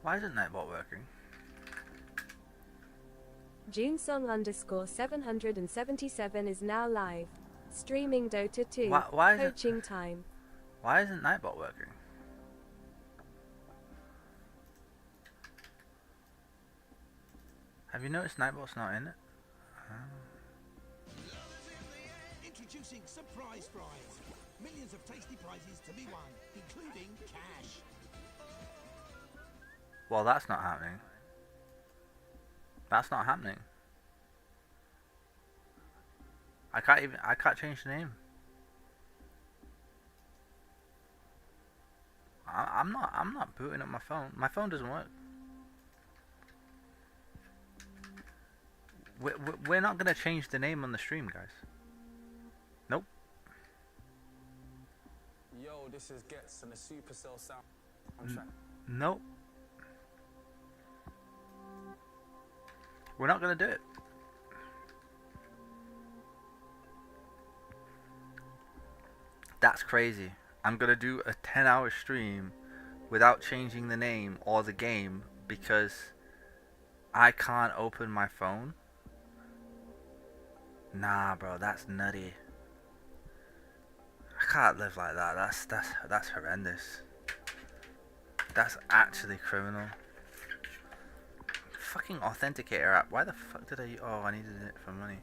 Why isn't Nightbot working? Junesong _777 is now live. Streaming Dota 2. Why Coaching time. Why isn't Nightbot working? Have you noticed Nightbot's not in it? Introducing surprise prize. Millions of tasty prizes to be won, including cash. Well, that's not happening. That's not happening. I can't change the name. I'm not booting up my phone. My phone doesn't work. We're not gonna change the name on the stream, guys. Nope. Yo, this is Gets and the Supercell sound. Nope. We're not gonna do it. That's crazy. I'm gonna do a 10-hour stream without changing the name or the game because I can't open my phone. Nah, bro, that's nutty. I can't live like that. That's horrendous. That's actually criminal. Fucking authenticator app. Why the fuck did I? Oh, I needed it for money.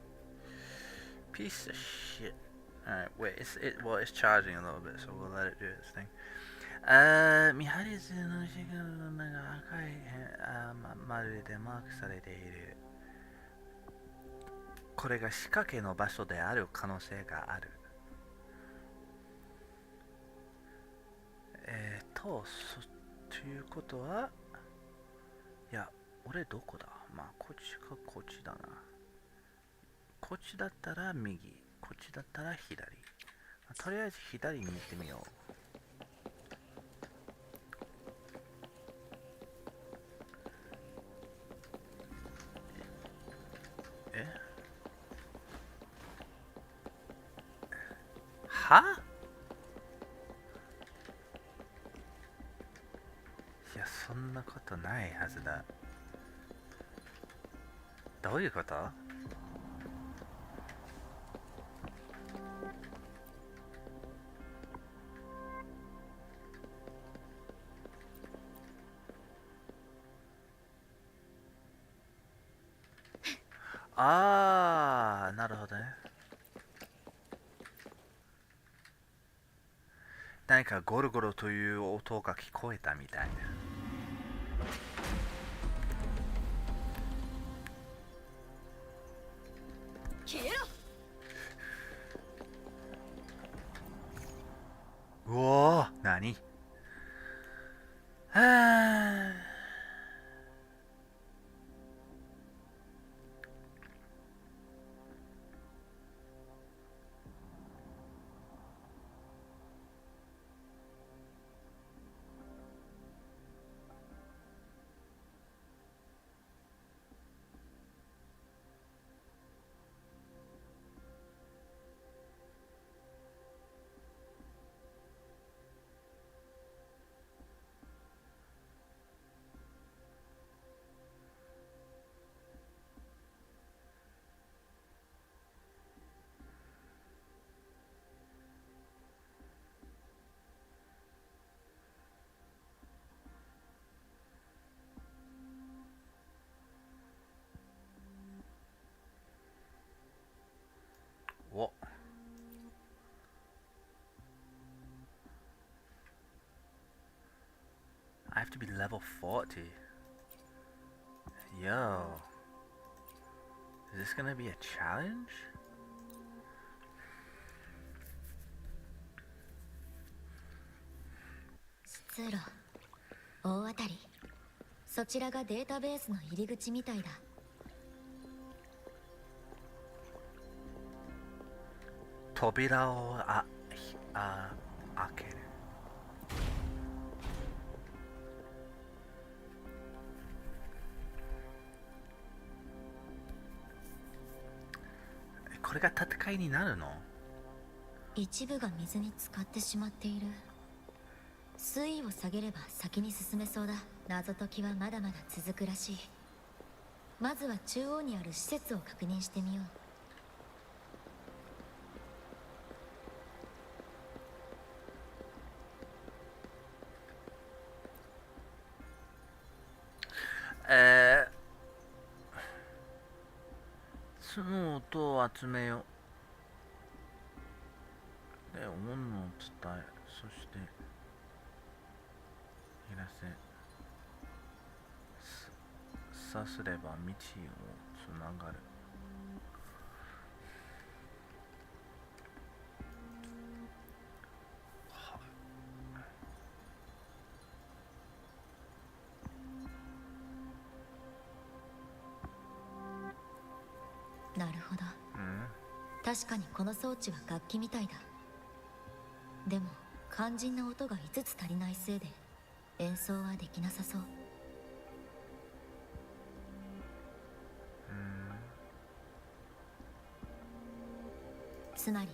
Piece of shit. Alright, wait. It's charging a little bit, so we'll let it do its thing. 見張り図の時間の目が赤い丸でマークされている。これが仕掛けの場所である可能性がある。ということは、いや、俺どこだ？まあ、こっちかこっちだな。こっちだったら右、こっちだったら左。とりあえず左に行ってみよう。はいや、そんなことないはずだ。どういうこと？あー、なるほどね。何かゴロゴロという音が聞こえたみたいな。消えろ。うおー、何？はー。What? I have to be level 40. Yo. Is this gonna be a challenge? 通路大当たり。そちらがデータベースの入り口みたいだ。扉を開ける。これが戦いになるの？一部が水に浸かってしまっている。水位を下げれば先に進めそうだ。謎解きはまだまだ続くらしい。まずは中央にある施設を確認してみよう。その音を集めよう。で、思うのを伝え、そしていらせ。さすれば道をつながる。なるほど。確かにこの装置は楽器みたいだ。でも肝心な音が5つ足りないせいで演奏はできなさそう。つまり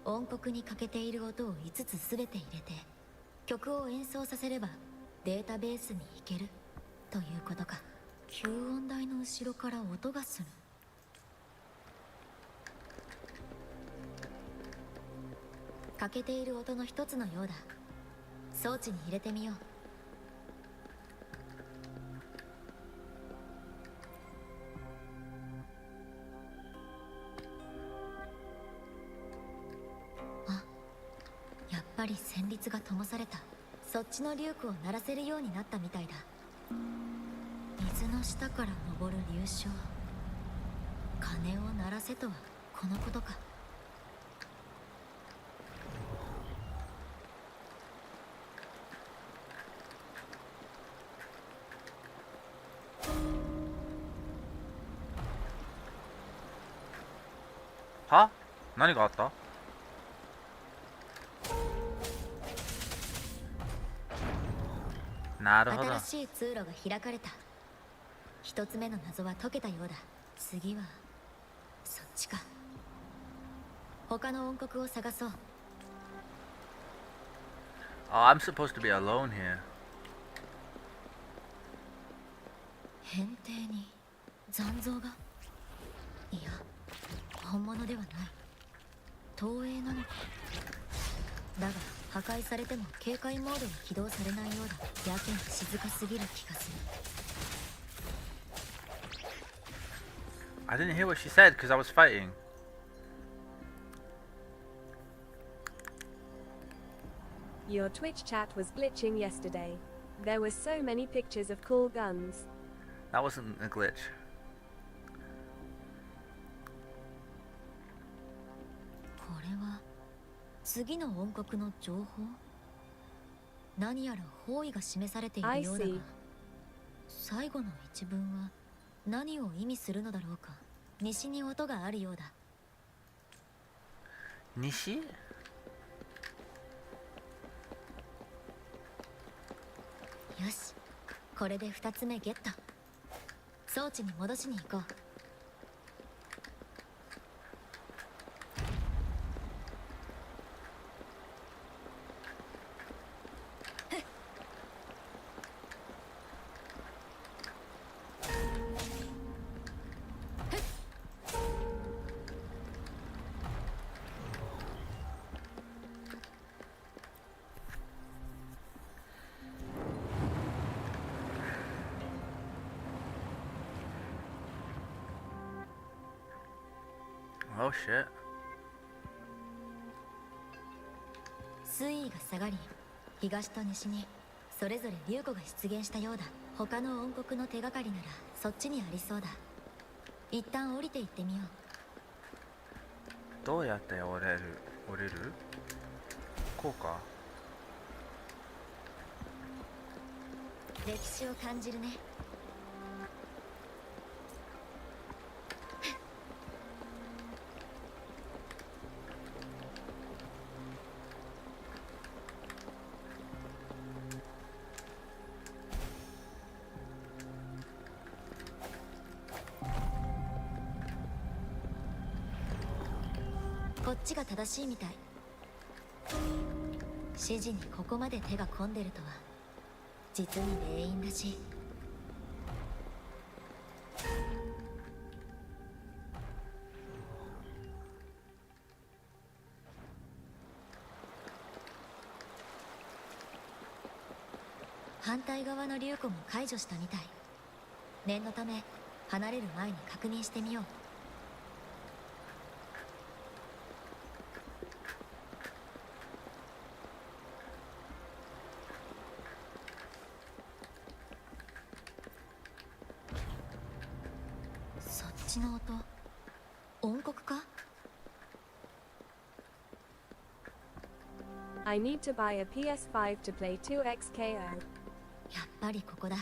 音符に欠けている音を5つ全て入れて曲を演奏させればデータベースに行けるということか。吸音台の後ろから音がする。欠けている音の一つのようだ。装置に入れてみよう。あ、やっぱり旋律が灯された。そっちの竜句を鳴らせるようになったみたいだ。水の下から昇る流昇。鐘を鳴らせとはこのことか。は？何があった？なるほど。新しい通路が開かれた。一つ目の謎は解けたようだ。次はそっちか。他の音符を探そう。Oh, I'm supposed to be alone here. 扁平に残像が。いや、本物ではない。投影なのか。だが破壊されても警戒モードが起動されないようだ。やけに静かすぎる気がする。I didn't hear what she said because I was fighting. Your Twitch chat was glitching yesterday. There were so many pictures of cool guns. That wasn't a glitch. これは次の音符の情報。何やら方位が示されているようだが、最後の一文は何を意味するのだろうか。西に音があるようだ。西？よし、これで2つ目ゲット。装置に戻しに行こう。Oh shit. 水位が下がり、東と西にそれぞれ竜湖が出現したようだ。他の音符の手がかりならそっちにありそうだ。一旦降りていってみよう。どうやって降りる？こうか。歴史を感じるね。こっちが正しいみたい。指示にここまで手が込んでるとは実に霊員らしい。反対側の竜庫も解除したみたい。念のため離れる前に確認してみよう。そっちの音、音刻か？ I need to buy a PS5 to play 2XKO. やっぱりここだ。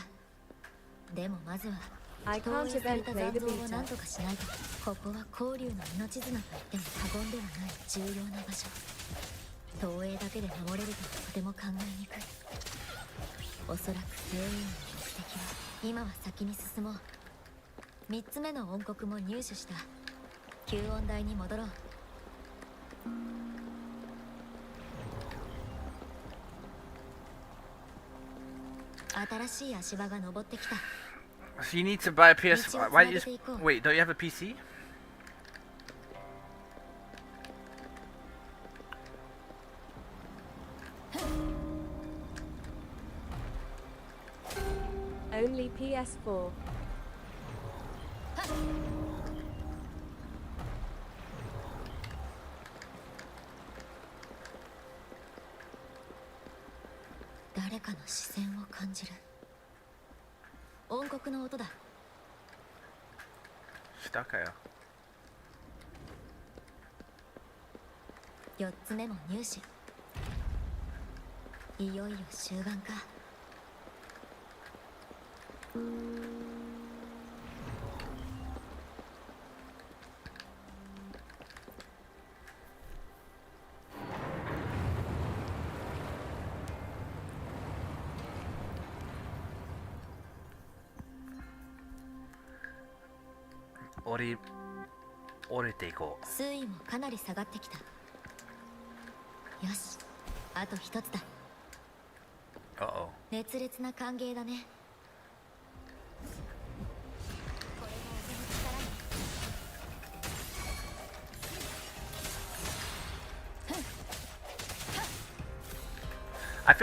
でもまずは I 投 can't 影され event た play 残 the 像を何 beta. とかしないと。ここは光竜の命綱と言っても過言ではない重要な場所。投影だけで守れるとはとても考えにくい。おそらく全員の目的は今は先に進もう。3つ目の音刻も入手した。吸音台に戻ろう。新しい足場が登ってきた。 So you need to buy a PS5. Why do you just wait? Don't you have a PC? Only PS4. 誰かの視線を感じる。音刻の音だ。したかよ。4つ目も入手。いよいよ終盤か。降りていこう。水位もかなり下がってきた。よし、あと一つだ。Uh-oh. 熱烈な歓迎だね。これも音の力に。 I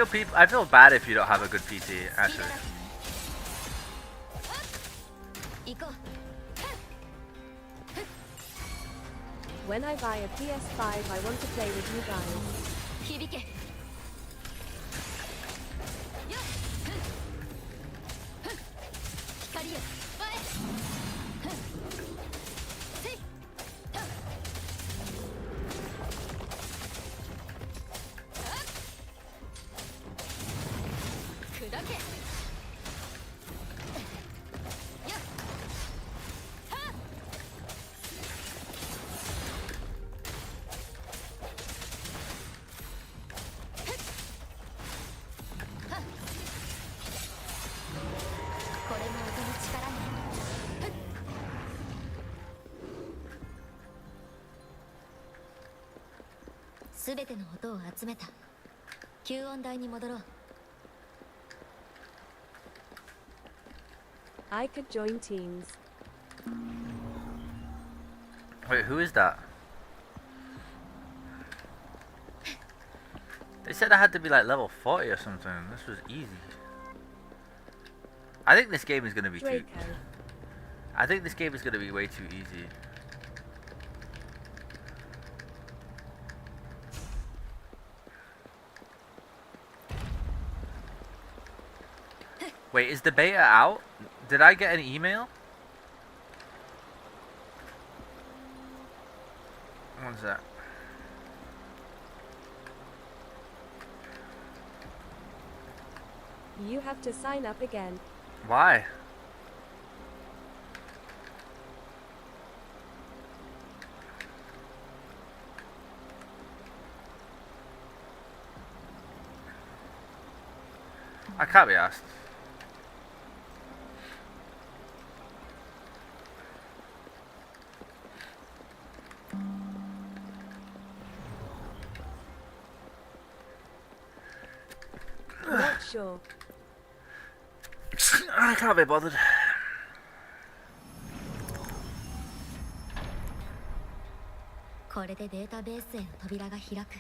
feel bad if you don't have a good PC, actually. 行こう。 When I buy a PS5, I want to play with you guys. 響け。光よ、前。せい。砕け。 これも音の力に。すべての音を集めた。吸音台に戻ろう。 I could join teams. Wait, who is that? They said I had to be like level 40 or something. This was easy. I think this game is gonna be too. Draco. I think this game is gonna be way too easy. Wait, is the beta out? Did I get an email? What's that? You have to sign up again. Why? I can't be asked. sure. I can't be bothered. これでデータベースへの扉が開く。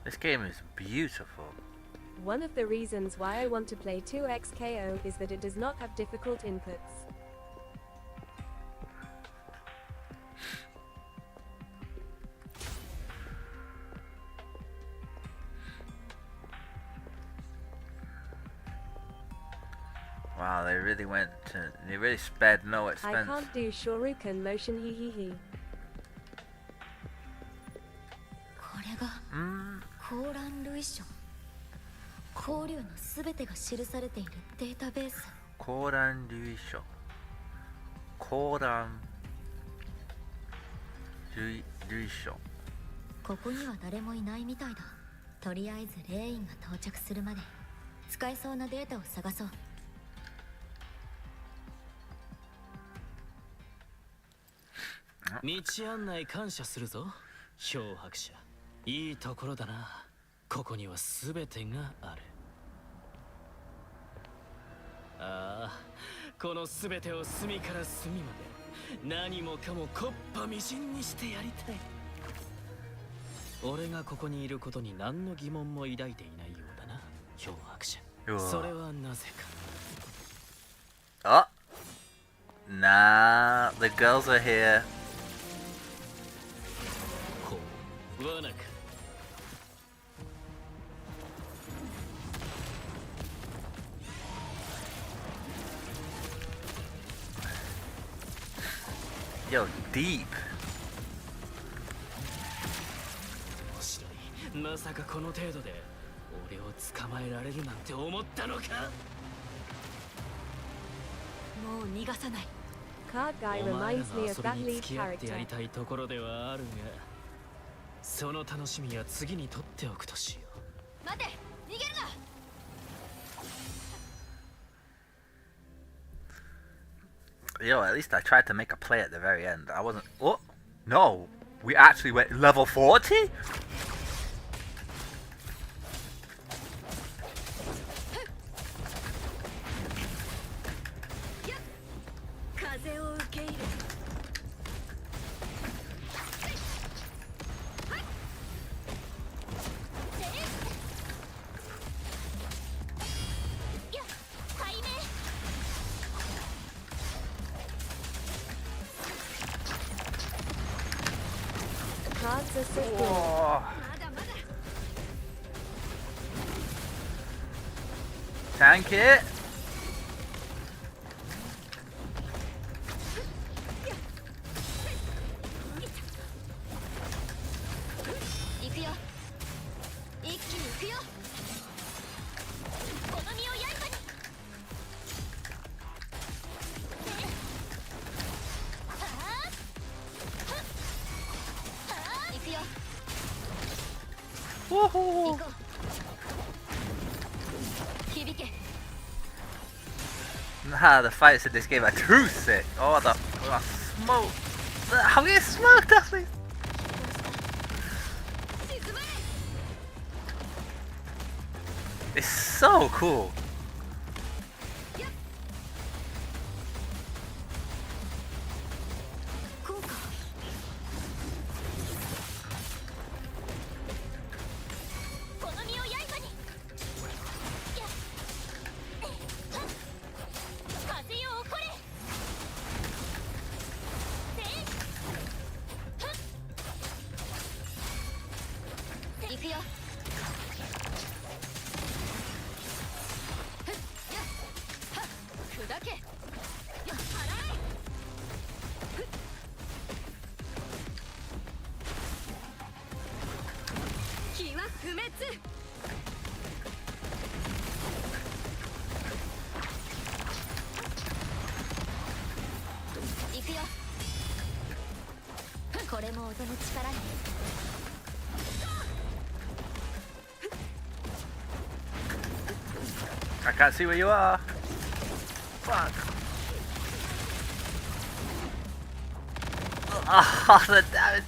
This game is beautiful. One of the reasons why I want to play 2XKO is that it does not have difficult inputs. Wow, they really spared no I expense. can't do Shoryuken motion hee hee hee. これがコーラン類書。交流のすべてが記されているデータベース。コーラン類書。コーラン類書。ここには誰もいないみたいだ。とりあえずレインが到着するまで使えそうなデータを探そう。道案内感謝するぞ、漂白者。いいところだな。ここには全てがある。ああ、この全てを隅から隅まで何もかも木っ端みじんにしてやりたい。俺がここにいることに何の疑問も抱いていないようだな、漂白者。それはなぜか。Oh, nah, the girls are here. こう罠か。Yo, deep. 面白い。まさかこの程度で俺を捕まえられるなんて思ったのか。もう逃がさない。 Card guy お前ら reminds の me 遊 of び that に lead 付き合ってやり character. たいところではあるが、その楽しみは次に取っておくとしよう。待て、逃げるな。 Yo, at least I tried to make a play at the very end. I wasn't. Oh, no. We actually went level 40? 風を受け入れ。 Cards are so cool. Oh. Tank it. Woohoo. Nah, the fights in this game are too sick. Oh, the smoke. How get smoked, actually? It's so cool. これも音の力ね。 I can't see where you are. Fuck. Oh, the damage.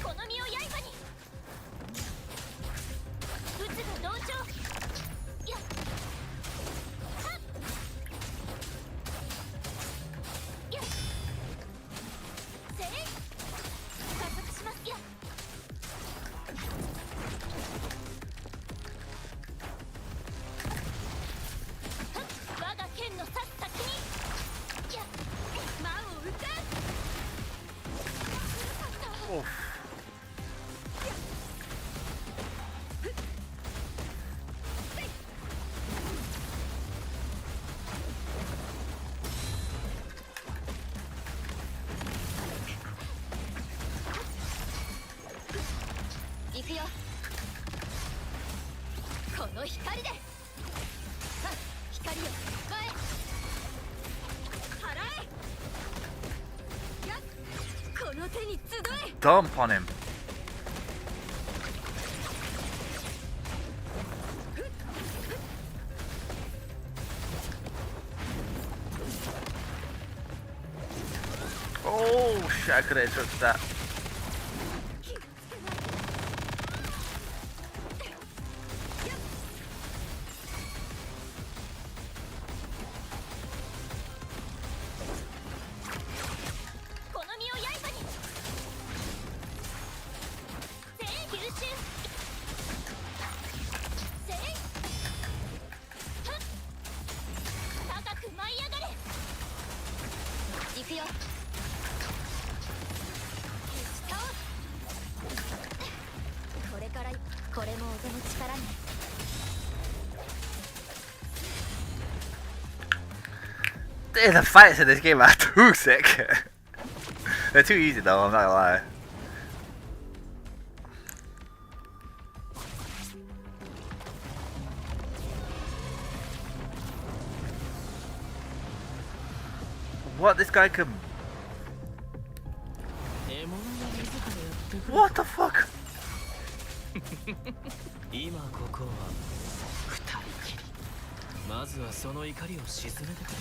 この身を刃に打つが同調。やっはっやっせい加速しますやっはっ我が剣の刺す先にやっ魔を打つ。 Oof. 行くよ。この光で。はっ光よ前払え。やっこの手に集え。 Dump on him. Oh shit, I could have interrupted that. この身を刃に全吸収せいはっ高く舞い上がれ。行くよ。倒す。これからこれも音の力ね。 The fights in this game are too sick. They're too easy though, I'm not gonna lie. What, this guy can... 獲物が自らやってくる。 What the fuck? 今ここは二人きり。まずはその怒りを鎮めてくれ。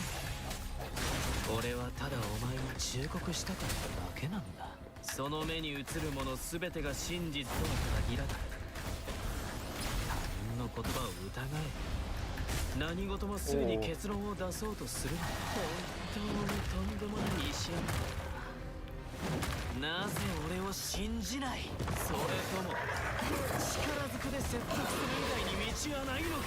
俺はただお前に忠告したかっただけなんだ。その目に映るもの全てが真実とは限らない。他人の言葉を疑え。何事もすぐに結論を出そうとするな。本当にとんでもない石山だ。なぜ俺を信じない？それとも力ずくで説得する以外に道はないのか？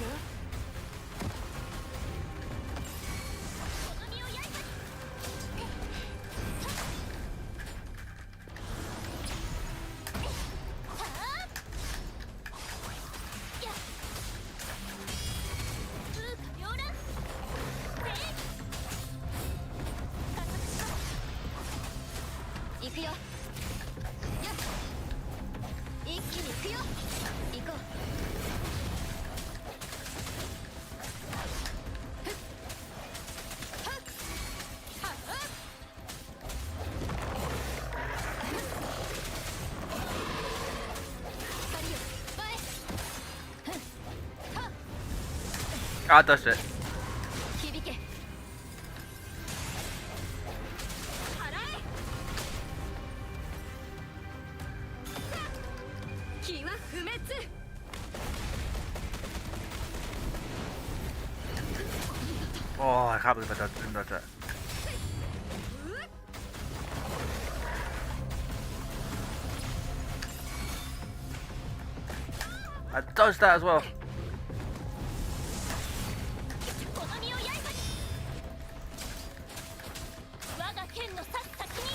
行くよ。やっ一気に行くよ。行こう。はっはっはっ。光よ前。はっ I touched it. 響け。気は不滅。 Oh, I can't believe I didn't dodge that. I dodged that as well. この身を刃に我が剣の刺す先に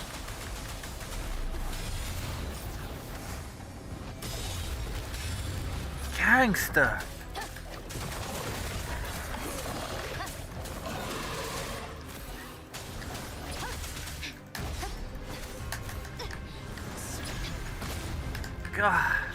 Gangster. God.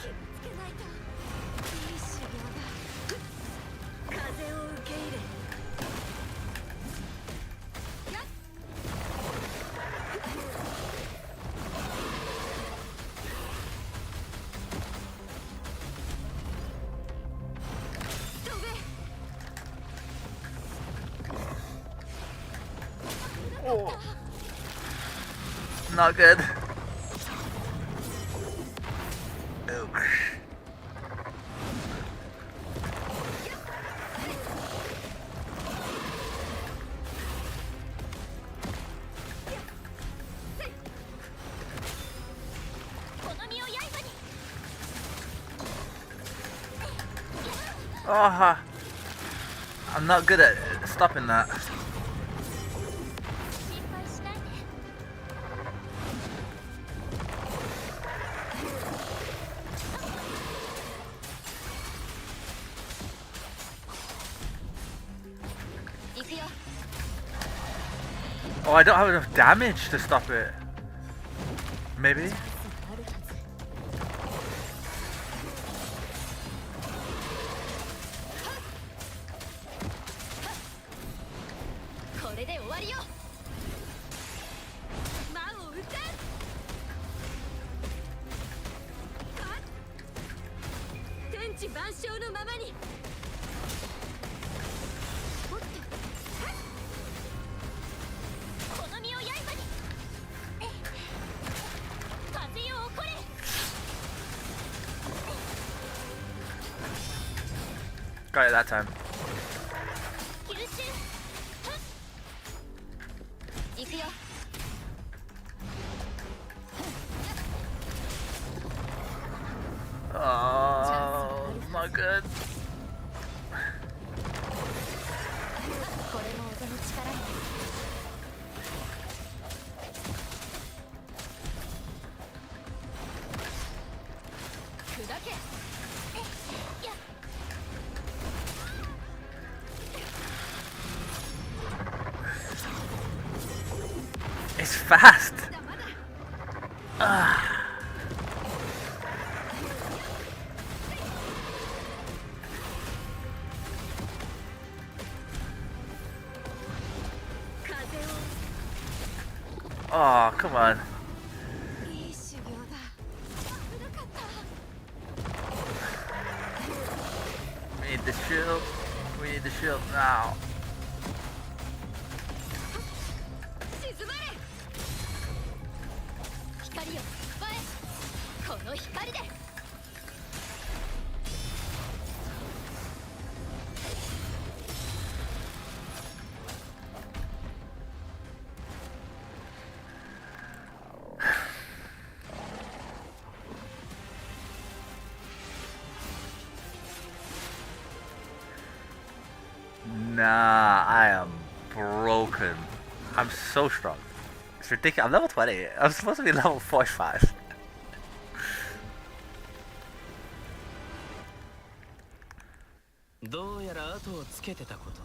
Oh. Not good. Oh. ああ、I'm not good at stopping that. 行くよ。 Oh, I don't have enough damage to stop it. Maybe? あるはず。これで終わりよ。魔を撃て。天地万象のままに。この身を刃に。風よ起これ。 Got it that time. 吸収。行くよ。 Oh, not good. これも音の力に。砕け。やっ。 It's fast. Ah. Oh, come on. いい修行だ。危なかった。 We need the shield. We need the shield now. 静まれ。光よ、前。この光で。 Nah, I am broken. I'm so strong. It's ridiculous. I'm level 20. I'm supposed to be level 45. どうやら後をつけてたこと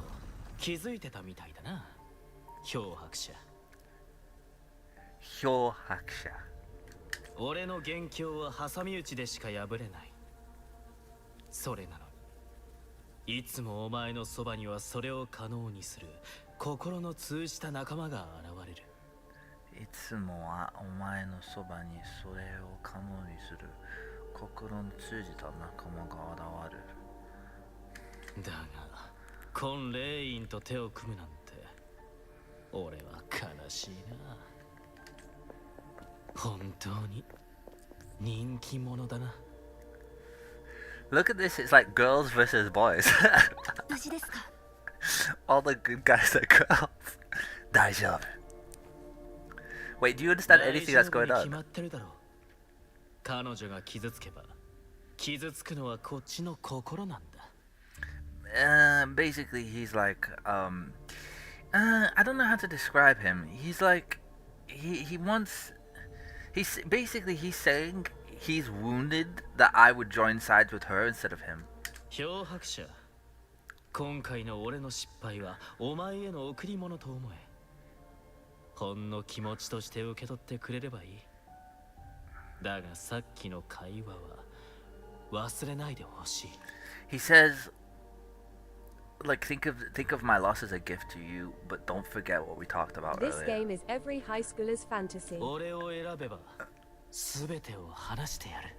気づいてたみたいだな。漂白者。漂白者。俺の元凶は挟み撃ちでしか破れない。それなのに、いつもお前のそばにはそれを可能にする心の通じた仲間が現れる。いつもはお前のそばにそれを可能にする心の通じた仲間が現れる。だが、今霊院と手を組むなんて、俺は悲しいな。本当に人気者だな。Look at this, it's like girls versus boys. 無事ですか。 All the good guys are girls. 大丈夫。Wait, do you understand anything that's going 決 on? まってるだろう。彼女が傷つけば、傷つくのはこっちの心なんだ。Basically, he's like, I don't know how to describe him. He's like, he wants, he's saying he's wounded that I would join sides with her instead of him. 漂白者、今回の俺の失敗はお前への贈り物と思え。ほんの気持ちとして受け取ってくれればいい。だがさっきの会話は忘れないでほしい。He says, like, think of my loss as a gift to you, but don't forget what we talked about This earlier. game is every high schooler's fantasy. 俺を選べば全てを話してやる。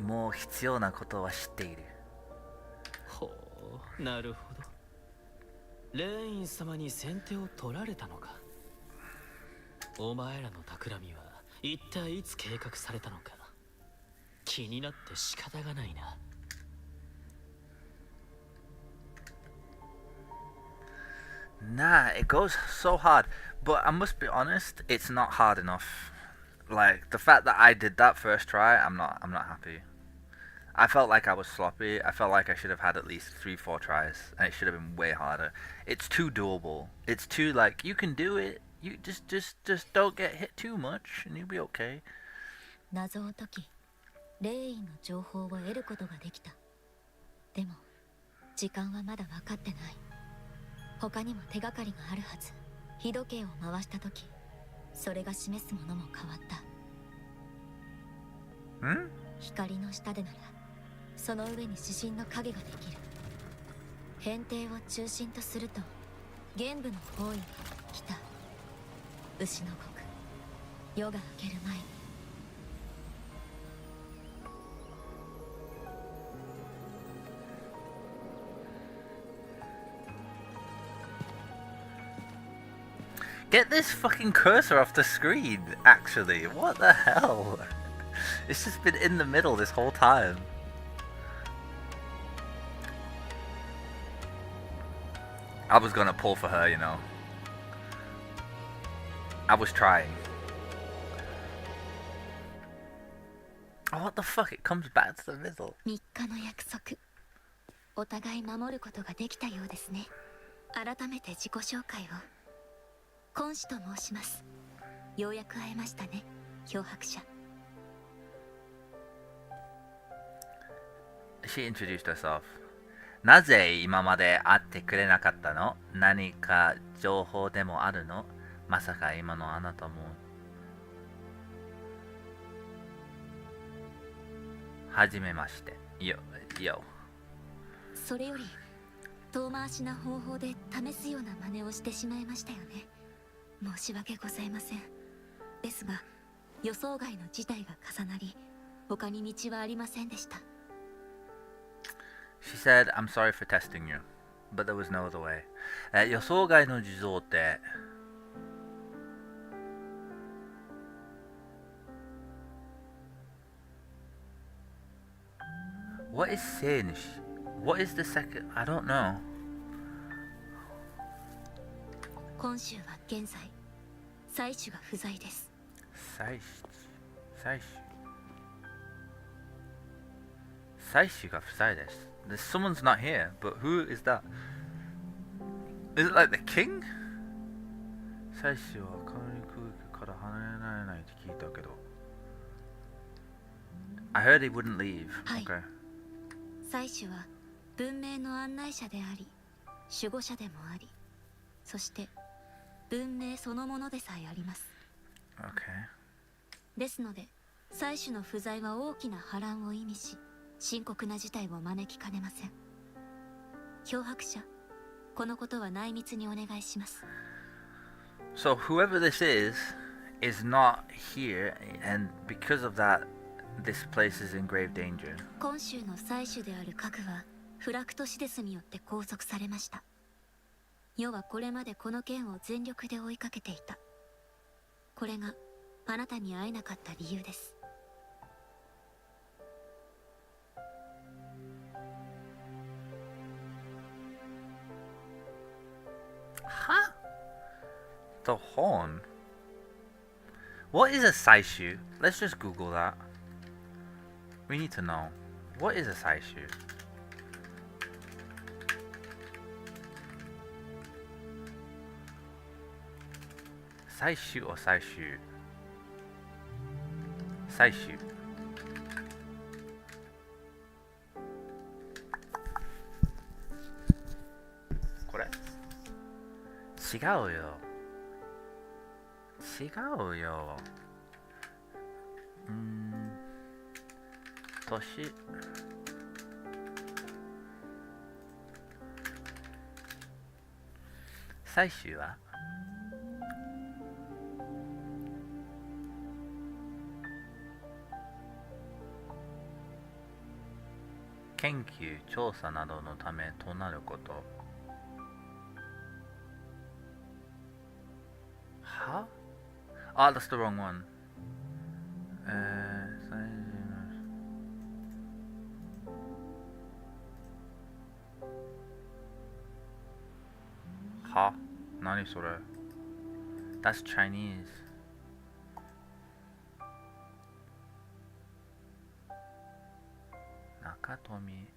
もう必要なことは知っている。ほう、なるほど。レイン様に先手を取られたのか。お前らの企みは一体いつ計画されたのか気になって仕方がないな。Nah, it goes so hard. But I must be honest, it's not hard enough. Like the fact that I did that first try, I'm not happy. I felt like I was sloppy. I felt like I should have had at least 3-4 tries, and it should have been way harder. It's too doable. It's too like you can do it. You just don't get hit too much, and you'll be okay. 謎を解き、レインの情報を得ることができた。でも、時間はまだ分かってない。他にも手がかりがあるはず。日時計を回したとき、それが示すものも変わった。ん？光の下でなら、その上に指針の影ができる。変定を中心とすると、玄武の方位が北。牛の国、夜が明ける前に。Get this fucking cursor off the screen, actually. What the hell? It's just been in the middle this whole time. I was gonna pull for her, you know. I was trying. Oh, what the fuck? It comes back to the middle. 3日の約束。お互い守ることができたようですね。改めて自己紹介を。根子と申します。ようやく会えましたね、漂白者。She introduced herself. なぜ今まで会ってくれなかったの？何か情報でもあるの？まさか今のあなたも。はじめまして。よ。それより、遠回しな方法で試すような真似をしてしまいましたよね。申し訳ございません。ですが、予想外の事態が重なり、他に道はありませんでした。She said, I'm sorry for testing you, but there was no other way. 予想外の事情って、What is Singe? What is the second? I don't know. 今週は現在、妻子が不在です。妻子が不在です。Someone's not here, but who is that? Is it like the king? 妻子は明るい空気から離れられないって聞いたけど。I heard he wouldn't leave. はい。Okay. 妻子は文明の案内者であり、守護者でもあり、そして文明そのものでさえあります。Okay. ですので、妻子の不在は大きな波乱を意味し、深刻な事態を招きかねません。漂白者、このことは内密にお願いします。So whoever this is not here, and because of that, this place is in grave danger. 今週の妻子である核はフラクトシデスによって拘束されました。世はこれまでこの件を全力で追いかけていた。これがあなたに会えなかった理由です。Huh? The horn? What is a saishu? Let's just Google that. We need to know. What is a saishu? Saishu or saishu? Saishu. Correct? 違うよ。違うよ。年。最終は研究調査などのためとなること。Huh? Oh, that's the wrong one. Huh? Nani sore? That's Chinese. Nakatomi.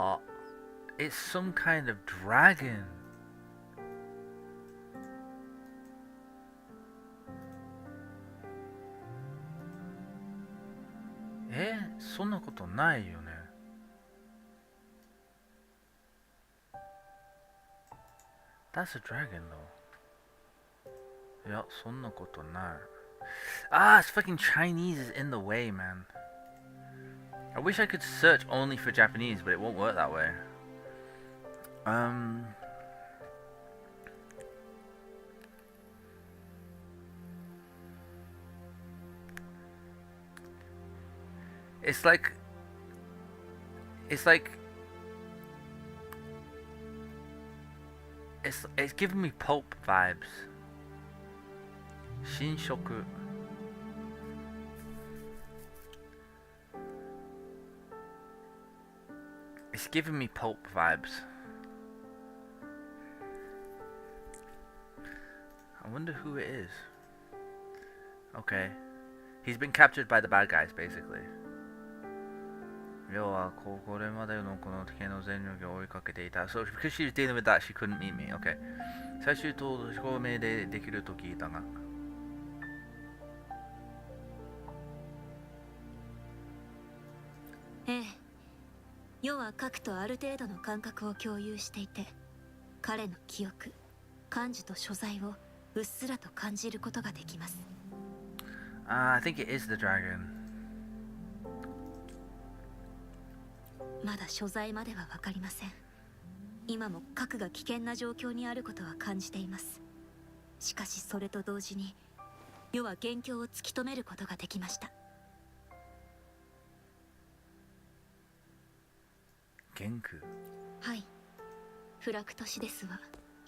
Oh, it's some kind of dragon.そんなことないよね。That's a dragon though. いや、そんなことない。Ah, it's fucking Chinese is in the way, man. I wish I could search only for Japanese, but it won't work that way. It's like it's giving me pulp vibes. Shinshoku. It's giving me pulp vibes. I wonder who it is. Okay. He's been captured by the bad guys, basically. 要はこれまでのこの敵の全力を追いかけていた。So because she was dealing with that, she couldn't meet me. Okay. 最終透明でできると聞いたが。ええ。世は核とある程度の感覚を共有していて、彼の記憶、感受と所在をうっすらと感じることができます。I think it is the dragon. まだ所在までは分かりません。今も核が危険な状況にあることは感じています。しかしそれと同時に世は元凶を突き止めることができました。元空。はい。フラクトシデスは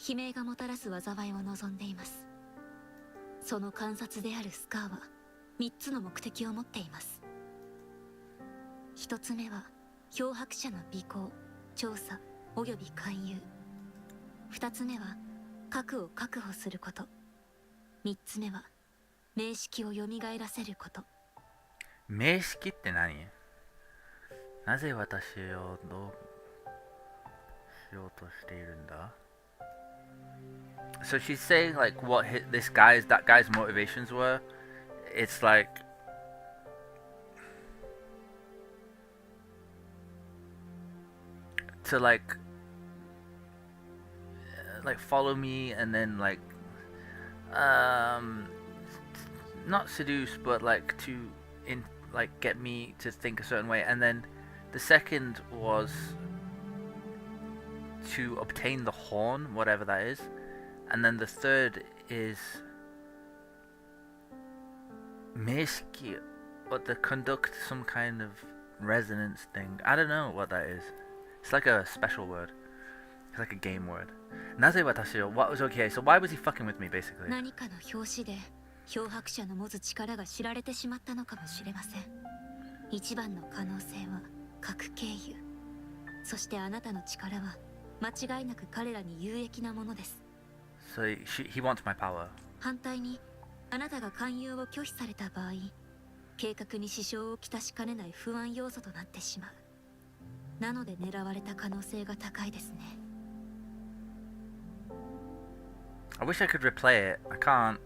悲鳴がもたらす災いを望んでいます。その観察であるスカーは3つの目的を持っています。1つ目は漂白者の尾行、調査および勧誘。2つ目は核を確保すること。3つ目は名式を蘇らせること。名式って何？なぜ私をどうしようとしているんだ？ So she's saying like what that guy's motivations were. It's like to like follow me and then not seduce but like to get me to think a certain way, and then the second was to obtain the horn, whatever that is, and then the third is meski, but to conduct some kind of resonance thing. I don't know what that is. It's like a special word. It's like a game word. Naze watashi o, what was okay, so why was he fucking with me basically? 何かの拍子で漂白者の持つ力が知られてしまったのかもしれません。一番の可能性は核経由。そしてあなたの力は間違いなく彼らに有益なものです。So he wants my power. 反対にあなたが勧誘を拒否された場合、計画に支障をきたしかねない不安要素となってしまう。なので狙われた可能性が高いですね。I wish I could replay it. I can't.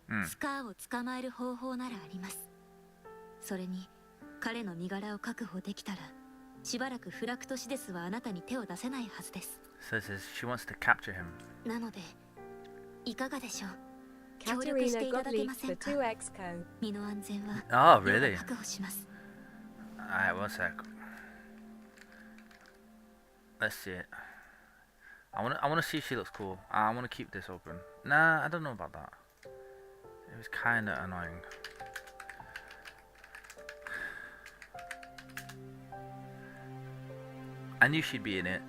Hmm. スカーを捕まえる方法ならあります。それに彼の身柄を確保できたら、しばらくフラクトシデスはあなたに手を出せないはずです。So she wants to capture him. なのでいかがでしょう。協力していただけませんか。身の安全は Oh, really? 確保します。Alright, one sec. Let's see it. I wanna see if she looks cool. I wanna keep this open. Nah, I don't know about that. It was kinda annoying. I knew she'd be in it.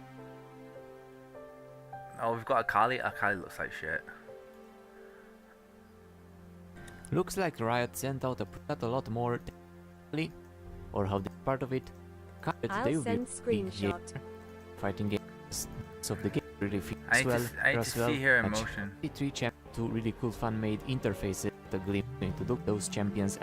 Oh, we've got Akali. Akali looks like shit. Looks like Riot sent out a lot more, or how they part of it. I'll They will send be screenshot. fighting games of the game really feels I need well. to as well. see her Match emotion. 3 champions, 2 really cool fan-made interfaces. The glimpse to look those champions.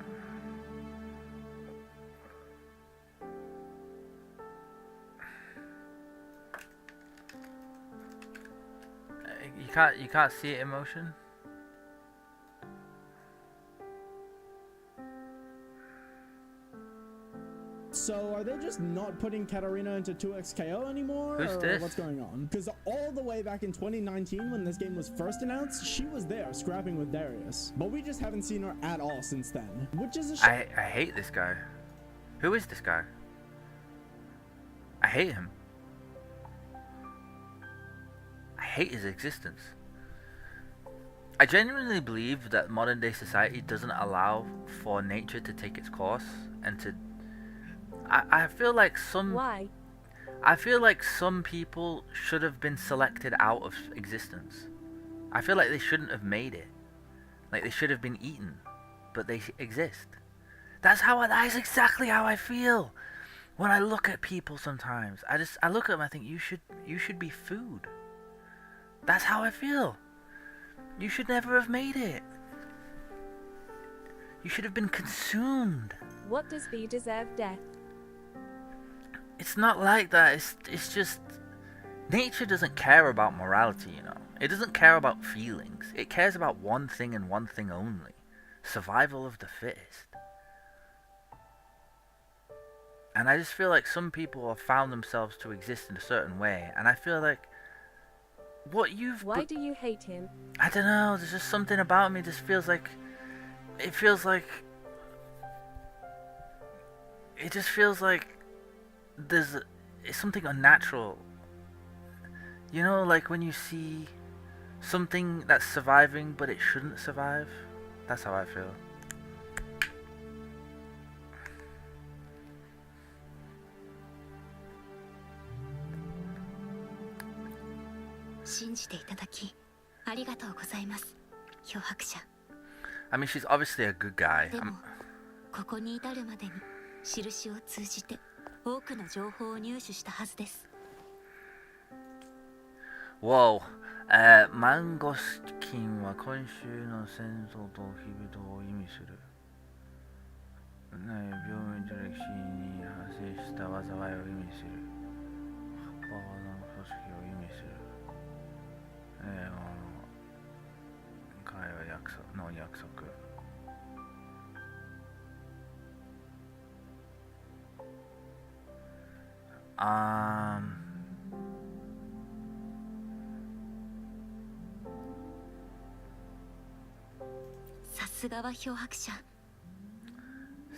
You can't see it in motion. So are they just not putting Katarina into 2x KO anymore? Who's or this? What's going on? Because all the way back in 2019 when this game was first announced, she was there scrapping with Darius. But we just haven't seen her at all since then, which is a shame. I hate this guy. Who is this guy? I hate him. I hate his existence. I genuinely believe that modern day society doesn't allow for nature to take its course and to I feel like Why? I feel like some people should have been selected out of existence. I feel like they shouldn't have made it. Like they should have been eaten, but they exist. That's exactly how I feel when I look at people sometimes. I look at them, I think you should be food. That's how I feel. You should never have made it. You should have been consumed. What does B deserve death? It's not like that. It's just nature doesn't care about morality, you know. It doesn't care about feelings. It cares about one thing and one thing only. Survival of the fittest. And I just feel like some people have found themselves to exist in a certain way, and I feel like Why do you hate him? I don't know, there's just something about me just feels like it feels like it's something unnatural. You know, like when you see something that's surviving but it shouldn't survive. That's how I feel. I mean, she's obviously a good guy. ここに至るまでに印を通じて多くの情報を入手したはずです。 Whoa. マンゴスキンは今週の戦争と日々を意味する。病院と歴史に発生した災いを意味する。葉っぱの組織を意味する。彼は約束。さすがは漂白者。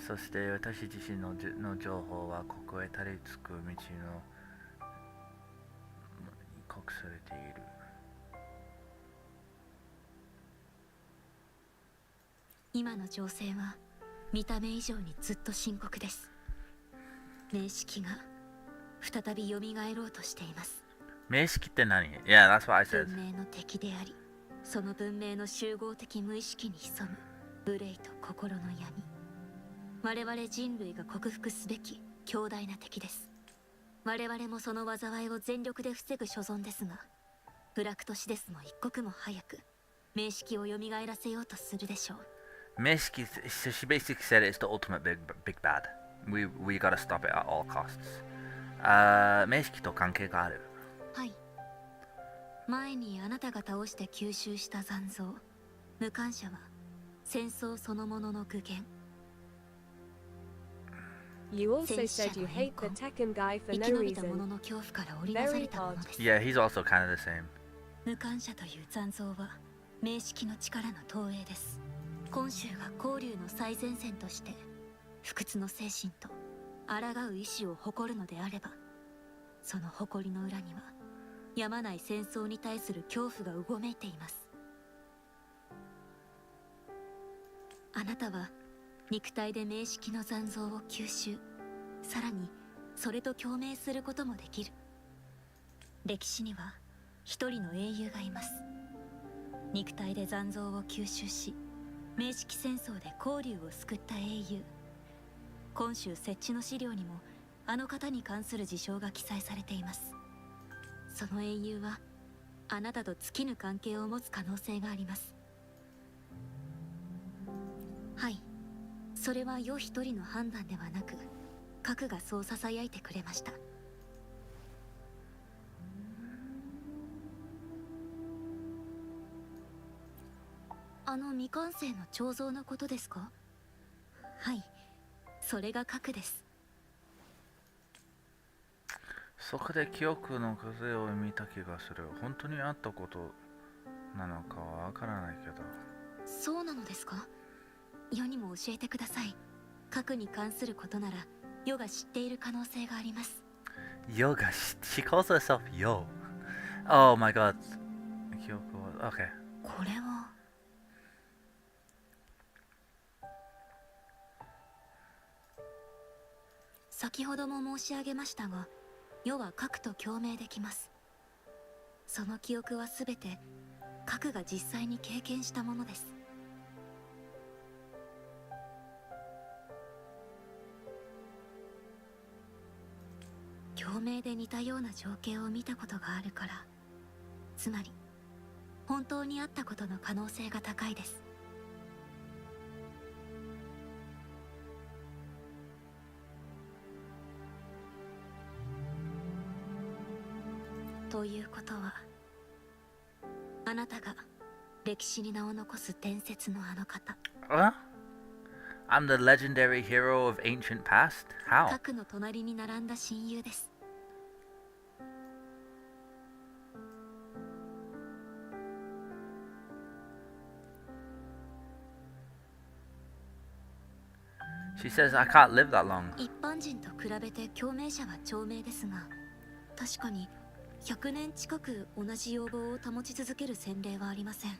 そして私自身の情報はここへたどり着く道のに隠されている。今の情勢は見た目以上にずっと深刻です。名式が再び蘇ろうとしています。名式って何？ Yeah, that's what I said. 文明の敵であり、その文明の集合的無意識に潜む憂いと心の闇。我々人類が克服すべき強大な敵です。我々もその災いを全力で防ぐ所存ですが、フラクトシデスも一刻も早く名式を蘇らせようとするでしょう。名式 so she basically said it's the ultimate big bad. We gotta stop it at all costs. 名式と関係がある。はい。前にあなたが倒して吸収した残像、無感者は戦争そのものの具現。You also said you hate the Tekken guy for 生 no き延びた者 reason. の恐怖から織りなされたものです。 Yeah, he's also kind of the same. 無感者という残像は名式の力の投影です。今週が交流の最前線として不屈の精神と抗う意志を誇るのであれば、その誇りの裏にはやまない戦争に対する恐怖がうごめいています。あなたは肉体で明式の残像を吸収、さらにそれと共鳴することもできる。歴史には一人の英雄がいます。肉体で残像を吸収し、明式戦争で光竜を救った英雄。今週設置の資料にもあの方に関する事象が記載されています。その英雄はあなたと尽きぬ関係を持つ可能性があります。はい、それは世一人の判断ではなく、核がそうささやいてくれました。あの未完成の彫像のことですか？はい、それが核です。そこで記憶の風を見た気がする。本当にあったことなのかはわからないけど。そうなのですか？世にも教えてください。核に関することなら世が知っている可能性があります。世がshe calls herself Yo. Oh my god. 記憶は OK。 これは先ほども申し上げましたが、世は核と共鳴できます。その記憶はすべて核が実際に経験したものです。共鳴で似たような情景を見たことがあるから、つまり本当にあったことの可能性が高いです。ということは、あなたが歴史に名を残す伝説のあの方。I'm the legendary hero of ancient past? How? 核の隣に並んだ親友です。She says I can't live that long. 一般人と比べて共鳴者は長命ですが、確かに100年近く同じ要望を保ち続ける先例はありません。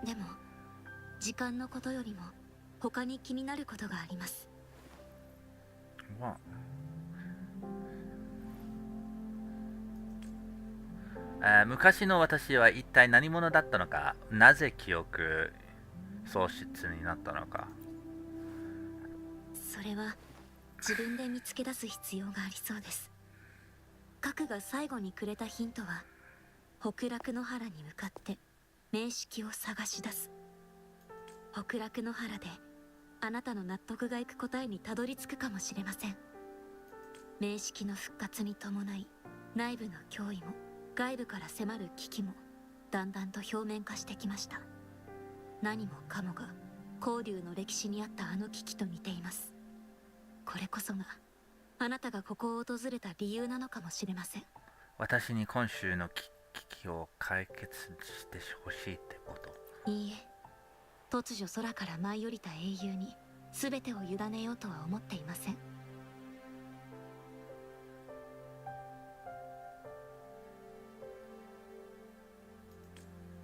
でも時間のことよりも他に気になることがあります。 What? 昔の私は一体何者だったのか、なぜ記憶喪失になったのか。それは自分で見つけ出す必要がありそうです。核が最後にくれたヒントは、北楽の原に向かって名式を探し出す。北楽の原であなたの納得がいく答えにたどり着くかもしれません。名式の復活に伴い、内部の脅威も外部から迫る危機もだんだんと表面化してきました。何もかもが光竜の歴史にあったあの危機と似ています。これこそがあなたがここを訪れた理由なのかもしれません。私に今週の危機を解決してほしいってこと？いいえ、突如空から舞い降りた英雄に全てを委ねようとは思っていません。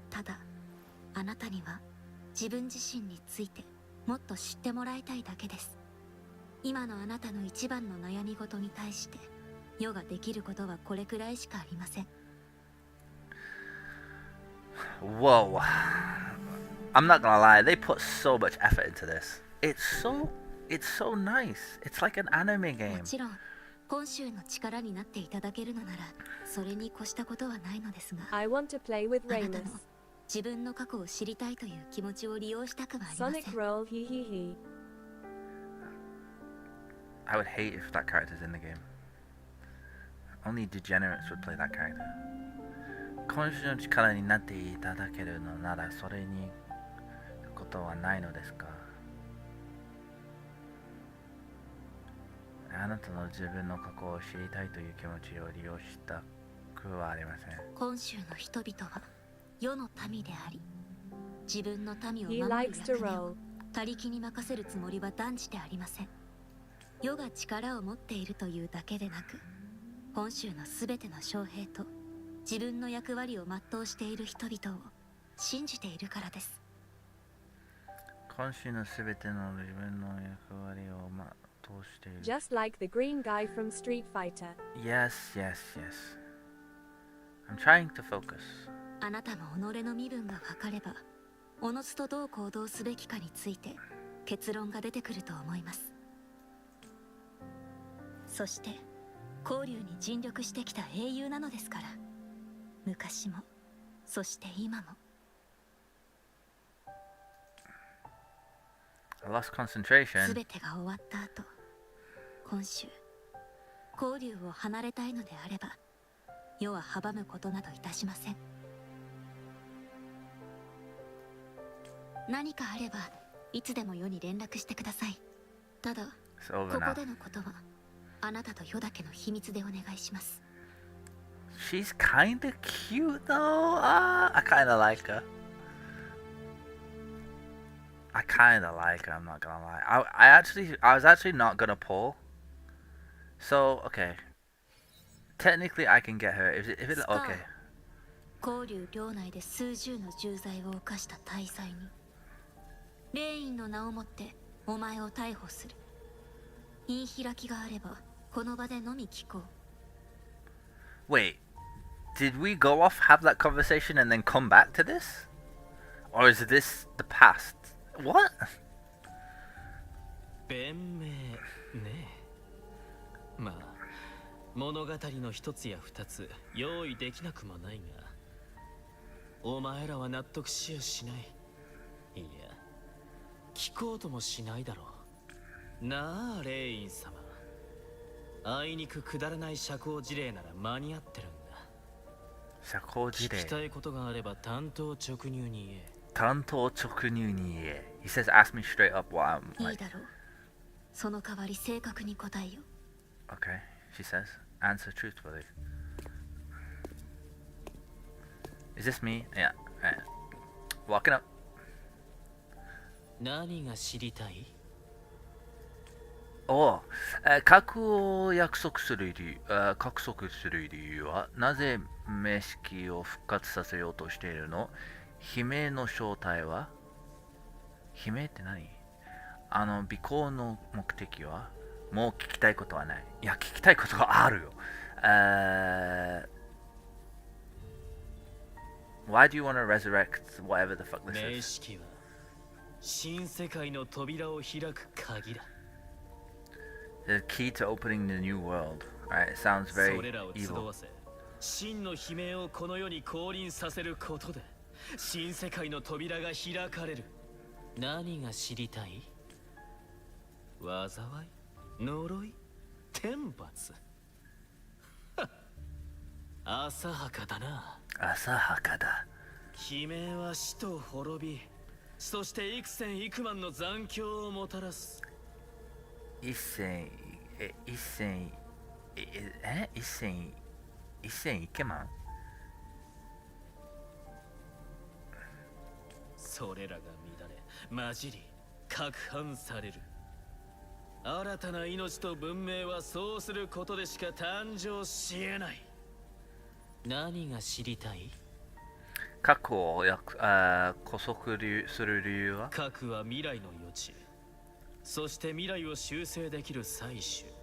ただあなたには自分自身についてもっと知ってもらいたいだけです。今のあなたの一番の悩み事に対して世ができることはこれくらいしかありません。 Whoa. I'm not gonna lie, they put so much effort into this. It's so nice. It's like an anime も game. ちろん今週の力になっていただけるのならそれに越したことはないのですが、 I want to play with あなた Ramus. の自分の過去を知りたいという気持ちを利用したくはありません。 Sonic roll, hee hee hee. I would hate if that character's in the game. Only degenerates would play that character. 今週の力になっていただけるのならそれにことはないのですか？あなたの自分の過去を知りたいという気持ちを利用したくはありません。今週の人々は世の民であり、自分の民を He 守る likes to 役目 roll. を他力に任せるつもりは断じてありません。世が力を持っているというだけでなく、本州のすべての将兵と自分の役割を全うしている人々を信じているからです。今週のすべての自分の役割を全うしている。 Just like the green guy from Street Fighter. Yes, yes, yes. I'm trying to focus. あなたも己の身分が分かれば、おのずとどう行動すべきかについて結論が出てくると思います。そして交流に尽力してきた英雄なのですから、昔もそして今も。 I lost concentration. すべてが終わった後、今週交流を離れたいのであれば、世は阻むことなどいたしません。何かあればいつでも世に連絡してください。ただ It's over ここ now. でのことはあなたと世だけの秘密でお願いします。 She's kinda cute though. I kinda like her. I kinda like her, I'm not gonna lie. I was actually not gonna pull. So, okay. Technically I can get her. If it okay. 交流領内で数十の重罪を犯した大罪に、霊院の名をもってお前を逮捕する。言い開きがあればこの場でのみ聞こう。 Wait. Did we go off, have that conversation, and then come back to this? Or is this the past? What? 弁明ねえ。まあ物語の一つや二つ用意できなくもないが、お前らは納得しやしない。いや聞こうともしないだろうなあ、レイン様。あいにくくだらない社交辞令なら間に合ってるんだ。社交辞令。聞きたいことがあれば単刀直入に言え。単刀直入に言え。He says ask me straight up what I'm いい like. だろう。その代わり正確に答えよ。 Okay, she says. Answer truthfully. Is this me? Yeah. Alright. Walking up. 何が知りたい？おう、核を約束する理由、獲得する理由はなぜ名式を復活させようとしているの？姫の正体は？姫って何？尾行の目的は？もう聞きたいことはない。いや、聞きたいことがあるよ。Why do you want to resurrect whatever the fuck this 名 is? 式は新世界の扉を開く鍵だ。The key to opening the new world. Alright, it sounds そ very れらを集 evil. わせ、真の悲鳴をこの世に降臨させることで、新世界の扉が開かれる。何が知りたい？災い？呪い？天罰？浅はかだな。浅はかだ。悲鳴は死と滅び、そして幾千幾万の残響をもたらす。一千イケマン？それらが乱れ、混じり、攪拌される。新たな命と文明はそうすることでしか誕生し得ない。何が知りたい？核を拘束する理由は？核は未来の余地、そして未来を修正できる採取。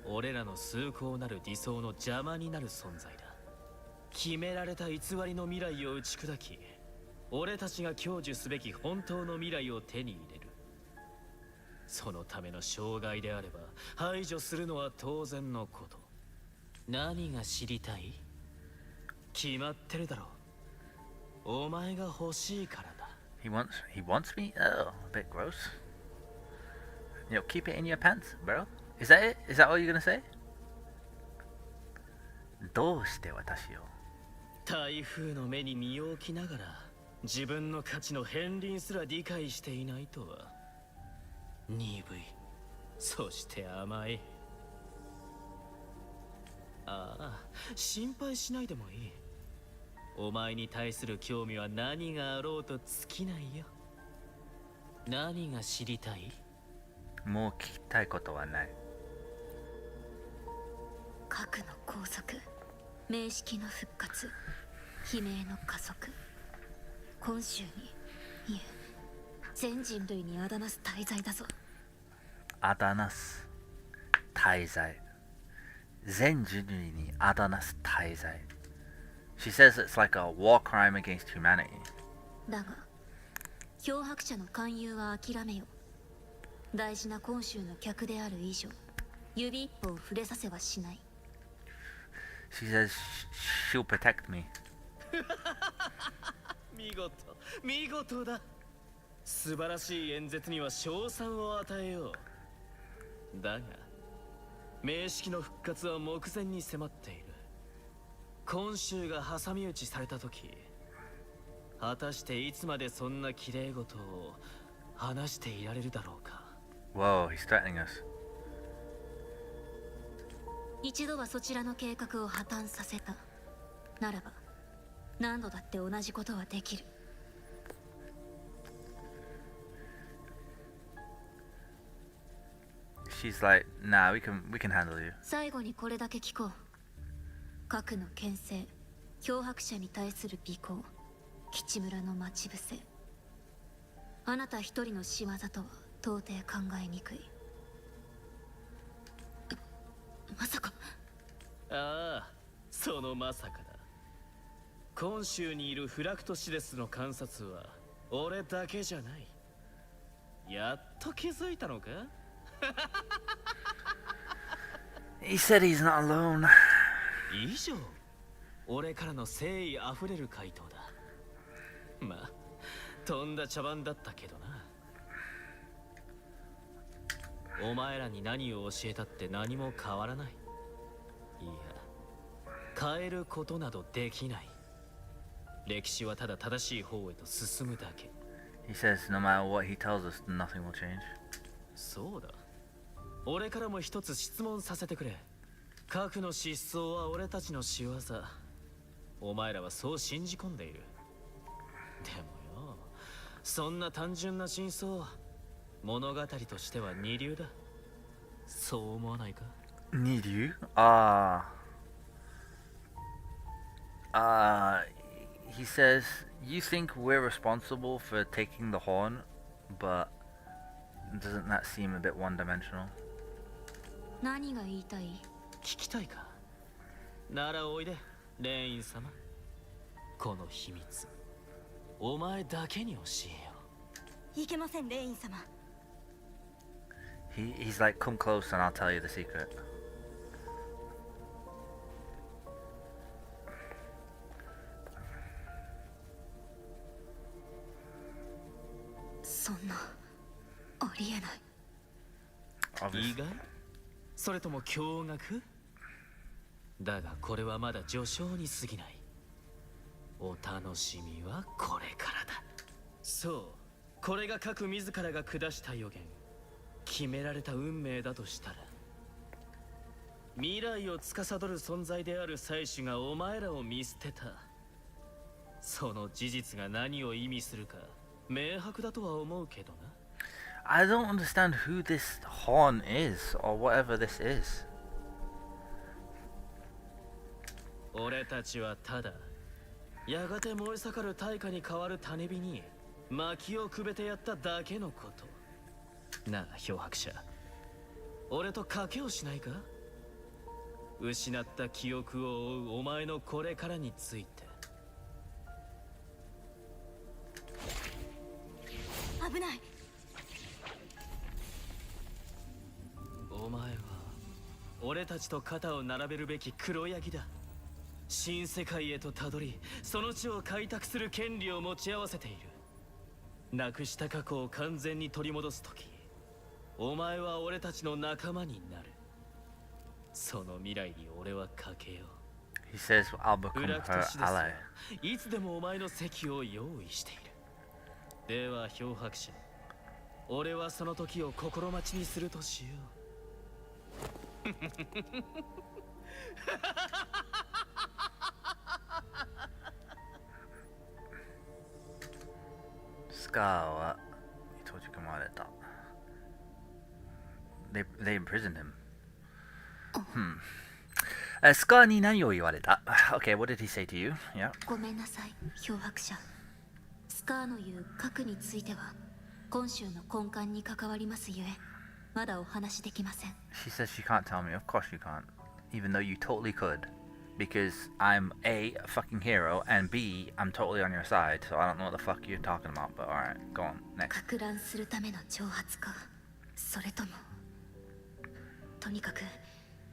俺らの崇高なる理想の邪魔になる存在だ。決められた偽りの未来を打ち砕き、俺たちが享受すべき本当の未来を手に入れる。そのための障害であれば排除するのは当然のこと。何が知りたい？決まってるだろう。お前が欲しいからだ。He wants me? Oh, a bit gross. You know, keep it in your pants, bro. Is that it? Is that all you're gonna say? どうして私を？台風の目に身を置きながら自分の価値の片鱗すら理解していないとは。鈍い、そして甘い。ああ、心配しないでもいい。お前に対する興味は何があろうと尽きないよ。何が知りたい？もう聞きたいことはない。核の拘束、名式の復活、悲鳴の加速、今週に、いえ、全人類にあだなす大罪だぞ。あだなす大罪。全人類にあだなす大罪。She says it's like a war crime against humanity. だが、漂白者の勧誘は諦めよ。大事な今週の客である以上、指一歩を触れさせはしない。She says she'll protect me. 見事、見事だ。素晴らしい演説には賞賛を与えよう。だが、名式の復活は目前に迫っている。今週が挟み撃ちされた時、果たしていつまでそんな綺麗事を話していられるだろうか。Whoa, he's threatening us. 一度はそちらの計画を破綻させた。ならば、何度だって同じことはできる。She's like, nah, we can handle you. 最後にこれだけ聞こう。核の牽制、漂白者に対する尾行、吉村の待ち伏せ。あなた一人の仕業とは到底考えにくい。まさか。ああ、そのまさかだ。今週にいるフラクトシデスの観察は俺だけじゃない。やっと気づいたのか？ He said he's not alone. 以上、俺からの誠意あふれる回答だ。まあ、とんだ茶番だったけどな。お前らに何を教えたって何も変わらない。いや、変えることなどできない。歴史はただ正しい方へと進むだけ。He says no matter what he tells us, nothing will change. そうだ。俺からも一つ質問させてくれ。核の失踪は俺たちの仕業。お前らはそう信じ込んでいる。でもよ、そんな単純な真相、物語としては二流だ。そう思わないか？ Need you? He says, you think we're responsible for taking the horn, but doesn't that seem a bit one-dimensional? 何が言いたい？聞きたいか？ならおいで、レイン様。この秘密、お前だけに教えよう。いけません、レイン様。He's like, come close and I'll tell you the secret. そんな、ありえない。意外？それとも驚愕？だがこれはまだ序章に過ぎない。お楽しみはこれからだ。そう、これが各自らが下した予言、決められた運命だとしたら、未来を司る存在である祭司がお前らを見捨てた。その事実が何を意味するか明白だとは思うけどな。I don't understand who this horn is, or whatever this is. 俺たちはただ、やがて燃え盛る大火に変わる種火に薪をくべてやっただけのこと。なあ、漂白者。俺と賭けをしないか？失った記憶を追うお前のこれからについて。危ない。お前は俺たちと肩を並べるべき黒ヤギだ。新世界へとたどり、その地を開拓する権利を持ち合わせている。なくした過去を完全に取り戻すとき、お前は俺たちの仲間になる。その未来に俺はかけよう。 He says I'll become フラクト her シデスは ally. いつでもお前の席を用意している。では漂白者、俺はその時を心待ちにするとしよう。スカーは閉じ込まれた。they imprisoned him.スカーに何を言われた? Okay, what did he say to you? Yeah. ごめんなさい、漂白者。スカーの言う核については、今週の根幹に関わりますゆえ、まだお話しできません。She says she can't tell me. Of course you can't. Even though you totally could. Because I'm A, a fucking hero, and B, I'm totally on your side, so I don't know what the fuck you're talking about, but alright, go on, next. 撹乱するための挑発か、それとも。とにかく、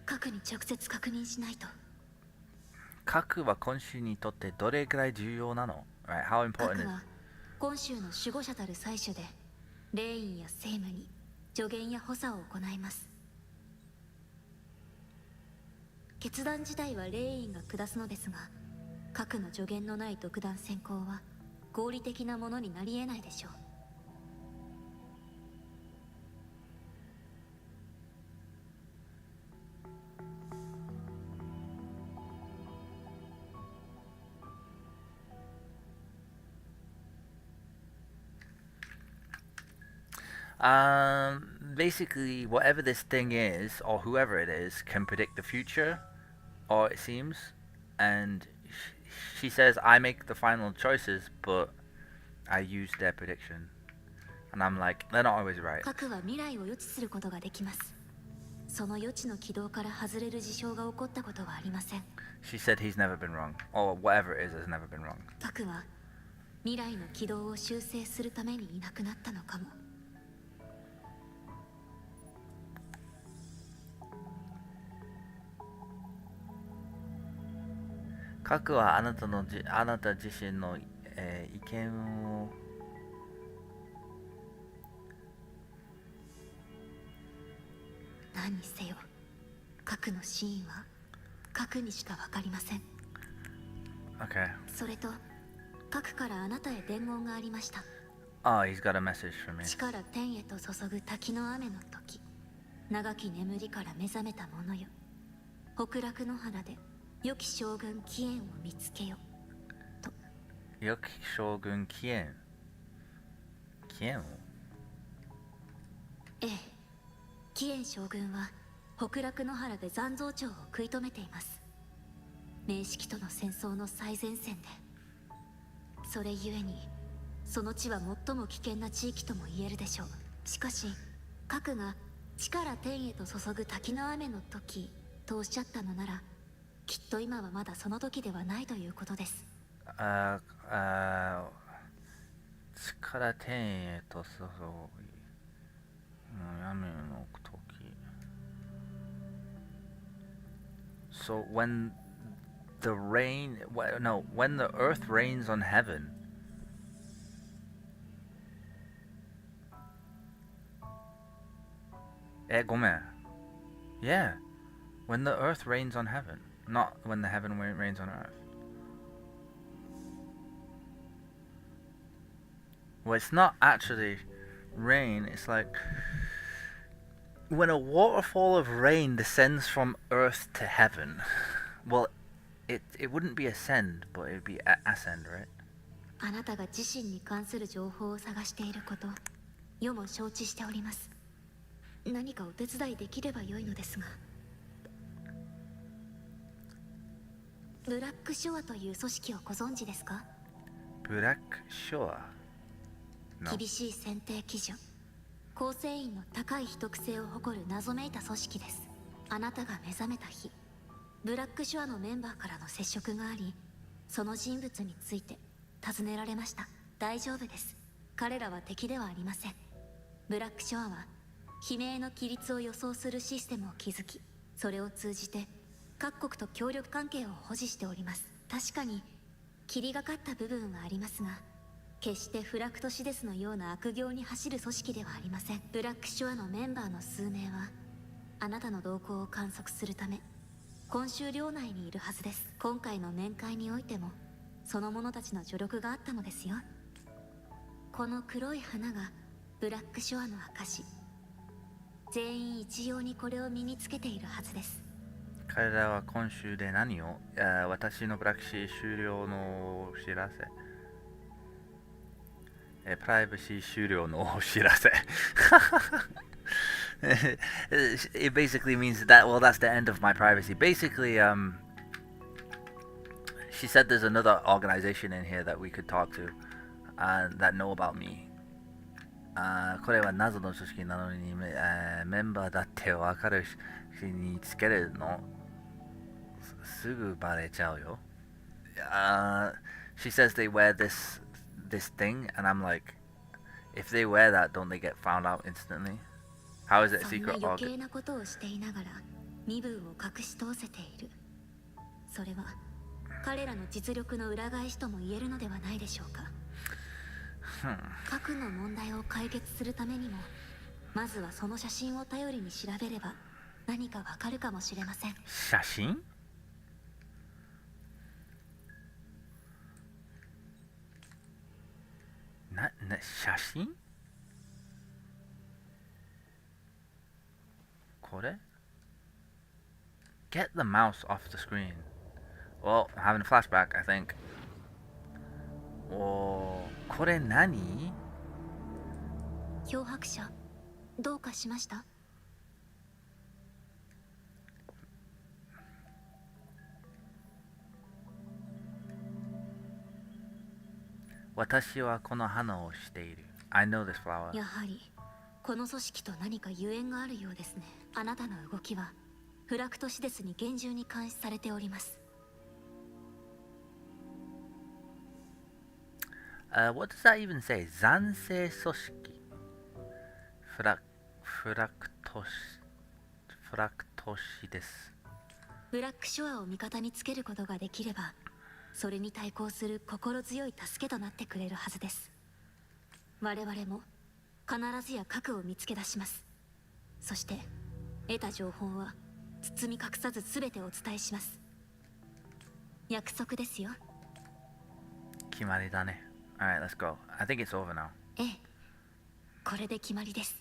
核に直接確認しないと。核は今週にとってどれくらい重要なの? Right, how important 核 is は今週の守護者たる祭主で、霊院や聖務に助言や補佐を行います。決断自体は霊院が下すのですが、核の助言のない独断専行は合理的なものになり得ないでしょう。Basically, whatever this thing is, or whoever it is, can predict the future, or it seems, and she says, I make the final choices, but I use their prediction. And I'm like, they're not always right. 核は未来を予知することができます。その予知の軌道から外れる事象が起こったことはありません。She said he's never been wrong, or whatever it is has never been wrong. 核は未来の軌道を修正するためにいなくなったのかも。核はあなた自身の、意見を何にせよ、核の真意は核にしか分かりません。Okay. それと核からあなたへ伝言がありました。Oh, he's got a message for me. 地から天へと注ぐ滝の雨の時、長き眠りから目覚めた者よ。北楽の原で良き将軍起源を見つけよと。良き将軍起源を？ええ、起源将軍は北楽の原で残像町を食い止めています。明式との戦争の最前線で。それゆえにその地は最も危険な地域とも言えるでしょう。しかし核が地から天へと注ぐ滝の雨の時とおっしゃったのなら、きっと今はまだその時ではないということです。地から天へと注ぐ雨の時。So when the rain, no, when the earth rains on heaven,ごめん. Yeah, when the earth rains on heaven, not when the heaven rains on earth. Well, it's not actually rain, it's like when a waterfall of rain descends from earth to heaven. Well, it wouldn't be ascend, but it would be ascend, right? あなたが自身に関する情報を探していること、世も承知しております。何かお手伝いできればよいのですが。ブラックショアという組織をご存知ですか？ブラックショア？ No. 厳しい選定基準、構成員の高い秘匿性を誇る謎めいた組織です。あなたが目覚めた日、ブラックショアのメンバーからの接触があり、その人物について尋ねられました。大丈夫です。彼らは敵ではありません。ブラックショアは悲鳴の規律を予想するシステムを築き、それを通じて各国と協力関係を保持しております。確かに霧がかった部分はありますが、決してフラクトシデスのような悪行に走る組織ではありません。ブラックショアのメンバーの数名はあなたの動向を観測するため今週領内にいるはずです。今回の面会においてもその者たちの助力があったのですよ。この黒い花がブラックショアの証。全員一様にこれを身につけているはずです。彼らは今週で何を？私のブラックシー終了のお知らせ。プライバシー終了のお知らせ。It basically means that, well, that's the end of my privacy. Basically, she said there's another organization in here that we could talk to, that know about me. これは謎の組織なのに、メンバーだってわかるしにつけるのすぐバレちゃうよ。She says they wear this thing, and I'm like, if they wear that, don't they get found out instantly? How is it a そんな secret 余計 organ? なことをしていながら身分を隠し通せている。それは彼らの実力の裏返しとも言えるのではないでしょうか。核の問題を解決するためにも、まずはその写真を頼りに調べれば何かわかるかもしれません。写真？写真？これ？ Get the mouse off the screen. Well, I'm having a flashback, I think. これ何？漂白者、どうかしました？私はこの花をしている。I know this flower. やはりこの組織と何かゆえんがあるようですね。あなたの動きはフラクトシデスに厳重に監視されております。What does that even say? 暫定組織。フラクトシです。ブラックショアを味方につけることができれば、それに対抗する心強い助けとなってくれるはずです。我々も必ずや核を見つけ出します。そして得た情報は包み隠さず全てお伝えします。約束ですよ。決まりだね。Alright, let's go. I think it's over now. ええ、これで決まりです。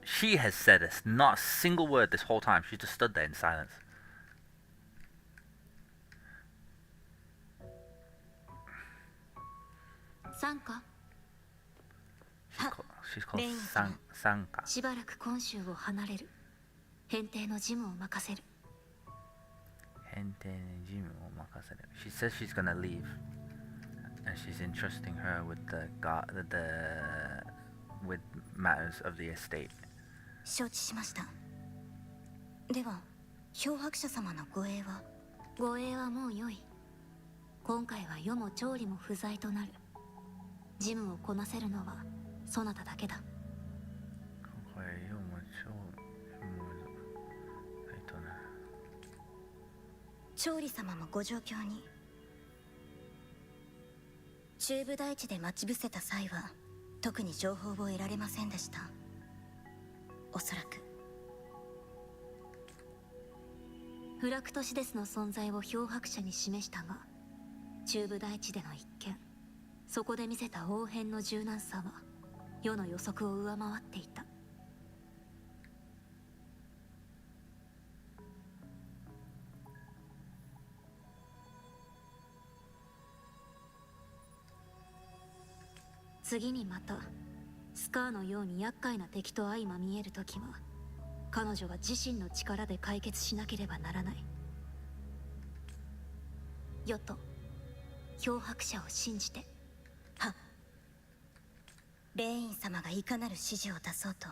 She has said this, not a single word this whole time. She just stood there in silence. Sanka? She's called Sanka. しばらく今週を離れる。編定の事務を任せる。She says she's gonna leave, and she's entrusting her with with matters of the estate. 承知しました。では、漂白者様の護衛は？護衛はもう良い。今回は世も調理も不在となる。事務をこなせるのはそなただけだ。調理様もご状況に。中部大地で待ち伏せた際は特に情報を得られませんでした。おそらくフラクトシデスの存在を漂白者に示したが、中部大地での一見、そこで見せた応変の柔軟さは世の予測を上回っていた。次にまたスカーのように厄介な敵と相まみえるときは、彼女は自身の力で解決しなければならない。世と漂白者を信じて。は、レイン様がいかなる指示を出そうと、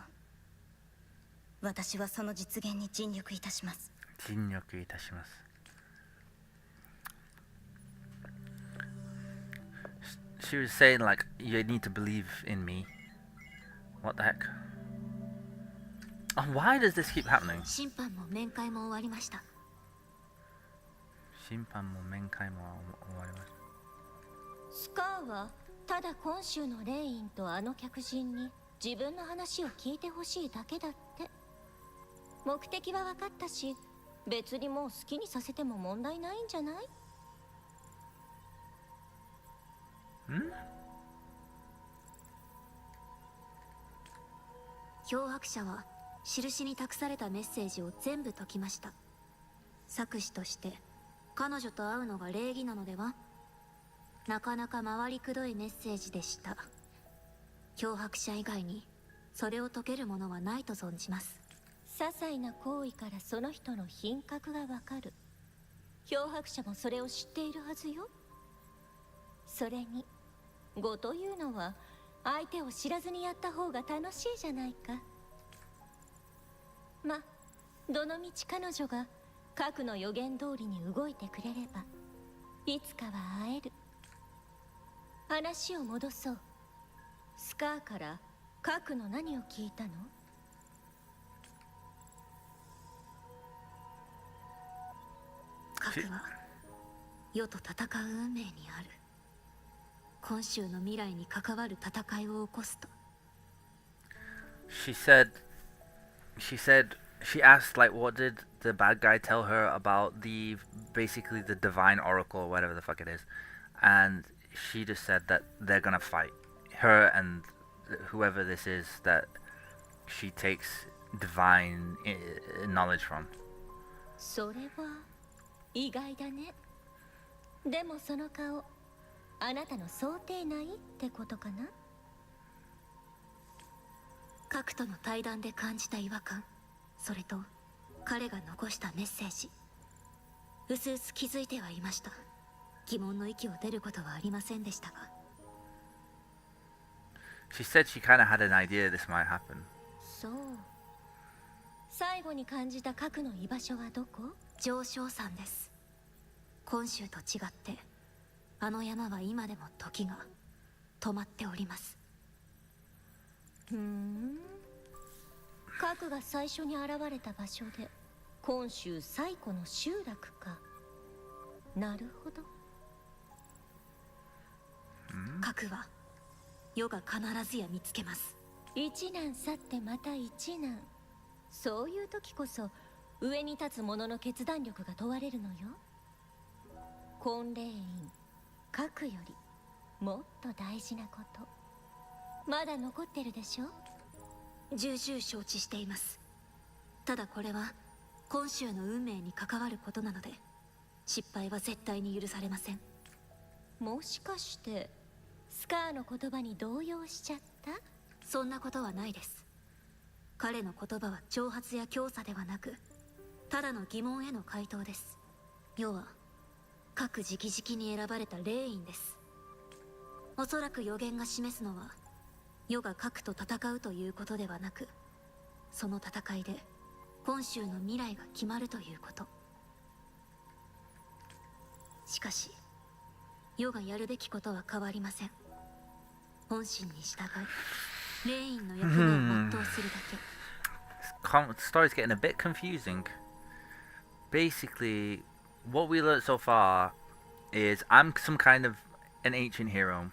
私はその実現に尽力いたします。尽力いたします。She was saying like, you need to believe in me. What the heck? Oh, why does this keep happening? 審判も面会も終わりました。審判も面会も終わりました。スカーはただ今週のレインとあの客人に自分の話を聞いてほしいだけだって。目的は分かったし、別にもう好きにさせても問題ないんじゃない？漂白者は印に託されたメッセージを全部解きました。作詞として彼女と会うのが礼儀なのでは？なかなか回りくどいメッセージでした。脅迫者以外にそれを解けるものはないと存じます。些細な行為からその人の品格がわかる。脅迫者もそれを知っているはずよ。それに語というのは相手を知らずにやった方が楽しいじゃないか。ま、どのみち彼女が核の予言通りに動いてくれればいつかは会える。話を戻そう。スカーから核の何を聞いたの？核は世と戦う運命にある。今週の未来に関わる戦いを起こすと。She asked, like, what did the bad guy tell her about basically the divine oracle or whatever the fuck it is, and she just said that they're gonna fight her and whoever this is that she takes divine knowledge from. それは意外だね。でもその顔、あなたの想定内ってことかな？核との対談で感じた違和感、それと彼が残したメッセージ、うすうす気づいてはいました。疑問の息を出ることはありませんでしたが。She said she kind of had an idea this might happen. そう。最後に感じた核の居場所はどこ？上昇山です。今週と違ってあの山は今でも時が止まっております。核が最初に現れた場所で今週最古の集落か。なるほど。核は世が必ずや見つけます。一難去ってまた一難。そういう時こそ上に立つ者の決断力が問われるのよ。婚礼院核よりもっと大事なこと、まだ残ってるでしょ？重々承知しています。ただこれは今週の運命に関わることなので、失敗は絶対に許されません。もしかしてスカーの言葉に動揺しちゃった？そんなことはないです。彼の言葉は挑発や強さではなく、ただの疑問への回答です。世は各直々に選ばれた霊員です。おそらく予言が示すのは世が核と戦うということではなく、その戦いで今週の未来が決まるということ。しかし世がやるべきことは変わりません。本心に従い霊員の役目を全うするだけ。Story's getting a bit confusing. Basically, what we learned so far is I'm some kind of an ancient hero.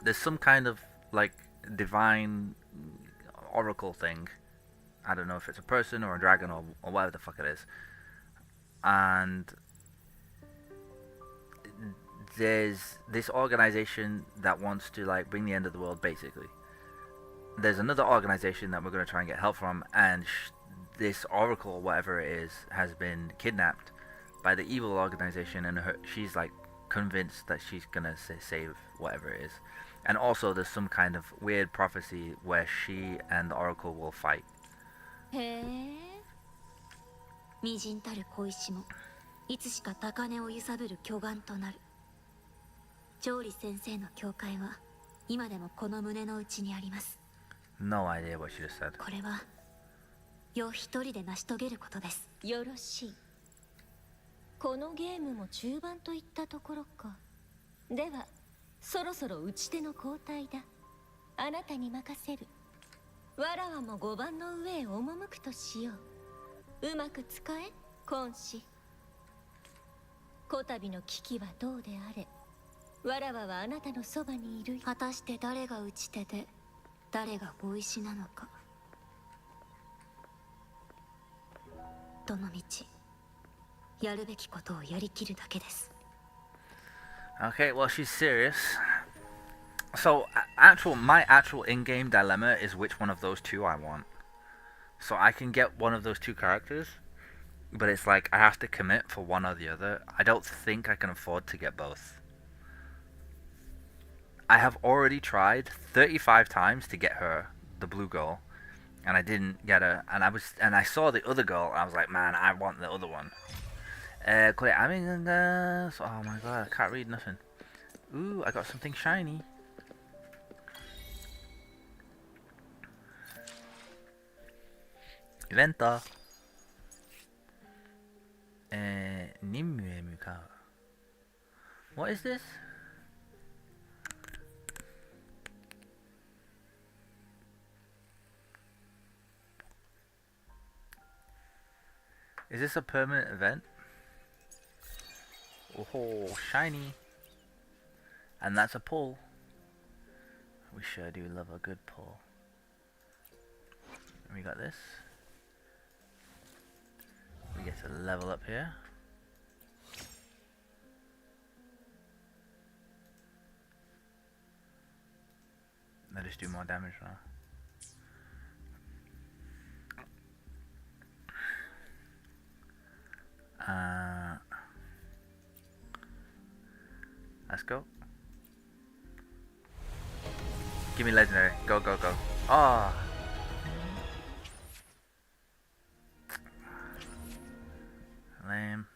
There's some kind of like divine oracle thing. I don't know if it's a person or a dragon or whatever the fuck it is. And there's this organization that wants to like bring the end of the world, basically. There's another organization that we're going to try and get help from, and this oracle or whatever it is has been kidnapped by the evil organization, and she's like convinced that she's going to save whatever it is. And also there's some kind of weird prophecy where she and the oracle will fight. へえ。微塵たる小石もいつしか高値を揺さぶる巨岩となる。調理先生の教会は今でもこの胸の内にあります。No idea what she just said. これは世一人で成し遂げることです。よろしい。このゲームも中盤といったところか。ではそろそろ打ち手の交代だ。あなたに任せる。わらわも5番の上へ赴くとしよう。うまく使え、今子。こたびの危機はどうであれ、わらわはあなたのそばにいる。果たして誰が打ち手で誰が碁石なのか。どのみちやるべきことをやりきるだけです。Okay, well, she's serious. So, my actual in-game dilemma is which one of those two I want. So I can get one of those two characters, but it's like I have to commit for one or the other. I don't think I can afford to get both. I have already tried 35 times to get her, the blue girl, and I didn't get her. And I saw the other girl, and I was like, man, I want the other one. Oh my god, I can't read nothing. Ooh, I got something shiny. Eventa. What is this? Is this a permanent event? Oh, shiny. And that's a pull. We sure do love a good pull. And we got this. We get to level up here. Let us do more damage now. Let's go. Give me legendary. Go, go, go. Oh. Lame.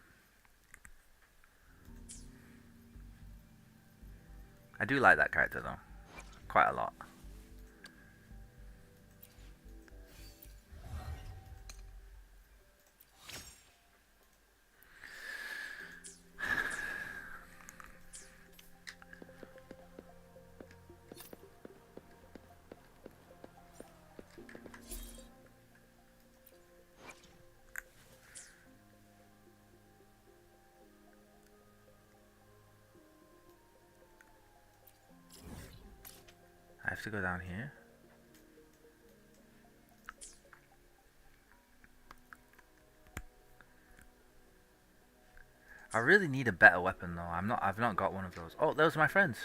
I do like that character though. Quite a lot. I have to go down here. I really need a better weapon though. I've not got one of those. Oh, those are my friends.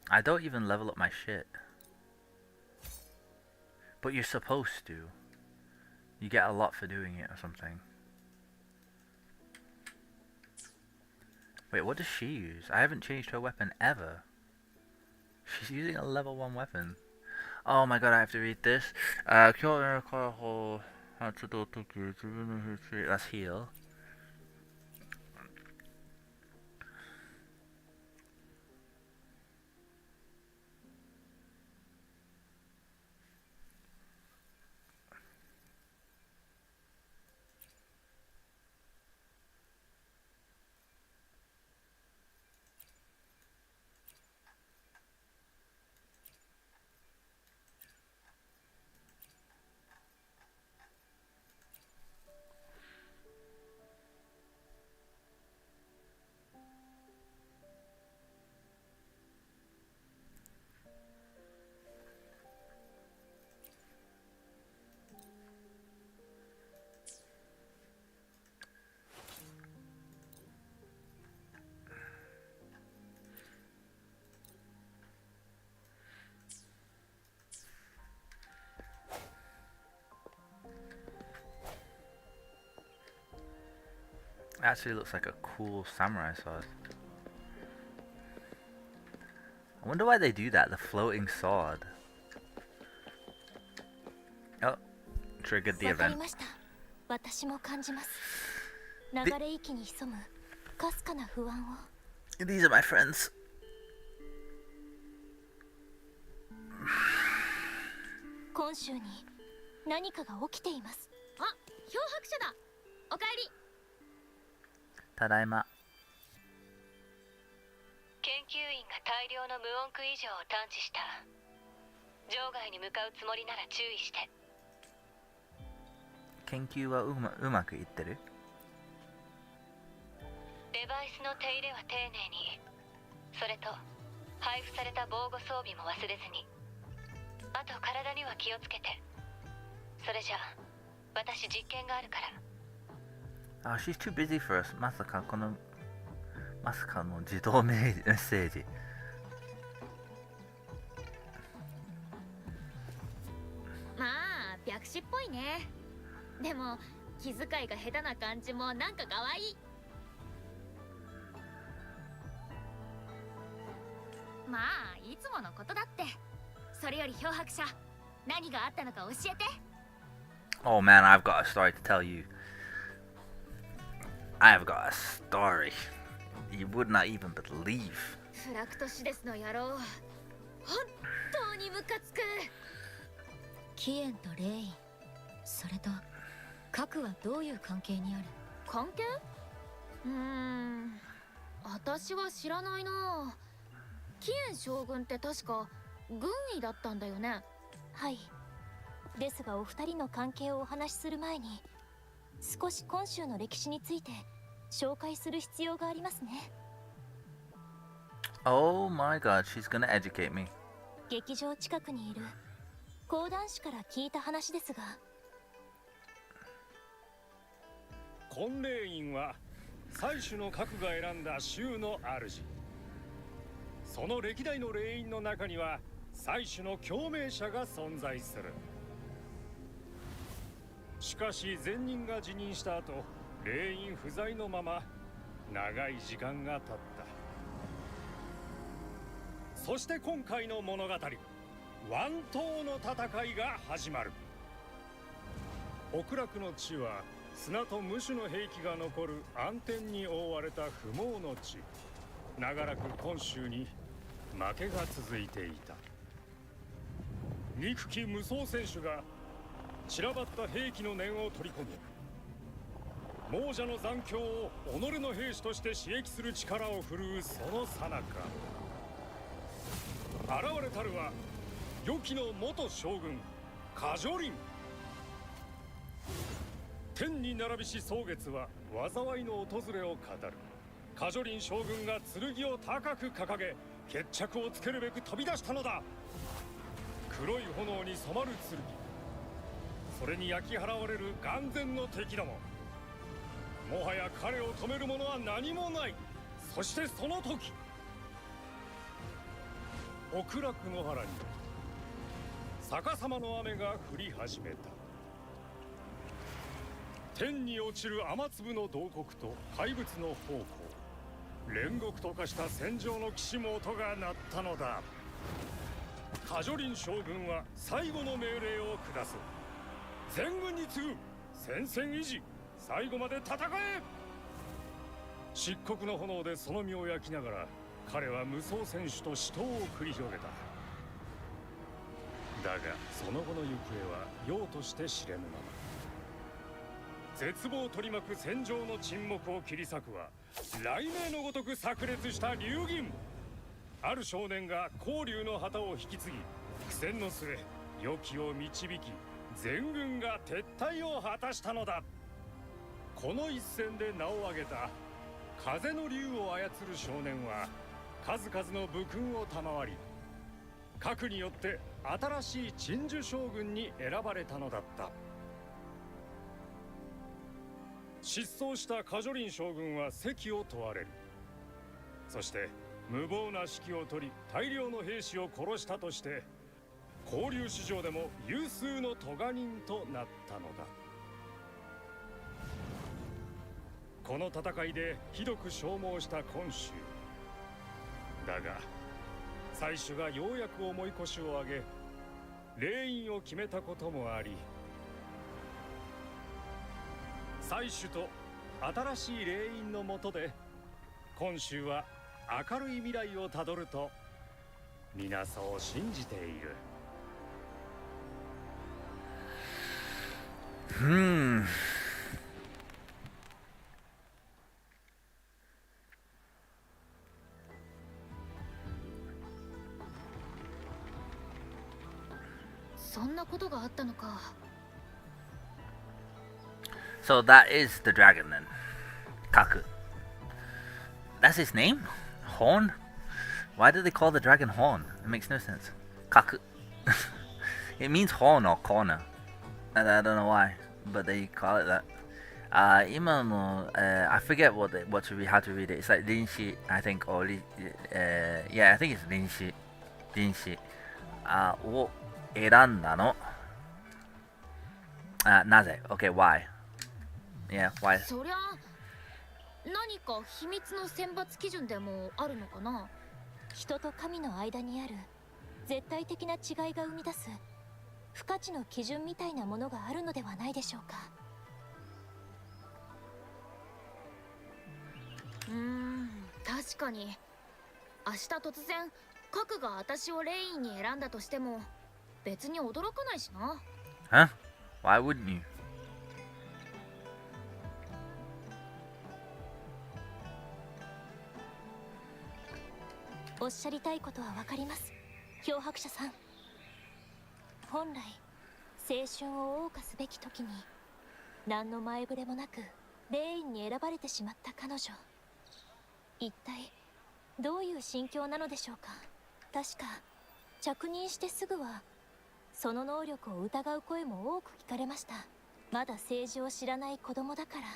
I don't even level up my shit. But you're supposed to. You get a lot for doing it or something. Wait, what does she use? I haven't changed her weapon ever. She's using a level 1 weapon. Oh my god, I have to read this. Let's heal. Actually looks like a cool samurai sword. I wonder why they do that, the floating sword. Oh, triggered the event. These are my friends. 今週に何かが起きています。あ、漂白者だ。おかえり。ただいま。研究員が大量の無音区異常を探知した。場外に向かうつもりなら注意して。研究はうまくいってる？デバイスの手入れは丁寧に。それと配布された防護装備も忘れずに。あと体には気をつけて。それじゃ私実験があるから。Ah, she's too busy for us. まさかの自動メッセージ。私っぽいね。でも気遣いが下手な感じもなんか可愛い。まあいつものことだって。それより漂白者、何があったのか教えて。 Oh man, I've got a story to tell you. I've got a story you would not even believe. フラクトシデスの野郎、本当にムカつく。キエンとレイン、それと核はどういう関係にある？関係？私は知らないな。キエン将軍って確か軍医だったんだよね。はい。ですがお二人の関係をお話しする前に、少し今週の歴史について紹介する必要がありますね。Oh my god, she's gonna educate me. 劇場近くにいる講談師から聞いた話ですが、婚礼院は祭主の核が選んだ州の主。その歴代の霊院の中には祭主の共鳴者が存在する。しかし前任が辞任した後、霊院不在のまま長い時間が経った。そして今回の物語、ワン島の戦いが始まる。極楽の地は砂と無種の兵器が残る暗天に覆われた不毛の地。長らく今週に負けが続いていた。憎き無双選手が散らばった兵器の念を取り込み、亡者の残響を己の兵士として刺激する力を振るうその最中、現れたるは良きの元将軍カジョリン。天に並びし蒼月は災いの訪れを語る。カジョリン将軍が剣を高く掲げ、決着をつけるべく飛び出したのだ。黒い炎に染まる剣、それに焼き払われる眼前の敵ども。もはや彼を止める者は何もない。そしてその時、極楽の原に逆さまの雨が降り始めた。天に落ちる雨粒の洞窟と怪物の方向、煉獄と化した戦場の岸も音が鳴ったのだ。カジョリン将軍は最後の命令を下す。全軍に次ぐ戦線維持、最後まで戦え。漆黒の炎でその身を焼きながら、彼は無双選手と死闘を繰り広げた。だがその後の行方はようとして知れぬまま。絶望を取り巻く戦場の沈黙を切り裂くは、雷鳴のごとく炸裂した流銀。ある少年が光竜の旗を引き継ぎ、苦戦の末良きを導き、全軍が撤退を果たしたのだ。この一戦で名を挙げた風の竜を操る少年は、数々の武勲を賜り、核によって新しい鎮守将軍に選ばれたのだった。失踪したカジョリン将軍は責を問われる。そして無謀な指揮を取り、大量の兵士を殺したとして、交流史上でも有数の咎人となったのだ。この戦いでひどく消耗した今週だが、祭主がようやく重い腰を上げ、霊院を決めたこともあり、祭主と新しい霊院の下で今週は明るい未来をたどると皆そう信じている。そんなことがあったのか。So that is the dragon then. Kaku. That's his name? Horn? Why do they call the dragon Horn? It makes no sense. Kaku. It means horn or corner. I don't know why, but they call it that. I forget how to read it. It's like Rinshi, I think, or yeah, I think it's Rinshi. Rinshi. を選んだの。なぜ ?Okay, why? Yeah, why? そりゃ何か秘密の選抜基準でもあるのかな。人と神の間にある絶対的な違いが生み出す不可知の基準みたいなものがあるのではないでしょうか。確かに明日突然核が私をレインに選んだとしても別に驚かないしな。Huh? Why wouldn't you? おっしゃりたいことはわかります、漂白者さん。本来青春を謳歌すべき時に何の前触れもなくレインに選ばれてしまった彼女、一体どういう心境なのでしょうか。確か着任してすぐはその能力を疑う声も多く聞かれました。まだ政治を知らない子供だから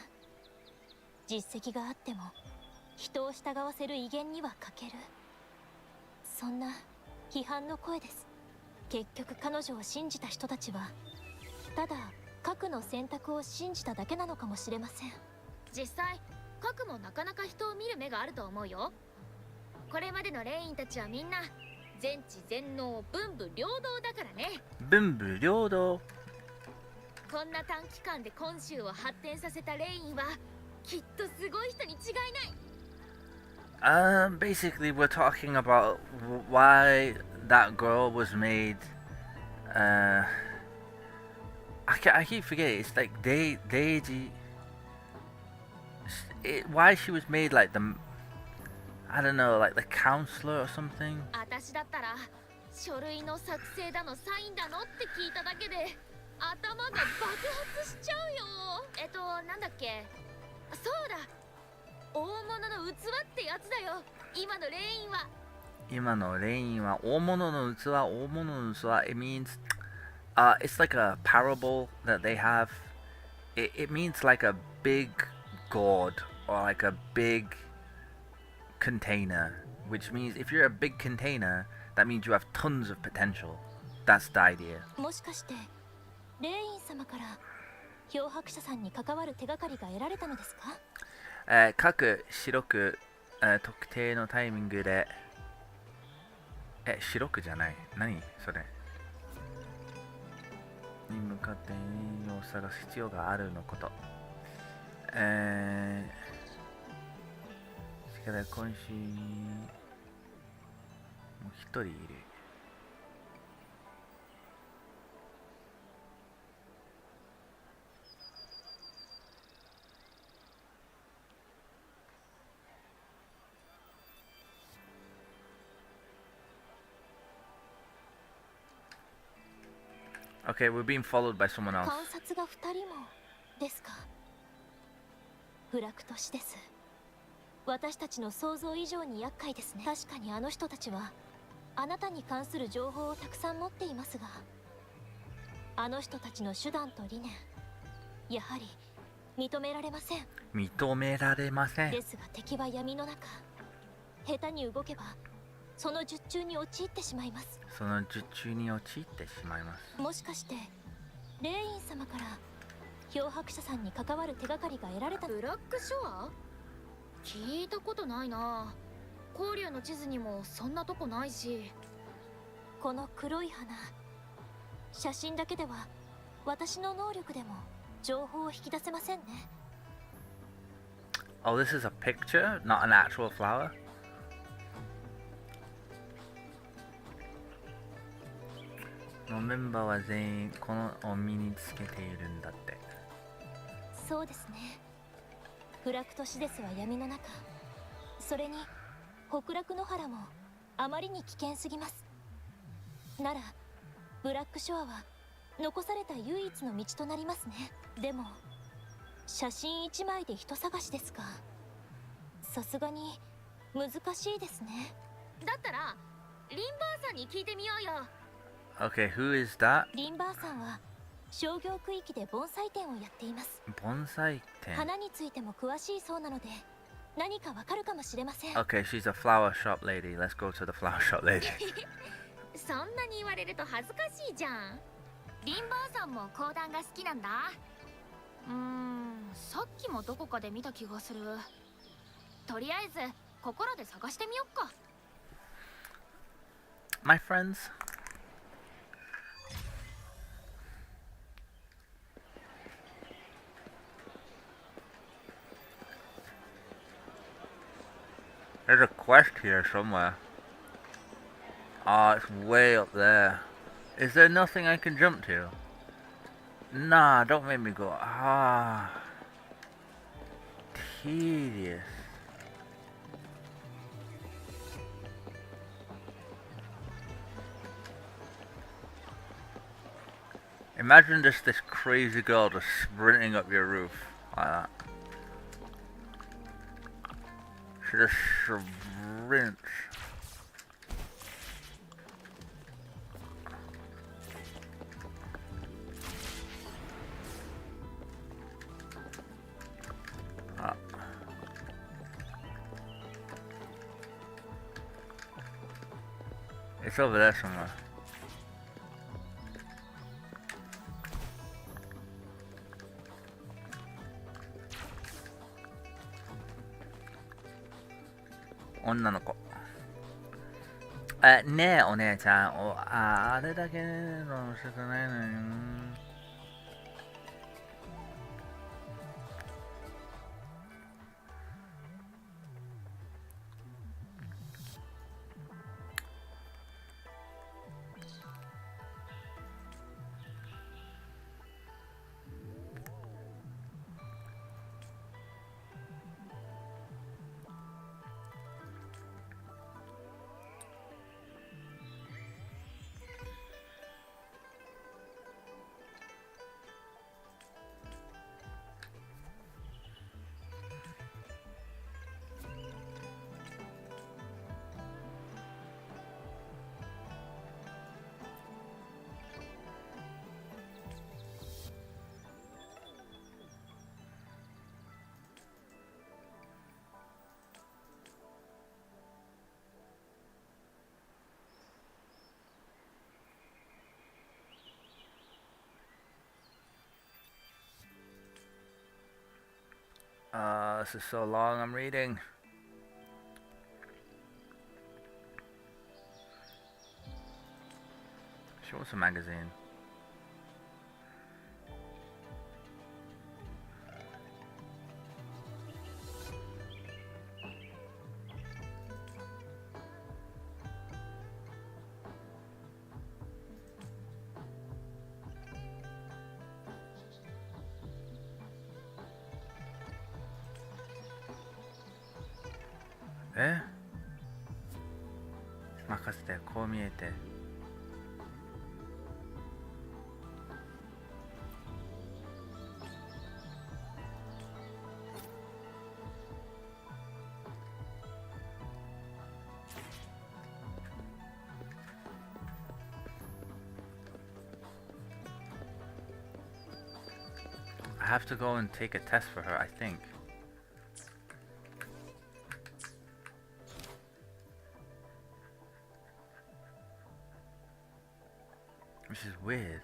実績があっても人を従わせる威厳には欠ける、そんな批判の声です。結局彼女を信じた人たちはただ核の選択を信じただけなのかもしれません。実際核もなかなか人を見る目があると思うよ。これまでのレインたちはみんな全知全能文武両道だからね。文武両道。こんな短期間で今週を発展させたレインはきっとすごい人に違いない。Basically we're talking about why that girl was made. I keep forgetting. It's like Deiji. Why she was made like the, I don't know, like the counselor or something. 私だったら書類の作成だのサインだのって聞いただけで頭が爆発しちゃうよ。なんだっけ。そうだ。大物の器ってやつだよ。今のレインは。今のレインは大物の器、大物の器。It means, it's like a parable that they have. It means like a big gourd or like a big container, which means if you're a big container, that means you have tons of potential. That's the idea. もしかしてレイン様から漂白者さんに関わる手がかりが得られたのですか？各白く、特定のタイミングで、白くじゃない。何それに向かってを探す必要があるのこと。しかし今週もう一人いる。Okay, we're being followed by someone else. 観察が2人もですか。フラクトシです。私たちの想像以上に厄介ですね。確かにあの人たちはあなたに関する情報をたくさん持っていますが、あの人たちの手段と理念、やはり認められません。認められません。ですが敵は闇の中、下手に動けばその術中に陥ってしまいます。その術中に陥ってしまいます。もしかしてレイン様から漂白者さんに関わる手がかりが得られた。ブラックショア？聞いたことないな。交流の地図にもそんなとこないし。この黒い花、写真だけでは私の能力でも情報を引き出せませんね。Oh, this is a picture, not an actual flower? のメンバーは全員このを身につけているんだって。そうですね。フラクトシデスは闇の中、それに北楽野原もあまりに危険すぎます。ならブラックショアは残された唯一の道となりますね。でも写真1枚で人探しですか。さすがに難しいですね。だったらリンバーさんに聞いてみようよ。Okay, who is that? リンバーさんは商業区域で盆栽店をやっています。盆栽店。花についても詳しいそうなので何かわかるかもしれません。Okay, she's a flower shop lady. Let's go to the flower shop lady. そんなに言われると恥ずかしいじゃん。リンバーさんも講談が好きなんだ。さっきもどこかで見た気がする。とりあえずここらで探してみよっか。 My friends. There's a quest here somewhere. Oh, it's way up there. Is there nothing I can jump to? Nah, don't make me go. Ah. Tedious. Imagine just this crazy girl just sprinting up your roof like that. She just sprints. Ah. It's over there somewhere. Ne, お姉ちゃん。あれだけの仕方ないのに。This is so long, I'm reading. Show us a magazine. Eh? 任せて、こう見えて。I have to go and take a test for her, I think. Which is weird.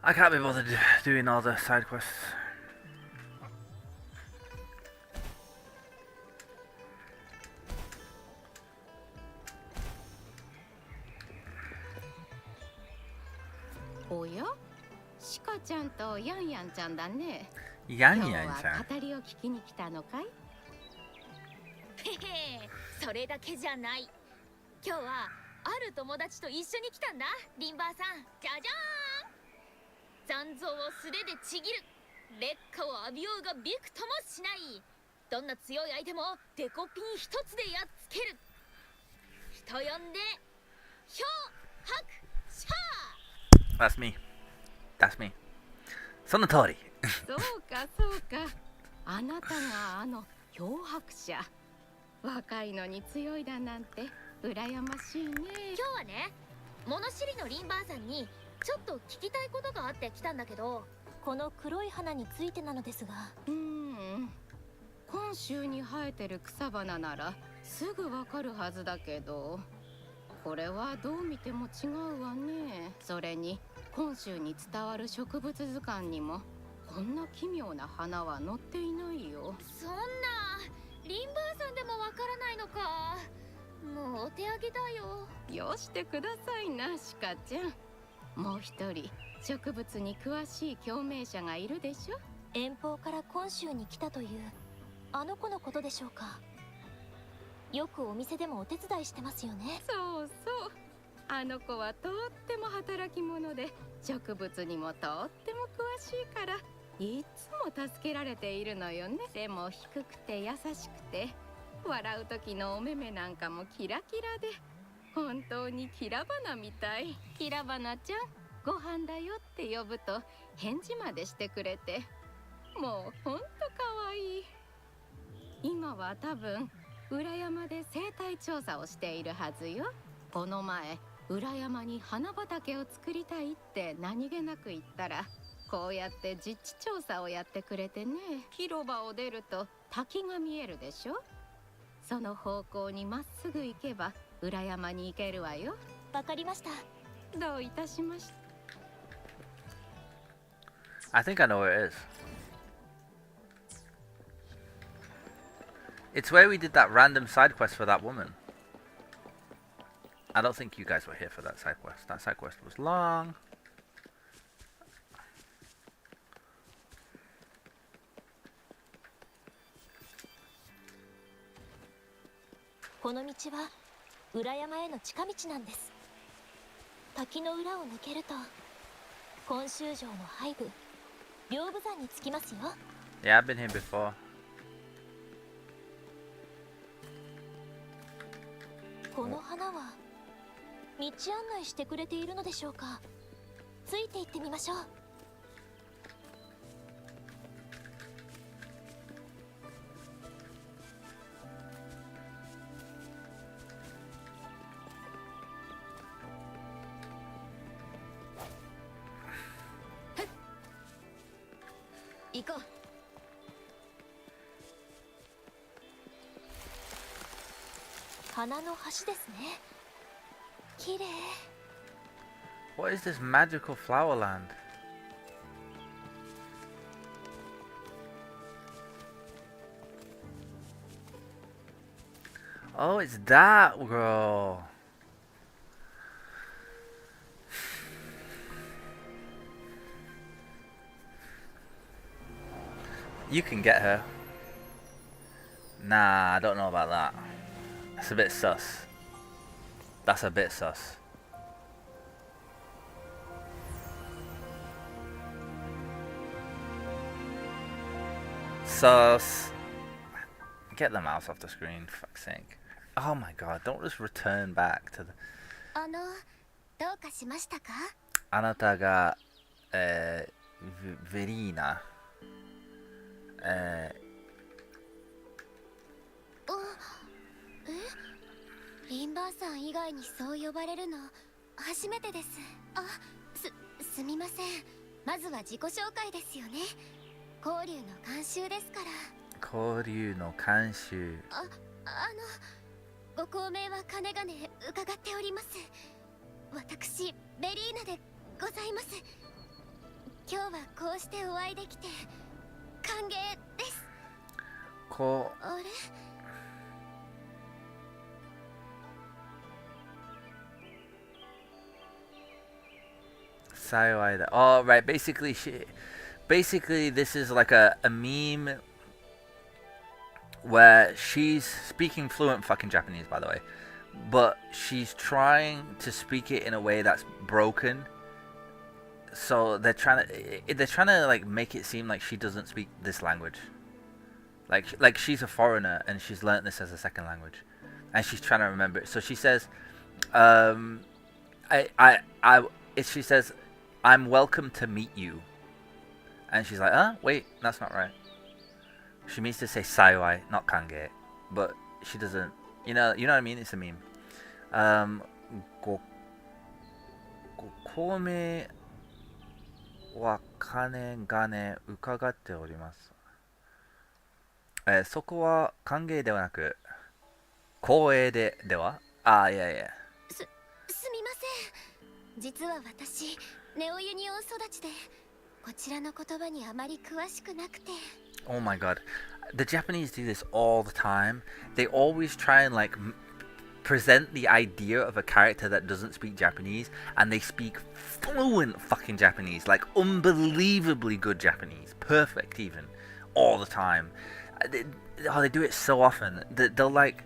I can't be bothered doing all the side quests. Oh yeah? シカちゃんとヤンヤンちゃんだね。ヤンヤンちゃん。今日は語りを聞きに来たのかい？へへ、それだけじゃない。今日はある友達と一緒に来たんだ、リンバーさん。じゃじゃーん。残像を素手でちぎる。劣化を浴びようがびくともしない。どんな強い相手もデコピン一つでやっつける。人呼んで漂白者。That's me. That's me. その通り。そうかそうか。あなたがあの漂白者。若いのに強いだなんて羨ましいね。今日はね、物知りのリンばあさんにちょっと聞きたいことがあって来たんだけど、この黒い花についてなのですが。本州に生えてる草花ならすぐわかるはずだけど、これはどう見ても違うわね。それに本州に伝わる植物図鑑にもこんな奇妙な花は載っていないよ。そんなリンばあさんでもわからないのか。もうお手上げだよ。よしてくださいな、シカちゃん。もう一人植物に詳しい共鳴者がいるでしょ。遠方から本州に来たというあの子のことでしょうか。よくお店でもお手伝いしてますよね。そうそう、あの子はとっても働き者で植物にもとっても詳しいからいつも助けられているのよね。背も低くて優しくて笑う時のお目目なんかもキラキラで本当にキラ花みたい。キラ花ちゃん、ご飯だよって呼ぶと返事までしてくれて、もうほんとかわいい。今は多分裏山で生態調査をしているはずよ。この前裏山に花畑を作りたいって何気なく言ったら、こうやって実地調査をやってくれてね。広場を出ると滝が見えるでしょ。その方向にまっすぐ行けば裏山に行けるわよ。わかりました。どういたしまして。 I think I know where it is. It's where we did that random side quest for that woman. I don't think you guys were here for that side quest. That side quest was long. この道は裏山への近道なんです。滝の裏を抜けると今州城の背部屏風山に着きますよ。 Yeah, I've been here before. この花は道案内してくれているのでしょうか。ついて行ってみましょう。行こう。花の橋ですね。綺麗。 What is this magical flower land? Oh, it's that girl. You can get her. Nah, I don't know about that. That's a bit sus. That's a bit sus. Sus. Get the mouse off the screen, for fuck's sake. Oh my god, don't just return back to the... どうかしましたか？あなたが、ヴェリーナ。リンバーさん以外にそう呼ばれるの初めてです。すみません。まずは自己紹介ですよね。交流の監修ですから。交流の監修。ご高名はかねがね伺っております。私ベリーナでございます。今日はこうしてお会いできて歓迎です。あれ？幸いだ。Oh, right. Basically, this is like a meme where she's speaking fluent fucking Japanese, by the way, but she's trying to speak it in a way that's broken. So they're trying to like make it seem like she doesn't speak this language. Like she's a foreigner and she's learnt this as a second language, and she's trying to remember it. So she says, she says, "I'm welcome to meet you," and she's like, wait, that's not right. She means to say "saiwai," not "kange," but she doesn't. You know what I mean? It's a meme. ご公明は金伺っております。そこは歓迎ではなく光栄では？いやいや。すみません。実は私ネオユニオン育ちでこちらの言葉にあまり詳しくなくて。Oh my god. The Japanese do this all the time. They always try and like present the idea of a character that doesn't speak Japanese, and they speak fluent fucking Japanese, like unbelievably good Japanese, perfect even, all the time. They do it so often that they'll like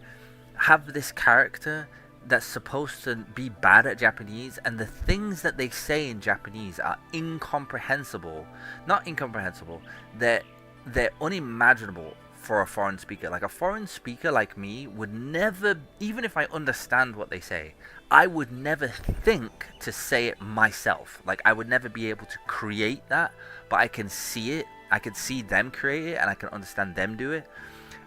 have this character that's supposed to be bad at Japanese, and the things that they say in Japanese are incomprehensible. Not incomprehensible. They're unimaginable for a foreign speaker. Like a foreign speaker like me would never, even if I understand what they say, I would never think to say it myself. Like I would never be able to create that, but I can see it. I can see them create it, and I can understand them do it.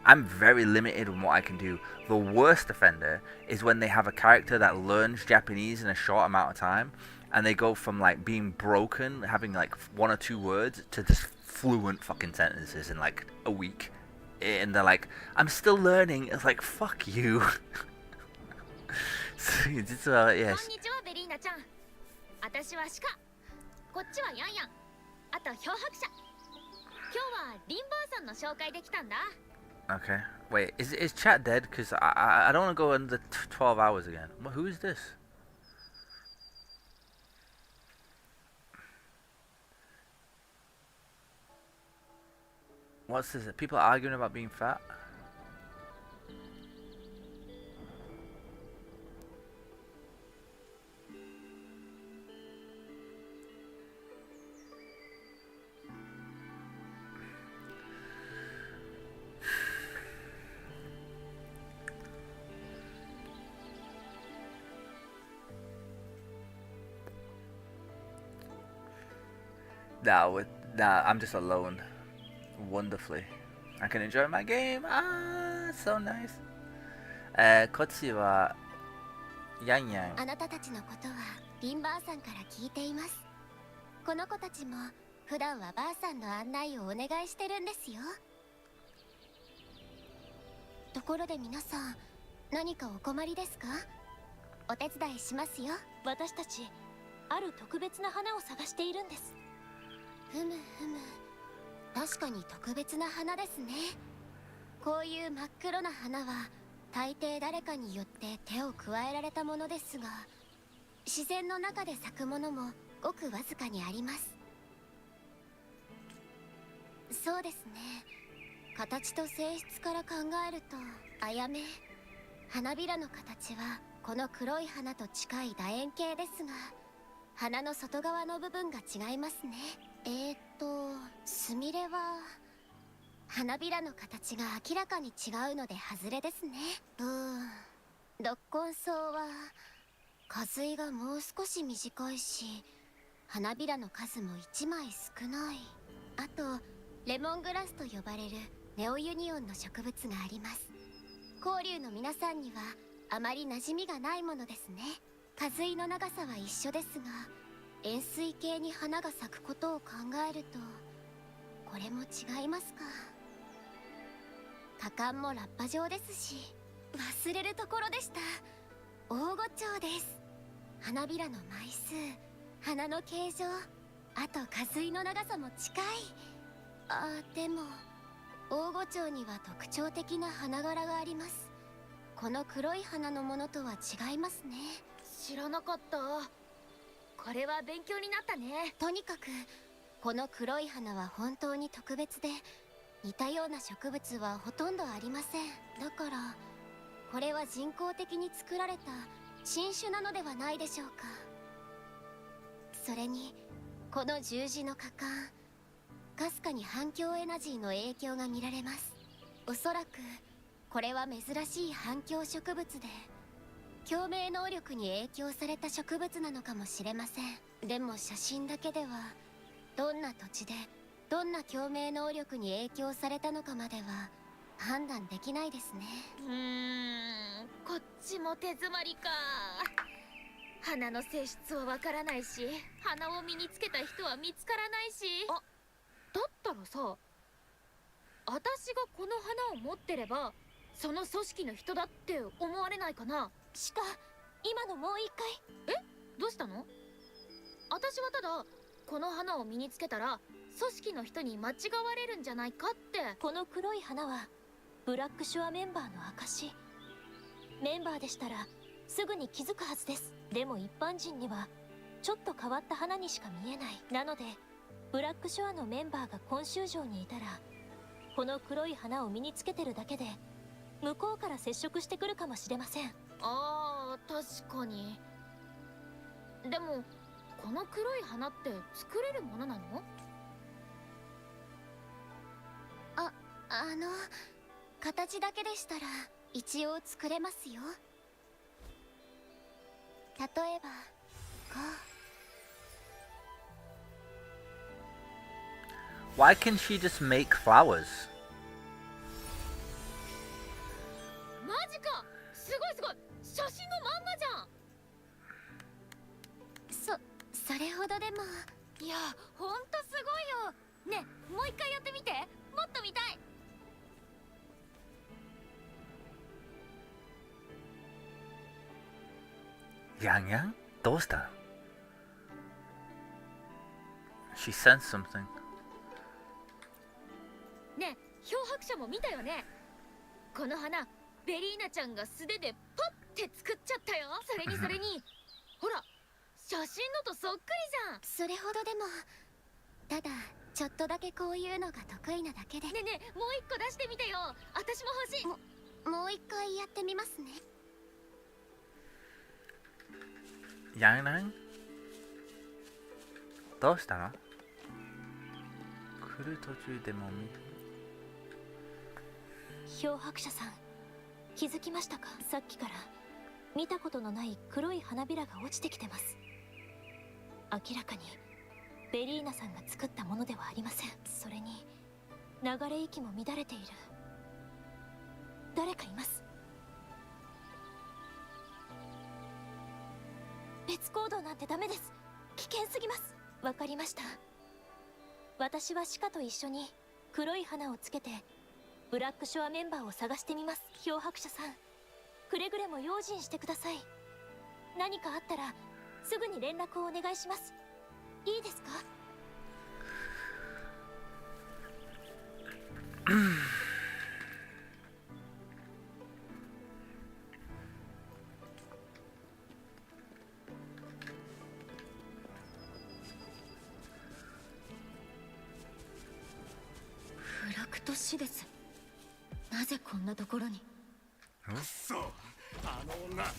I'm very limited in what I can do. The worst offender is when they have a character that learns Japanese in a short amount of time, and they go from like being broken, having like 1 or 2 words, to just fluent fucking sentences in like a week. And they're like, I'm still learning. It's like, fuck you. 実は、yes. こんにちはベリーナちゃん。私は鹿。こっちはヤンヤン。あと漂白者。今日はリンバーさんの紹介できたんだ。Okay. Wait, is chat dead? Because I don't want to go under 12 hours again. Who is this? What's this? People arguing about being fat? Nah, I'm just alone. Wonderfully. I can enjoy my game. So nice. こっちはヤンヤン。あなたたちのことはリンバーさんから聞いています。この子たちも普段はばあさんの案内をお願いしてるんですよ。ところで皆さん、何かお困りですか？お手伝いしますよ。私たちある特別な花を探しているんです。ふむふむ、確かに特別な花ですね。こういう真っ黒な花は大抵誰かによって手を加えられたものですが、自然の中で咲くものもごくわずかにあります。そうですね、形と性質から考えるとあやめ、花びらの形はこの黒い花と近い楕円形ですが、花の外側の部分が違いますね。スミレは花びらの形が明らかに違うので外れですね。六根草は花蕾がもう少し短いし、花びらの数も1枚少ない。あとレモングラスと呼ばれるネオユニオンの植物があります。交流の皆さんにはあまり馴染みがないものですね。花蕾の長さは一緒ですが、円錐形に花が咲くことを考えるとこれも違いますか。花冠もラッパ状ですし、忘れるところでした。大御蝶です。花びらの枚数、花の形状、あと花蕾の長さも近い。でも大御蝶には特徴的な花柄があります。この黒い花のものとは違いますね。知らなかった。これは勉強になったね。とにかくこの黒い花は本当に特別で、似たような植物はほとんどありません。だからこれは人工的に作られた新種なのではないでしょうか。それにこの十字の花冠、かすかに反響エナジーの影響が見られます。おそらくこれは珍しい反響植物で、共鳴能力に影響された植物なのかもしれません。でも写真だけではどんな土地でどんな共鳴能力に影響されたのかまでは判断できないですね。こっちちも手詰まりか。花の性質はわからないし、花を身につけた人は見つからないし。あ、だったらさ、私がこの花を持ってればその組織の人だって思われないかな。しか今のもう一回。どうしたの？私はただこの花を身につけたら組織の人に間違われるんじゃないかって。この黒い花はブラックシュアメンバーの証。メンバーでしたらすぐに気づくはずです。でも一般人にはちょっと変わった花にしか見えない。なのでブラックシュアのメンバーが今週城にいたら、この黒い花を身につけてるだけで向こうから接触してくるかもしれません。あー、確かに。でもこの黒い花って作れるものなの？形だけでしたら一応作れますよ。例えばこう。 Why can't she just make flowers? マジか！すごいすごい！写真のまんまじゃん！それほどでも。いや、ほんとすごいよ。ねえ、もう一回やってみて。もっと見たい。ヤンヤン？どうした？ She sensed something. ねえ、漂白者も見たよね。この花、ベリーナちゃんが素手でポッて作っちゃったよ。それにほら、写真のとそっくりじゃん。それほどでも。ただちょっとだけこういうのが得意なだけで。ねえねえ、もう一個出してみてよ。私も欲しい。もう一回やってみますね。ヤンヤン？どうしたの？来る途中でも見る。漂白者さん、気づきましたか？さっきから見たことのない黒い花びらが落ちてきてます。明らかにベリーナさんが作ったものではありません。それに流れ息も乱れている。誰かいます。別行動なんてダメです。危険すぎます。わかりました。私はシカと一緒に黒い花をつけてブラックショアメンバーを探してみます。漂白者さん、くれぐれも用心してください。何かあったらすぐに連絡をお願いします。いいですか？フラクトシです。なぜこんなところに？くそ、あの女、俺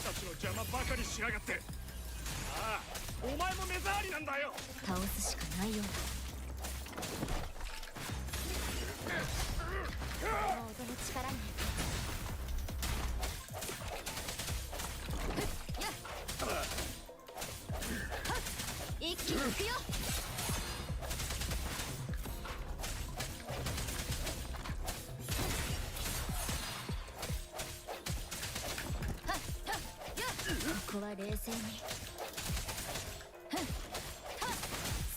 たちの邪魔ばかりしやがって。ああ、お前も目障りなんだよ。倒すしかないようだ。もう音の力に。一気にいくよ。ここは冷静に。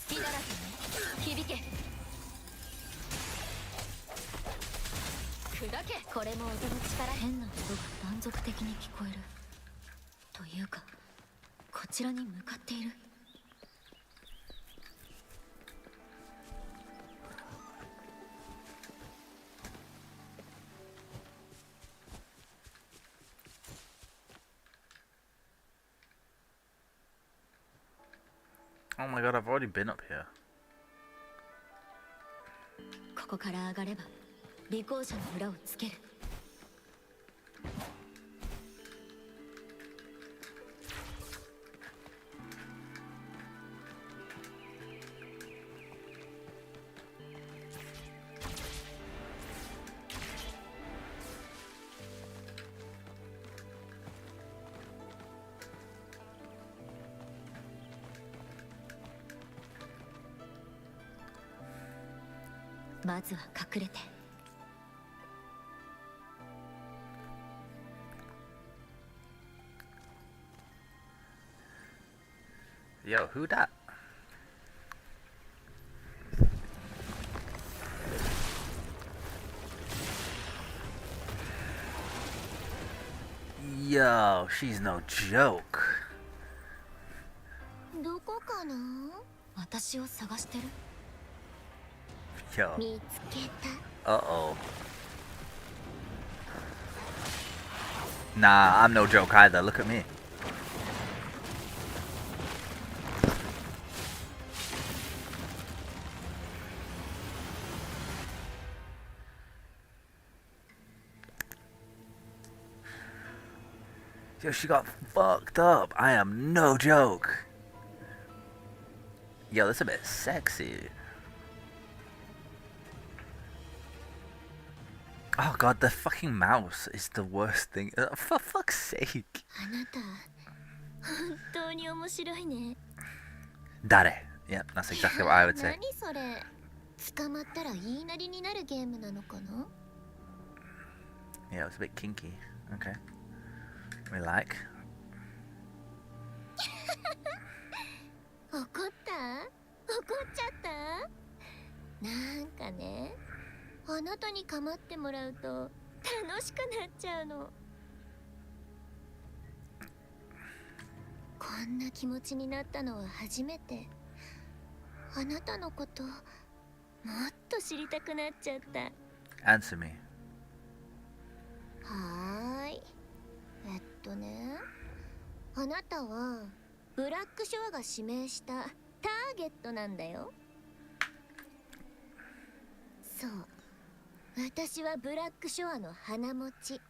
隙だらけね。響け。砕け。これも音の力。変な音が断続的に聞こえる。というかこちらに向かっている。Oh my god, I've already been up here. ここから上がれば尾行者の裏をつける。まずは隠れて。Yo, who that? Yo, she's no joke. どこかな？私を探してる？ Yo. 見つけた。 Uh-oh. Nah, I'm no joke either. Look at me. Yo, she got fucked up. I am no joke. Yo, that's a bit sexy. Oh god, the fucking mouse is the worst thing. For fuck's sake. あなた、本当に面白いね。 Dare. Yeah, that's exactly what I would say. 何それ？捕まったら言いなりになるゲームなのかな？ Yeah, it was a bit kinky. Okay. We like. 怒った？怒っちゃった？なんかね、あなたに構ってもらうと楽しくなっちゃうの。こんな気持ちになったのは初めて。あなたのこともっと知りたくなっちゃった。 Answer me. はーい。あなたはブラックショアが指名したターゲットなんだよ。そう。私はブラックショアの花持ち。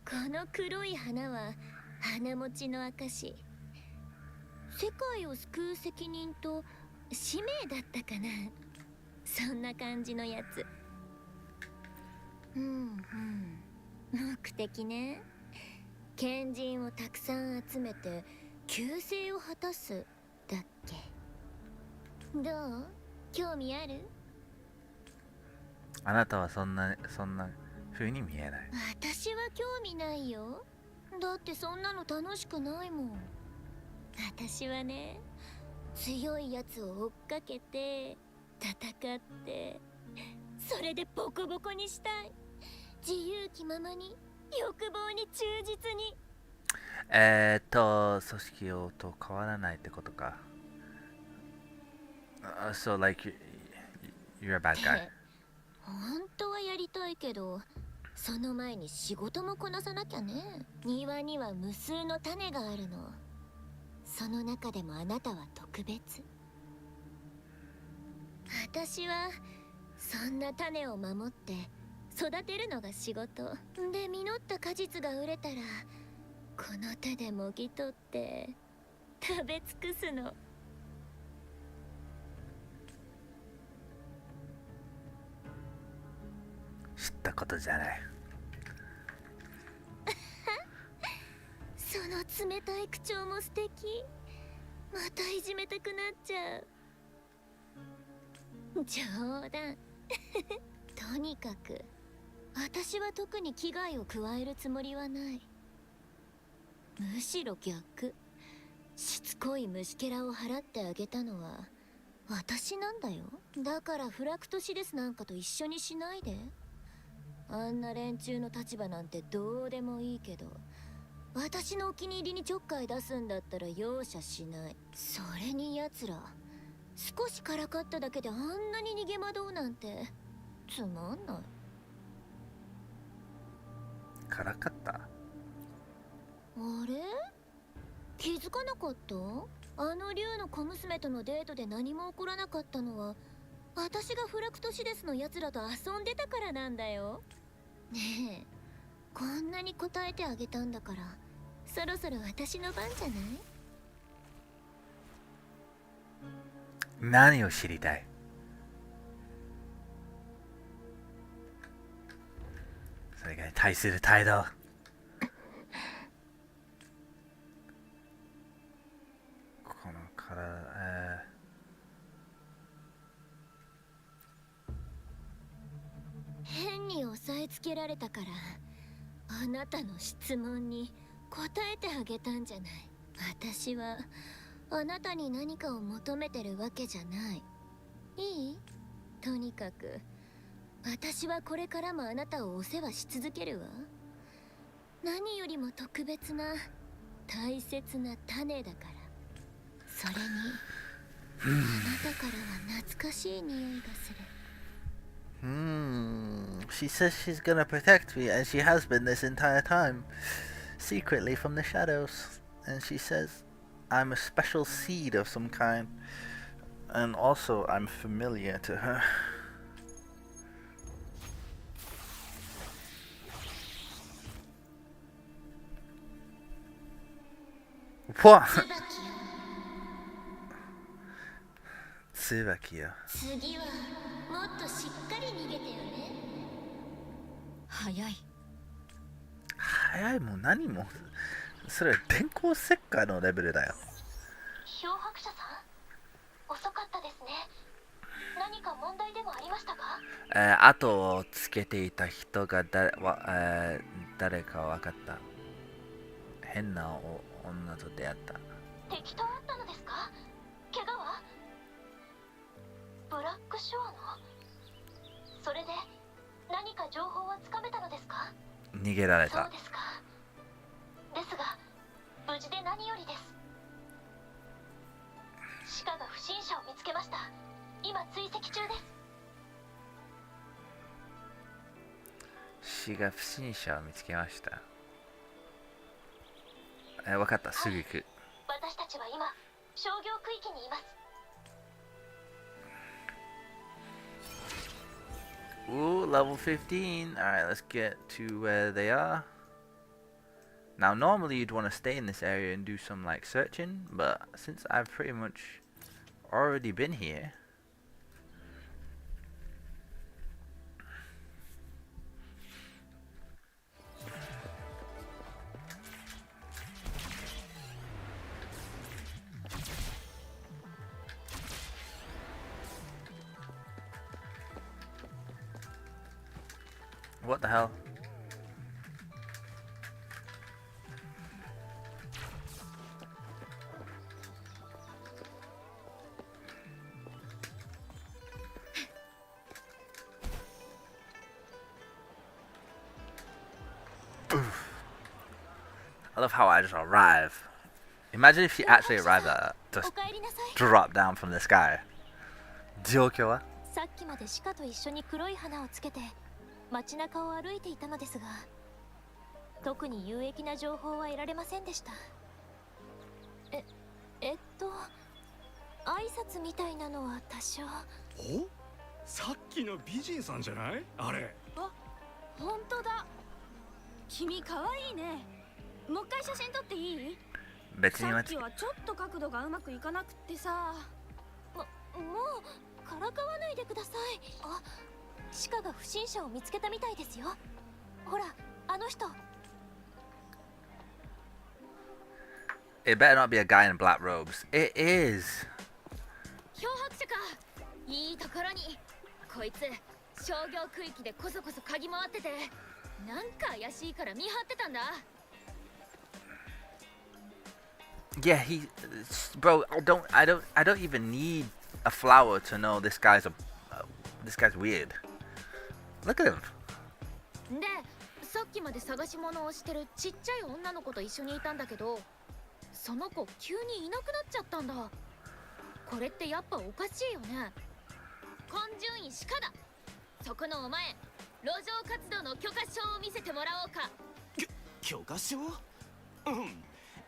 この黒い花は花持ちの証。世界を救う責任と使命だったかな。そんな感じのやつ。目的ね。賢人をたくさん集めて救世を果たすだっけ。どう？興味ある？あなたはそんな風に見えない。私は興味ないよ。だってそんなの楽しくないもん。私はね、強いやつを追っかけて戦ってそれでボコボコにしたい。自由気ままに欲望に忠実に。組織をと変わらないってことか。So like you're a bad guy. 本当はやりたいけど、その前に仕事もこなさなきゃね。庭には無数の種があるの。その中でもあなたは特別。私はそんな種を守って育てるのが仕事で、実った果実が売れたらこの手でもぎ取って食べ尽くすの。知ったことじゃない。その冷たい口調も素敵。またいじめたくなっちゃう。冗談。とにかく私は特に危害を加えるつもりはない。むしろ逆。しつこい虫けらを払ってあげたのは私なんだよ。だからフラクトシデスなんかと一緒にしないで。あんな連中の立場なんてどうでもいいけど、私のお気に入りにちょっかい出すんだったら容赦しない。それに奴ら少しからかっただけであんなに逃げ惑うなんてつまんない。からかった？あれ？気づかなかった？あの竜の小娘とのデートで何も起こらなかったのは私がフラクトシデスの奴らと遊んでたからなんだよ。ねえ、こんなに答えてあげたんだからそろそろ私の番じゃない？何を知りたい？それが対する態度。この体、変に押さえつけられたからあなたの質問に答えてあげたんじゃない。私はあなたに何かを求めてるわけじゃない。いい？とにかく私はこれからもあなたをお世話し続けるわ。何よりも特別な大切な種だから。それにあなたからは懐かしい匂いがする。She says she's gonna protect me, and she has been this entire time, secretly from the shadows. And she says I'm a special seed of some kind, and also I'm familiar to her. What? ツバキよ。次はもっとしっかり逃げてよね。早い。早いも何も。それ電光石火のレベルだよ。漂白者さん、遅かったですね。何か問題でもありましたか？後をつけていた人が誰か分かった。変な女と出会った。敵と会ったのですか？怪我は？ブラックショアの？それで何か情報はつかめたのですか？逃げられた。そうですか。ですが無事で何よりです。シカが不審者を見つけました。今追跡中です。シが不審者を見つけました。分かった、すぐ行く。私たちは今商業区域にいます。Ooh, level 15. Alright, let's get to where they are. Now, normally you'd want to stay in this area and do some like searching, but since I've pretty much already been here, what the hell? I love how I just arrive. Imagine if she actually arrived at just drop down from the sky. 状況は？さっきまでシカと一緒に黒い花をつけて街中を歩いていたのですが、特に有益な情報は得られませんでした。挨拶みたいなのは多少。お？さっきの美人さんじゃない？あれ。あ、本当だ。君可愛いね。もう一回写真撮っていい？別にさっきはちょっと角度がうまくいかなくってさ。もうからかわないでください。あ、シカが不審者を見つけたみたいですよ。ほら、あの人。It better not be a guy in black robes. It is. 漂白者か。いいところに。こいつ商業区域でこそこそ嗅ぎ回ってて、なんか怪しいから見張ってたんだ。Yeah, bro. I don't even need a flower to know this guy's weird. Look at him. で、さっきまで探し物をしてるちっちゃい女の子と一緒にいたんだけど、その子急にいなくなっちゃったんだ。これってやっぱおかしいよね。根順位シカだ。そこのお前、路上活動の許可証を見せてもらおうか。許可証？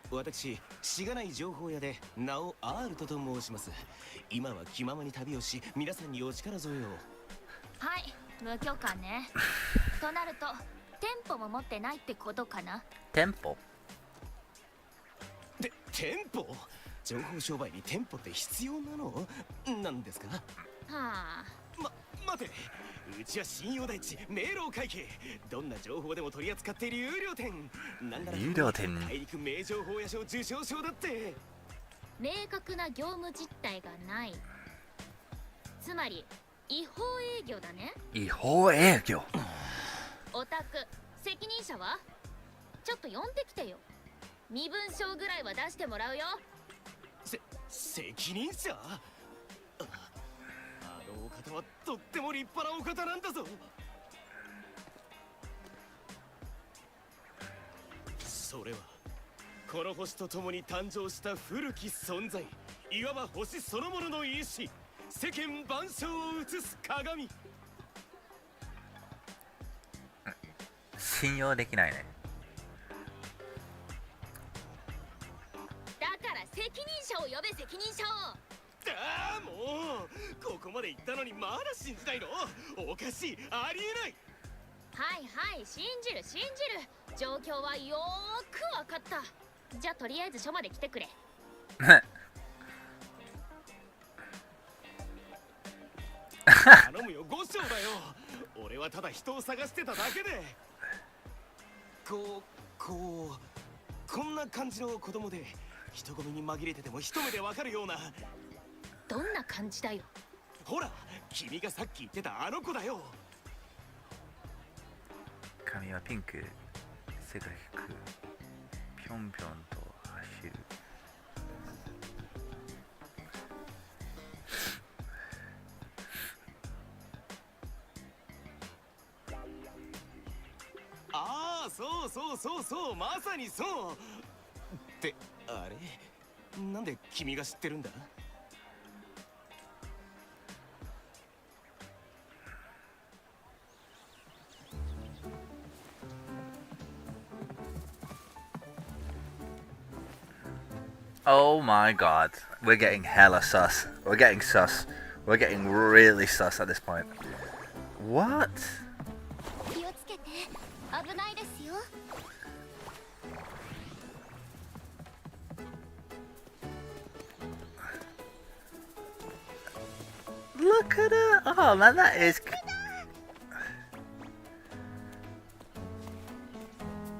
私、しがない情報屋で名をアールトと申します。今は気ままに旅をし、皆さんにお力添えを。はい、無許可ね。となると、店舗も持ってないってことかな。店舗？店舗？情報商売に店舗って必要なの？なんですか？はあ。待て。うちは信用第一、明朗会計。どんな情報でも取り扱っている有料店。なんだろう。有料店。大陸名情報屋賞受賞賞だって。明確な業務実態がない。つまり違法営業だね。違法営業。お宅責任者は？ちょっと呼んできてよ。身分証ぐらいは出してもらうよ。責任者？あのお方はとっても立派なお方なんだぞ。それはこの星と共に誕生した古き存在、いわば星そのものの意志、世間万象を映す鏡。信用できないね。だから責任者を呼べ、責任者を。ああ、もうここまで言ったのにまだ信じないの？おかしい、ありえない。はいはい、信じる信じる。状況はよーくわかった。じゃあとりあえず署まで来てくれ。頼むよ、五章だよ。俺はただ人を探してただけで。こんな感じの子供で、人混みに紛れてても一目でわかるような。どんな感じだよ。ほら、君がさっき言ってたあの子だよ。髪はピンク、背が低く、ぴょんぴょんと走る。ああ、そう、まさにそう。ってあれ、なんで君が知ってるんだ？Oh my god, we're getting hella sus. We're getting sus. We're getting really sus at this point. What? 気をつけて、危ないですよ。Look at her! Oh man, that is.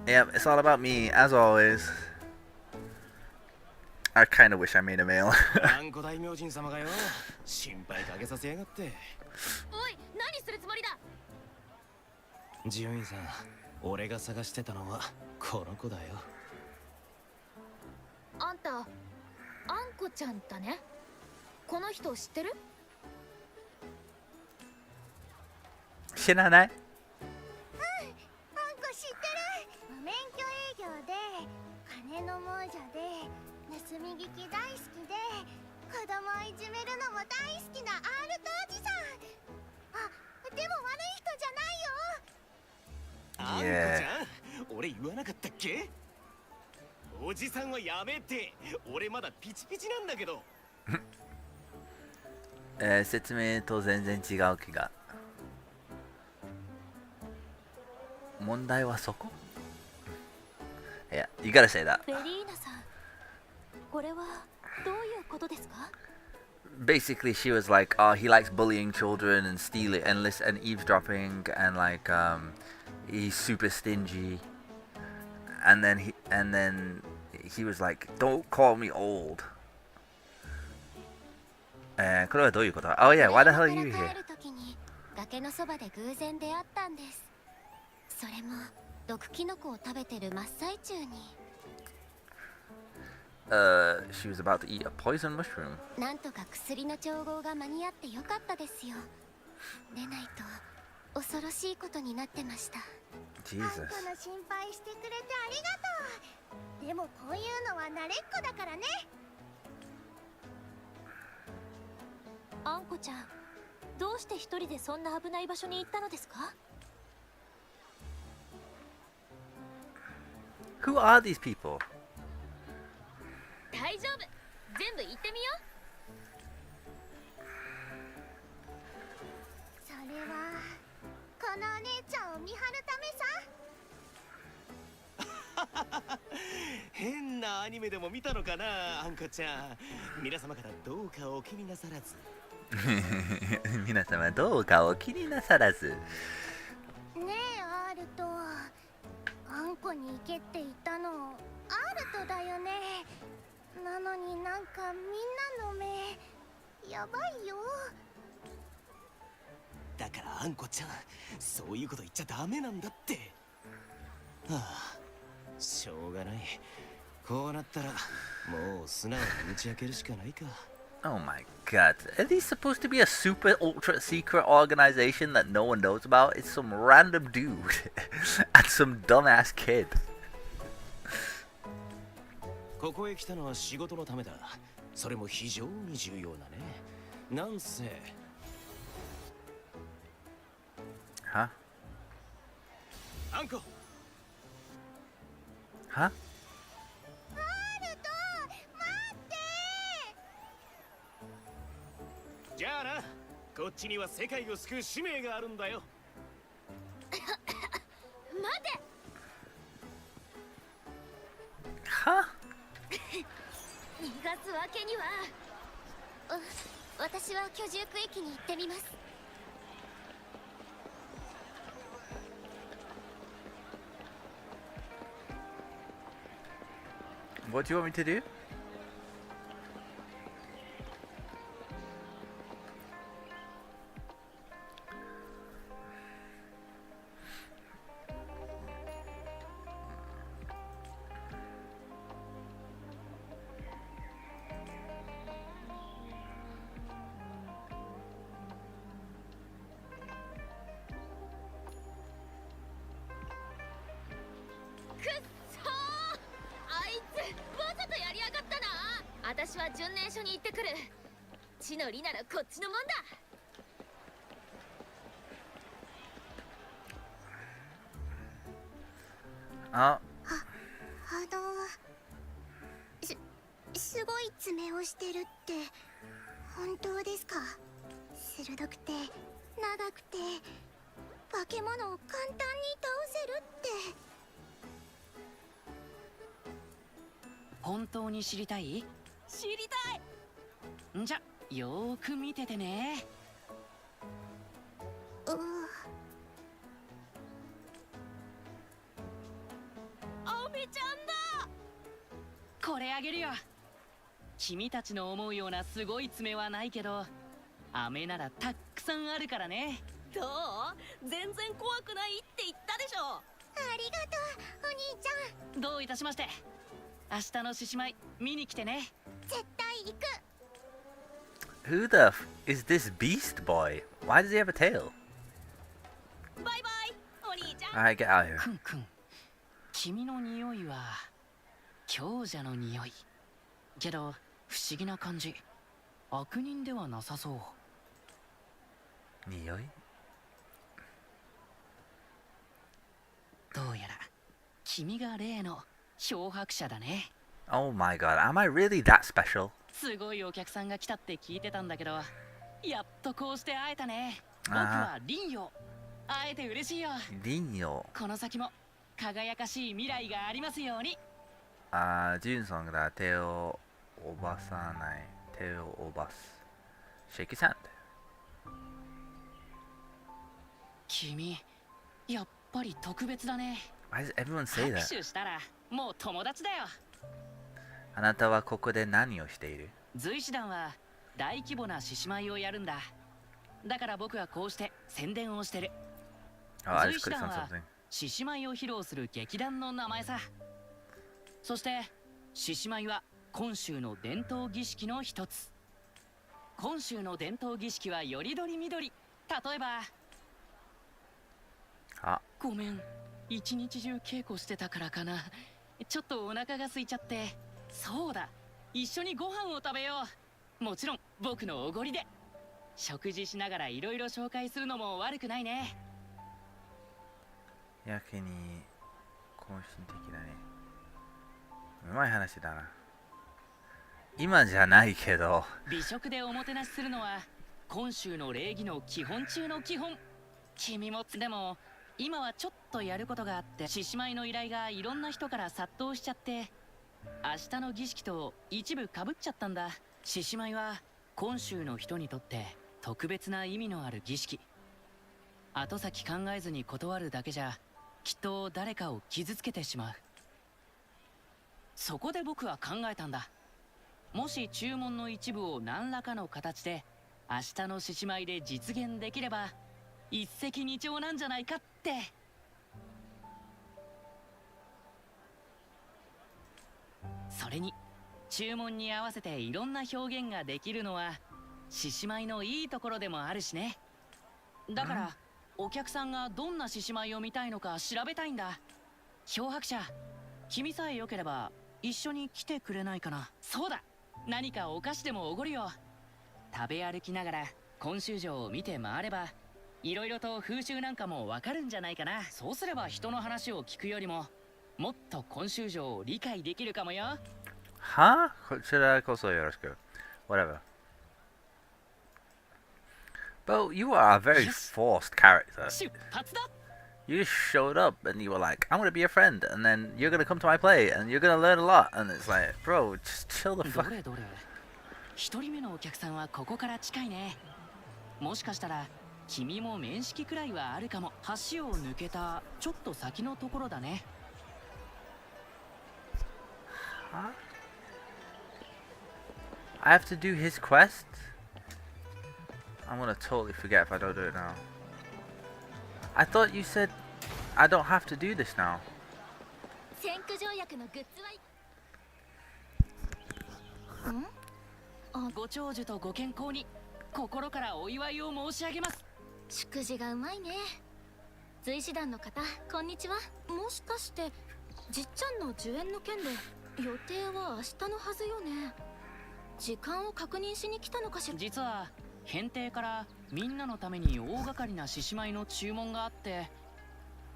Yep, it's all about me, as always. I kind of wish I made a male. あんこ大明神様がよ、心配かけさせやがって。おい、何するつもりだ。ジュンさん、俺が探してたのはこの子だよ。あんた、あんこちゃんだね。この人知ってる？知らない？うん、あんこ知ってる。免許営業で、金の亡者で、盗み聞き大好きで、子供をいじめるのも大好きなアールトおじさん。あ、でも悪い人じゃないよ。あんこちゃん、俺言わなかったっけ？おじさんはやめて。俺まだピチピチなんだけど。説明と全然違う気が。問題はそこ？いや、you gotta say that. ベリーナさん、これはどういうことですか？Basically, she was like, oh, he likes bullying children and stealing and eavesdropping, and like, he's super stingy. And then he was like, don't call me old. これはどういうこと？ Oh yeah, why the hell are you here? 崖のそばで偶然出会ったんです。それも毒キノコを食べてる真っ最中に。She was about to eat a poison mushroom. なんとか薬の調合が間に合ってよかったですよ。でないと恐ろしいことになってました。Jesus. あんたの心配してくれてありがとう。でもこういうのは慣れっこだからね。あんこちゃん、どうして一人でそんな危ない場所に行ったのですか？ Who are these people? 大丈夫、全部言ってみよう。それはこのお姉ちゃんを見張るためさ。変なアニメでも見たのかな、あんこちゃん。皆様からどうかお気になさらず。皆様どうかお気になさらず。ねえアールト、あんこに行けって言ったのアールトだよね。なのになんかみんなの目やばいよ。だからあんこちゃん、そういうこと言っちゃダメなんだって。はあ、しょうがない。こうなったらもう素直に打ち明けるしかないか。 Oh my god. Are these supposed to be a super ultra secret organization that no one knows about? It's some random dude and some dumbass kid. ここへ来たのは仕事のためだ。それも非常に重要なね。なんせ。Huh? アンコ。Huh? じゃあな、こっちには世界を救う使命があるんだよ。待て。は？逃がすわけには。私は居住区域に行ってみます。What do you want me to do?私は巡礼所に行ってくる。地の利ならこっちのもんだ。あ、すごい爪をしてるって本当ですか？鋭くて長くて化け物を簡単に倒せるって。本当に知りたい？知りたい。じゃ、よーく見ててね。アメちゃんだ。これあげるよ。君たちの思うようなすごい爪はないけど、飴ならたくさんあるからね。どう？全然怖くないって言ったでしょ。ありがとう、お兄ちゃん。どういたしまして。明日の獅子舞見に来てね。絶対行く。 Who the f is this beast boy? Why does he have a tail? バイバイ、お兄ちゃん。Alright, get out of here. くんくん、君の匂いは強者の匂い。けど不思議な感じ。悪人ではなさそう。匂い？どうやら君が例の漂白者だね。Oh my god, am I really that special? すごいお客さんが来たって聞いてたんだけど、やっとこうして会えたね。僕は林陽。会えて嬉しいよ。林陽。この先も輝かしい未来がありますように。ジュンソンが手を伸ばさない。手を伸ばす。Shake his hand. 君、やっぱり特別だね。Why does everyone say that? 拍手したらもう友達だよ。あなたはここで何をしている？随師団は大規模な獅子舞をやるんだ。だから僕はこうして宣伝をしてる。随師団は獅子舞を披露する劇団の名前さ。そして獅子舞は今週の伝統儀式の一つ。今週の伝統儀式はよりどりみどり。例えば、ごめん、一日中稽古してたからかな。ちょっとお腹が空いちゃって。そうだ、一緒にご飯を食べよう。もちろん僕のおごりで。食事しながらいろいろ紹介するのも悪くないね。やけに更新的だね。うまい話だな。今じゃないけど。美食でおもてなしするのは今週の礼儀の基本中の基本。君もでも今はちょっとやることがあって、獅子舞の依頼がいろんな人から殺到しちゃって、明日の儀式と一部かぶっちゃったんだ。獅子舞は今週の人にとって特別な意味のある儀式。後先考えずに断るだけじゃきっと誰かを傷つけてしまう。そこで僕は考えたんだ。もし注文の一部を何らかの形で明日の獅子舞で実現できれば一石二鳥なんじゃないかって。それに注文に合わせていろんな表現ができるのは獅子舞のいいところでもあるしね。だからお客さんがどんな獅子舞を見たいのか調べたいんだ。漂白者、君さえよければ一緒に来てくれないかな。そうだ、何かお菓子でもおごるよ。食べ歩きながら今週城を見て回ればいろいろと風習なんかもわかるんじゃないかな。そうすれば人の話を聞くよりももっと今週城を理解できるかもよ。は？こちらこそよろしく。Whatever. But you are a very forced character. 出発だ。You just showed up and you were like, I'm gonna be a friend, and then you're gonna come to my play and you're gonna learn a lot, and it's like, bro, just chill the ど fuck. れどれ、一人目のお客さんはここから近いね。もしかしたら君も面識くらいはあるかも。橋を抜けたちょっと先のところだね。Huh? I have to do his quest? I'm gonna totally forget if I don't do it now. I thought you said I don't have to do this now. 先駆条約のグッズはご長寿とご健康に心からお祝いを申し上げます。祝辞がうまいね。随師団の方、こんにちは。もしかしてじっちゃんの受演の件で予定は明日のはずよね。時間を確認しに来たのかしら。実は検定からみんなのために大掛かりな獅子舞の注文があって、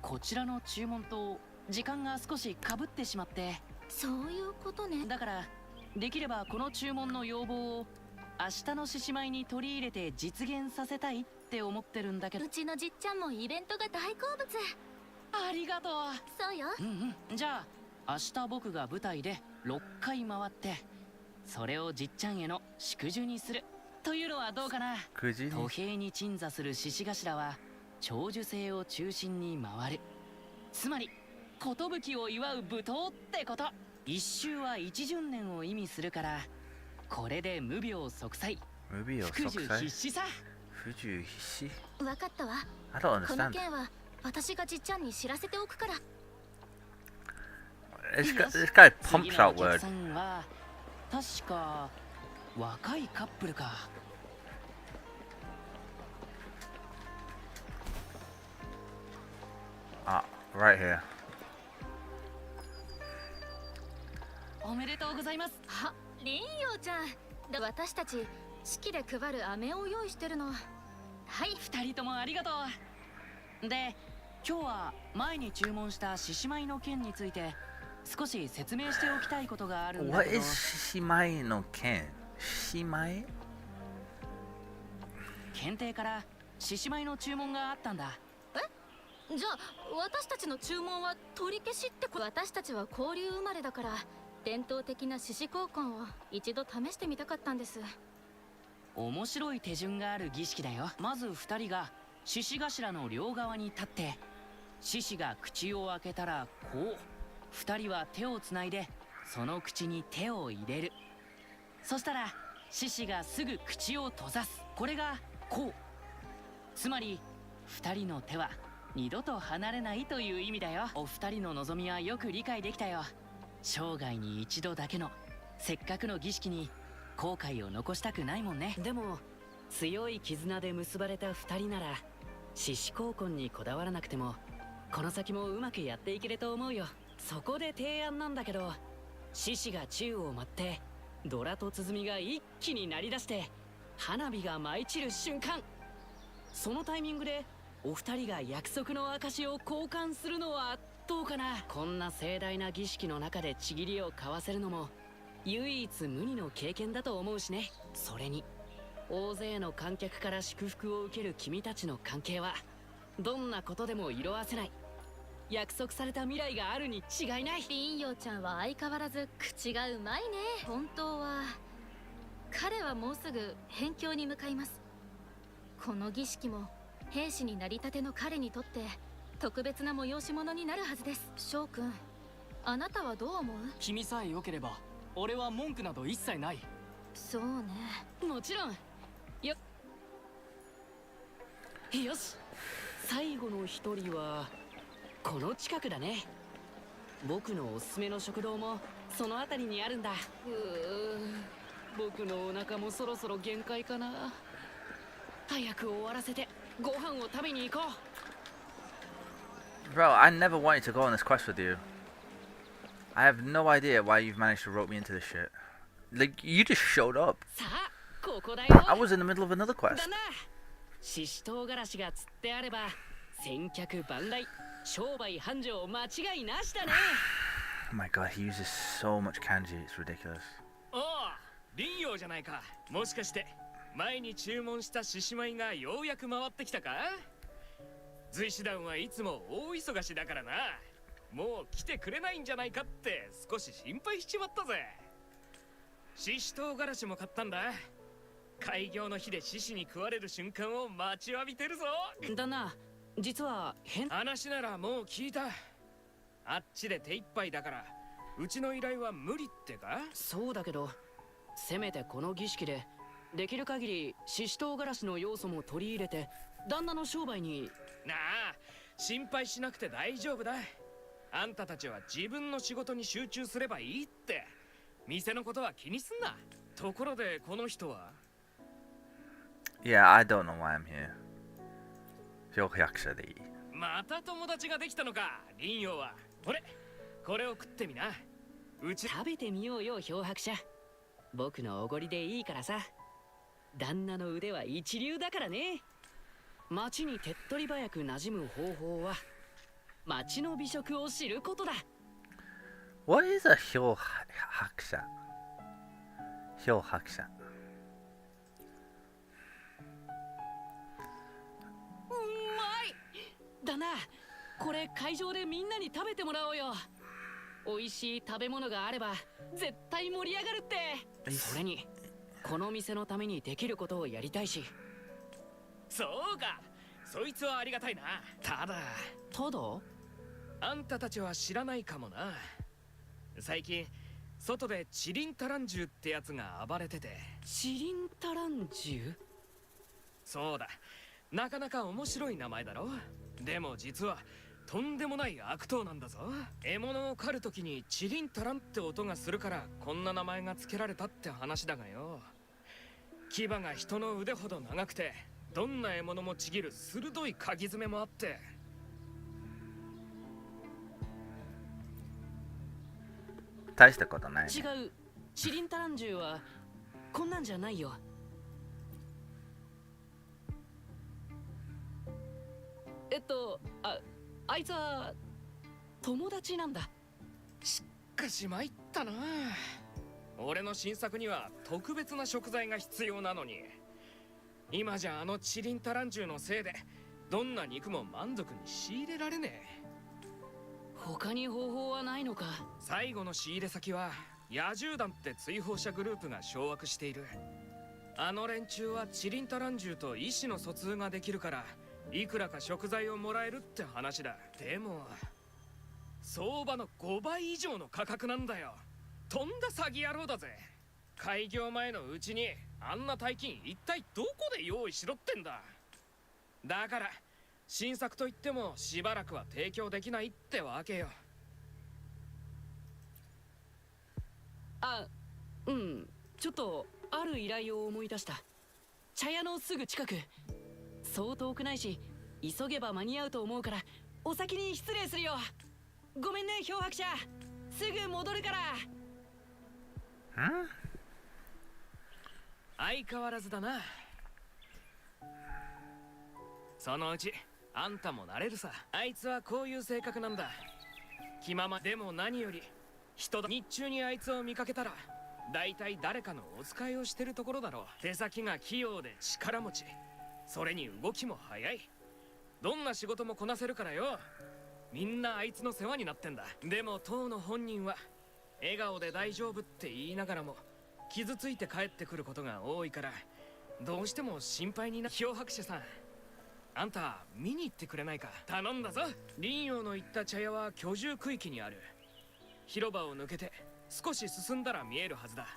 こちらの注文と時間が少しかぶってしまって。そういうことね。だからできればこの注文の要望を明日の獅子舞に取り入れて実現させたいって思ってるんだけど。うちのじっちゃんもイベントが大好物。ありがとう。そうよ。じゃあ明日僕が舞台で6回回ってそれをじっちゃんへの祝辞にするというのはどうかな。都平に鎮座する獅子頭は長寿星を中心に回る。つまり寿を祝う舞踏ってこと。一周は一巡年を意味するから、これで無病息災、福寿必至さ。福寿必至？わかったわ。 I don't この understand. 件は私がじっちゃんに知らせておくから。This guy pumps 次の out お客 word. さんは確か若いカップルか。Ah, right here. おめでとうございます。あ、リンヨウちゃん。私たち式で配る飴を用意してるの。はい、二人ともありがとう。で、今日は前に注文した獅子舞の件について少し説明しておきたいことがあるんだ What けど。 is 獅子舞の剣？獅子舞？検定から獅子舞の注文があったんだ。じゃあ私たちの注文は取り消しってこと。私たちは交流生まれだから伝統的な獅子交換を一度試してみたかったんです。面白い手順がある儀式だよ。まず2人が獅子頭の両側に立って、獅子が口を開けたらこう、2人は手をつないでその口に手を入れる。そしたら獅子がすぐ口を閉ざす。これがこう。つまり2人の手は二度と離れないという意味だよ。お二人の望みはよく理解できたよ。生涯に一度だけのせっかくの儀式に後悔を残したくないもんね。でも強い絆で結ばれた2人なら獅子交換にこだわらなくてもこの先もうまくやっていけると思うよ。そこで提案なんだけど、獅子が宙を舞ってドラと鼓が一気に鳴り出して花火が舞い散る瞬間、そのタイミングでお二人が約束の証を交換するのはどうかな。こんな盛大な儀式の中でちぎりを交わせるのも唯一無二の経験だと思うしね。それに大勢の観客から祝福を受ける君たちの関係はどんなことでも色あせない約束された未来があるに違いない。リンヨウちゃんは相変わらず口がうまいね。本当は彼はもうすぐ辺境に向かいます。この儀式も兵士になりたての彼にとって特別な催し物になるはずです。翔くん、あなたはどう思う？君さえ良ければ俺は文句など一切ない。そうね。もちろんよ。よし、最後の一人はこの近くだね。僕のおすすめの食堂もその辺りにあるんだ。僕のお腹もそろそろ限界かな。早く終わらせてご飯を食べに行こう。Bro, I never wanted to go on this quest with you. I have no idea why you've managed to rope me into this shit. Like, you just showed up. さあ、ここだよ。I was in the middle of another quest. だな。ししとうがらしが釣ってあれば千客万来、商売繁盛間違いなしだね。Oh my god, he uses so much kanji, it's ridiculous. おお、林陽じゃないか。もしかして前に注文した獅子舞がようやく回ってきたか？随師団はいつも大忙しだからな。もう来てくれないんじゃないかって少し心配しちまったぜ。ししとうがらしも買ったんだ。開業の日で獅子に食われる瞬間を待ちわびてるぞ。だな、実は話ならもう聞いた。あっちで手一杯だからうちの依頼は無理ってか？そうだけど、せめてこの儀式でできる限りししとうがらしの要素も取り入れて旦那の商売に。なあ、心配しなくて大丈夫だ。あんたたちは自分の仕事に集中すればいいって。店のことは気にすんな。ところでこの人は？ Yeah, I don't know why I'm here. 漂白者でいい。また友達ができたのか、林陽は。ほれ、これを食ってみな。うち食べてみようよ、漂白者。僕のおごりでいいからさ。旦那の腕は一流だからね。町に手っ取り早く馴染む方法は町の美食を知ることだ。What is a 漂白者？漂白者。うまい！だな、これ会場でみんなに食べてもらおうよ。美味しい食べ物があれば絶対盛り上がるって。それにこの店のためにできることをやりたいし。そうか、そいつはありがたいな。ただあんたたちは知らないかもな。最近外でチリンタランジュってやつが暴れてて。チリンタランジュ？そうだ、なかなか面白い名前だろ。でも実はとんでもない悪党なんだぞ。獲物を狩るときにチリンタランって音がするからこんな名前が付けられたって話だがよ。牙が人の腕ほど長くてどんな獲物もちぎる鋭い鍵爪もあって。大したことない、ね。違う、チリンタランジュはこんなんじゃないよ。あいつは友達なんだ。しかし参ったな。俺の新作には特別な食材が必要なのに、今じゃあのチリンタランジュのせいでどんな肉も満足に仕入れられねえ。他に方法はないのか？最後の仕入れ先は野獣団って追放者グループが掌握している。あの連中はチリンタランジュと意思の疎通ができるからいくらか食材をもらえるって話だ。でも相場の5倍以上の価格なんだよ。とんだ詐欺野郎だぜ。開業前のうちにあんな大金一体どこで用意しろってんだ。だから新作といってもしばらくは提供できないってわけよ。ちょっとある依頼を思い出した。茶屋のすぐ近く、そう遠くないし急げば間に合うと思うからお先に失礼するよ。ごめんね、漂白者。すぐ戻るから。相変わらずだな。そのうちあんたも慣れるさ。あいつはこういう性格なんだ。気ままでも何より人だ。日中にあいつを見かけたらだいたい誰かのお使いをしてるところだろう。手先が器用で力持ち、それに動きも早い。どんな仕事もこなせるからよ。みんなあいつの世話になってんだ。でも当の本人は笑顔で大丈夫って言いながらも傷ついて帰ってくることが多いからどうしても心配にな。漂白者さん、あんた見に行ってくれないか。頼んだぞ。林陽の言った茶屋は居住区域にある。広場を抜けて少し進んだら見えるはずだ。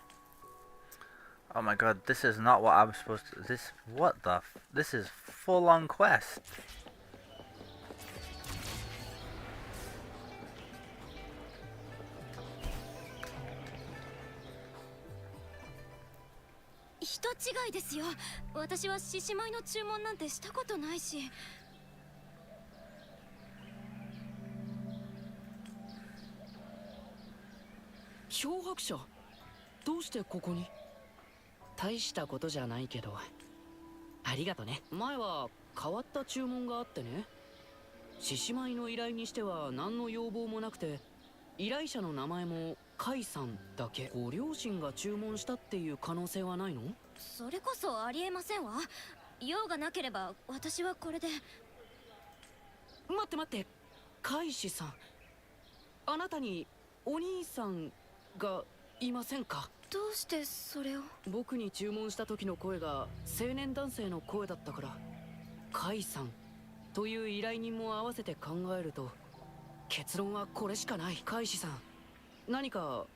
Oh my god, this is not what I'm supposed to. This is full on quest. 人違いですよ。私は獅子舞の注文なんてしたことないし。漂白者、どうしてここに？大したことじゃないけど、ありがとね。前は変わった注文があってね。獅子舞の依頼にしては何の要望もなくて、依頼者の名前もカイさんだけ。ご両親が注文したっていう可能性はないの？それこそありえませんわ。用がなければ私はこれで。待って待って、カイシさん、あなたにお兄さんがいませんか？どうしてそれを？僕に注文した時の声が青年男性の声だったから、カイさんという依頼人も合わせて考えると結論はこれしかない。カイシさん、何か。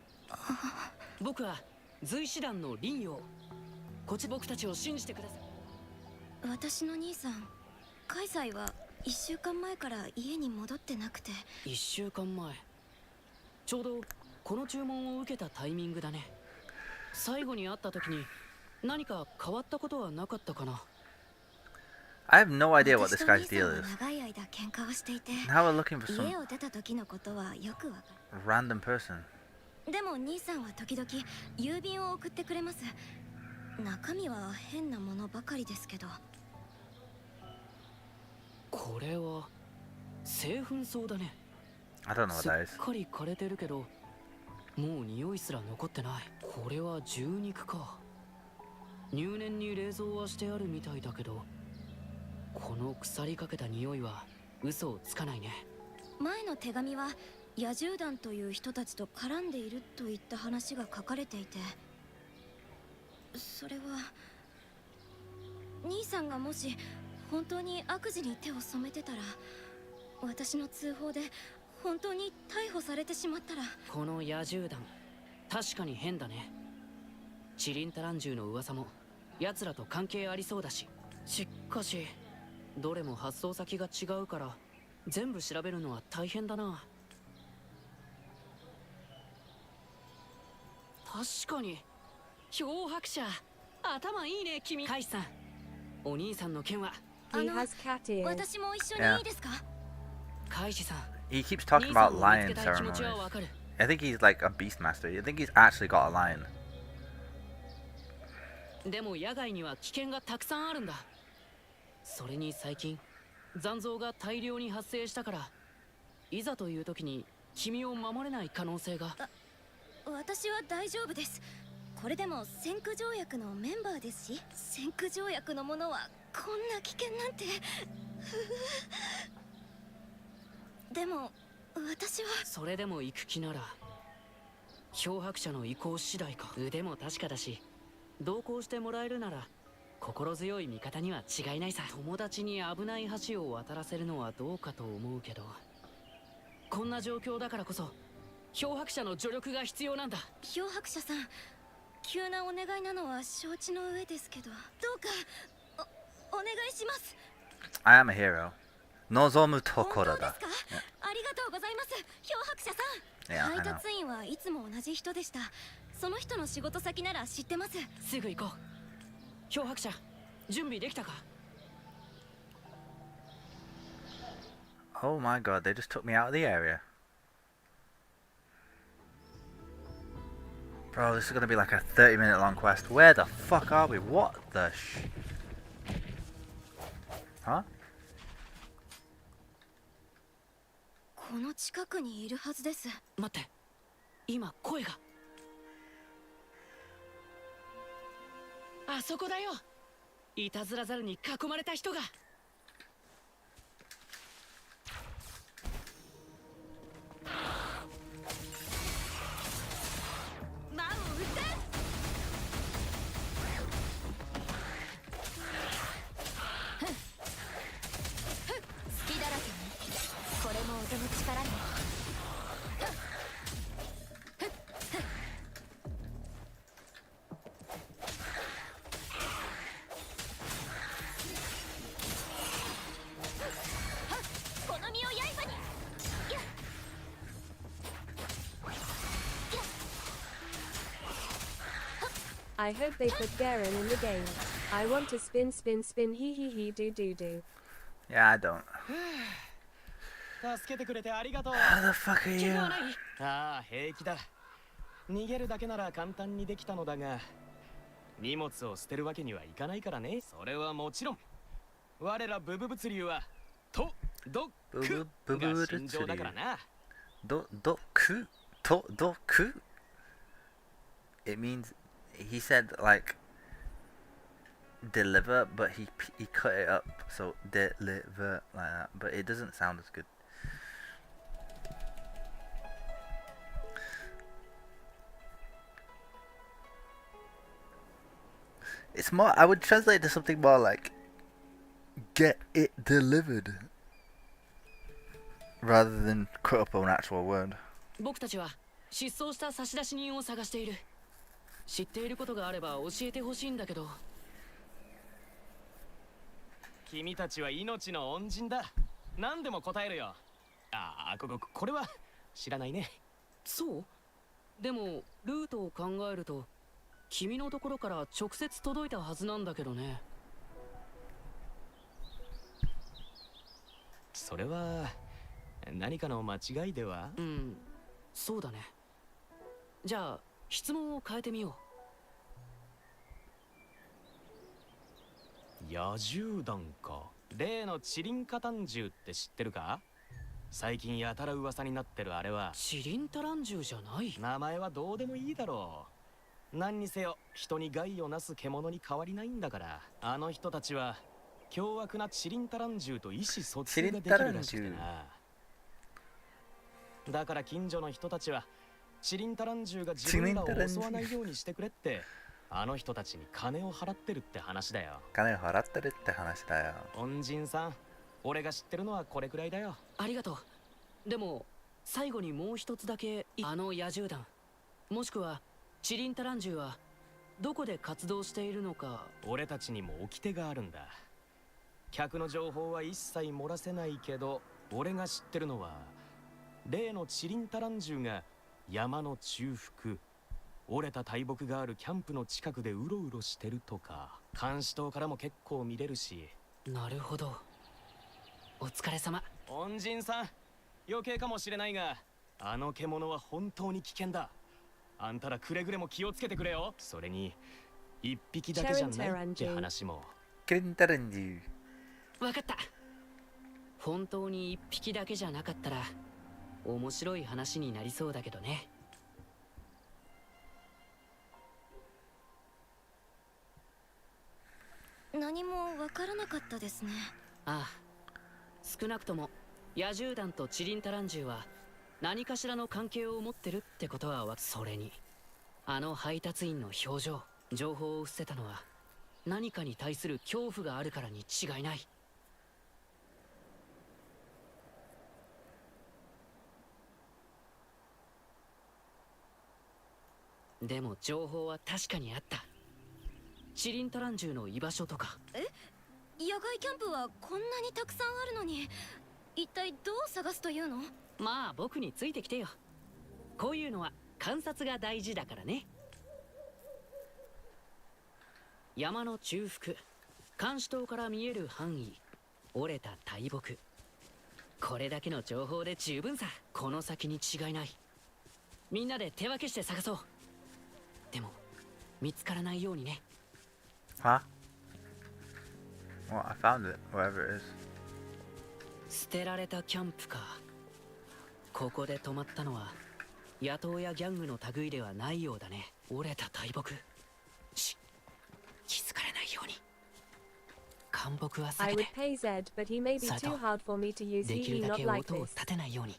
僕は随師団の林陽。僕たちを信じてください。私の兄さんカイサイは1週間前から家に戻ってなくて。1週間前、ちょうどこの注文を受けたタイミングだね。最後に会った時に何か変わったことはなかったかな？ I have no idea what this guy's deal is. 長い間喧嘩をしていて、 Now we're looking for some 家を出た時のことはよくわかる。 random person. でも兄さんは時々郵便を送ってくれます。中身は変なものばかりですけど。これは製粉草だね。 I don't know what すっ that is. かり枯れてるけど、もう匂いすら残ってない。これは獣肉か。入念に冷蔵はしてあるみたいだけど、この腐りかけた匂いは嘘をつかないね。前の手紙は野獣団という人たちと絡んでいるといった話が書かれていて、それは兄さんがもし本当に悪事に手を染めてたら、私の通報で本当に逮捕されてしまったら。この野獣団、確かに変だね。チリンタランジュの噂も奴らと関係ありそうだし。しかしどれも発送先が違うから全部調べるのは大変だな。確かに漂白者、頭いいね君。カイさん、お兄さんの件は。私も一緒にいいですか？カイシさん、 He keeps talking about lion ceremonies. I think he's like a beastmaster. I think he's actually got a lion. でも野外には危険がたくさんあるんだ。それに最近残像が大量に発生したから、いざという時に君を守れない可能性が。私は大丈夫です。これでも先駆条約のメンバーですし、先駆条約のものはこんな危険なんて。でも私は。それでも行く気なら漂白者の意向次第か。腕も確かだし、同行してもらえるなら心強い味方には違いないさ。友達に危ない橋を渡らせるのはどうかと思うけど、こんな状況だからこそ漂白者の助力が必要なんだ。漂白者さん、急なお願いなのは承知の上ですけど、どうかお願いします。 I am a hero. Nozomu Tokoro だ。ありがとうございます、漂白者さん。 Yeah, I know. 配達員はいつも同じ人でした。その人の仕事先なら知ってます。すぐ行こう。漂白者、準備できたか？ Oh my god, they just took me out of the area. Bro, this is gonna be like a 30-minute long quest. Where the fuck are we? What the Huh? この近くにいるはずです。待って、今声が。あそこだよ。いたずら猿に囲まれた人が。満を打て。隙だらけね。これも音の力ね。I hope they put Garen in the game. I want to spin spin spin hee hee hee do do do. Yeah, I don't. 助けてくれてありがとう。 How the fuck are 怪 you? 我はない？ああ、平気だ。逃げるだけなら簡単にできたのだが、荷物を捨てるわけにはいかないからね。それはもちろん。我らブブ物流はとどくが心情だからな。どく It means he said like deliver, but he cut it up, so deliver like that, but it doesn't sound as good. It's more, I would translate it to something more like get it delivered rather than cut up an actual word. 僕たちは失踪した差出人を探している。知っていることがあれば教えてほしいんだけど。君たちは命の恩人だ。何でも答えるよ。ああ、これは知らないね。そう？でもルートを考えると君のところから直接届いたはずなんだけどね。それは何かの間違いでは？うん、そうだね。じゃあ質問を変えてみよう。野獣団か。例のチリンカタン獣って知ってるか？最近やたら噂になってるあれはチリンタラン獣じゃない。名前はどうでもいいだろう。何にせよ人に害をなす獣に変わりないんだから。あの人たちは凶悪なチリンタラン獣と意思疎通ができるらしくてな。だから近所の人たちはチリンタラン獣が自分らを襲わないようにしてくれってあの人たちに金を払ってるって話だよ。金を払ってるって話だよ。恩人さん、俺が知ってるのはこれくらいだよ。ありがとう。でも最後にもう一つだけ、あの野獣団もしくはチリンタラン獣はどこで活動しているのか。俺たちにも掟があるんだ。客の情報は一切漏らせないけど、俺が知ってるのは例のチリンタラン獣が山の中腹、折れた大木があるキャンプの近くでうろうろしてるとか、監視塔からも結構見れるし。なるほど。お疲れ様。恩人さん、余計かもしれないがあの獣は本当に危険だ。あんたらくれぐれも気をつけてくれよ。それに一匹だけじゃないって話も。チリンタラン獣。わかった。本当に一匹だけじゃなかったら面白い話になりそうだけどね。何もわからなかったですね。ああ、少なくとも野獣団とチリンタラン獣は何かしらの関係を持ってるってことはそれにあの配達員の表情、情報を伏せたのは何かに対する恐怖があるからに違いない。でも情報は確かにあった。チリンタラン獣の居場所とか。野外キャンプはこんなにたくさんあるのに、一体どう探すというの？まあ僕についてきてよ。こういうのは観察が大事だからね。山の中腹、監視塔から見える範囲、折れた大木。これだけの情報で十分さ。この先に違いない。みんなで手分けして探そう。でも見つからないようにね。Huh? Well, I found it, wherever it is. 捨てられたキャンプか。ここで止まったのは野党やギャングの類ではないようだね。折れた大木。気づかれないように。干木は避 I け would て。 pay Zed, but he may be それと too hard for me to use. でき He るだ not け like 音を this. 立てないように。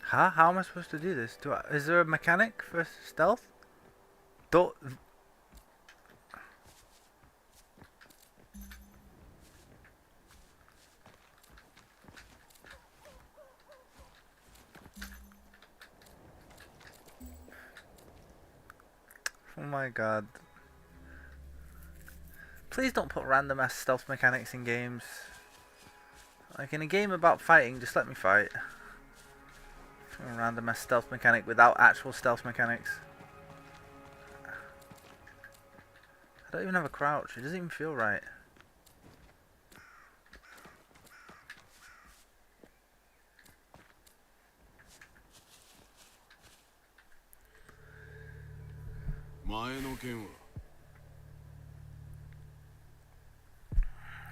Huh? How am I supposed to do this? Is there a mechanic for stealth? Don't. Oh my god. Please don't put random ass stealth mechanics in games. Like in a game about fighting, just let me fight. A random ass stealth mechanic without actual stealth mechanics. I don't even have a crouch. It doesn't even feel right.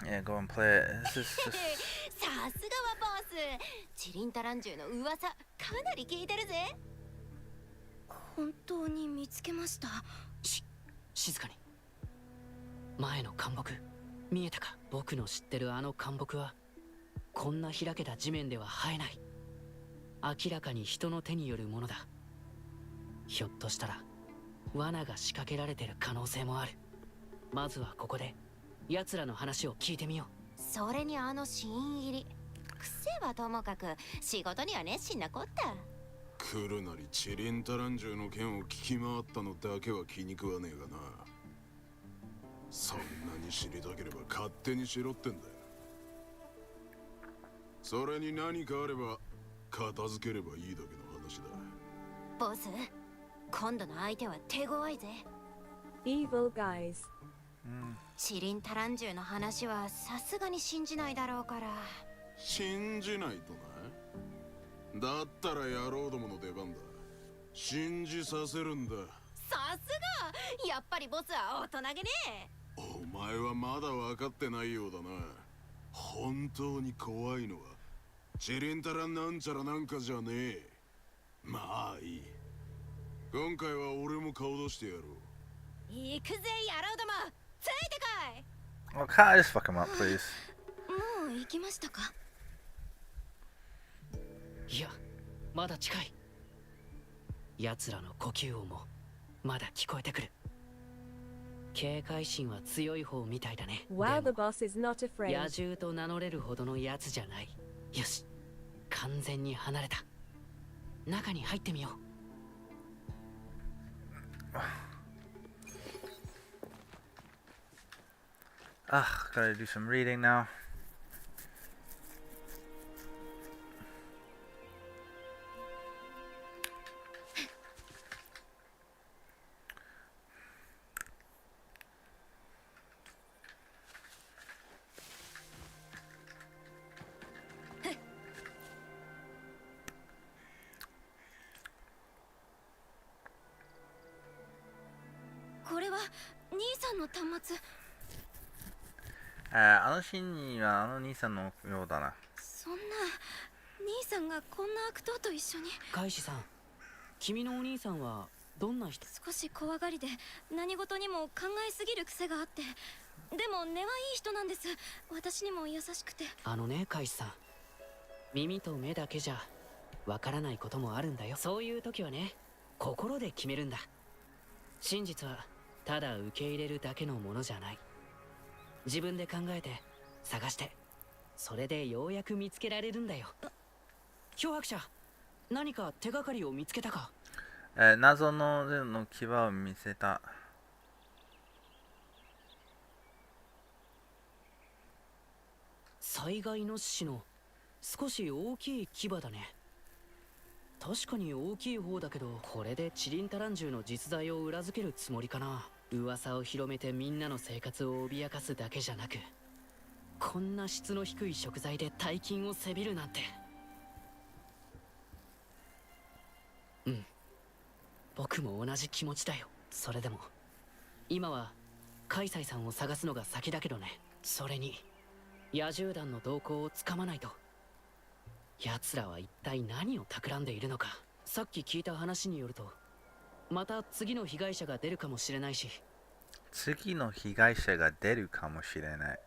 Yeah, go and play it. This is just... さすがはボス。チリンタランジュの噂かなり聞いてるぜ。本当に見つけました。静かに。前の干木見えたか。僕の知ってるあの干木はこんな開けた地面では生えない。明らかに人の手によるものだ。ひょっとしたら罠が仕掛けられてる可能性もある。まずはここで奴らの話を聞いてみよう。それにあの新入り。癖はともかく仕事には熱心なこった。来るなりチリンタランジュの件を聞き回ったのだけは気に食わねえがな。そんなに知りたければ勝手にしろってんだよ。それに何かあれば片付ければいいだけの話だ。ボス、今度の相手は手強いぜ。 Evil guys。チリンタランジュの話はさすがに信じないだろうから。信じないとな。だったら野郎どもの出番だ。信じさせるんだ。さすが、やっぱりボスは大人げねえ。お前はまだ分かってないようだな。本当に怖いのはチリンタラなんちゃらなんかじゃねえ。まあいい。今回は俺も顔出してやろう。行くぜ野郎ども、ついてこい。 Well, can't I just fuck him up, please? もう行きましたか。いや、まだ近い。奴らの呼吸音もまだ聞こえてくる。警戒心は強い方みたいだね。 Wow, the boss is not afraid. 野獣と名乗れるほどのやつじゃない。よし、完全に離れた。中に入ってみよう。Gotta do some reading now. This これは兄さんの端末。あのシーンにはあの兄さんのようだな。そんな兄さんがこんな悪党と一緒に。カイシさん、君のお兄さんはどんな人？少し怖がりで何事にも考えすぎる癖があって、でも根はいい人なんです。私にも優しくて。あのね、カイシさん、耳と目だけじゃわからないこともあるんだよ。そういう時はね、心で決めるんだ。真実はただ受け入れるだけのものじゃない。自分で考えて探して、それでようやく見つけられるんだよ。漂白者、何か手がかりを見つけたか？謎の牙を見せた。災害の獅子の少し大きい牙だね。確かに大きい方だけど、これでチリンタランジュの実在を裏付けるつもりかな。噂を広めてみんなの生活を脅かすだけじゃなく、こんな質の低い食材で大金をせびるなんて。うん、僕も同じ気持ちだよ。それでも今はカイサイさんを探すのが先だけどね。それに野獣団の動向をつかまないと。奴らは一体何を企んでいるのか。さっき聞いた話によると、また次の被害者が出るかもしれないし。次の被害者が出るかもしれない。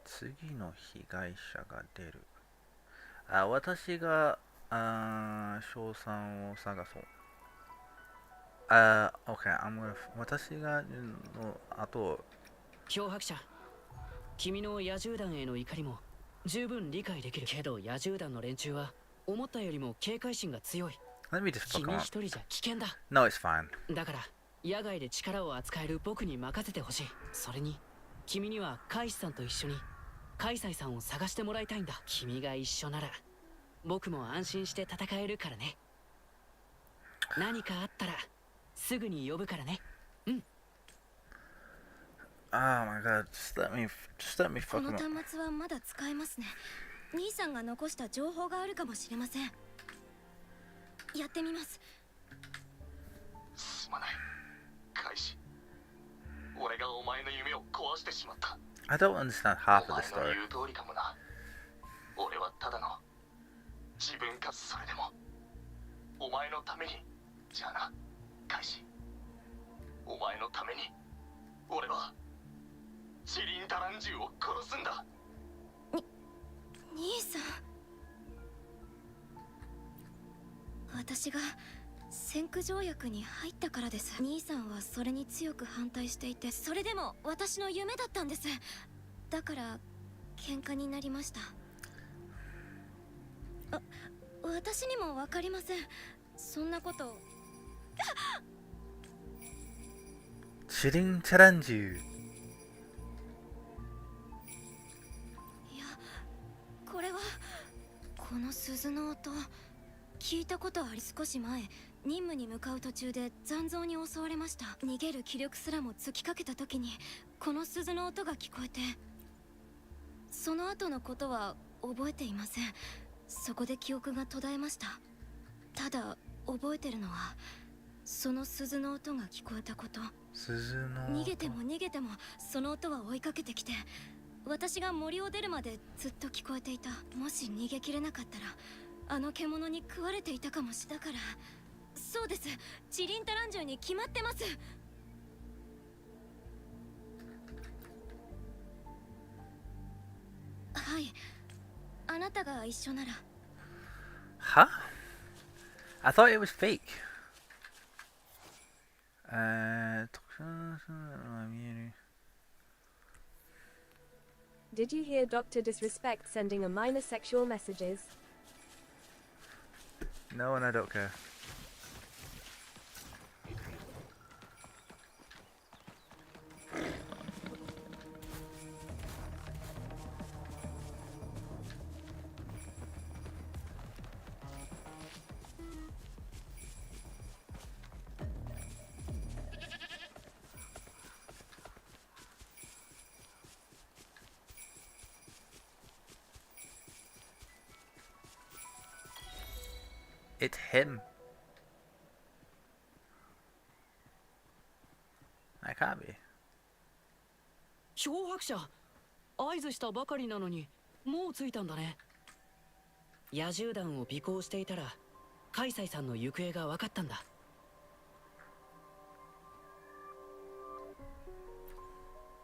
次の被害者が出る。私が賞賛を探そう。OK、私がの後。漂白者、君の野獣団への怒りも十分理解できるけど、野獣団の連中は思ったよりも警戒心が強い。君一人じゃ危険だ。 No, it's fine. だから野外で力を扱える僕に任せてほしい。それに君にはカイシさんと一緒にカイサイさんを探してもらいたいんだ。君が一緒なら僕も安心して戦えるからね。何かあったらすぐに呼ぶからね。うん。Oh my god, just let me こ fuck の him up. 端末はまだ使えますね。兄さんが残した情報があるかもしれません。やってみます。すまない。開始。俺がお前の夢を壊してしまった。I don't understand half お of the 前の story. 言う通りかもな。俺はただの自分かつそれでもお前のために。じゃあな、開始。お前のために俺はチリンタランジュを殺すんだ。兄さん、私が先駆条約に入ったからです。兄さんはそれに強く反対していて、それでも私の夢だったんです。だから喧嘩になりました。私にも分かりません。そんなこと。チリンチャランジュ。これはこの鈴の音聞いたことあり。少し前任務に向かう途中で残像に襲われました。逃げる気力すらも尽きかけた時にこの鈴の音が聞こえて、その後のことは覚えていません。そこで記憶が途絶えました。ただ覚えてるのはその鈴の音が聞こえたこと。鈴の音。逃げても逃げてもその音は追いかけてきて、私が森を出るまでずっと聞こえていた。もし逃げきれなかったらあの獣に食われていたかもしれない。だからそうです、チリンタランジュに決まってます。はい、あなたが一緒なら。Huh? I thought it was fake. Did you hear Dr. Disrespect sending a minor sexual messages? No, and I don't care. It's him. That can't be. 漂白者、合図したばかりなのにもう着いたんだね。野獣団を尾行していたらカイサイさんの行方が分かったんだ。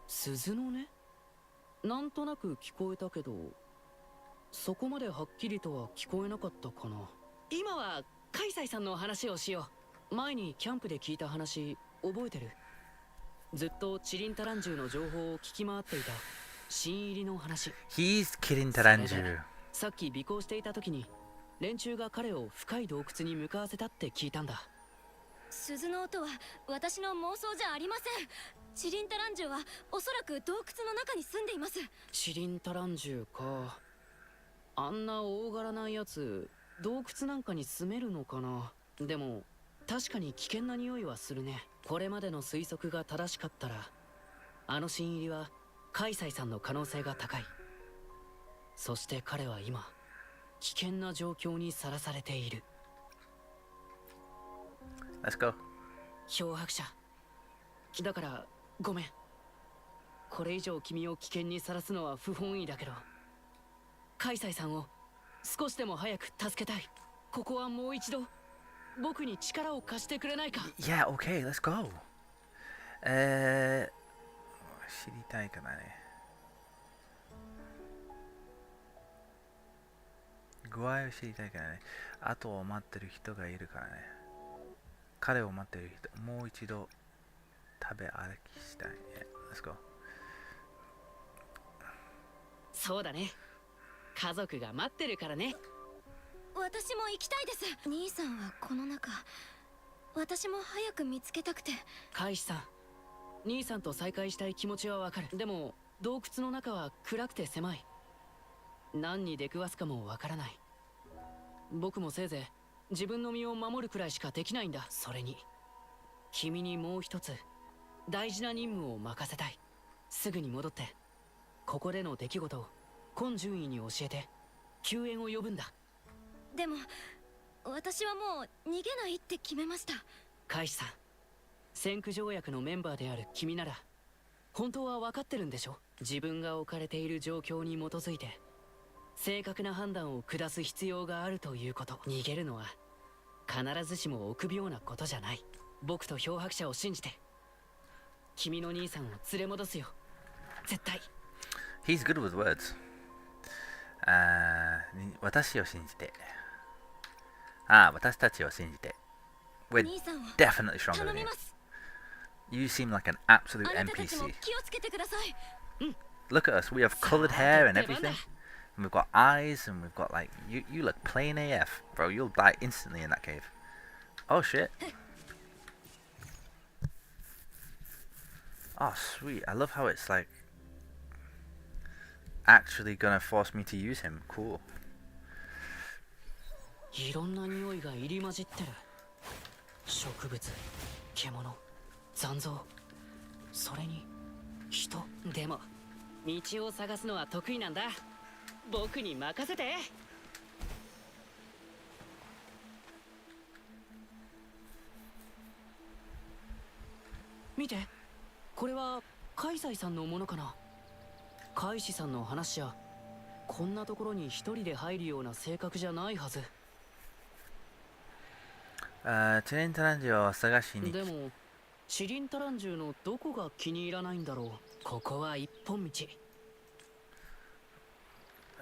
鈴のね、なんとなく聞こえたけど、そこまではっきりとは聞こえなかったかな。今はカイサイさんの話をしよう。前にキャンプで聞いた話覚えてる？ずっとチリンタランジュの情報を聞き回っていた新入りの話。 He's killing Taranju. さっき尾行していた時に連中が彼を深い洞窟に向かわせたって聞いたんだ。鈴の音は私の妄想じゃありません。チリンタランジュはおそらく洞窟の中に住んでいます。チリンタランジュか。あんな大柄なやつ洞窟なんかに住めるのかな。でも確かに危険な匂いはするね。これまでの推測が正しかったらあの新入りはカイサイさんの可能性が高い。そして彼は今危険な状況にさらされている。 Let's go. 漂白者だからごめん。これ以上君を危険にさらすのは不本意だけど、カイサイさんを少しでも早く助けたい。ここはもう一度僕に力を貸してくれないか。 Yeah, okay, let's go. 知りたいかなね。具合を知りたいからね。後を待ってる人がいるからね。彼を待ってる人、もう一度食べ歩きしたいね。Let's go. そうだね。家族が待ってるからね。私も行きたいです。兄さんはこの中、私も早く見つけたくて。カイシさん、兄さんと再会したい気持ちはわかる。でも洞窟の中は暗くて狭い。何に出くわすかもわからない。僕もせいぜい自分の身を守るくらいしかできないんだ。それに君にもう一つ大事な任務を任せたい。すぐに戻って、ここでの出来事を今順位に教えて救援を呼ぶんだ。でも私はもう逃げないって決めました。カイシさん、先駆条約のメンバーである君なら本当は分かってるんでしょ。自分が置かれている状況に基づいて正確な判断を下す必要があるということ。逃げるのは必ずしも臆病なことじゃない。僕と漂白者を信じて君の兄さんを連れ戻すよ、絶対。 He's good with words. 私を信じて。私たちを信じて。We're definitely stronger than you. You seem like an absolute NPC. Look at us, we have coloured hair and everything. And we've got eyes and we've got like... You look plain AF, bro. You'll die instantly in that cave. Oh shit. Oh sweet, I love how it's like... actually gonna force me to use him. Cool. いろんな匂いが入り混じってる。植物、獣、残像、それに人。でも道を探すのは得意なんだ。僕に任せて。見て、これはカイサイさんのものかな。カイシさんの話じゃこんなところに一人で入るような性格じゃないはず。チリンタランジュを探しに。でもチリンタランジュのどこが気に入らないんだろう。ここは一本道。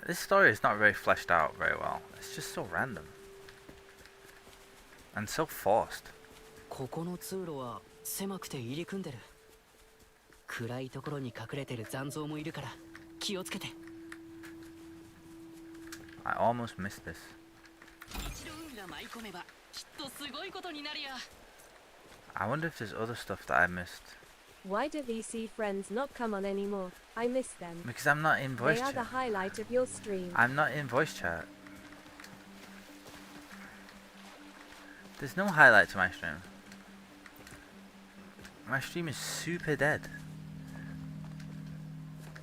This story is not very fleshed out very well. It's just so random and so forced. ここの通路は狭くて入り組んでる。暗いところに隠れてる残像もいるから気をつけて。I almost missed this. 一度運が舞い込めばきっとすごいことになるよ。I wonder if there's other stuff that I missed. Why do VC friends not come on anymore? I miss them. Because I'm not in voice They are chat. the highlight of your stream. I'm not in voice chat. There's no highlight to my stream. My stream is super dead.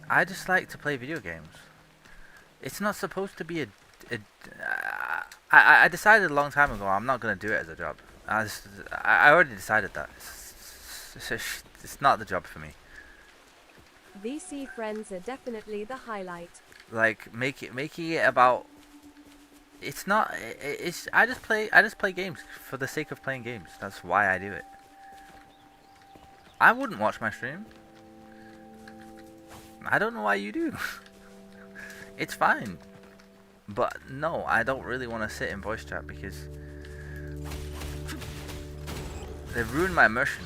I just like to play video games. It's not supposed to be I decided a long time ago I'm not going to do it as a job. I already decided that. It's not the job for me. VC friends are definitely the highlight. Like making it about... It's not... I just play games for the sake of playing games. That's why I do it. I wouldn't watch my stream. I don't know why you do. It's fine. But no, I don't really want to sit in voice chat because they've ruined my immersion.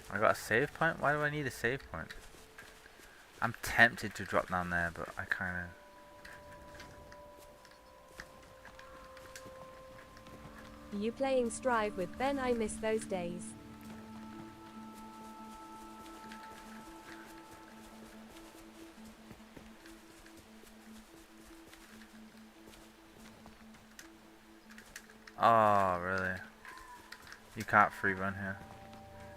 I got a save point? Why do I need a save point? I'm tempted to drop down there, but I kinda... You playing Strive with Ben? I miss those days. Oh, really? You can't free run here.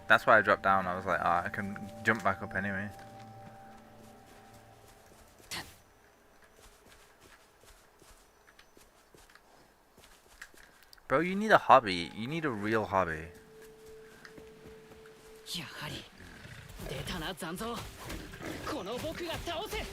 That's why I dropped down. I was like, oh, I can jump back up anyway. Bro, you need a hobby. You need a real hobby. やはり出たな残像。この僕が倒せ。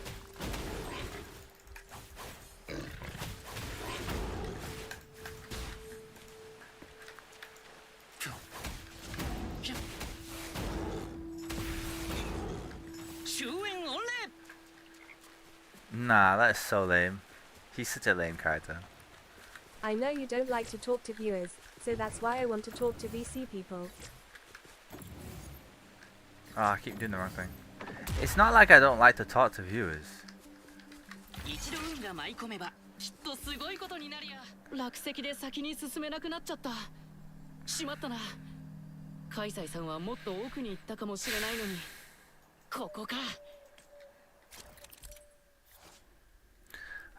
Nah, that is so lame. He's such a lame character. I know you don't like to talk to viewers, so that's why I want to talk to VC people. Oh, I keep doing the wrong thing. It's not like I don't like to talk to viewers. 一度運が舞い込めばきっとすごいことになるよ。落石で先に進めなくなっちゃった。しまったな。カイサイさんはもっと奥に行ったかもしれないのに、ここか。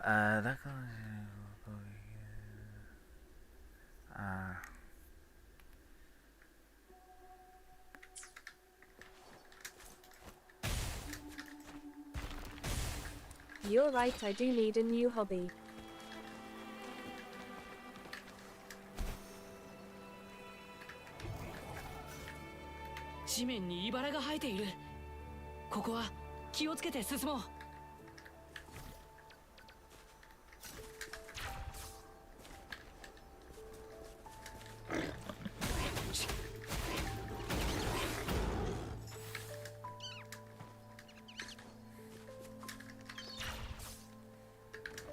だからYou're right, I do need a new hobby. 地面に茨が生えている。ここは気をつけて進もう。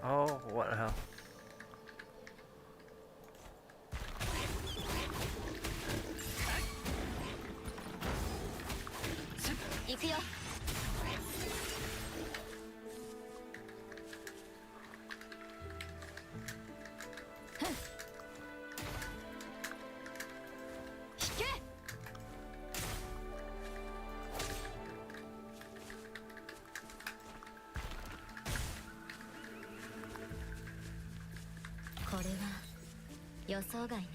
Oh, what the hell? 行くよ。引け。これは予想外ね。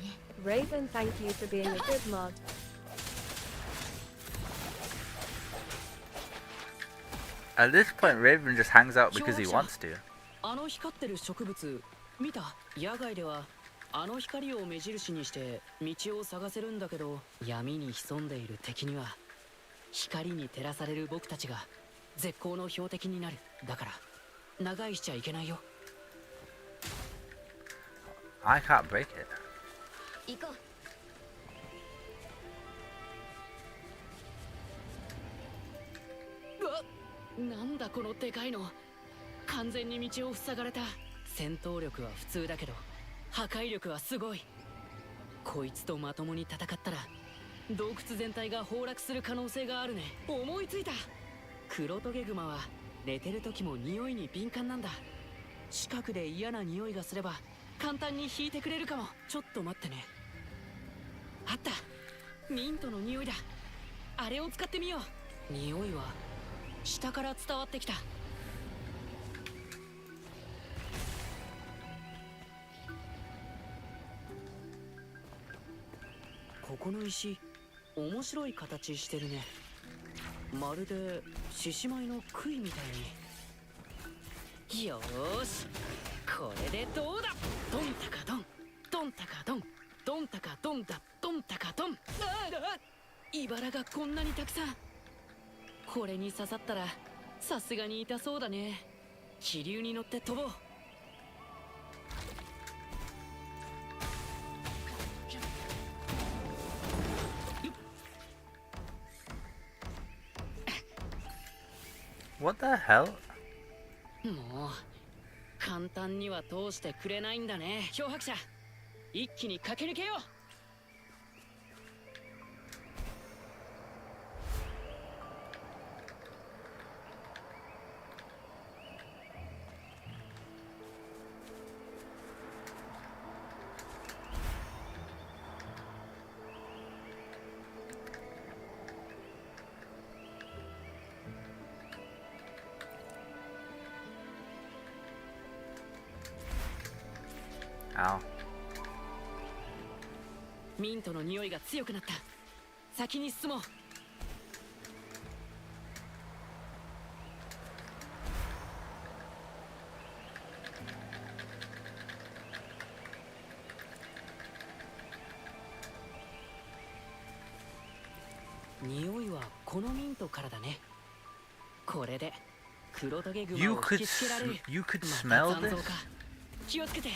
Raven, thank you for being a good mod. At this point, Raven just hangs out because he wants to. あの光ってる植物見た？野外ではあの光を目印にして道を探せるんだけど、闇に潜んでいる敵には光に照らされる僕たちが絶好の標的になる。だから長居しちゃいけないよ。 I can't break it. 行こうわっ、なんだこのでかいの。完全に道を塞がれた。戦闘力は普通だけど破壊力はすごい。こいつとまともに戦ったら洞窟全体が崩落する可能性があるね。思いついた。クロトゲグマは寝てる時も匂いに敏感なんだ。近くで嫌な匂いがすれば簡単に引いてくれるかも。ちょっと待ってね。あった、ミントの匂いだ。あれを使ってみよう。匂いは下から伝わってきた。ここの石面白い形してるね。まるで獅子舞の杭みたいに。よーし、これでどうだ。ドンタカドン、ドンタカドン、ドンタカドンだ、ドンタカドン。茨がこんなにたくさん。これに刺さったらさすがに痛そうだね。気流に乗って飛ぼう。What the hell? もう簡単には通してくれないんだね。漂白者、一気に駆け抜けよう。ミントの匂いが強くなった。先に進もう。匂いはこのミントからだね。これで黒トゲグマを引きつけられる。 You could ま smell た残像 this? か。気をつけて。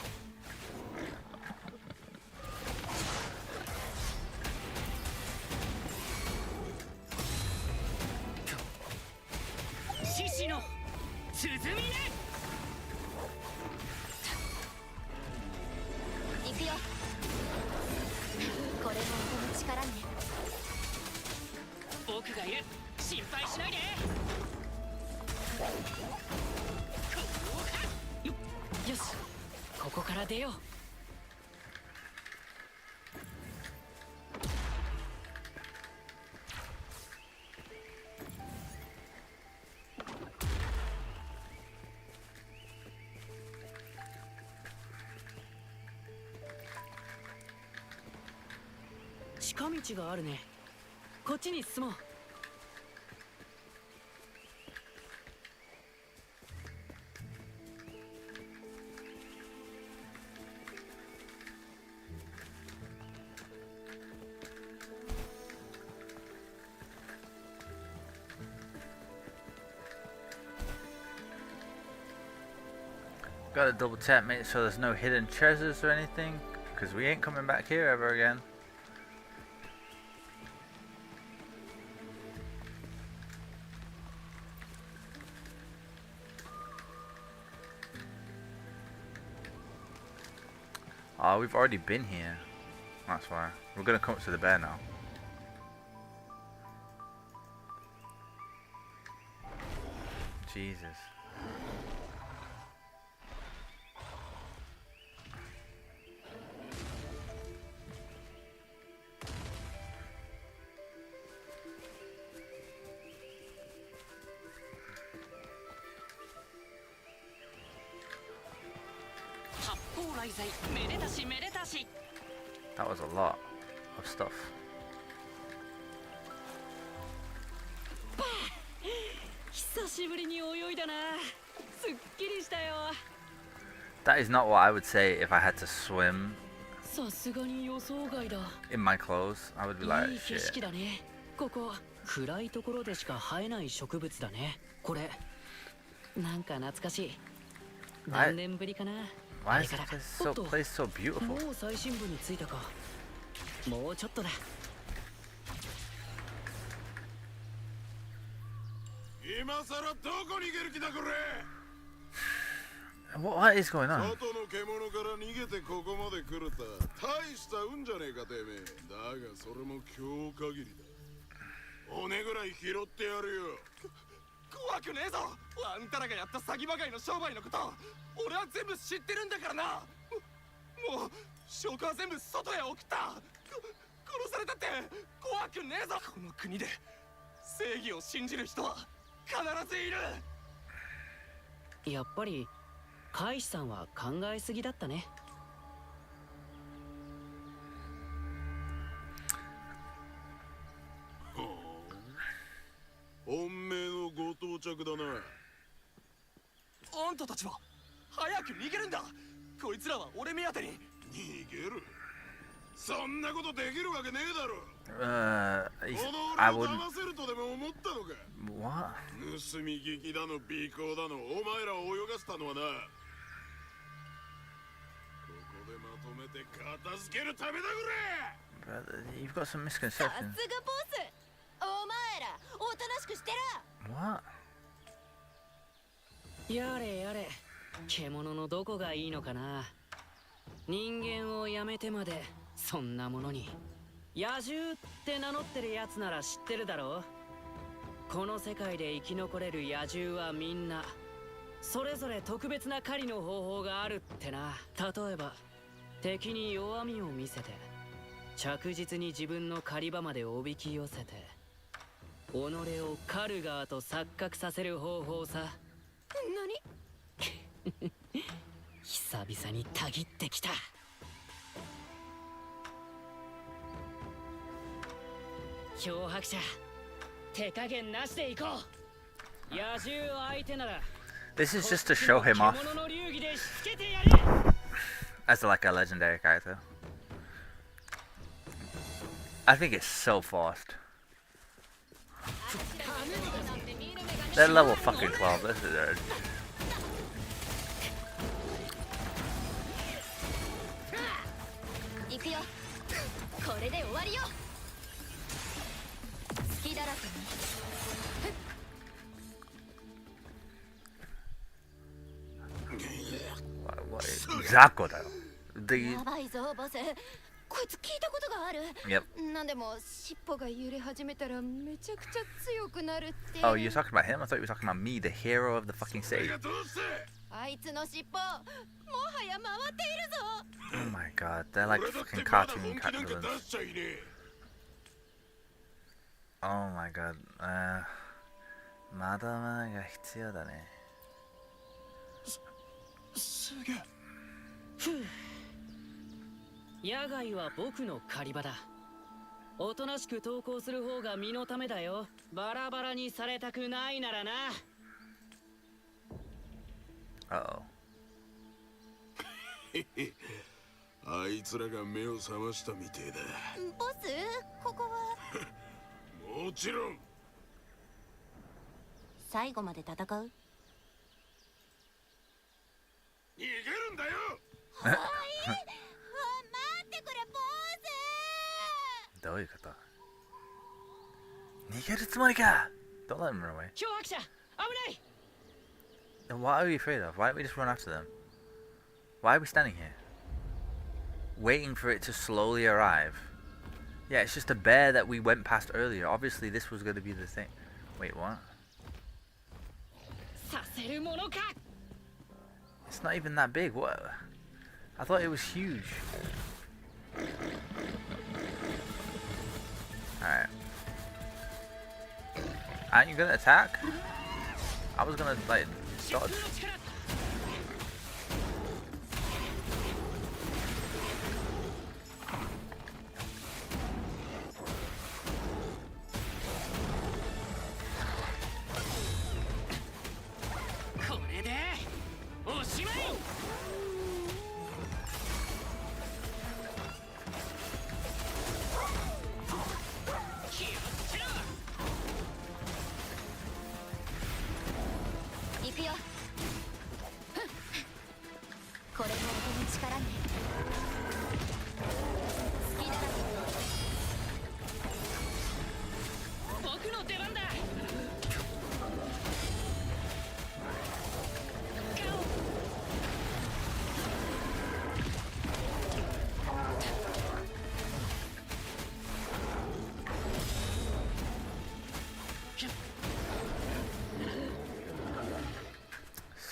獅子の鼓ね。行くよ。これも音の力ね。僕がいる、心配しないで。よし、ここから出よう。近道があるね。こっちに進もう。Gotta double check, make sure there's no hidden treasures or anything, because we ain't coming back here ever again. Oh, we've already been here. That's why. We're gonna come up to the bear now. Jesus. That was a lot of stuff. That is not what I would say if I had to swim in my clothes. I would be like, shit. ここ暗いところでしか生えない植物だね。これなんか懐かしい。何年ぶりかな。 Why is this place so beautiful? もう最深部に着いたか。もうちょっとだ。今さらどこに逃げる気だこれ。 What is going on? 外の獣から逃げてここまで来るた。大した運じゃねえかてめえ。だがそれも今日限りだ。骨ぐらい拾ってやるよ。怖くねえぞ。あんたらがやった詐欺まがいの商売のこと俺は全部知ってるんだからな。もう証拠は全部外へ送った。殺されたって怖くねえぞ。この国で正義を信じる人は必ずいる。やっぱりカイシさんは考えすぎだったね。本命のご到着だな。あんたたちは早く逃げるんだ。こいつらは俺目当てに。逃げる。そんなことできるわけねえだろ。I wouldn't. 騙せるとでも思ったのか。 What? 盗み聞きだの尾行だのお前らを泳がせたのはな。ここでまとめて片付けるためだこれ。 Brother, you've got some さす misconceptions. がボス。お前らおとなしくしてら。 What? やれやれ。獣のどこがいいのかな。人間をやめてまでそんなものに。野獣って名乗ってるやつなら知ってるだろう。この世界で生き残れる野獣はみんなそれぞれ特別な狩りの方法があるってな。例えば敵に弱みを見せて着実に自分の狩り場までおびき寄せて己を狩る側と錯覚させる方法さ。何？久々にたぎってきた。脅迫者手加減なしで行こう。野獣相手なら This is just to show him off 獣の流儀でしつけてやれ。 as like a legendary character. I think it's so forced. They're level fucking 12. This is a... 行くよ。これで終わりよ。隙だらけに。雑魚だよ。やばいぞボス。こいつ聞いたことがある。Yep. なんでも尻尾が揺れ始めたらめちゃくちゃ強くなるって。 Oh, you're talking about him? I thought you were talking about me, the hero of the fucking city. あいつの尻尾もはや回っているぞ。 Oh my god, they're like fucking cartoon villains. Oh my god. まだまだが必要だね。すげえ。野外は僕の狩り場だ。おとなしく投稿する方が身のためだよ。バラバラにされたくないならな。Uh-oh. あいつらが目を覚ましたみてえだ。ボス、ここはもちろん。最後まで戦う？逃げるんだよ。はい。待ってくれ、ボス。どういうこと？逃げるつもりか? Don't let him run away. 脅迫者、危ない。 Then what are we afraid of? Why don't we just run after them? Why are we standing here? Waiting for it to slowly arrive. Yeah, it's just a bear that we went past earlier. Obviously this was going to be the thing. Wait, what? させるものか。 It's not even that big. What? I thought it was huge. Alright. Aren't you gonna attack? I was gonna like dodge.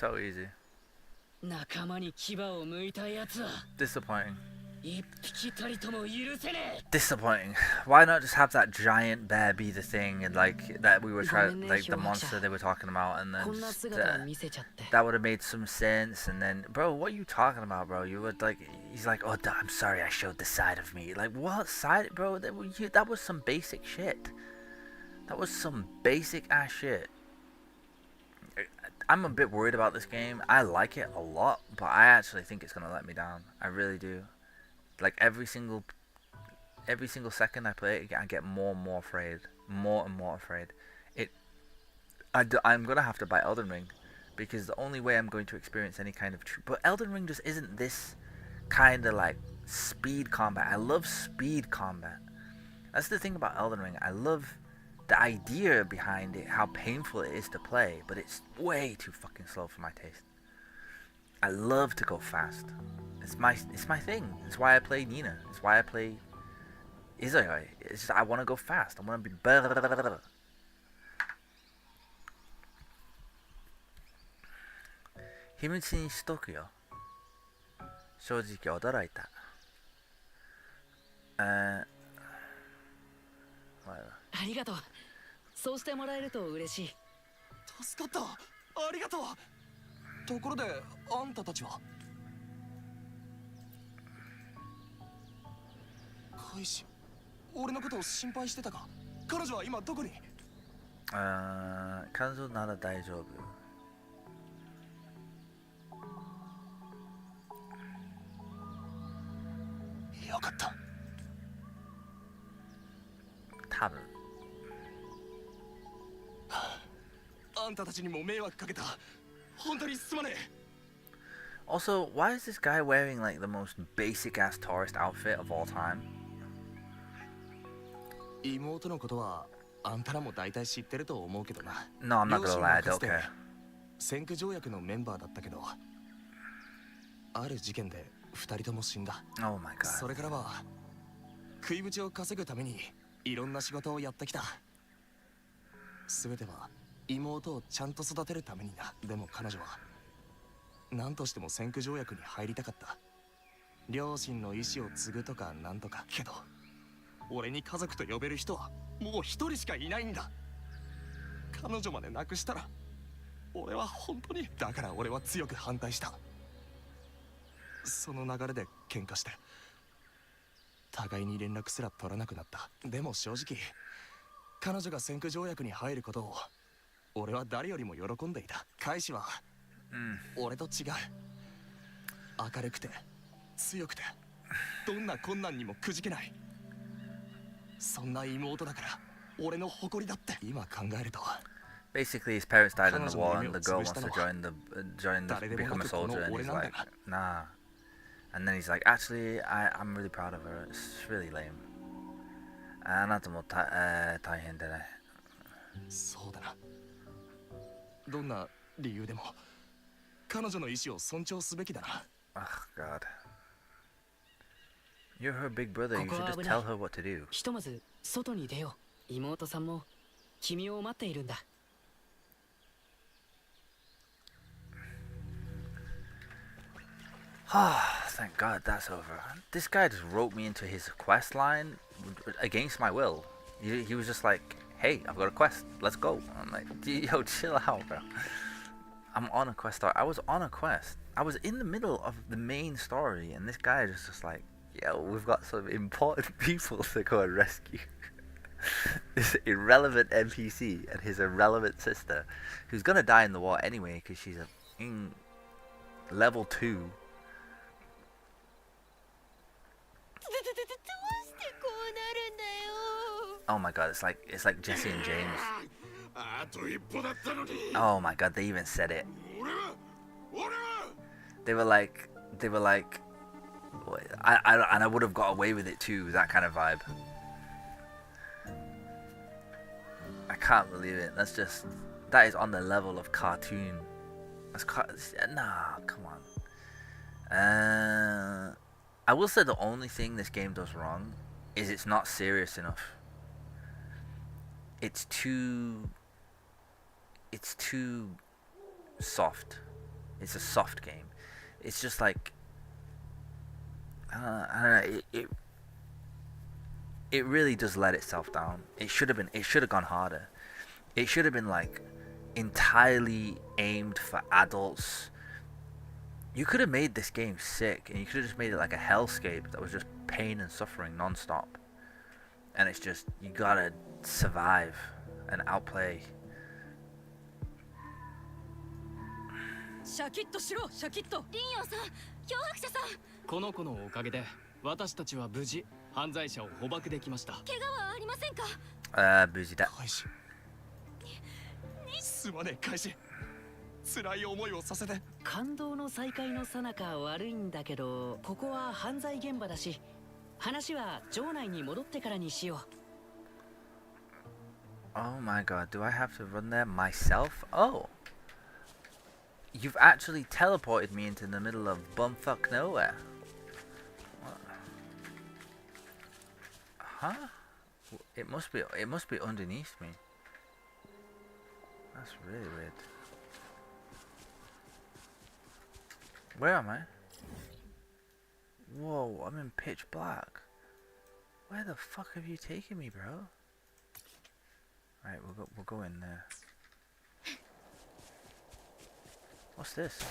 So easy. 仲間に牙を剥いたやつは Disappointing. 一匹たりとも許せねえ。 Disappointing. Why not just have that giant bear be the thing and like that we were trying, like the monster they were talking about, and then just, that would have made some sense. And then, bro, what are you talking about, bro? You would like, he's like, oh, I'm sorry, I showed the side of me. Like, what side, bro? That was some basic shit. That was some basic ass shit. I'm a bit worried about this game. I like it a lot, but I actually think it's gonna let me down. I really do. Like every single second I play it, I get more and more afraid, more and more afraid. I'm gonna have to buy Elden Ring, because the only way I'm going to experience any kind of but Elden Ring just isn't this kind of like speed combat. I love speed combat. That's the thing about Elden Ring. I love the idea behind it, how painful it is to play, but it's way too fucking slow for my taste. I love to go fast. It's my thing. It's why I play Nina. It's why I play Izoi. It's just, I want to go fast. I want to be better. 秘密にしとくよ。正直驚いた。ありがとう。そうしてもらえると嬉しい。助かった。ありがとう。ところで、あんたたちは？カイシ、俺のことを心配してたか？彼女は今どこに？彼女なら大丈夫。よかった。多分。あんたたちにも迷惑かけた。本当にすまねえ。Also, why is this guy wearing like the most basic ass tourist outfit of all time? 妹のことはあんたらも大体知ってると思うけどな。No, I'm not gonna lie, I don't care. 選挙条約のメンバーだったけど、ある事件で2人とも死んだ。Oh my god. それからは食いぶちを稼ぐためにいろんな仕事をやってきた。全ては妹をちゃんと育てるためにな。でも彼女は何としても選挙条約に入りたかった。両親の意思を継ぐとかなんとか。けど俺に家族と呼べる人はもう一人しかいないんだ。彼女まで亡くしたら俺は本当に。だから俺は強く反対した。その流れで喧嘩して互いに連絡すら取らなくなった。でも正直彼女が先駆条約に入ることを俺は誰よりも喜んでいた。カイシは俺と違う。明るくて強くてどんな困難にもくじけない。そんな妹だから俺の誇りだって。今考えると Basically, his parents died in the war, and the girl wants to become a soldier, and he's like, nah. And then he's like, actually, I'm really proud of her. It's really lame. あなたも大変だね。そうだな。どんな理由でも彼女の意志を尊重すべきだな。Oh God. You're her big brother. You should just tell her what to do. ひとまず外に出よう。妹さんも君を待っているんだ。Ah, thank God that's over. This guy just wrote me into his quest line against my will. He was just like, hey, I've got a quest, let's go. I'm like, yo, chill out, bro. I'm on a quest. I was on a quest. I was in the middle of the main story, and this guy is just like, yo, we've got some important people to go and rescue. This irrelevant NPC and his irrelevant sister, who's gonna die in the war anyway, because she's in level 2. Oh my God, it's like Jesse and James. Oh my God, they even said it. They were like, I would have got away with it too, that kind of vibe. I can't believe it. That is on the level of cartoon. Nah, come on. I will say the only thing this game does wrong is it's not serious enough. It's too soft. It's a soft game. It's just like I don't know. It really does let itself down. It should have gone harder. It should have been like entirely aimed for adults. You could have made this game sick, and you could have just made it like a hellscape that was just pain and suffering non-stop. And it's just, you gotta survive and outplay. シャキッとしろ、シャキッと。リンヨンさん、脅迫者さん。この子のおかげで私たちは無事犯罪者を捕獲できました。怪我はありませんか？無事だ。開始。すまねえ、開始。辛い思いをさせて。感動の再会の最中悪いんだけど、ここは犯罪現場だし、話は城内に戻ってからにしよう。Oh my God, do I have to run there myself? Oh, you've actually teleported me into the middle of bumfuck nowhere. What? Huh? It must be underneath me. That's really weird. Where am I? Whoa, I'm in pitch black. Where the fuck have you taken me, bro? Right, we'll go in there. What's this?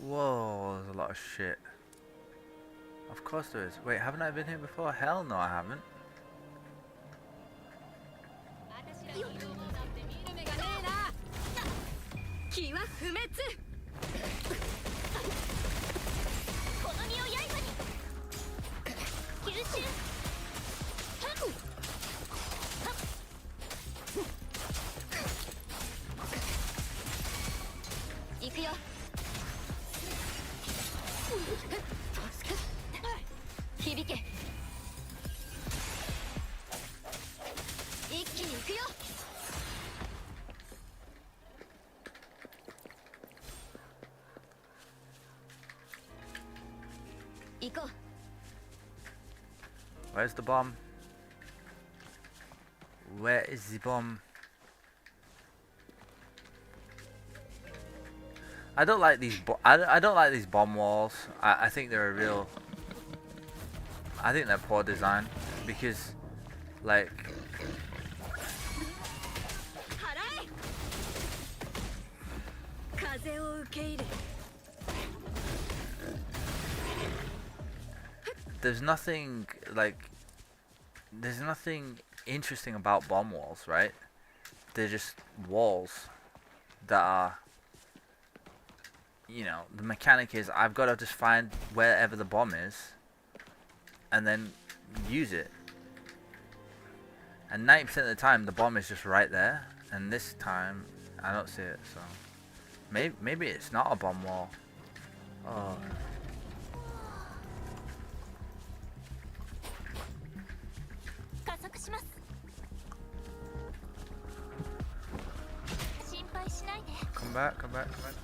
Whoa, there's a lot of shit. Of course there is. Wait, haven't I been here before? Hell no, I haven't. Where's the bomb? Where is the bomb? I don't like these. I don't like these bomb walls. I think they're a real. I think they're poor design because, like. There's nothing like. There's nothing interesting about bomb walls, right? They're just walls that are. You know, the mechanic is I've got to just find wherever the bomb is and then use it. And 90% of the time the bomb is just right there, and this time I don't see it, so maybe it's not a bomb wall. Oh. Come back, come back, come back.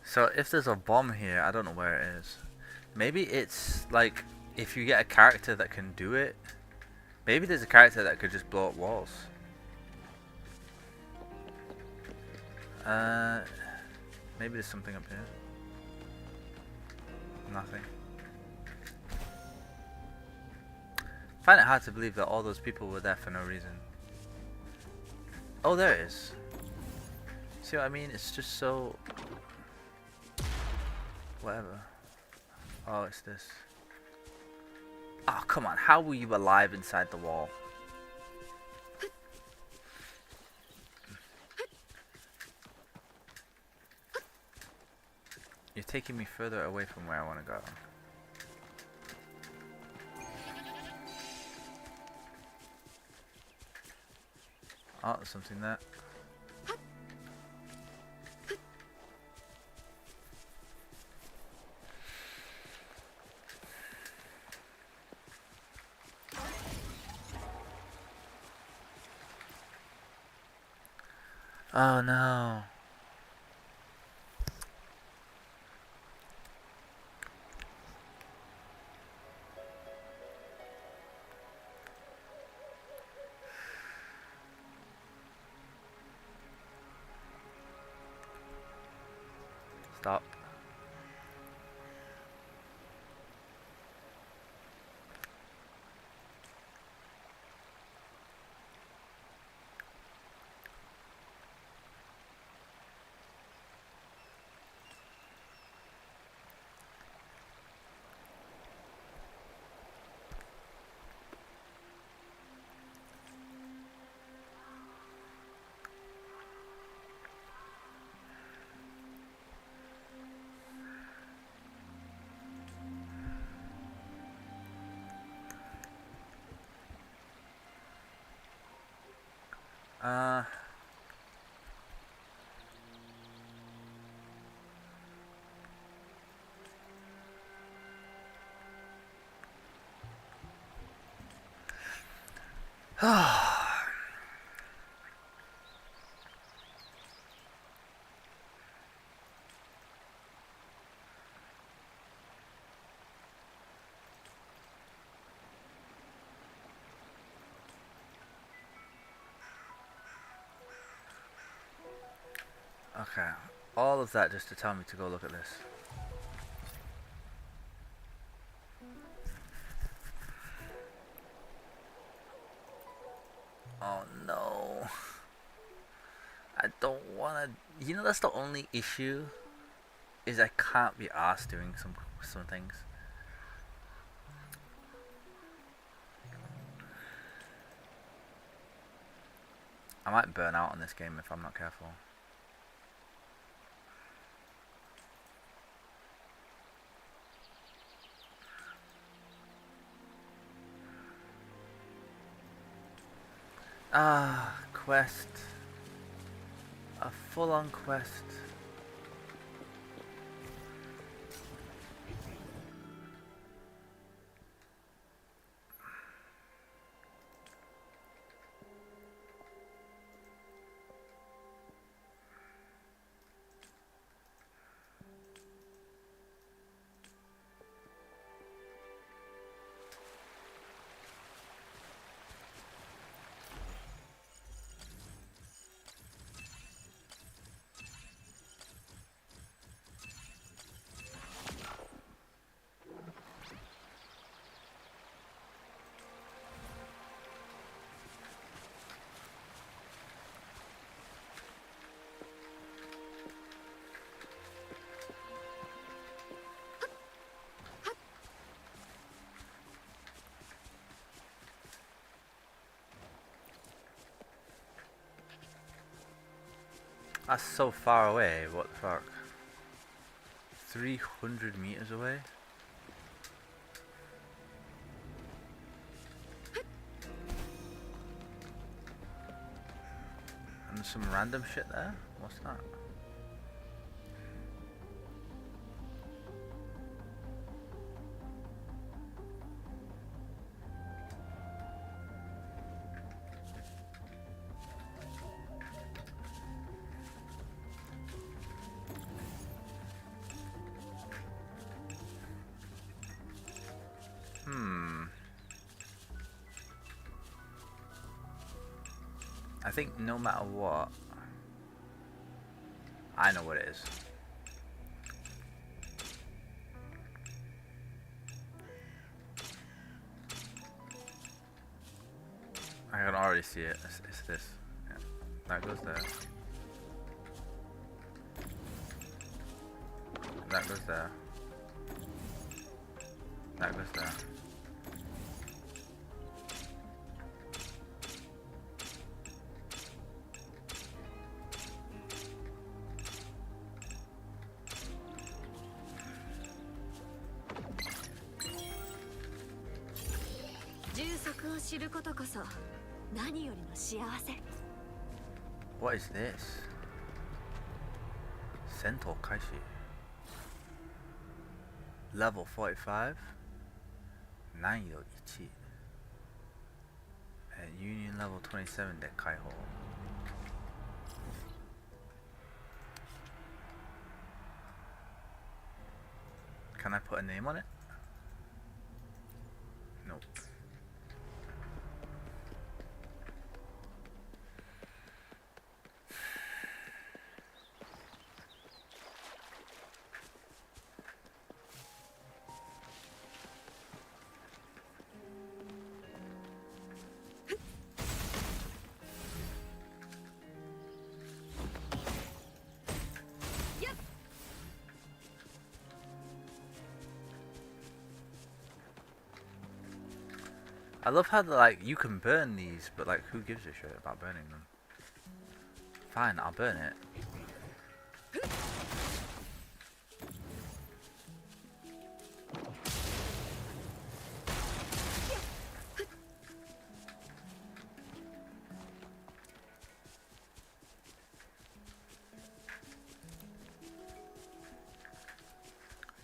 So if there's a bomb here, I don't know where it is. Maybe it's like if you get a character that can do it. Maybe there's a character that could just blow up walls. Maybe there's something up here. Nothing. I find it hard to believe that all those people were there for no reason. Oh, there it is. See what I mean? It's just so... Whatever. Oh, it's this. Oh, come on. How were you alive inside the wall? You're taking me further away from where I want to go. Oh, there's something there. Oh no. Stop. Okay, all of that just to tell me to go look at this. Oh no. I don't wanna... You know, that's the only issue, is I can't be asked doing some things. I might burn out on this game if I'm not careful. Ah, quest. A full-on quest. That's so far away, what the fuck? 300 meters away? And some random shit there? What's that? I think no matter what, I know what it is. I can already see it. It's this. Yeah. That goes there. That goes there. That goes there. What is this? Centaur Kaishi. Level 45. 難易度1. And Union level 27 で解放. Can I put a name on it? Nope. I love how like you can burn these, but like who gives a shit about burning them? Fine, I'll burn it.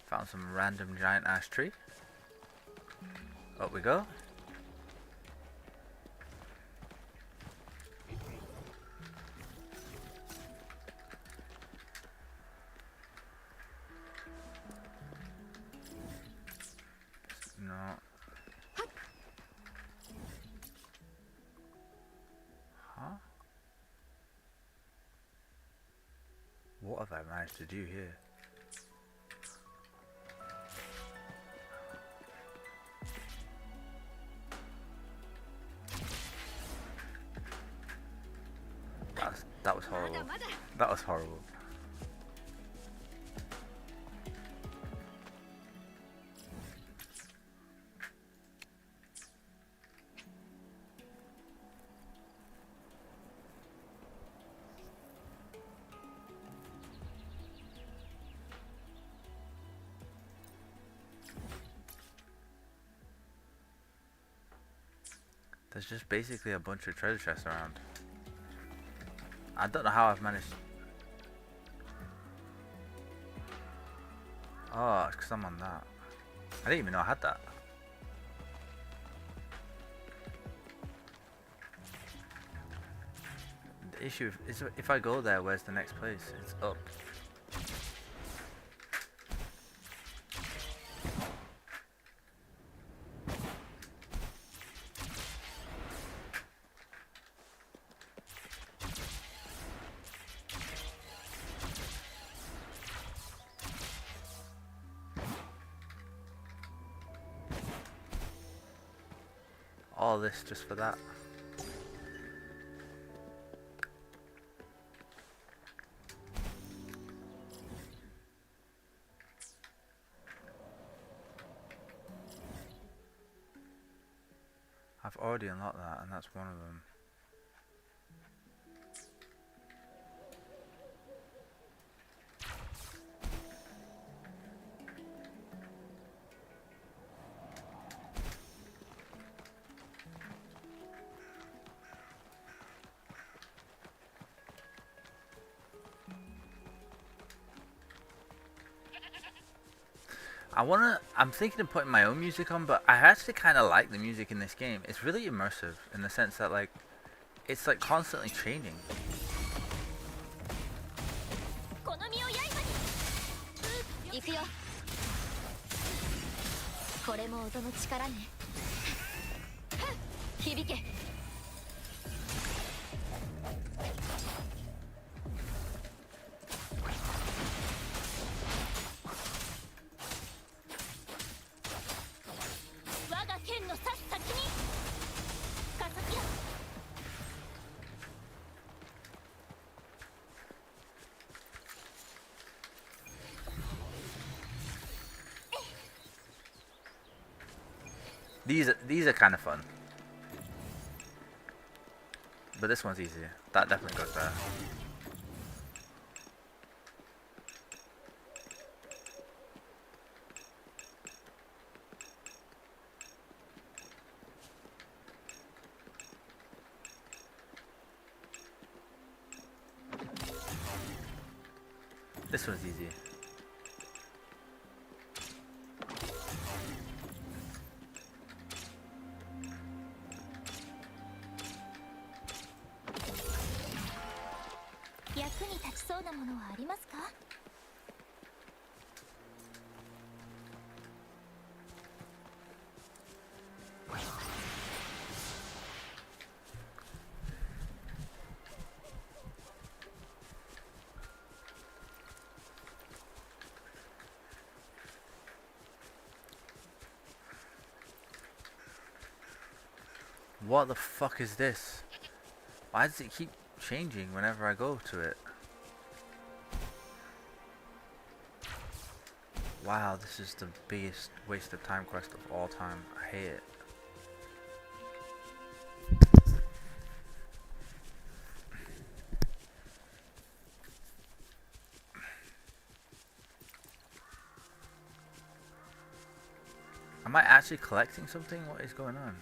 Found some random giant ash tree. Up we go. No. Huh? What have I managed to do here? That was horrible. That was horrible. There's just basically a bunch of treasure chests around. I don't know how I've managed. Oh, it's because I'm on that. I didn't even know I had that. The issue is if I go there, where's the next place? It's up. All this just for that. I've already unlocked that, and that's one of them. I'm thinking of putting my own music on, but I actually kind of like the music in this game. It's really immersive in the sense that like, it's like constantly changing. 行くよ。これも音の力ね。響け。我が剣の刺す先に。加速よ。These are kind of fun, but this one's easier. That definitely goes better. This one's easy. What the fuck is this? Why does it keep changing whenever I go to it? Wow, this is the biggest waste of time quest of all time. I hate it. Am I actually collecting something? What is going on?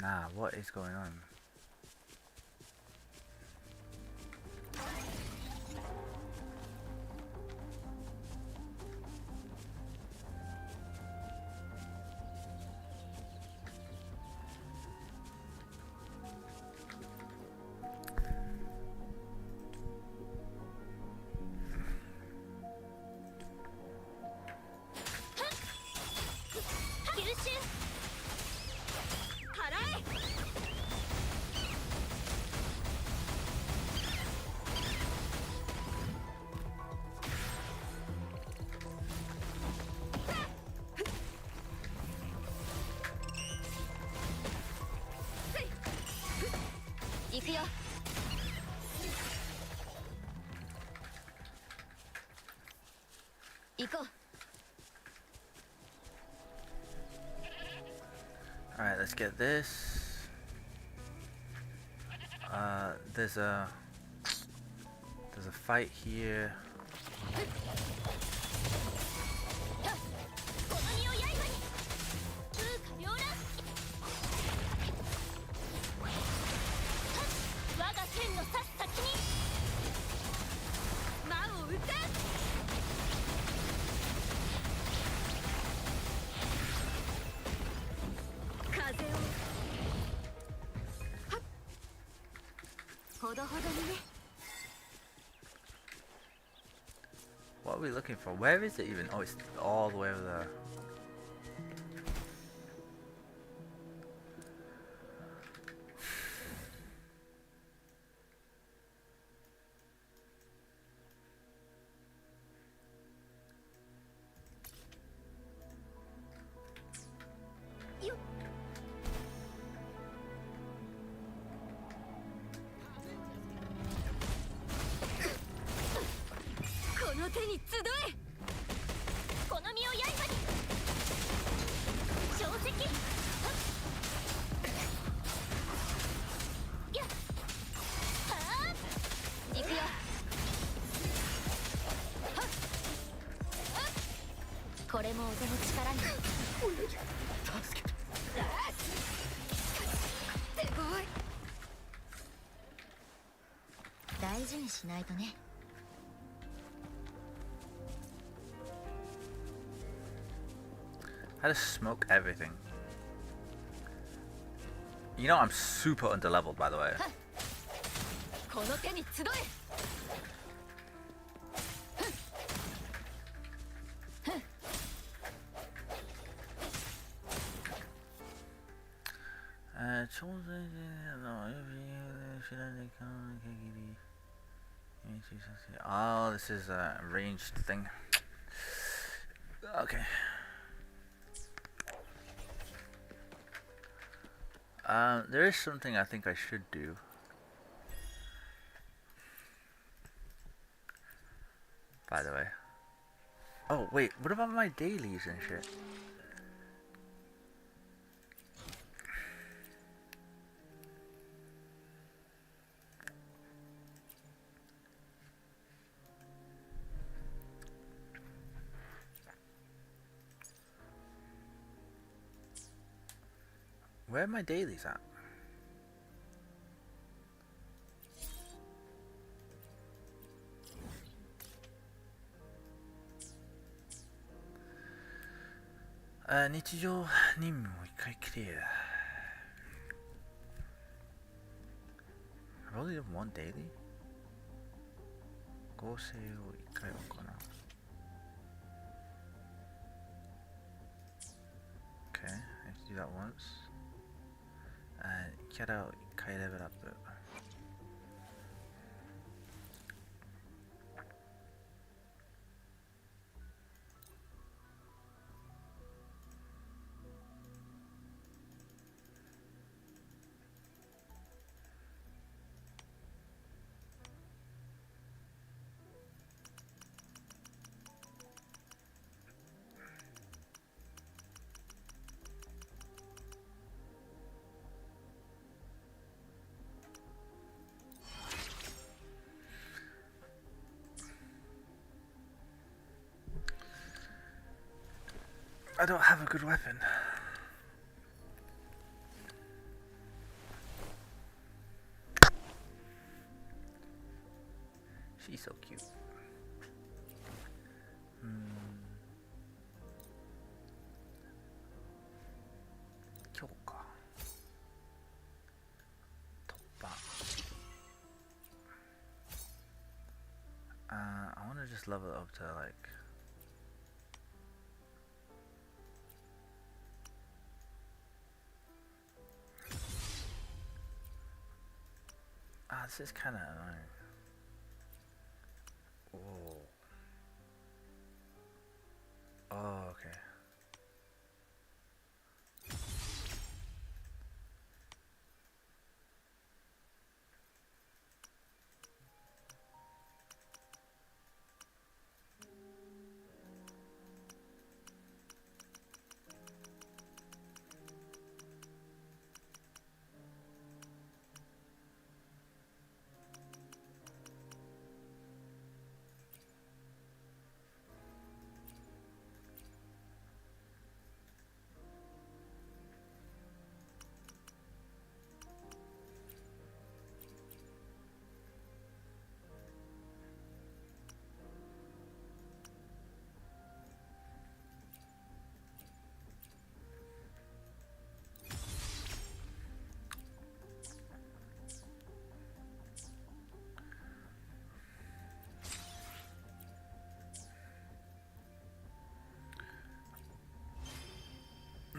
Nah, what is going on? Alright, let's get this. There's a fight here. What are we looking for? Where is it even? Oh, it's all the way over there. 事にしないとね。I just smoke everything. You know I'm super underleveled, by the way. この手に集え。Oh, this is a ranged thing. Okay. There is something I think I should do. By the way. Oh, wait, what about my dailies and shit? Where are my dailies at? I've only done one daily. 合成を1回はかな。Okay, I have to do that once. Get out, 1回レベルアップ。I don't have a good weapon. She's so cute. I want to just level it up to like. This is kind of annoying. Oh, okay.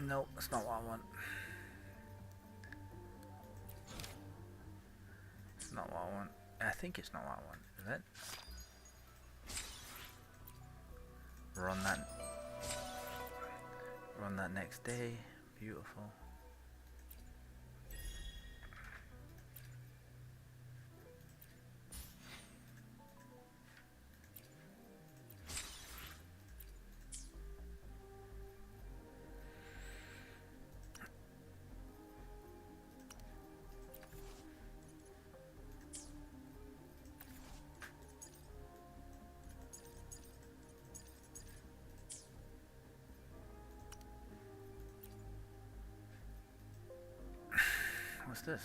No, that's not what I want. It's not what I want. I think it's not what I want, is it? Run that next day. Beautiful. What's this?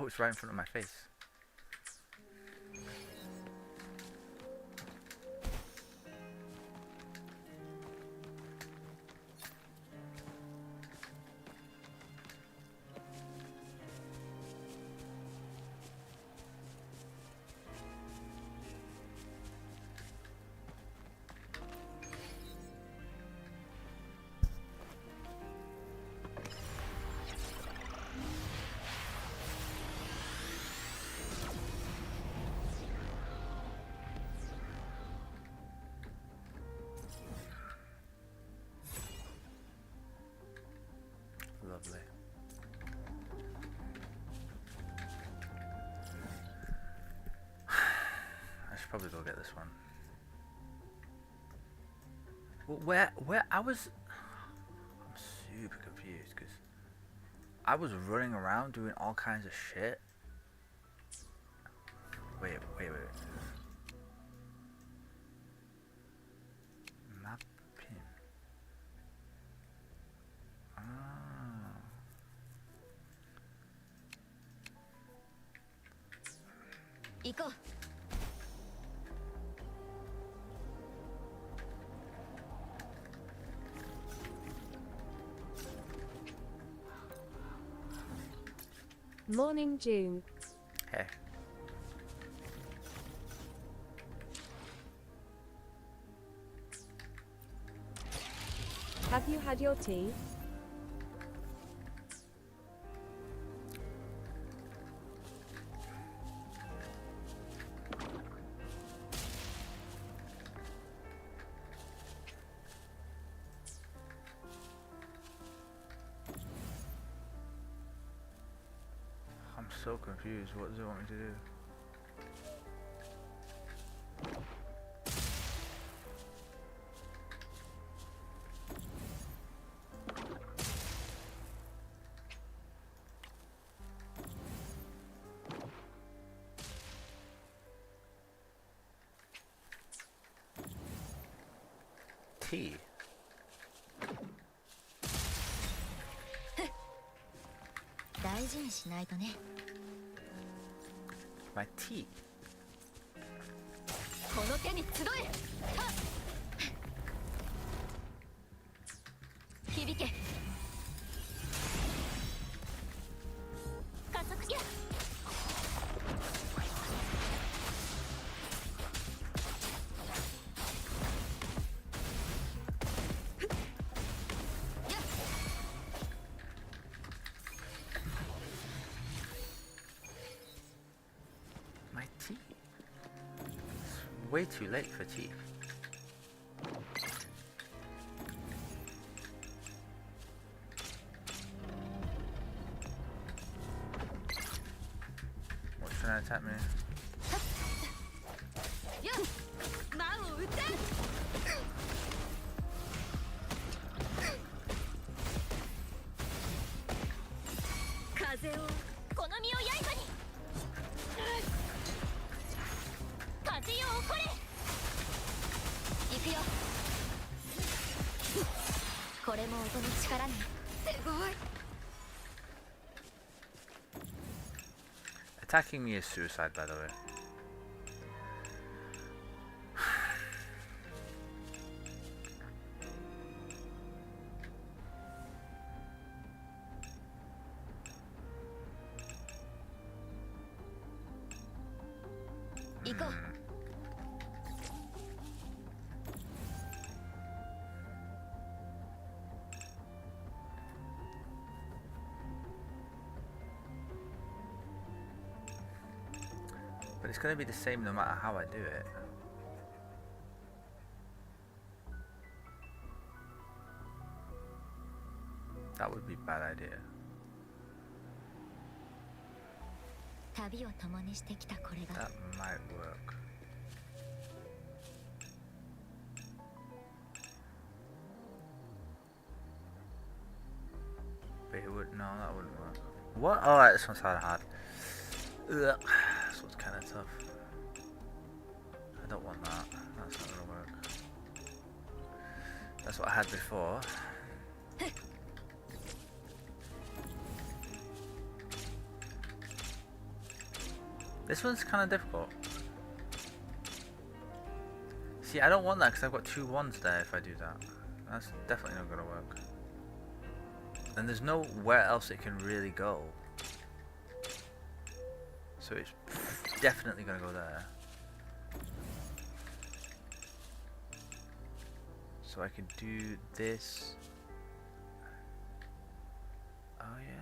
Oh, it's right in front of my face. Lovely. I should probably go get this one. Well, where I was, I'm super confused because I was running around doing all kinds of shit. Wait. Map pin. Ah. Go. Morning, June. Hey. Have you had your tea? I'm so confused. What does it want me to do? Tea. My tea. この手に集え。響け。加速し。My tea. It's way too late for tea. What's trying to attack me? よっ、魔を撃て。風をこの身を刃に。風よ起これ。行くよ。これも音の力ね。すごい。 Attacking me is suicide, by the way. Go. But it's going to be the same no matter how I do it. That would be a bad idea. 旅を共にしてきたこれが That might work. But it would, no, that wouldn't work. What? Alright, this one's kinda hard. Ugh. This one's kinda tough. I don't want that. That's not gonna work. That's what I had before. This one's kind of difficult. See, I don't want that because I've got 2 1s there if I do that. That's definitely not going to work. And there's nowhere else it can really go. So it's definitely going to go there. So I can do this. Oh yeah.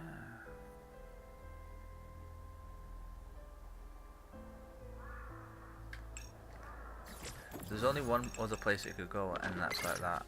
There's only one other place it could go, and that's like that.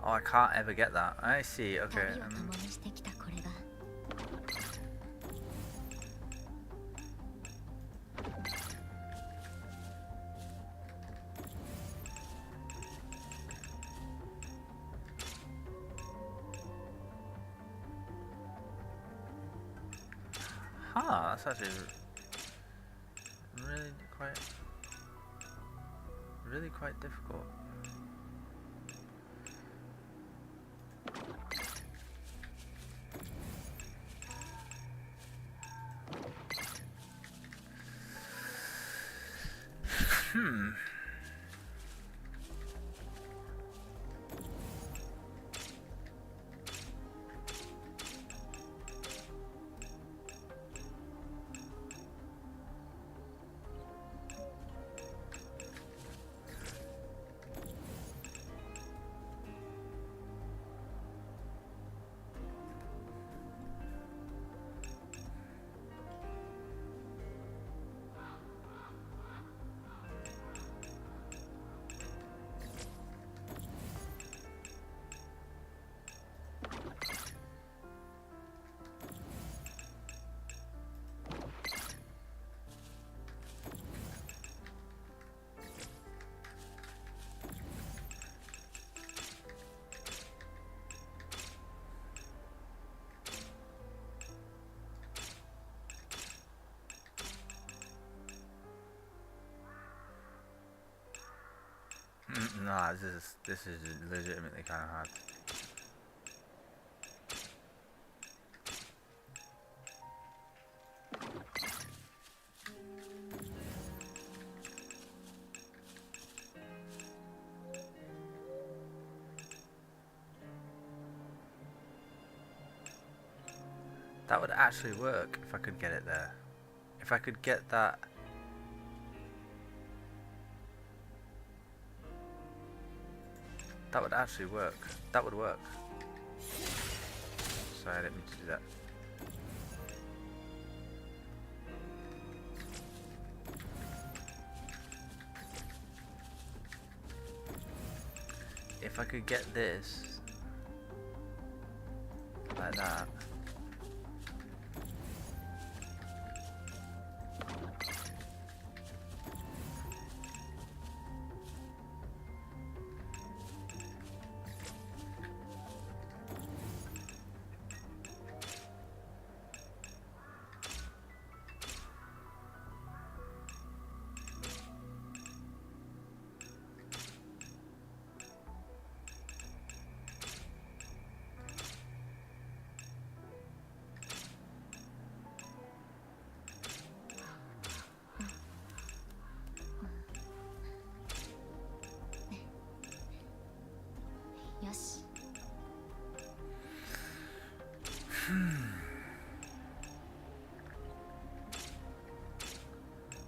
Oh, I can't ever get that. I see, okay. Huh, that's actually really quite difficult. Nah, this is legitimately kind of hard. That would actually work if I could get it there. If I could get that. That would actually work. That would work. Sorry, I didn't mean to do that. If I could get this like that.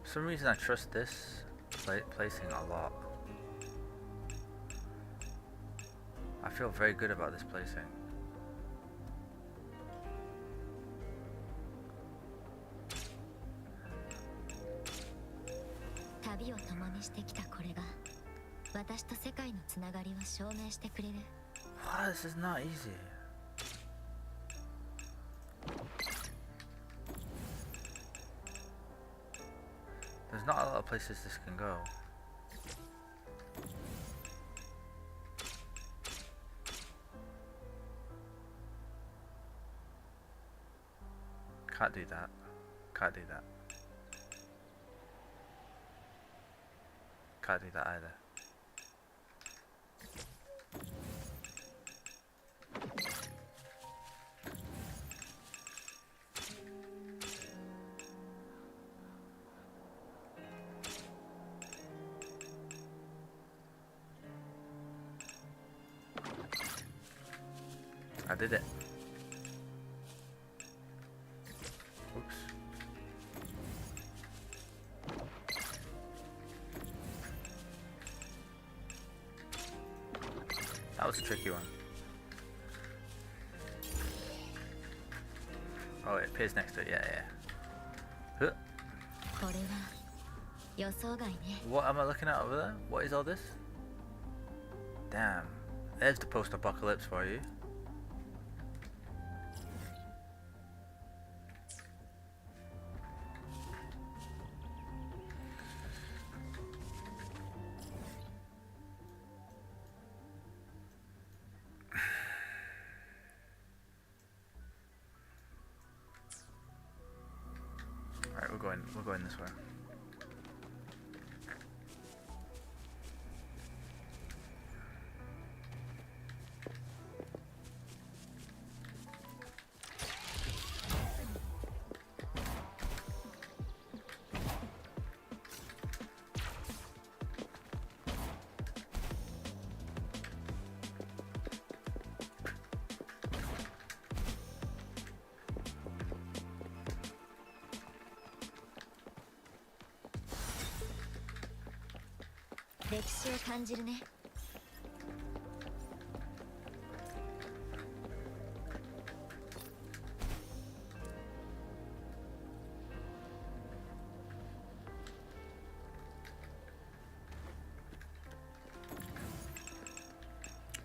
For some reason I trust this placing a lot. I feel very good about this placing. りを共にしてきたこれが私と世界のつながりを証明してくれる。 Wow, this is not easy. There's not a lot of places this can go. Can't do that. Can't do that. Can't do that either. I did it. Oops. That was a tricky one. Oh, it appears next to it. Yeah, yeah. Huh. これは予想外ね。 What am I looking at over there? What is all this? Damn. There's the post-apocalypse for you. Alright, we're going this way.「歴史を感じるね」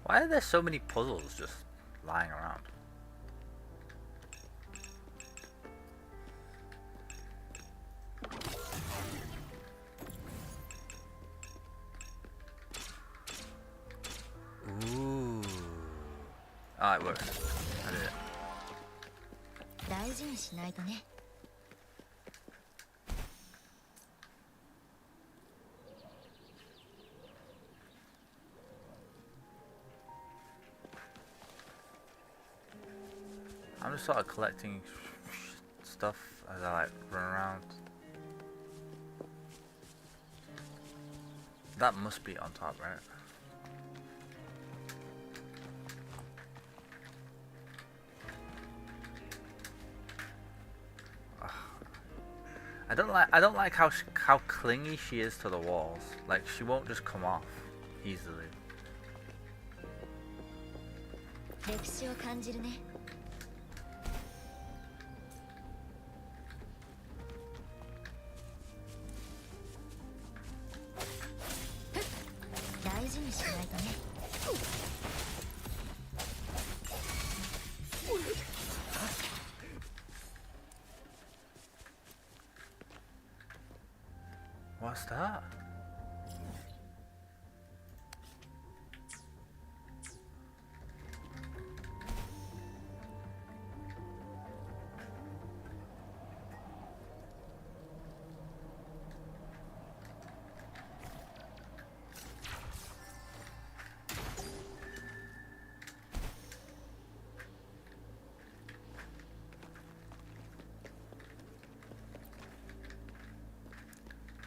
Why are there so many puzzles just lying around? Ooh. Ah, it works. I did it. 大事にしないとね。 I'm just sort of collecting stuff as I like run around. That must be on top, right? Ugh. I don't like how clingy she is to the walls. Like she won't just come off easily. 歴史を感じるね。 大事にしないとね。 What's that?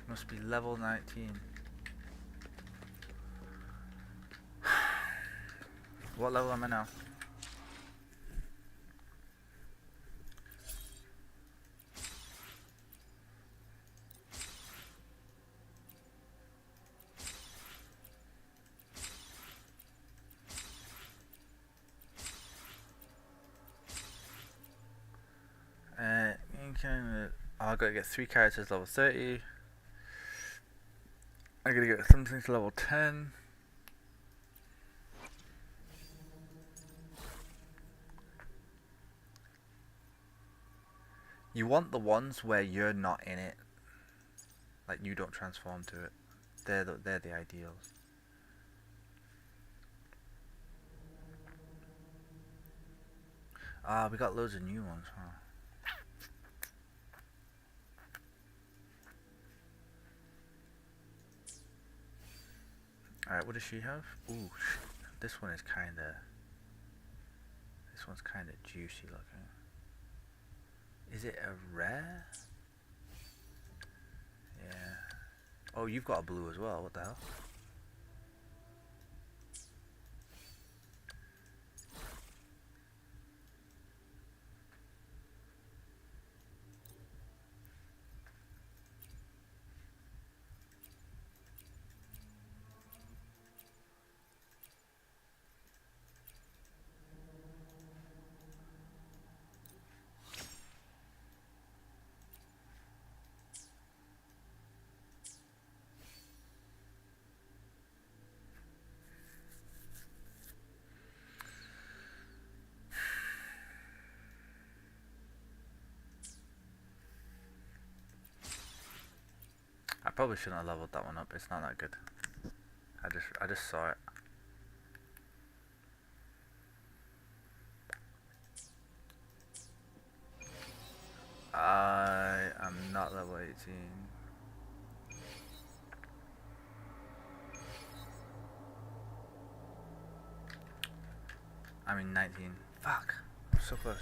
Must be level 19. What level am I now? I gotta get 3 characters level 30. I gotta get something to level 10. You want the ones where you're not in it, like you don't transform to it. They're the ideals. Ah, we got loads of new ones, huh? Alright, what does she have? Ooh, this one is kinda... This one's kinda juicy looking. Is it a rare? Yeah. Oh, you've got a blue as well, what the hell? I probably shouldn't have leveled that one up, it's not that good. I just saw it. I am not level 18. I mean 19. Fuck. I'm so close.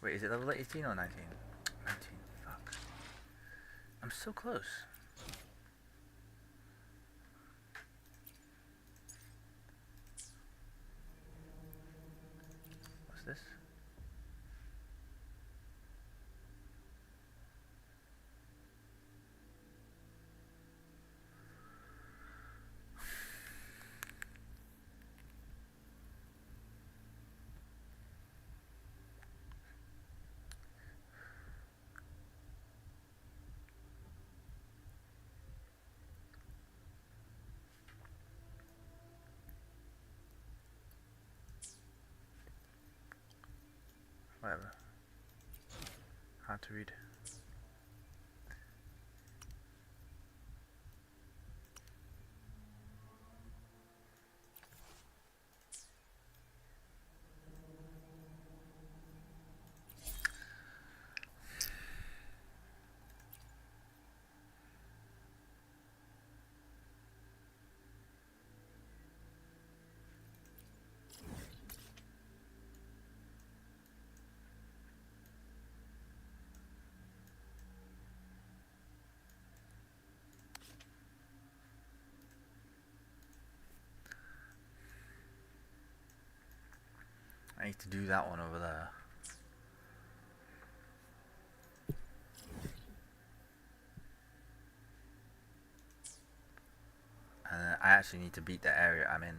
Wait, is it level 18 or 19? 19. Fuck. I'm so close. What's this? Whatever. Hard to read. I need to do that one over there. And then I actually need to beat the area I'm in.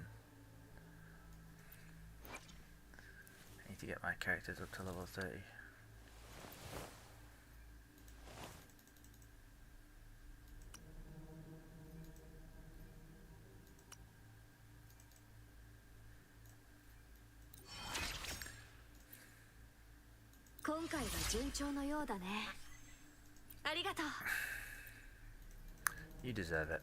I need to get my characters up to level 30. You deserve it.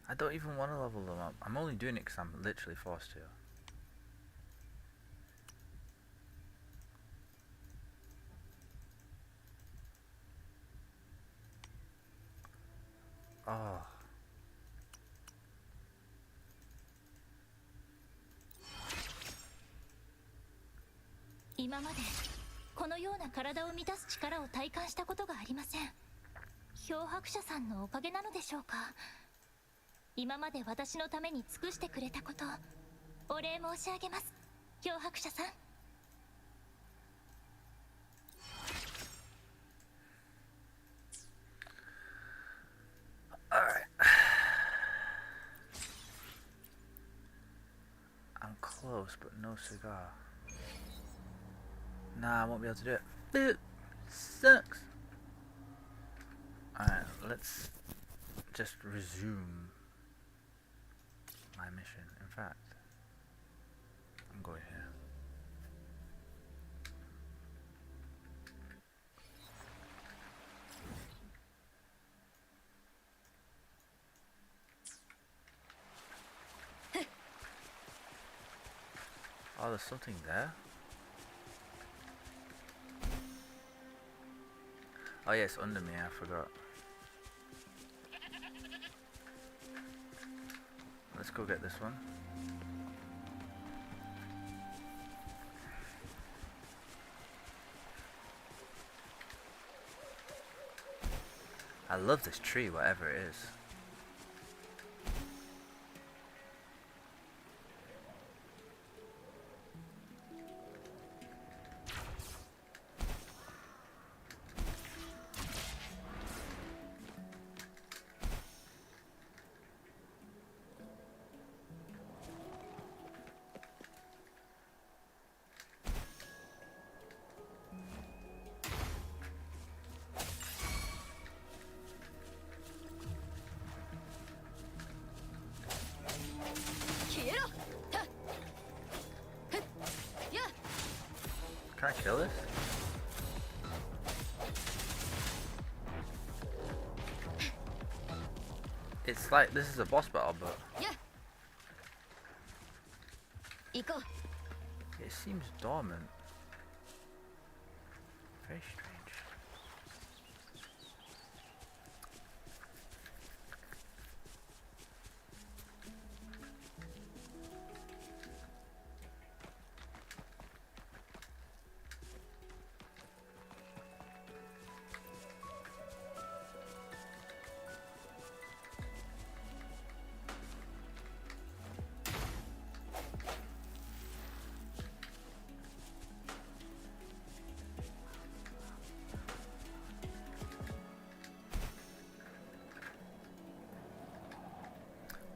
I don't even want to level them up. I'm only doing it because I'm literally forced to. Oh. 今までこのような体を満たす力を体感したことがありません。漂白者さんのおかげなのでしょうか。今まで私のために尽くしてくれたこと、お礼申し上げます。漂白者さん。close, but no cigar. Nah, I won't be able to do it. It sucks. Alright, let's just resume my mission. In fact, I'm going here. Oh, there's something there? Oh yeah, it's under me, I forgot. Let's go get this one. I love this tree, whatever it is. Can I kill this? It's like this is a boss battle, but it seems dormant. Very strange.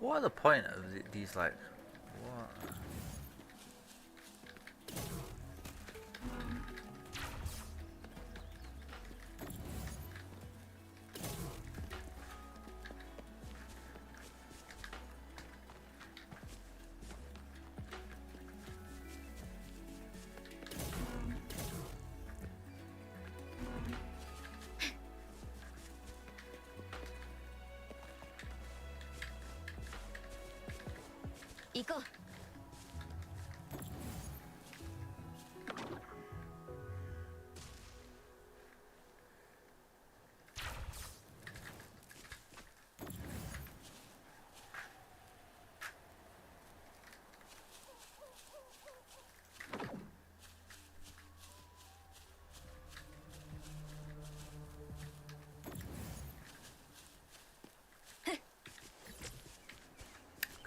What are the point of these, like, what?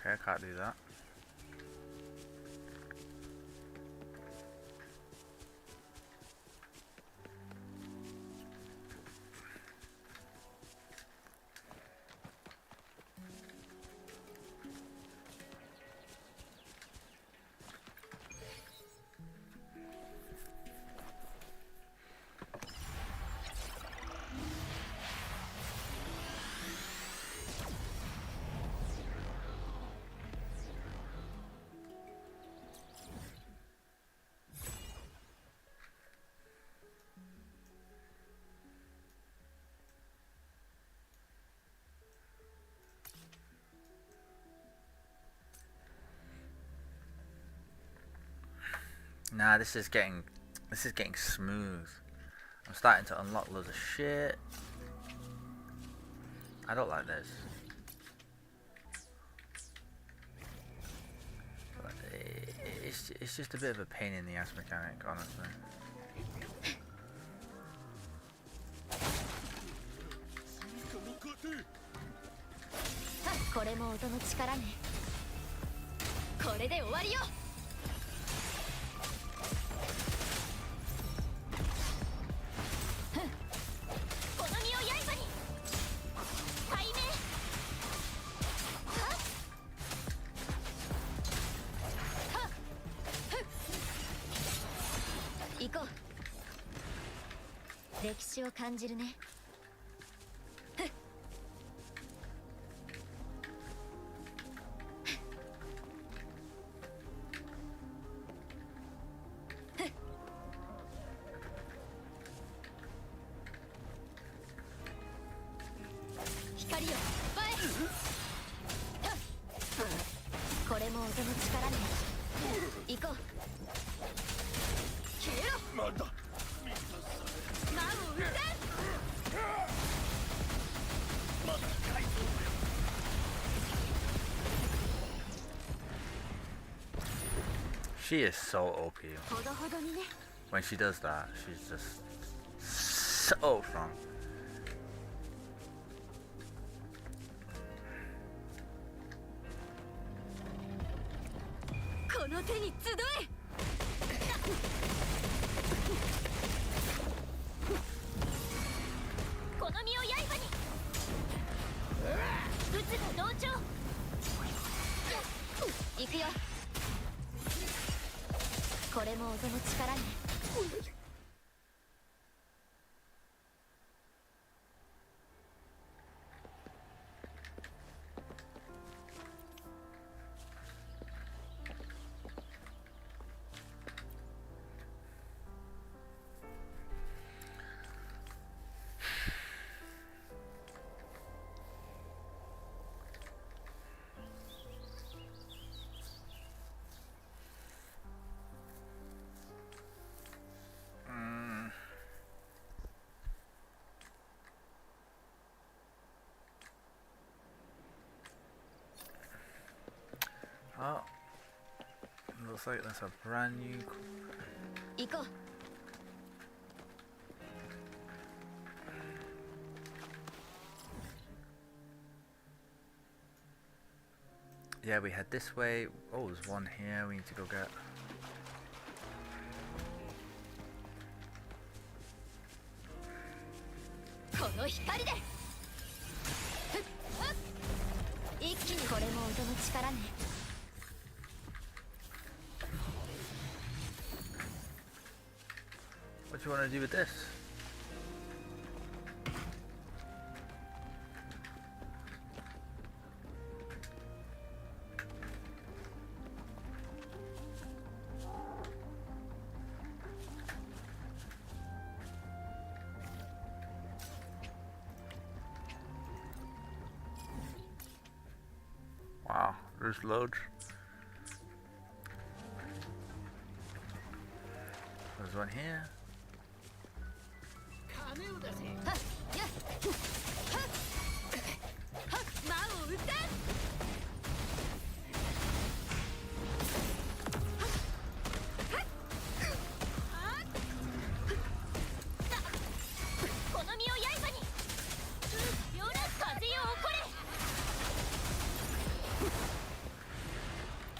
Okay, I can't do that. Nah, this is getting smooth. I'm starting to unlock loads of shit. I don't like this. But it's just a bit of a pain in the ass mechanic, honestly. これも音の力ね。これで終わりよ。この身を刃に。背面。はっ。はっ。歴史を感じるね。光よ、これも音の力ね。行こう。消えろ。なんだ。魔を撃て。まだ回復。She is so OP. ほどほどにね。 When she does that, she's just so strong. この手に集え。この身を刃に。撃つが同調。行くよ。これも音の力ね。Oh, looks like that's a brand new. 行こう。Yeah, we head this way. Oh, there's one here we need to go get. この光で。一気にこれも音の力ね。What do you want to do with this? Wow, there's loads. There's one here. 魔を撃て。この身を刃に。よら風よ起こ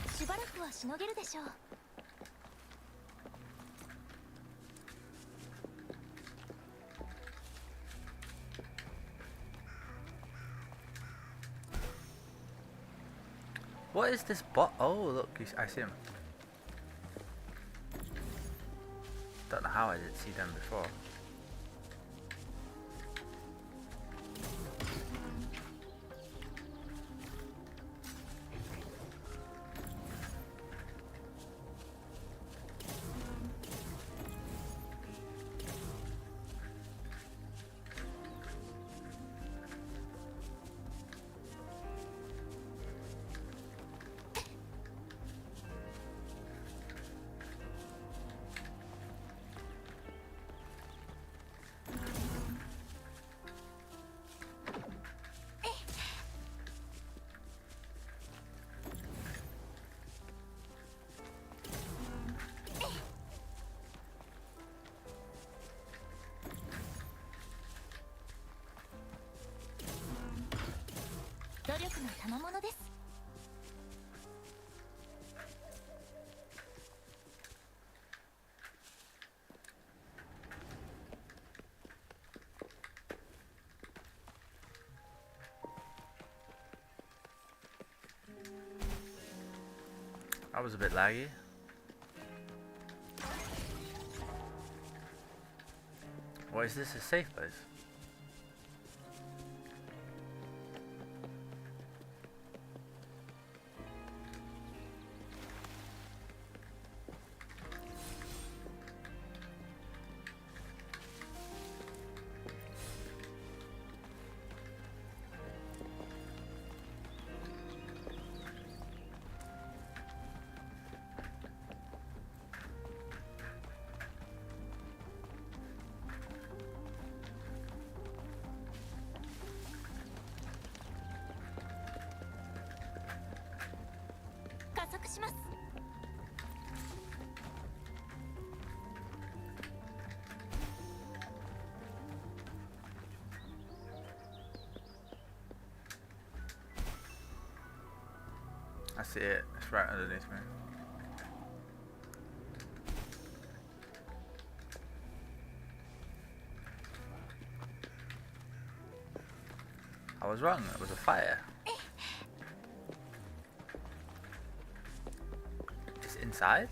れ。しばらくはしのげるでしょう。What is this bot? Oh, look, I see him. Don't know how I didn't see them before.賜物です。That was a bit laggy. Or is this a safe place? I see it. It's right underneath me. I was wrong. It was a fire. It's inside?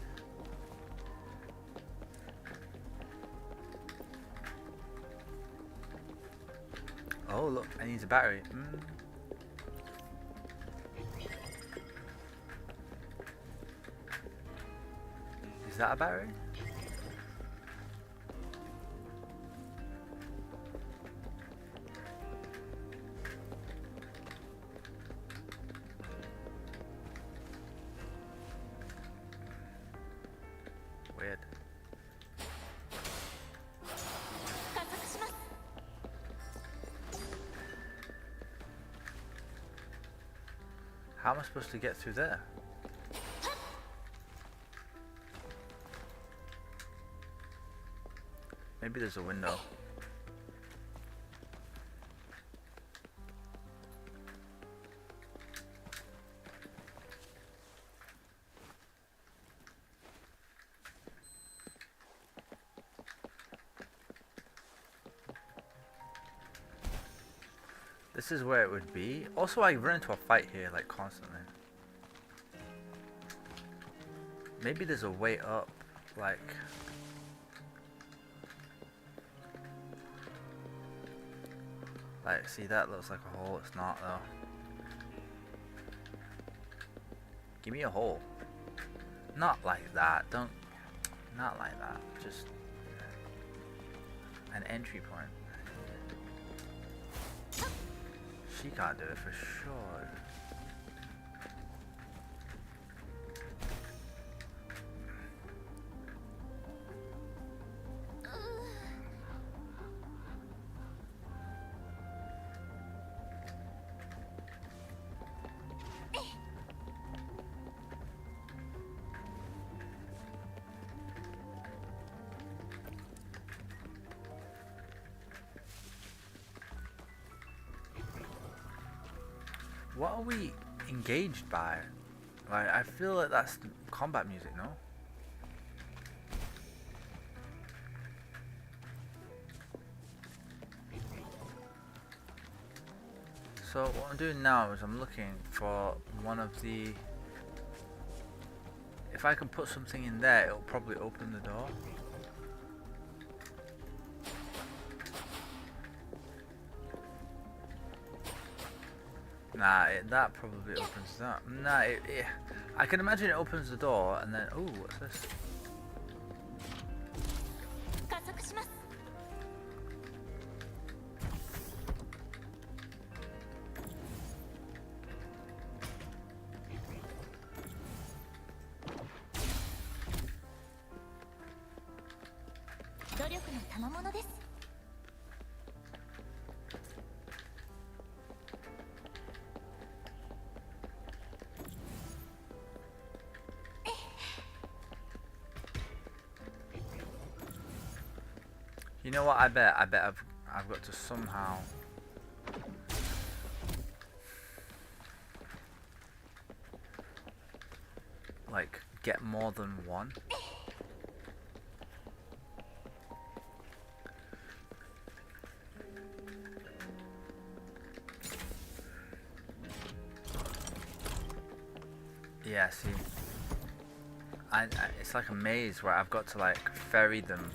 Oh look, I need a battery. Is that a battery? Weird. How am I supposed to get through there? Maybe there's a window. This is where it would be. Also, I run into a fight here like constantly. Maybe there's a way up, like... Like, see, that looks like a hole. It's not, though. Give me a hole. Not like that. Don't... Not like that. Just... An entry point. She can't do it for sure. What are we engaged by? Like, I feel like that's combat music, no? So what I'm doing now is I'm looking for one of the... If I can put something in there, it'll probably open the door. Nah, that probably opens that. Nah, I can imagine it opens the door and then... Ooh, what's this? You know what? I bet I've got to somehow like get more than one. Yeah, see, it's like a maze where I've got to like ferry them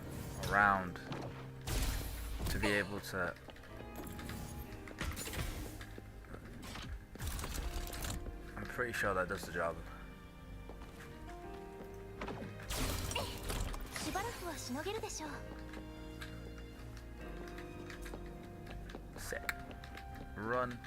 around. to be able to. I'm pretty sure that does the job. しばらくはしのげるでしょう。 Sick. Run.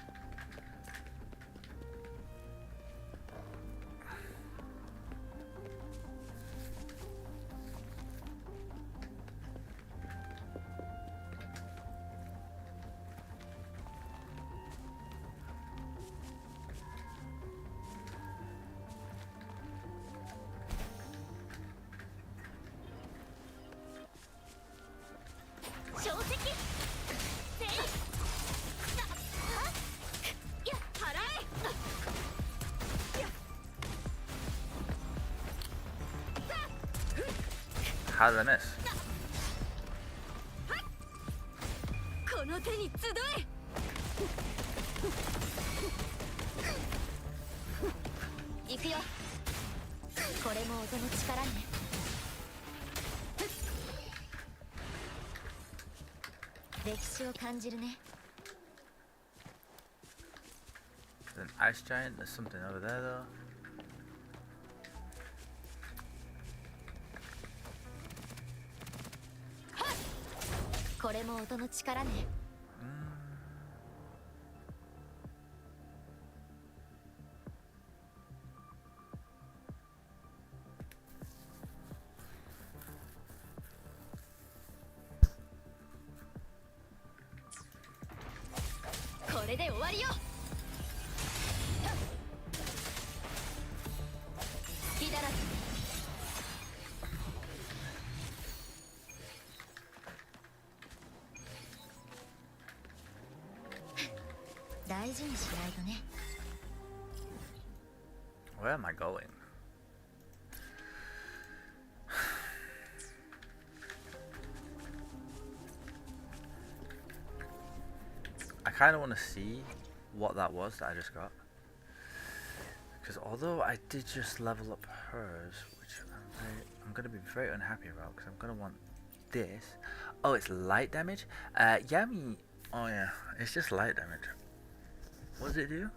How did I miss? この手に集え。行くよ。これも音の力ね。歴史を感じるね。 There's an ice giant. There's something over there though. Huh! これも音の力ね。これで終わりよ。隙だらず。大事にしないとね。Where am I going? I kind of want to see what that was that I just got. Because although I did just level up hers, which I'm going to be very unhappy about, because I'm going to want this. Oh, it's light damage? Yeah, I mean, oh yeah, it's just light damage. What does it do?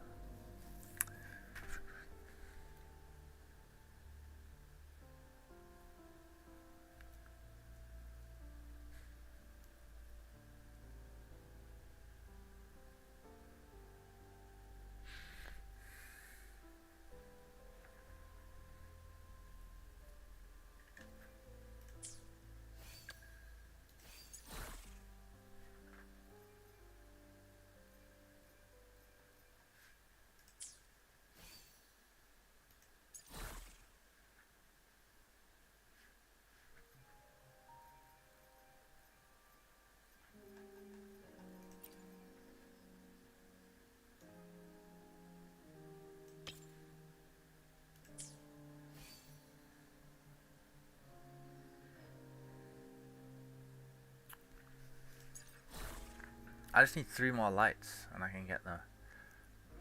I just need 3 more lights and I can get the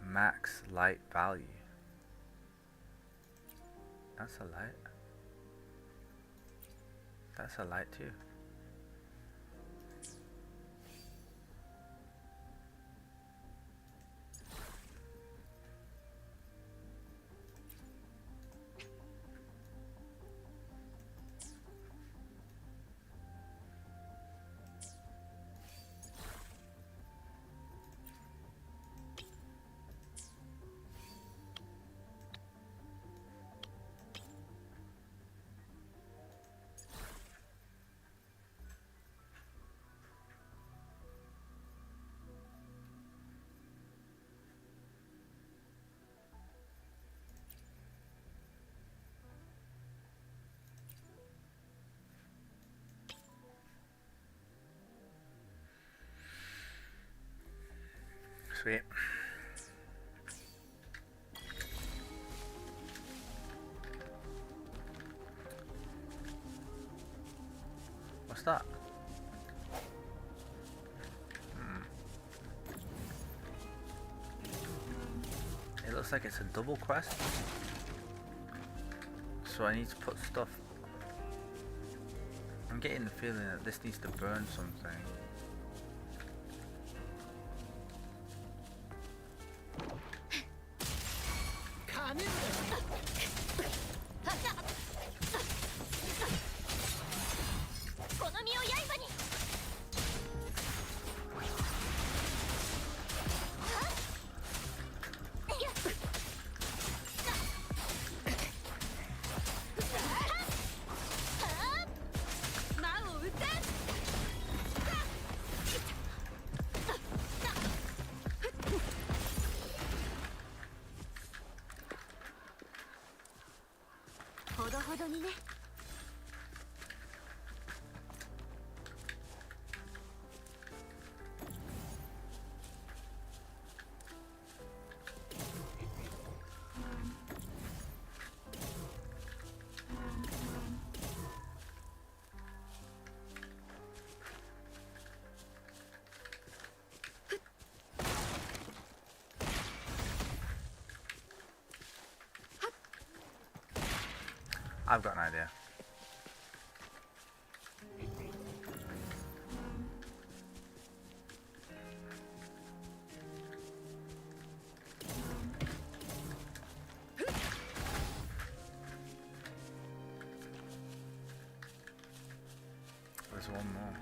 max light value. That's a light. That's a light too. Sweet. What's that? It looks like it's a double quest. So I need to put stuff. I'm getting the feeling that this needs to burn something. この身を刃に。魔を撃たん。ほどほどにね。I've got an idea. There's one more.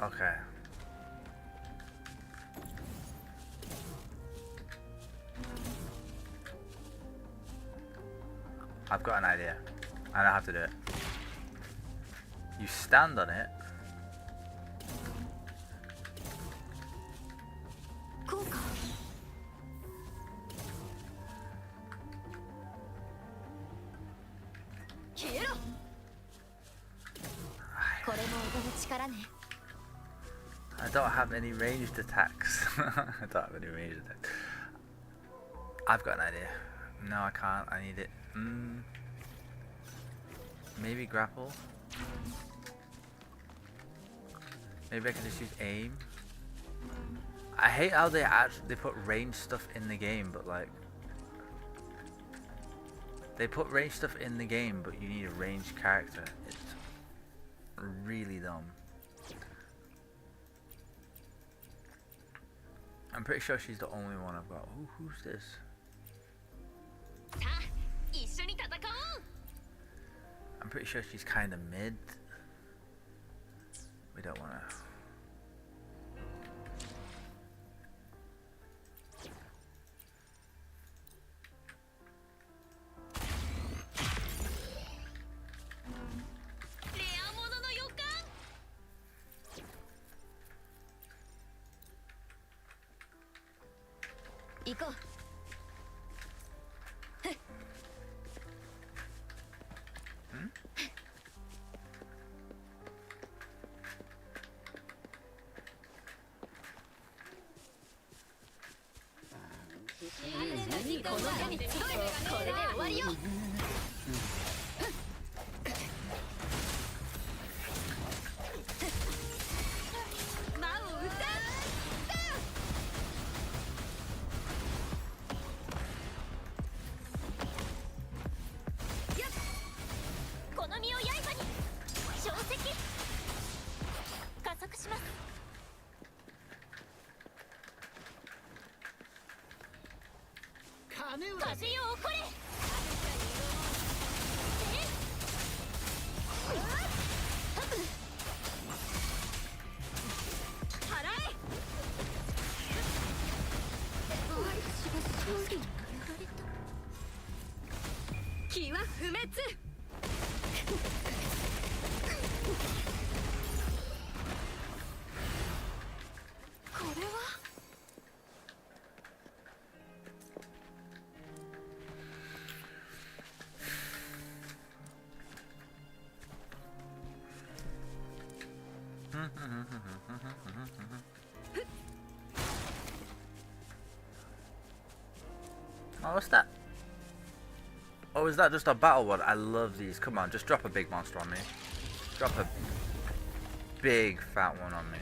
Okay. I've got an idea. I know how to do it. You stand on it. I don't have any ranged attacks. I don't have any ranged attacks. I've got an idea. No, I can't. I need it. Maybe grapple. Maybe I can just use aim. I hate how they put range stuff in the game, but like they put range stuff in the game, but you need a ranged character. It's really dumb. I'm pretty sure she's the only one I've got. Ooh, who's this? I'm pretty sure she's kind of mid. We don't want to. Oh, what's that? Oh, is that just a battle one? I love these. Come on, just drop a big monster on me. Drop a big fat one on me.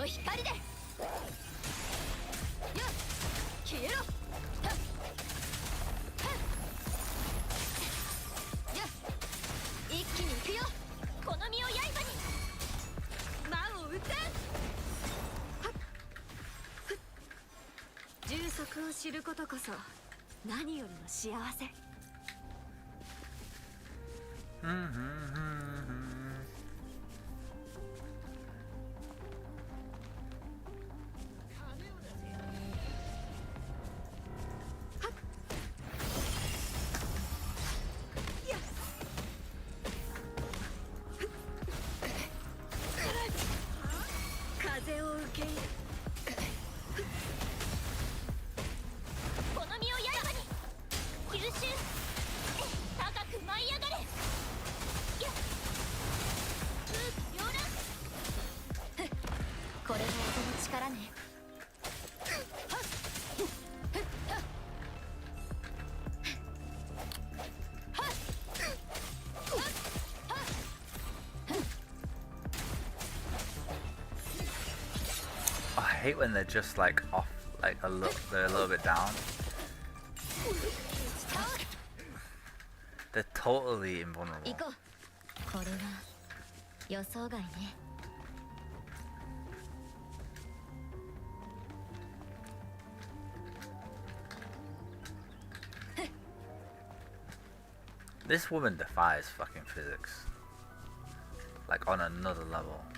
の光でよっ消えろはっはっよっ一気に行くよこの身を刃に魔を打たんはっふっ充足を知ることこそ何よりの幸せ風を受け入れこの身を刃に吸収高く舞い上がれやっ空気両乱ふっこれが音の力ねはっふっはっはっはっはっ I hate when they're just like off, like they're a little bit down. They're totally invulnerable. 行こうこれは予想外ね This woman defies fucking physics. Like on another level.「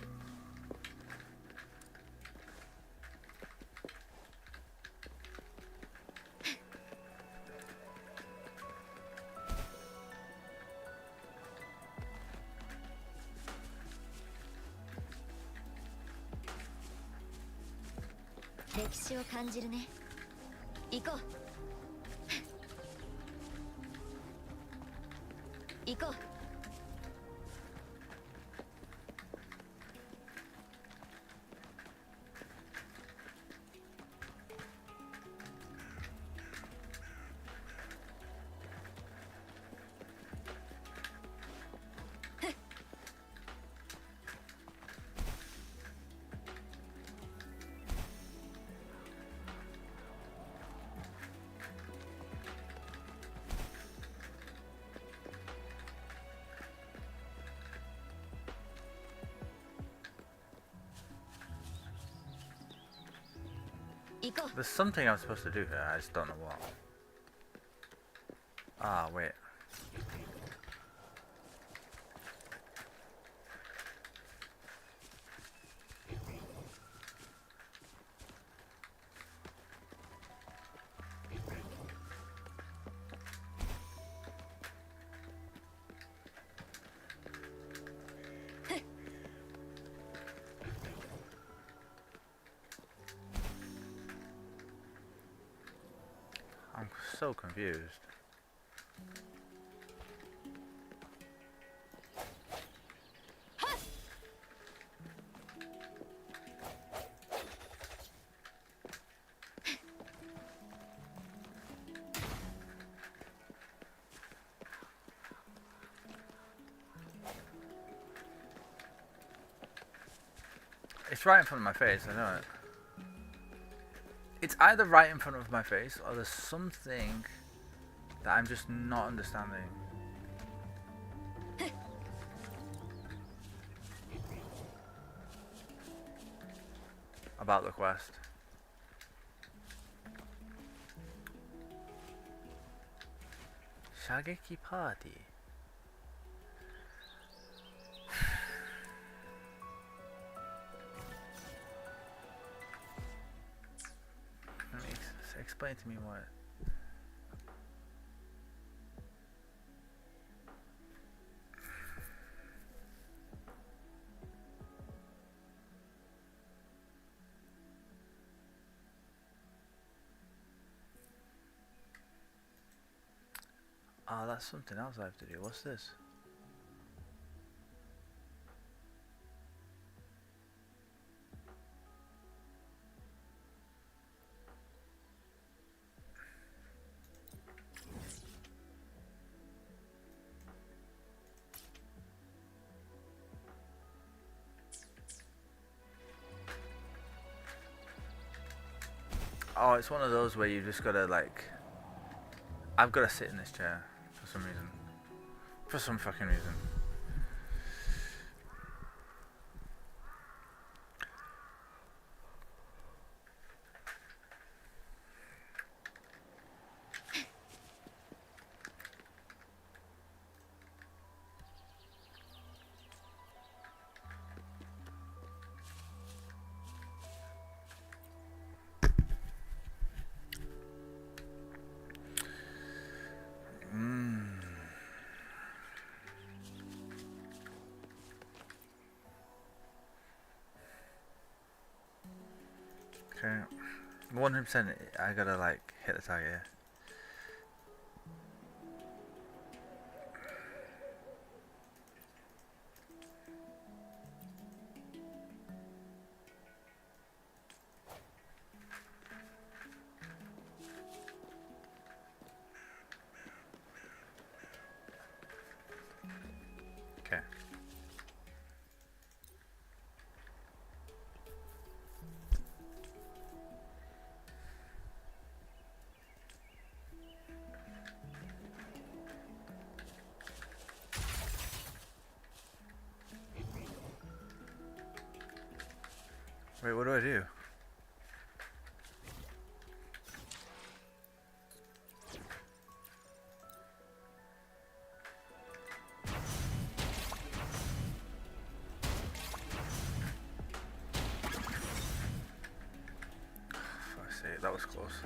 歴史を感じるね行こう行こう There's something I'm supposed to do here, I just don't know what. Ah, wait. I'm so confused. It's right in front of my face, I know it. It's either right in front of my face or there's something that I'm just not understanding. About the quest. Shageki Party. Explain to me what. Oh, that's something else I have to do. What's this? Oh, it's one of those where you just gotta like. I've gotta sit in this chair for some reason. For some fucking reason. Okay, 100%. I gotta like hit the target here. Okay. Wait, what do I do? Fuck's sake, that was close.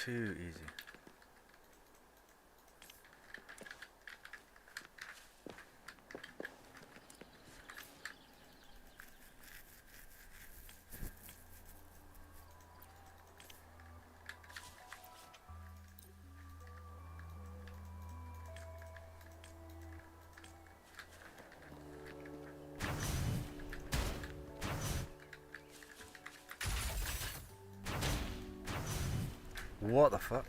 Too easy. What the fuck?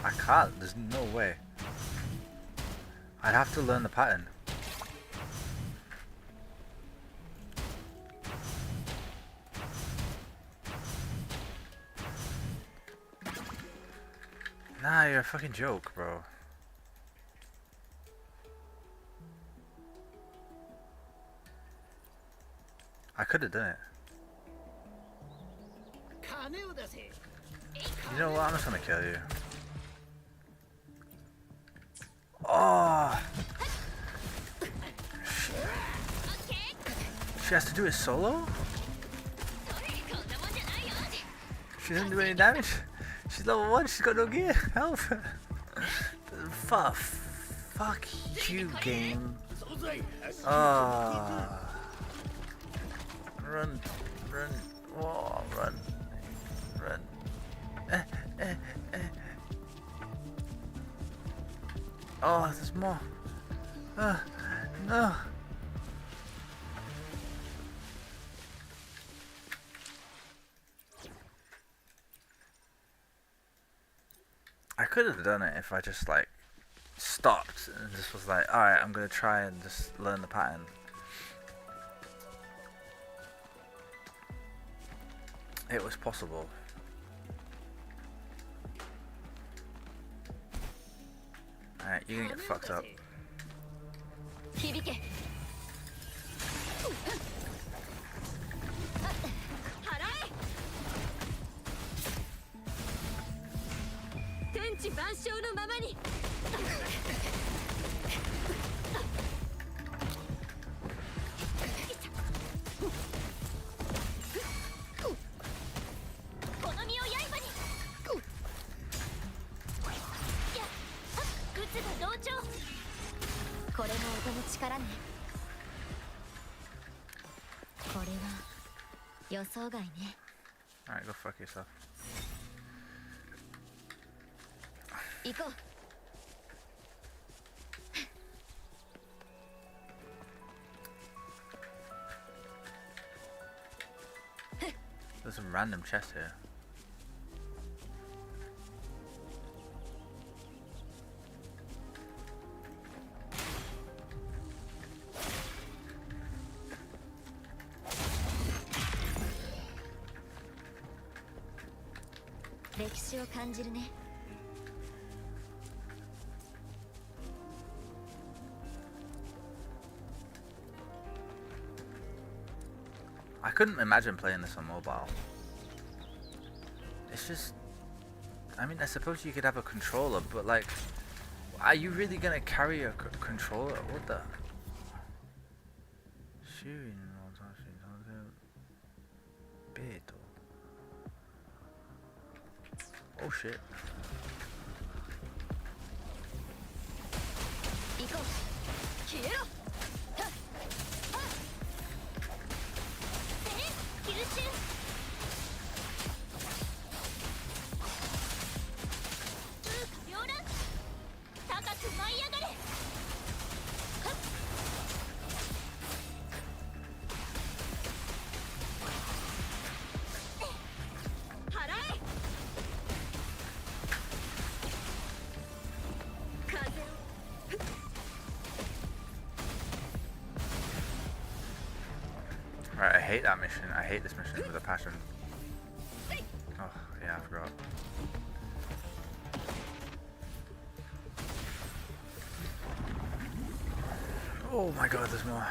I can't, there's no way. I'd have to learn the pattern. Nah, you're a fucking joke, bro. I could have done it. You know what? I'm just gonna kill you. Oh! She has to do it solo? She doesn't do any damage. She's level 1, she's got no gear. Help! Fuck you, game. Run. Oh, run. Oh, there's more. No. I could have done it if I just like stopped and just was like, alright, I'm gonna try and just learn the pattern. It was possible. Alright, you're gonna get fucked up. 死万象のままに。この身を刃に。いや、ブツが同調。これも音の力ね。これは予想外ね。Alright, go fuck yourself. 行こう。There's a random chest here. I couldn't imagine playing this on mobile. It's just, I mean, I suppose you could have a controller, but like, are you really gonna carry a controller? What the? Oh shit. Right, I hate that mission. I hate this mission with a passion. Oh, yeah, I forgot. Oh my god, there's more.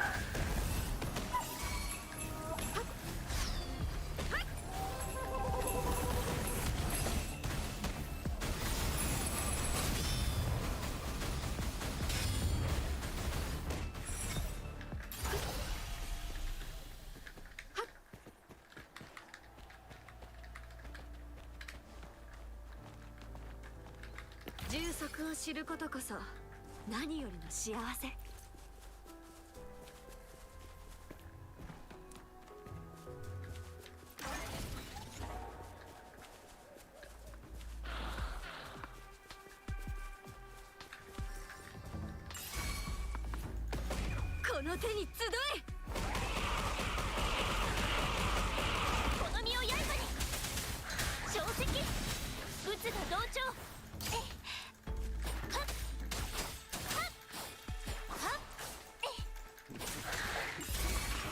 充足を知ることこそ何よりの幸せ。この手に集え。この身を刃に。小石ブツが同調。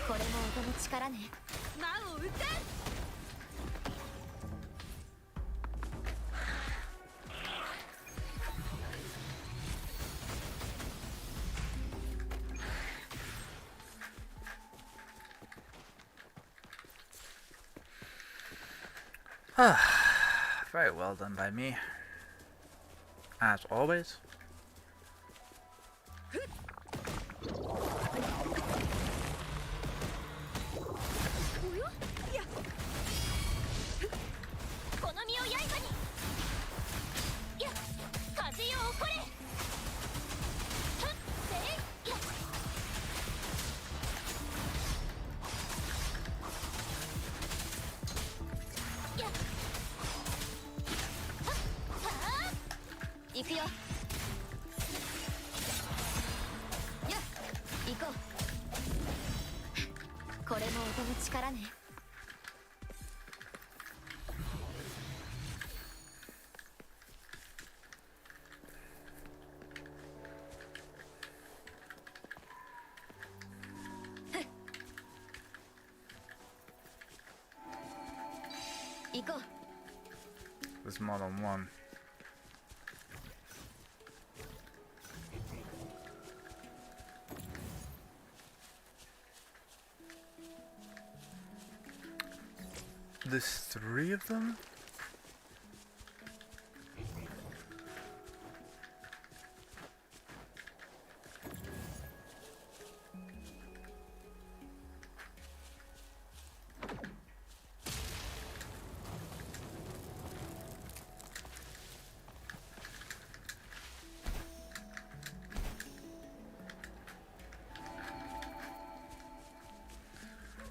これも音の力ね。魔を撃た。Very well done by me, as always. There's more than one. There's 3 of them?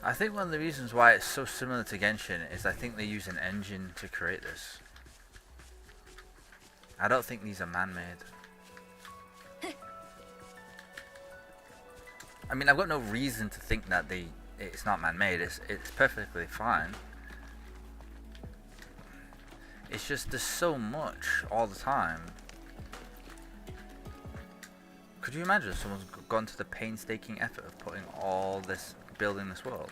I think one of the reasons why it's so similar to Genshin is I think they use an engine to create this. I don't think these are man-made. I mean, I've got no reason to think that it's not man-made. It's perfectly fine. It's just there's so much all the time. Could you imagine if someone's gone to the painstaking effort of putting all this, building this world?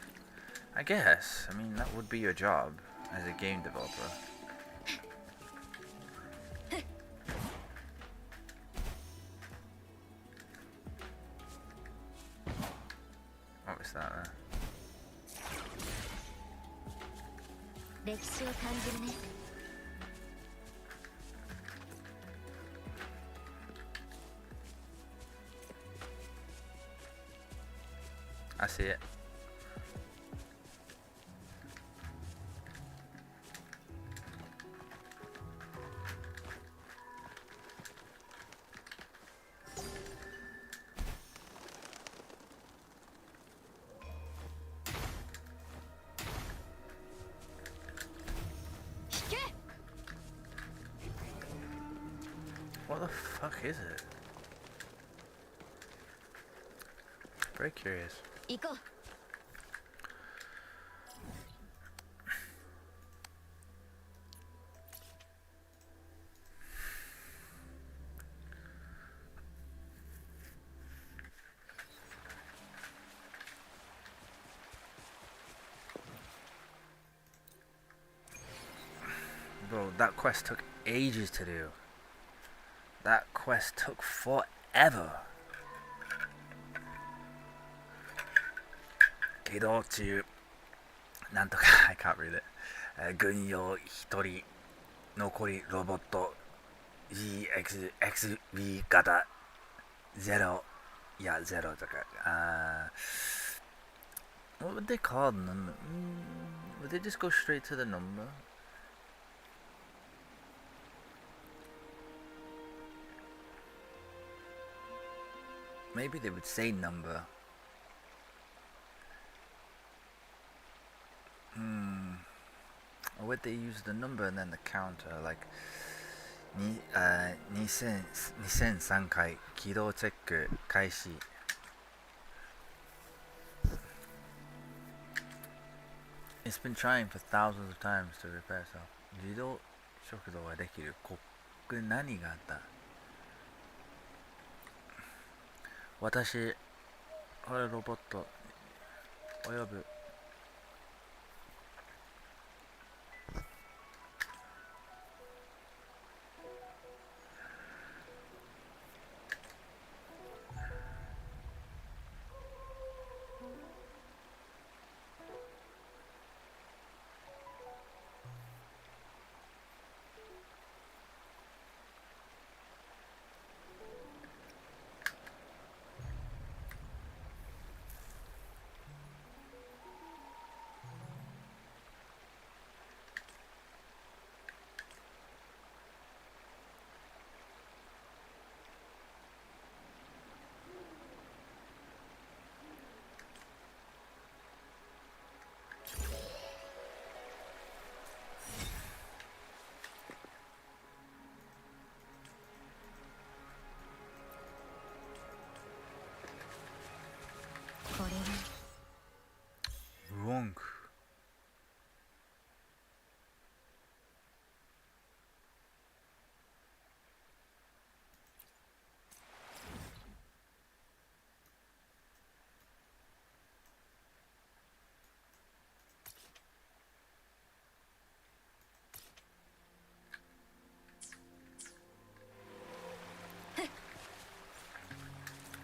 I guess. I mean, that would be your job as a game developer. What was that there? 歴史を感じるね。 I see it. What the fuck is it? Very curious. 行こう。 Bro, that quest took ages to do. That quest took forever. 起動中。なんとか I can't read it. 軍用1人残りロボット GXXB 型0いや0とか what would they call them? Would they just go straight to the number? Maybe they would say number. Or would they use the number and then the counter, like 2003回起動チェック開始 It's been trying for thousands of times to repair itself. 自動食堂ができる。ここ何があった？私、これロボットお呼ぶ。Wrong.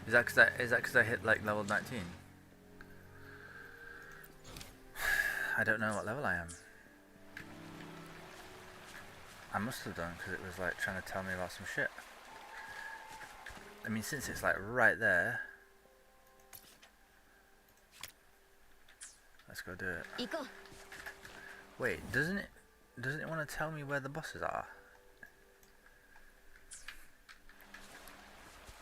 Is that because I hit like level 19? I don't know what level I am. I must have done because it was like trying to tell me about some shit. I mean, since it's like right there. Let's go do it. Wait, doesn't it want to tell me where the bosses are?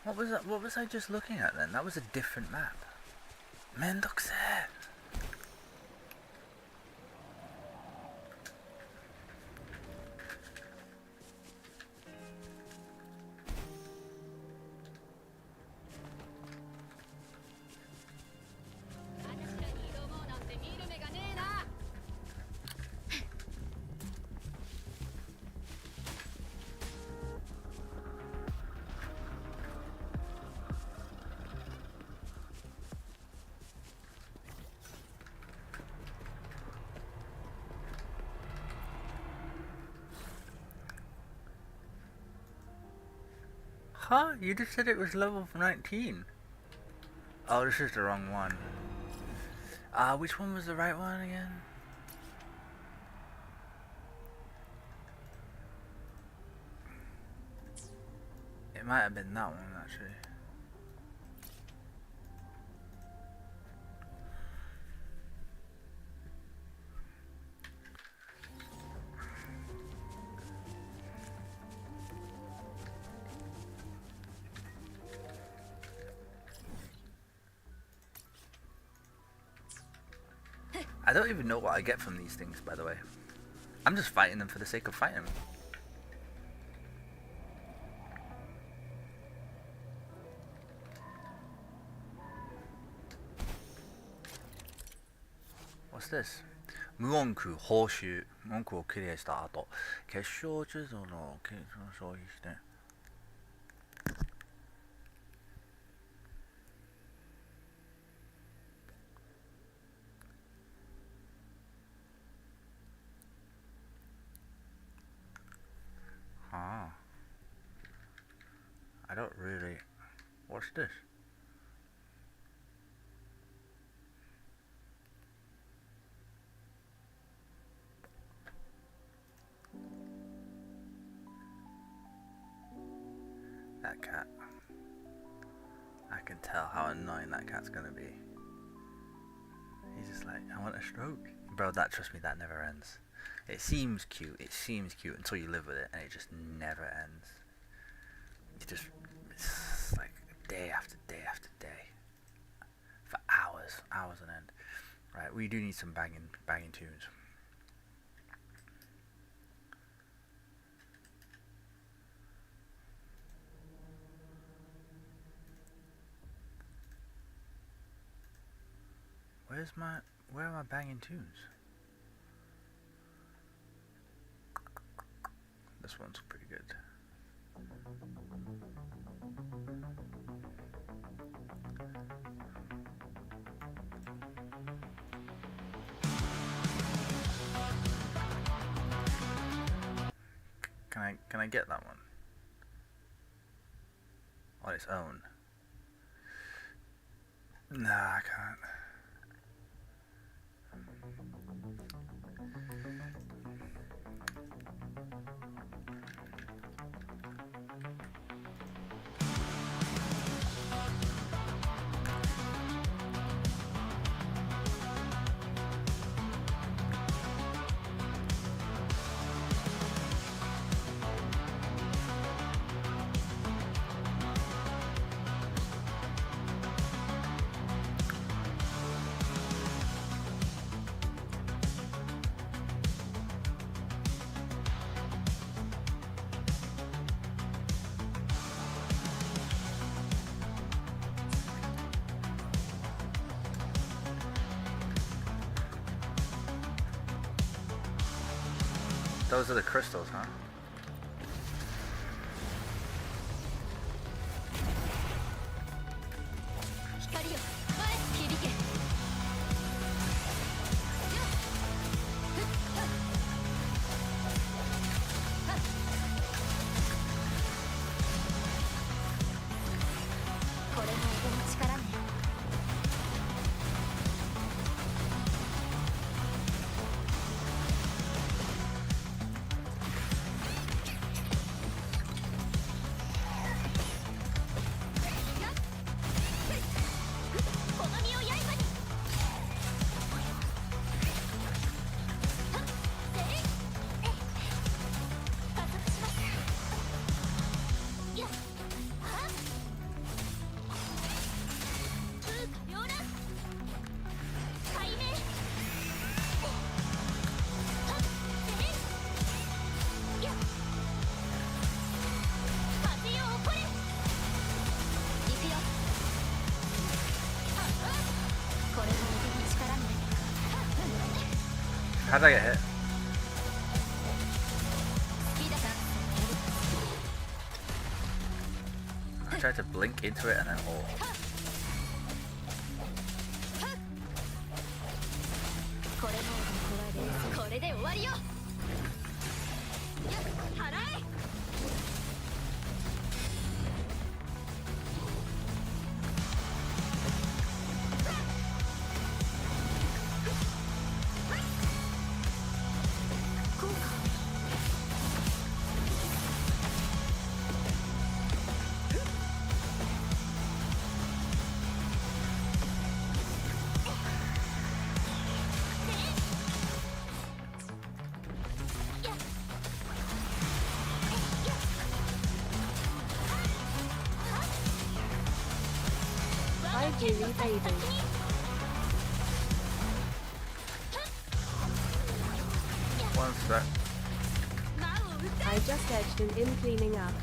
What was I just looking at then? That was a different map. Mendokse. Huh? You just said it was level 19. Oh, this is the wrong one. Which one was the right one again? It might have been that one, actually. I don't even know what I get from these things, by the way. I'm just fighting them for the sake of fighting them. What's this? 無音符報酬。文句をクリアした後、決勝地図の消費して。I don't really. What's this? That cat. I can tell how annoying that cat's gonna be. He's just like, I want a stroke. Bro, trust me, that never ends. It seems cute until you live with it, and it just never ends. It's like day after day after day. For hours on end. Right, we do need some banging tunes. Where are my banging tunes? This one's pretty good. Can I get that one on its own? Nah, I can't. Those are the crystals, huh? How did I get hit? I tried to blink into it and then oh. これで終わりよ。払え。Juney baby. One sec. I just edged an in cleaning up.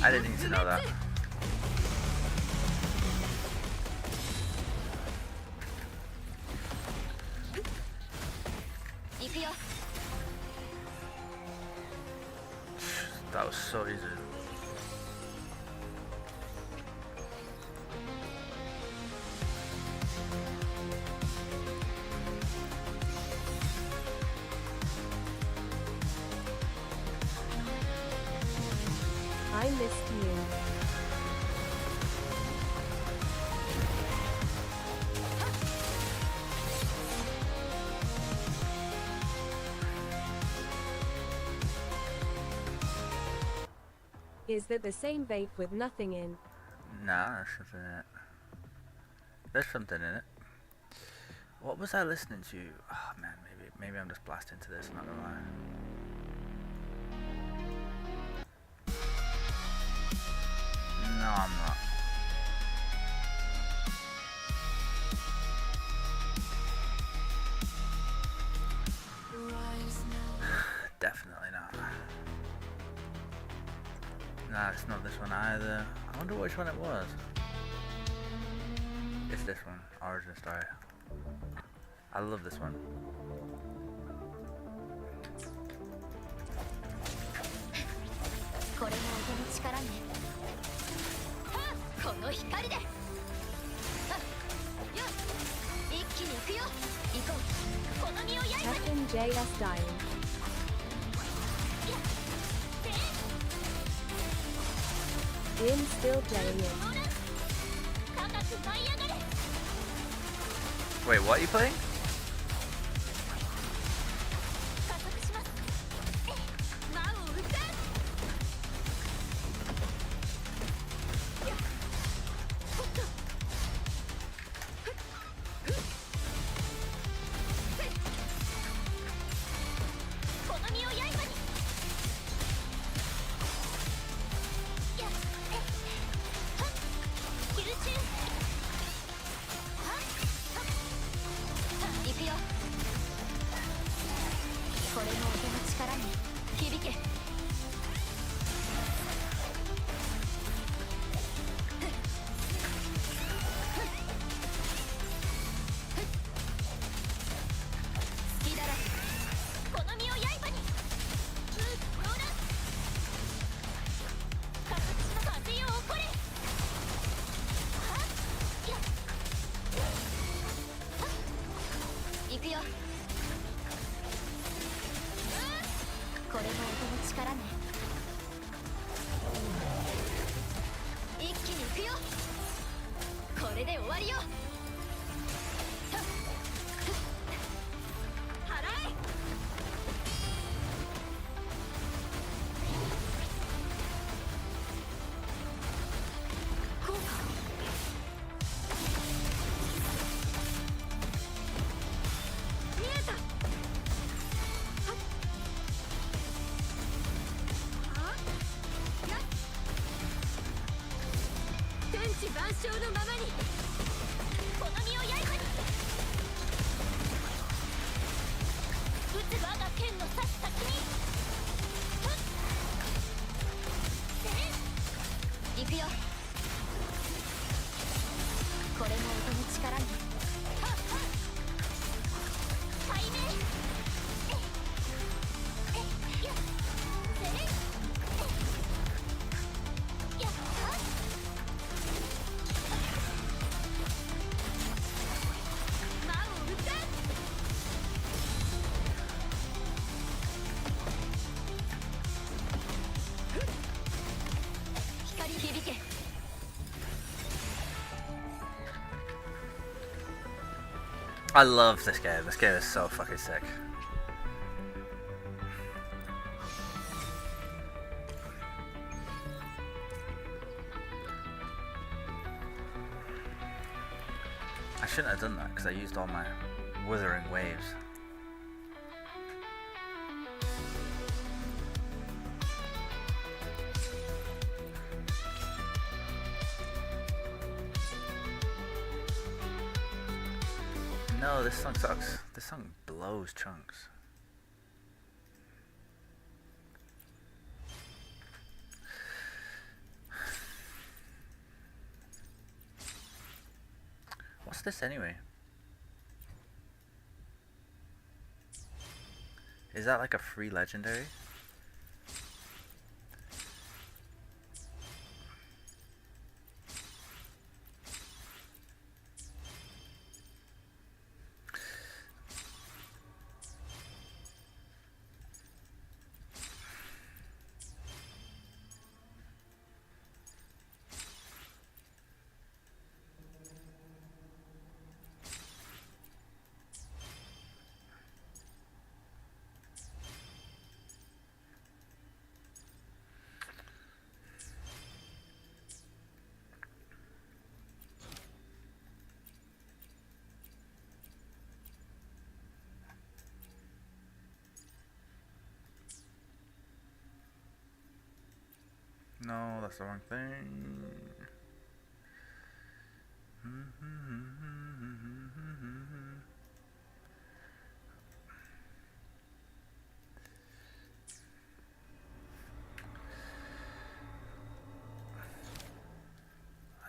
I didn't need to know that. That was so easy. I missed you. Is that the same vape with nothing in? Nah, there's something in it. There's something in it. What was I listening to? Oh man, maybe I'm just blasting to this, not gonna lie. No, I'm not. Definitely not. Nah, it's not this one either. I wonder which one it was. It's this one, Origin Story. I love this one. これも音の力ね。この光で。よっ、一気に行くよ。行こう。この身を刃に。 Captain JS dying. In still playing it. Wait, what are you playing? I love this game. This game is so fucking sick. I shouldn't have done that because I used all my withering waves. No, this song sucks. This song blows chunks. What's this anyway? Is that like a free legendary? No, that's the wrong thing.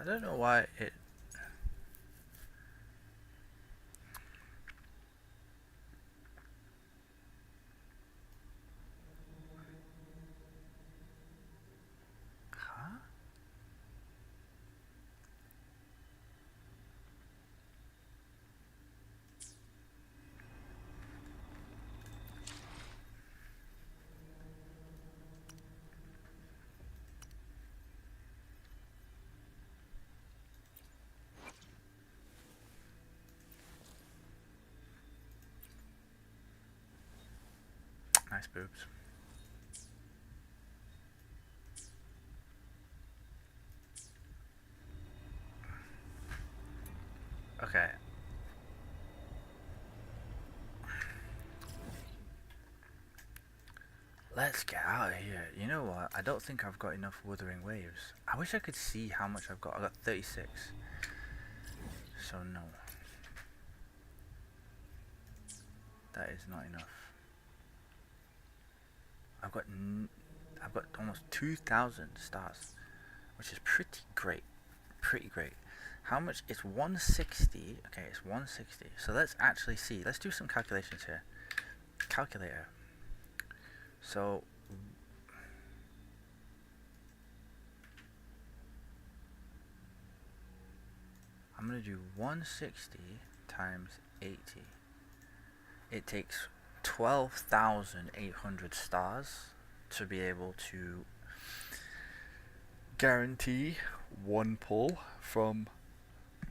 I don't know why it... Huh? Nice boobs. Okay. Let's get out of here. You know what? I don't think I've got enough Wuthering Waves. I wish I could see how much I've got. I got 36. So no. That is not enough. I've got almost 2,000 stars, which is pretty great. Pretty great. How much? It's 160. Okay, it's 160. So let's actually see. Let's do some calculations here. Calculator. So I'm gonna do 160 times 80. It takes 12,800 stars to be able to guarantee one pull from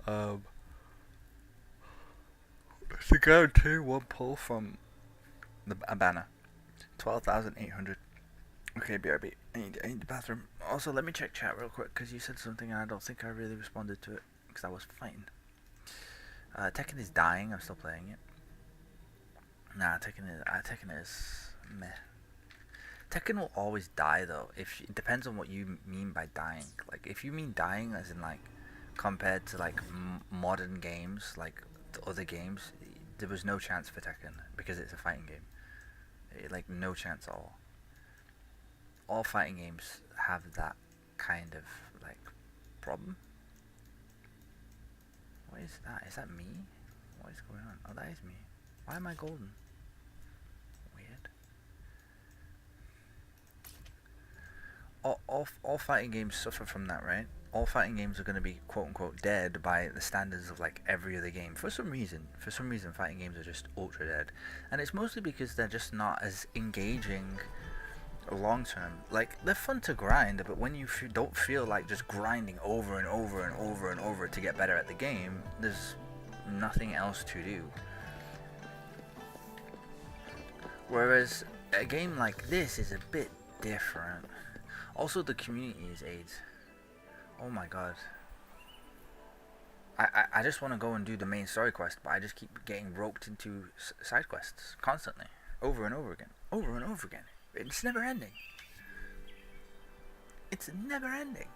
the a banner. 12,800. Okay, BRB. I need the bathroom. Also, let me check chat real quick because you said something and I don't think I really responded to it because I was fighting. Tekken is dying. I'm still playing it. Nah, Tekken is meh. Tekken will always die though. It depends on what you mean by dying. Like if you mean dying as in like compared to like modern games, like the other games, there was no chance for Tekken because it's a fighting game. Like no chance at all. All fighting games have that kind of like problem. What is that? Is that me? What is going on? Oh, that is me. Why am I golden? Weird. All fighting games suffer from that, right? All fighting games are going to be quote unquote dead by the standards of like every other game. For some reason, fighting games are just ultra dead, and it's mostly because they're just not as engaging long term. Like they're fun to grind, but when you don't feel like just grinding over and over and over and over to get better at the game, there's nothing else to do. Whereas a game like this is a bit different. Also, the community is AIDS. Oh my god. I just want to go and do the main story quest, but I just keep getting roped into side quests constantly, over and over again, over and over again. It's never ending. It's never ending.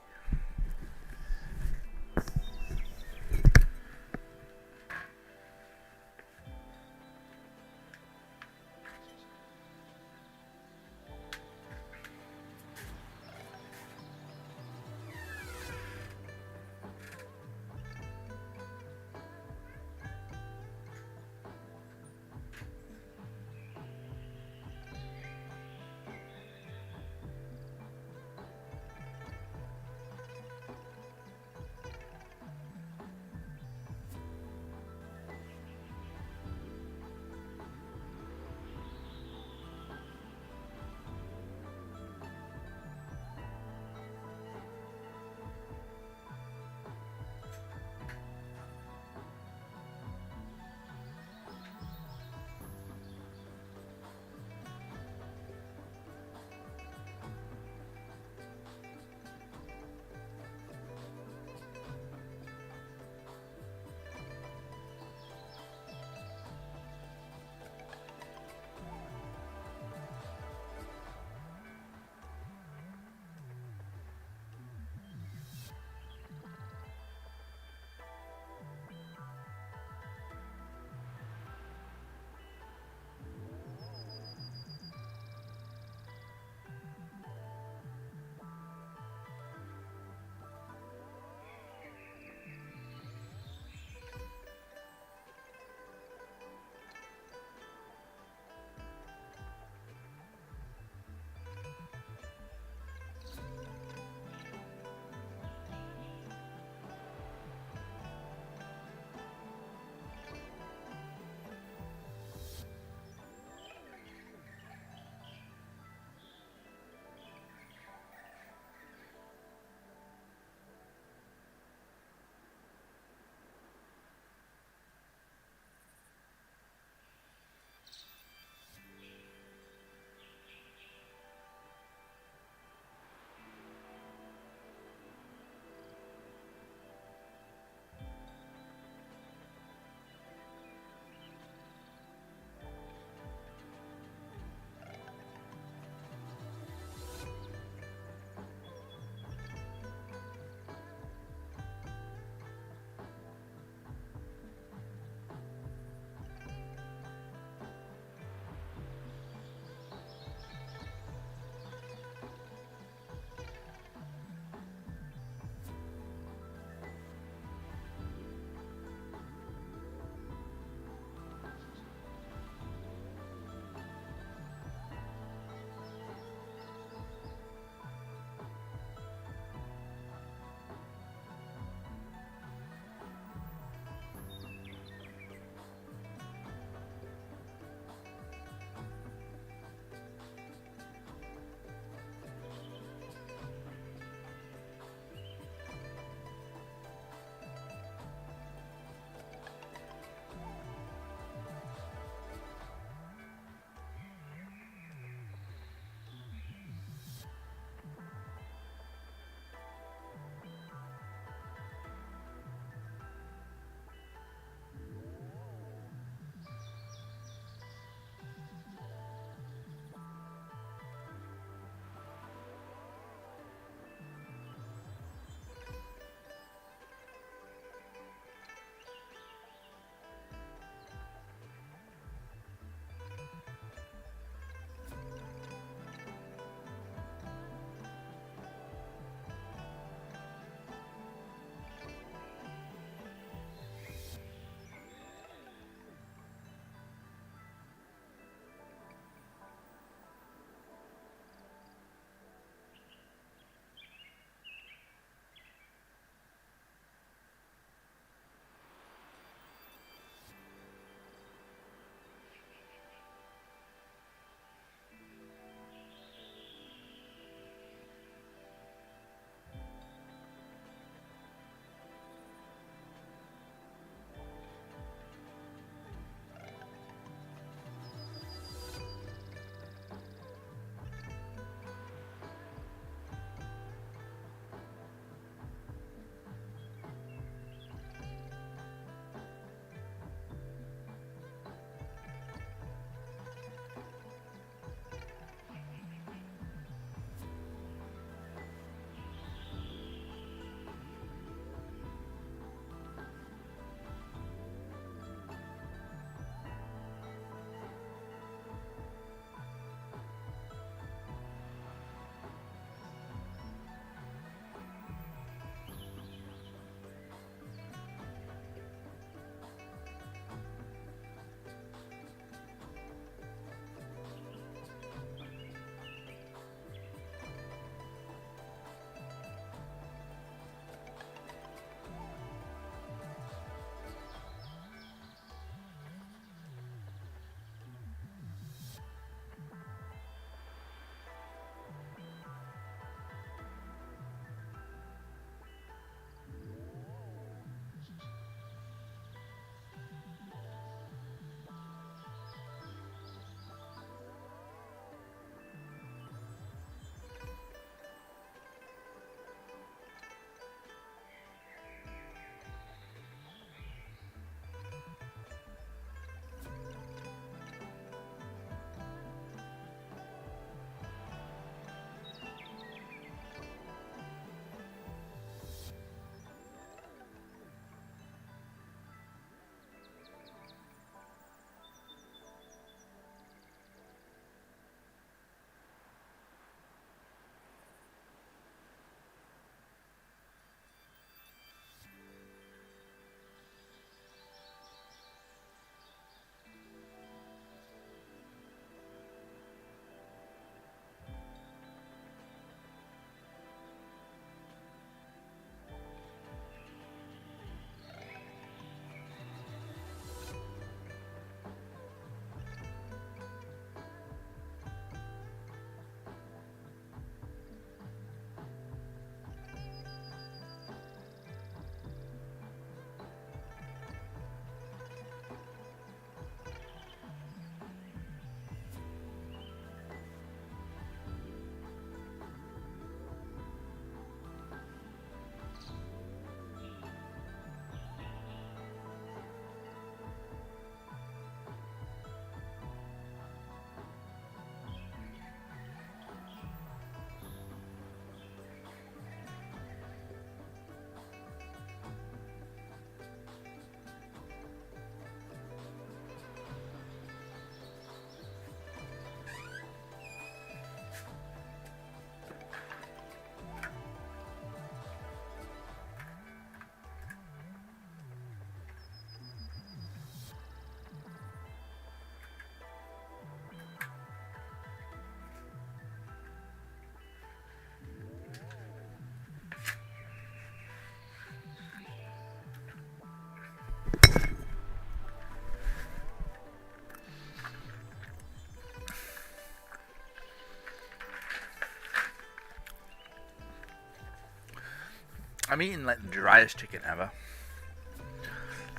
I'm eating like the driest chicken ever.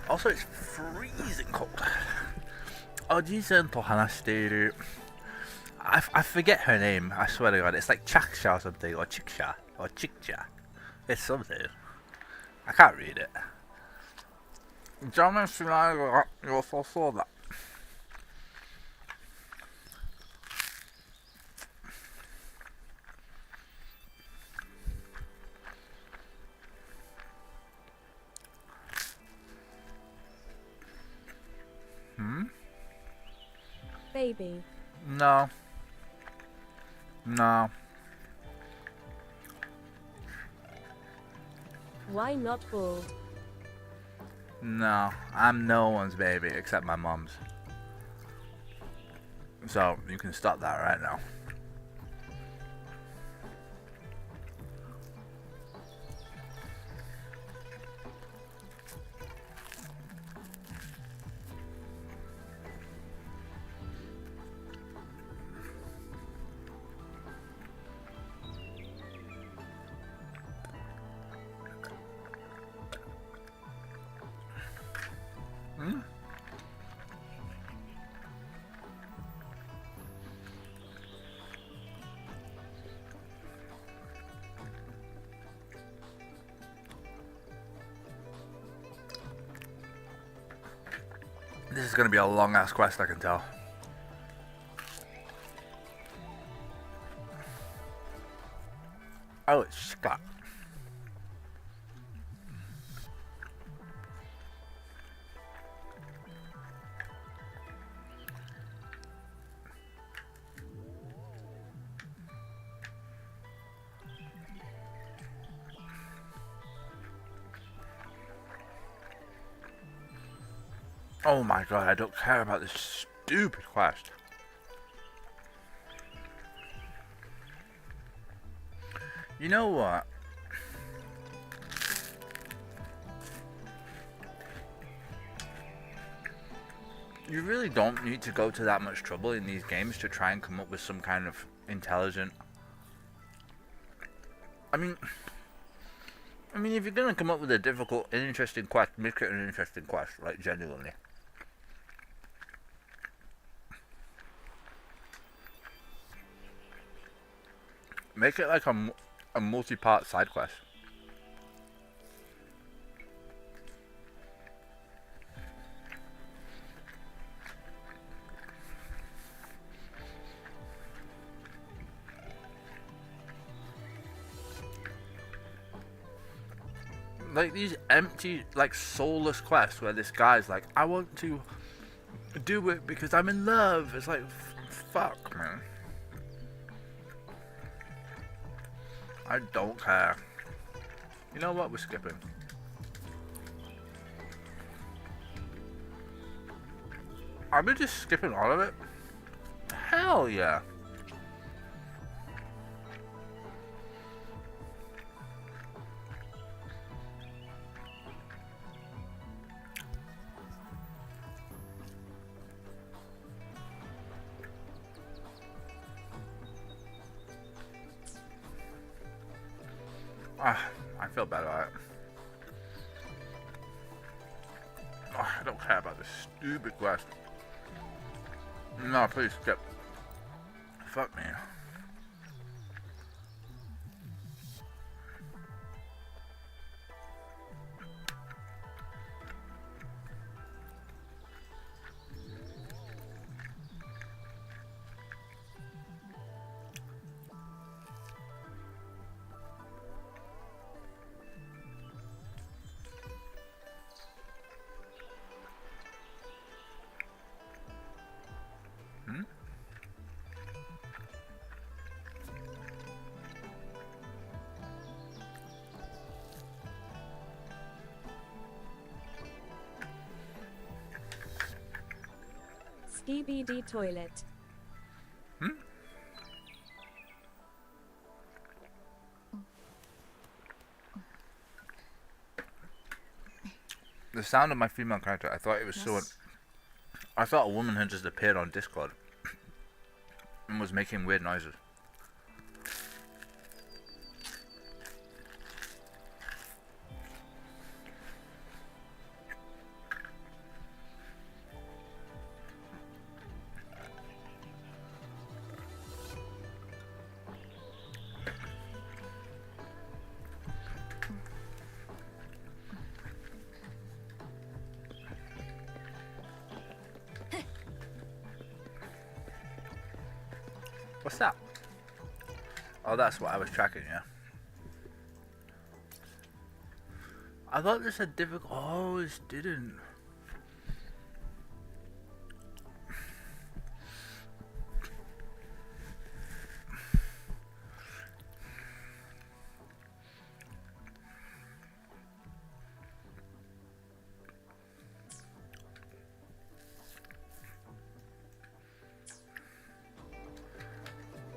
Also, it's freezing cold. Oh, Ji-sen to hanashiteiru. I forget her name, I swear to god. It's like Chaksha or something, or Chiksha, or Chikcha. It's something. I can't read it. 邪魔しないのが良さそうだ。Hmm? Baby. No. No. Why not bald? No. I'm no one's baby except my mom's. So, you can stop that right now. Hmm? This is going to be a long ass quest, I can tell. Oh, it's Scott. Oh my god, I don't care about this stupid quest. You know what? You really don't need to go to that much trouble in these games to try and come up with some kind of intelligent... I mean, if you're gonna come up with a difficult and interesting quest, make it an interesting quest, like genuinely. Make it like a multi-part side quest. Like these empty, like soulless quests where this guy's like, I want to do it because I'm in love. It's like, fuck, man. I don't care. You know what? We're skipping. Are we just skipping all of it? Hell yeah. I feel bad about it. I don't care about this stupid quest. No, please skip. Fuck me. DBD toilet. The sound of my female character, I thought it was so... I thought a woman had just appeared on Discord and was making weird noises. What's that? Oh, that's what I was tracking, yeah. I thought this had difficult. Oh, this didn't.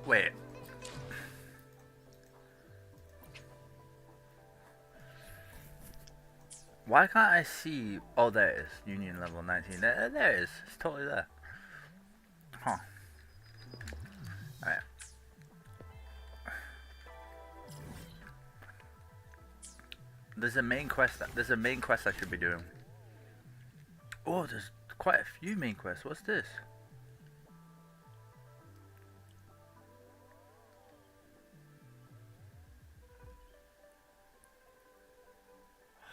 Wait. Why can't I see? Oh, there it is. Union level 19. There it is. It's totally there. Huh. Alright. There's a main quest. There's a main quest I should be doing. Oh, there's quite a few main quests. What's this?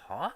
Huh?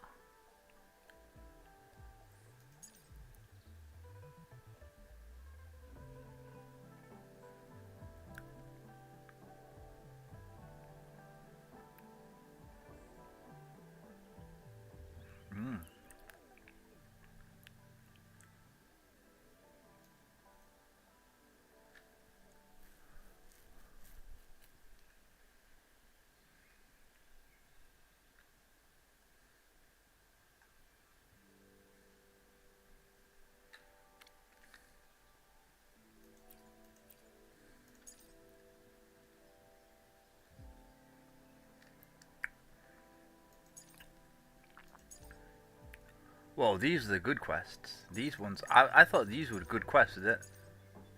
Well, these are the good quests. These ones, I thought these were good quests.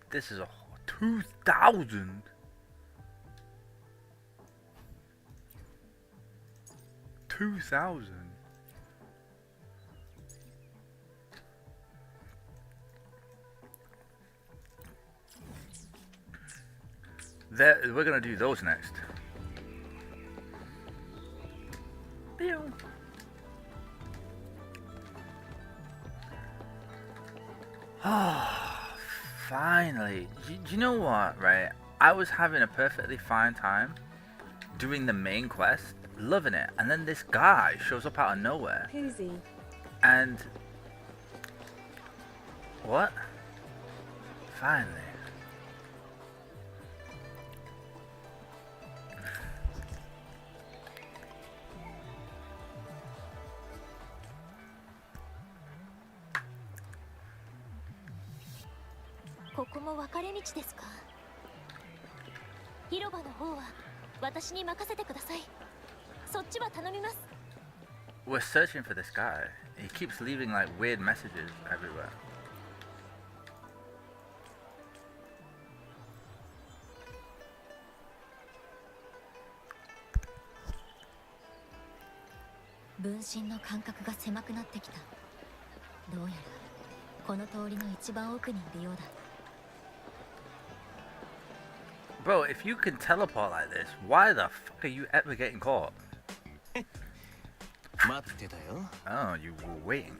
This is a 2,000. 2,000. We're gonna do those next. Pew. Oh, finally. Do you know what, right? I was having a perfectly fine time doing the main quest, loving it, and then this guy shows up out of nowhere. Who's he? And... what? Finally.ここも分かれ道ですか。広場の方は私に任せてください。そっちは頼みます。We're searching for this guy. He keeps leaving like weird messages everywhere.「分身の間隔が狭くなってきた。どうやらこの通りの一番奥にいるようだ。Bro, if you can teleport like this, why the fuck are you ever getting caught? 待ってたよ。Oh, you were waiting.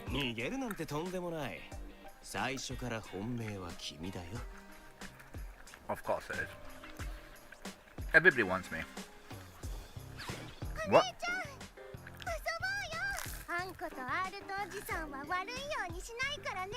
逃げるなんてとんでもない。最初から本命は君だよ。Of course it is. Everybody wants me. What? あんことアールとおじさんは悪いようにしないからね。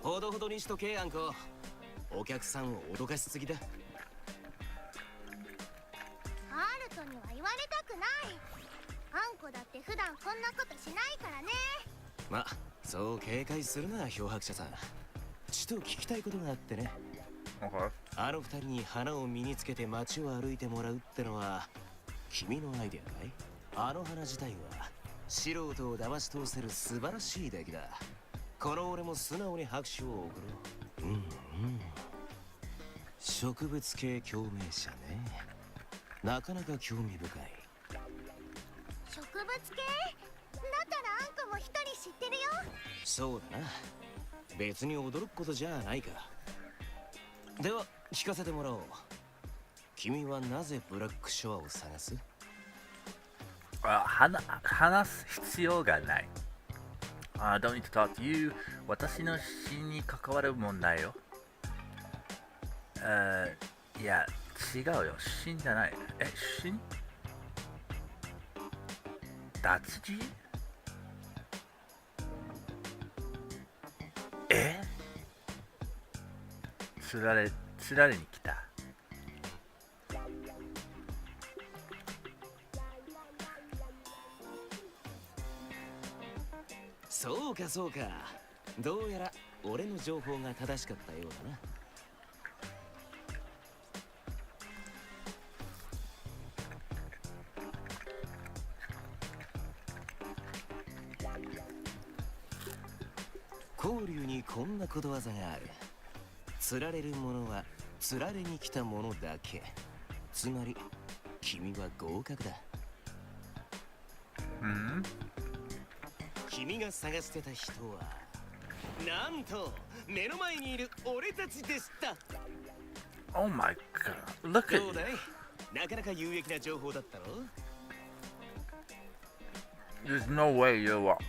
ほどほどにしとけあんこ。お客さんを脅かしすぎだ。アールトには言われたくない。あんこだって普段こんなことしないからね。ま、そう警戒するな漂白者さん。ちと聞きたいことがあってね。あの二人に花を身につけて街を歩いてもらうってのは君のアイデアかい？あの花自体は素人を騙し通せる素晴らしい出来だ。この俺も素直に拍手を送ろう。植物系共鳴者ね。なかなか興味深い。植物系だったらあんこも一人知ってるよ。そうだな。別に驚くことじゃないか。では聞かせてもらおう。君はなぜブラックショアを探す？話す必要がない。Don't need to talk to you. 私の死に関わる問題よ。いや、違うよ。死んじゃない。死ん？脱字？つられに来た。そうかそうか。どうやら俺の情報が正しかったようだな。交流にこんなことわざがある。釣られるものは釣られに来たものだけ。つまり君は合格だ。君が探してた人はなんと目の前にいる俺たちでした。 Oh my god, look at どうだい？なかなか有益な情報だったろ？ There's no way you're what?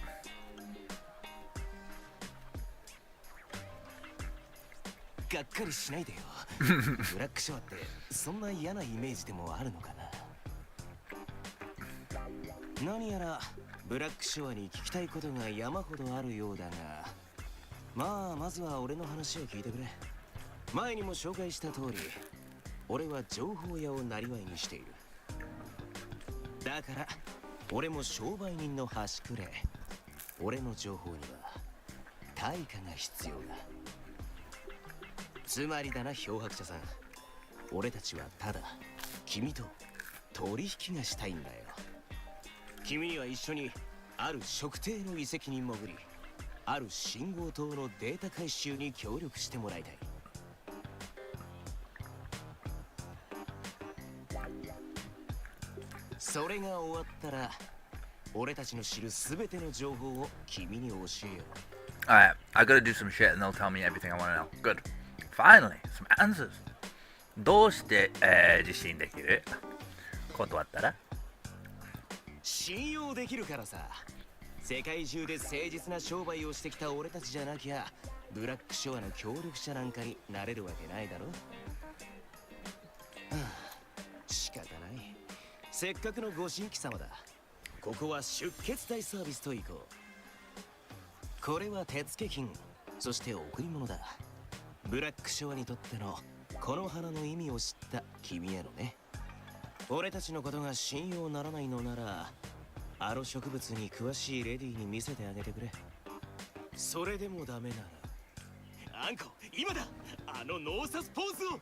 がっかりしないでよ。ブラックショアってそんな嫌なイメージでもあるのかな。何やらブラックショアに聞きたいことが山ほどあるようだが、まずは俺の話を聞いてくれ。前にも紹介した通り、俺は情報屋をなりわいにしている。だから俺も商売人の端くれ。俺の情報には対価が必要だ。つまりだな、漂白者さん。俺たちはただ君と取引がしたいんだよ。君には一緒にある特定の遺跡に潜り、ある信号塔のデータ回収に協力してもらいたい。それが終わったら俺たちの知るすべての情報を君に教えよう。 Alright, I gotta do some shit and they'll tell me everything I wanna know. Good. Finally, some answers. どうして、自信できる？断ったら？信用できるからさ。世界中で誠実な商売をしてきた俺たちじゃなきゃブラックショアの協力者なんかになれるわけないだろ。仕方ない。せっかくのご新規様だ。ここは出血大サービスと行こう。これは手付金、そして贈り物だ。ブラックショアにとってのこの花の意味を知った君へのね。俺たちのことが信用ならないのなら、あの植物に詳しいレディーに見せてあげてくれ。それでもダメなら、あんこ今だ、あのノーサスポーズを。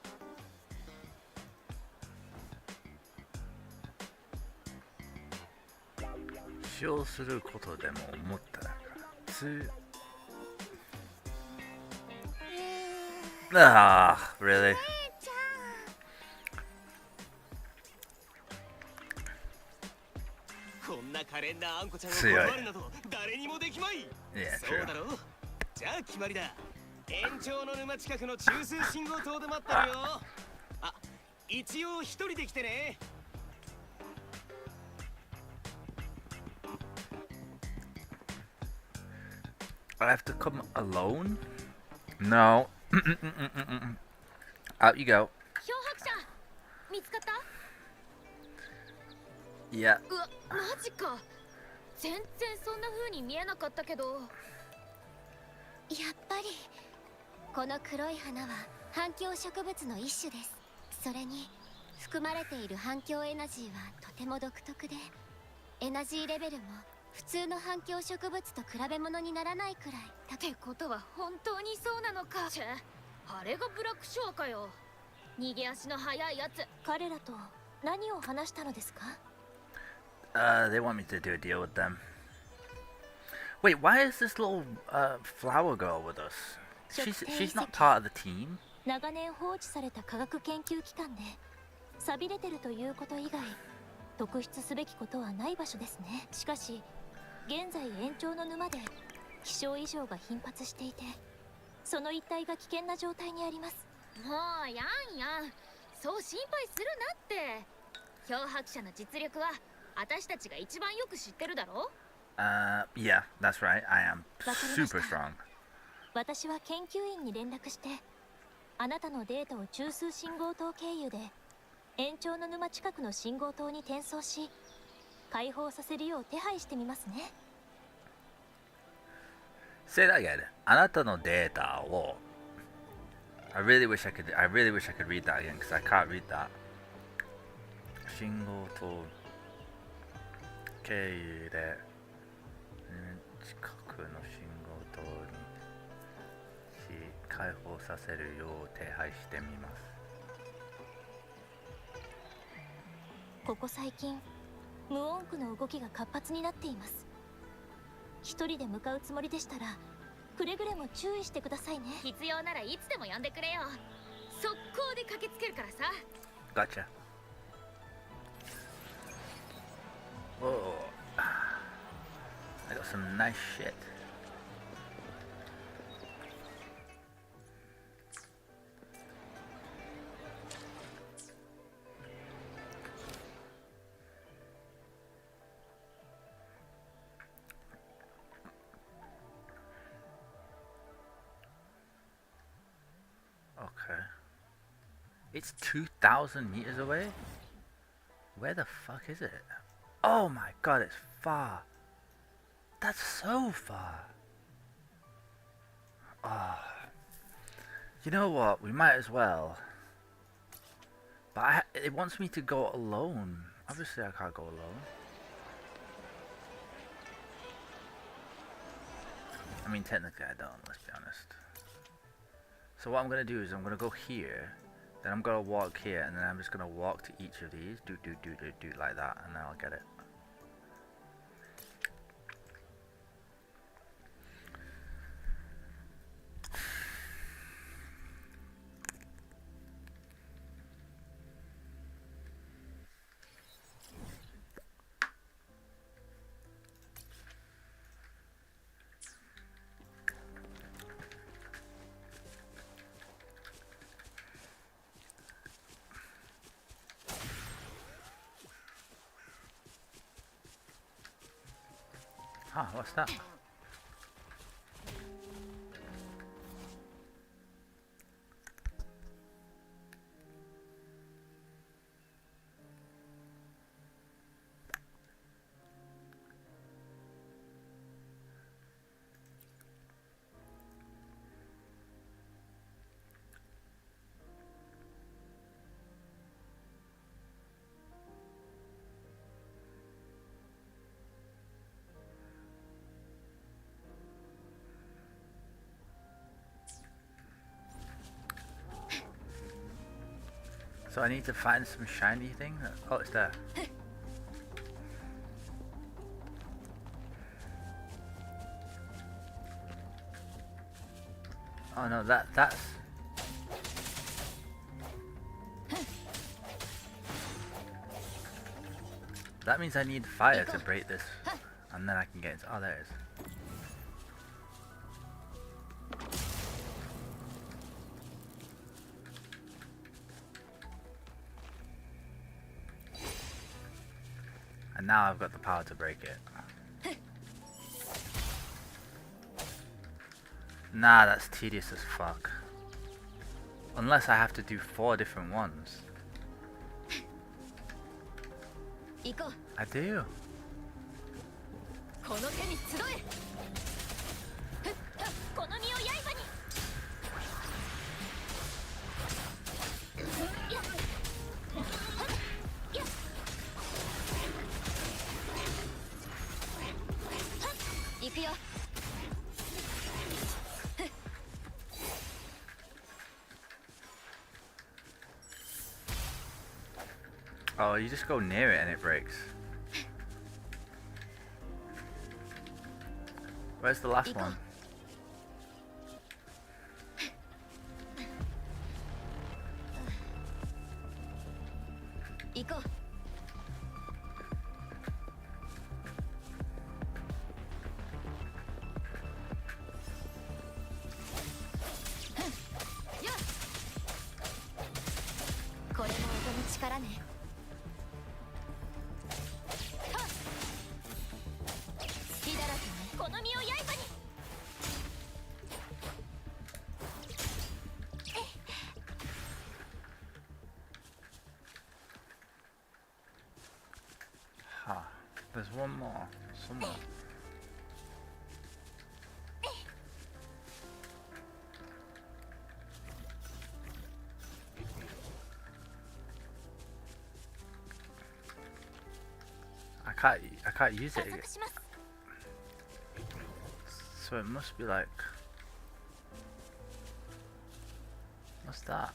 使用することでも思ったらreally? こんな可憐なあんこちゃんを断るなど誰にもできまい。そうだろう。じゃあ決まりだ。延長の沼近くの中枢信号塔で待ってるよ。あ、一応一人で来てね。I have to come alone? No. Out you go. 漂白者見つかった？ Yeah. うわ、マジか。全然そんな風に見えなかったけど。やっぱりこの黒い花は反響植物の一種です。それに含まれている反響エナジーはとても独特で、エナジーレベルも普通の反響植物と比べ物にならないくらい。ってことは本当にそうなのか。あれがブラックショアかよ。逃げ足の速いやつ。彼らと何を話したのですか？ They want me to do a deal with them. Wait, why is this little flower girl with us? She's not part of the team. 長年放置された科学研究機関で、錆びれてるということ以外特筆すべきことはない場所ですね。しかし現在延長の沼で気象異常が頻発していて、その一帯が危険な状態にあります。もうやんやん、そう心配するなって。漂白者の実力は私たちが一番よく知ってるだろ。Yeah, that's right. I am super strong. 私は研究員に連絡して、あなたのデータを中枢信号塔経由で延長の沼近くの信号塔に転送し、解放させるよう手配してみますね。Say that again. あなたのデータを I really wish I could read that again because I can't read that. 信号塔経由で近くの信号塔に解放させるよう手配してみます。ここ最近無音区の動きが活発になっています。一人で向かうつもりでしたらくれぐれも注意してくださいね。必要ならいつでも呼んでくれよ。速攻で駆けつけるからさ。Gotcha. Whoa. I got some nice shit. Okay. It's 2,000 meters away? Where the fuck is it? Oh my god, it's far. That's so far. Ah. You know what? We might as well. But it wants me to go alone. Obviously I can't go alone. I mean, technically I don't, let's be honest. So what I'm going to do is I'm going to go here, then I'm going to walk here, and then I'm just going to walk to each of these, do like that, and then I'll get it. Ah, what's that? So I need to find some shiny thing? Oh, it's there. Oh no, that's... That means I need fire to break this, and then I can get into... Oh, there it is. And now I've got the power to break it. Nah, that's tedious as fuck. Unless I have to do 4 different ones. I do. Oh, you just go near it and it breaks. Where's the last one? There's one more. Somewhere. I can't use it again. So it must be like... What's that?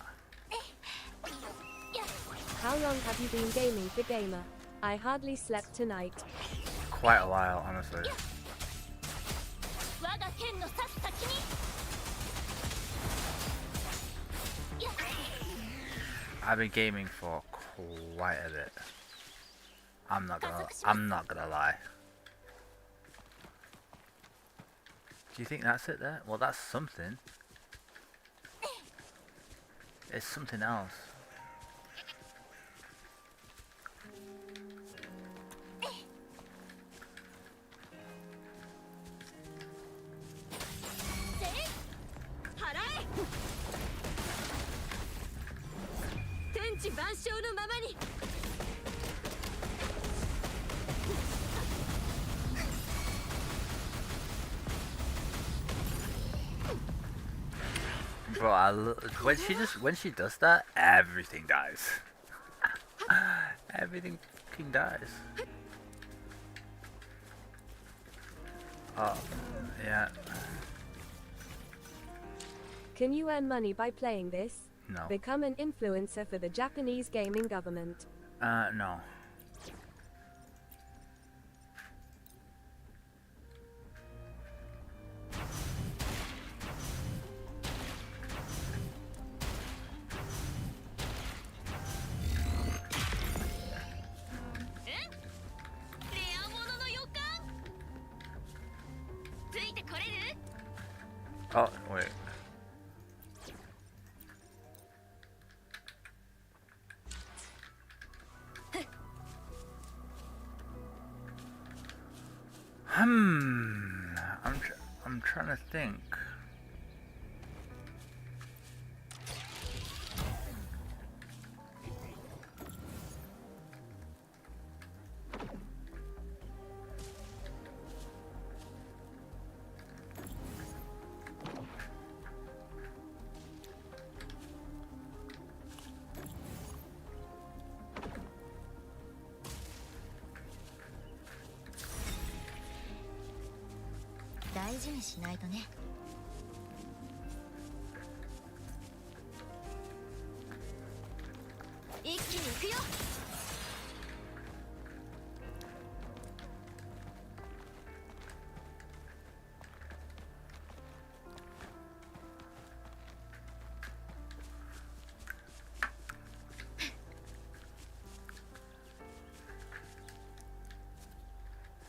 How long have you been gaming for Gamer? I hardly slept tonight. Quite a while, honestly. I've been gaming for quite a bit. I'm not gonna lie. Do you think that's it there? Well, that's something. It's something else. Bro, when she does that, everything dies. Everything fucking dies. Oh, yeah. Can you earn money by playing this? No. Become an influencer for the Japanese gaming government. No. Oh, wait. I'm trying to think.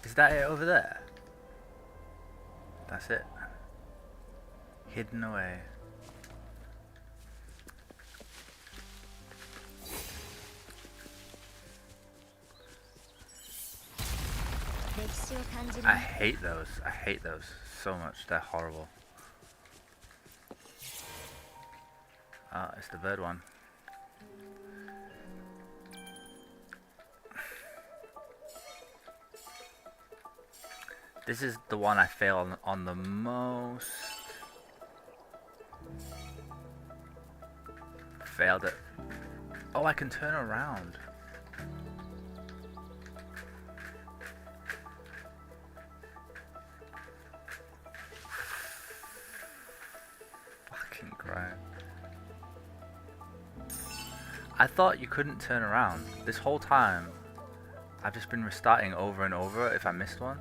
Is that it over there? That's it. Hidden away. I hate those. I hate those so much. They're horrible. Ah, it's the bird one. This is the one I fail on the most. Failed it. Oh, I can turn around. Fucking crap. I thought you couldn't turn around. This whole time, I've just been restarting over and over if I missed one.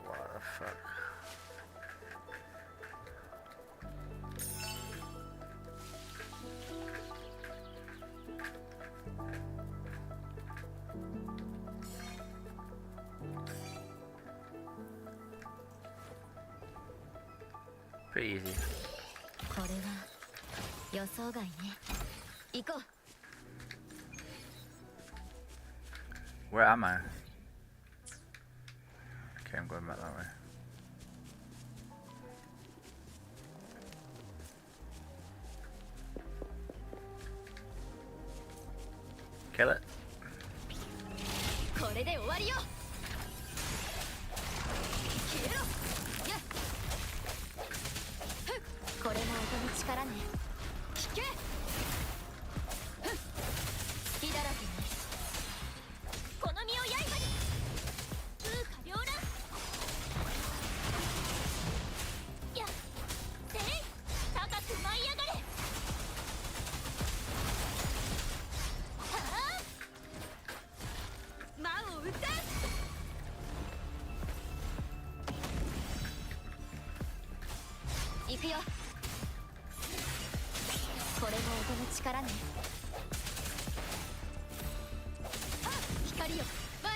What the fuck? Pretty easy. Where am I? Okay, I'm going back that way. Kill it. これで終わりよ。消えろ。やっ。これも音の力ね。聞け。隙だらけね。この身を刃に。風化両乱。やっ。せい。高く舞い上がれ。はあ。魔を打た。行くよ。これも音の力ね。光よ。前。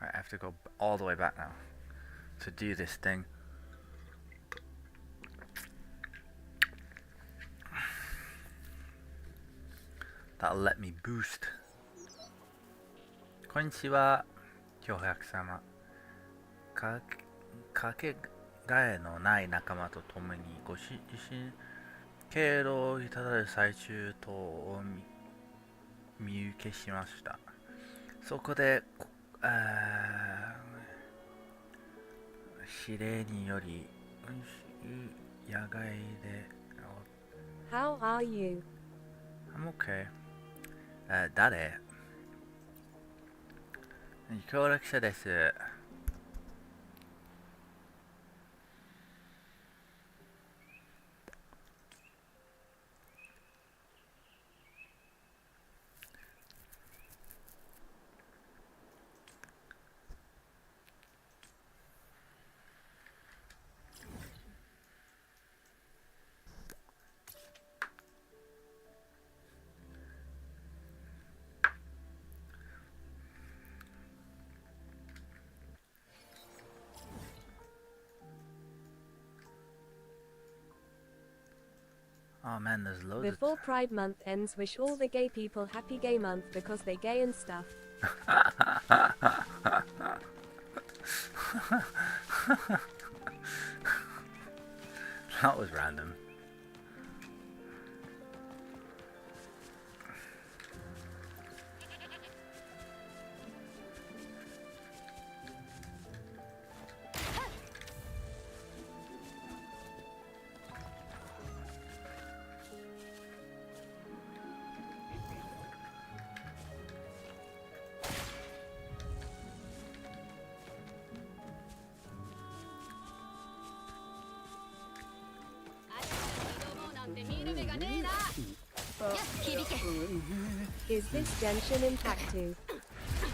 Right, I have to go all the way back now to do this thing. That'll let me boost. こんにちは、漂白様。かけがえのない仲間と共にご自身経路をいただる最中等を見受けしました。そこで指令により野外で How are you? I'm okay. 誰？協力者です。Oh man, there's loads Before Pride Month ends, wish all the gay people happy gay month because they gay and stuff. That was random. Is this Genshin Impact 2?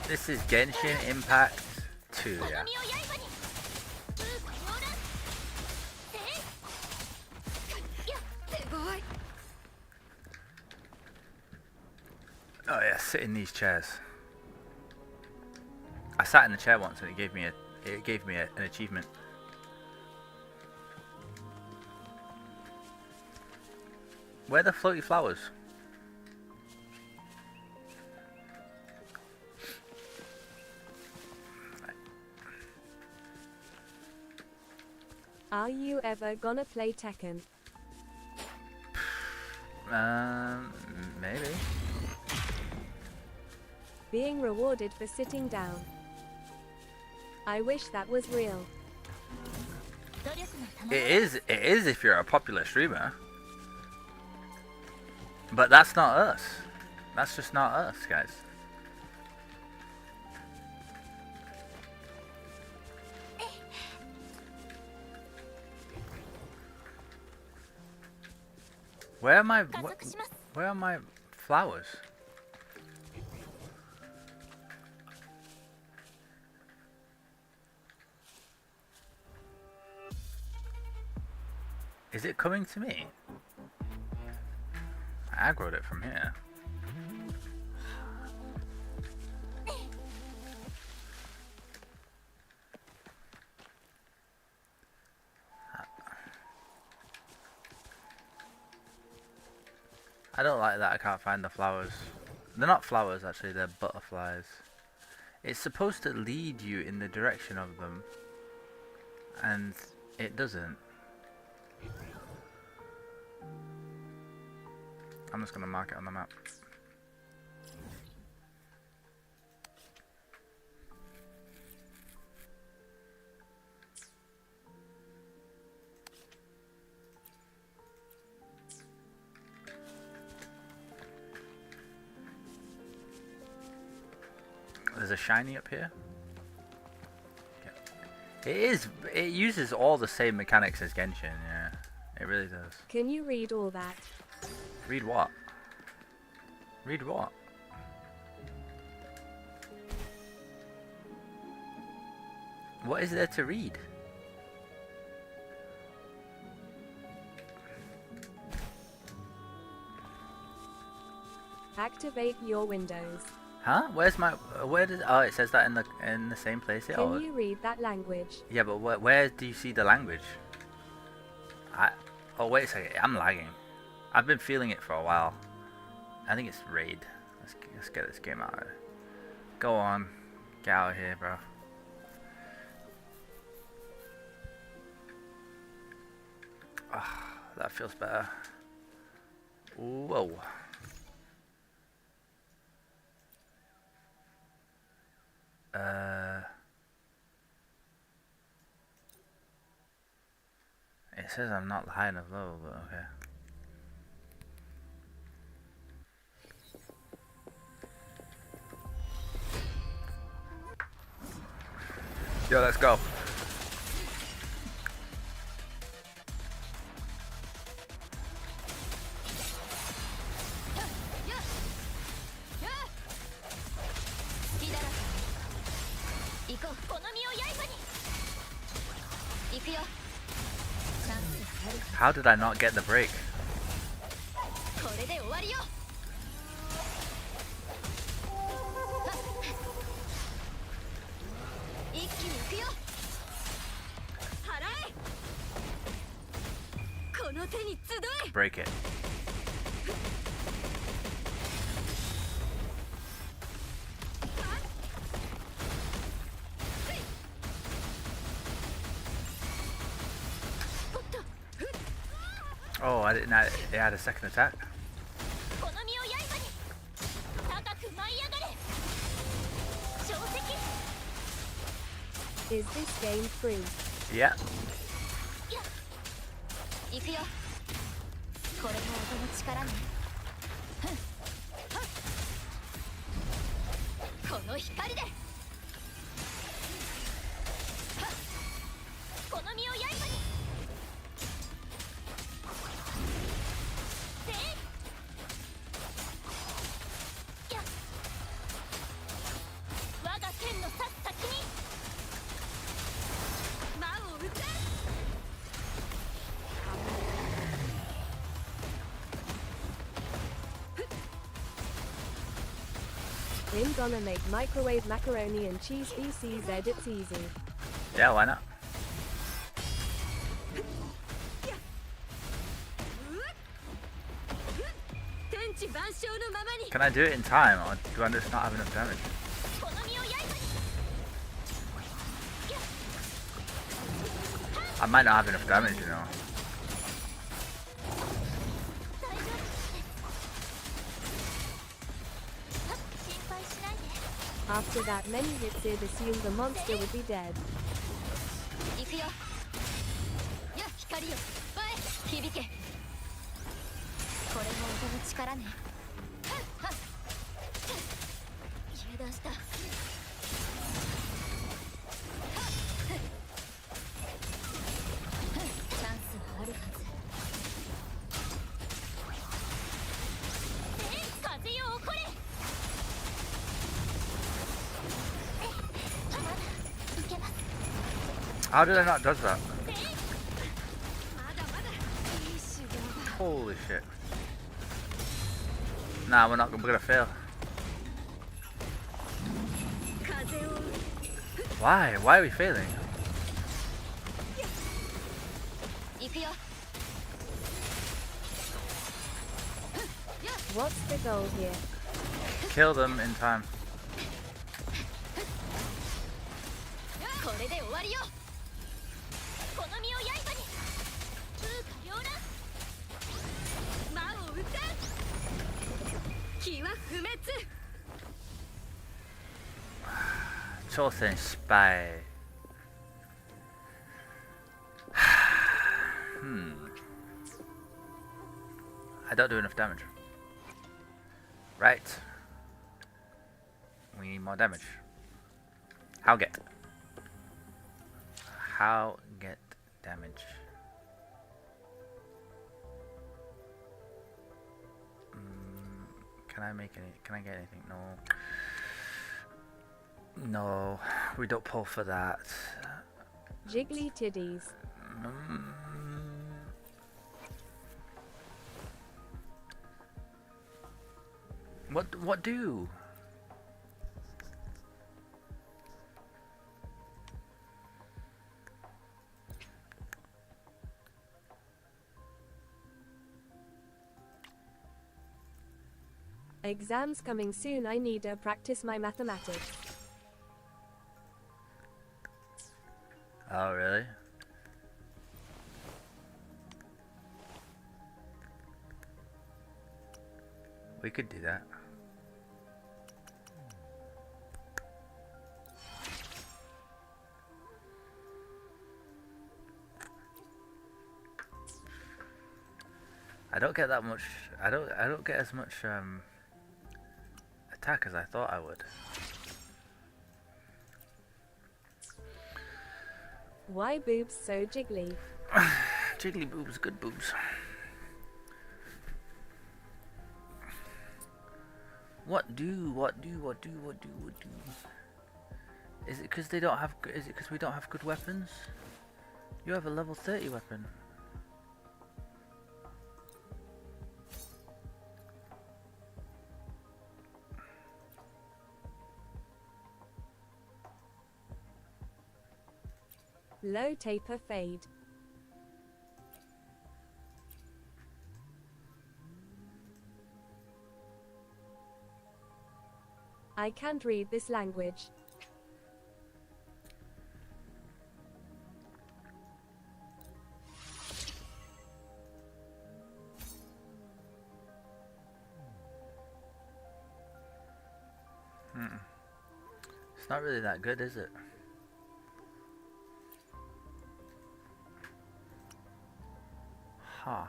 This is Genshin Impact 2, yeah. Oh yeah, sit in these chairs. I sat in the chair once and it gave me an achievement. Where are the floaty flowers? Are you ever gonna play Tekken? Maybe. Being rewarded for sitting down. I wish that was real. It is if you're a popular streamer. But that's not us. That's just not us, guys. Where are my flowers? Is it coming to me? I aggroed it from here. I don't like that I can't find the flowers. They're not flowers actually, they're butterflies. It's supposed to lead you in the direction of them, and it doesn't. I'm just gonna mark it on the map. There's a shiny up here. Okay. It uses all the same mechanics as Genshin, yeah. It really does. Can you read all that? Read what? Read what? What is there to read? Activate your windows. Huh? Where's my? Where does? Oh, it says that in the same place here. Can you read that language? Yeah, but where do you see the language? Oh wait a second, I'm lagging. I've been feeling it for a while. I think it's raid. Let's get this game out of here. Go on, get out of here, bro. Ah, that feels better. Whoa. It says I'm not high enough level, but okay. Yo, let's go. How did I not get the break? Break it. Oh, I didn't know it had a second attack. Is this game free? Yeah. I'm gonna make microwave macaroni and cheese BCZ, it's easy. Yeah, why not? Can I do it in time, or do I just not have enough damage? I might not have enough damage, you know. After that many hits, it assumed the monster would be dead. How did I not dodge that? Holy shit. Nah, we're gonna fail. Why? Why are we failing? What's the goal here? Kill them in time. Chosen spy. I don't do enough damage. Right. We need more damage. How get damage? Can I make any? Can I get anything? No. No, we don't pull for that. Jiggly titties. What do? Exams coming soon. I need to practice my mathematics. Oh, really? We could do that. I don't get that much. I don't get as much attack as I thought I would. Why boobs so jiggly? Jiggly boobs, good boobs. What do? Is it because they don't have? Is it because we don't have good weapons? You have a level 30 weapon. Low taper fade. I can't read this language. It's not really that good, is it? Huh.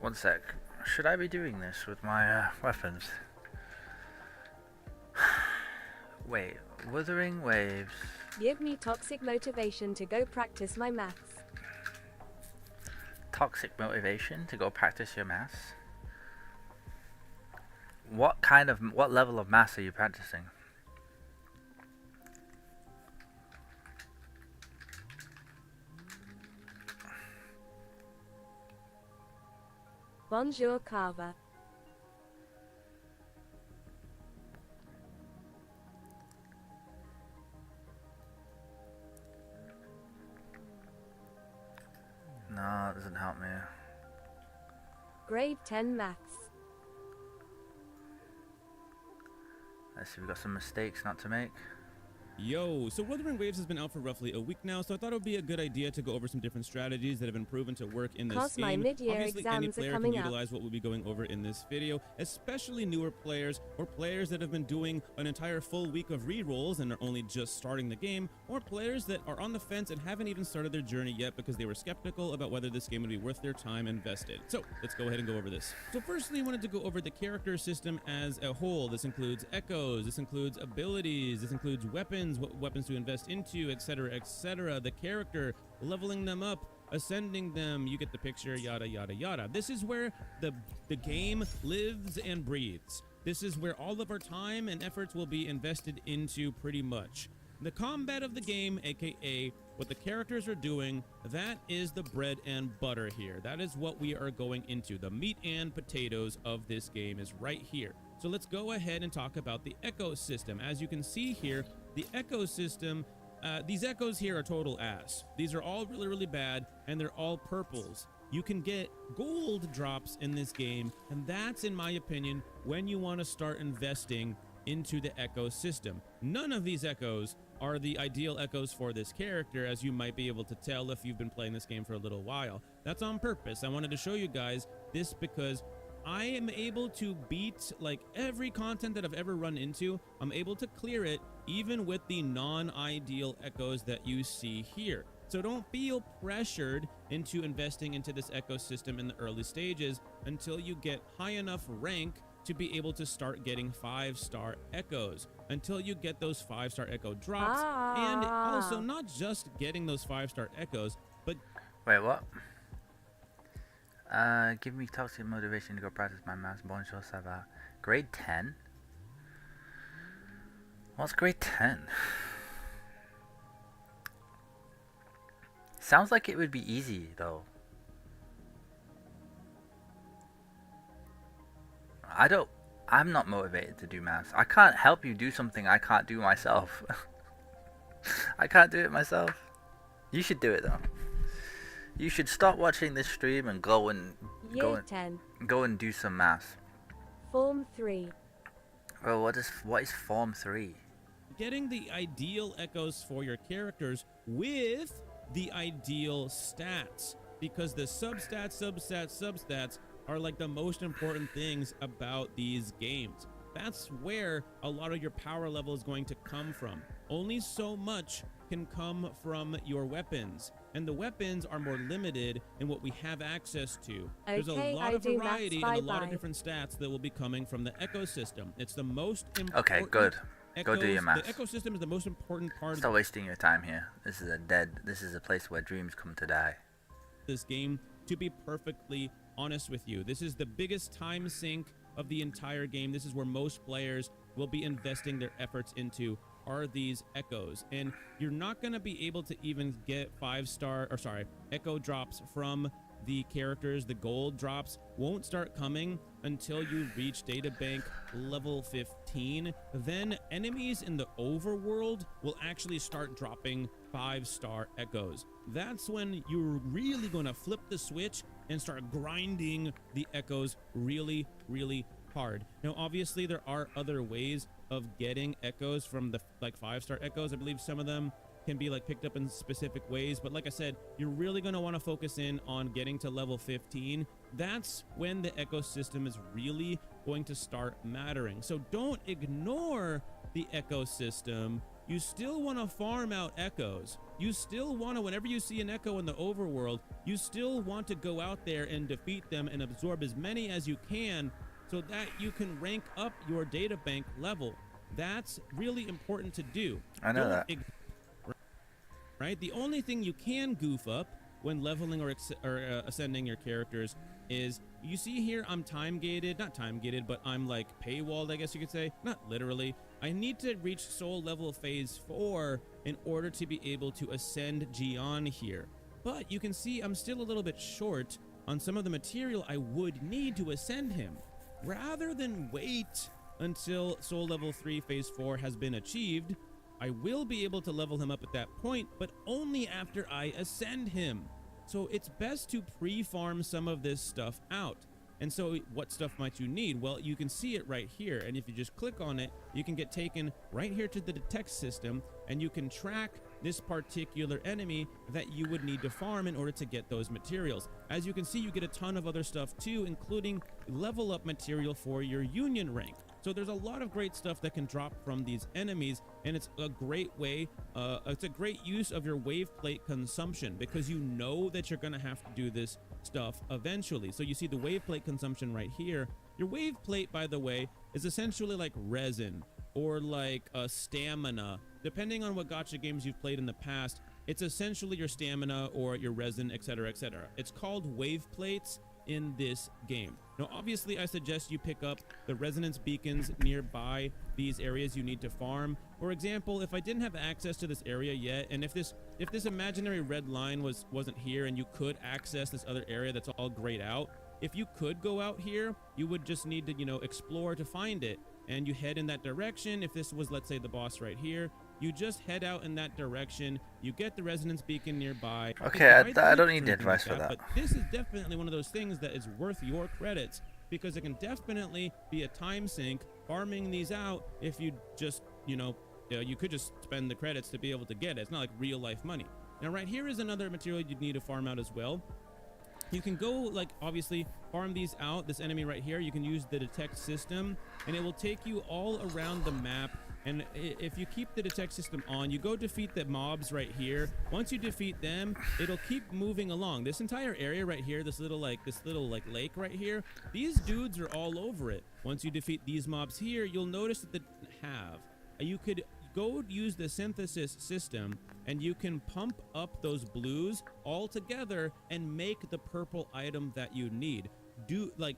One sec. Should I be doing this with my weapons? Wait, Wuthering Waves. Give me toxic motivation to go practice my maths. Toxic motivation to go practice your maths? What level of maths are you practicing? Bonjour, Carver. No, it doesn't help me. Grade 10 maths. Let's see, we've got some mistakes not to make. Yo, so Wuthering Waves has been out for roughly a week now, so I thought it would be a good idea to go over some different strategies that have been proven to work in this Cause game. my mid-year Obviously, any exams are player can coming up. utilize what we'll be going over in this video, especially newer players or players that have been doing an entire full week of re-rolls and are only just starting the game, or players that are on the fence and haven't even started their journey yet because they were skeptical about whether this game would be worth their time invested. So let's go ahead and go over this. So firstly, I wanted to go over the character system as a whole. This includes echoes, this includes abilities, this includes weapons, what weapons to invest into, etc., etc. The character, leveling them up, ascending them, you get the picture, yada yada yada. This is where the game lives and breathes. This is where all of our time and efforts will be invested into, pretty much. The combat of the game, aka what the characters are doing, that is the bread and butter here. That is what we are going into. The meat and potatoes of this game is right here. So let's go ahead and talk about the ecosystem. As you can see here, the ecosystem, these echoes here are total ass. These are all really, really bad, and they're all purples. You can get gold drops in this game, and that's, in my opinion, when you want to start investing into the ecosystem. None of these echoes are the ideal echoes for this character, as you might be able to tell if you've been playing this game for a little while. That's on purpose. I wanted to show you guys this because I am able to beat like every content that I've ever run into. I'm able to clear it even with the non-ideal echoes that you see here. So don't feel pressured into investing into this ecosystem in the early stages until you get high enough rank to be able to start getting 5-star echoes, until you get those 5-star echo drops. And also not just getting those 5-star echoes, but wait, what? Give me toxic motivation to go practice my maths. Bonjour, ça va? Grade 10? What's grade 10? Sounds like it would be easy, though. I'm not motivated to do maths. I can't help you do something I can't do myself. I can't do it myself. You should do it, though. You should stop watching this stream and go and Year 10. Go and do some maths. Form 3. Well, what is Form 3? getting the ideal echoes for your characters with the ideal stats, because the substats are like the most important things about these games. That's where a lot of your power level is going to come from. Only so much can come from your weapons, and the weapons are more limited in what we have access to. There's a lot of variety and a lot of different stats that will be coming from the ecosystem. It's the most important. Okay, good. Go do your math. The ecosystem is the most important part. Stop wasting your time here. This is a place where dreams come to die. This game, to be perfectly honest with you, this is the biggest time sink of the entire game. This is where most players will be investing their efforts into, are these echoes. And you're not going to be able to even get echo drops from the characters. The gold drops won't start coming until you reach databank level 15. Then enemies in the overworld will actually start dropping 5-star echoes. That's when you're really going to flip the switch and start grinding the echoes really, really hard. Now, obviously, there are other ways of getting echoes from the 5-star echoes. I believe some of them can be picked up in specific ways, but like I said, you're really going to want to focus in on getting to level 15. That's when the ecosystem is really going to start mattering. So don't ignore the ecosystem. You still want to farm out echoes. You still want to, whenever you see an echo in the overworld, you still want to go out there and defeat them and absorb as many as you can so that you can rank up your databank level. That's really important to do. I know that. Right? The only thing you can goof up when leveling or ascending your characters is, you see here, I'm time gated, not time gated, but I'm paywalled, I guess you could say. Not literally. I need to reach soul level phase 4 in order to be able to ascend Gion here. But you can see I'm still a little bit short on some of the material I would need to ascend him. Rather than wait until soul level 3 phase 4 has been achieved, I will be able to level him up at that point, but only after I ascend him. So it's best to pre-farm some of this stuff out. And so what stuff might you need? Well, you can see it right here. And if you just click on it, you can get taken right here to the detect system, and you can track this particular enemy that you would need to farm in order to get those materials. As you can see, you get a ton of other stuff too, including level up material for your union rank. So there's a lot of great stuff that can drop from these enemies, and it's a great way, it's a great use of your wave plate consumption, because you know that you're gonna have to do this stuff eventually. So you see the wave plate consumption right here. Your wave plate, by the way, is essentially like resin or like a stamina. Depending on what gacha games you've played in the past, It's essentially your stamina or your resin, etc., etc. It's called wave plates in this game. Now, obviously, I suggest you pick up the resonance beacons nearby these areas you need to farm. For example, if I didn't have access to this area yet, and if this imaginary red line wasn't here and you could access this other area that's all grayed out, if you could go out here, you would just need to, you know, explore to find it, and you head in that direction. If this was, let's say, the boss right here, you just head out in that direction. You get the resonance beacon nearby. Okay, I don't need the advice for that. But this is definitely one of those things that is worth your credits, because it can definitely be a time sink farming these out. If you just, you know, you could just spend the credits to be able to get it. It's not like real life money. Now, right here is another material you'd need to farm out as well. You can go, like, obviously farm these out. This enemy right here, you can use the detect system, and it will take you all around the map. And if you keep the detect system on, you go defeat the mobs right here. Once you defeat them, it'll keep moving along. This entire area right here, this little lake right here, these dudes are all over it. Once you defeat these mobs here, you'll notice that you could go use the synthesis system, and you can pump up those blues all together and make the purple item that you need.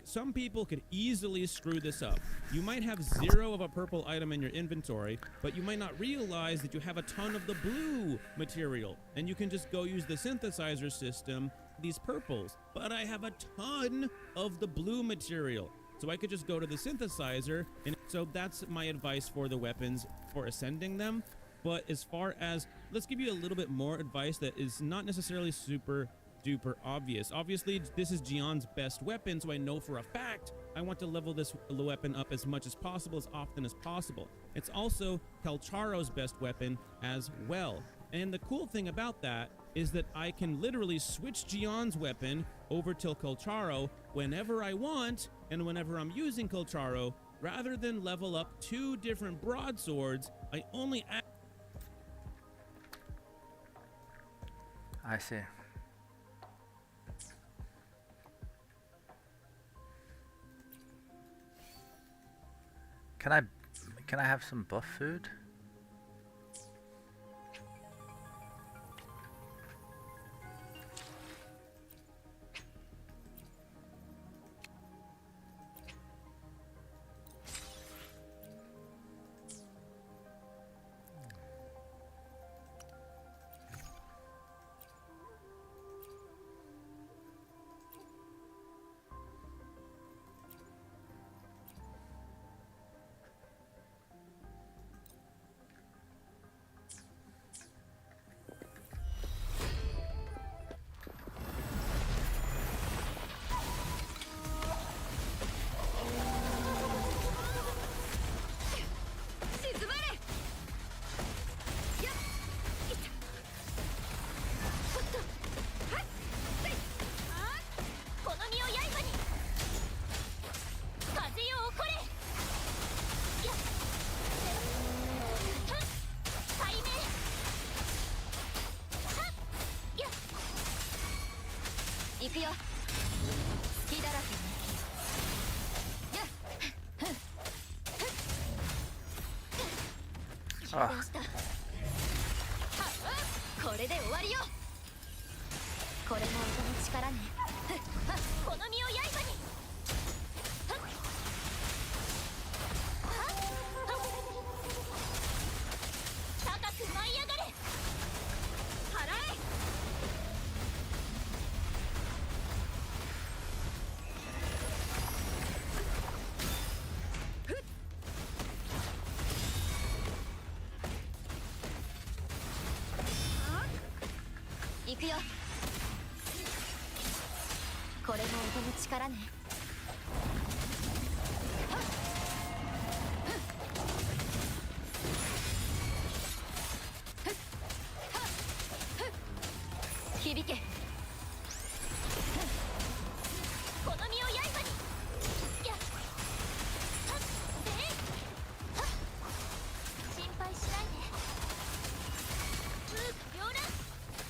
Some people could easily screw this up. You might have 0 of a purple item in your inventory, but you might not realize that you have a ton of the blue material, and you can just go use the synthesizer system, these purples. But I have a ton of the blue material, so I could just go to the synthesizer. And so that's my advice for the weapons for ascending them. But as far as, let's give you a little bit more advice that is not necessarily super duper obvious. Obviously, this is Gion's best weapon, so I know for a fact I want to level this weapon up as much as possible, as often as possible. It's also Kelcharo's best weapon as well. And the cool thing about that is that I can literally switch Gion's weapon over to Kelcharo whenever I want, and whenever I'm using Kelcharo, rather than level up 2 different broadswords, I only I see. Can I have some buff food?行くよ。隙だらけね。起動した。これで終わりよ。これも音の力ね。この身を刃に。高く舞い上がれ。払え。行くよ。これも音の力ね。響け。この身を刃に。やっ。心配しないで。風化両乱。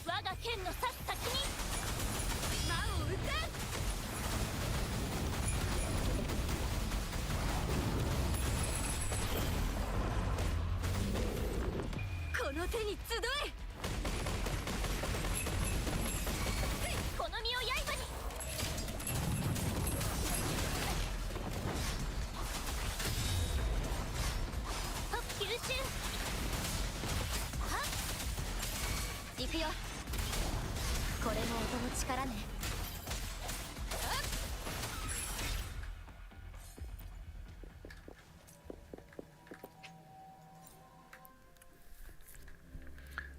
我が剣の刺す先に魔を打つ。この手に集え。行くよ。これも音の力ね。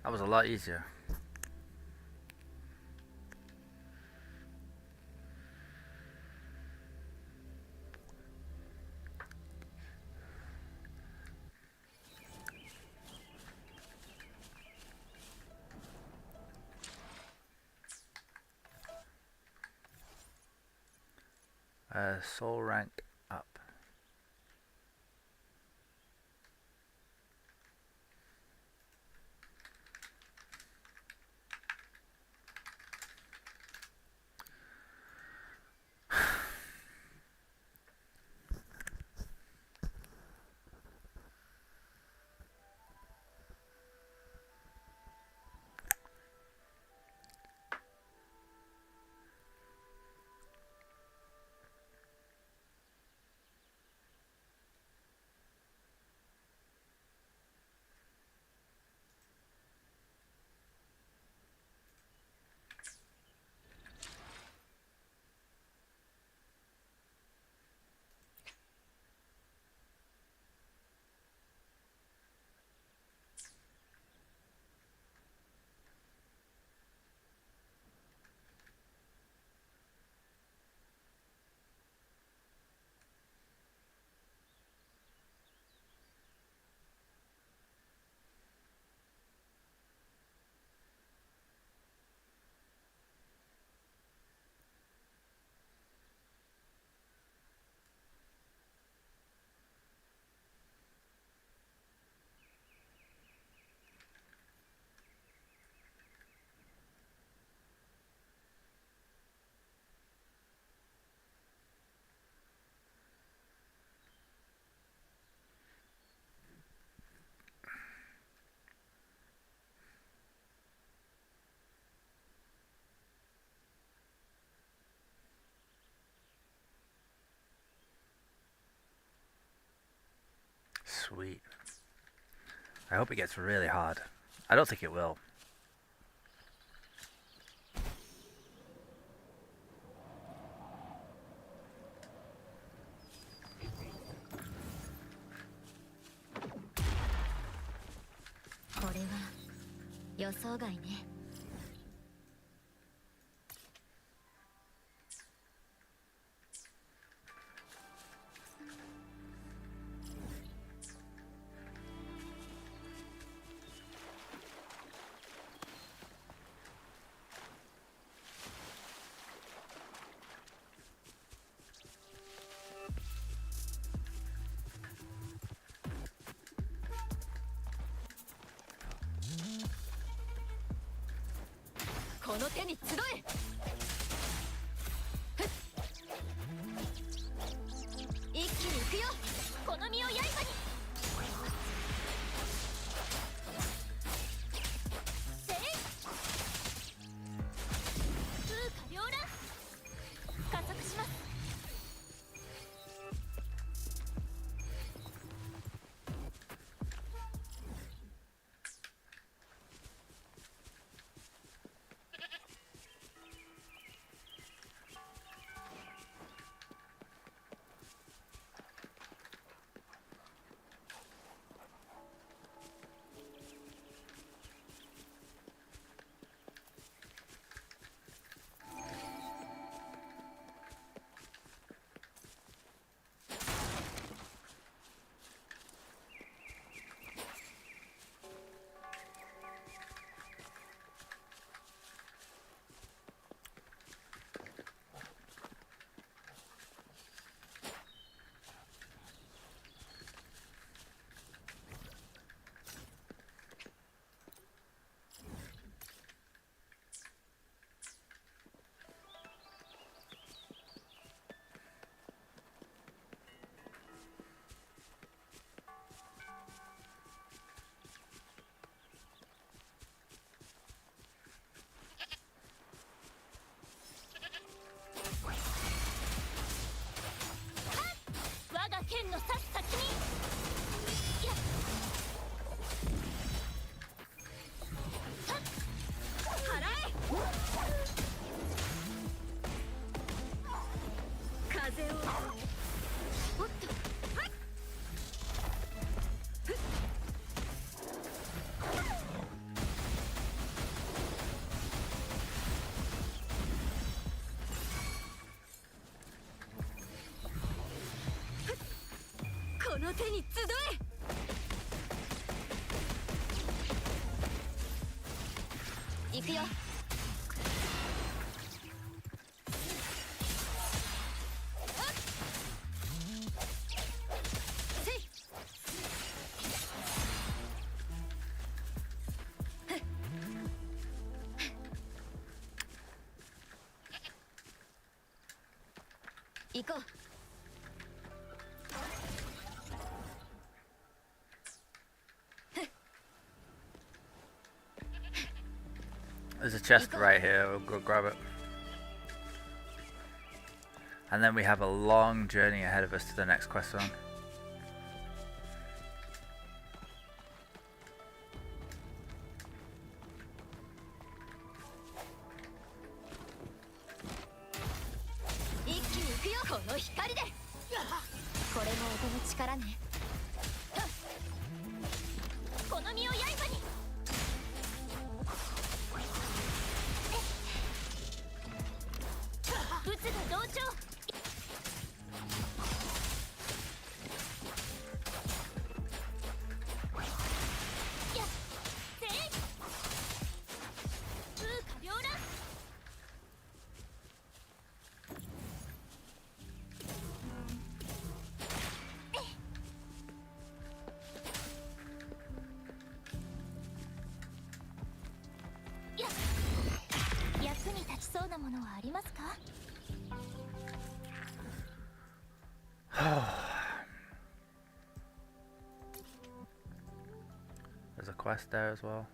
That was a lot easier. Soul rank up. Sweet. I hope it gets really hard. I don't think it will. This is unexpected. この手に集え。一気に行くよ。この身を刃に。せい。風化両乱。加速します。この手に集え。行くよ。行こう。There's a chest right here, we'll go grab it. And then we have a long journey ahead of us to the next quest zone. There's a quest there as well.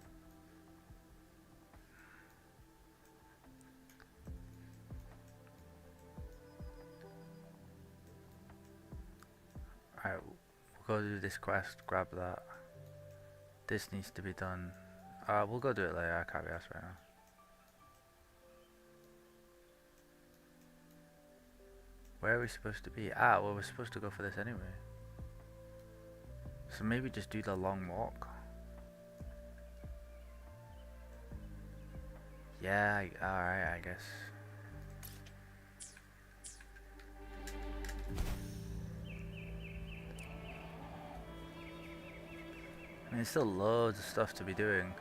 Alright, we'll go do this quest, grab that. This needs to be done. We'll go do it later, I can't be asked right now. Where are we supposed to be? Well, we're supposed to go for this anyway. So maybe just do the long walk. Yeah, alright, I guess. I mean, there's still loads of stuff to be doing.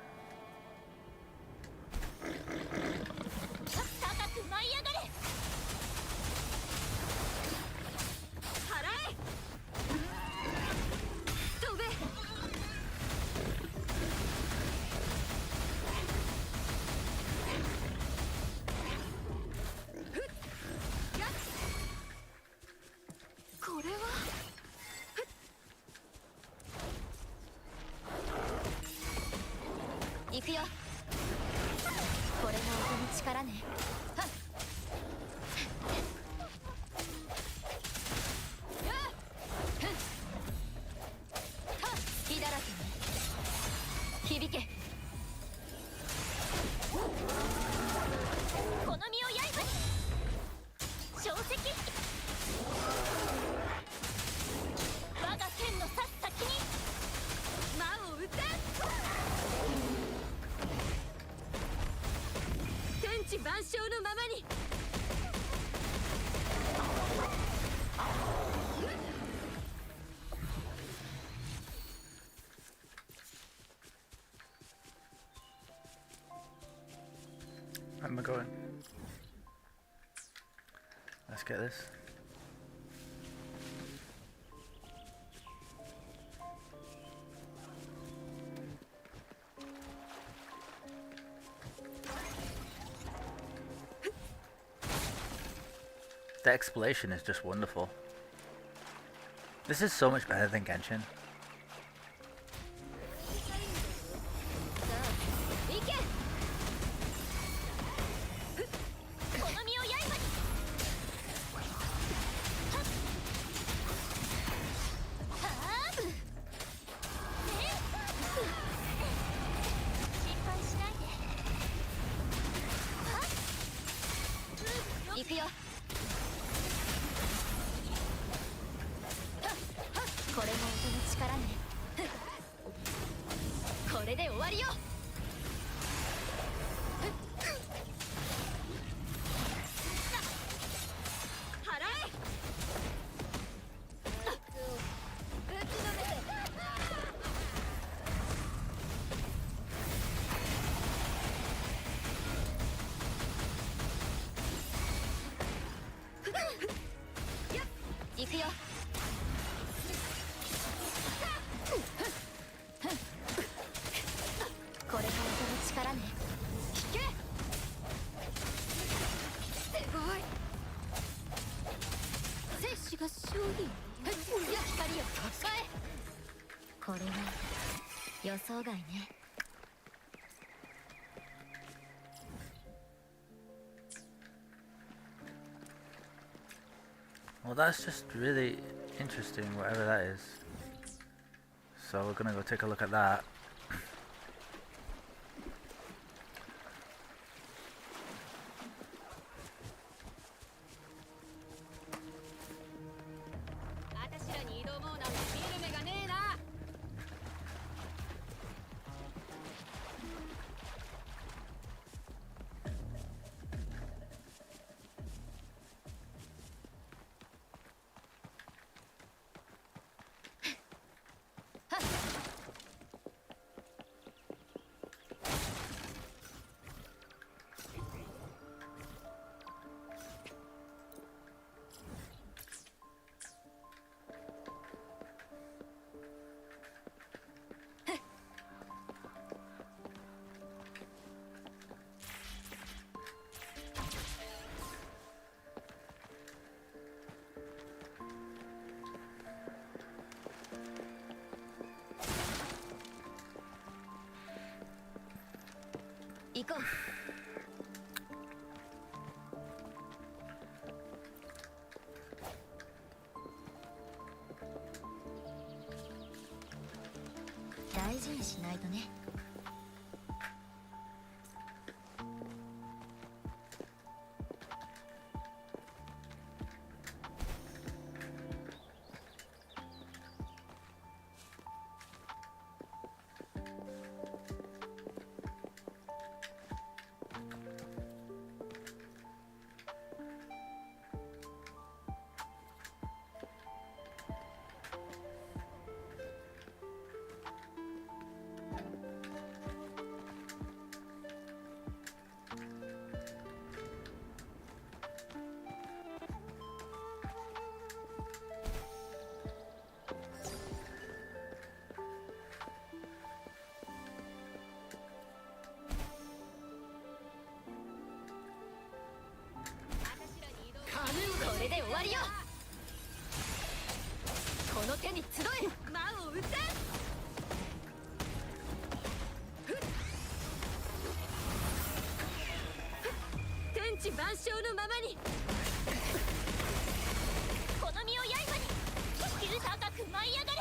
Where am I going? Let's get this. The exploration is just wonderful. This is so much better than Genshin. 予想外ね。Well, that's just really interesting, whatever that is. So we're gonna go take a look at that.行こう。大事にしないとね。これで終わりよ。この手に集え。魔を撃て。天地万象のままに。この身を刃に急高く舞い上がれ。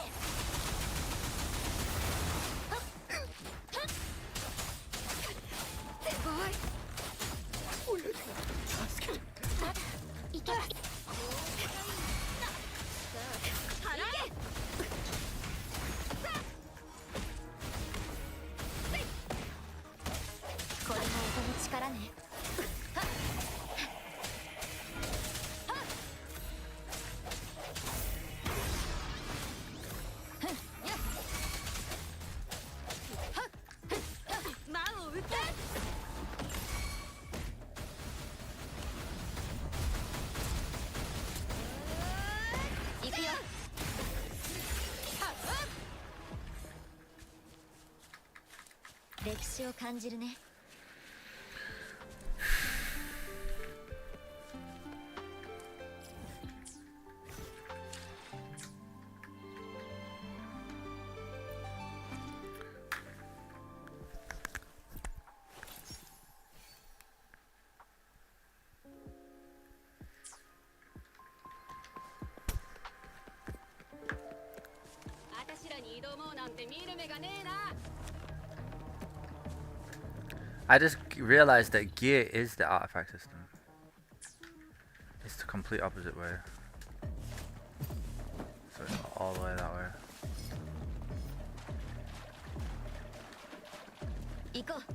すごい。助ける。まだいけます。払え。これも音の力ね。魔を撃て。行くよ。歴史を感じるね。私らに挑もうなんて見る目がねえな。 I just realized that gear is the artifact system. It's the complete opposite way. So it's all the way that way. 行こう。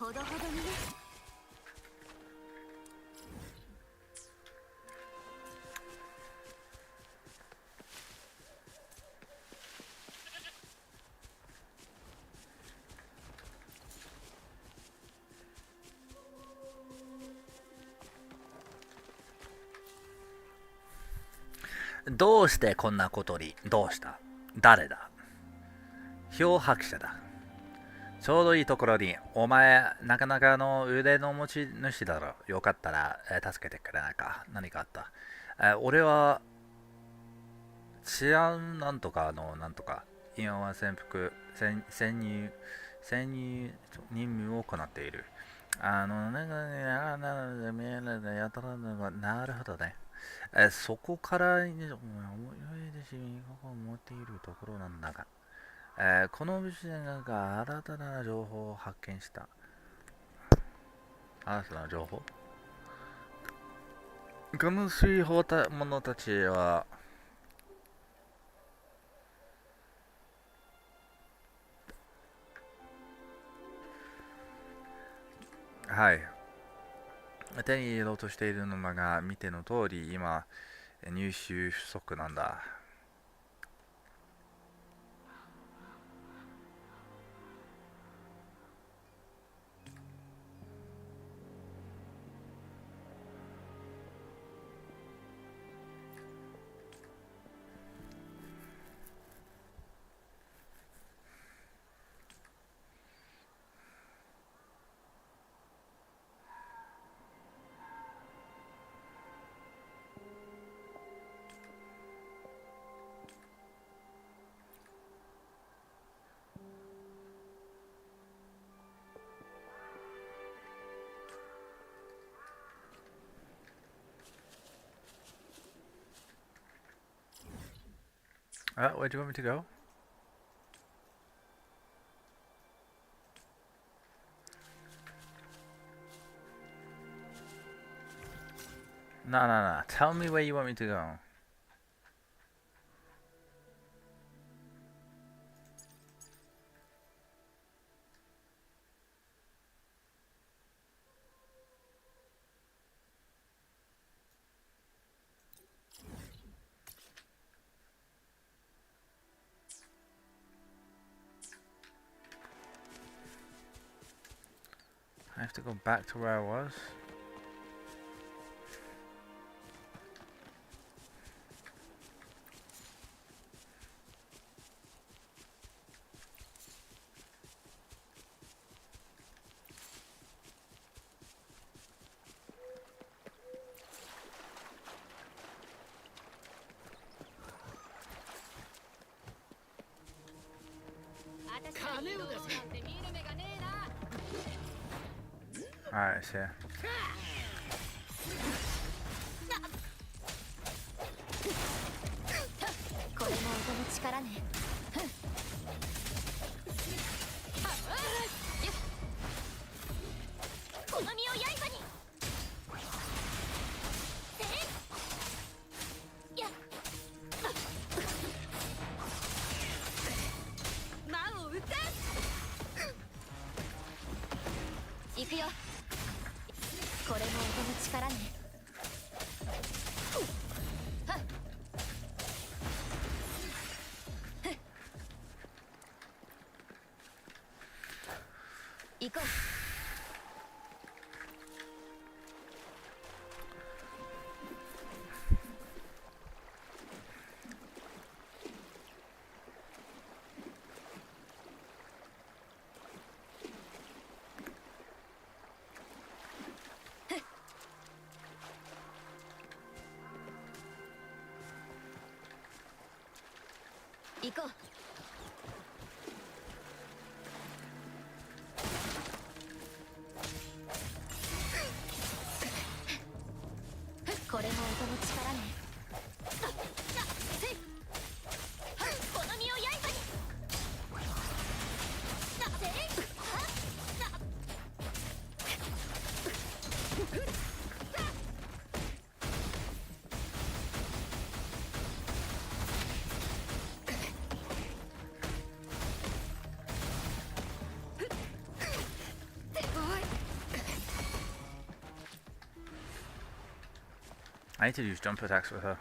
ほどほどにね。どうしてこんなことに？どうした？誰だ？漂白者だ。ちょうどいいところに、お前、なかなかの腕の持ち主だろ。よかったら、助けてくれないか。何かあった？俺は、治安なんとかのなんとか、今は潜入任務を行っている。なるほどね。そこから、思い出し、を持っているところなんだが、この物質が新たな情報を発見した。新たな情報？この水泡者たちは、はい。手に入れようとしているのだが、見ての通り、今、入手不足なんだ。Where do you want me to go? No. Tell me where you want me to go. I have to go back to where I was. Alright, it's here. これも音の力ね。この身を刃に。魔を打た行くよ。これも音の力ね。行こう。行こう。これも音の力ね。この身を刃に。I need to use jump attacks with her.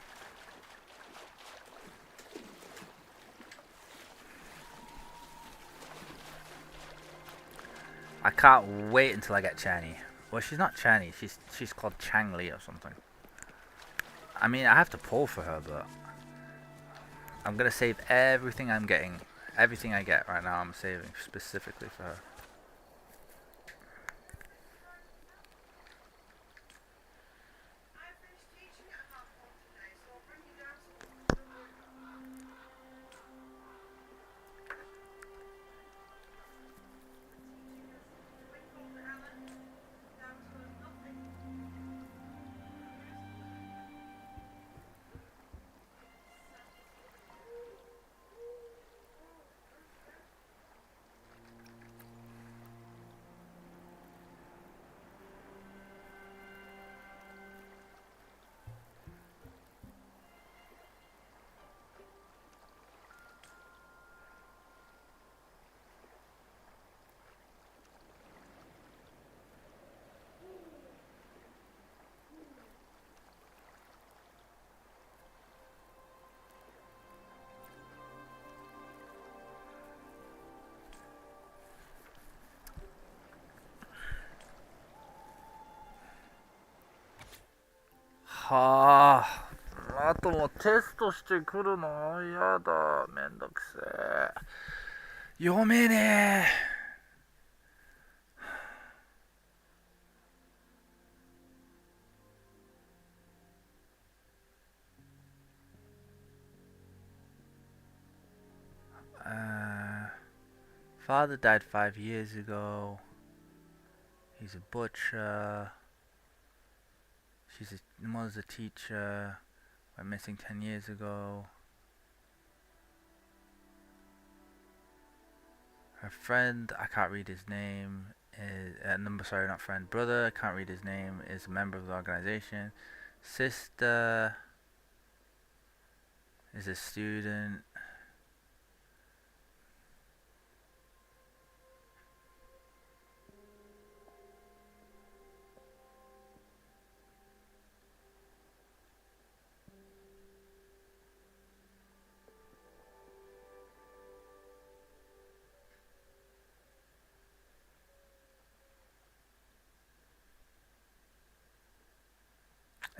I can't wait until I get Chani. Well, she's not Chani. She's called Changli or something. I mean, I have to pull for her, but I'm gonna save everything I'm getting. Everything I get right now, I'm saving specifically for her.はあ、あともうテストしてくるのやだ、めんどくせえ。読めねえ。Father died 5 years ago. He's a butcher. Mother's a teacher. Went missing 10 years ago. Her friend, I can't read his name, is sorry, not friend, brother, I can't read his name, is a member of the organization. Sister is a student.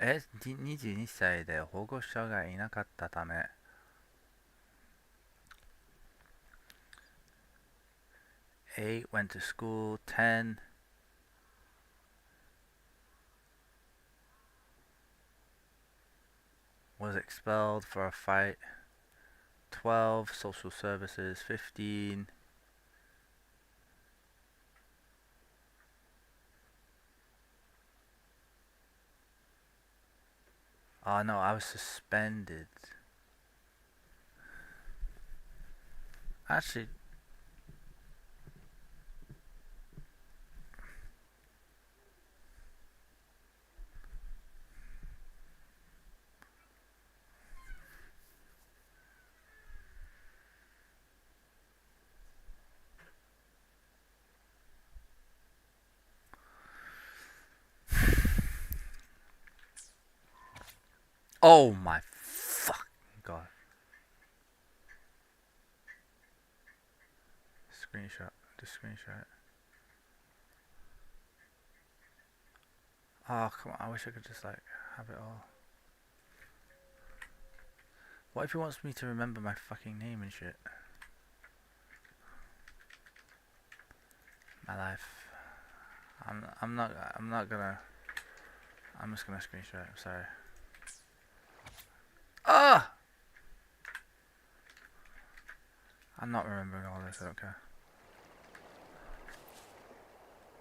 え、22歳で保護者がいなかったため8 went to school, 10 was expelled for a fight, 12 social services, 15 oh no, I was suspended. Actually, oh my fucking god. Screenshot. Just screenshot. Oh, come on. I wish I could just, like, have it all. What if he wants me to remember my fucking name and shit? My life. I'm not gonna. I'm just gonna screenshot it. I'm sorry. Ah! I'm not remembering all this. I don't care.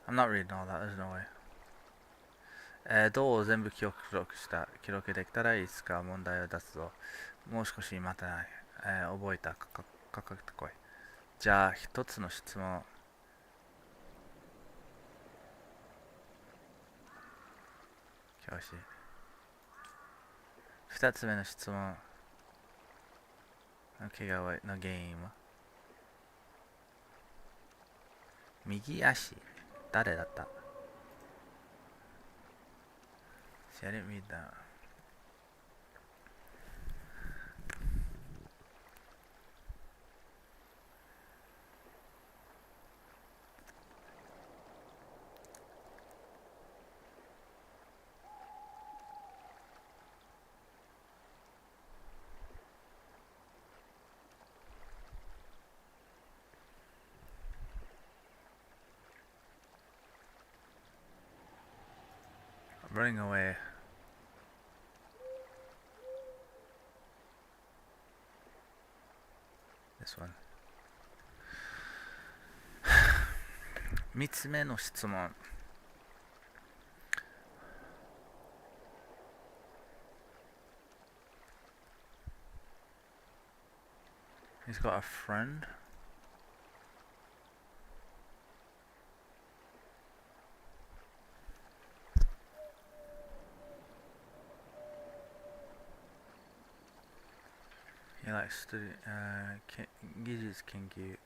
I'm not reading all that. There's no way. どう全部記録できたらいつか問題を出すぞ。もう少し待たない。覚えた。かかってこい。じゃあ、一つの質問。教師。二つ目の質問。怪我の原因は右足。誰だった？ See, I didn't read that. running away. This one. 3つ目の質問。He's got a friend. He likes to技術研究。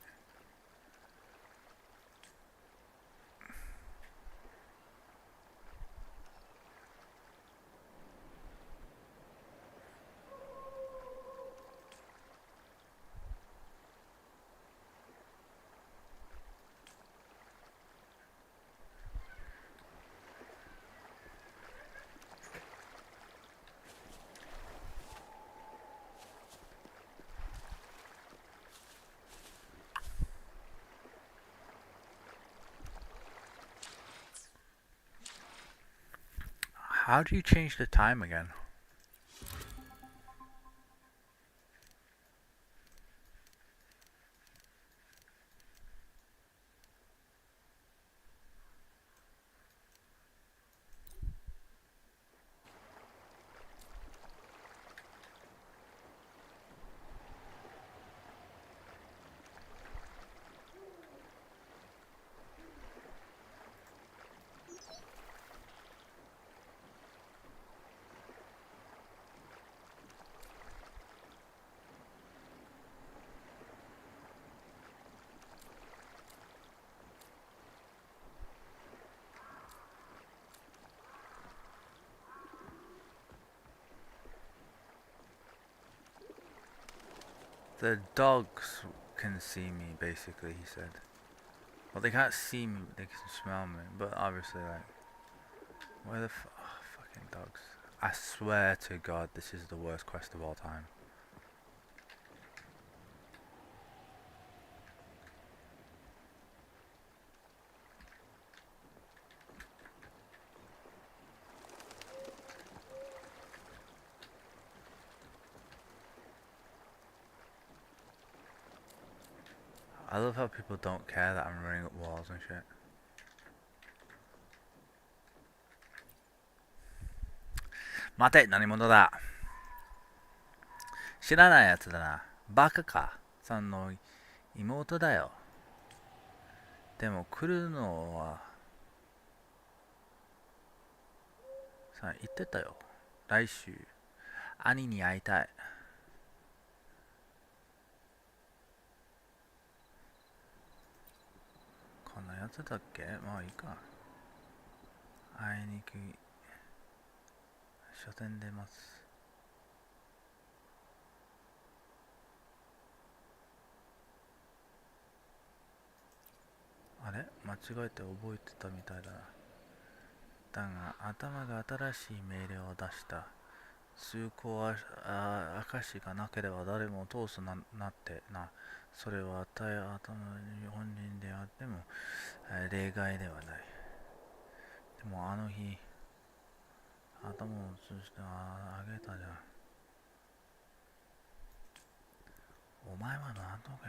How do you change the time again? The dogs can see me, basically, he said. Well, they can't see me, but they can smell me. But obviously, like, where the fucking dogs. I swear to God, this is the worst quest of all time. I love how people don't care that I'm running up walls and shit. Mate, 何者だ。知らないやつだな。バカか。さんの妹だよ。でも来るのはさあ言ってたよ。来週兄に会いたい。こんなやつだっけ。まあいいか。会いにくい。書店で待つ。あれ間違えて覚えてたみたいだな。だが頭が新しい命令を出した。通行証がなければ誰も通すなってな。それは頭の本人であっても例外ではない。でもあの日頭を通してあげたじゃん。お前は何とか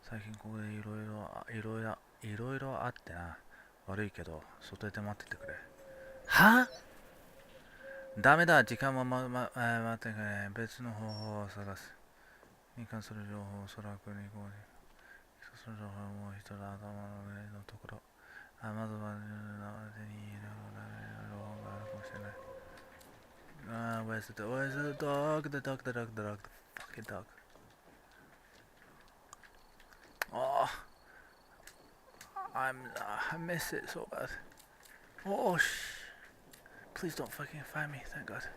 最近ここでいろいろあってな。悪いけど外で待っててくれ。は？ダメだ、時間は待ってくれ。別の方法を探す。に関する情報をおそらくにこうに。その情報はもう一度頭の上のところ。まずは手に入れる情報があるかもしれない。Where's the dog? The fucking dog. Oh, I miss it so bad. Oh, please don't fucking find me, thank God. Okay.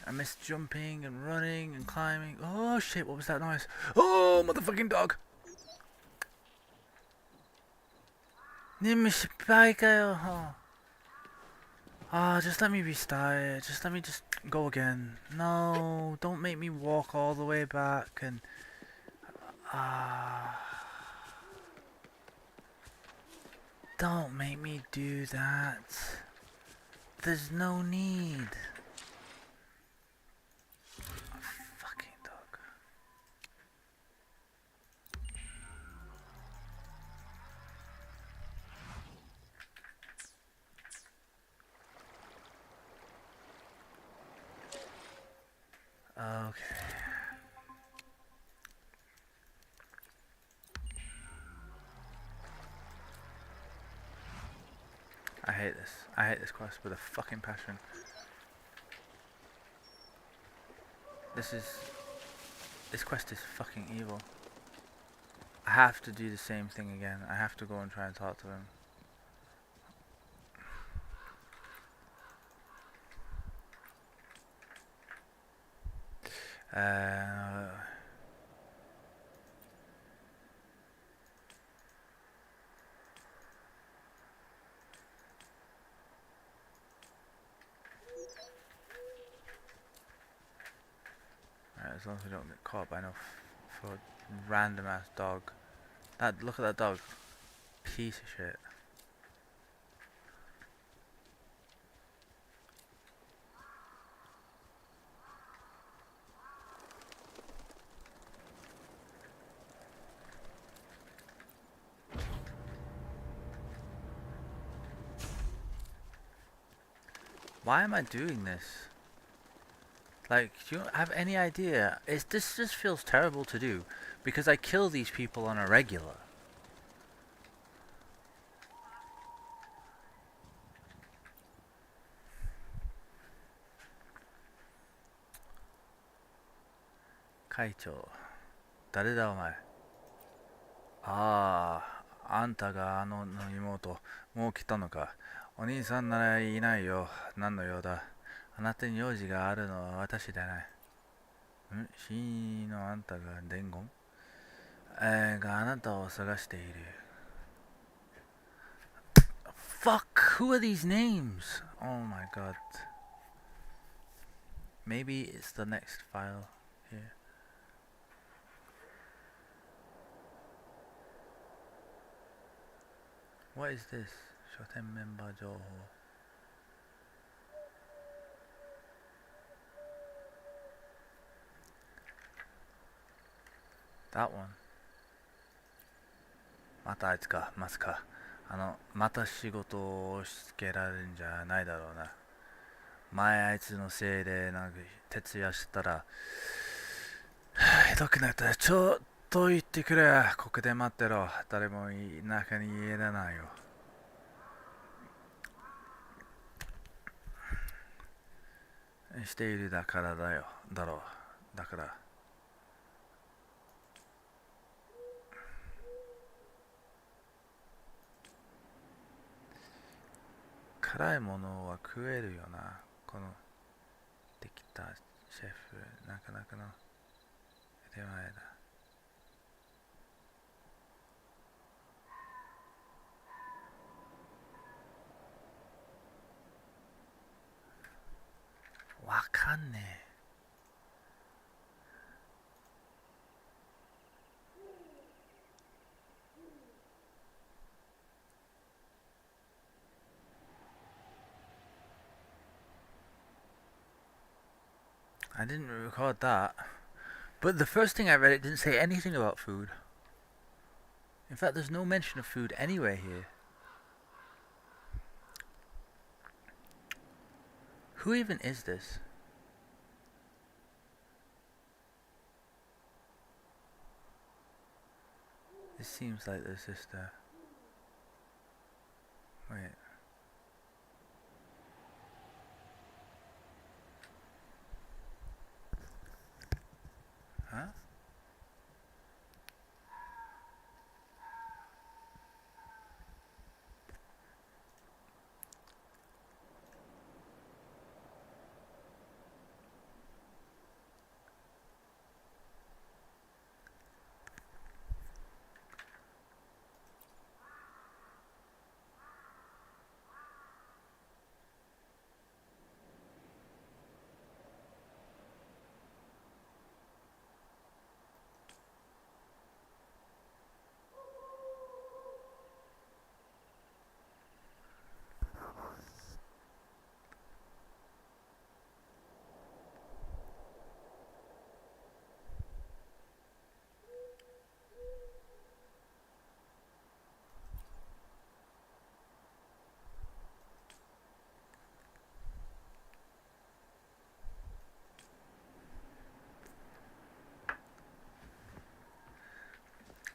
I miss jumping and running and climbing. Oh shit, what was that noise? Oh, motherfucking dog! 任務失敗かよ。Just let me restart it. Just let me just go again. No, don't make me walk all the way back and... Don't make me do that. There's no need. Fucking dog. Okay. I hate this. I hate this quest with a fucking passion. This quest is fucking evil. I have to do the same thing again. I have to go and try and talk to him. As long as we don't get caught by no for random ass dog. Look at that dog. Piece of shit. Why am I doing this? Like, do you have any idea? This just feels terrible to do because I kill these people on a regular. Kaicho, 誰だお前? ああ、あんたがあの妹、もう来たのか。お兄さんならいないよ。何の用だ。あなたに用事があるのは私だない。死因のあんたが伝言があなたを探している。Fuck! Who are these names? Oh my god. Maybe it's the next file here. What is this? 書店メンバー情報。That one. またあいつか、まさか。また仕事を押し付けられるんじゃないだろうな。前あいつのせいでなんか徹夜したら、ひどくなったらちょっと言ってくれ。ここで待ってろ。誰も中に入れないよ。しているだからだよ。だろう。だから。辛いものは食えるよな。このできたシェフ、なかなかの手前だ。わかんねえ。I didn't record that. But the first thing I read, it didn't say anything about food. In fact, there's no mention of food anywhere here. Who even is this? This seems like the sister. Wait. Huh?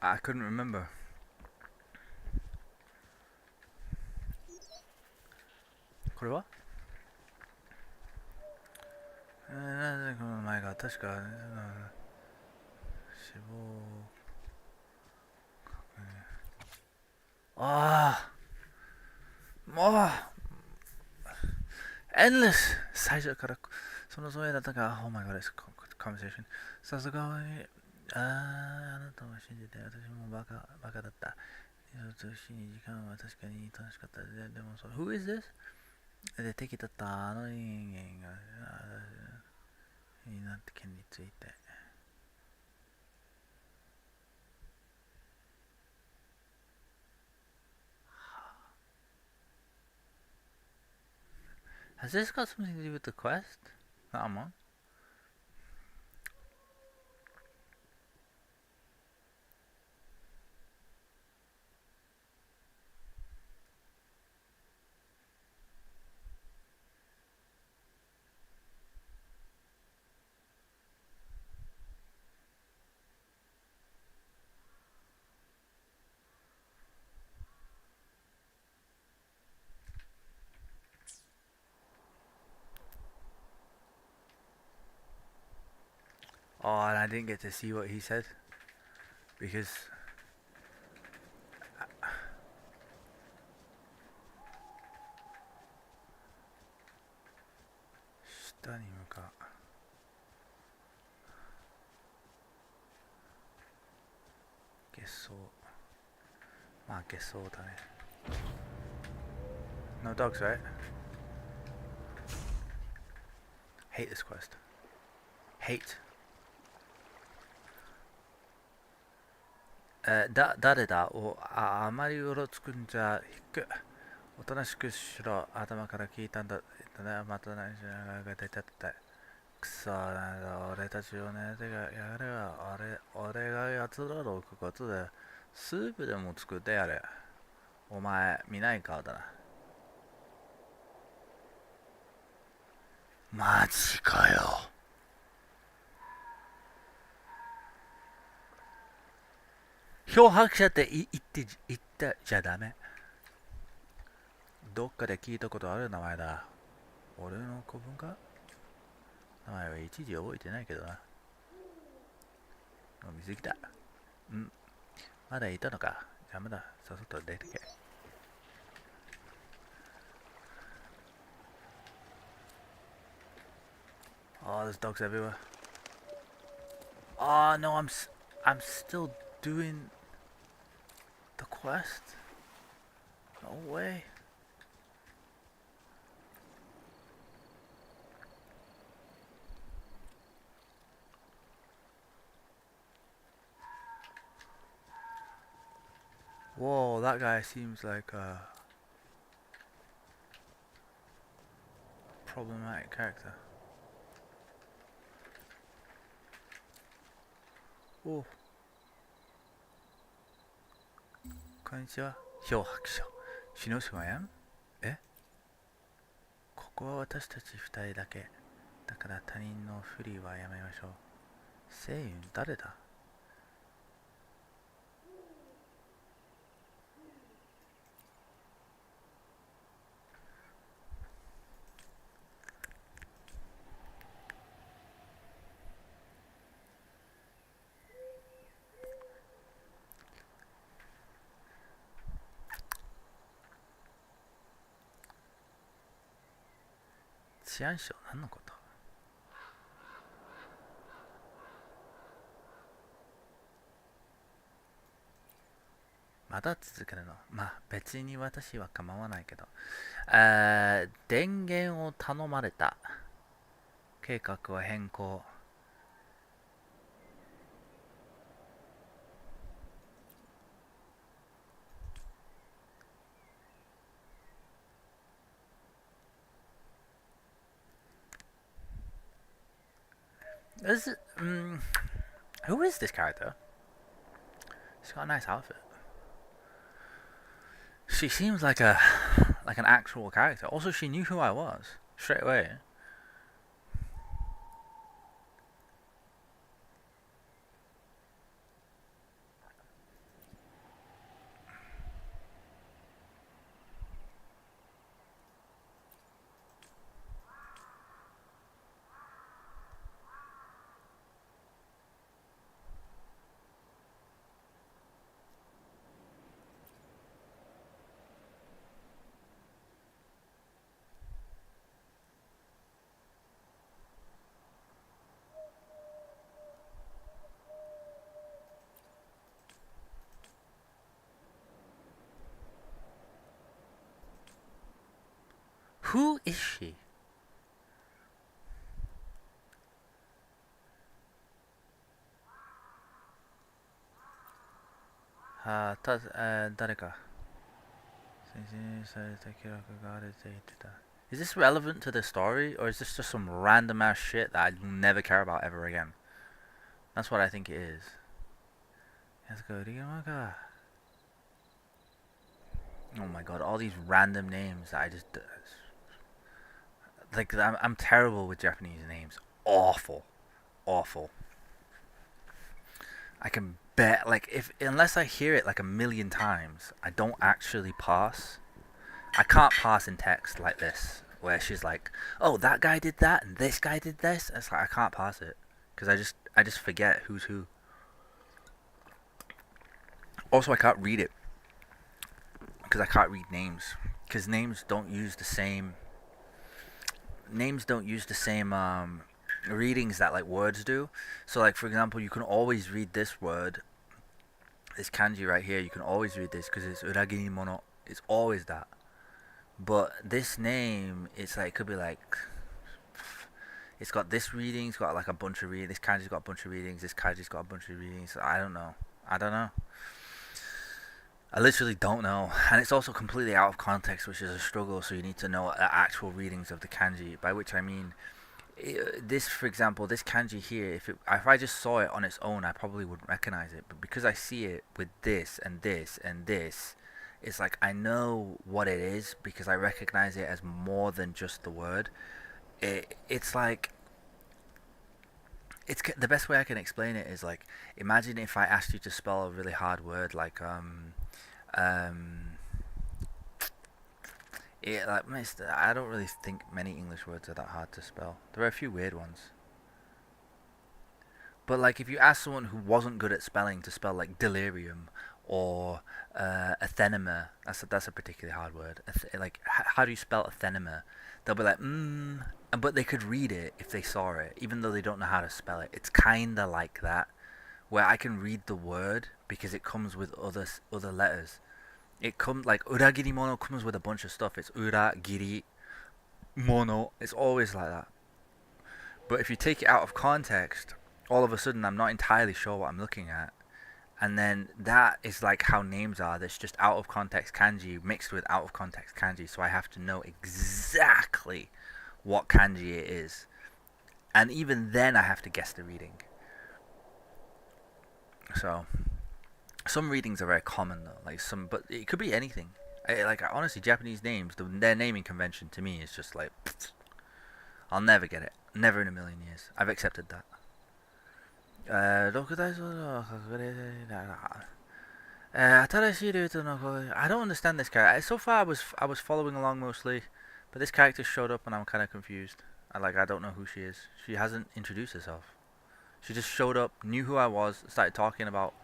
I couldn't remember. What was it? この前が確か死亡ああもう endless 最初からそのそうだったか oh my god this conversation さすがにあなたを信じて私もバカだった時間は確かに楽しかったでもそう who is this で敵だったあの人間がになって件についてHas this got something to do with the quest that I'm on? Oh, and I didn't get to see what he said because下に向かう下層まあ下層だね No dogs, right? Hate this quest. Hate. 誰だをあまりうろつくんじゃ引くおとなしくしろ頭から聞いたんだまた何しながら出ちゃったくそなんだ俺たちをねてがやれば俺が奴らを置くことでスープでも作ってやれお前見ない顔だなマジかよ漂白者って言ったじゃダメどっかで聞いたことある名前だ俺の子分か名前は一時覚えてないけどな飲みすぎたうんまだいたのか邪魔ださっさと出てけOh, there's dogs everywhere. Oh no, I'm still doing the quest. No way. Whoa, that guy seems like a problematic character. Oh. こんにちは。漂白者。死の島やんえここは私たち二人だけ。だから他人の不利はやめましょう。星雲誰だ治安省何のことまだ続けるのまあ別に私は構わないけど電源を頼まれた計画は変更Who is this character? She's got a nice outfit. She seems like an actual character. Also, she knew who I was straight away. Who is she? Dareka. Is this relevant to the story, or is this just some random ass shit that I'll never care about ever again? That's what I think it is. Oh my god, all these random names that I just... Like, I'm terrible with Japanese names. Awful. Awful. I can bet, like, unless I hear it like a million times, I don't actually pass. I can't pass in text like this, where she's like, oh, that guy did that, and this guy did this. It's like, I can't pass it, because I just forget who's who. Also, I can't read it, because I can't read names, because names don't use the same readings that like words do. So like, for example, you can always read this word, this kanji right here, you can always read this because it's uragiri mono. It's always that. But this name, it's like, it could be like, it's got this reading, it's got like a bunch of readings, this kanji's got a bunch of readings, this kanji's got a bunch of readings. I don't know. I literally don't know. And it's also completely out of context, which is a struggle, so you need to know the actual readings of the kanji, by which I mean, this, for example, this kanji here, if I just saw it on its own, I probably wouldn't recognize it. But because I see it with this and this and this, it's like I know what it is because I recognize it as more than just the word. It's like, it's the best way I can explain it is like, imagine if I asked you to spell a really hard word like I don't really think many English words are that hard to spell. There are a few weird ones. But like, if you ask someone who wasn't good at spelling to spell like delirium or athenema, that's a particularly hard word. Like, how do you spell athenema? They'll be like, but they could read it if they saw it, even though they don't know how to spell it. It's kinda like that, where I can read the word because it comes with other letters. It comes like uragiri mono comes with a bunch of stuff. It's uragiri mono. It's always like that. But if you take it out of context, all of a sudden I'm not entirely sure what I'm looking at. And then that is like how names are. That's just out of context kanji mixed with out of context kanji. So I have to know exactly what kanji it is. And even then I have to guess the reading. So some readings are very common though. Like but it could be anything. Honestly, Japanese names, their naming convention to me is just like, I'll never get it. Never in a million years. I've accepted that. I don't understand this character. So far I was following along mostly, but this character showed up and I'm kind of confused. I don't know who she is. She hasn't introduced herself. She just showed up, knew who I was, started talking about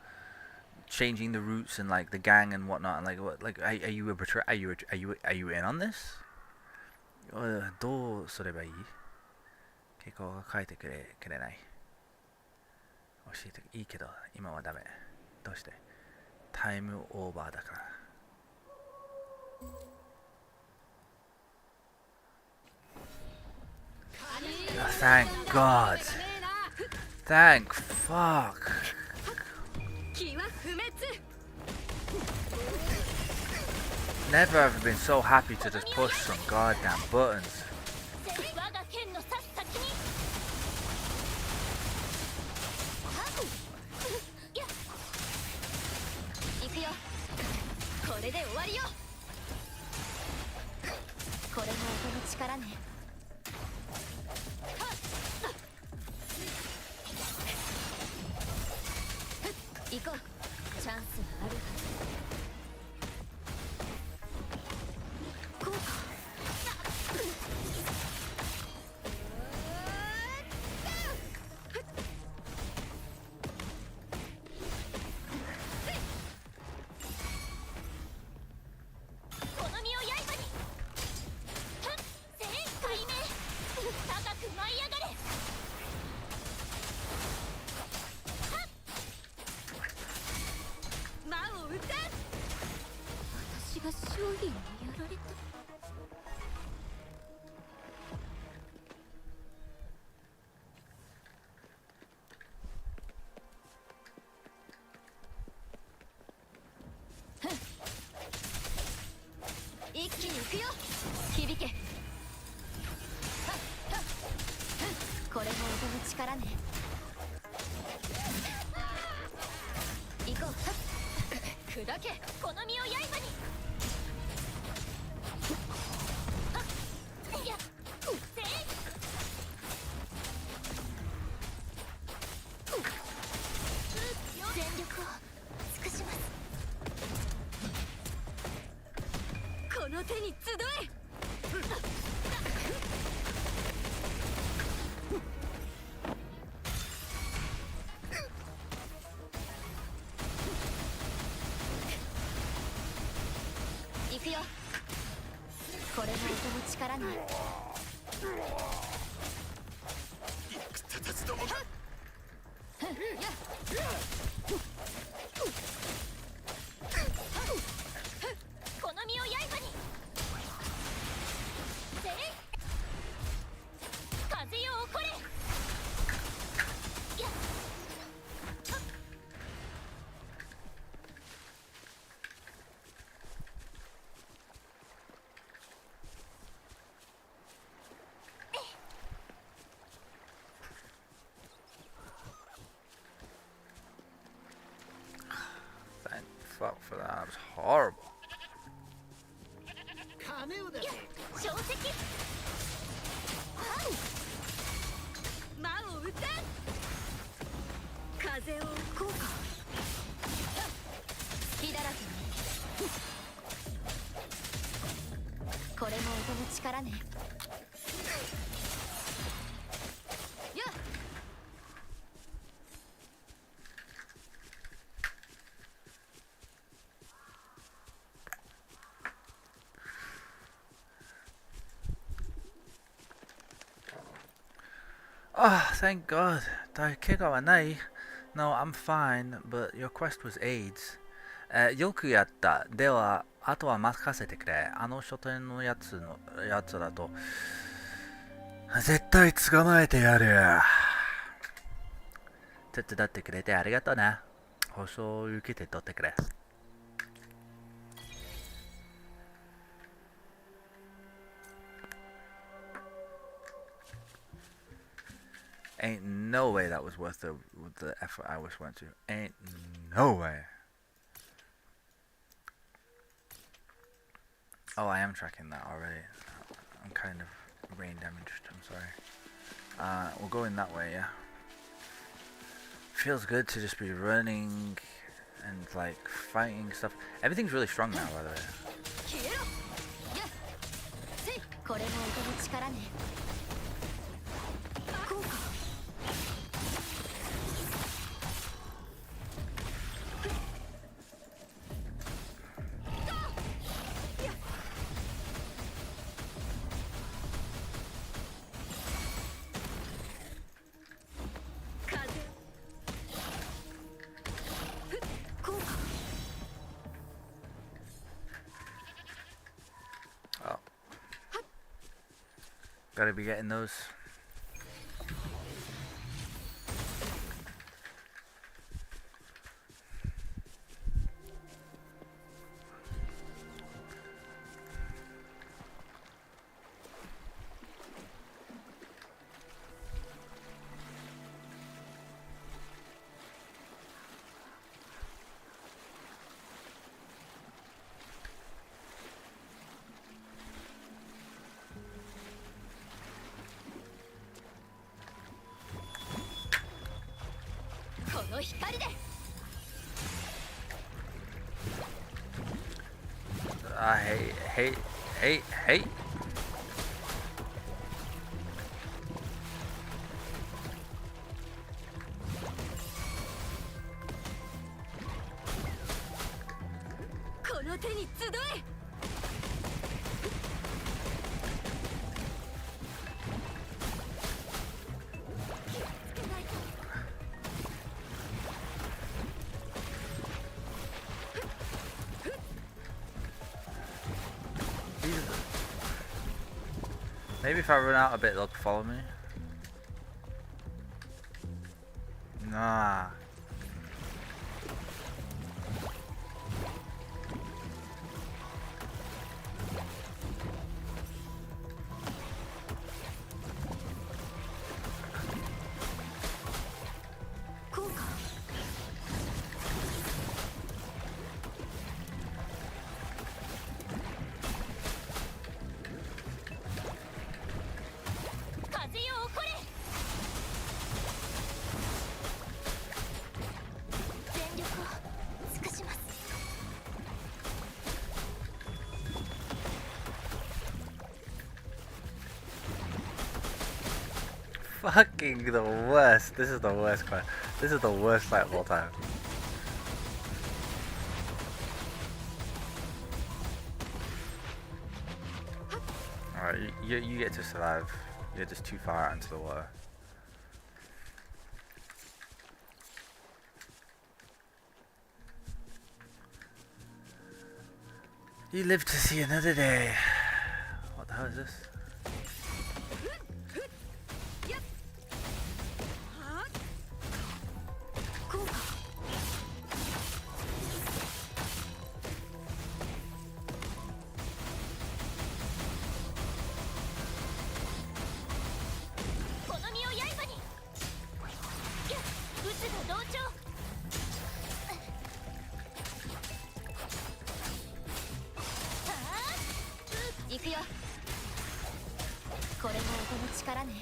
changing the routes and like the gang and whatnot, and like, what, like, are you a betrayer? Are you in on this? どうすればいい？結構書いてくれない。教えていいけど今はダメ。どうして？タイムオーバーだから。Thank God. Thank fuck. Never ever been so happy to just push some goddamn buttons. これも音の力ね。行こう。砕けこの身を刃に。いやせい全力を尽くします。この手に集え。行くよ。これも音の力ね。役立たずどもが。この身を刃に。せい風よ起これ。やっThank fuck for that. It was horrible. 金を出せ。小石魔を撃て。風をこうか。火だらけね。これも音の力ね。やっOh, thank God. 怪我はない No, I'm fine, but your quest was AIDS. よくやった。では、あとは任せてくれ。あの書店のやつだと、絶対捕まえてやる。手伝ってくれてありがとうな。保証を受けて取ってくれ。Ain't no way that was worth the effort I just went to. Ain't no way. Oh, I am tracking that already. I'm kind of brain damaged. I'm sorry. We'll go in that way, yeah. Feels good to just be running and like fighting stuff. Everything's really strong now, by the way. 消えろ。やっせいこれも音の力ね。こうか。Gotta be getting those. Hey. この手に集え。Maybe if I run out a bit, they'll follow me. Nah. Fucking the worst. This is the worst fight. This is the worst fight of all time. Alright, you get to survive. You're just too far out into the water. You live to see another day. What the hell is this? 行くよ。これも音の力ね。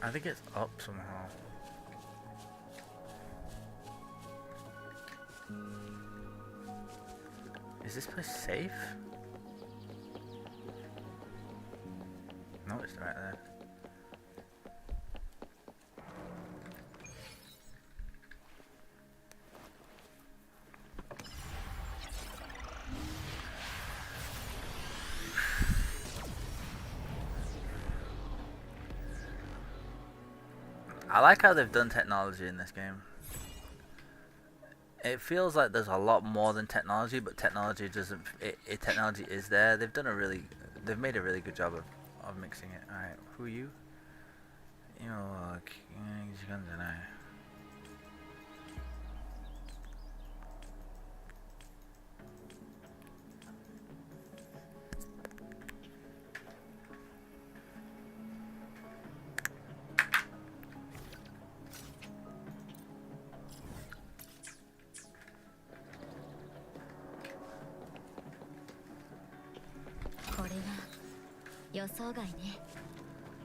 I think it's up somehow. Is this place safe? No, it's right there. I like how they've done technology in this game. It feels like there's a lot more than technology, but technology doesn't. Technology is there. They've made a really good job of mixing it. All right, who are you?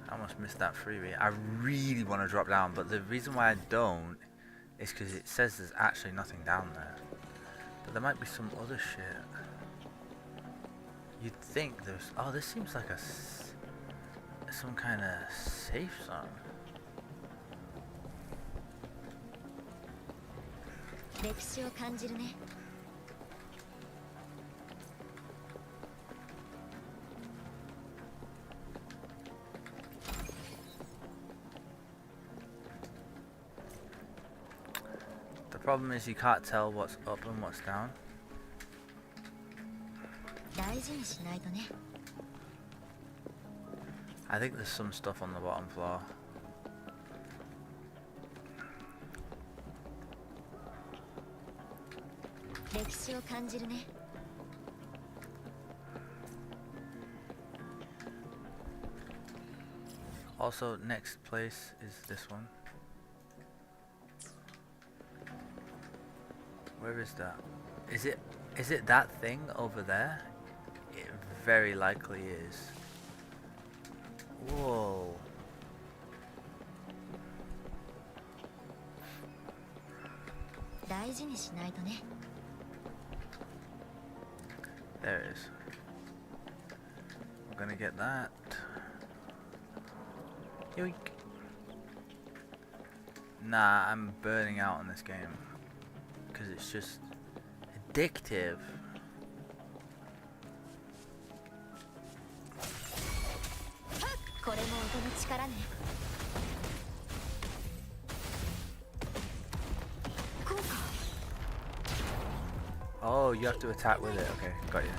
I almost missed that freebie. I really want to drop down, but the reason why I don't is because it says there's actually nothing down there. But there might be some other shit. You'd think there's... Oh, this seems like some kind of safe zone. The problem is you can't tell what's up and what's down. I think there's some stuff on the bottom floor. Also, next place is this one. Where is that? Is it that thing over there? It very likely is. Whoa. There it is. We're gonna get that. Yoink. Nah, I'm burning out on this game. Because it's just addictive. Oh, you have to attack with it. Okay, got you.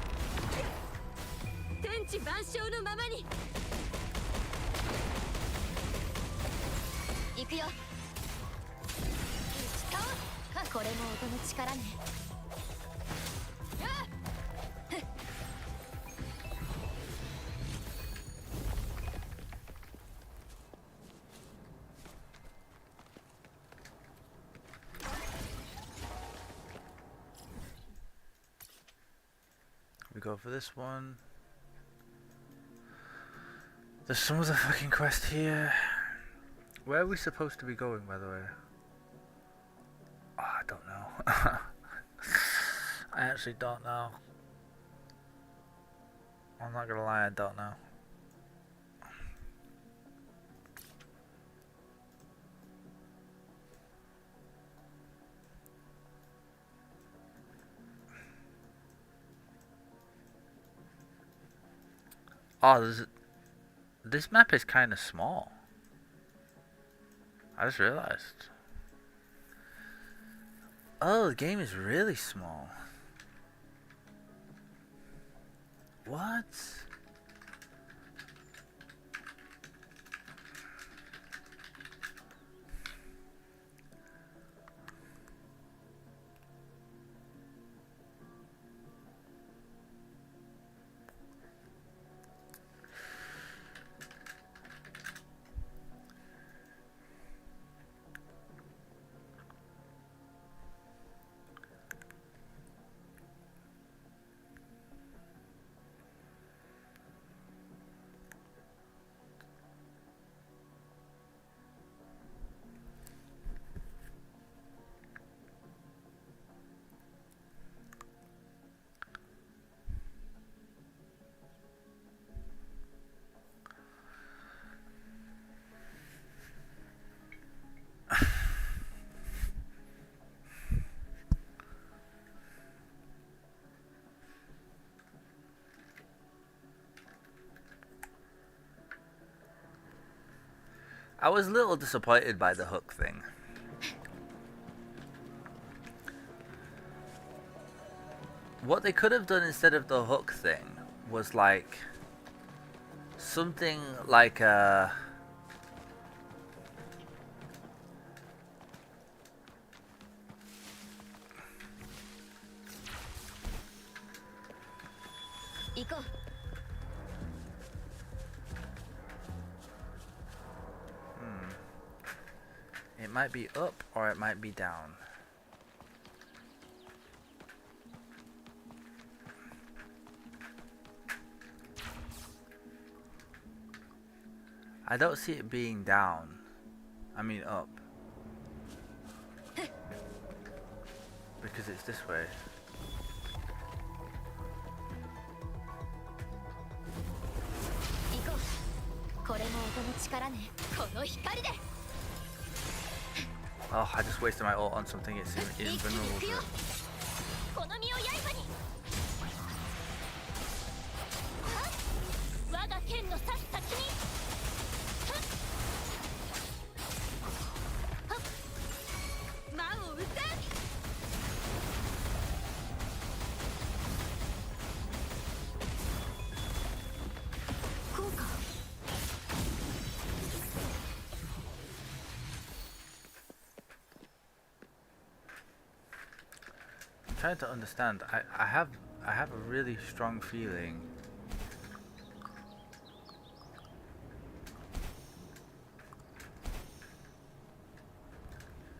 We go for this one. There's some other fucking quest here. Where are we supposed to be going, by the way? Oh, I don't know. I actually don't know. I'm not gonna lie, I don't know. Oh, this map is kind of small. I just realized. Oh, the game is really small. What? I was a little disappointed by the hook thing. What they could have done instead of the hook thing was like something like a It might be up or it might be down. I don't see it being down. I mean up. Because it's this way. Oh, I just wasted my ult on something it's invulnerable to. Trying to understand. I have a really strong feeling.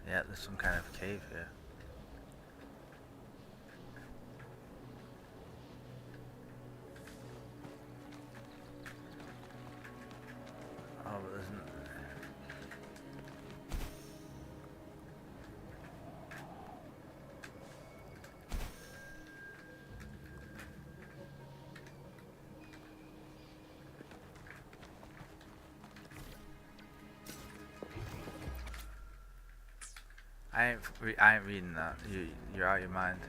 Yeah, there's some kind of cave here. Oh, but there's I ain't reading that. You're out of your mind.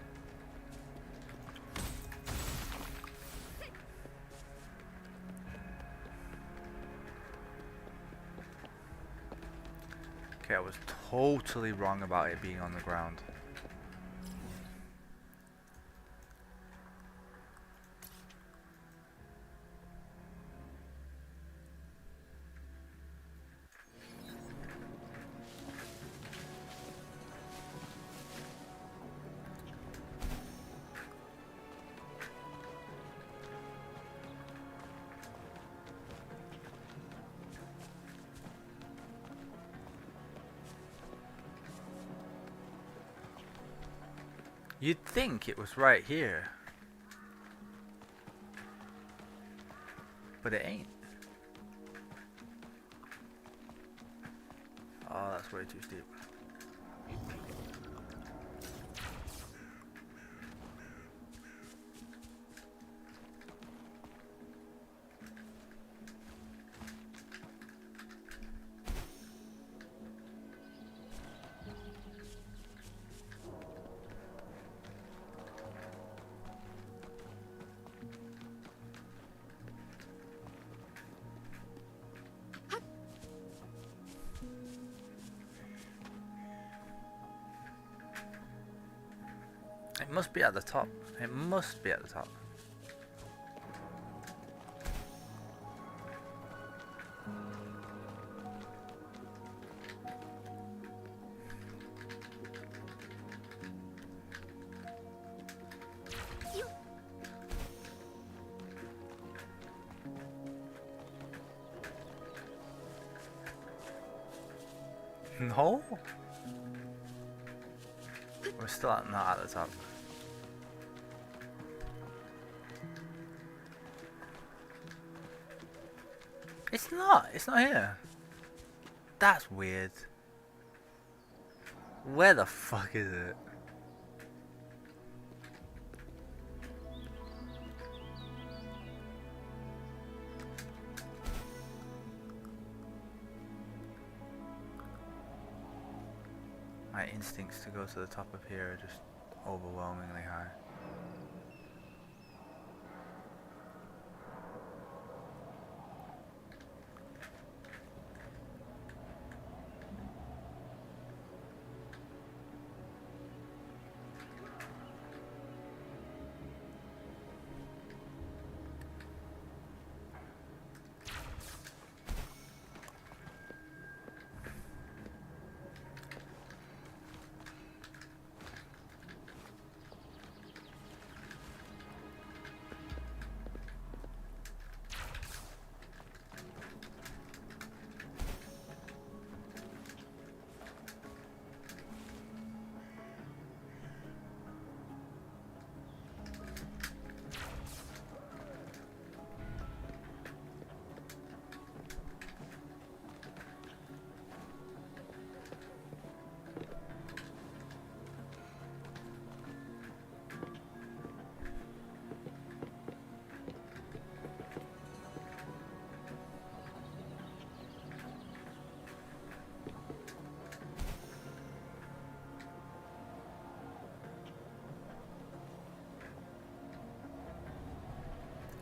Okay, I was totally wrong about it being on the ground. You'd think it was right here. But it ain't. Oh, that's way too steep. It must be at the top. It must be at the top. No? We're still not at the top. It's not. It's not here. That's weird. Where the fuck is it? My instincts to go to the top of here are just overwhelmingly high.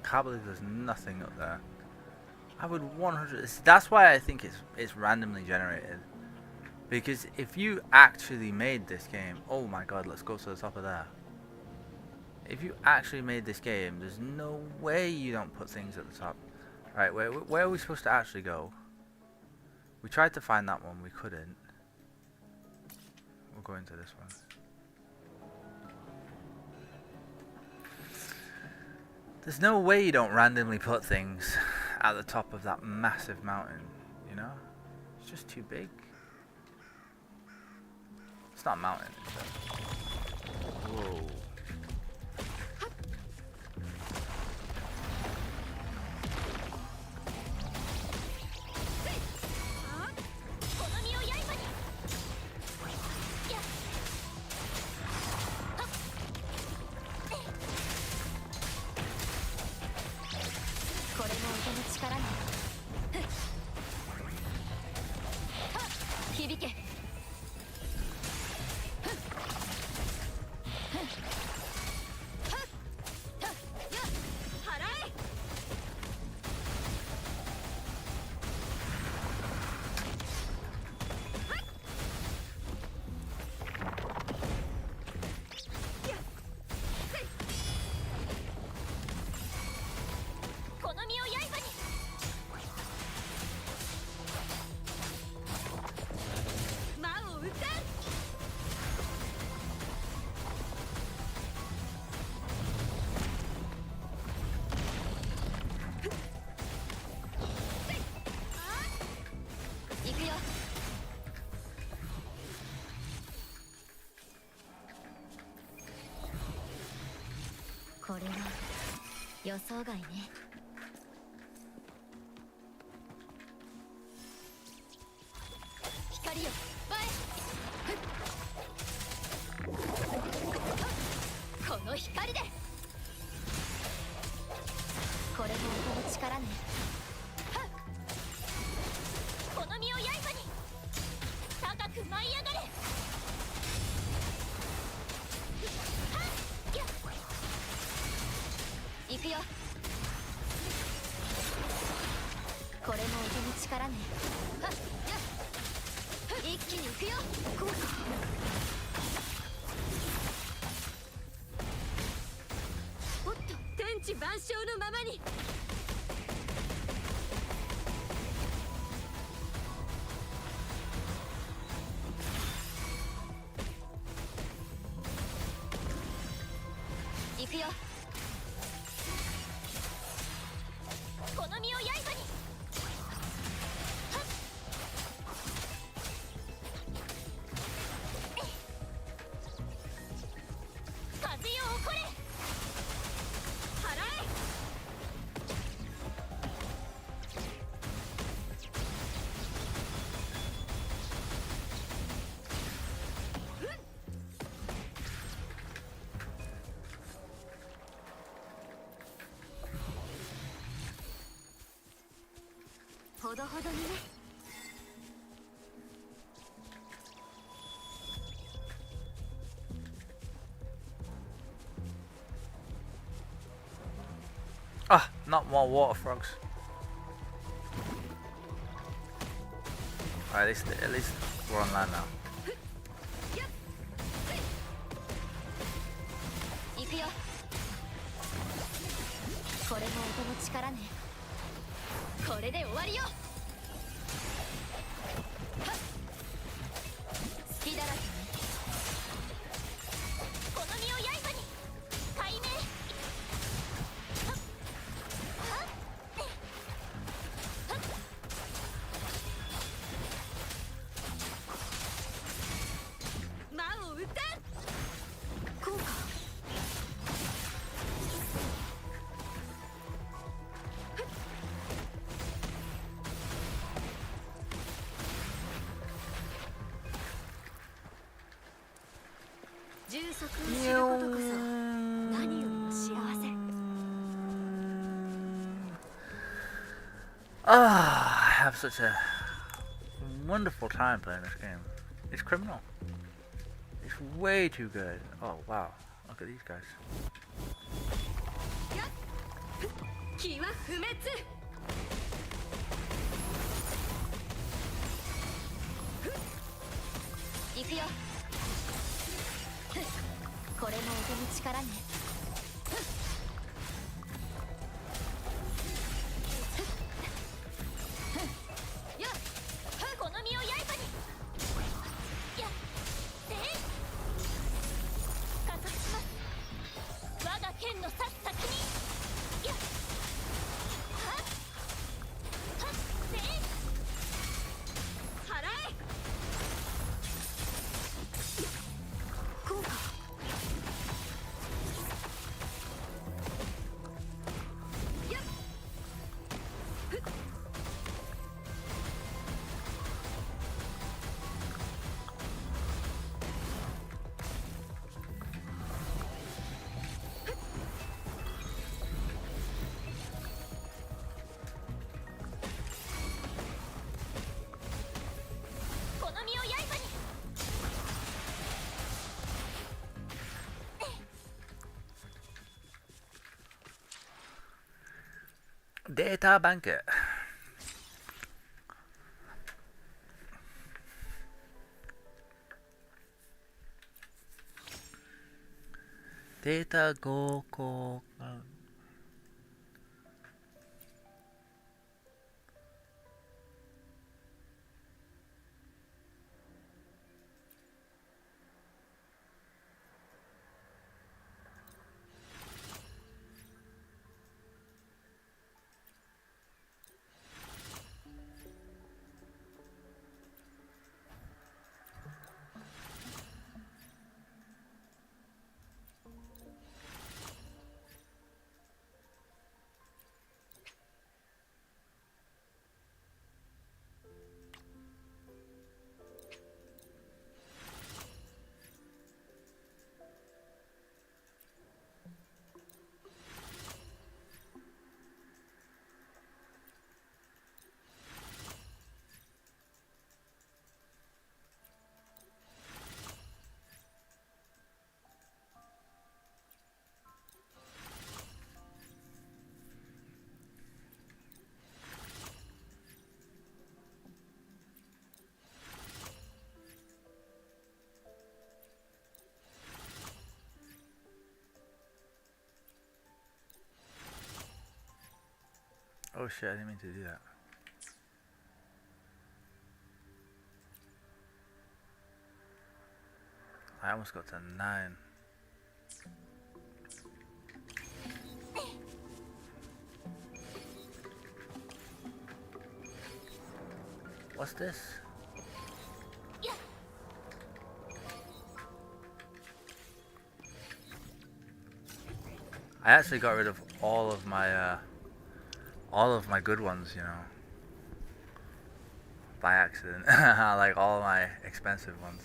Can't believe there's nothing up there. I would 100. That's why I think it's randomly generated. Because if you actually made this game, oh my god, let's go to the top of there. If you actually made this game, there's no way you don't put things at the top. Right, where are we supposed to actually go? We tried to find that one, we couldn't. We'll go into this one. There's no way you don't randomly put things at the top of that massive mountain, you know? It's just too big. It's not a mountain, is it? Whoa. でこれも音の力ね。はっこの身を刃に高く舞い上がれ。はっやっ行くよ。これも音の力ね。はっやっ一気に行くよ。こうか。おっと天地万象のままに。行くよ。この身を刃に。はっ風よ起これ。払え。ほどほどにね。Ah, not more water frogs. Alright, at least we're on land now. 行くよ。これも音の力ね。これで終わりよ。はっ隙だらけね。この身を刃に解明。はっはっはっ魔を撃て。こうか。充足を知ることこそ何よりの幸せ。Ah, I have such a wonderful time playing this game. It's criminal. It's way too good. Oh wow, look at these guys. 気は不滅。行くよ。これも音の力ね。やっこの身を刃に。やっ加速します。我が剣の刺す先に。やっはっはっ払え。こうか。やっふっこの身を刃に。Data banker. Data go. Oh shit, I didn't mean to do that. I almost got to 9. What's this? I actually got rid of all of my good ones, you know, by accident. Like all my expensive ones.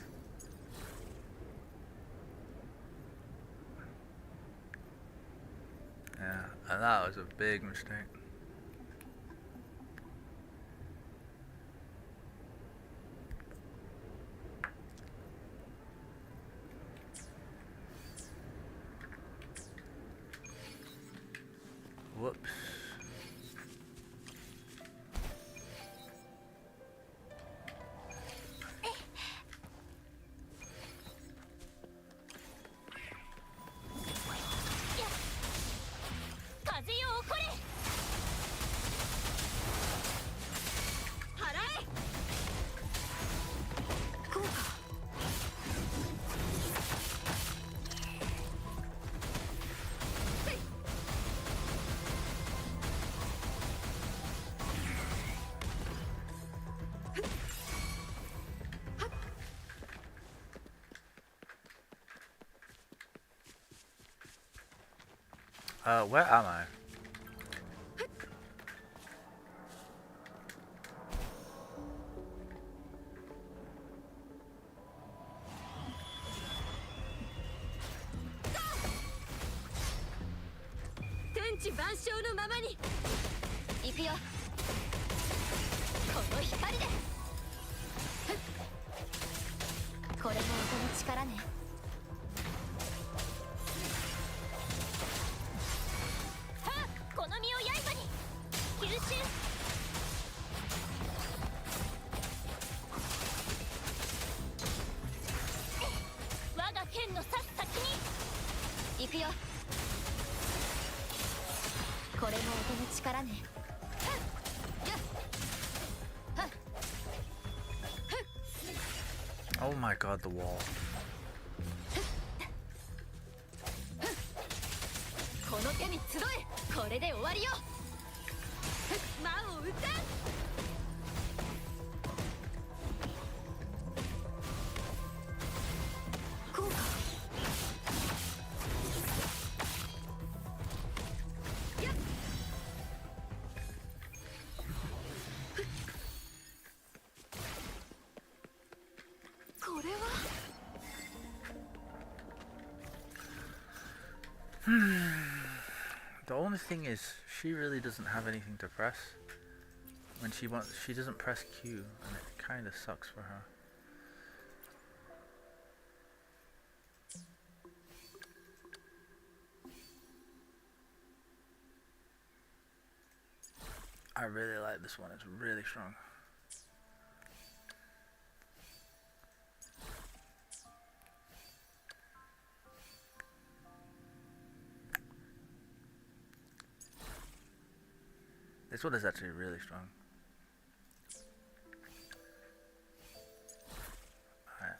Yeah, and that was a big mistake. Whoops. Where am I? Oh my god, the wall. The only thing is, she really doesn't have anything to press. When she wants, she doesn't press Q, and it kind of sucks for her. I really like this one, it's really strong. This one is actually really strong.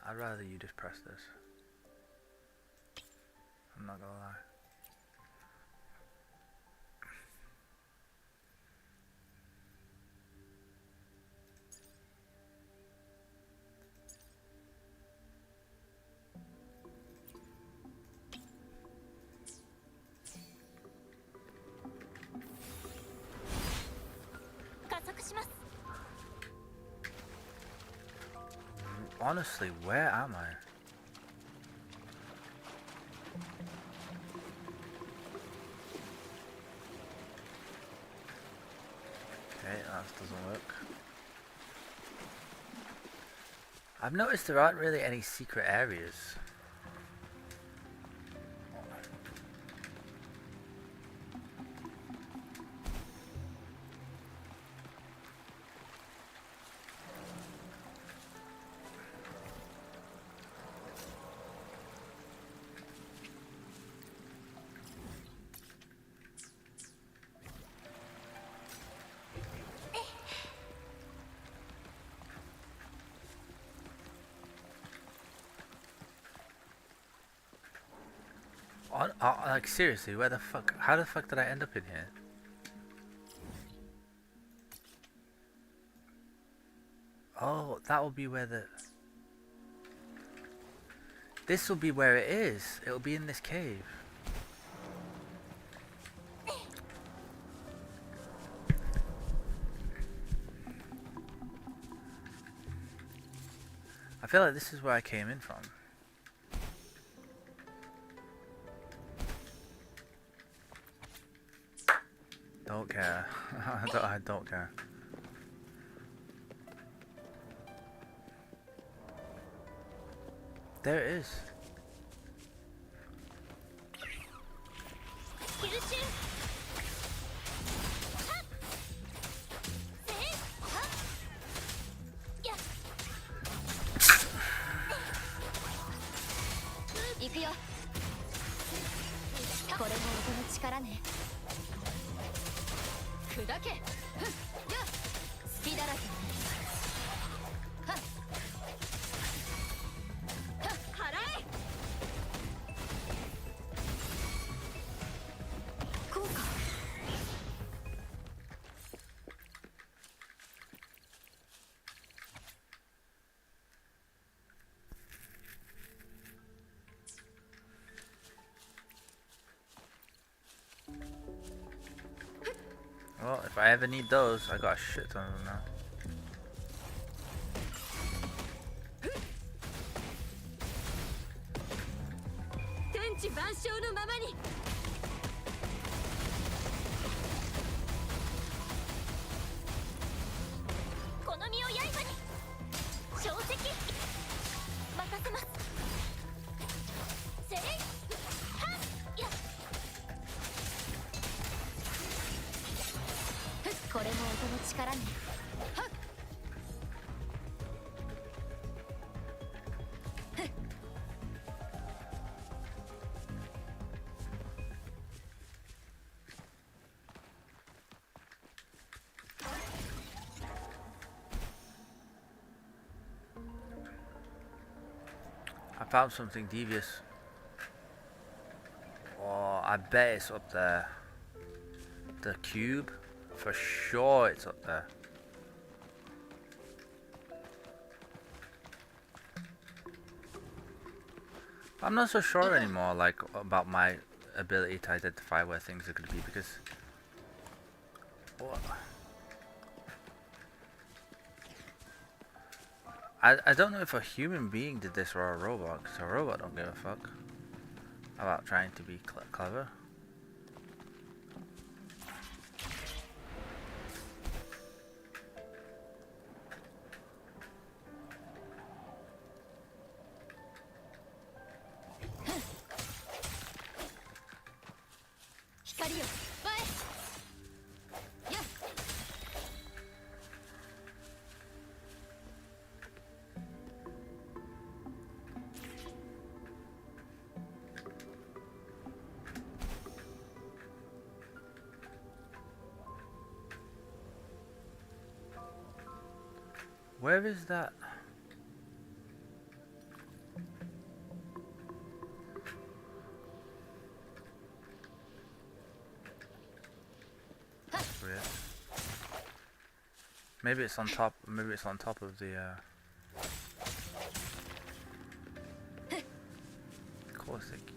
I'd rather you just press this. I'm not gonna lie. Honestly, where am I? Okay, that doesn't work. I've noticed there aren't really any secret areas. Like seriously, where the fuck? How the fuck did I end up in here? Oh, that will be where the... This will be where it is. It'll be in this cave. I feel like this is where I came in from. Don't care. I don't care. There it is. Well, if I ever need those, I got a shit ton of them now. これも音の力ね。はっ。 I found something devious. Oh, I bet it's up there. The cube? For sure it's up there. I'm not so sure anymore, like, about my ability to identify where things are going to be, because... What? I don't know if a human being did this or a robot, because a robot don't give a fuck about trying to be clever. Where is that? That's weird. Maybe it's on top. Maybe it's on top of the. Of course they keep.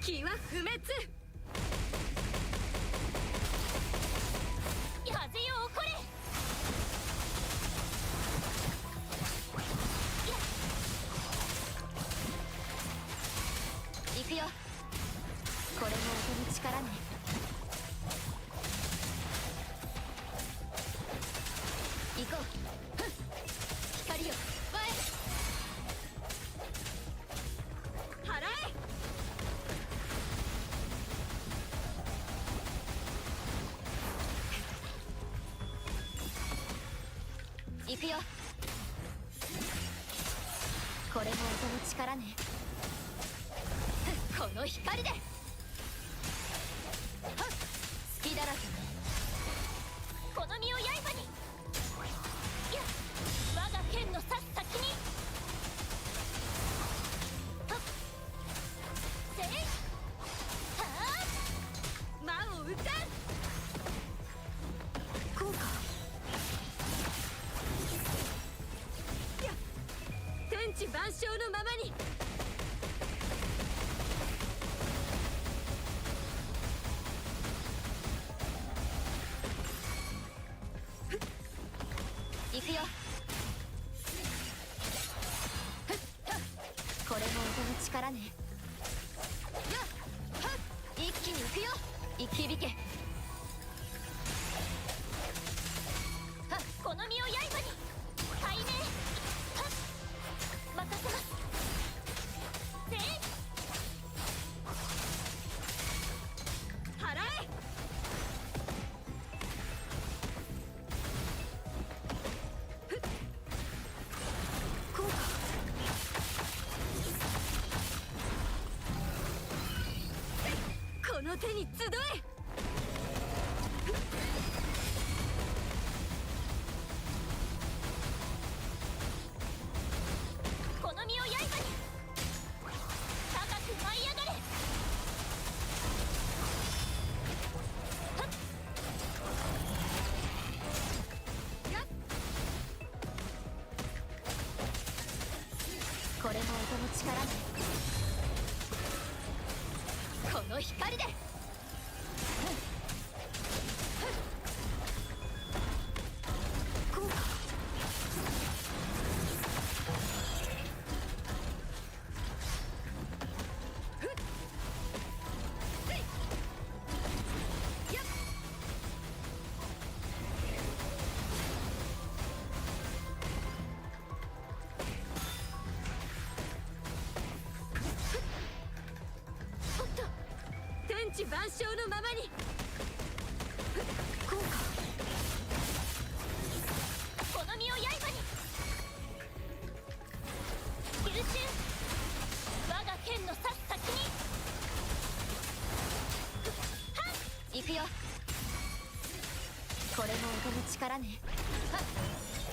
気は不滅。風よ起これ。行くよ。これも音の力ね。行こう。ふん、光よ前。払え。行くよ。これも音の力ね。この光で。はっ、隙だらけね。この身を刃に。いや、我が剣の刺す先に。はっ、せい。はあ、魔を打たん。こうか。いや、天地万象のままに。行くよ。ふっはっ、これも音の力ね。やっはっ、一気に行くよ。響け。はっ、この身を刃に。解明。はっ、任せます。せい。払え。こうか。この手に集え。この身を刃に。高く舞い上がれ。はっ、やっ、これも音の力ね。この光で。こうか。ふっ、せい。やっ、おっと、天地万象のままに。ふっ、こうか。この身を刃に。吸収。我が剣の刺す先に。はっ、行くよ。これも音の力ね。はっ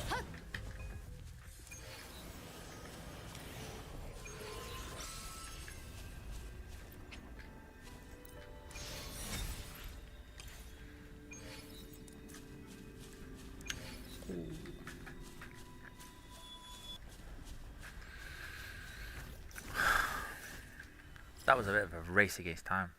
はっ。That was a bit of a race against time.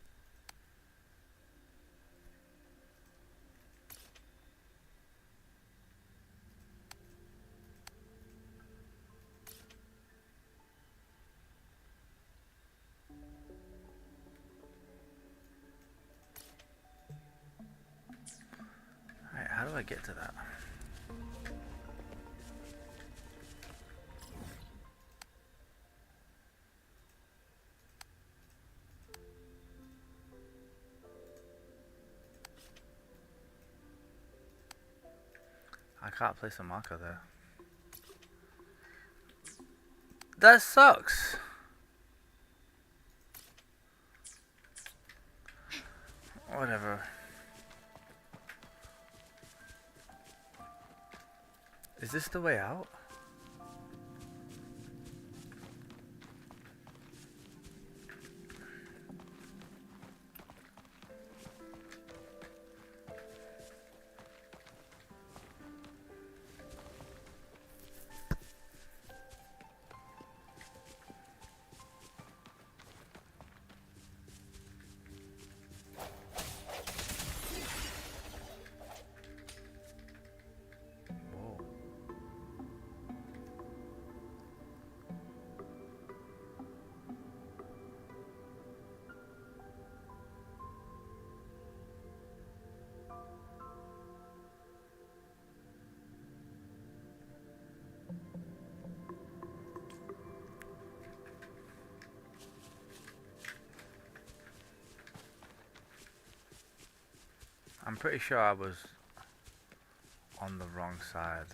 Alright, how do I get to that? I can't place a marker there. That sucks. Whatever. Is this the way out? I'm pretty sure I was on the wrong side.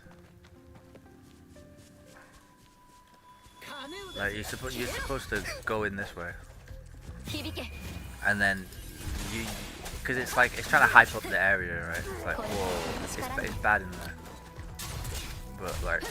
Like you're supposed to go in this way, and then you, because it's like it's trying to hype up the area, right? It's like, whoa, it's bad in there. But like,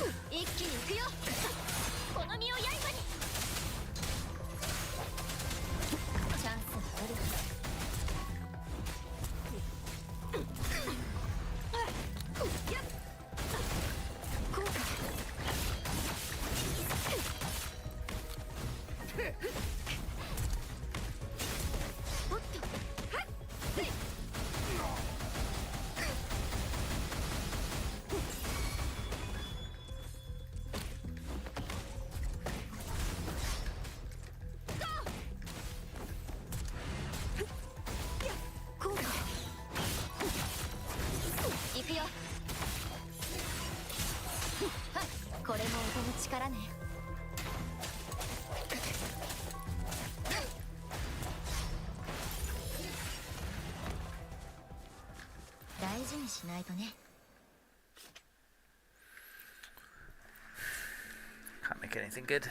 can't make anything good.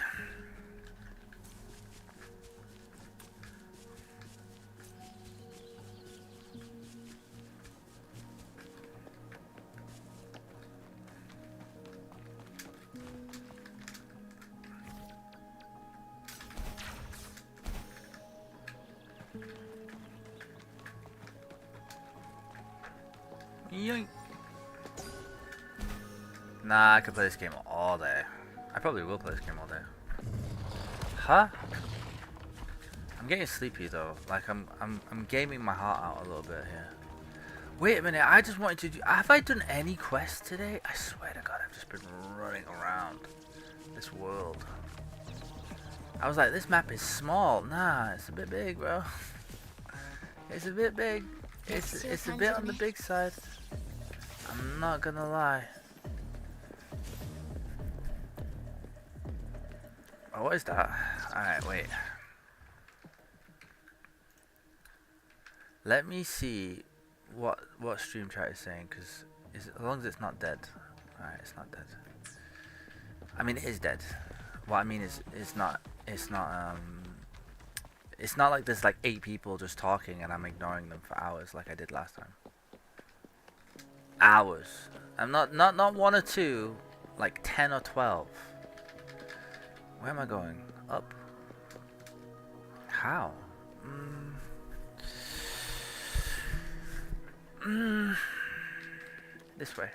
Yoink. Nah, I could play this game all day. I probably will play this game all day. Huh? I'm getting sleepy though. Like I'm gaming my heart out a little bit here. Wait a minute, I just wanted to do, have I done any quests today? I swear to God, I've just been running around this world. I was like, this map is small. Nah, it's a bit big, bro. It's a bit big. It's a bit on the big side. I'm not gonna lie. Oh, what is that? Alright, wait. Let me see what stream chat is saying, because as long as it's not dead. Alright, it's not dead. I mean, it is dead. What I mean is it's not like there's like 8 people just talking and I'm ignoring them for hours like I did last time. Hours. I'm not 1 or 2, like 10 or 12. Where am I going? Up? How? This way.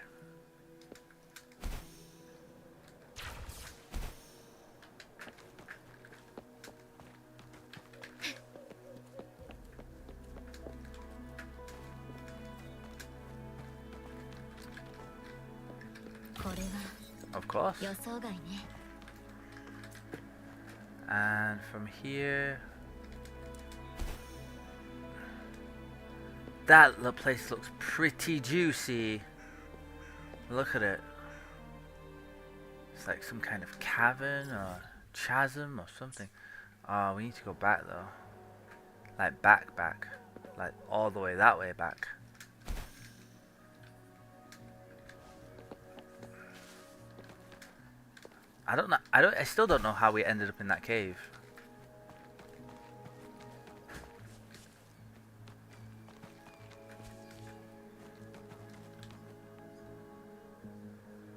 Of course. And from here, that little place looks pretty juicy. Look at it. It's like some kind of cavern or chasm or something. Oh, we need to go back though. Like back. Like all the way that way back. I don't know. I still don't know how we ended up in that cave.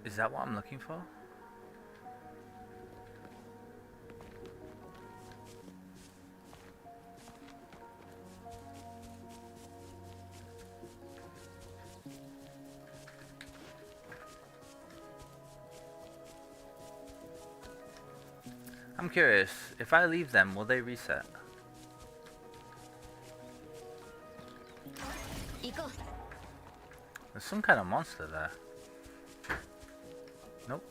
Is that what I'm looking for? I'm curious, if I leave them, will they reset? There's some kind of monster there. Nope.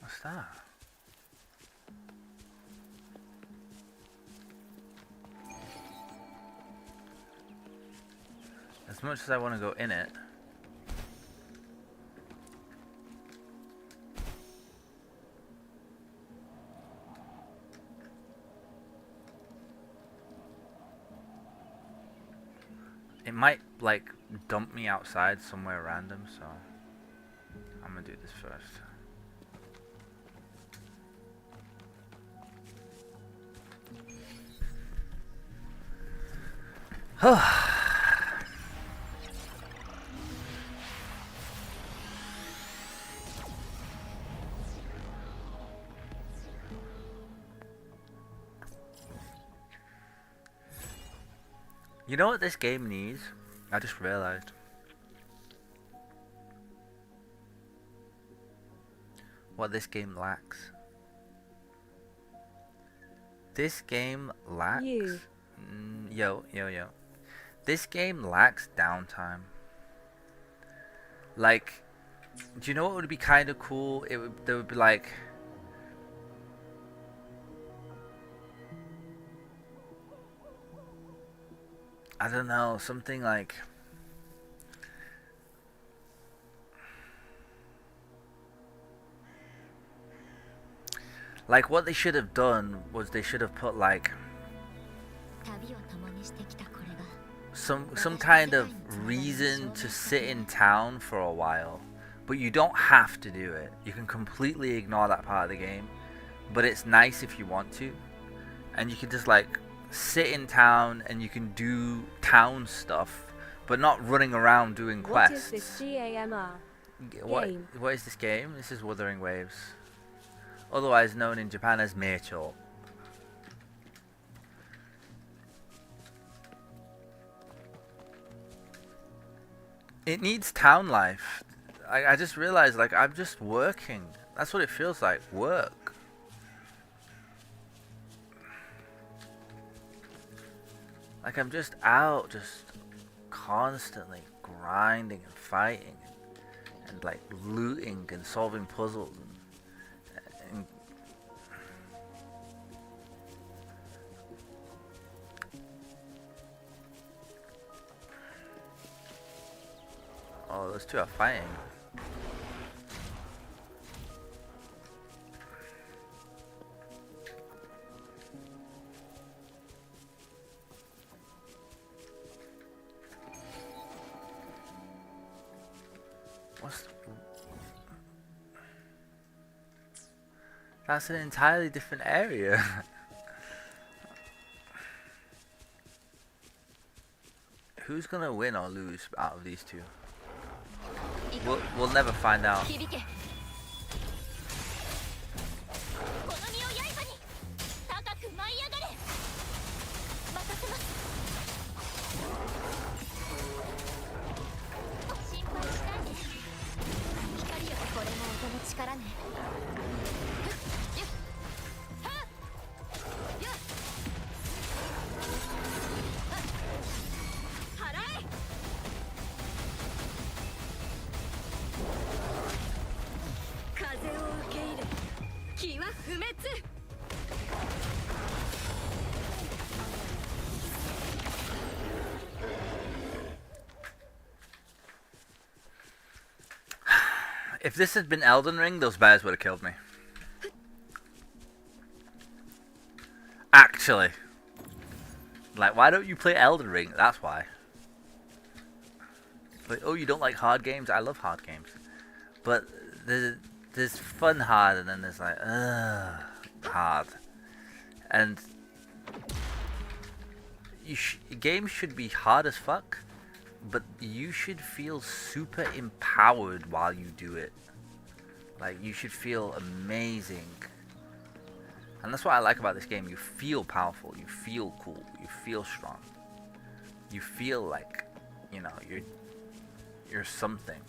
What's that? As much as I want to go in it, It might like dump me outside somewhere random, so I'm gonna do this first. You know what this game needs? I just realized. What this game lacks. This game lacks... Yo. This game lacks downtime. Like, do you know what would be kind of cool? There would be like... I don't know, something like... Like, what they should have done was they should have put like... some kind of reason to sit in town for a while. But you don't have to do it. You can completely ignore that part of the game. But it's nice if you want to. And you can just like... sit in town and you can do town stuff, but not running around doing quests. What is this GAMR? What is this game? This is Wuthering Waves, otherwise known in Japan as Meicho. It needs town life. I just realized, like, I'm just working. That's what it feels like, work. Like, I'm just out, just constantly grinding and fighting and like looting and solving puzzles and oh, those two are fighting. That's an entirely different area. Who's gonna win or lose out of these two? We'll never find out. If this had been Elden Ring, those bears would have killed me. Actually. Like, why don't you play Elden Ring? That's why. Like, oh, you don't like hard games? I love hard games. But there's fun hard, and then there's like, hard. And games should be hard as fuck, but you should feel super empowered while you do it. Like, you should feel amazing. And that's what I like about this game. You feel powerful, you feel cool, you feel strong. You feel like, you know, you're something.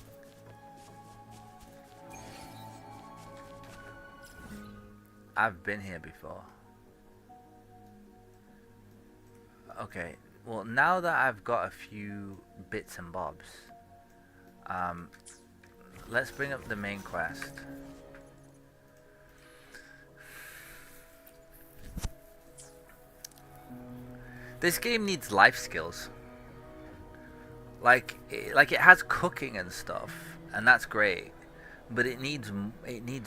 I've been here before. Okay, well, now that I've got a few bits and bobs, let's bring up the main quest. This game needs life skills. Like it has cooking and stuff, and that's great, but it needs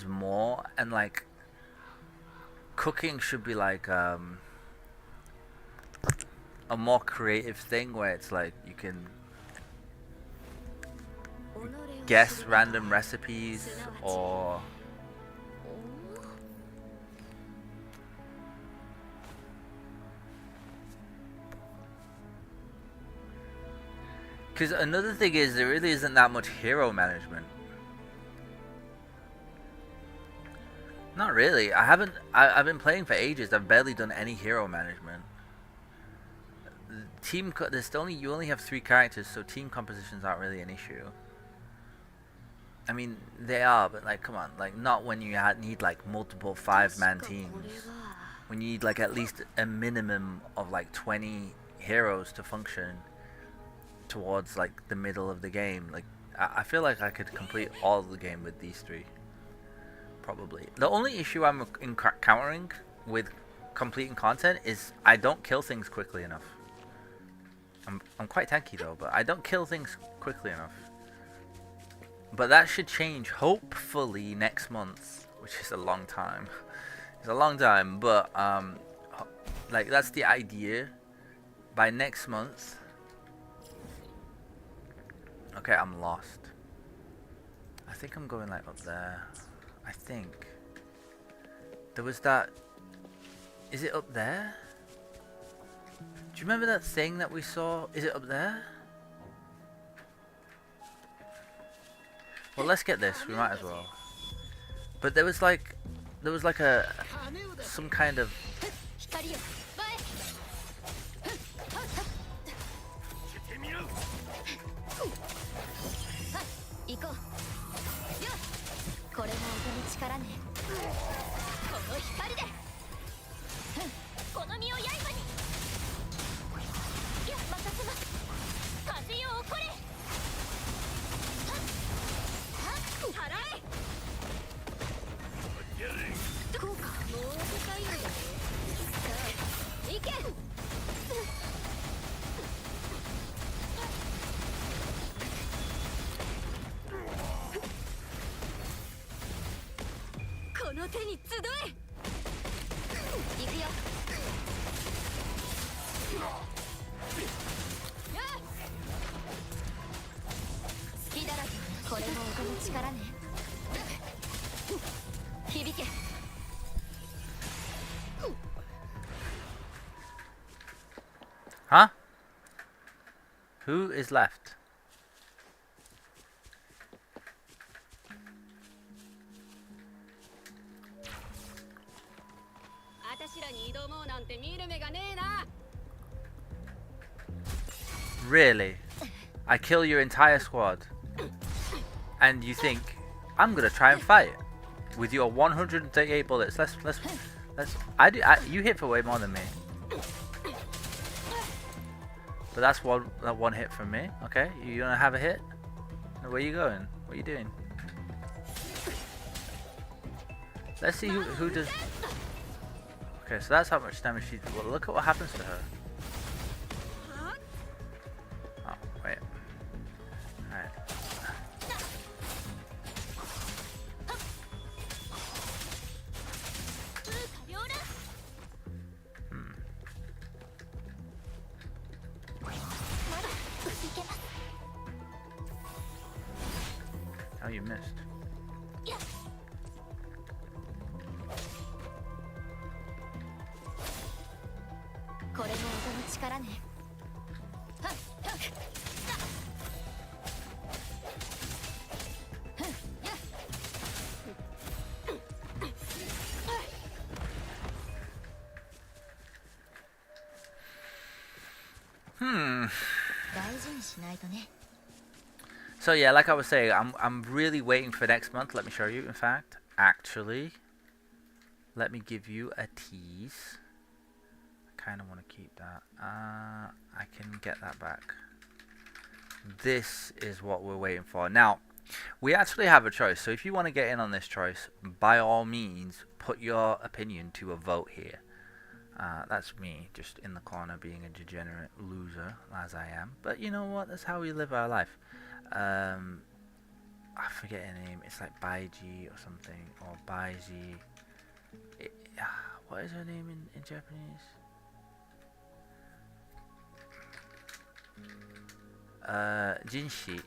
more. And like, cooking should be like a more creative thing where it's like you can guess random recipes or because another thing is there really isn't that much hero management. Not really. I've been playing for ages. I've barely done any hero management. You only have 3 characters, so team compositions aren't really an issue. I mean, they are, but like, come on, like, not when you need like multiple 5-man teams. When you need like at least a minimum of like 20 heroes to function towards like the middle of the game. Like, I feel like I could complete all of the game with these 3. Probably. The only issue I'm encountering with completing content is I don't kill things quickly enough. I'm quite tanky though, but I don't kill things quickly enough. But that should change hopefully next month, which is a long time. It's a long time, but like that's the idea. By next month. Okay, I'm lost. I think I'm going like up there. I think there was that. Is it up there? Do you remember that thing that we saw? Is it up there? Well, let's get this. We might as well. But there was like some kind of. Huh? Who is left? Really? I kill your entire squad, and you think I'm gonna try and fight with your 138 bullets? Let's. You hit for way more than me. But that's one hit from me. Okay, you gonna have a hit? Where you going? What are you doing? Let's see who does. Okay, so that's how much damage she. Well, look at what happens to her. Oh wait. Alright. Oh, you missed. So yeah, like I was saying, I'm really waiting for next month. Let me show you. In fact, actually, let me give you a tease. I kind of want to keep that. I can get that back. This is what we're waiting for. Now, we actually have a choice. So if you want to get in on this choice, by all means, put your opinion to a vote here. That's me, just in the corner being a degenerate loser, as I am. But you know what? That's how we live our life. I forget her name. It's like Baiji or something, or Baiji. What is her name in Japanese? Jinshi.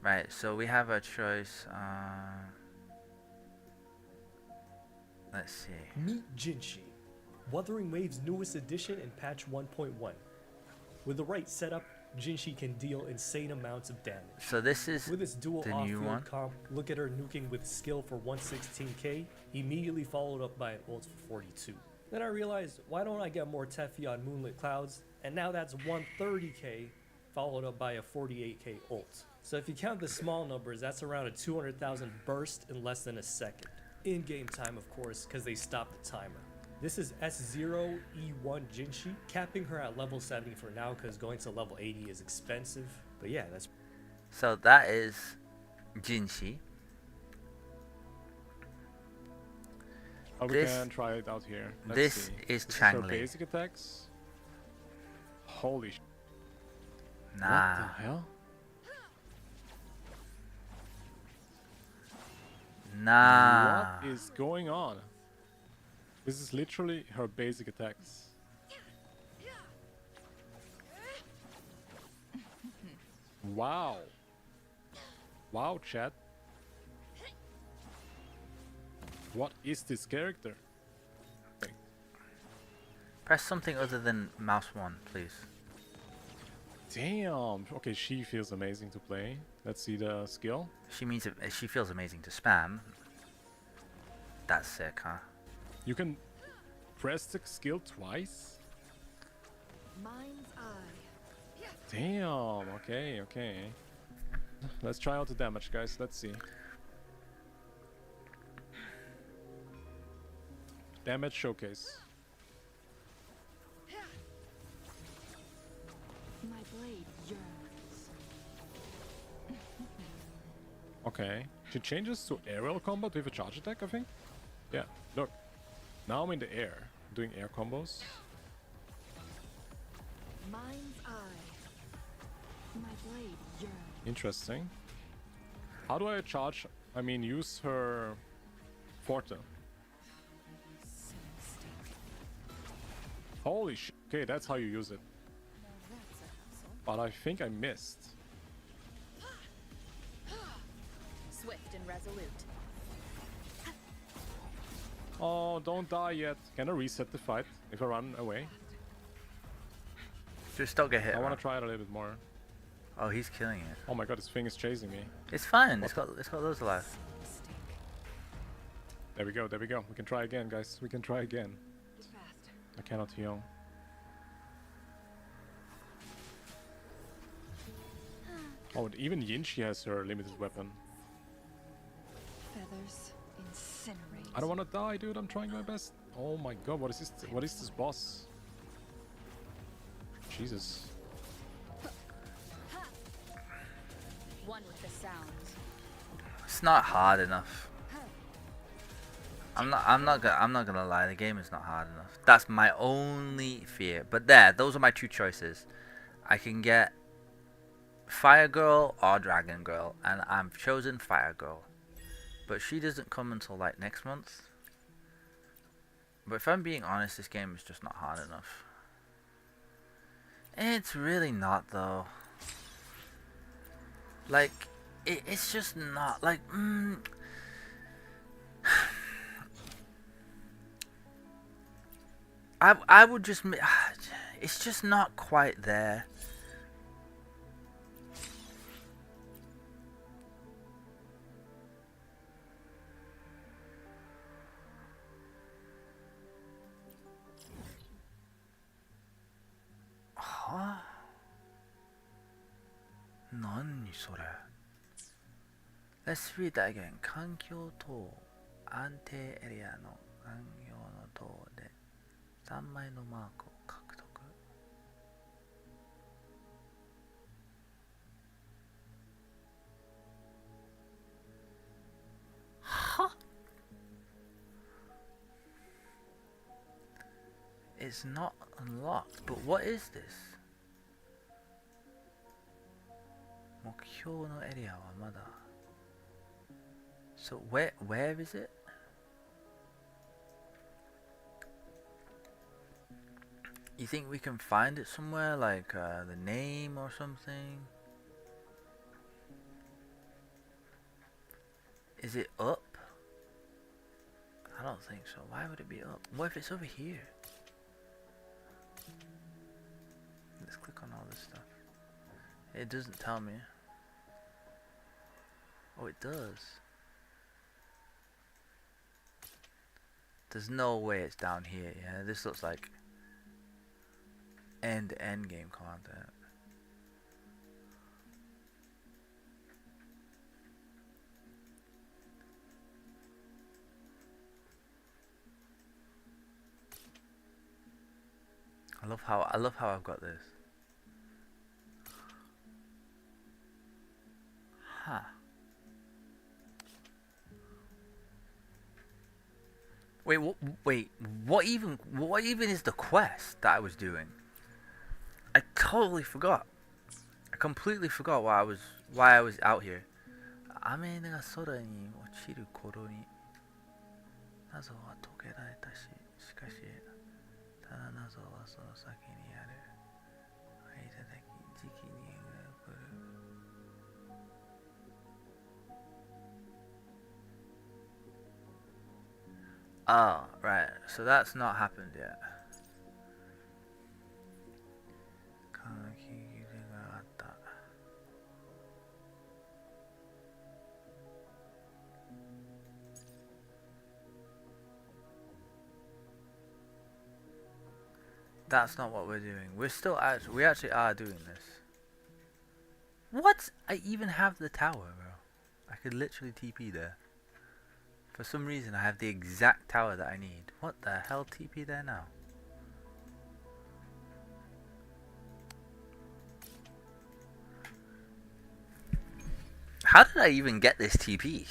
Right, so we have a choice. Let's see. Meet Juney, Wuthering Wave's newest addition in patch 1.1. With the right setup, Juney can deal insane amounts of damage. So this is with its dual the new one. off-field comp. Look at her nuking with skill for 116k, immediately followed up by an ult for 42. Then I realized, why don't I get more Tefi on Moonlit Clouds? And now that's 130k, followed up by a 48k ult. So if you count the small numbers, that's around a 200,000 burst in less than a second. In-game time, of course, because they stopped the timer. This is S0 E1 Juney, capping her at level 70 for now, because going to level 80 is expensive. But yeah, that's... So that is Juney. Oh, we can try it out here. Let's this see. is This Changli. her basic attacks. Holy sh... Nah. What the hell? Nah. What is going on? This is literally her basic attacks. Wow. Wow, chat. What is this character? Press something other than mouse 1, please. Damn. Okay, she feels amazing to play. Let's see the skill. She feels amazing to spam. That's sick, huh? You can press the skill twice? Mind's eye. Damn. Okay, okay. Let's try out the damage, guys. Let's see. Damage showcase. My blade yearns. Okay. She changes to aerial combat with a charge attack, I think? Yeah, look. Now I'm in the air, doing air combos. Mind's eye. My blade yearns. Interesting. How do I charge? I mean, use her Forte. Holy shit. Okay, that's how you use it. But I think I missed. Swift and resolute. Oh, don't die yet. Can I reset the fight if I run away? Just don't get hit. I want man. to try it a little bit more. Oh, he's killing it. Oh my god, this thing is chasing me. It's fine. It's got loads of life. There we go, there we go. We can try again, guys. We can try again. I cannot heal. Oh, and even Juney has her limited weapon. Feathers incinerate. I don't want to die, dude. I'm trying my best. Oh my god, what is this? What is this boss? Jesus. One with the sounds. It's not hard enough. I'm not gonna lie. The game is not hard enough. That's my only fear. But those are my two choices. I can get Fire Girl or Dragon Girl, and I've chosen Fire Girl. But she doesn't come until like next month. But if I'm being honest, this game is just not hard enough. It's really not though. Like, it's just not like. I would just. It's just not quite there. Huh? 何それ Let's read that again. 環境等安定エリアの環境の等で3枚のマークを獲得。は It's not unlocked, but what is this? 目標のエリアはまだ So where is it? You think we can find it somewhere, like the name or something? Is it up? I don't think so. Why would it be up? What if it's over here? Let's click on all this stuff. It doesn't tell me. Oh, it does. There's no way it's down here. Yeah, this looks like end-to-end game content. I love how I've got this. Huh. Wait, what even is the quest that I was doing? I totally forgot. I completely forgot why I was out here. 雨が空に落ちる頃に謎は解けられたし、しかしただ謎はその先にある。間だけ時期に来る。Oh, right. So that's not happened yet. That's not what we're doing. We actually are doing this. What? I even have the tower, bro. I could literally TP there. For some reason, I have the exact tower that I need. What the hell, TP there now? How did I even get this TP?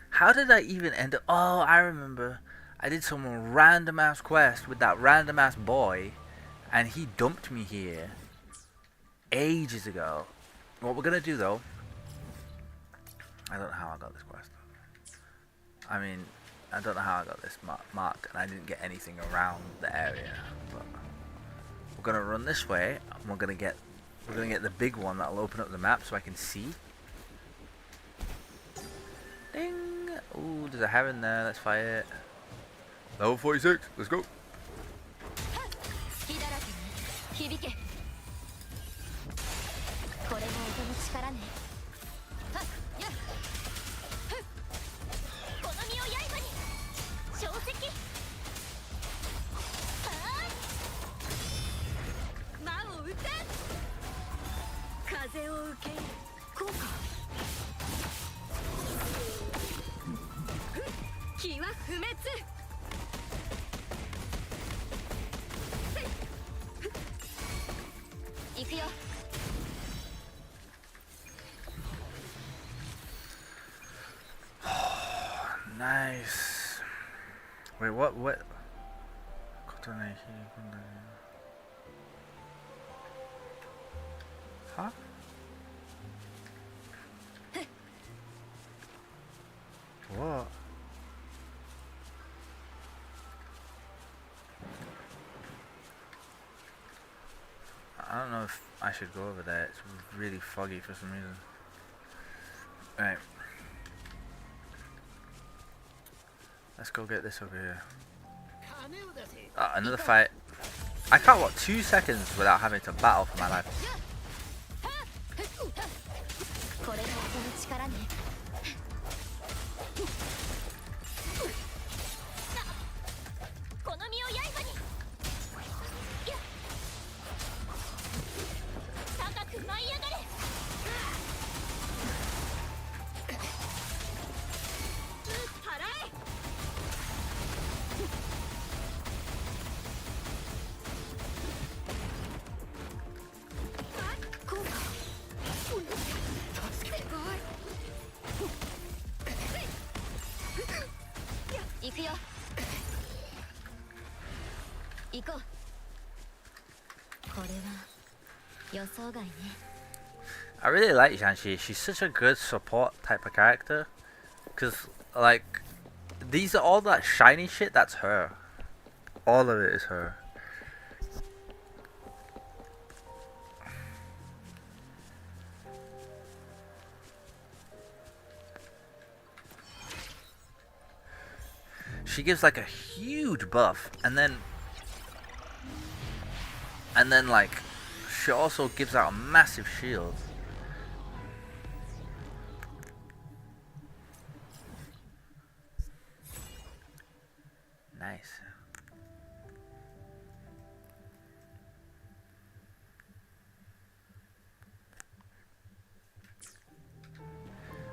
How did I even end up... Oh, I remember. I did some random ass quest with that random ass boy, and he dumped me here ages ago. What we're gonna do though... I don't know how I got this quest. I mean, I don't know how I got this mark, and I didn't get anything around the area. But we're gonna run this way, and we're gonna get the big one that'll open up the map so I can see. Ding! Ooh, there's a heron there. Let's fight it. Level 46. Let's go. 風を受け入れ効果気は不滅行くよ Nice. Wait, what? Huh? What? I don't know if I should go over there. It's really foggy for some reason. Right. Let's go get this over here. Another fight. I can't walk 2 seconds without having to battle for my life. I really like Juney. She's such a good support type of character. Cause like, these are all that shiny shit. That's her. All of it is her. She gives like a huge buff, and then like she also gives out a massive shield. Nice.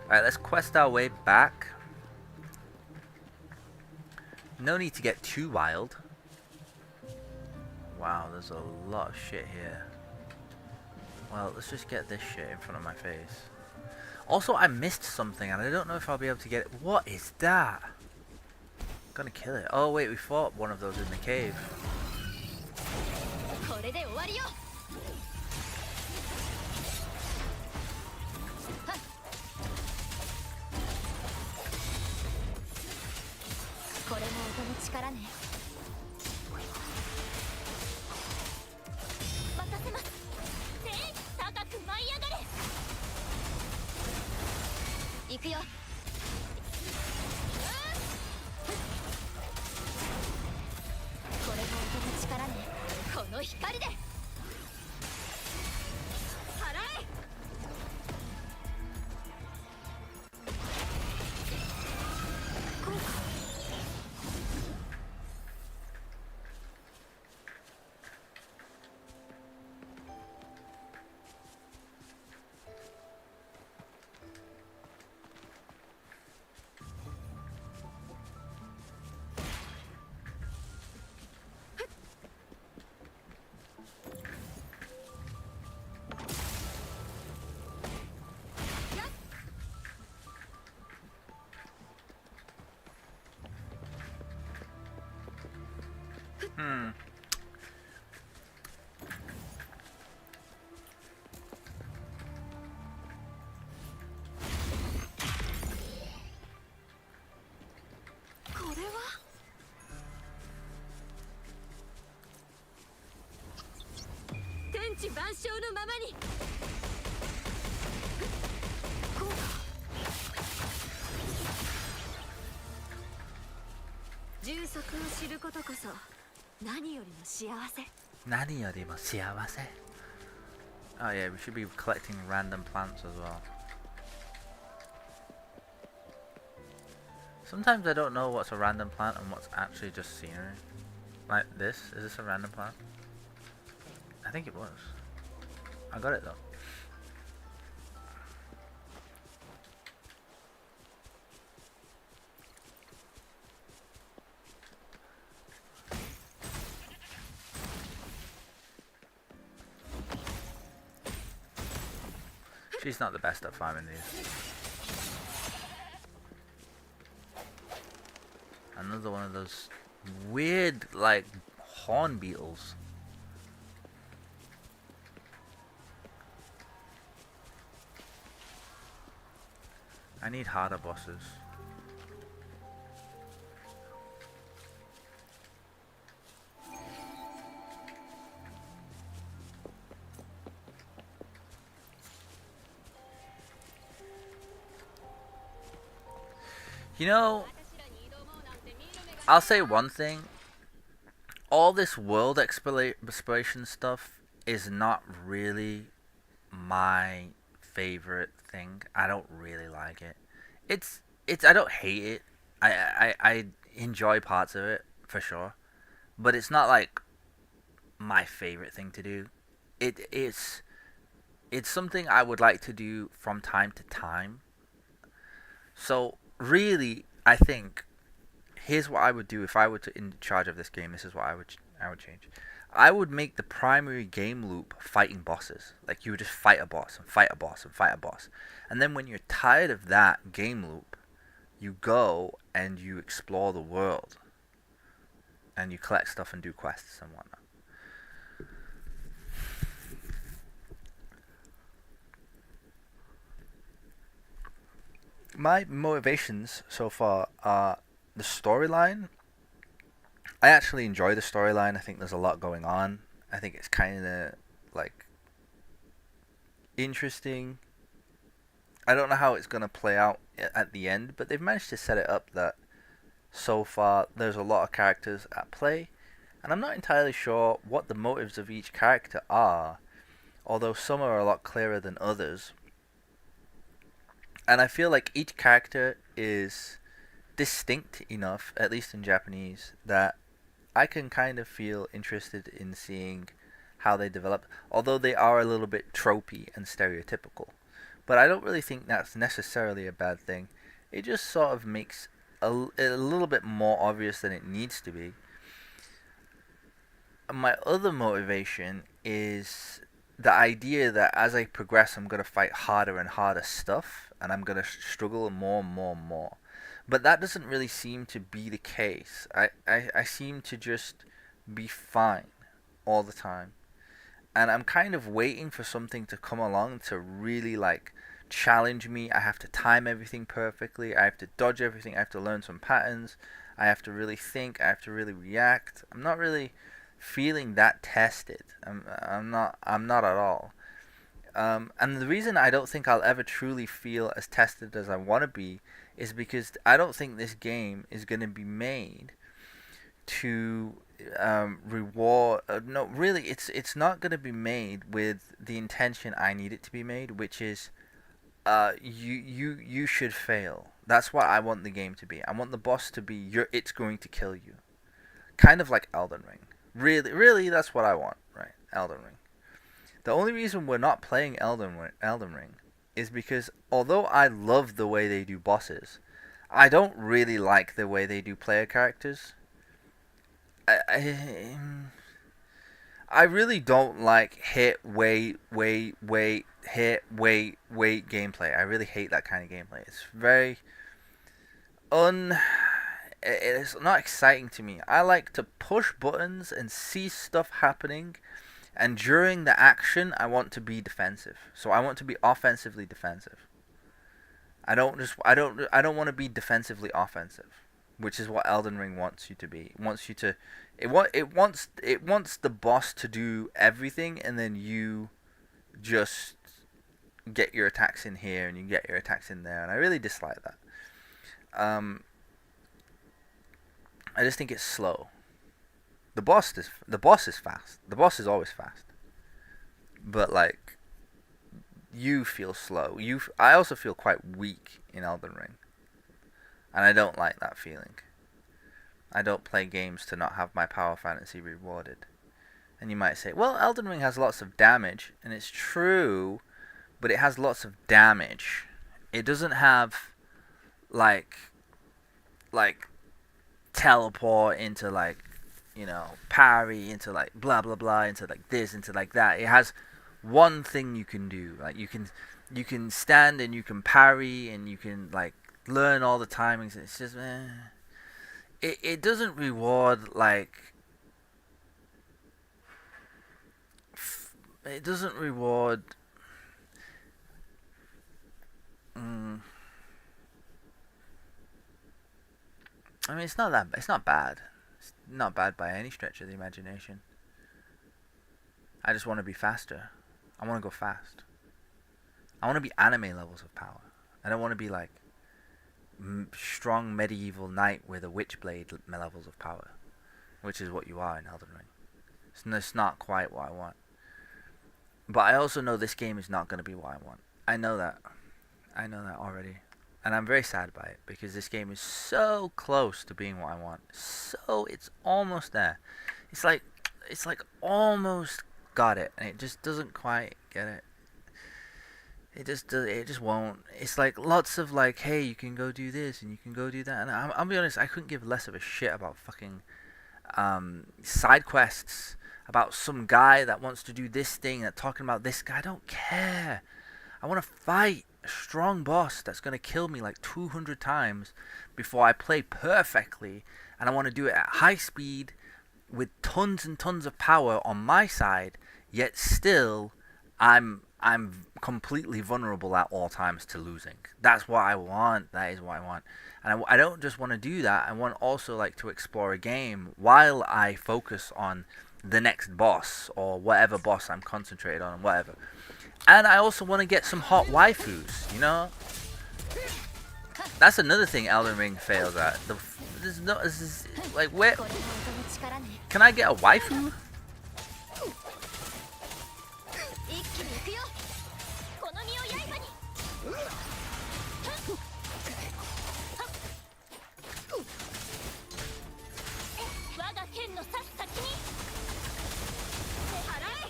Alright, let's quest our way back. No need to get too wild. Wow, there's a lot of shit here. Well, let's just get this shit in front of my face. Also, I missed something and I don't know if I'll be able to get it. What is that? I'm gonna kill it. Oh wait, we fought one of those in the cave. Oh yeah, we should be collecting random plants as well. Sometimes I don't know what's a random plant and what's actually just scenery. Like this, is this a random plant? I think it was. I got it though. She's not the best at farming these. Another one of those weird, like, horn beetles. I need harder bosses. You know, I'll say one thing. All this world exploration stuff is not really my favorite thing. I don't really like it. It's I don't hate it. I enjoy parts of it for sure, but it's not like my favorite thing to do. It's something I would like to do from time to time. So really, I think here's what I would do if I were in charge of this game. This is what I would change. I would make the primary game loop fighting bosses. Like you would just fight a boss and fight a boss and fight a boss. And then when you're tired of that game loop, you go and you explore the world. And you collect stuff and do quests and whatnot. My motivations so far are the storyline. I actually enjoy the storyline. I think there's a lot going on. I think it's kind of like interesting. I don't know how it's going to play out at the end, but they've managed to set it up that so far there's a lot of characters at play, and I'm not entirely sure what the motives of each character are, although some are a lot clearer than others. And I feel like each character is distinct enough, at least in Japanese, that I can kind of feel interested in seeing how they develop, although they are a little bit tropey and stereotypical. But I don't really think that's necessarily a bad thing. It just sort of makes it a little bit more obvious than it needs to be. My other motivation is the idea that as I progress, I'm going to fight harder and harder stuff, and I'm going to struggle more and more and more. But that doesn't really seem to be the case. I seem to just be fine all the time. And I'm kind of waiting for something to come along to really like challenge me. I have to time everything perfectly. I have to dodge everything. I have to learn some patterns. I have to really think. I have to really react. I'm not really feeling that tested. I'm not at all. And the reason I don't think I'll ever truly feel as tested as I want to be is because I don't think this game is going to be made to reward. No, really, it's not going to be made with the intention I need it to be made, which is you should fail. That's what I want the game to be. I want the boss to be it's going to kill you, kind of like Elden Ring. Really, that's what I want, right? Elden Ring. The only reason we're not playing Elden Ring is because although I love the way they do bosses, I don't really like the way they do player characters. I really don't like hit, wait gameplay. I really hate that kind of gameplay. It's very it's not exciting to me. I like to push buttons and see stuff happening, and during the action I want to be defensive. So I want to be offensively defensive. I don't want to be defensively offensive, which is what Elden Ring wants you to be. It wants the boss to do everything, and then you just get your attacks in here and you get your attacks in there, and I really dislike that. I just think it's slow. The boss is fast. The boss is always fast. But like, you feel slow. I also feel quite weak in Elden Ring, and I don't like that feeling. I don't play games to not have my power fantasy rewarded. And you might say, well, Elden Ring has lots of damage, and it's true, but it has lots of damage. It doesn't have like teleport into like, you know, parry into like blah blah blah into like this into like that. It has one thing you can do. Like you can stand and you can parry and you can like learn all the timings. It's just it doesn't reward like it doesn't reward I mean, it's not bad. It's not bad by any stretch of the imagination. I just want to be faster. I want to go fast. I want to be anime levels of power. I don't want to be like strong medieval knight with a witchblade levels of power, which is what you are in Elden Ring. It's not quite what I want. But I also know this game is not going to be what I want. I know that already. And I'm very sad by it, because this game is so close to being what I want. So it's almost there. It's like almost got it, and it just doesn't quite get it. It just won't. It's like lots of like, hey, you can go do this and you can go do that. And I'll be honest, I couldn't give less of a shit about fucking side quests about some guy that wants to do this thing and talking about this guy. I don't care. I want to fight a strong boss that's going to kill me like 200 times before I play perfectly, and I want to do it at high speed with tons and tons of power on my side, yet still I'm completely vulnerable at all times to losing. That's what I want. That is what I want. And I don't just want to do that. I want also like to explore a game while I focus on the next boss or whatever boss I'm concentrated on, whatever. And I also want to get some hot waifus, you know? That's another thing Elden Ring fails at. there's no. This is like where? Can I get a waifu? 一気に行くよこの身を刃に我が剣の刺す先に払え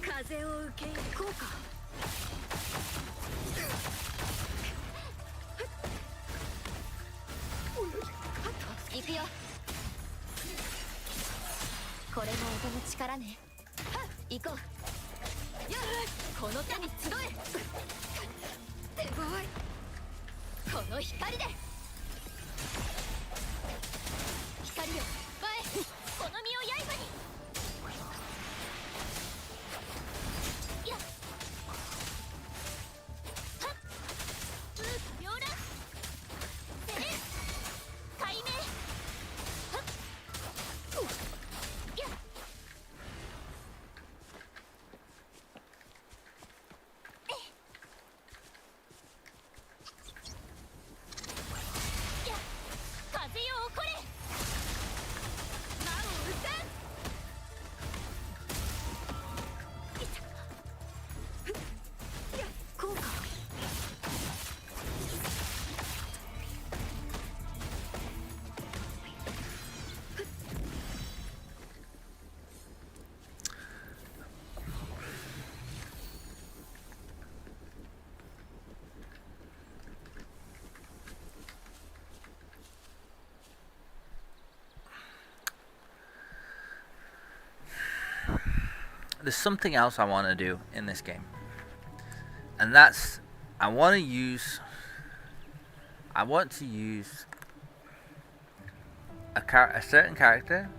風を受け入れこうか行くよこれも音の力ね行こうこの手に集え手強いこの光で光よ前この身を刃にやっはっ両乱せれ解明はっやっ風よ起これ魔を打たんやっこうかThere's something else I want to do in this game, and that's I want to use a certain character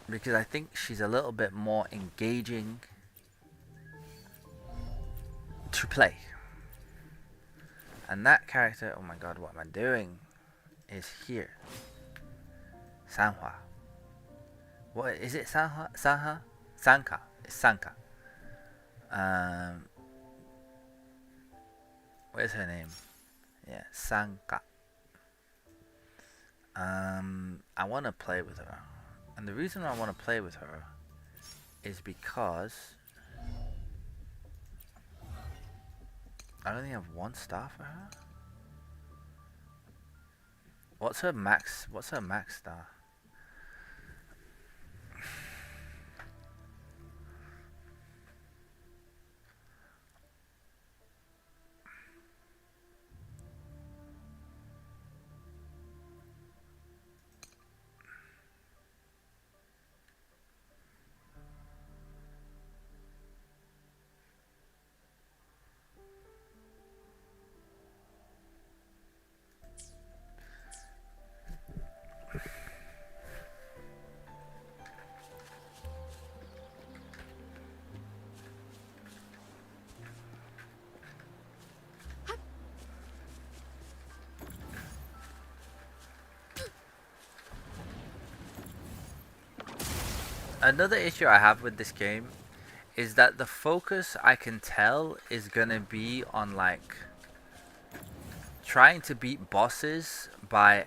because I think she's a little bit more engaging to play, and that character, oh my god, what am I doing, is here. Sanhua. What is it? Sanha? Sanha? Sanka. It's Sanka. Where's her name? Yeah, Sanka. I want to play with her, and the reason I want to play with her is because I only have 1 star for her. What's her max? What's her max star? Another issue I have with this game is that the focus, I can tell, is gonna be on like trying to beat bosses by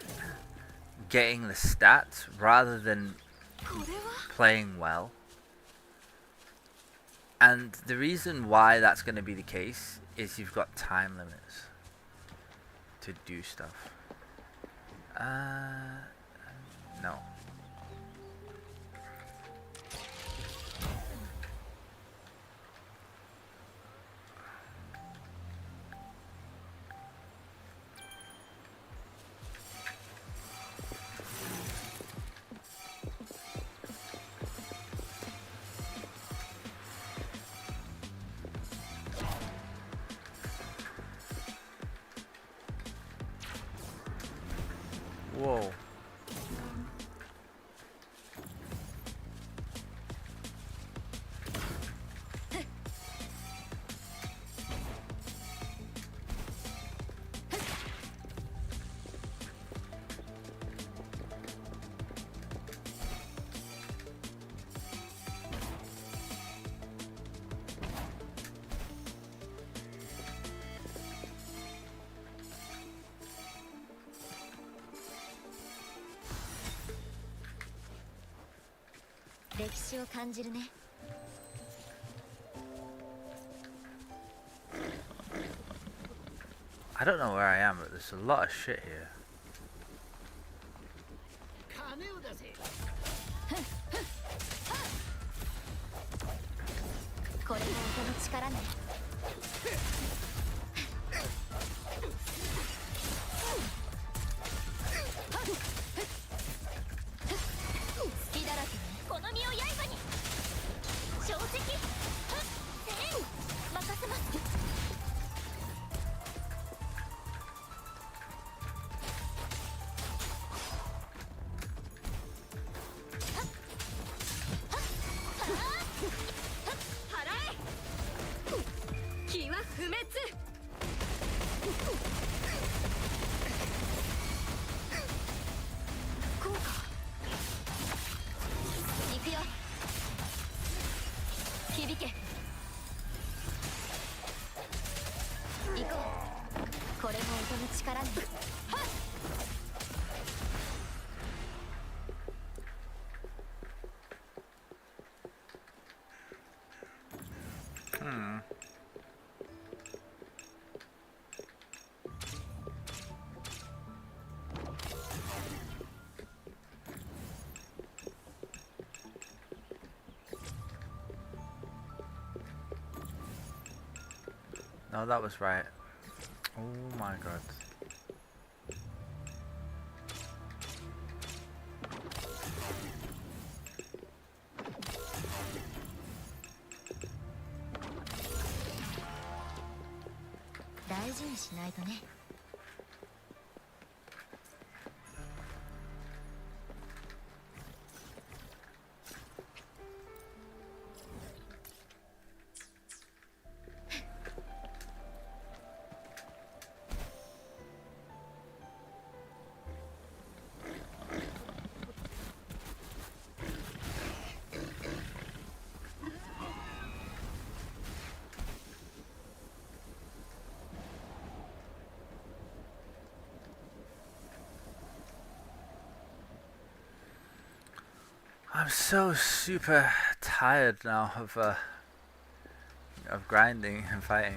getting the stats rather than playing well. And the reason why that's gonna be the case is you've got time limits to do stuff. No. Whoa. 歴史を感じるね。I don't know where I am, but there's a lot of shit here. 金を出せ。これも音の力ね。隙だらけね。この身を刃に小石任せます。気は不滅。こうか。行くよ。響け。行こう。これも音の力ね。はっ。No, that was right. Oh my god. Daijiにしないとね。I'm so super tired now of grinding and fighting.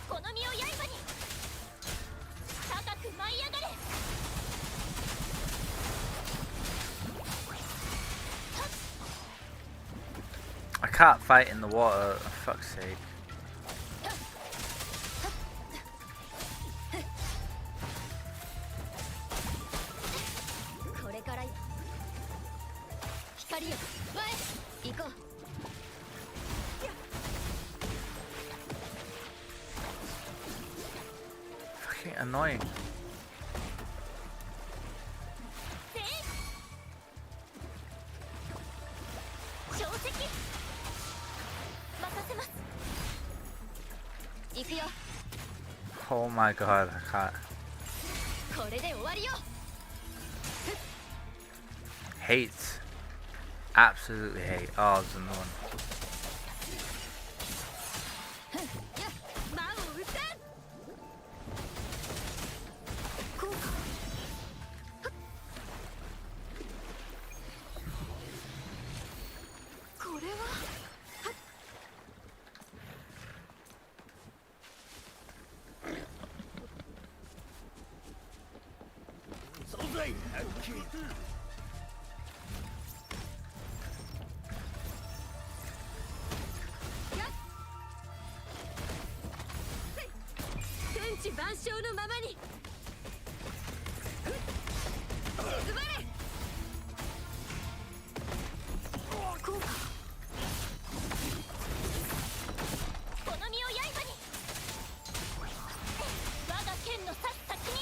この身を刃に高く舞い上がれ。 I can't fight in the water, for fuck's sake. これから光よ前行こう。 Fucking annoying. 小石任せます。行くよ。 Oh my god, I can't. これで終わりよ。 Hate. Absolutely hate. Oh, there's another one. 魔を打たん。こうか。これは。 天地万象のままに。沈まれ。こうか。 この身を刃に我が剣の刺す先に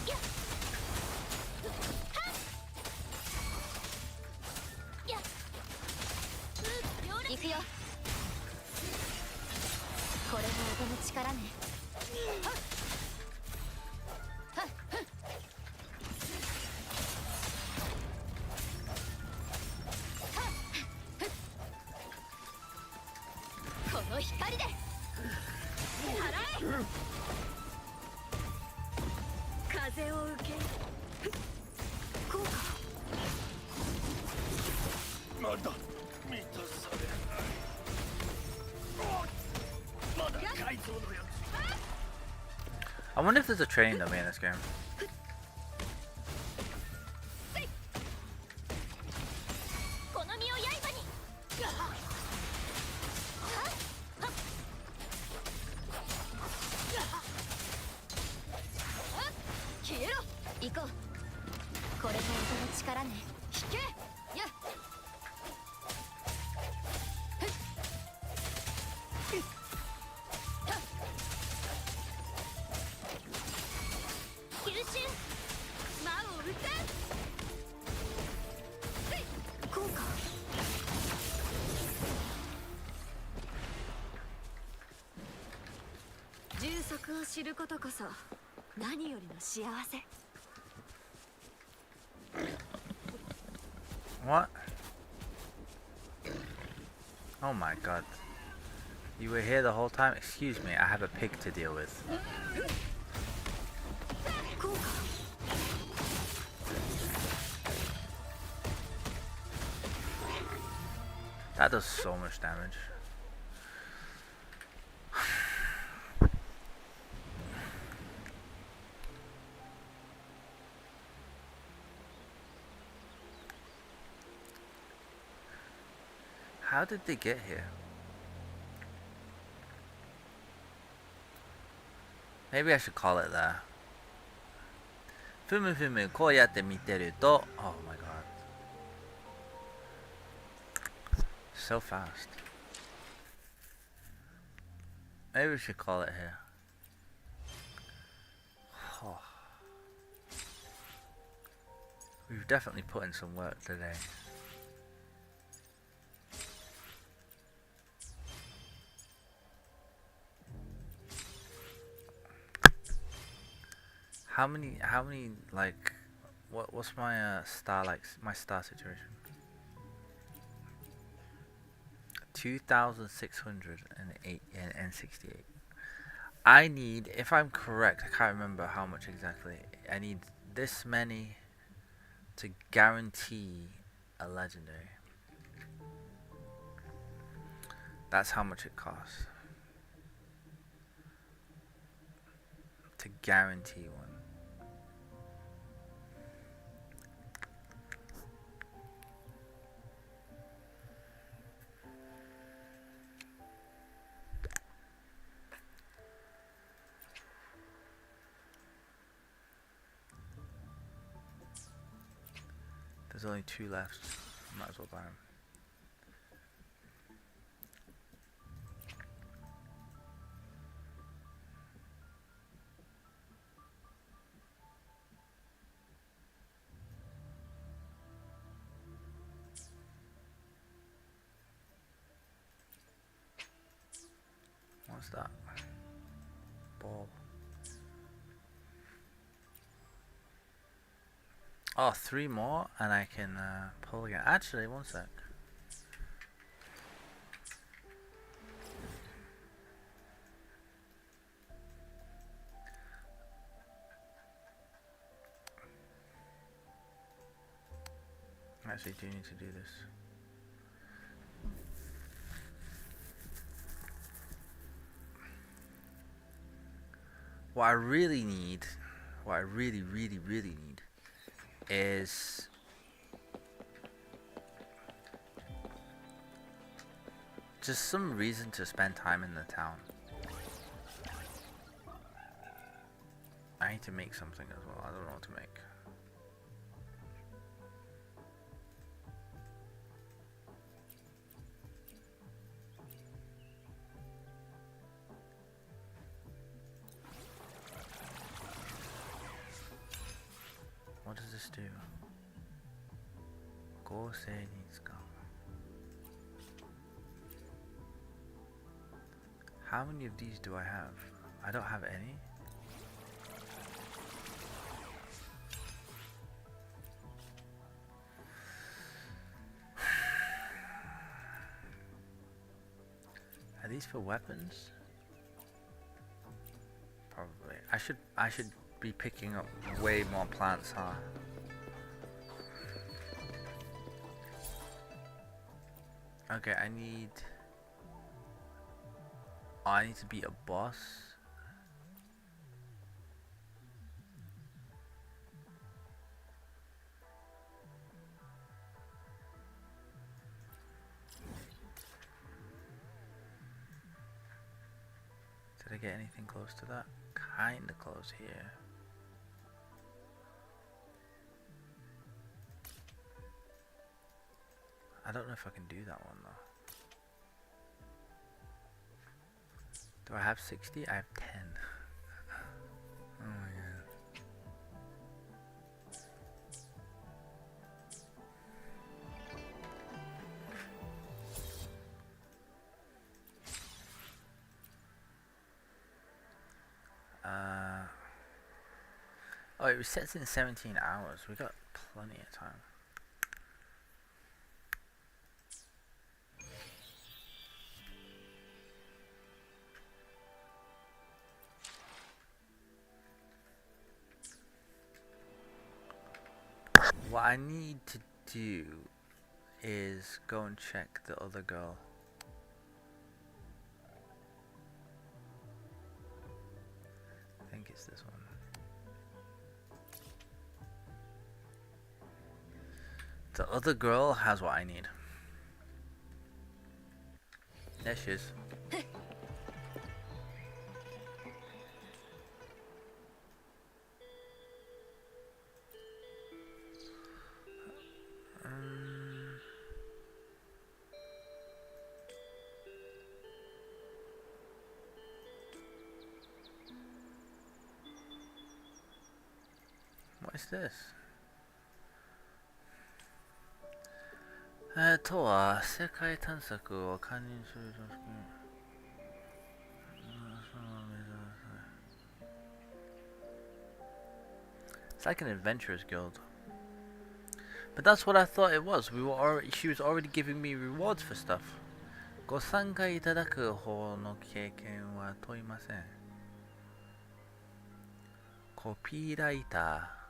やっはっやっ行くよ。これも音の力ね。はっはっはっ。この光で払え。風を受け。だ満たされないまだ改造のやつ I wonder if there's a training dummy in this game. この身を刃に消えろ行こうこれが音の力ね引けやっ急進魔を撃て効果充足を知ることこそ何よりの幸せ What? Oh my god. You were here the whole time? Excuse me, I have a pig to deal with. That does so much damage. How did they get here? Maybe I should call it that. ふむふむこうやって見てると Oh my god. So fast. Maybe we should call it here. Oh. We've definitely put in some work today. How many like what's my star like my star situation? 2,608 and 68. I need, if I'm correct, I can't remember how much exactly. I need this many to guarantee a legendary. That's how much it costs to guarantee one. There's only 2 left. Might as well buy them. What's that? Ball. Oh, 3 more and I can pull again. Actually, one sec. I actually do need to do this. What I really need, what I really need is just some reason to spend time in the town. I need to make something as well. I don't know what to make. What does this do? How many of these do I have? I don't have any. Are these for weapons? Probably. I should be picking up way more plants, huh? Okay, I need... Oh, I need to beat a boss. Did I get anything close to that? Kinda close here. I don't know if I can do that one though. Do I have 60? I have 10. Oh my god. Oh, it resets in 17 hours. We got plenty of time. What I need to do is go and check the other girl. I think it's this one. The other girl has what I need. There she is. What is this? とは世界探索を加入する組織。It's like an adventurers guild. But that's what I thought it was. She was already giving me rewards for stuff. ご参加いただく方の経験は問いません。コピーライター。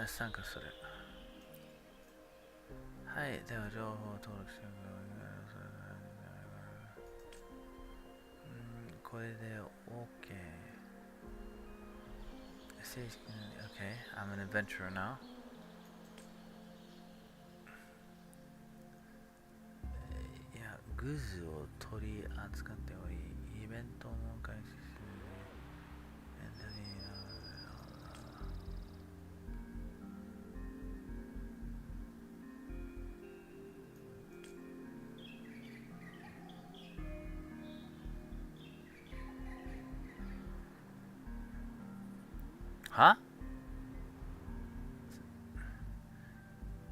参加する。はい、では情報登録してください。これで OK。正式に OK。I'm an adventurer now。いや、グッズを取り扱っており、イベントも開始する。は？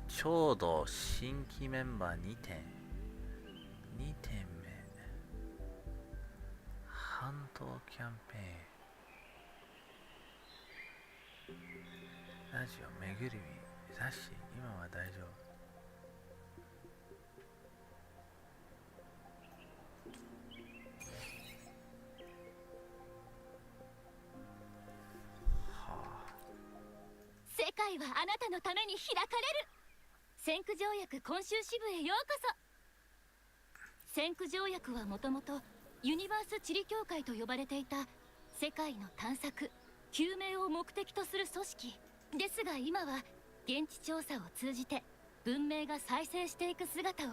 ちょうど新規メンバー2点目半島キャンペーンラジオめぐるみ雑誌今は大丈夫世界はあなたのために開かれる。先駆条約今週支部へようこそ。先駆条約はもともとユニバース地理協会と呼ばれていた世界の探索究明を目的とする組織ですが、今は現地調査を通じて文明が再生していく姿を、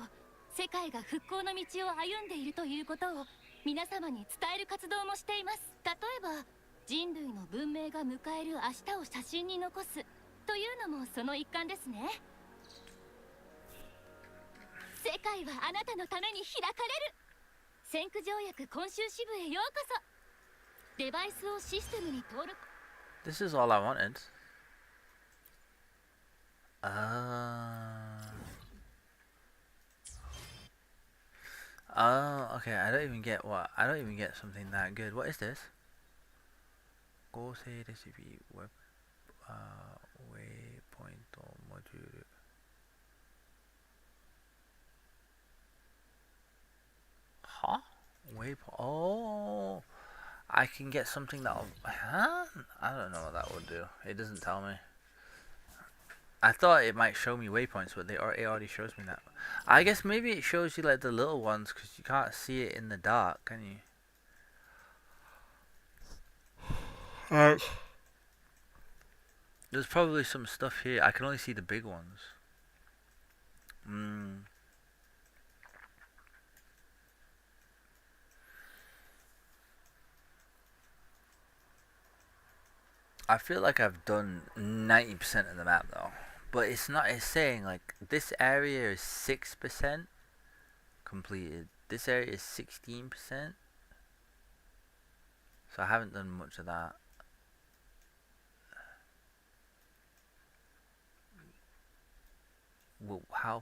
世界が復興の道を歩んでいるということを皆様に伝える活動もしています。例えば人類の文明が迎える明日を写真に残すというのもその一環ですね。世界はあなたのために開かれる。先駆条約今週支部へようこそ。デバイスをシステムに登録。 This is all I wanted. Oh, okay. I don't even get something that good. What is this? 合成レシピウェブウェイポイントモジュール。Huh? Oh, I can get something that'll. Huh? I don't know what that would do. It doesn't tell me. I thought it might show me waypoints, but it already shows me that. I guess maybe it shows you like the little ones because you can't see it in the dark, can you? There's probably some stuff here. I can only see the big ones. I feel like I've done 90% of the map though. But it's not, it's saying like this area is 6% completed. This area is 16%. So I haven't done much of that. Well, how?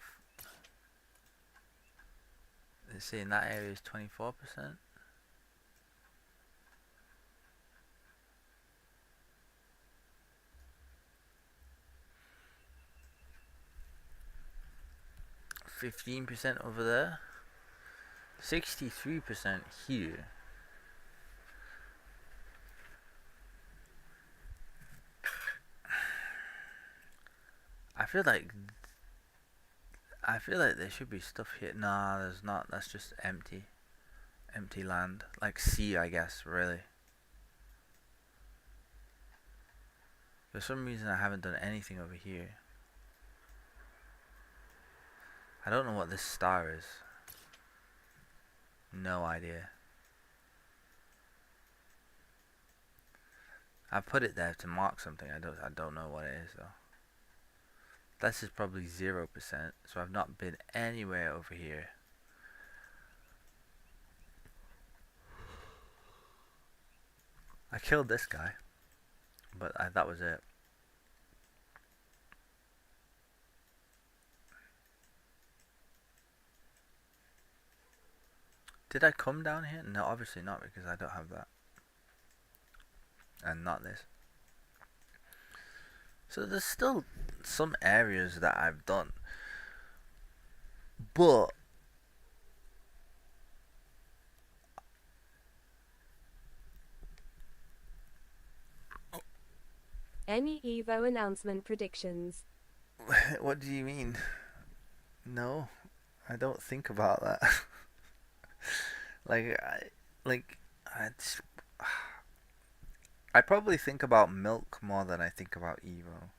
It's saying that area is 24%. %15% over there. 63% here. I feel like there should be stuff here. Nah, there's not. That's just empty. Empty land. Like sea, I guess, really. For some reason I haven't done anything over here. I don't know what this star is. No idea. I put it there to mark something. I don't know what it is though. This is probably 0%, so I've not been anywhere over here. I killed this guy, but that was it. Did I come down here? No, obviously not, because I don't have that. And not this. So there's still some areas that I've done. But Any Evo announcement predictions? what do you mean? No, I don't think about that. I probably think about milk more than I think about Evo.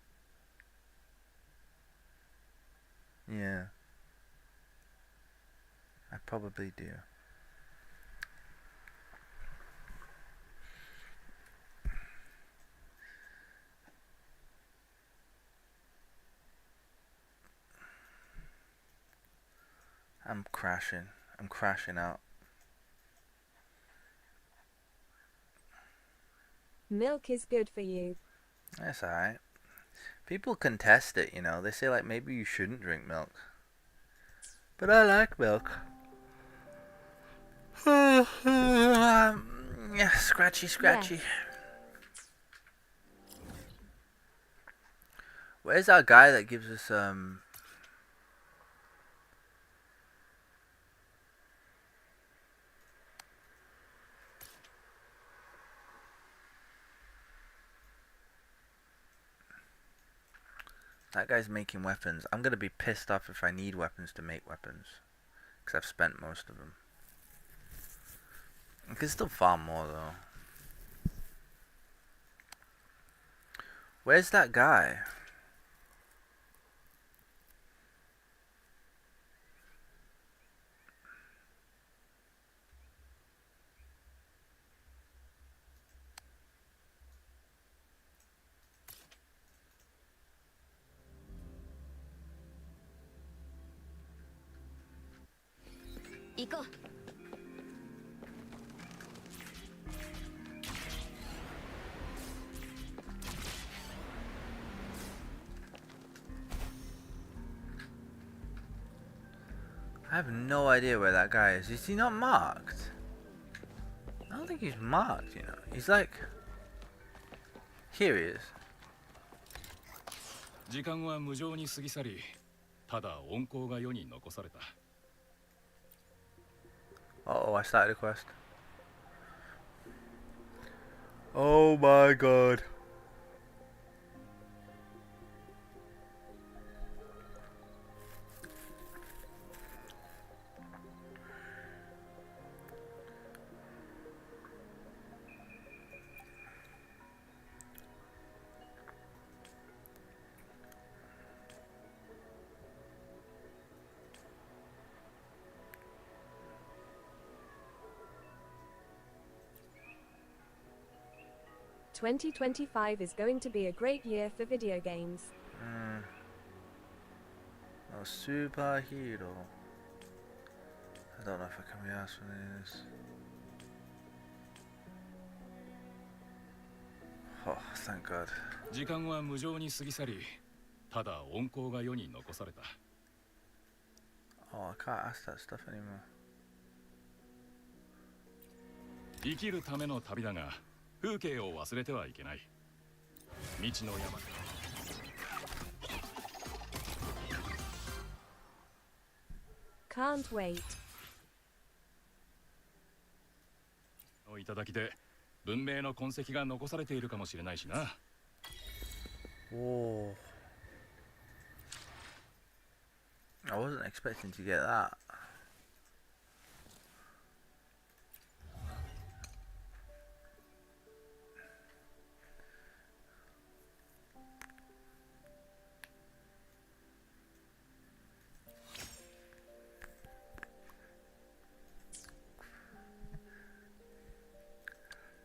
Yeah. I probably do. I'm crashing. I'm crashing out. Milk is good for you. That's alright. People contest it, you know. They say like maybe you shouldn't drink milk. But I like milk. Yeah, scratchy. Yes. Where's that guy that gives us that guy's making weapons. I'm gonna be pissed off if I need weapons to make weapons, because I've spent most of them. I can still farm more though. Where's that guy? Go. I have no idea where that guy is. Is he not marked? I don't think he's marked, you know. He's like... Here he is. 時間は無情に過ぎ去り、ただ温光が世に残された。 Uh oh, I started a quest. Oh my god. 2025 is going to be a great year for video games. No superhero. I don't know if I can be asked for this. Oh, thank God. 時間は無情に過ぎ去り、ただ温厚が世に残された。 Oh, I can't ask that stuff anymore. 生きるための旅だが、風景を忘れてはいけない。道の山。Can't wait. の頂で文明の痕跡が残されているかもしれないしな。Whoa. I wasn't expecting to get that.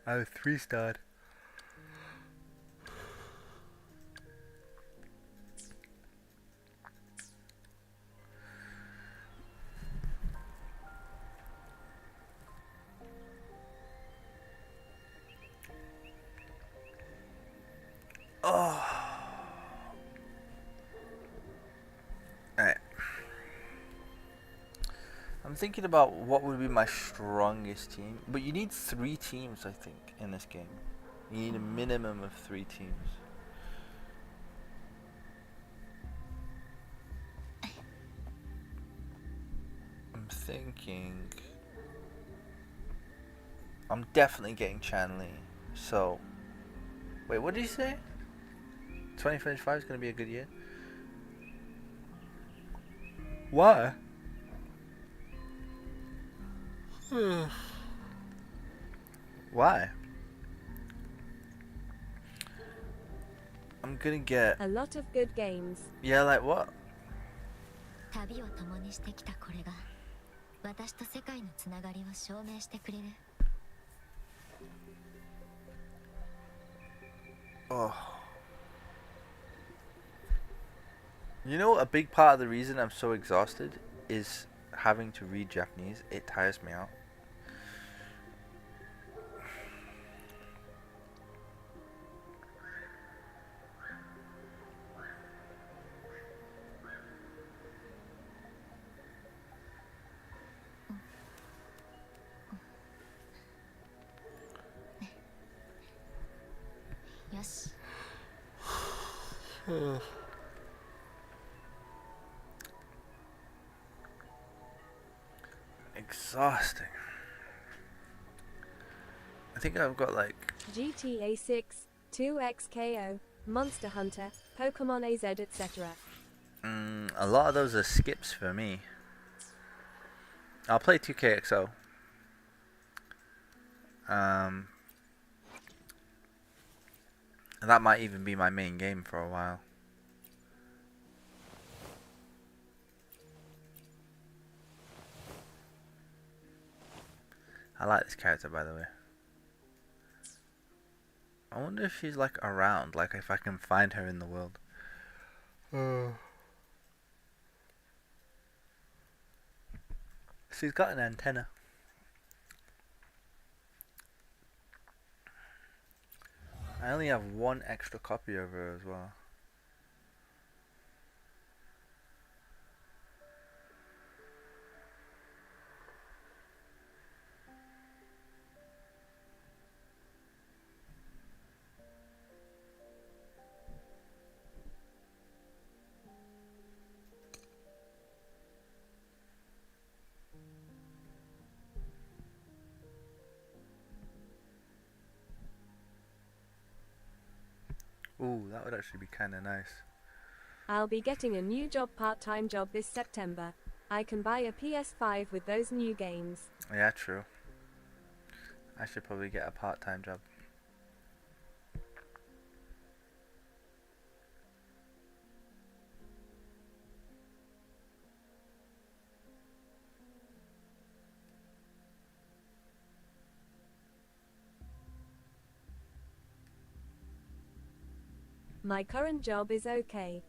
I was 3-starred. Oh. Alright. I'm thinking about what would be my strongest team, but you need 3 teams, I think, in this game. You need a minimum of 3 teams. I'm thinking I'm definitely getting Chanley. So, wait, what did you say? 2025 is going to be a good year? Why? Why? I'm gonna get a lot of good games. Yeah, like what? 旅を共にしてきたこれが私と世界のつながりを証明してくれる。 Oh. You know, a big part of the reason I'm so exhausted is having to read Japanese. It tires me out. Yes. Exhausting. I think I've got like GTA 6, 2XKO, Monster Hunter, Pokemon AZ, etc. A lot of those are skips for me. I'll play 2KXO. And that might even be my main game for a while. I like this character, by the way. I wonder if she's like around, like if I can find her in the world. She's got an antenna. I only have 1 extra copy of her as well. Ooh, that would actually be kind of nice. I'll be getting a new job, part-time job this September. I can buy a PS5 with those new games. Yeah, true. I should probably get a part-time job. My current job is okay.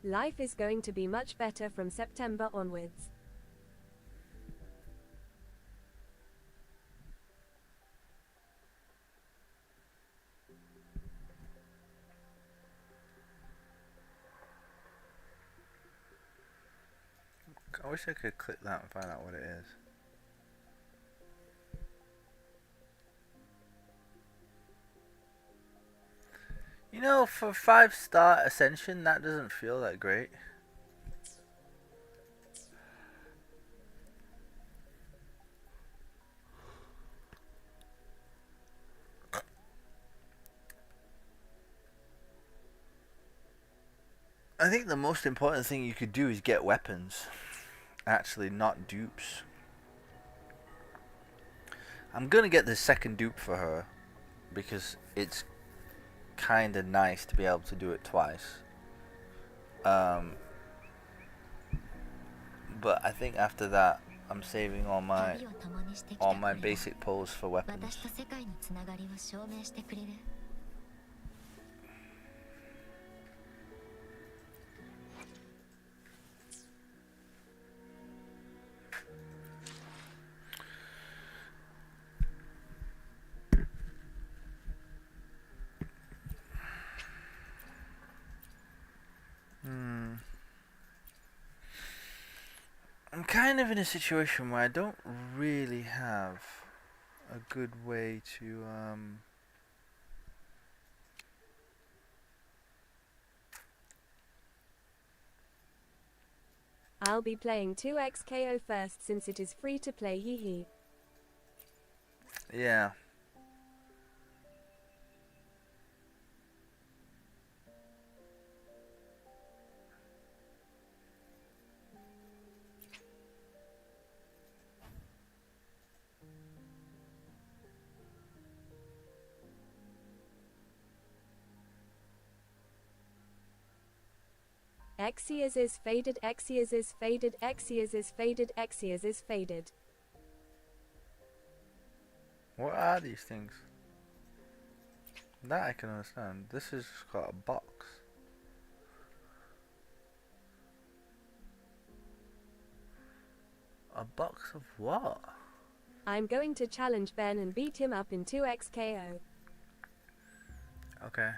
Life is going to be much better from September onwards. I wish I could click that and find out what it is. You know, for 5-star Ascension, that doesn't feel that great. I think the most important thing you could do is get weapons. Actually, not dupes. I'm gonna get the second dupe for her because it's kind of nice to be able to do it twice. But I think after that, I'm saving all my basic pulls for weapons. I'm kind of in a situation where I don't really have a good way to I'll be playing 2xKO first since it is free to play, hee hee. Yeah. Exias is faded, Exias is faded, Exias is faded, Exias is faded. What are these things? That I can understand. This has got a box. A box of what? I'm going to challenge Ben and beat him up in 2xKO. Okay.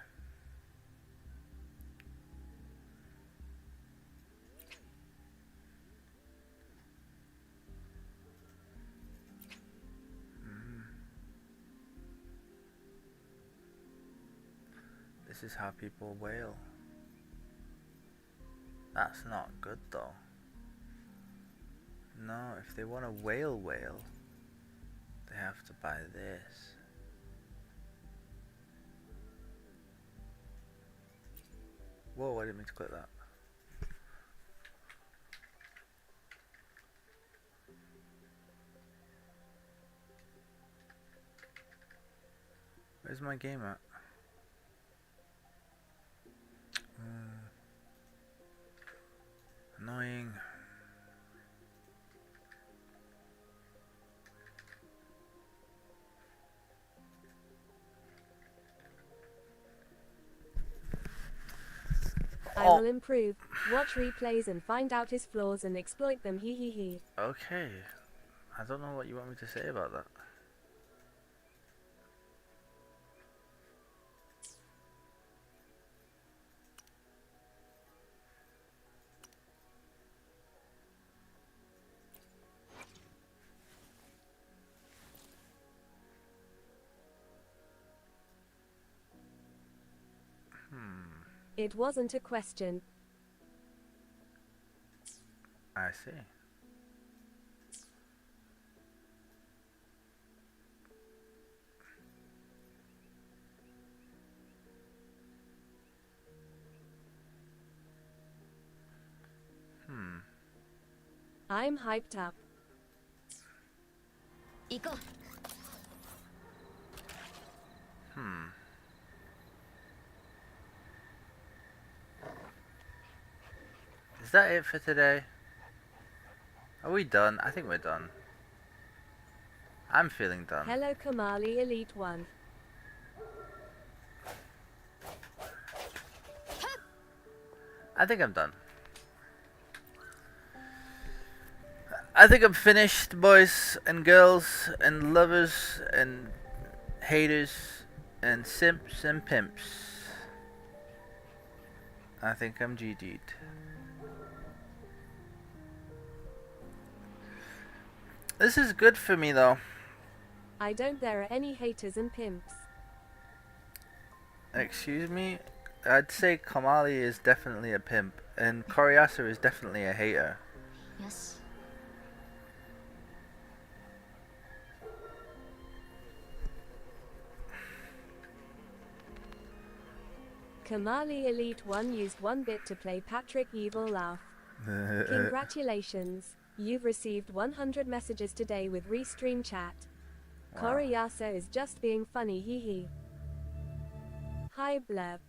This is how people wail. That's not good though. No, if they want to wail, they have to buy this. Whoa, I didn't mean to click that. Where's my game at? Annoying. I will improve, watch replays and find out his flaws and exploit them, hee hee hee. Okay. I don't know what you want me to say about that. It wasn't a question. I see. I'm hyped up. 行こう。 Is that it for today? Are we done? I think we're done. I'm feeling done. Hello Kamali Elite 1. I think I'm done. I think I'm finished, boys and girls and lovers and haters and simps and pimps. I think I'm GG'd. This is good for me though. I don't there are any haters and pimps. Excuse me? I'd say Kamali is definitely a pimp and Koryasa is definitely a hater. Yes. Kamali Elite 1 used 1 bit to play Patrick Evil Laugh. Congratulations, you've received 100 messages today with Restream Chat. Wow. Koryasa is just being funny, hee hee. Hi blurb.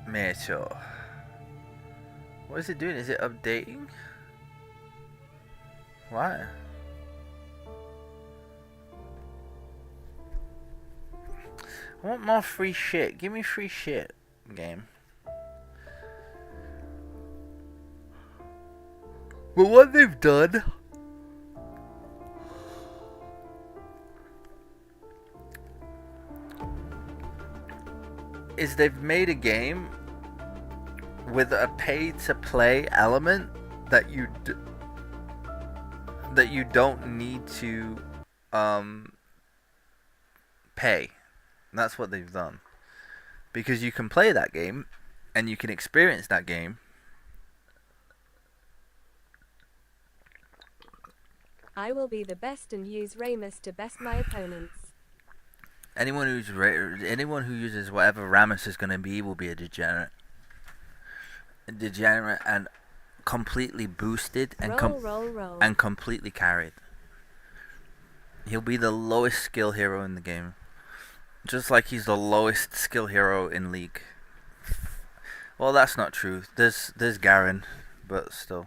Mecho. What is it doing? Is it updating? What? I want more free shit. Give me free shit, game. But what they've done is they've made a game with a pay-to-play element that you don't need to pay. And that's what they've done, because you can play that game and you can experience that game. I will be the best and use Ramus to best my opponents. Anyone who uses whatever Ramus is going to be will be a degenerate. And completely boosted and roll. and completely carried. He'll be the lowest skill hero in the game, just like he's the lowest skill hero in League. Well, that's not true. There's Garen, but still,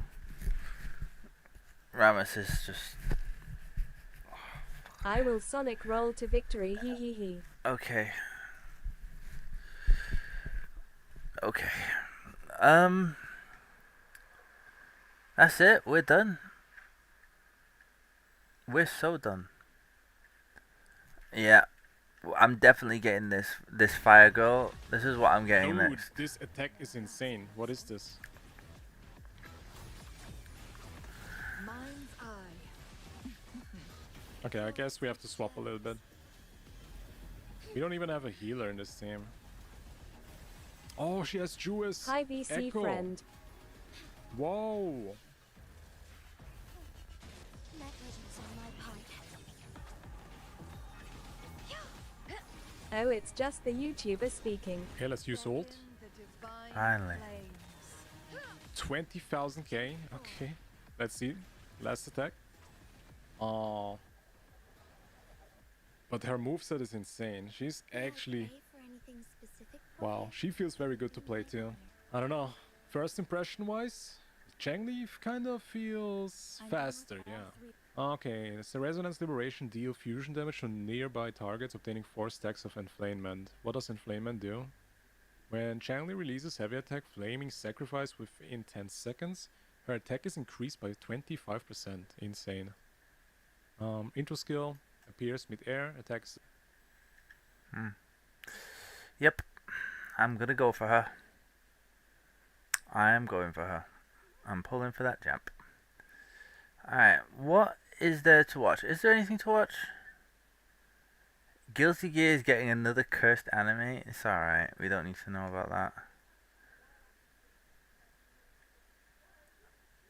Ramus is just. I will Sonic roll to victory, hee hee hee. Okay. Okay. That's it. We're done. We're so done. Yeah. I'm definitely getting this fire girl. This is what I'm getting Dude, next. this attack is insane. What is this? Mind's eye. Okay, I guess we have to swap a little bit. We don't even have a healer in this team. Oh, she has Jewess. Hi VC Echo. friend. Whoa. Oh, it's just the YouTuber speaking. Okay, let's use ult. Finally. 20,000k. Okay, let's see. Last attack. Oh. But her moveset is insane. She's actually... Wow, she feels very good to play too. I don't know. First impression wise, Changli kind of feels faster, yeah. Okay, it's a Resonance Liberation deal fusion damage to nearby targets, obtaining 4 stacks of Enflamement. What does Enflamement do? When Changli releases heavy attack Flaming Sacrifice within 10 seconds, her attack is increased by 25%. Insane. Intro skill, appears mid-air, attacks... Yep. I'm gonna go for her. I am going for her. I'm pulling for that jump. Alright, what is there to watch? Is there anything to watch? Guilty Gear is getting another cursed anime. It's alright. We don't need to know about that.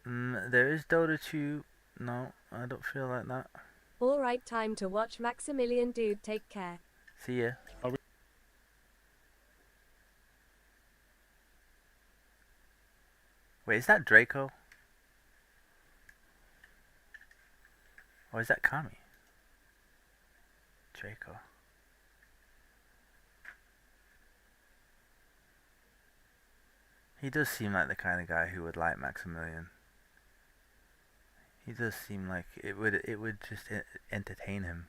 There is Dota 2. No, I don't feel like that. Alright, time to watch Maximilian dude, take care. See ya. Wait, is that Draco? Or is that Kami? Draco. He does seem like the kind of guy who would like Maximilian. He does seem like it would just entertain him.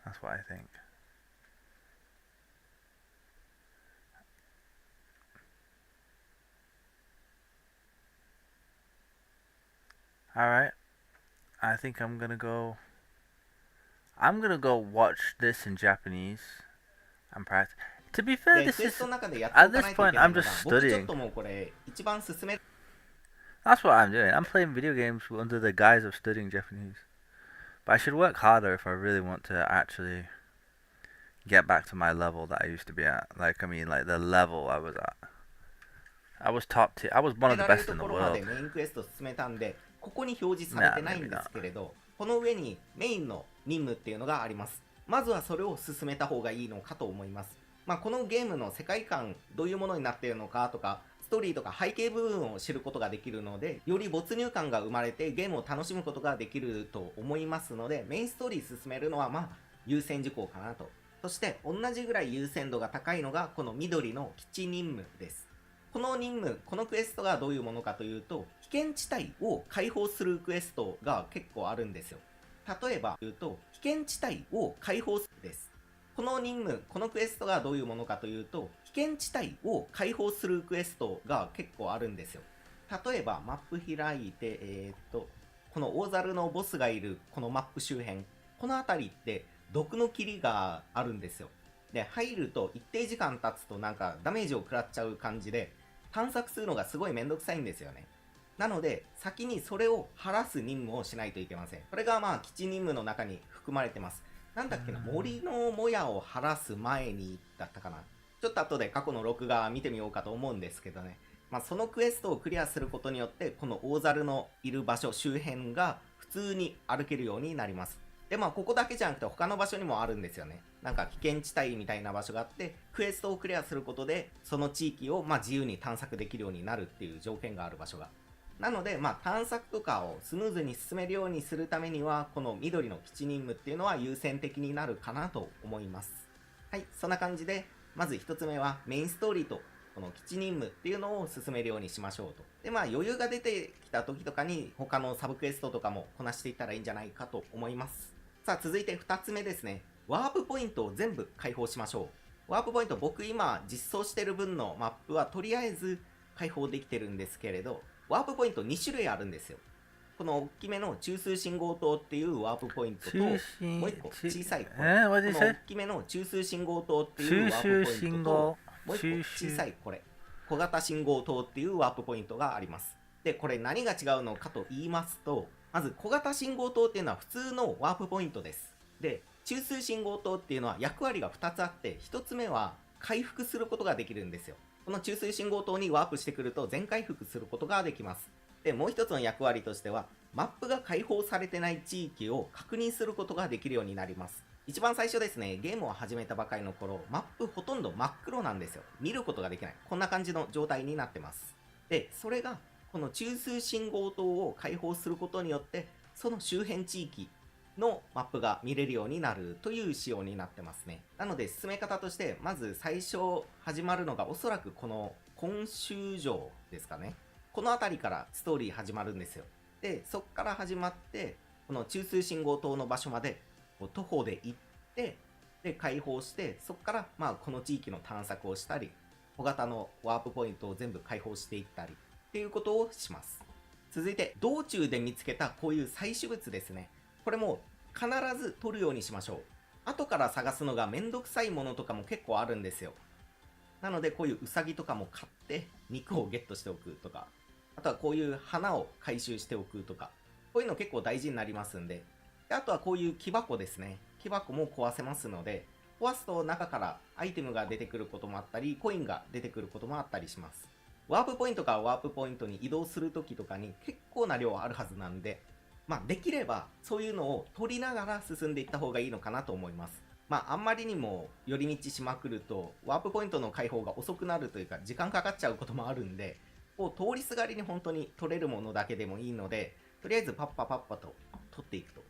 That's what I think. Alright. I think I'm gonna go watch this in Japanese and practice. To be fair, this is at this point I'm just studying. That's what I'm doing. I'm playing video games under the guise of studying Japanese. But I should work harder if I really want to actually get back to my level that I used to be at. Like, I mean, like the level I was at. I was top tier. I was one of the best in the world. ここに表示されてないんですけれど、この上にメインの任務っていうのがあります。まずはそれを進めた方がいいのかと思います。このゲームの世界観どういうものになっているのかとか、ストーリーとか背景部分を知ることができるので、より没入感が生まれてゲームを楽しむことができると思いますので、メインストーリー進めるのは優先事項かなと。そして同じぐらい優先度が高いのがこの緑の基地任務です。この任務、このクエストがどういうものかというと、危険地帯を解放するクエストが結構あるんですよ。例えば言うと、危険地帯を解放するです。この任務、このクエストがどういうものかというと、危険地帯を解放するクエストが結構あるんですよ。例えばマップ開いて、この大猿のボスがいるこのマップ周辺、この辺りって毒の霧があるんですよ。で、入ると一定時間経つとなんかダメージを食らっちゃう感じで、探索するのがすごいめんどくさいんですよね。なので、先にそれを晴らす任務をしないといけません。これが基地任務の中に含まれてます。なんだっけな、森のもやを晴らす前にだったかな。ちょっと後で過去の録画見てみようかと思うんですけどね。そのクエストをクリアすることによって、この大猿のいる場所周辺が普通に歩けるようになります。で、ここだけじゃなくて他の場所にもあるんですよね。なんか危険地帯みたいな場所があって、クエストをクリアすることで、その地域を自由に探索できるようになるっていう条件がある場所が。なので、探索とかをスムーズに進めるようにするためには、この緑の基地任務っていうのは優先的になるかなと思います。はい、そんな感じで、まず一つ目はメインストーリーと、この基地任務っていうのを進めるようにしましょうと。で、余裕が出てきた時とかに、他のサブクエストとかもこなしていったらいいんじゃないかと思います。さあ、続いて2つ目ですね。ワープポイントを全部開放しましょう。ワープポイント、僕今実装してる分のマップはとりあえず開放できてるんですけれど、ワープポイント2種類あるんですよ。この大きめの中枢信号塔っていうワープポイントと、もう1個小さい、この大きめの中枢信号塔っていうワープポイントと、もう1個小さいこれ、小型信号塔っていうワープポイントがあります。で、これ何が違うのかと言いますと、まず小型信号塔っていうのは普通のワープポイントです。で、中枢信号塔っていうのは役割が2つあって、1つ目は回復することができるんですよ。この中枢信号塔にワープしてくると全回復することができます。で、もう1つの役割としては、マップが開放されてない地域を確認することができるようになります。一番最初ですね、ゲームを始めたばかりの頃、マップほとんど真っ黒なんですよ。見ることができない。こんな感じの状態になってます。で、それがこの中枢信号塔を開放することによって、その周辺地域のマップが見れるようになるという仕様になってますね。なので進め方として、まず最初始まるのがおそらくこの今週城ですかね。この辺りからストーリー始まるんですよ。で、そっから始まって、この中枢信号塔の場所まで徒歩で行って、で、開放して、そっからこの地域の探索をしたり、小型のワープポイントを全部開放していったりっていうことをします。続いて、道中で見つけたこういう採取物ですね。これも必ず取るようにしましょう。後から探すのがめんどくさいものとかも結構あるんですよ。なのでこういうウサギとかも買って肉をゲットしておくとか、あとはこういう花を回収しておくとか、こういうの結構大事になりますんで。で、あとはこういう木箱ですね。木箱も壊せますので、壊すと中からアイテムが出てくることもあったり、コインが出てくることもあったりします。ワープポイントからワープポイントに移動するときとかに結構な量あるはずなんで、できればそういうのを取りながら進んでいった方がいいのかなと思います。あんまりにも寄り道しまくると、ワープポイントの開放が遅くなるというか、時間かかっちゃうこともあるんで、こう通りすがりに本当に取れるものだけでもいいので、とりあえずパッパパッパと取っていくと。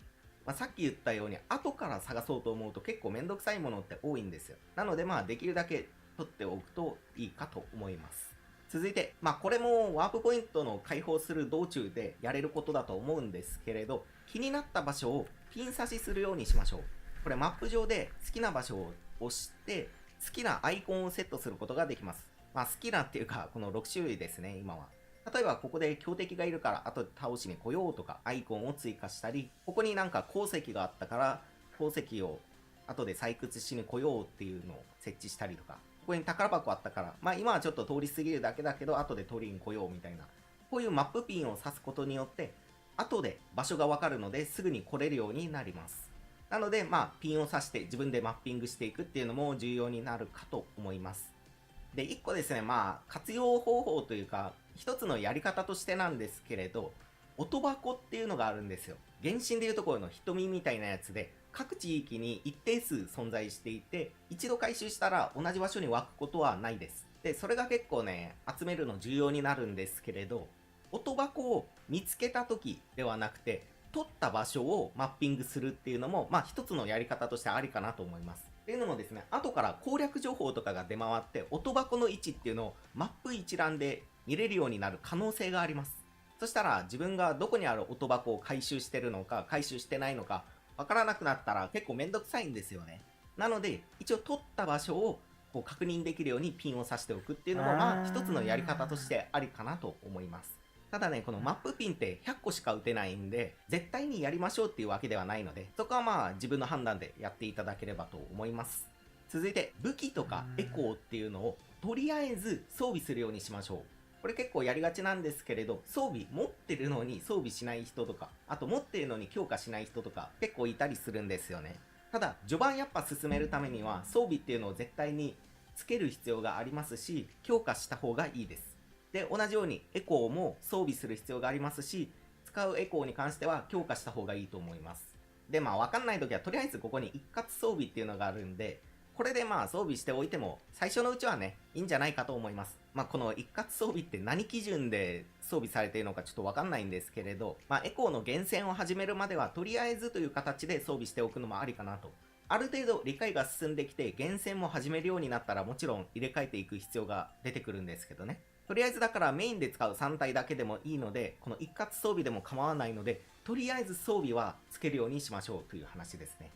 さっき言ったように後から探そうと思うと結構めんどくさいものって多いんですよ。なのでできるだけ取っておくといいかと思います。続いて、これもワープポイントの解放する道中でやれることだと思うんですけれど、気になった場所をピン刺しするようにしましょう。これマップ上で好きな場所を押して好きなアイコンをセットすることができます。好きなっていうかこの6種類ですね、今は。例えばここで強敵がいるから後で倒しに来ようとかアイコンを追加したり、ここになんか鉱石があったから鉱石を後で採掘しに来ようっていうのを設置したりとか、ここに宝箱あったから今はちょっと通り過ぎるだけだけど後で取りに来ようみたいな、こういうマップピンを刺すことによって後で場所がわかるのですぐに来れるようになります。なのでピンを刺して自分でマッピングしていくっていうのも重要になるかと思います。で1個ですね、活用方法というか一つのやり方としてなんですけれど、音箱っていうのがあるんですよ。原神でいうところの瞳みたいなやつで、各地域に一定数存在していて、一度回収したら同じ場所に湧くことはないです。でそれが結構ね集めるの重要になるんですけれど、音箱を見つけた時ではなくて取った場所をマッピングするっていうのも一つのやり方としてありかなと思います。っていうのもですね、後から攻略情報とかが出回って音箱の位置っていうのをマップ一覧で見れるようになる可能性があります。そしたら自分がどこにある音箱を回収してるのか回収してないのかわからなくなったら結構めんどくさいんですよね。なので一応取った場所を確認できるようにピンを刺しておくっていうのも一つのやり方としてありかなと思います。ただね、このマップピンって100個しか打てないんで絶対にやりましょうっていうわけではないので、そこは自分の判断でやっていただければと思います。続いて武器とかエコーっていうのをとりあえず装備するようにしましょう。これ結構やりがちなんですけれど、装備持ってるのに装備しない人とか、あと持ってるのに強化しない人とか結構いたりするんですよね。ただ序盤やっぱ進めるためには装備っていうのを絶対につける必要がありますし、強化した方がいいです。で同じようにエコーも装備する必要がありますし、使うエコーに関しては強化した方がいいと思います。でわかんない時はとりあえずここに一括装備っていうのがあるんで、これで装備しておいても最初のうちはねいいんじゃないかと思います。この一括装備って何基準で装備されているのかちょっとわかんないんですけれど、エコーの厳選を始めるまではとりあえずという形で装備しておくのもありかなと。ある程度理解が進んできて厳選も始めるようになったらもちろん入れ替えていく必要が出てくるんですけどね。とりあえずだからメインで使う3体だけでもいいので、この一括装備でも構わないので、とりあえず装備はつけるようにしましょうという話ですね。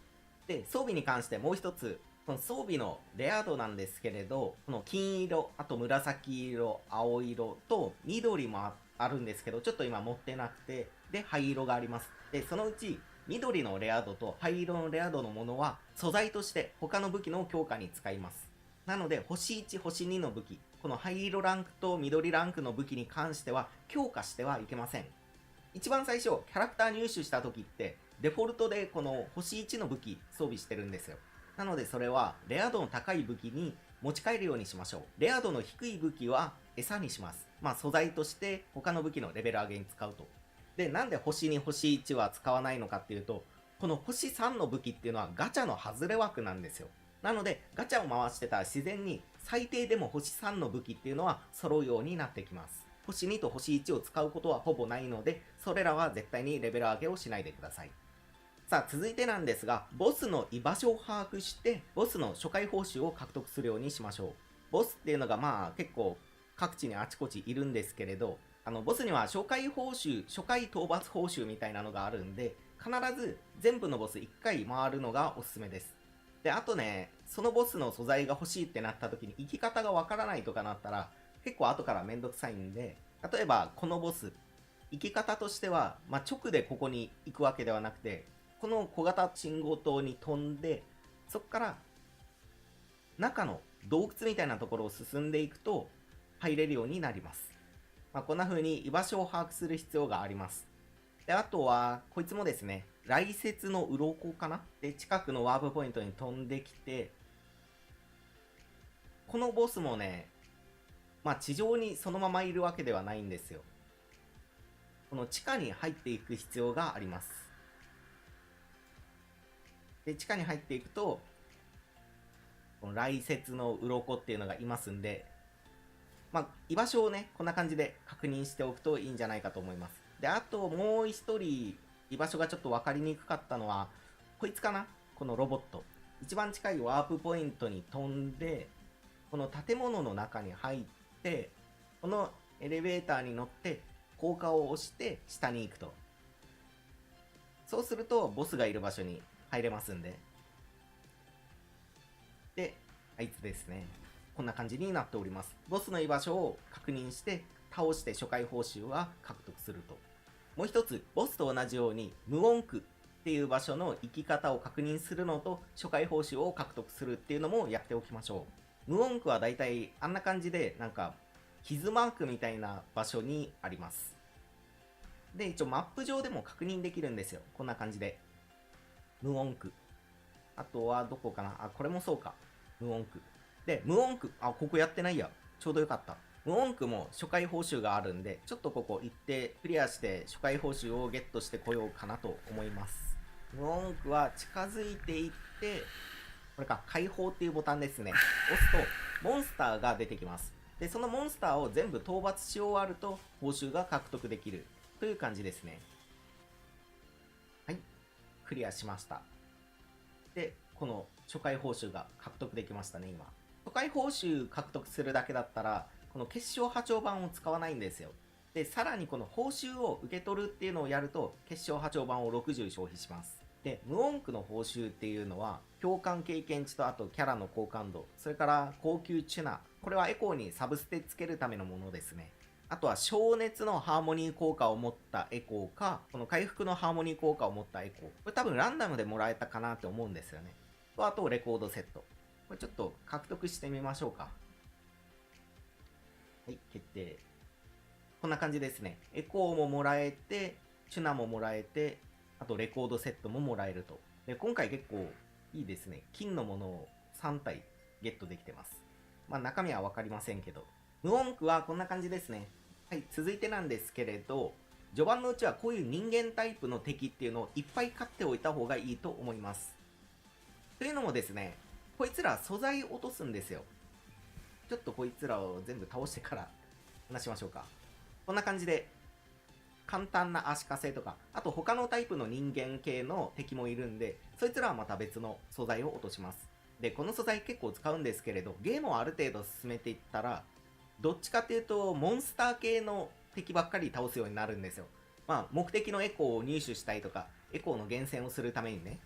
で装備に関してもう一つ、この装備のレア度なんですけれど、この金色、あと紫色、青色と緑もあるんですけど、ちょっと今持ってなくて、で灰色があります。でそのうち緑のレア度と灰色のレア度のものは素材として他の武器の強化に使います。なので星1星2の武器、この灰色ランクと緑ランクの武器に関しては強化してはいけません。一番最初キャラクター入手した時ってデフォルトでこの星1の武器装備してるんですよ。なのでそれはレア度の高い武器に持ち帰るようにしましょう。レア度の低い武器は餌にします。素材として他の武器のレベル上げに使うと。でなんで星2星1は使わないのかっていうと、この星3の武器っていうのはガチャの外れ枠なんですよ。なのでガチャを回してたら自然に最低でも星3の武器っていうのは揃うようになってきます。星2と星1を使うことはほぼないので、それらは絶対にレベル上げをしないでください。さあ続いてなんですが、ボスの居場所を把握してボスの初回報酬を獲得するようにしましょう。ボスっていうのが結構各地にあちこちいるんですけれど、ボスには初回報酬、初回討伐報酬みたいなのがあるんで、必ず全部のボス1回回るのがおすすめです。であとね、そのボスの素材が欲しいってなった時に生き方がわからないとかなったら結構後からめんどくさいんで、例えばこのボス生き方としては、直でここに行くわけではなくて、この小型信号塔に飛んでそこから中の洞窟みたいなところを進んでいくと入れるようになります。こんな風に居場所を把握する必要があります。であとはこいつもですね、来雪の鱗かなで近くのワープポイントに飛んできて、このボスもね地上にそのままいるわけではないんですよ。この地下に入っていく必要があります。で地下に入っていくとこの来雪の鱗っていうのがいますんで、居場所をねこんな感じで確認しておくといいんじゃないかと思います。で、あともう一人居場所がちょっと分かりにくかったのは、こいつかな、このロボット。一番近いワープポイントに飛んで、この建物の中に入って、このエレベーターに乗って降下を押して下に行くと。そうするとボスがいる場所に入れますんで。で、あいつですね。こんな感じになっております。ボスの居場所を確認して倒して初回報酬は獲得すると。もう一つ、ボスと同じように無音区っていう場所の行き方を確認するのと初回報酬を獲得するっていうのもやっておきましょう。無音区はだいたいあんな感じでなんか傷マークみたいな場所にあります。で、一応マップ上でも確認できるんですよ。こんな感じで。無音区。あとはどこかなあ、これもそうか。無音区。で、無音区。あ、ここやってないや。ちょうどよかった。無音区も初回報酬があるんで、ちょっとここ行ってクリアして初回報酬をゲットしてこようかなと思います。無音区は近づいていって、これか、解放っていうボタンですね。押すと、モンスターが出てきます。で、そのモンスターを全部討伐し終わると、報酬が獲得できるという感じですね。はい。クリアしました。で、この初回報酬が獲得できましたね、今。初回報酬獲得するだけだったら、この結晶波長板を使わないんですよ。で、さらにこの報酬を受け取るっていうのをやると、結晶波長板を60消費します。で、無音区の報酬っていうのは、共感経験値とあとキャラの好感度、それから高級チュナ、これはエコーにサブステつけるためのものですね。あとは消熱のハーモニー効果を持ったエコーか、この回復のハーモニー効果を持ったエコー。これ多分ランダムでもらえたかなって思うんですよね。と、あとレコードセット。これちょっと獲得してみましょうか。はい、決定。こんな感じですね。エコーももらえて、チュナももらえて、あとレコードセットももらえると。で、今回結構いいですね。金のものを3体ゲットできてます。まあ中身は分かりませんけど。無音区はこんな感じですね。はい、続いてなんですけれど、序盤のうちはこういう人間タイプの敵っていうのをいっぱい飼っておいた方がいいと思います。というのもですね、こいつら素材落とすんですよ。ちょっとこいつらを全部倒してから話しましょうか。こんな感じで、簡単な足かせとか、あと他のタイプの人間系の敵もいるんで、そいつらはまた別の素材を落とします。で、この素材結構使うんですけれど、ゲームをある程度進めていったら、どっちかっていうと、モンスター系の敵ばっかり倒すようになるんですよ。まあ、目的のエコーを入手したいとか、エコーの厳選をするためにね。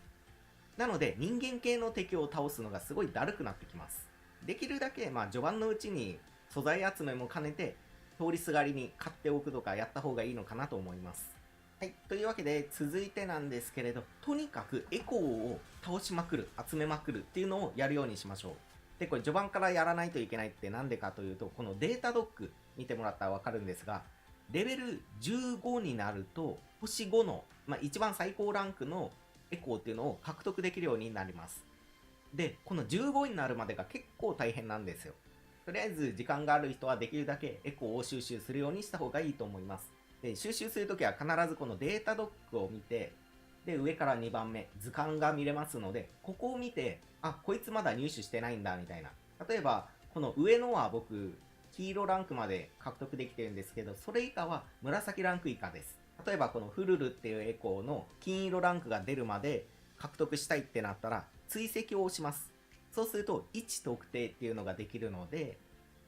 なので、人間系の敵を倒すのがすごいだるくなってきます。できるだけ、まあ、序盤のうちに素材集めも兼ねて、通りすがりに買っておくとかやった方がいいのかなと思います。はい。というわけで、続いてなんですけれど、とにかくエコーを倒しまくる、集めまくるっていうのをやるようにしましょう。で、これ序盤からやらないといけないってなんでかというと、このデータドック見てもらったらわかるんですが、レベル15になると、星5の、まあ、一番最高ランクのエコーっていうのを獲得できるようになります。で、この15になるまでが結構大変なんですよ。とりあえず時間がある人はできるだけエコーを収集するようにした方がいいと思います。で、収集するときは必ずこのデータドックを見て、で、上から2番目、図鑑が見れますので、ここを見て、あ、こいつまだ入手してないんだ、みたいな。例えば、この上のは僕、黄色ランクまで獲得できてるんですけど、それ以下は紫ランク以下です。例えば、このフルルっていうエコーの金色ランクが出るまで獲得したいってなったら、追跡を押します。そうすると、位置特定っていうのができるので、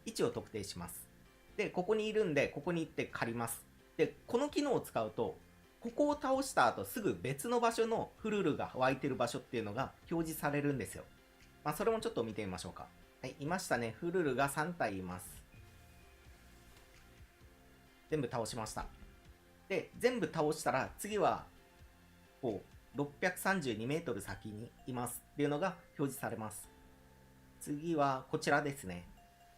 位置を特定します。で、ここにいるんで、ここに行って借ります。で、この機能を使うと、ここを倒した後すぐ別の場所のフルルが湧いてる場所っていうのが表示されるんですよ。まあ、それもちょっと見てみましょうか。はい、いましたね。フルルが3体います。全部倒しました。で、全部倒したら、次は、こう、632メートル先にいますっていうのが表示されます。次は、こちらですね。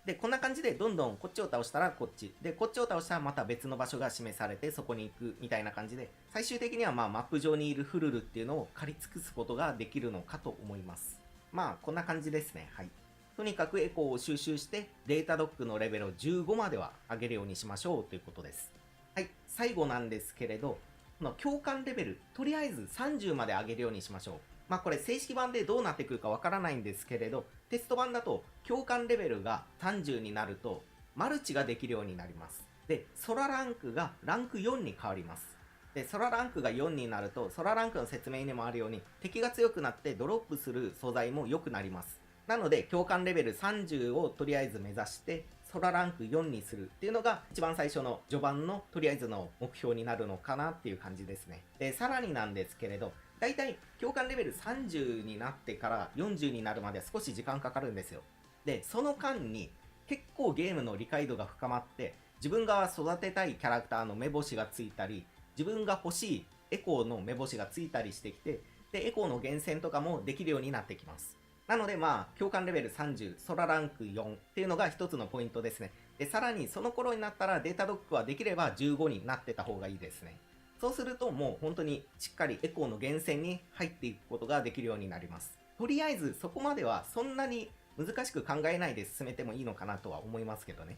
で、こんな感じでどんどんこっちを倒したらこっち。で、こっちを倒したらまた別の場所が示されてそこに行くみたいな感じで、最終的にはまあマップ上にいるフルルっていうのを借り尽くすことができるのかと思います。まあ、こんな感じですね。はい。とにかくエコーを収集してデータドックのレベルを15までは上げるようにしましょうということです。はい。最後なんですけれど、この共感レベル、とりあえず30まで上げるようにしましょう。まあこれ正式版でどうなってくるかわからないんですけれど、テスト版だと共感レベルが30になるとマルチができるようになります。で空ランクがランク4に変わります。で空ランクが4になると、空ランクの説明にもあるように敵が強くなってドロップする素材も良くなります。なので教官レベル30をとりあえず目指して空ランク4にするっていうのが一番最初の序盤のとりあえずの目標になるのかなっていう感じですね。でさらになんですけれど、だいたい教官レベル30になってから40になるまでは少し時間かかるんですよ。でその間に結構ゲームの理解度が深まって、自分が育てたいキャラクターの目星がついたり、自分が欲しいエコーの目星がついたりしてきて、でエコーの厳選とかもできるようになってきます。なので教官レベル30、空ランク4っていうのが一つのポイントですね。でさらにその頃になったらデータドックはできれば15になってた方がいいですね。そうするともう本当にしっかりエコーの厳選に入っていくことができるようになります。とりあえずそこまではそんなに難しく考えないで進めてもいいのかなとは思いますけどね。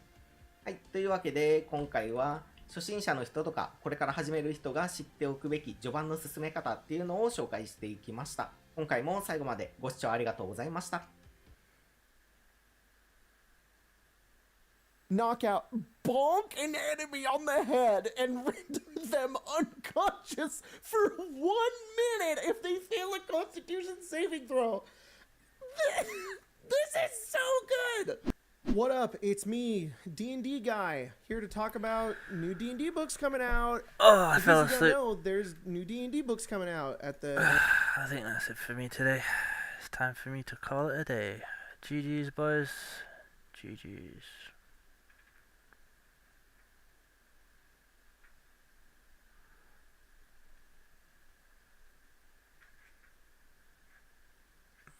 はい、というわけで今回は初心者の人とかこれから始める人が知っておくべき序盤の進め方っていうのを紹介していきました。今回も最後までご視聴ありがとうございました。Knock out bonk an enemy on the head and render them unconscious for 1 minute if they fail a constitution saving throw. This is so good! What up? It's me, D&D guy, here to talk about new D&D books coming out. Oh, I fell asleep. If you don't know, there's new D&D books coming out at the... I think that's it for me today. It's time for me to call it a day. GG's, boys. GG's.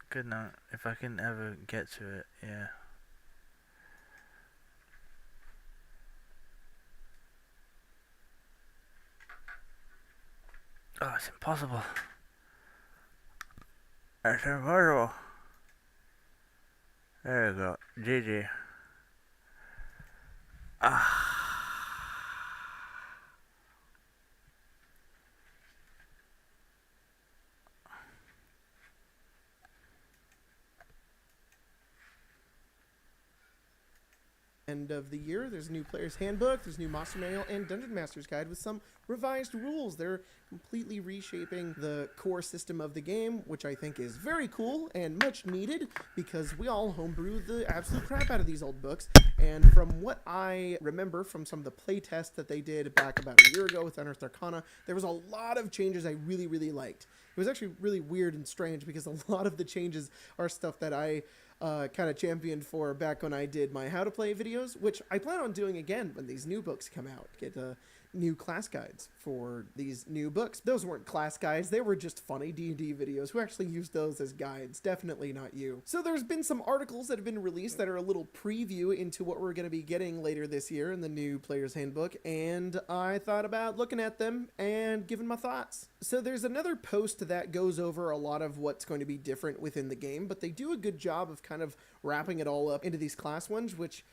Good night, if I can ever get to it, yeah. Oh, it's impossible. It's impossible. There we go. GG. Ah. End of the year, there's a new player's handbook, there's a new monster manual, and dungeon master's guide with some revised rules. They're completely reshaping the core system of the game, which I think is very cool and much needed because we all homebrew the absolute crap out of these old books. And from what I remember from some of the playtests that they did back about a year ago with Unearthed Arcana, there was a lot of changes I really, really liked. It was actually really weird and strange because a lot of the changes are stuff that I kind of championed for back when I did my how to play videos, which I plan on doing again when these new books come out. Get new class guides for these new books. Those weren't class guides, they were just funny D&D videos. Who actually used those as guides? Definitely not you. So there's been some articles that have been released that are a little preview into what we're going to be getting later this year in the new player's handbook, and I thought about looking at them and giving my thoughts. So there's another post that goes over a lot of what's going to be different within the game, but they do a good job of kind of wrapping it all up into these class ones, which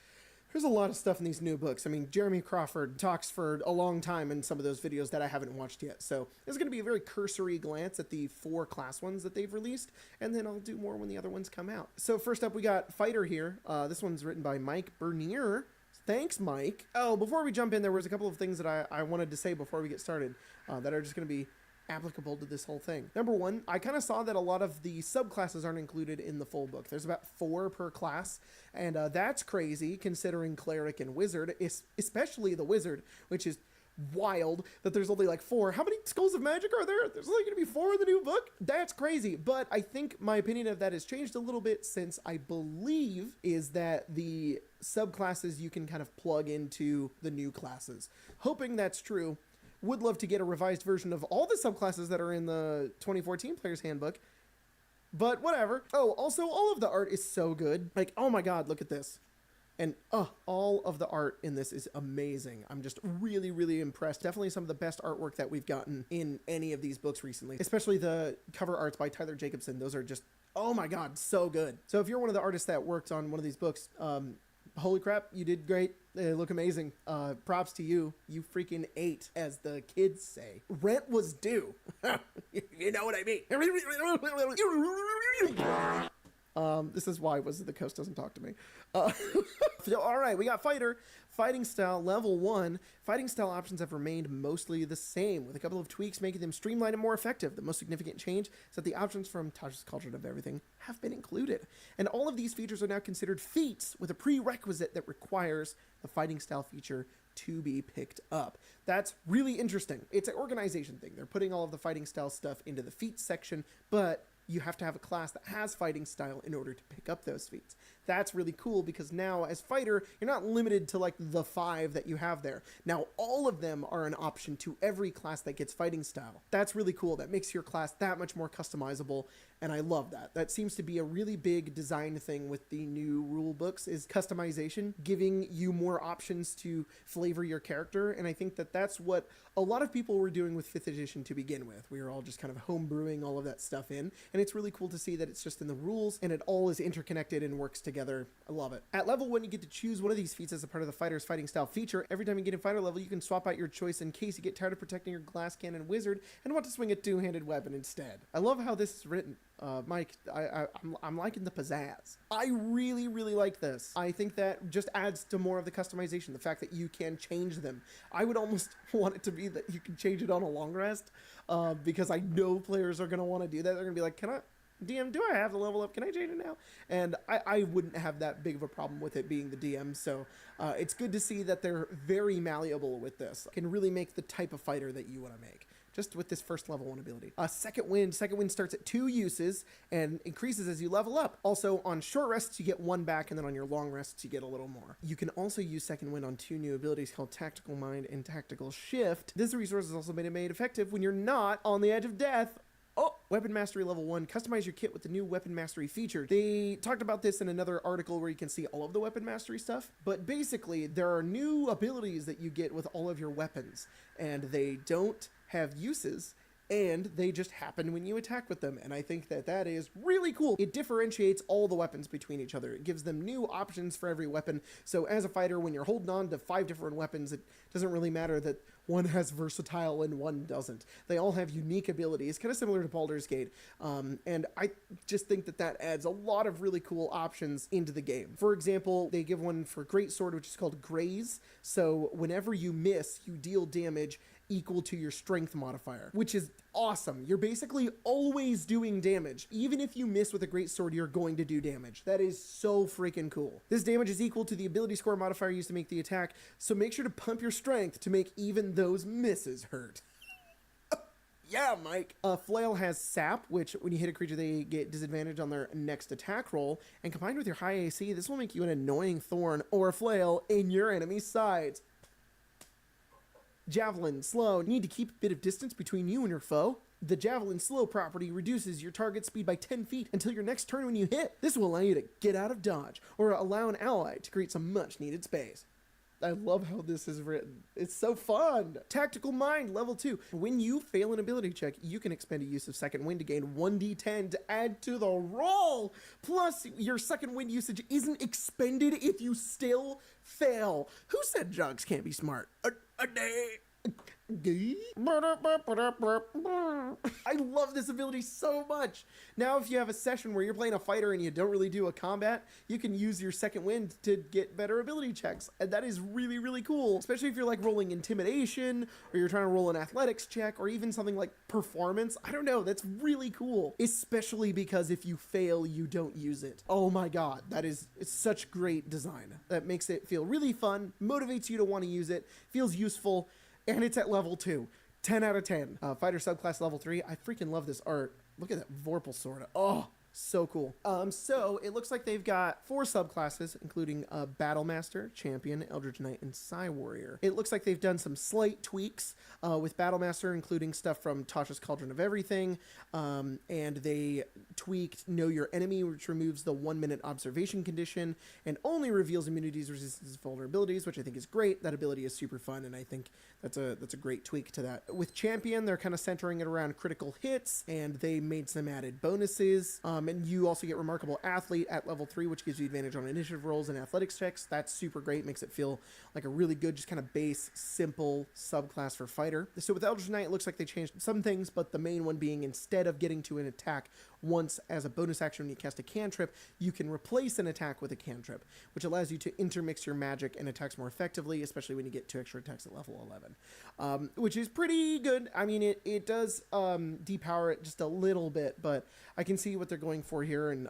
there's a lot of stuff in these new books. I mean, Jeremy Crawford talks for a long time in some of those videos that I haven't watched yet. So there's going to be a very cursory glance at the 4 class ones that they've released, and then I'll do more when the other ones come out. So first up, we got Fighter here. This one's written by Mike Bernier. Thanks, Mike. Oh, before we jump in, there was a couple of things that I wanted to say before we get started that are just going to be applicable to this whole thing. Number one, I kind of saw that a lot of the subclasses aren't included in the full book. There's about 4 per class, and that's crazy considering Cleric and Wizard, especially the Wizard, which is wild that there's only like 4. How many Skulls of Magic are there? There's only going to be 4 in the new book? That's crazy, but I think my opinion of that has changed a little bit since I believe is that the subclasses you can kind of plug into the new classes. Hoping that's true. Would love to get a revised version of all the subclasses that are in the 2014 Player's Handbook, but whatever. Oh, also, all of the art is so good. Like, oh my god, look at this. And all of the art in this is amazing. I'm just really, really impressed. Definitely some of the best artwork that we've gotten in any of these books recently, especially the cover arts by Tyler Jacobson. Those are just, oh my god, so good. So if you're one of the artists that worked on one of these books, holy crap, you did great. They look amazing. Props to you. You freaking ate, as the kids say. Rent was due. You know what I mean. This is why Wizard of the Coast doesn't talk to me. All right, we got Fighter. Fighting style, level 1. Fighting style options have remained mostly the same, with a couple of tweaks making them streamlined and more effective. The most significant change is that the options from Tasha's Cauldron of Everything have been included. And all of these features are now considered feats, with a prerequisite that requires the fighting style feature to be picked up. That's really interesting. It's an organization thing. They're putting all of the fighting style stuff into the feats section, but you have to have a class that has fighting style in order to pick up those feats. That's really cool because now as fighter, you're not limited to like the 5 that you have there. Now all of them are an option to every class that gets fighting style. That's really cool. That makes your class that much more customizable, and I love that. That seems to be a really big design thing with the new rule books, is customization, giving you more options to flavor your character, and I think that that's what a lot of people were doing with 5th edition to begin with. We were all just kind of homebrewing all of that stuff in, and it's really cool to see that it's just in the rules and it all is interconnected and works together. I love it. At level 1, you get to choose one of these feats as a part of the fighter's fighting style feature. Every time you get in fighter level, you can swap out your choice in case you get tired of protecting your glass cannon wizard and want to swing a 2-handed weapon instead. I love how this is written. Mike, I'm liking the pizzazz. I really, really like this. I think that just adds to more of the customization, the fact that you can change them. I would almost want it to be that you can change it on a long rest, because I know players are going to want to do that. They're going to be like, DM, do I have the level up? Can I change it now? And I wouldn't have that big of a problem with it being the DM, so it's good to see that they're very malleable with this. Can really make the type of fighter that you want to make, just with this first level 1 ability. Second Wind starts at 2 uses and increases as you level up. Also, on short rests, you get 1 back, and then on your long rests, you get a little more. You can also use Second Wind on 2 new abilities called Tactical Mind and Tactical Shift. This resource has also been made effective when you're not on the edge of death. Oh, Weapon Mastery level 1. Customize your kit with the new Weapon Mastery feature. They talked about this in another article where you can see all of the Weapon Mastery stuff, but basically there are new abilities that you get with all of your weapons, and they don't have uses, and they just happen when you attack with them, and I think that that is really cool. It differentiates all the weapons between each other. It gives them new options for every weapon, so as a fighter, when you're holding on to 5 different weapons, it doesn't really matter that one has versatile and one doesn't. They all have unique abilities, kind of similar to Baldur's Gate, and I just think that that adds a lot of really cool options into the game. For example, they give one for Great Sword, which is called Graze, so whenever you miss, you deal damage equal to your strength modifier, which is awesome. You're basically always doing damage. Even if you miss with a great sword, you're going to do damage. That is so freaking cool. This damage is equal to the ability score modifier used to make the attack, so make sure to pump your strength to make even those misses hurt. Yeah, Mike. Flail has Sap, which when you hit a creature, they get disadvantage on their next attack roll, and combined with your high AC, this will make you an annoying thorn or flail in your enemy's sides. Javelin, slow. Need to keep a bit of distance between you and your foe. The Javelin slow property reduces your target speed by 10 feet until your next turn when you hit. This will allow you to get out of dodge or allow an ally to create some much needed space. I love how this is written. It's so fun. Tactical Mind, level 2. When you fail an ability check, you can expend a use of Second Wind to gain 1d10 to add to the roll. Plus, your Second Wind usage isn't expended if you still fail. Who said jugs can't be smart? I love this ability so much. Now if you have a session where you're playing a fighter and you don't really do a combat, you can use your Second Wind to get better ability checks, and that is really, really cool, especially if you're like rolling intimidation or you're trying to roll an athletics check or even something like performance. I don't know, that's really cool, especially because if you fail, you don't use it. Oh my god, it's such great design. That makes it feel really fun, motivates you to want to use it, feels useful, and it's at level 2. 10 out of 10. Fighter subclass level 3. I freaking love this art. Look at that Vorpal sword. Oh, so cool. So it looks like they've got 4 subclasses, including Battle Master, Champion, Eldritch Knight, and Psy Warrior. It looks like they've done some slight tweaks with Battle Master, including stuff from Tasha's Cauldron of Everything, and they tweaked Know Your Enemy, which removes the 1-minute observation condition and only reveals immunities, resistances, vulnerabilities, which I think is great. That ability is super fun, and I think that's a great tweak to that. With Champion, they're kind of centering it around critical hits, and they made some added bonuses. And you also get Remarkable Athlete at level 3, which gives you advantage on initiative rolls and athletics checks. That's super great. Makes it feel like a really good, just kind of base, simple subclass for fighter. So with Eldritch Knight, it looks like they changed some things, but the main one being instead of getting to an attack once as a bonus action when you cast a cantrip, you can replace an attack with a cantrip, which allows you to intermix your magic and attacks more effectively, especially when you get 2 extra attacks at level 11, which is pretty good. I mean, it does depower it just a little bit, but I can see what they're going for here, and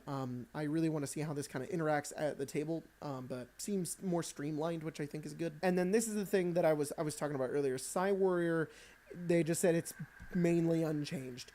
I really want to see how this kind of interacts at the table, but seems more streamlined, which I think is good. And then this is the thing that I was talking about earlier. Psy Warrior, they just said it's mainly unchanged,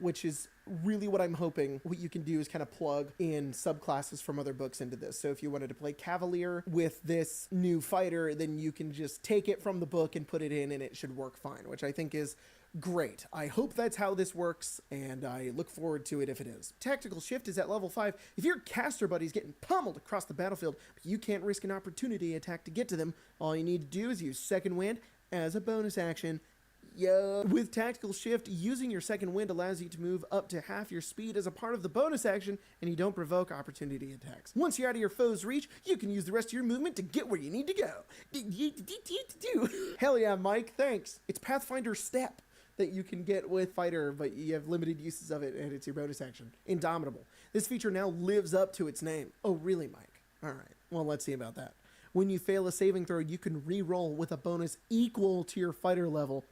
which is really what I'm hoping. What you can do is kind of plug in subclasses from other books into this. So if you wanted to play Cavalier with this new fighter, then you can just take it from the book and put it in, and it should work fine, which I think is great. I hope that's how this works, and I look forward to it if it is. Tactical Shift is at level 5. If your caster buddy's getting pummeled across the battlefield, but you can't risk an opportunity attack to get to them, all you need to do is use Second Wind as a bonus action. Yeah. With Tactical Shift, using your Second Wind allows you to move up to half your speed as a part of the bonus action, and you don't provoke opportunity attacks. Once you're out of your foe's reach, you can use the rest of your movement to get where you need to go. Hell yeah, Mike, thanks. It's Pathfinder Step that you can get with Fighter, but you have limited uses of it, and it's your bonus action. Indomitable. This feature now lives up to its name. Oh, really, Mike? All right. Well, let's see about that. When you fail a saving throw, you can re-roll with a bonus equal to your fighter level.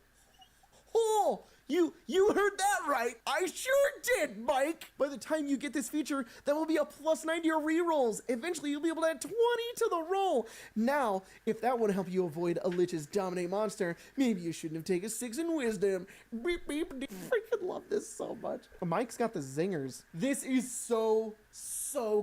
Oh, you heard that right. I sure did, Mike. By the time you get this feature, that will be a plus 9 to your rerolls. Eventually, you'll be able to add 20 to the roll. Now, if that would help you avoid a Lich's Dominate monster, maybe you shouldn't have taken 6 in Wisdom. Beep, beep, beep. Freaking love this so much. Mike's got the zingers. This is so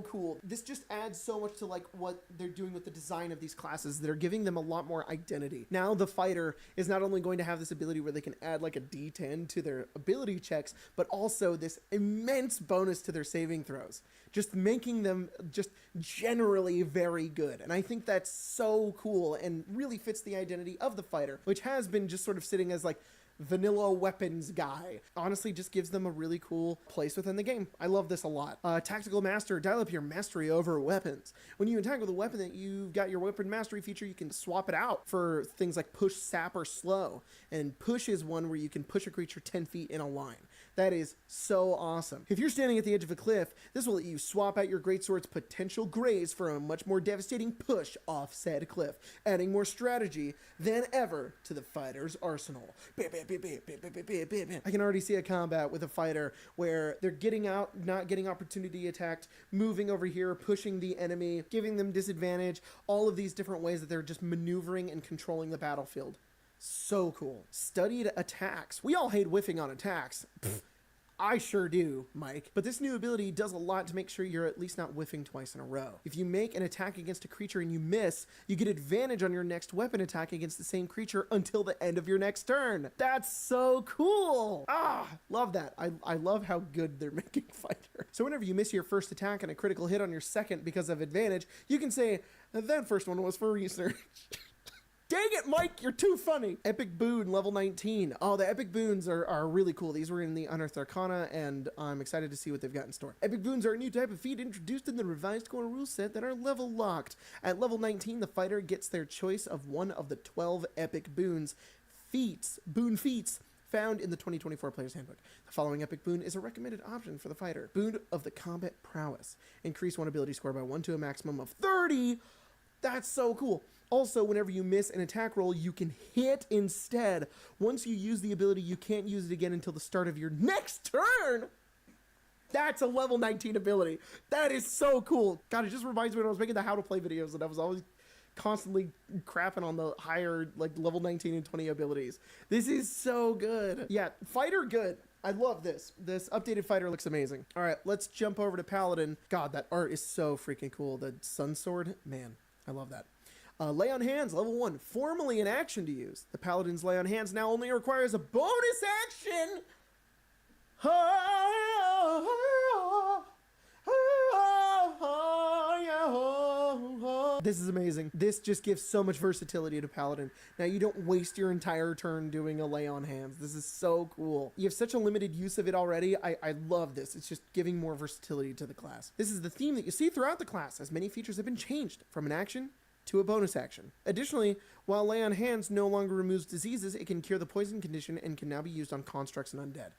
cool. This just adds so much to like what they're doing with the design of these classes. They're giving them a lot more identity. Now the fighter is not only going to have this ability where they can add like a D10 to their ability checks, but also this immense bonus to their saving throws, just making them just generally very good. And I think that's so cool and really fits the identity of the fighter, which has been just sort of sitting as like vanilla weapons guy. Honestly, just gives them a really cool place within the game. I love this a lot. Tactical Master, dial up your mastery over weapons. When you attack with a weapon that you've got your weapon mastery feature, you can swap it out for things like push, sap, or slow. And push is one where you can push a creature 10 feet in a line. That is so awesome. If you're standing at the edge of a cliff, this will let you swap out your greatsword's potential graze for a much more devastating push off said cliff, adding more strategy than ever to the fighter's arsenal. I can already see a combat with a fighter where they're getting out, not getting opportunity attacked, moving over here, pushing the enemy, giving them disadvantage, all of these different ways that they're just maneuvering and controlling the battlefield. So cool. Studied attacks. We all hate whiffing on attacks. I sure do, Mike. But this new ability does a lot to make sure you're at least not whiffing twice in a row. If you make an attack against a creature and you miss, you get advantage on your next weapon attack against the same creature until the end of your next turn. That's so cool. Love that. I love how good they're making fighter. So whenever you miss your first attack and a critical hit on your second because of advantage, you can say, that first one was for research. Dang it, Mike, you're too funny. Epic Boon, level 19. Oh, the Epic Boons are really cool. These were in the Unearthed Arcana, and I'm excited to see what they've got in store. Epic Boons are a new type of feat introduced in the revised core rule set that are level locked. At level 19, the fighter gets their choice of one of the 12 Epic Boons boon feats, found in the 2024 Player's Handbook. The following Epic Boon is a recommended option for the fighter. Boon of the Combat Prowess. Increase one ability score by 1 to a maximum of 30. That's so cool. Also, whenever you miss an attack roll, you can hit instead. Once you use the ability, you can't use it again until the start of your next turn. That's a level 19 ability. That is so cool. God, it just reminds me when I was making the how to play videos and I was always constantly crapping on the higher, like level 19 and 20 abilities. This is so good. Yeah, fighter good. I love this. This updated fighter looks amazing. All right, let's jump over to Paladin. God, that art is so freaking cool. The Sun Sword, man, I love that. Lay on Hands, level 1, formally an action to use. The Paladin's Lay on Hands now only requires a bonus action. This is amazing. This just gives so much versatility to Paladin. Now you don't waste your entire turn doing a Lay on Hands. This is so cool. You have such a limited use of it already. I love this. It's just giving more versatility to the class. This is the theme that you see throughout the class, as many features have been changed from an action to a bonus action. Additionally, while Lay on Hands no longer removes diseases, it can cure the poison condition and can now be used on constructs and undead.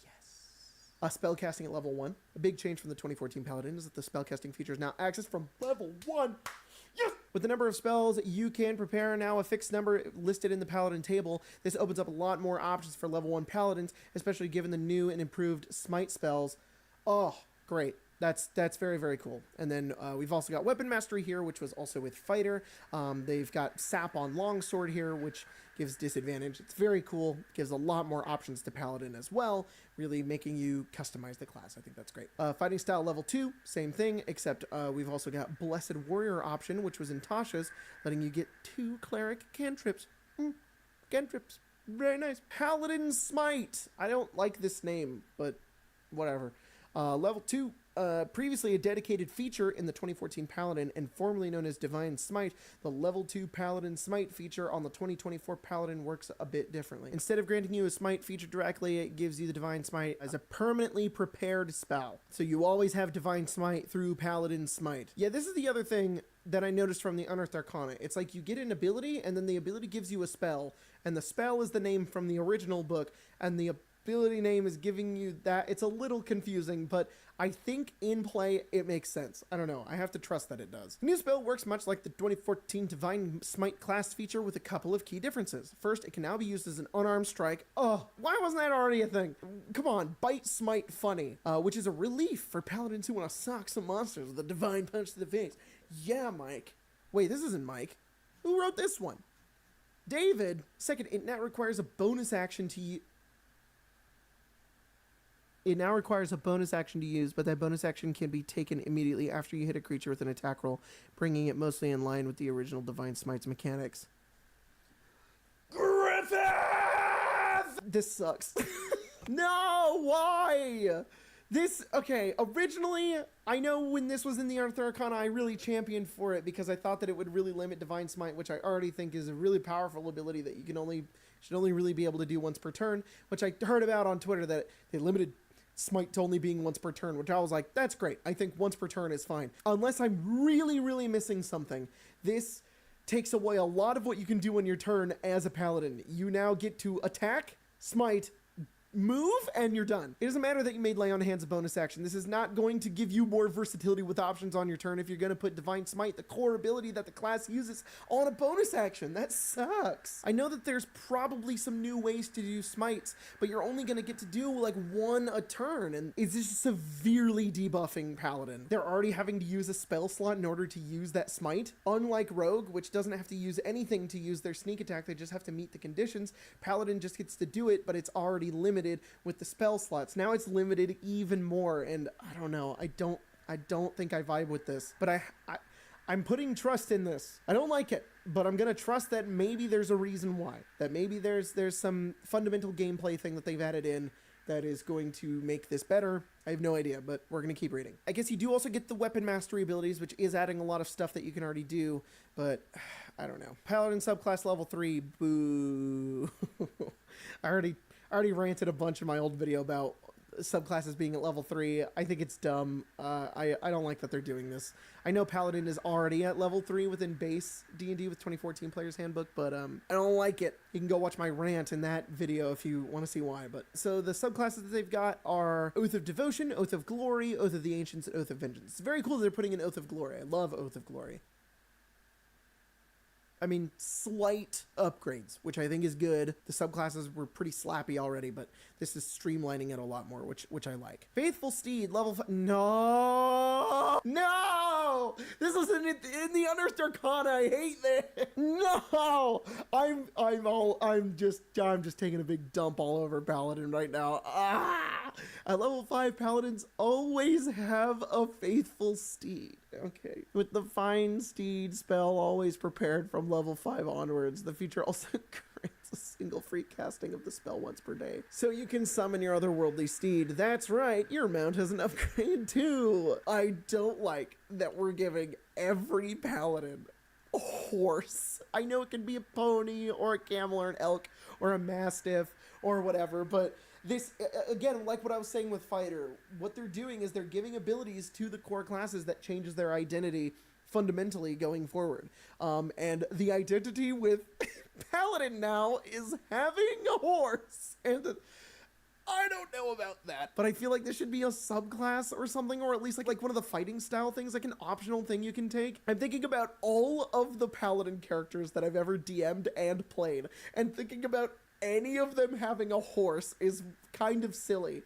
Yes. spellcasting at level 1. A big change from the 2014 Paladin is that the spellcasting feature is now accessed from level 1. Yes! With the number of spells you can prepare now a fixed number listed in the Paladin table, this opens up a lot more options for level 1 Paladins, especially given the new and improved Smite spells. Oh, great. That's very, very cool. And then we've also got Weapon Mastery here, which was also with Fighter. They've got Sap on Longsword here, which gives disadvantage. It's very cool. Gives a lot more options to Paladin as well, really making you customize the class. I think that's great. Fighting Style level 2, same thing, except we've also got Blessed Warrior option, which was in Tasha's, letting you get 2 Cleric cantrips. Cantrips. Very nice. Paladin Smite. I don't like this name, but whatever. Level 2. Previously a dedicated feature in the 2014 Paladin and formerly known as Divine Smite, the level 2 Paladin Smite feature on the 2024 Paladin works a bit differently. Instead of granting you a Smite feature directly, it gives you the Divine Smite as a permanently prepared spell. So you always have Divine Smite through Paladin Smite. Yeah, this is the other thing that I noticed from the Unearthed Arcana. It's like you get an ability and then the ability gives you a spell, and the spell is the name from the original book, and the ability name is giving you that. It's a little confusing, but I think in play it makes sense. I don't know. I have to trust that it does. The new spell works much like the 2014 Divine Smite class feature with a couple of key differences. First, it can now be used as an unarmed strike. Oh, why wasn't that already a thing? Come on, Bite Smite Funny, which is a relief for paladins who want to sock some monsters with a divine punch to the face. Yeah, Mike. Wait, this isn't Mike. Who wrote this one? David. Second, it now requires a bonus action to use. It now requires a bonus action to use, but that bonus action can be taken immediately after you hit a creature with an attack roll, bringing it mostly in line with the original Divine Smite's mechanics. Griffith! This sucks. No, why? Okay, originally, I know when this was in the Unearthed Arcana, I really championed for it because I thought that it would really limit Divine Smite, which I already think is a really powerful ability that you should only really be able to do once per turn, which I heard about on Twitter that they limited Smite to only being once per turn, which I was like, that's great. I think once per turn is fine. Unless I'm really, really missing something. This takes away a lot of what you can do on your turn as a paladin. You now get to attack, smite, move, and you're done. It doesn't matter that you made Lay on Hands a bonus action. This is not going to give you more versatility with options on your turn if you're going to put Divine Smite, the core ability that the class uses, on a bonus action. That sucks. I know that there's probably some new ways to do smites, but you're only going to get to do like one a turn, and it's just severely debuffing Paladin. They're already having to use a spell slot in order to use that smite. Unlike Rogue, which doesn't have to use anything to use their sneak attack, they just have to meet the conditions. Paladin just gets to do it, but it's already limited with the spell slots. Now it's limited even more, and I don't know. I don't think I vibe with this, but I'm putting trust in this. I don't like it, but I'm gonna trust that maybe there's a reason why. That maybe there's some fundamental gameplay thing that they've added in that is going to make this better. I have no idea, but we're gonna keep reading. I guess you do also get the weapon mastery abilities, which is adding a lot of stuff that you can already do, but I don't know. Paladin subclass level 3, boo. I already ranted a bunch in my old video about subclasses being at level 3. I think it's dumb. I don't like that they're doing this. I know Paladin is already at level 3 within base D&D with 2014 Player's Handbook, but I don't like it. You can go watch my rant in that video if you want to see why. But so the subclasses that they've got are Oath of Devotion, Oath of Glory, Oath of the Ancients, and Oath of Vengeance. It's very cool that they're putting in Oath of Glory. I love Oath of Glory. I mean, slight upgrades, which I think is good. The subclasses were pretty slappy already, but this is streamlining it a lot more, which I like. Faithful Steed, level 5. No! This was in the Unearthed Arcana. I hate this. No! I'm just taking a big dump all over Paladin right now. At level 5, Paladins always have a Faithful Steed. Okay. With the Fine Steed spell always prepared from level 5 onwards, the feature also grants a single free casting of the spell once per day. So you can summon your otherworldly steed. That's right, your mount has an upgrade too. I don't like that we're giving every paladin a horse. I know it can be a pony or a camel or an elk or a mastiff or whatever, but this, again, like what I was saying with Fighter, what they're doing is they're giving abilities to the core classes that changes their identity fundamentally going forward. And the identity with Paladin now is having a horse. And I don't know about that. But I feel like this should be a subclass or something, or at least like one of the fighting style things, like an optional thing you can take. I'm thinking about all of the paladin characters that I've ever DM'd and played, and thinking about any of them having a horse is kind of silly.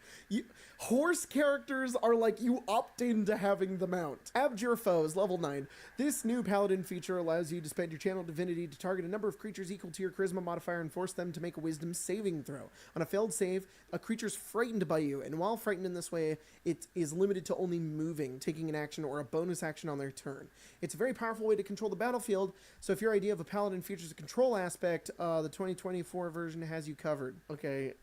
Horse characters are like you opt into having the mount. Abjure Foes, level 9. This new paladin feature allows you to spend your channel divinity to target a number of creatures equal to your charisma modifier and force them to make a wisdom saving throw. On a failed save, a creature's frightened by you, and while frightened in this way, it is limited to only moving, taking an action, or a bonus action on their turn. It's a very powerful way to control the battlefield, so if your idea of a paladin features a control aspect, the 2024 version has you covered. Okay.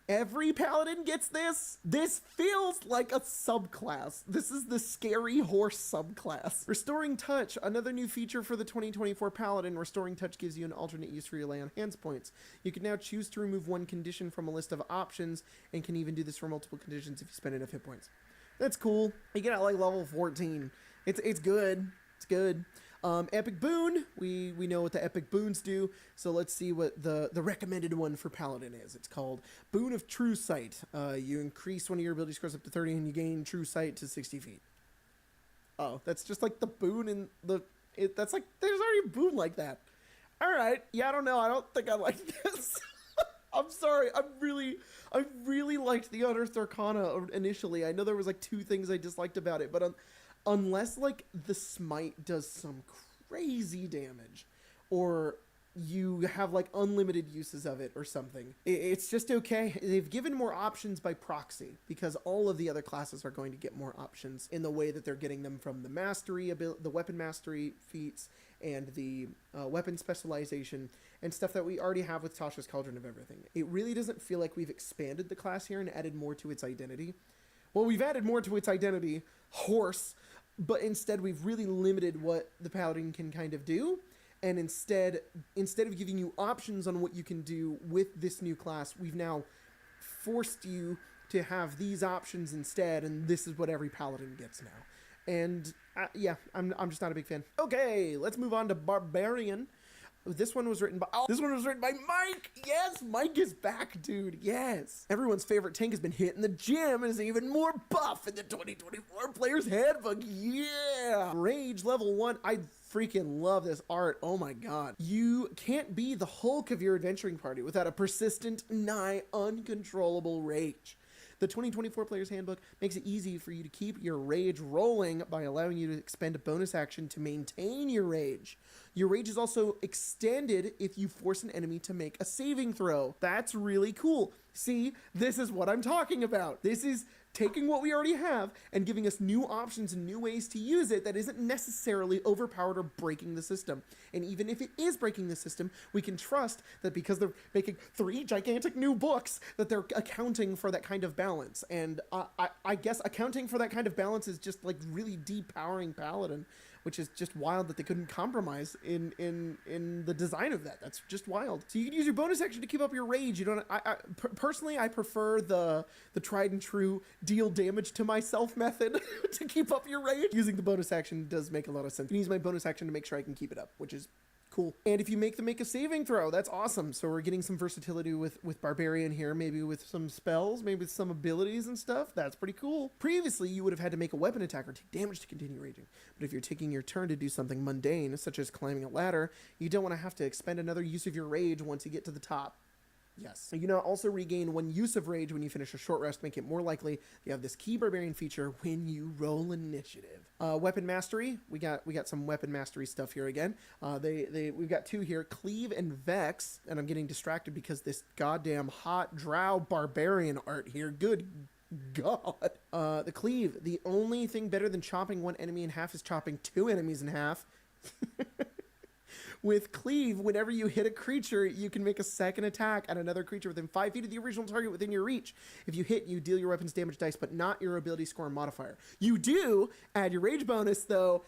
Every paladin gets this? This feels like a subclass. This is the scary horse subclass. Restoring Touch, another new feature for the 2024 paladin. Restoring Touch gives you an alternate use for your lay on hands points. You can now choose to remove one condition from a list of options, and can even do this for multiple conditions if you spend enough hit points. That's cool. You get out like level 14. It's good. It's good. Epic Boon, we know what the epic boons do, so let's see what the recommended one for Paladin is. It's called Boon of True Sight. You increase one of your ability scores up to 30 and you gain True Sight to 60 feet. Oh, that's just like the boon in that's like, there's already a boon like that. Alright, yeah, I don't know, I don't think I like this. I'm sorry, I really liked the Unearthed Arcana initially. I know there was like 2 things I disliked about it, but unless like the smite does some crazy damage, or you have like unlimited uses of it or something, it's just okay. They've given more options by proxy, because all of the other classes are going to get more options in the way that they're getting them from the mastery, the weapon mastery feats, and the weapon specialization, and stuff that we already have with Tasha's Cauldron of Everything. It really doesn't feel like we've expanded the class here and added more to its identity. Well, we've added more to its identity, horse, but instead we've really limited what the paladin can kind of do, and instead of giving you options on what you can do with this new class, we've now forced you to have these options instead, and this is what every paladin gets now. And yeah, I'm just not a big fan. Okay, let's move on to Barbarian. This one was written by Mike. Yes, Mike is back, dude. Yes. Everyone's favorite tank has been hit in the gym and is even more buff in the 2024 Player's Handbook. Yeah. Rage level 1. I freaking love this art. Oh my god. You can't be the Hulk of your adventuring party without a persistent, nigh uncontrollable rage. The 2024 Player's Handbook makes it easy for you to keep your rage rolling by allowing you to expend a bonus action to maintain your rage. Your rage is also extended if you force an enemy to make a saving throw. That's really cool. See, this is what I'm talking about. This is taking what we already have and giving us new options and new ways to use it that isn't necessarily overpowered or breaking the system. And even if it is breaking the system, we can trust that because they're making 3 gigantic new books, that they're accounting for that kind of balance. And I guess accounting for that kind of balance is just like really depowering Paladin, which is just wild that they couldn't compromise in the design of that. That's just wild. So you can use your bonus action to keep up your rage. You don't. Personally, I prefer the tried and true deal damage to myself method to keep up your rage. Using the bonus action does make a lot of sense. I can use my bonus action to make sure I can keep it up, which is cool. And if you make them make a saving throw, that's awesome. So we're getting some versatility with Barbarian here, maybe with some spells, maybe with some abilities and stuff. That's pretty cool. Previously, you would have had to make a weapon attack or take damage to continue raging. But if you're taking your turn to do something mundane, such as climbing a ladder, you don't want to have to expend another use of your rage once you get to the top. Yes. You now also regain 1 use of rage when you finish a short rest, make it more likely you have this key Barbarian feature when you roll initiative. Weapon mastery. We got some weapon mastery stuff here again. We've got 2 here, Cleave and Vex, and I'm getting distracted because this goddamn hot drow barbarian art here. Good god. The Cleave. The only thing better than chopping 1 enemy in half is chopping 2 enemies in half. With Cleave, whenever you hit a creature, you can make a second attack at another creature within 5 feet of the original target within your reach. If you hit, you deal your weapon's damage dice, but not your ability score and modifier. You do add your rage bonus, though.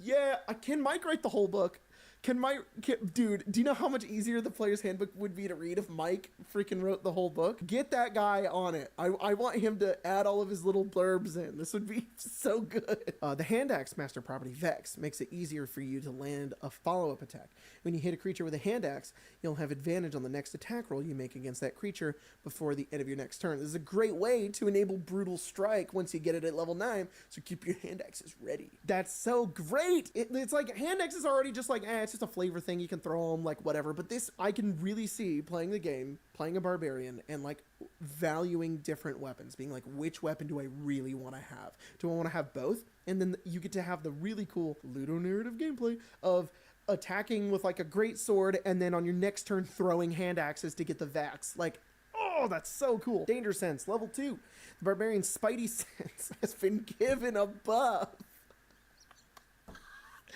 Yeah, can Mike write the whole book? Dude, do you know how much easier the player's handbook would be to read if Mike freaking wrote the whole book? Get that guy on it. I want him to add all of his little blurbs in. This would be so good. The hand axe master property, Vex, makes it easier for you to land a follow-up attack. When you hit a creature with a hand axe, you'll have advantage on the next attack roll you make against that creature before the end of your next turn. This is a great way to enable Brutal Strike once you get it at level 9, so keep your hand axes ready. That's so great! It's like, hand axes are already just like, it's just a flavor thing, you can throw them, like, whatever. But this, I can really see playing the game, playing a barbarian, and, like, valuing different weapons, being like, which weapon do I really want to have? Do I want to have both? And then you get to have the really cool ludonarrative gameplay of attacking with, like, a great sword, and then on your next turn throwing hand axes to get the Vex. Like, oh, that's so cool. Danger Sense, level 2. The barbarian's Spidey Sense has been given a buff.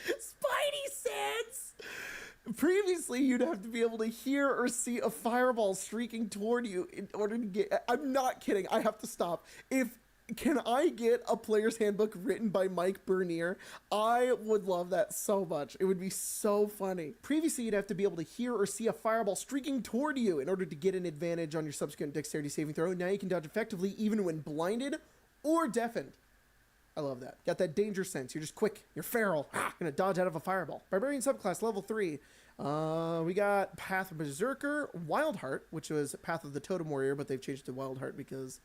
Spidey Sense! Previously, you'd have to be able to hear or see a fireball streaking toward you in order to get... I'm not kidding. I have to stop. Can I get a player's handbook written by Mike Bernier? I would love that so much. It would be so funny. Previously, you'd have to be able to hear or see a fireball streaking toward you in order to get an advantage on your subsequent dexterity saving throw. Now you can dodge effectively even when blinded or deafened. I love that. Got that danger sense. You're just quick. You're feral. Gonna dodge out of a fireball. Barbarian subclass, level 3. We got Path of Berserker, Wildheart, which was Path of the Totem Warrior, but they've changed to Wildheart because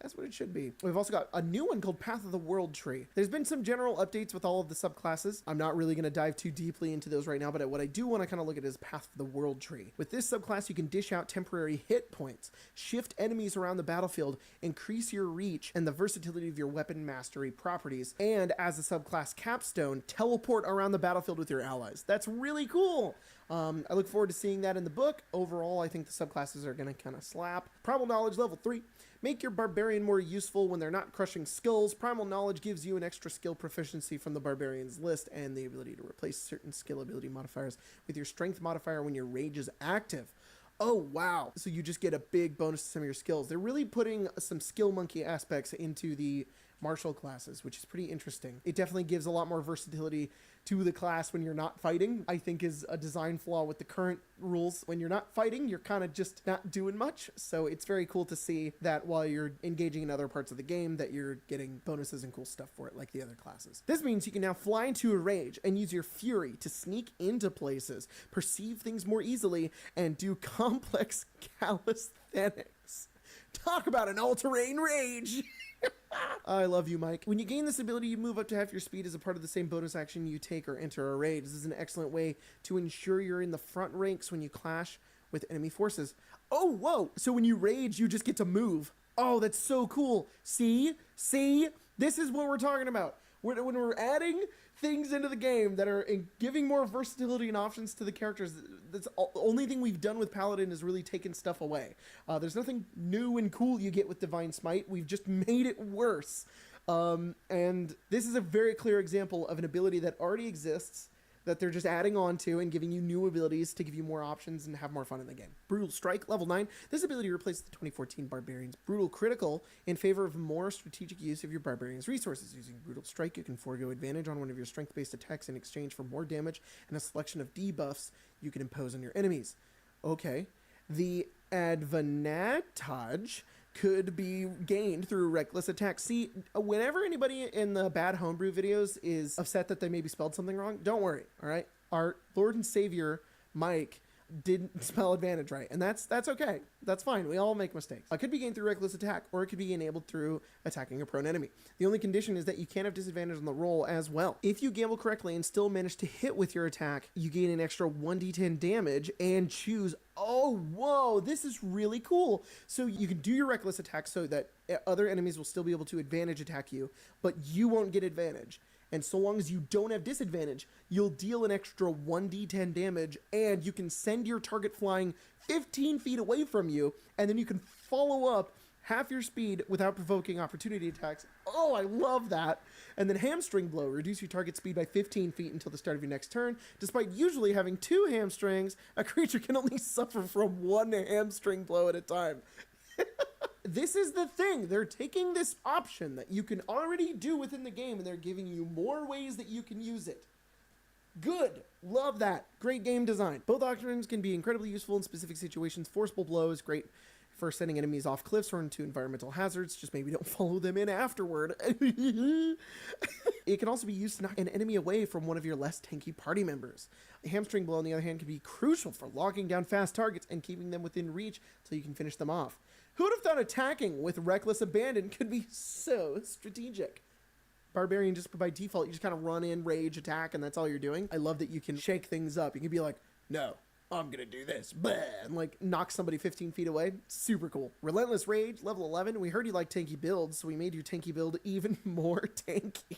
that's what it should be. We've also got a new one called Path of the World Tree. There's been some general updates with all of the subclasses. I'm not really going to dive too deeply into those right now, but what I do want to kind of look at is Path of the World Tree. With this subclass, you can dish out temporary hit points, shift enemies around the battlefield, increase your reach and the versatility of your weapon mastery properties, and as a subclass capstone, teleport around the battlefield with your allies. That's really cool. I look forward to seeing that in the book. Overall, I think the subclasses are going to kind of slap. Primal Knowledge, level 3. Make your barbarian more useful when they're not crushing skulls. Primal Knowledge gives you an extra skill proficiency from the barbarian's list and the ability to replace certain skill ability modifiers with your strength modifier when your rage is active. Oh, wow. So you just get a big bonus to some of your skills. They're really putting some skill monkey aspects into the martial classes, which is pretty interesting. It definitely gives a lot more versatility to the class when you're not fighting. I think is a design flaw with the current rules. When you're not fighting, you're kind of just not doing much. So it's very cool to see that while you're engaging in other parts of the game that you're getting bonuses and cool stuff for it like the other classes. This means you can now fly into a rage and use your fury to sneak into places, perceive things more easily, and do complex calisthenics. Talk about an all-terrain rage! I love you, Mike. When you gain this ability, you move up to half your speed as a part of the same bonus action you take or enter a raid. This is an excellent way to ensure you're in the front ranks when you clash with enemy forces. Oh, whoa! So when you rage, you just get to move. Oh, that's so cool. See? This is what we're talking about. When we're adding things into the game that are giving more versatility and options to the characters, that's the only thing we've done with Paladin is really taken stuff away. There's nothing new and cool you get with Divine Smite. We've just made it worse. And this is a very clear example of an ability that already exists that they're just adding on to and giving you new abilities to give you more options and have more fun in the game. Brutal Strike, level 9. This ability replaces the 2014 Barbarian's Brutal Critical in favor of more strategic use of your Barbarian's resources. Using Brutal Strike, you can forego advantage on one of your strength-based attacks in exchange for more damage and a selection of debuffs you can impose on your enemies. Okay. The advantage could be gained through reckless attack. See, whenever anybody in the bad homebrew videos is upset that they maybe spelled something wrong, don't worry, all right? Our Lord and Savior, Mike, didn't spell advantage right, and that's okay. That's fine. We all make mistakes. It could be gained through reckless attack, or it could be enabled through attacking a prone enemy. The only condition is that you can't have disadvantage on the roll as well. If you gamble correctly and still manage to hit with your attack, you gain an extra 1d10 damage and choose. Oh, whoa, this is really cool. So you can do your reckless attack so that other enemies will still be able to advantage attack you, but you won't get advantage. And so long as you don't have disadvantage, you'll deal an extra 1d10 damage, and you can send your target flying 15 feet away from you, and then you can follow up half your speed without provoking opportunity attacks. Oh, I love that. And then Hamstring Blow. Reduce your target speed by 15 feet until the start of your next turn. Despite usually having 2 hamstrings, a creature can only suffer from 1 hamstring blow at a time. This is the thing. They're taking this option that you can already do within the game, and they're giving you more ways that you can use it. Good. Love that. Great game design. Both doctrines can be incredibly useful in specific situations. Forcible blow is great for sending enemies off cliffs or into environmental hazards. Just maybe don't follow them in afterward. It can also be used to knock an enemy away from one of your less tanky party members. A hamstring blow, on the other hand, can be crucial for locking down fast targets and keeping them within reach until you can finish them off. Who would have thought attacking with reckless abandon could be so strategic? Barbarian, just by default, you just kind of run in, rage, attack, and that's all you're doing. I love that you can shake things up. You can be like, no, I'm gonna do this, blah, and like knock somebody 15 feet away. Super cool. Relentless Rage, level 11. We heard you like tanky builds, so we made your tanky build even more tanky.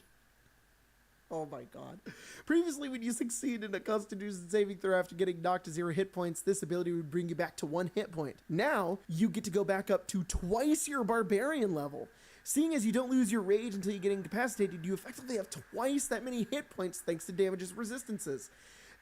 Oh my god. Previously, when you succeed in a Constitution saving throw after getting knocked to 0 hit points, this ability would bring you back to 1 hit point. Now, you get to go back up to twice your Barbarian level. Seeing as you don't lose your rage until you get incapacitated, you effectively have twice that many hit points thanks to damage's resistances.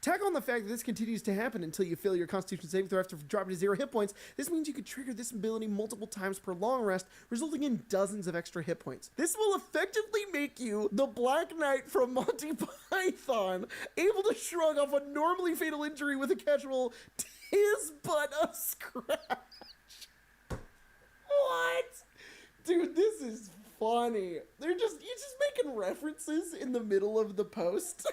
Tack on the fact that this continues to happen until you fail your Constitution saving throw after dropping to 0 hit points. This means you could trigger this ability multiple times per long rest, resulting in dozens of extra hit points. This will effectively make you the Black Knight from Monty Python, able to shrug off a normally fatal injury with a casual "'tis but a scratch." What? Dude, this is funny. You're just making references in the middle of the post.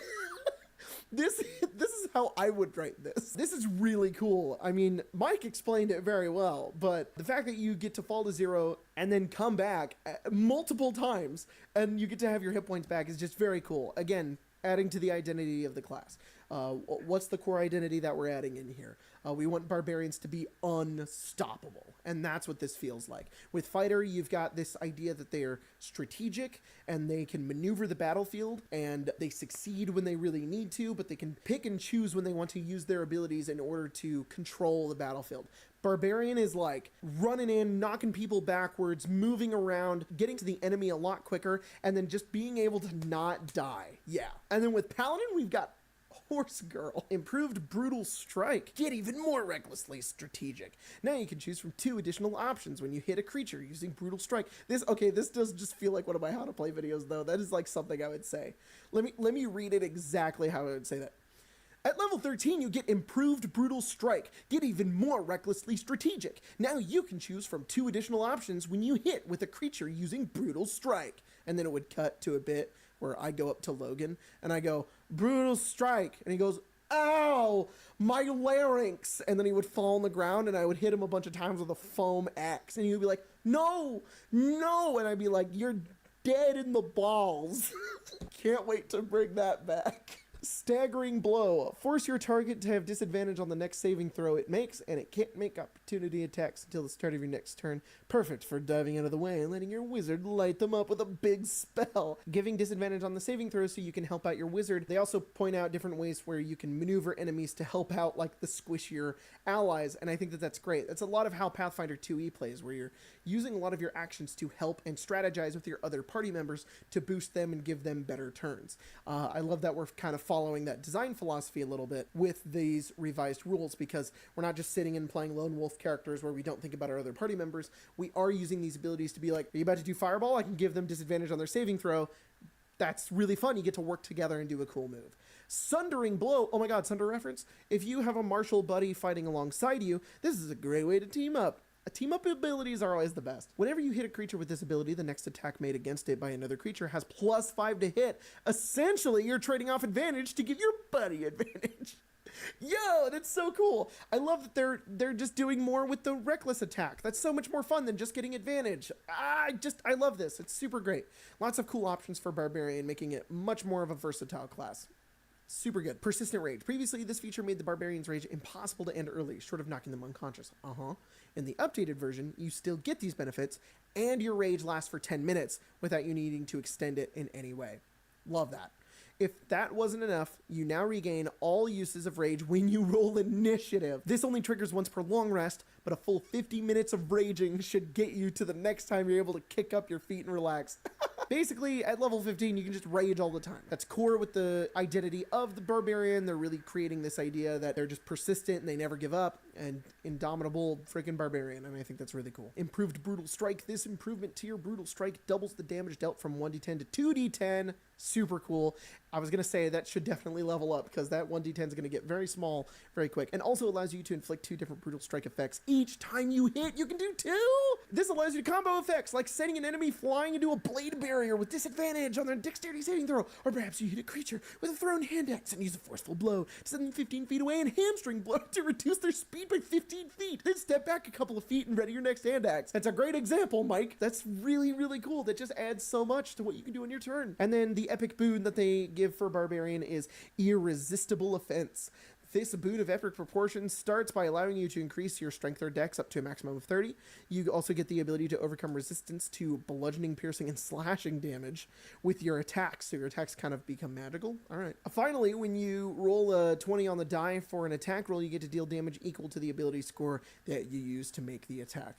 This is how I would write this. This is really cool. I mean, Mike explained it very well, but the fact that you get to fall to 0 and then come back multiple times and you get to have your hit points back is just very cool. Again, adding to the identity of the class. What's the core identity that we're adding in here? We want barbarians to be unstoppable, and that's what this feels like. With fighter, you've got this idea that they are strategic and they can maneuver the battlefield and they succeed when they really need to, but they can pick and choose when they want to use their abilities in order to control the battlefield. Barbarian is like running in, knocking people backwards, moving around, getting to the enemy a lot quicker, and then just being able to not die. Yeah. And then with Paladin, we've got Horse Girl. Improved Brutal Strike. Get even more recklessly strategic. Now you can choose from 2 additional options when you hit a creature using Brutal Strike. This does just feel like one of my how to play videos though. That is like something I would say. Let me read it exactly how I would say that. At level 13, you get Improved Brutal Strike. Get even more recklessly strategic. Now you can choose from 2 additional options when you hit with a creature using Brutal Strike. And then it would cut to a bit where I go up to Logan and I go, Brutal Strike. And he goes, ow, my larynx. And then he would fall on the ground and I would hit him a bunch of times with a foam axe. And he would be like, no, no. And I'd be like, you're dead in the balls. Can't wait to bring that back. Staggering Blow. Force your target to have disadvantage on the next saving throw it makes, and it can't make opportunity attacks until the start of your next turn. Perfect for diving out of the way and letting your wizard light them up with a big spell. Giving disadvantage on the saving throw so you can help out your wizard. They also point out different ways where you can maneuver enemies to help out like the squishier allies, and I think that that's great. That's a lot of how Pathfinder 2e plays, where you're using a lot of your actions to help and strategize with your other party members to boost them and give them better turns. I love that we're kind of following that design philosophy a little bit with these revised rules, because we're not just sitting and playing lone wolf characters where we don't think about our other party members. We are using these abilities to be like, are you about to do fireball? I can give them disadvantage on their saving throw. That's really fun. You get to work together and do a cool move. Sundering Blow. Oh my god, Sunder reference. If you have a martial buddy fighting alongside you, this is a great way to team up. Team up abilities are always the best. Whenever you hit a creature with this ability, the next attack made against it by another creature has +5 to hit. Essentially, you're trading off advantage to give your buddy advantage. Yo, that's so cool. I love that they're just doing more with the reckless attack. That's so much more fun than just getting advantage. I love this. It's super great. Lots of cool options for Barbarian, making it much more of a versatile class. Super good. Persistent Rage. Previously, this feature made the Barbarian's Rage impossible to end early, short of knocking them unconscious. In the updated version, you still get these benefits, and your Rage lasts for 10 minutes without you needing to extend it in any way. Love that. If that wasn't enough, you now regain all uses of Rage when you roll Initiative. This only triggers once per long rest, but a full 50 minutes of raging should get you to the next time you're able to kick up your feet and relax. Basically, at level 15, you can just rage all the time. That's core with the identity of the Barbarian. They're really creating this idea that they're just persistent and they never give up, and indomitable freaking Barbarian, and I think that's really cool. Improved Brutal Strike. This improvement to your Brutal Strike doubles the damage dealt from 1d10 to 2d10. Super cool. I was going to say that should definitely level up because that 1d10 is going to get very small very quick. And also allows you to inflict 2 different brutal strike effects. Each time you hit, you can do 2! This allows you to combo effects like sending an enemy flying into a blade barrier with disadvantage on their dexterity saving throw. Or perhaps you hit a creature with a thrown hand axe and use a forceful blow to send them 15 feet away and hamstring blow to reduce their speed by 15 feet. Then step back a couple of feet and ready your next hand axe. That's a great example, Mike. That's really, really cool. That just adds so much to what you can do in your turn. And then the epic boon that they give for Barbarian is Irresistible Offense. This boon of epic proportions starts by allowing you to increase your strength or dex up to a maximum of 30. You also get the ability to overcome resistance to bludgeoning, piercing, and slashing damage with your attacks. So your attacks kind of become magical. All right. Finally, when you roll a 20 on the die for an attack roll, you get to deal damage equal to the ability score that you use to make the attack.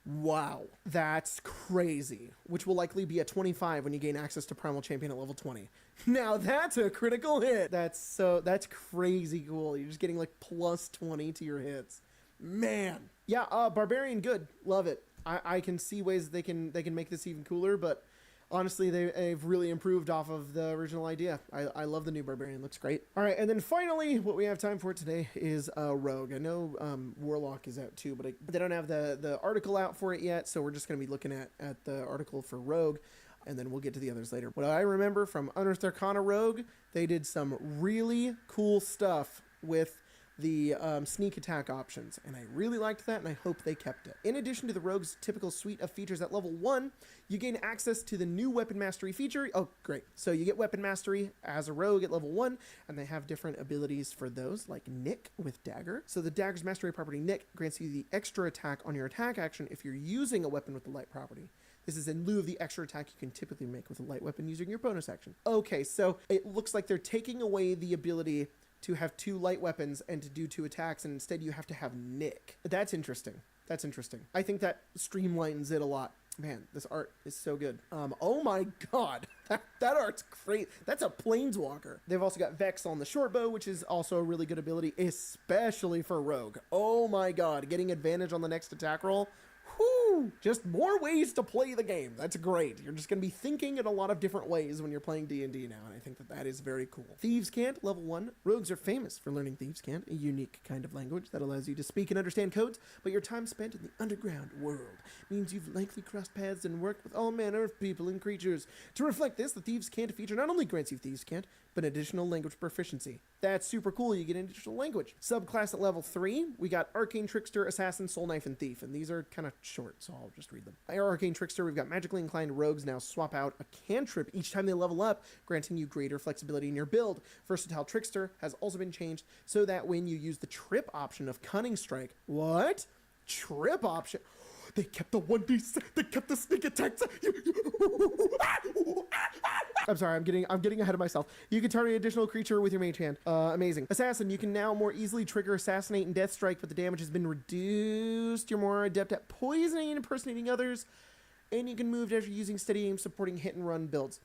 Wow, that's crazy. Which will likely be a 25 when you gain access to Primal Champion at level 20. Now that's a critical hit. That's crazy cool. You're just getting like plus 20 to your hits. Man. Yeah, Barbarian, good. Love it. I can see ways they can make this even cooler, but honestly, they've really improved off of the original idea. I love the new Barbarian. Looks great. All right, and then finally, what we have time for today is Rogue. I know Warlock is out too, but they don't have the article out for it yet, so we're just going to be looking at the article for Rogue, and then we'll get to the others later. What I remember from Unearthed Arcana Rogue, they did some really cool stuff with the sneak attack options, and I really liked that, and I hope they kept it. In addition to the Rogue's typical suite of features at level 1, you gain access to the new Weapon Mastery feature. Oh, great. So you get Weapon Mastery as a Rogue at level 1, and they have different abilities for those, like Nick with Dagger. So the Dagger's Mastery property, Nick, grants you the extra attack on your attack action if you're using a weapon with the light property. This is in lieu of the extra attack you can typically make with a light weapon using your bonus action. Okay, so it looks like they're taking away the ability to have 2 light weapons and to do 2 attacks, and instead you have to have Nick. That's interesting. That's interesting. I think that streamlines it a lot. Man, this art is so good. Oh my god. That art's great. That's a Planeswalker. They've also got Vex on the short bow, which is also a really good ability, especially for Rogue. Oh my god. Getting advantage on the next attack roll. Whew, just more ways to play the game. That's great. You're just going to be thinking in a lot of different ways when you're playing D&D now, and I think that is very cool. Thieves' Cant, level 1. Rogues are famous for learning Thieves' Cant, a unique kind of language that allows you to speak and understand codes, but your time spent in the underground world means you've likely crossed paths and worked with all manner of people and creatures. To reflect this, the Thieves' Cant feature not only grants you Thieves' Cant, but additional language proficiency. That's super cool. You get an additional language. Subclass at level 3, we got Arcane Trickster, Assassin, Soul Knife, and Thief, and these are kind of short, so I'll just read them. Our Arcane Trickster, we've got magically inclined rogues now swap out a cantrip each time they level up, granting you greater flexibility in your build. Versatile Trickster has also been changed so that when you use the trip option of Cunning Strike, what? Trip option? They kept the 1d6, they kept the sneak attacks. I'm sorry, I'm getting ahead of myself. You can target an additional creature with your mage hand. Amazing. Assassin, you can now more easily trigger Assassinate and Death Strike, but the damage has been reduced. You're more adept at poisoning and impersonating others, and you can move as you're using steady aim supporting hit and run builds.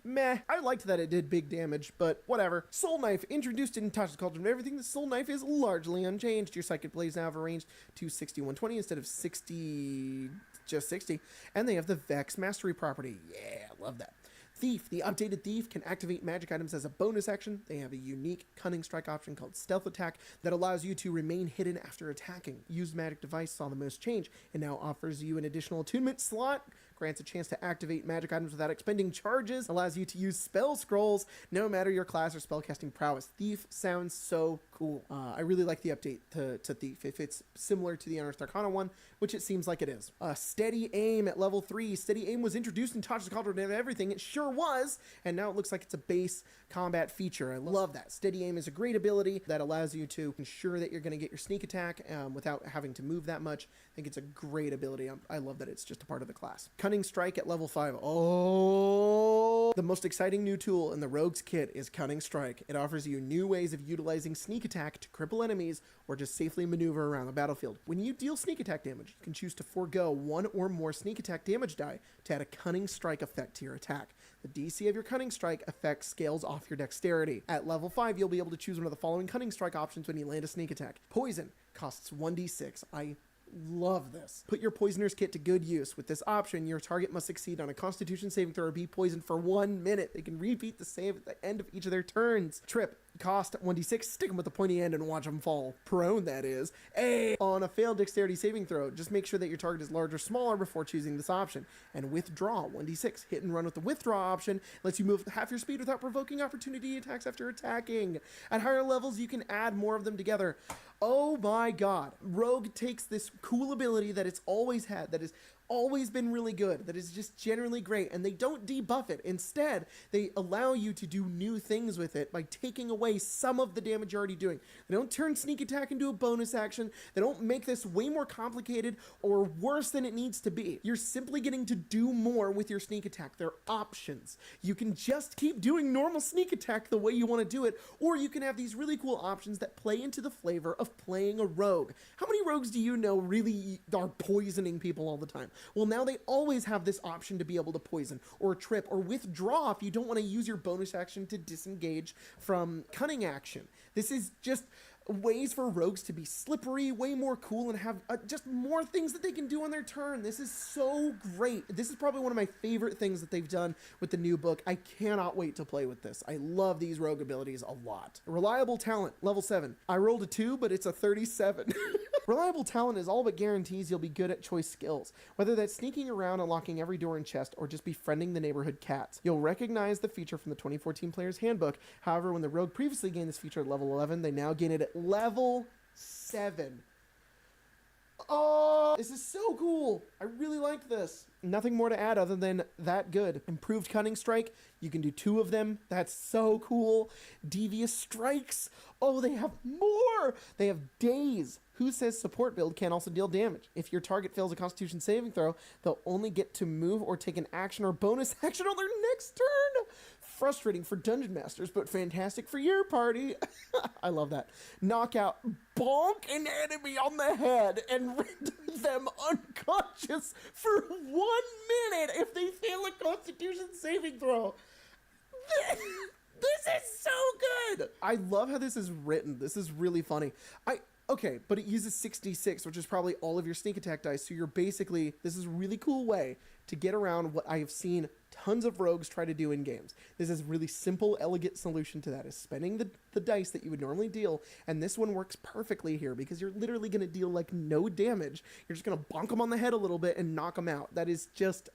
Meh, I liked that it did big damage, but whatever. Soul Knife, introduced in Tasha's Cauldron of Everything, the Soul Knife is largely unchanged. Your psychic blades now have a range to 60-120 instead of 60, just 60. And they have the Vex Mastery property. Yeah, love that. Thief, the updated Thief can activate magic items as a bonus action. They have a unique Cunning Strike option called Stealth Attack that allows you to remain hidden after attacking. Used magic device saw the most change and now offers you an additional attunement slot, grants a chance to activate magic items without expending charges, allows you to use spell scrolls no matter your class or spellcasting prowess. Thief sounds so cool. I really like the update to Thief. If it's similar to the Unearthed Arcana one, which it seems like it is. Steady Aim at level 3. Steady Aim was introduced in Tasha's Cauldron of Everything. It sure was, and now it looks like it's a base combat feature. I love that. Steady Aim is a great ability that allows you to ensure that you're going to get your sneak attack without having to move that much. I think it's a great ability. I love that it's just a part of the class. Cunning Strike at level 5. Oh, the most exciting new tool in the Rogue's kit is Cunning Strike. It offers you new ways of utilizing sneak attack to cripple enemies or just safely maneuver around the battlefield. When you deal sneak attack damage, you can choose to forego one or more sneak attack damage die to add a Cunning Strike effect to your attack. The DC of your Cunning Strike effect scales off your dexterity. At level 5, you'll be able to choose one of the following Cunning Strike options when you land a sneak attack. Poison costs 1d6. I Love this. Put your Poisoner's Kit to good use. With this option, your target must succeed on a Constitution saving throw or be poisoned for 1 minute. They can repeat the save at the end of each of their turns. Trip. Cost 1d6. Stick them with the pointy end and watch them fall. Prone, that is. On a failed dexterity saving throw, just make sure that your target is large or smaller before choosing this option. And withdraw 1d6. Hit and run with the withdraw option. Lets you move half your speed without provoking opportunity attacks after attacking. At higher levels, you can add more of them together. Oh my god. Rogue takes this cool ability that it's always had, that has always been really good, that is just generally great, and they don't debuff it. Instead, they allow you to do new things with it by taking away some of the damage you're already doing. They don't turn sneak attack into a bonus action. They don't make this way more complicated or worse than it needs to be. You're simply getting to do more with your sneak attack. They're options. You can just keep doing normal sneak attack the way you want to do it, or you can have these really cool options that play into the flavor of playing a rogue. How many rogues do you know really are poisoning people all the time? Well, now they always have this option to be able to poison or trip or withdraw if you don't want to use your bonus action to disengage from cunning action. This is just ways for rogues to be slippery, way more cool, and have just more things that they can do on their turn. This is so great. This is probably one of my favorite things that they've done with the new book. I cannot wait to play with this. I love these rogue abilities a lot. Reliable talent, level 7. I rolled a 2, but it's a 37. Reliable talent is all but guarantees you'll be good at choice skills, whether that's sneaking around, unlocking every door and chest, or just befriending the neighborhood cats. You'll recognize the feature from the 2014 Player's Handbook. However, when the rogue previously gained this feature at level 11, they now gain it at level 7. Oh, this is so cool. I really like this. Nothing more to add other than that good. Improved Cunning Strike. You can do 2 of them. That's so cool. Devious Strikes. Oh, they have more. They have Daze. Who says support build can also deal damage? If your target fails a Constitution saving throw, they'll only get to move or take an action or bonus action on their next turn. Frustrating for dungeon masters, but fantastic for your party. I love that. Knockout. Bonk an enemy on the head and render them unconscious for 1 minute if they fail a Constitution saving throw. This is so good. I love how this is written. This is really funny. Okay, but it uses 66, which is probably all of your sneak attack dice. So you're basically, this is a really cool way to get around what I have seen tons of rogues try to do in games. This is a really simple, elegant solution to that, is spending the dice that you would normally deal, and this one works perfectly here because you're literally going to deal like no damage. You're just going to bonk them on the head a little bit and knock them out. That is just,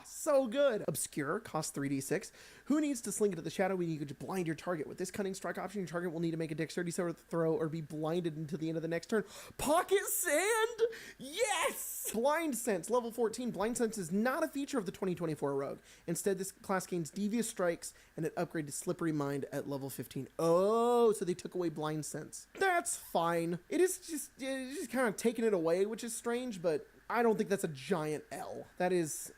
so good. Obscure costs 3d6. Who needs to sling into the shadow when you could just blind your target? With this Cunning Strike option, your target will need to make a dexterity throw or be blinded until the end of the next turn. Pocket Sand? Yes! Blind Sense, level 14. Blind Sense is not a feature of the 2024 Rogue. Instead, this class gains Devious Strikes and an upgrade to Slippery Mind at level 15. Oh, so they took away Blind Sense. That's fine. It's just kind of taking it away, which is strange, but I don't think that's a giant L. That's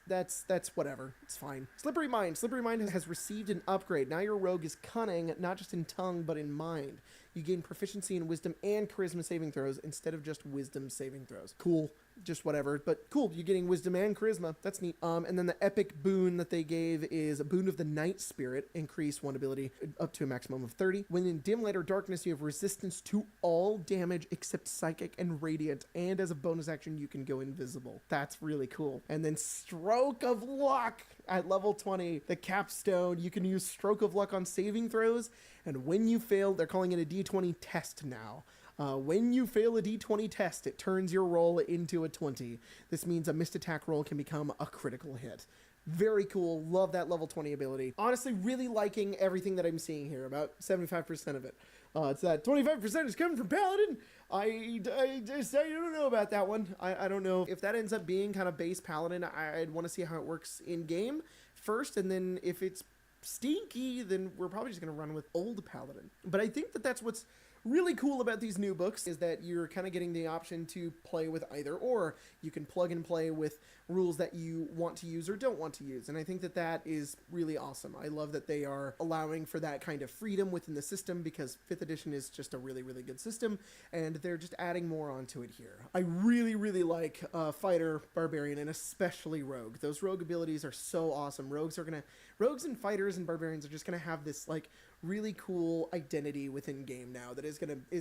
whatever. It's fine. Slippery Mind. Slippery Mind has received an upgrade. Now your rogue is cunning, not just in tongue, but in mind. You gain proficiency in wisdom and charisma saving throws instead of just wisdom saving throws. Cool. Just whatever. But cool, you're getting wisdom and charisma. That's neat. And then the epic boon that they gave is a boon of the Night Spirit. Increase one ability up to a maximum of 30. When in dim light or darkness, you have resistance to all damage except psychic and radiant. And as a bonus action, you can go invisible. That's really cool. And then Stroke of Luck at level 20. The capstone. You can use Stroke of Luck on saving throws. And when you fail, they're calling it a D20 test now. When you fail a D20 test, it turns your roll into a 20. This means a missed attack roll can become a critical hit. Very cool. Love that level 20 ability. Honestly, really liking everything that I'm seeing here. About 75% of it. It's that 25% is coming from Paladin. I don't know about that one. I don't know. If that ends up being kind of base Paladin, I'd want to see how it works in game first. And then if it's stinky, then we're probably just going to run with old Paladin. But I think that that's what's really cool about these new books, is that you're kind of getting the option to play with either or. You can plug and play with rules that you want to use or don't want to use, and I think that that is really awesome. I love that they are allowing for that kind of freedom within the system, because 5th edition is just a really, really good system, and they're just adding more onto it here. I really, really like Fighter, Barbarian, and especially Rogue. Those Rogue abilities are so awesome. Rogues and Fighters and Barbarians are just gonna have this like really cool identity within game now that is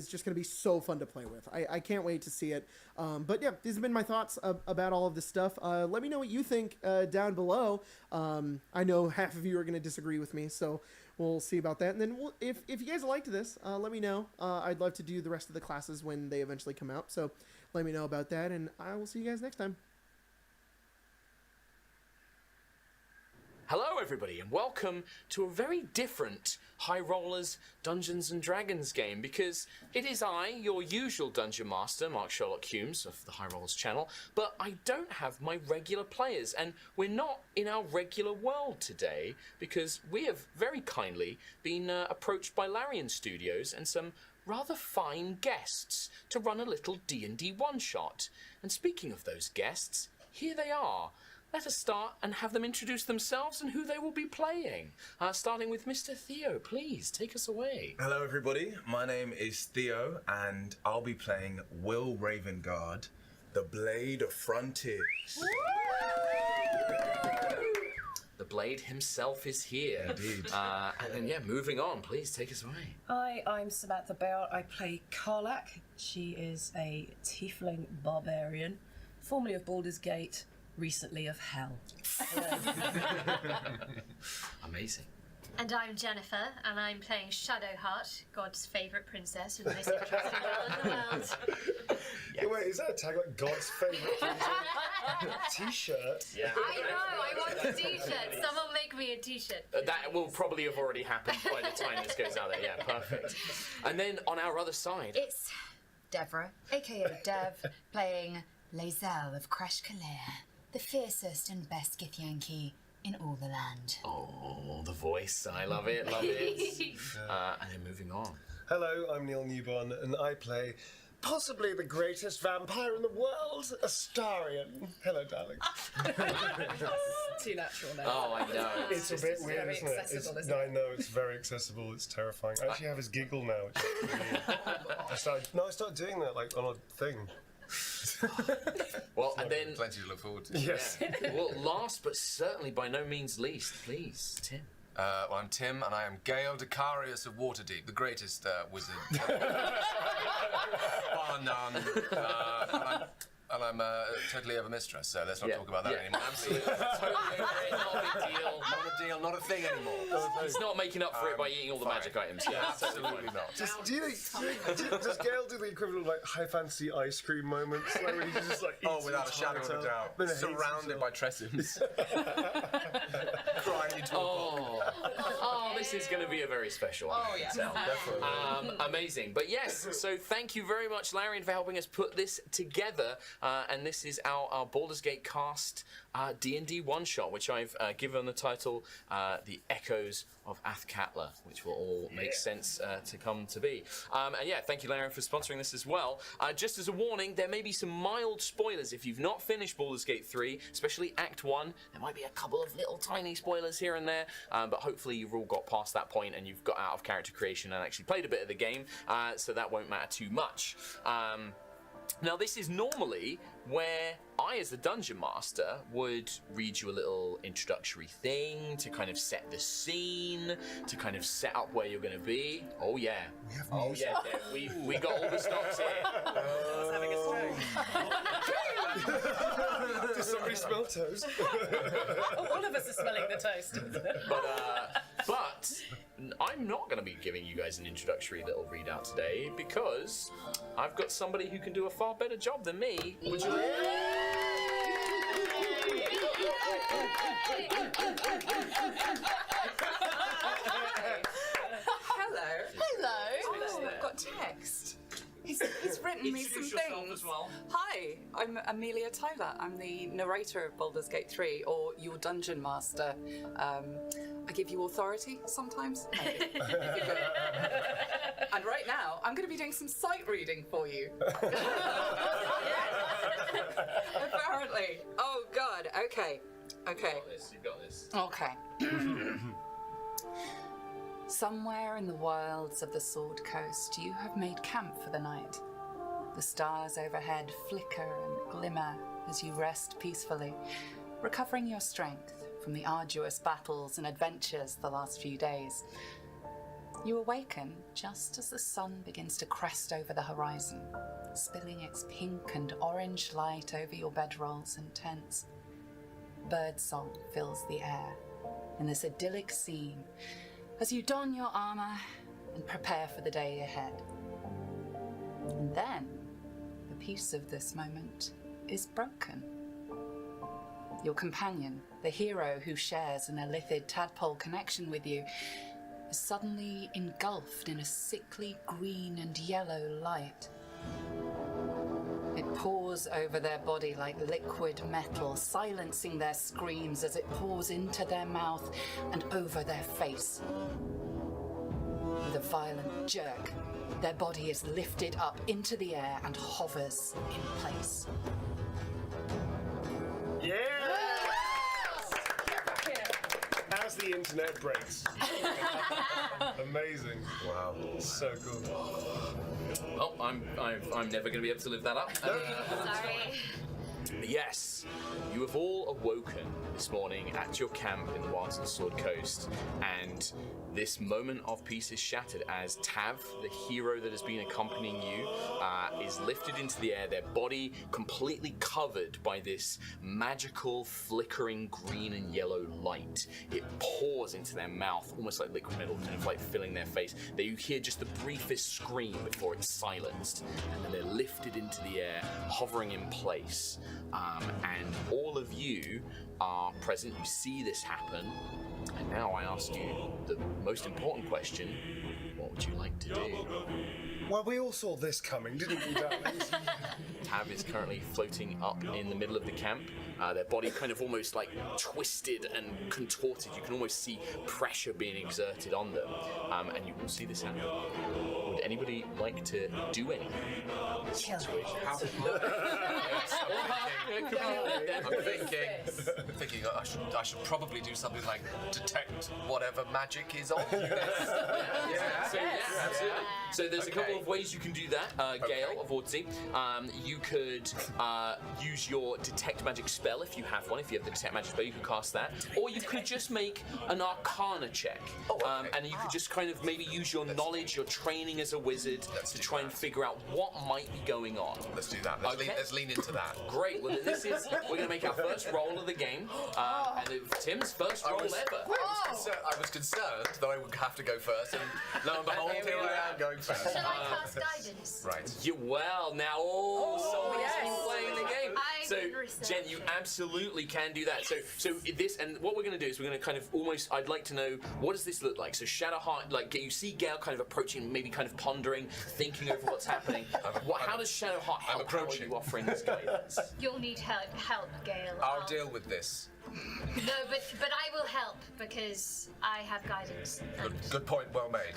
just gonna be so fun to play with. I can't wait to see it. But yeah, these have been my thoughts about all of this stuff. Let me know what you think down below. I know half of you are gonna disagree with me, so we'll see about that. And then if you guys liked this, let me know. I'd love to do the rest of the classes when they eventually come out. So let me know about that, and I will see you guys next time. Hello everybody and welcome to a very different High Rollers Dungeons & Dragons game, because it is I, your usual Dungeon Master, Mark Sherlock Humes of the High Rollers channel, but I don't have my regular players, and we're not in our regular world today because we have very kindly been approached by Larian Studios and some rather fine guests to run a little D&D one-shot. And speaking of those guests, here they are. Let us start and have them introduce themselves and who they will be playing. Starting with Mr. Theo, please take us away. Hello everybody, my name is Theo and I'll be playing Will Ravengard, the Blade of Frontiers. The Blade himself is here. Indeed. And then, yeah, moving on, please take us away. Hi, I'm Samantha Bale. I play Karlak. She is a tiefling barbarian, formerly of Baldur's Gate, recently of Hell. Amazing. And I'm Jennifer, and I'm playing Shadowheart, God's favourite princess with the most interesting world in the world. Yes. Wait, is that a tag like God's favourite princess? T-shirt? Yeah. I know, I want a t-shirt. Someone make me a t-shirt. That will probably have already happened by the time this goes out there. Yeah, perfect. And then on our other side... It's Deborah, aka Dev, playing Lae'zel of Crash Kalir, the fiercest and best Githyanki in all the land. Oh, the voice. I love it, love it. And then moving on. Hello, I'm Neil Newborn, and I play possibly the greatest vampire in the world, Astarion. Hello, darling. Too natural now. Oh, I know. It's a bit weird, very isn't it? accessible, isn't it? I know, it's very accessible. It's terrifying. I actually have his giggle now. Which is weird. I started doing that like on a thing. Well, and then... Plenty to look forward to. Yes. Yeah. Well, last but certainly by no means least, please, Tim. Well, I'm Tim, and I am Gale Decarius of Waterdeep, the greatest wizard. Bar none. And I'm totally ever mistress, so let's not talk about that anymore. Absolutely. Totally agree. Not a big deal. Not a deal, not a thing anymore. He's not making up for it by eating all the magic items. Yeah, absolutely not. Does Gale do the equivalent of like high fantasy ice cream moments? Like when he just like eats without a shadow of a doubt. Surrounded by tressums. Crying into a book. Oh, this is going to be a very special one. Oh, yeah. Definitely. Amazing. But yes, so thank you very much, Larian, for helping us put this together. And this is our Baldur's Gate cast D&D one-shot, which I've given the title The Echoes of Athkatla, which will all make sense to come to be. And yeah, thank you, Larian, for sponsoring this as well. Just as a warning, there may be some mild spoilers if you've not finished Baldur's Gate 3, especially Act 1. There might be a couple of little tiny spoilers here and there, but hopefully you've all got past that point and you've got out of character creation and actually played a bit of the game, so that won't matter too much. Now, this is normally where I, as the Dungeon Master, would read you a little introductory thing to kind of set the scene, to kind of set up where you're going to be. Oh, yeah. Oh, yeah. We got all the stops here. Let's having a smoke. Does somebody smell toast? All of us are smelling the toast. But I'm not going to be giving you guys an introductory little readout today because I've got somebody who can do a far better job than me. Would you? Hello. I've got text. He's written me some things. As well. Hi, I'm Amelia Tyler. I'm the narrator of Baldur's Gate 3, or your Dungeon Master. I give you authority sometimes. And right now, I'm going to be doing some sight reading for you. Apparently. Oh, God. Okay. You've got this. Okay. Somewhere in the wilds of the Sword Coast, you have made camp for the night. The stars overhead flicker and glimmer as you rest peacefully, recovering your strength from the arduous battles and adventures the last few days. You awaken just as the sun begins to crest over the horizon, spilling its pink and orange light over your bedrolls and tents. Birdsong fills the air in this idyllic scene as you don your armor and prepare for the day ahead. And then, the peace of this moment is broken. Your companion, the hero who shares an elithid tadpole connection with you, is suddenly engulfed in a sickly green and yellow light. It pours over their body like liquid metal, silencing their screams as it pours into their mouth and over their face. With a violent jerk, their body is lifted up into the air and hovers in place. Yes! As the internet breaks. Amazing. Wow. So cool. Oh, I'm never going to be able to live that up. Sorry. Yes, you have all awoken this morning at your camp in the Wilds of the Sword Coast, and this moment of peace is shattered as Tav, the hero that has been accompanying you, is lifted into the air, their body completely covered by this magical, flickering green and yellow light. It pours into their mouth, almost like liquid metal, kind of like filling their face. You hear just the briefest scream before it's silenced, and then they're lifted into the air, hovering in place. And all of you are present, you see this happen, and now I ask you the most important question: what would you like to do? Well, we all saw this coming, didn't we, darlings? Tav is currently floating up in the middle of the camp, their body kind of almost like twisted and contorted. You can almost see pressure being exerted on them, and you will see this happen. Would anybody like to do anything? Kill him. I'm thinking I should probably do something like detect whatever magic is on you. Absolutely. So there's a couple of ways you can do that, Gale of Ordsey. You could use your detect magic spell if you have one. If you have the detect magic spell, you can cast that. Or you could just make an Arcana check, and you could just kind of maybe use your knowledge, your training as a wizard, to try and figure out what might be going on. Let's do that. Let's lean into that. Great. Well, then we're going to make our first roll of the game, and it's Tim's first roll ever. I was concerned that I would have to go first, and lo and behold, here I am going first. Shall I cast guidance? Right. Well, now somebody's been playing the game. Jen, you absolutely can do that. So this, and what we're going to do is we're going to kind of almost, I'd like to know, what does this look like? So Shadowheart, like you see Gale kind of approaching, maybe kind of pondering, thinking over what's happening. How does Shadowheart help? How are you offering this guidance? You'll need help, Gale. I'll deal with this. No, but I will help because I have guidance. Good point, well made.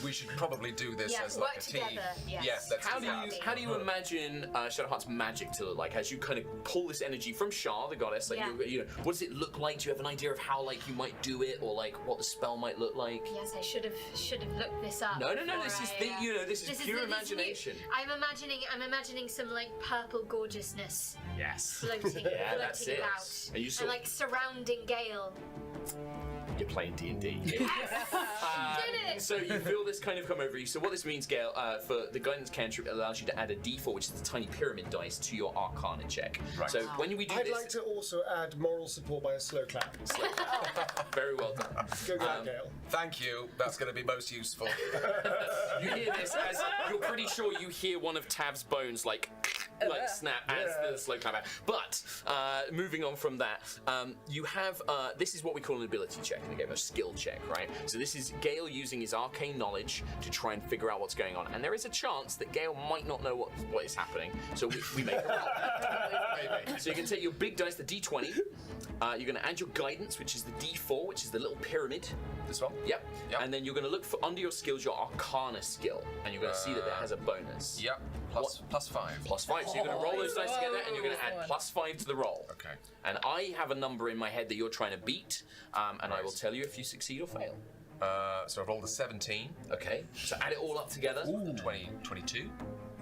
We should probably do this as like a team. Together, yes. Yes, let's do that. How do you imagine Shadowheart's magic to look like as you kind of pull this energy from Shah, the goddess? Like you know, what does it look like? Do you have an idea of how like you might do it, or like what the spell might look like? Yes, I should have looked this up. No. This is pure imagination. I'm imagining some like purple gorgeousness. Yes. Floating. That's it. About, and like surrounding Gale. You're playing D&D. Yes! Did it! So you feel this kind of come over you. So what this means, Gale, for the guidance cantrip, it allows you to add a D4, which is the tiny pyramid dice, to your Arcana check. Right. So when we do I'd this, like to also add moral support by a slow clap. Very well done. Go that, Gale. Thank you. That's going to be most useful. You hear this as you're pretty sure you hear one of Tav's bones like snap as the slow clap out. But moving on from that, you have this is what we call an ability check in the game, a skill check, right? So this is Gale using his arcane knowledge to try and figure out what's going on, and there is a chance that Gale might not know what is happening. So we make a roll. So you can take your big dice, the D20. You're going to add your guidance, which is the D4, which is the little pyramid. This one? Yep. And then you're going to look for under your skills your Arcana skill, and you're going to see that has a bonus. Yep. Plus 5. Plus 5. So you're going to roll those dice together, and you're going to add plus 5 to the roll. Okay. And I have a number in my head that you're trying to beat, and I will tell you if you succeed or fail. So I've rolled a 17. Okay. So add it all up together. Ooh. 22.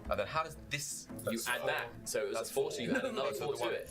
And then how does this... You add that. So it was a 4, so you add another 4 to it.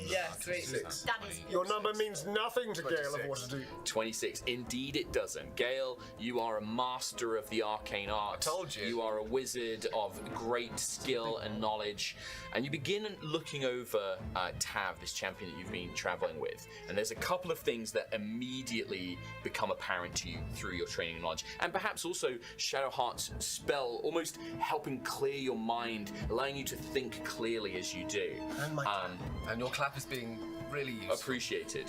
Yeah, sweet. That is Your number means nothing to Gale of what to do. 26. Indeed it doesn't. Gale, you are a master of the arcane arts. I told you. You are a wizard of great skill and knowledge. And you begin looking over Tav, this champion that you've been traveling with. And there's a couple of things that immediately become apparent to you through your training and knowledge. And perhaps also Shadowheart's spell almost helping clear your mind, allowing you to think clearly as you do. And your clap is being really useful. Appreciated.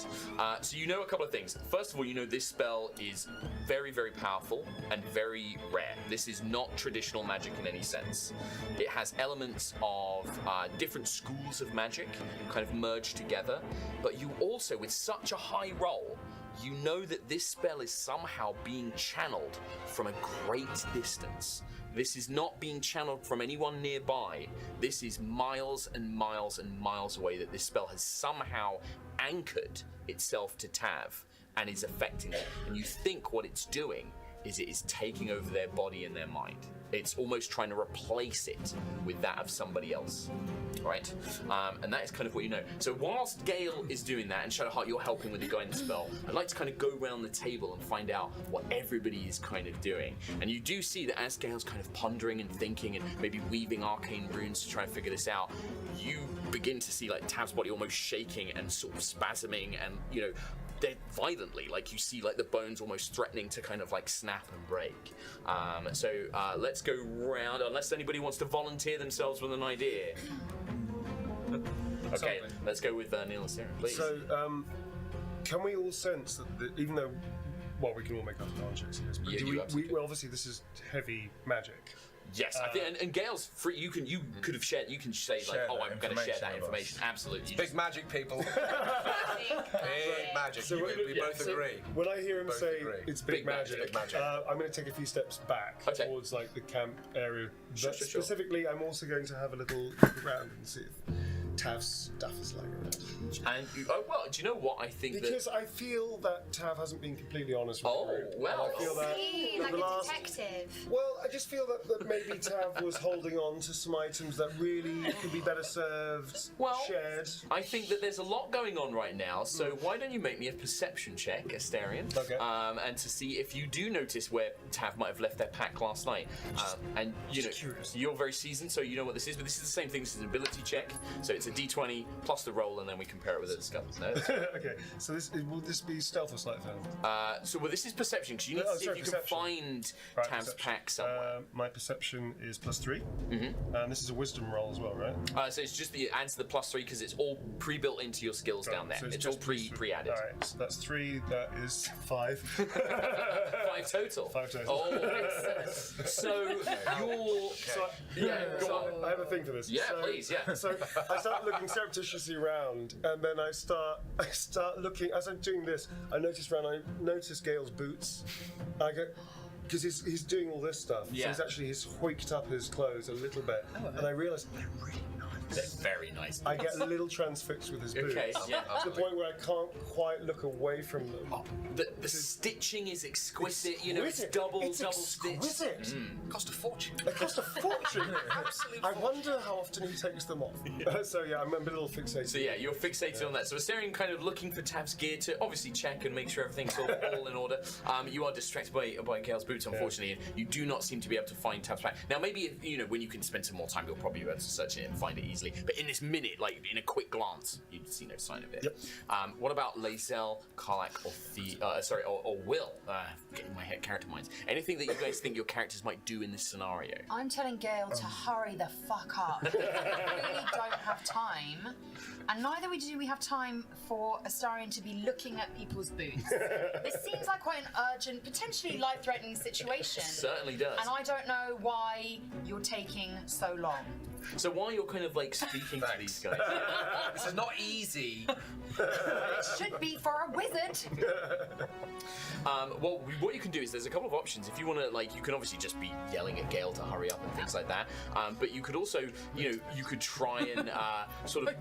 So you know a couple of things. First of all, you know this spell is very, very powerful and very rare. This is not traditional magic in any sense. It has elements of different schools of magic kind of merged together, but you also, with such a high roll, you know that this spell is somehow being channeled from a great distance. This is not being channeled from anyone nearby. This is miles and miles and miles away that this spell has somehow anchored itself to Tav and is affecting it. And you think what it's doing is it is taking over their body and their mind. It's almost trying to replace it with that of somebody else, right? And that is kind of what you know. So whilst Gale is doing that, and Shadowheart, you're helping with the guidance spell, I'd like to kind of go around the table and find out what everybody is kind of doing. And you do see that as Gale's kind of pondering and thinking and maybe weaving arcane runes to try and figure this out, you begin to see like Tav's body almost shaking and sort of spasming and, you know, dead violently, like you see like the bones almost threatening to kind of like snap and break. So let's go round, unless anybody wants to volunteer themselves with an idea. Okay, let's go with Neil and Sarah, please. So, can we all sense that even though, well, we can all make up knowledge checks in this, but well, obviously this is heavy magic. Yes, I think, and Gale's free. You could have shared. You can say like, "Oh, I'm going to share that information." Absolutely, big magic, people. Big magic. So we both agree. When I hear him say it's big magic, big magic. I'm going to take a few steps back towards like the camp area. Sure. Specifically, I'm also going to have a little look around and see if Tav's stuff is lying around. And well, do you know what I think? Because I feel that Tav hasn't been completely honest with the group. Well, I feel that like the a last, detective. Well, I just feel that maybe Tav was holding on to some items that really could be better served, shared. I think that there's a lot going on right now, so why don't you make me a perception check, Asterion, and to see if you do notice where Tav might have left their pack last night. And you know, you're very seasoned, so you know what this is, but this is the same thing. This is an ability check, so it's a d20 plus the roll, and then we compare it with the skull. No, okay, so will this be stealth or sleight of hand? So this is perception, because you need to see if you can find Tav's pack somewhere. My perception is +3, and this is a wisdom roll as well, right? So it's just the adds the +3 because it's all pre-built into your skills down there. So it's all pre-added. All right, so that's 3. That is 5. 5 total. 5 total. Oh, so you're. I have a thing for this. Yeah, please. Yeah. So I start looking surreptitiously around, and then I start looking as I'm doing this. I notice Gale's boots. I go. Because he's doing all this stuff, so he's hoiked up his clothes a little bit, and I realise they're really nice. They're very nice. I get a little transfixed with his boots, to the point where I can't quite look away from them. The stitching is exquisite. You know, it's double stitched. Cost a fortune. It cost a fortune. Absolutely. I wonder how often he takes them off. So I'm a little fixated. So you're fixated on that. So Asterion kind of looking for Tav's gear to obviously check and make sure everything's all in order. You are distracted by Gale's boots, unfortunately, and you do not seem to be able to find Tav's pack. Now, maybe when you can spend some more time, you'll probably be able to search it and find it easily. But in this minute, like in a quick glance, you'd see no sign of it. Yep. What about Lae'zel, Karlach, or Will? Getting my character minds. Anything that you guys think your characters might do in this scenario? I'm telling Gale to hurry the fuck up. We really don't have time. And neither do we have time for Astarion to be looking at people's boots. This seems like quite an urgent, potentially life-threatening situation. It certainly does. And I don't know why you're taking so long. So while you're kind of like speaking to these guys. This is not easy. It should be for a wizard. Well, what you can do is there's a couple of options. If you want to, like, you can obviously just be yelling at Gale to hurry up and things like that. But you could also, you could try and sort of,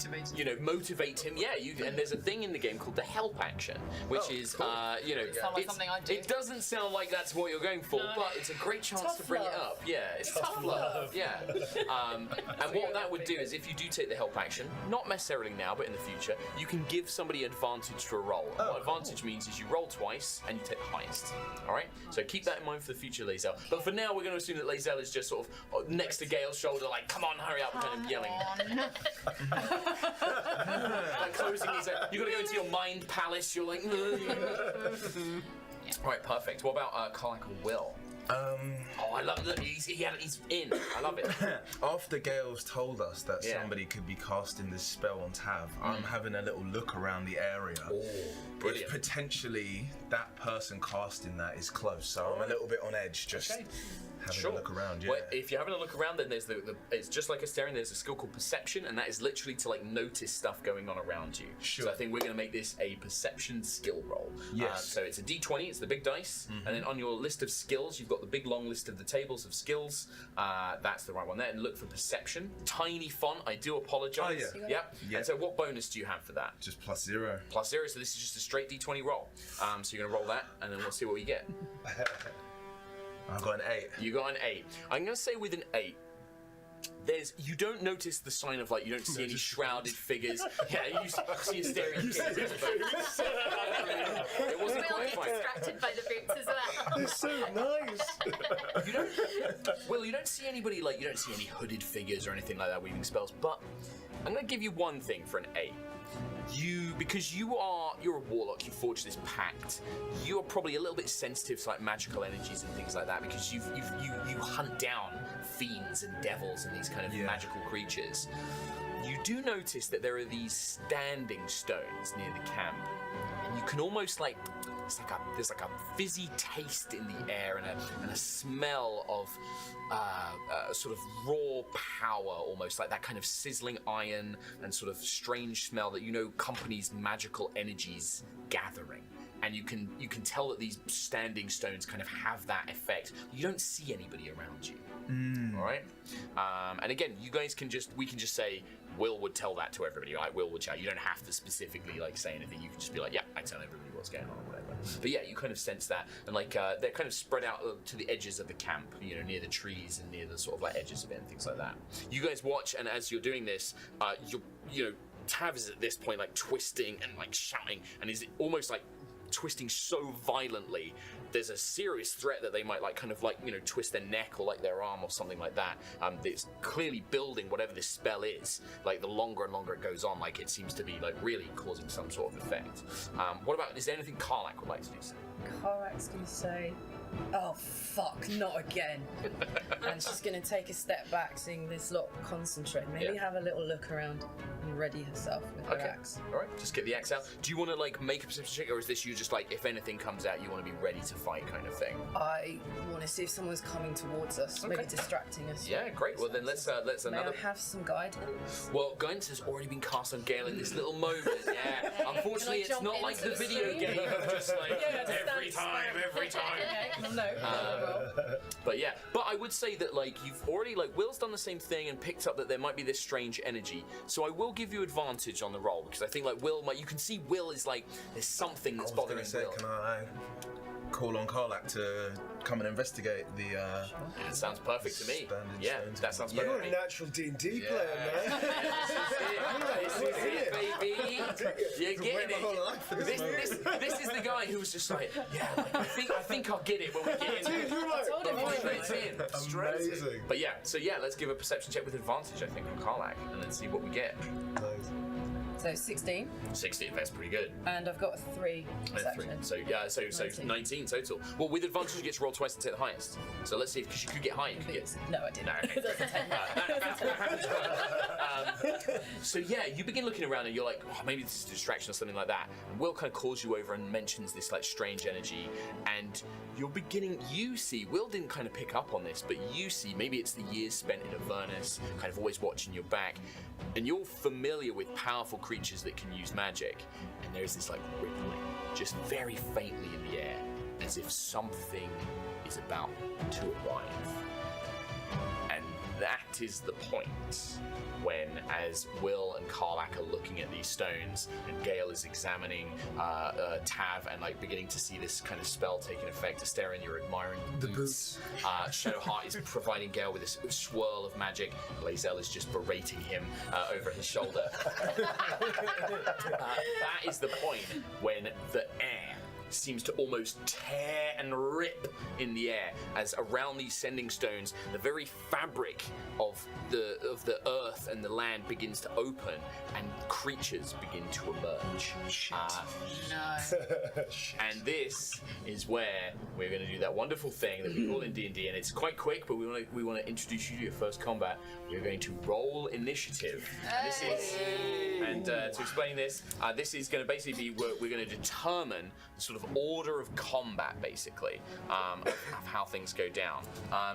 motivate him. Yeah, and there's a thing in the game called the help action, which is, Sounds like something I do. it doesn't sound like that's what you're going for, but it's a great chance to bring it up. Yeah, it's tough love. Yeah. And what that would do is if you do take the help action, not necessarily now, but in the future, you can give somebody advantage to a roll. And what advantage means is you roll twice and you take the highest. All right? So keep that in mind for the future, Lae'zel. But for now, we're going to assume that Lae'zel is just sort of next to Gale's shoulder, like, come on, hurry up, kind of yelling. Like closing his you got to go into your mind palace. You're like, Right, perfect. What about Karlak or Will? I love that he's in. I love it. After Gale's told us that somebody could be casting this spell on Tav, I'm having a little look around the area. Oh, brilliant. If potentially that person casting that is close, so I'm a little bit on edge just having a look around. Yeah. Well, if you're having a look around, then there's it's just like a staring. There's a skill called Perception, and that is literally to like notice stuff going on around you. Sure. So I think we're going to make this a Perception skill roll. Yes. So it's a D20. It's the big dice, and then on your list of skills, you've got the big long list of the tables of skills. That's the right one there. And look for Perception. Tiny font. I do apologise. Oh, yeah. Yep. And so what bonus do you have for that? Just +0. +0. So this is just a straight D20 roll. So you're going to roll that, and then we'll see what you get. I've got an 8. You got an 8. I'm going to say with an 8, you don't notice the sign of you don't see any shrouded figures. Yeah, you see a staring kid. It wasn't Will quite is right. distracted by the boots as well. They're so nice. Will, you don't see anybody you don't see any hooded figures or anything like that weaving spells. But I'm going to give you one thing for an 8. Because you're a warlock, you forged this pact. You're probably a little bit sensitive to magical energies and things like that because you hunt down fiends and devils and these kind of magical creatures. You do notice that there are these standing stones near the camp, and you can almost there's a fizzy taste in the air and a smell of sort of raw power, almost like that kind of sizzling iron and sort of strange smell that companies' magical energies gathering. And you can tell that these standing stones kind of have that effect. You don't see anybody around you. All right. And again, we can just say Will would tell that to everybody. Right? Will would shout. You don't have to specifically say anything. You can just be like, yeah, I tell everybody what's going on or whatever. But yeah, you kind of sense that, and they're kind of spread out to the edges of the camp, near the trees and near the sort of edges of it and things like that. You guys watch, and as you're doing this, Tav is at this point twisting and shouting, and is almost twisting so violently. There's a serious threat that they might twist their neck or their arm or something like that. It's clearly building whatever this spell is. The longer and longer it goes on, it seems to be really causing some sort of effect. What about, is there anything Karlak would like to do? Karlak's gonna say, "Oh fuck, not again," and she's gonna take a step back, seeing this lot concentrate. Maybe have a little look around and ready herself with her axe. All right, just get the axe out. Do you want to make a perception check, or is this you just if anything comes out, you want to be ready to fight kind of thing? I want to see if someone's coming towards us, maybe distracting us. Yeah, great. Well then let's May another. I have some guidance? Well, guidance has already been cast on Gale in this little moment. Yeah. Unfortunately, it's not like the video game of just every time. No. But yeah, I would say that you've already Will's done the same thing and picked up that there might be this strange energy. So I will give you advantage on the roll because I think Will you can see Will is there's something that's bothering Will. Can I call on Karlak to come and investigate the It sounds perfect to me. Yeah, that sounds perfect You're to a me. natural D&D player, man. This is it, baby. You're getting it. This is the guy who was just I think I'll get it when we get in. Dude, you're right. Straight in. Amazing. But yeah, so let's give a perception check with advantage, I think, on Karlak, and then see what we get. Nice. So 16. 16, that's pretty good. And I've got a 3 And perception. 3. So 19 total. Well, with advantage, you get to roll twice to take the highest. So let's see, because you could get higher. You could get... No, I didn't. No, okay. So yeah, you begin looking around and you're like, oh, maybe this is a distraction or something like that. And Will kind of calls you over and mentions this like strange energy, and you're beginning. You see, Will didn't kind of pick up on this, but you see, maybe it's the years spent in Avernus, kind of always watching your back, and you're familiar with powerful creatures that can use magic, and there's this like rippling, just very faintly in the air, as if something is about to arrive. And that is the point when, as Will and Karlak are looking at these stones, and Gale is examining Tav and like beginning to see this kind of spell taking effect, Astarion, you're admiring the boots. Shadowheart is providing Gale with this swirl of magic. Lae'zel is just berating him over his shoulder. That is the point when the air seems to almost tear and rip in the air as around these sending stones, the very fabric of the earth and the land begins to open and creatures begin to emerge. And this is where we're going to do that wonderful thing that we call in D&D, and it's quite quick, but we want to introduce you to your first combat. We're going to roll initiative. This is, and to explain this, this is going to basically be we're going to determine the sort of order of combat, basically, of how things go down.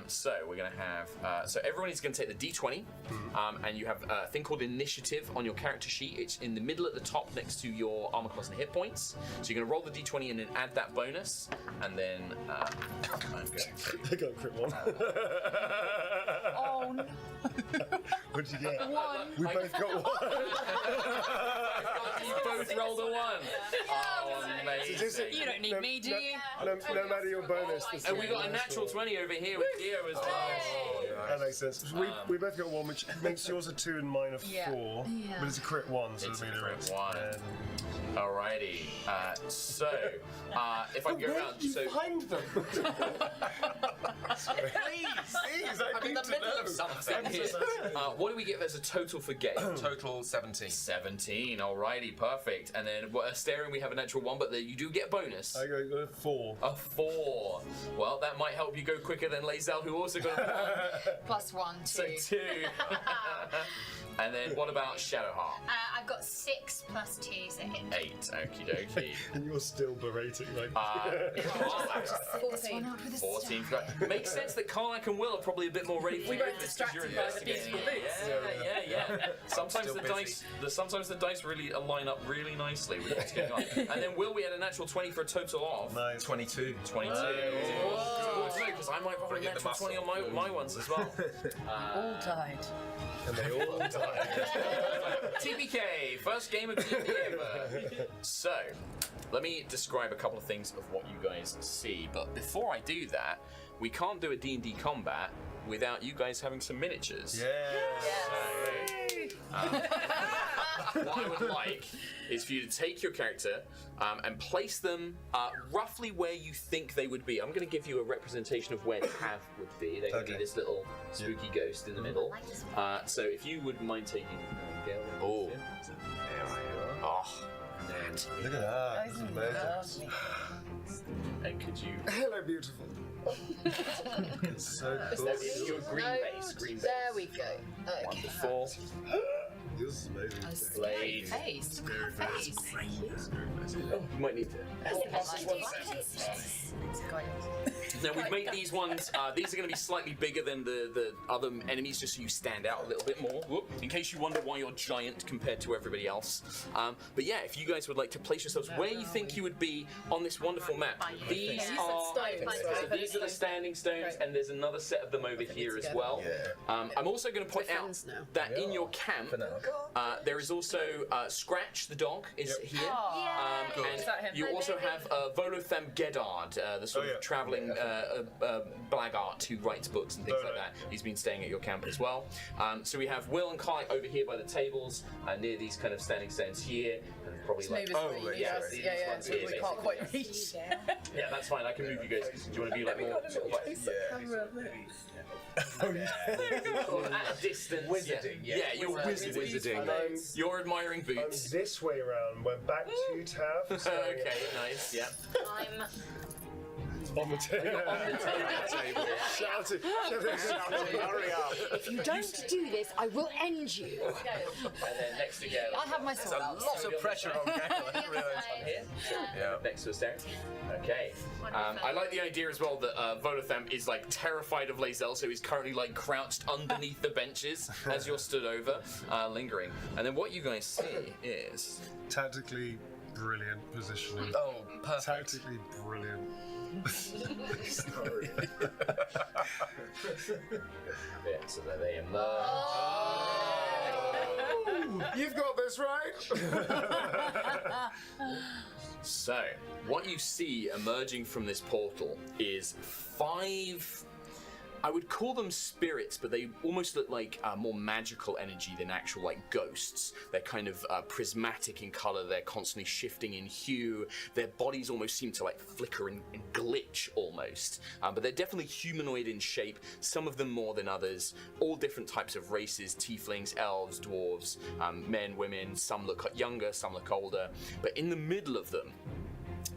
So we're going to have, so everyone is going to take the D20, and you have a thing called initiative on your character sheet. It's in the middle at the top next to your armor class and hit points. So you're going to roll the D20 and then add that bonus, and then I'm going to... I got a crit one. Oh no. What'd you get? 1. We both got 1. You both rolled a 1. Oh, amazing. You don't need me, do you? No matter your bonus. And we got a natural 20 over here with Geo as well. That makes sense. We both got 1, which makes yours a 2 and mine a 4. Yeah. But it's a crit 1, so It's it a means crit 1. Alrighty. So, if I can go around, so find them. please, I'm in the middle of something here. What do we get as a total for Gale? Total 17. 17. Alrighty, perfect. And then Astarion, we have a natural 1, but you do get a bonus. I got a 4. A 4. Well, that might help you go quicker than Lae'zel, who also got a 1. +1, 2. So 2. And then what about Shadowheart? I've got 6 plus 2, so 8. 8. Okie dokie. And you're still berating like 14. 14. Makes sense that Karlak and Will are probably a bit more ready for We you. both distracted by the beauty of boots. Yeah. Sometimes still the dice really line up really nicely with what's going on. And then Will, we had a natural 20 for a total of 22. 22. Because I might probably natural 20 on my ones as well. All died. And they all died. TPK, first game of D&D ever. So, let me describe a couple of things of what you guys see. But before I do that, we can't do a D&D combat without you guys having some miniatures. What I would like is for you to take your character and place them roughly where you think they would be. I'm going to give you a representation of where Tav would be. They would be this little spooky ghost in the middle. So if you wouldn't mind taking Gale. Oh. Look at that. This is amazing. And could you... Hello, beautiful. It's so cool. It's your green base. There we go. Okay. Wonderful. This is amazing. Blade. Face. You might need to. Now we've made these ones. These are going to be slightly bigger than the other enemies, just so you stand out a little bit more. In case you wonder why you're giant compared to everybody else. But yeah, if you guys would like to place yourselves where you think you would be on this wonderful map, these are these are the standing stones, and there's another set of them over here as well. I'm also going to point out that in your camp there is also Scratch the dog is here, and you also have Volotham Geddard, the sort of traveling blackguard who writes books and things like that. He's been staying at your camp as well. So we have Will and Kai over here by the tables, near these kind of standing stones here, and probably like these ones here. We can't quite reach. Yeah, that's fine. I can move you guys. Do you want to be like more? At a distance. Wizarding. Yeah, you're wizarding. visiting. You're admiring boots. I'm this way around. Went back to Tav. Okay, nice. Yeah. I'm on the table. Shouting. Hurry up. If you don't do this, I will end you. And then next to Gail. I have my sword out. There's a lot of pressure on Gail. I didn't realise. Here. Yeah. Next to us there. Okay. I like the idea as well that Volothem is like terrified of Lae'zel, so he's currently like crouched underneath the benches as you're stood over, lingering. And then what you guys see is tactically brilliant positioning. Oh, perfect. Tactically brilliant. Sorry. Yeah, so there they emerge. Oh! You've got this right. So, what you see emerging from this portal is 5. I would call them spirits, but they almost look like more magical energy than actual like ghosts. They're kind of prismatic in color. They're constantly shifting in hue. Their bodies almost seem to like flicker and glitch almost. But they're definitely humanoid in shape. Some of them more than others. All different types of races: tieflings, elves, dwarves, men, women. Some look younger, some look older. But in the middle of them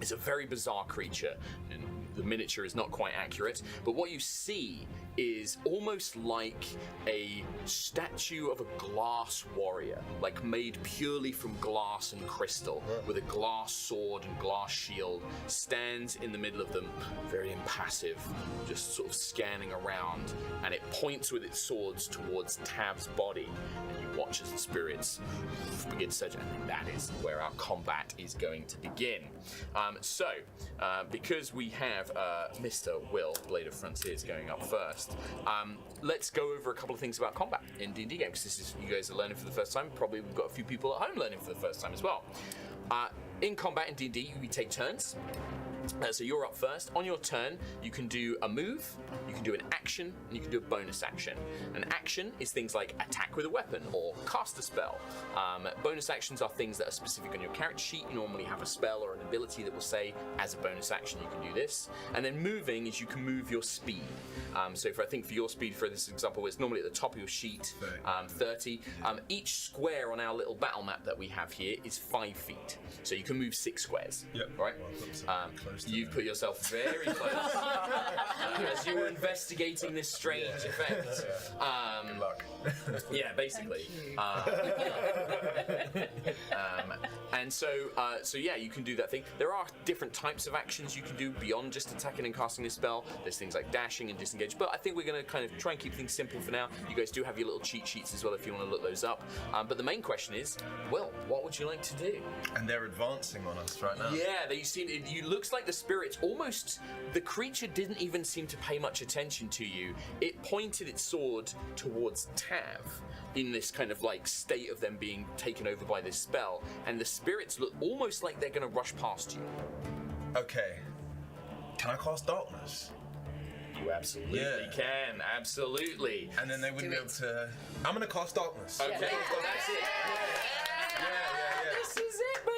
is a very bizarre creature. And the miniature is not quite accurate, but what you see is almost like a statue of a glass warrior, like made purely from glass and crystal, with a glass sword and glass shield, stands in the middle of them, very impassive, just sort of scanning around, and it points with its swords towards Tav's body, and you watch as the spirits begin to surge, and that is where our combat is going to begin. Because we have Mr. Will, Blade of Frontiers, going up first, let's go over a couple of things about combat in D&D games, because this is, you guys are learning for the first time. Probably we've got a few people at home learning for the first time as well. In combat in D&D, we take turns. So you're up first. On your turn, you can do a move, you can do an action, and you can do a bonus action. An action is things like attack with a weapon or cast a spell. Bonus actions are things that are specific on your character sheet. You normally have a spell or an ability that will say, as a bonus action, you can do this. And then moving is you can move your speed. So I think for your speed, for this example, it's normally at the top of your sheet, 30. Each square on our little battle map that we have here is 5 feet. So you can move 6 squares. Yep. Right? You've put yourself very close as you were investigating this strange effect. Good luck. Yeah, basically. And so yeah, you can do that thing. There are different types of actions you can do beyond just attacking and casting a spell. There's things like dashing and disengage, but I think we're going to kind of try and keep things simple for now. You guys do have your little cheat sheets as well if you want to look those up. But the main question is, Will, what would you like to do? And they're advancing on us right now. Yeah, it looks like the spirits almost, the creature didn't even seem to pay much attention to you. It pointed its sword towards Tav in this kind of like state of them being taken over by this spell, and the spirits look almost like they're going to rush past you. Okay. Can I cast darkness? You absolutely can, absolutely. And then they wouldn't be able to... I'm going to cast darkness. Okay, that's it. Yeah. This is it, baby!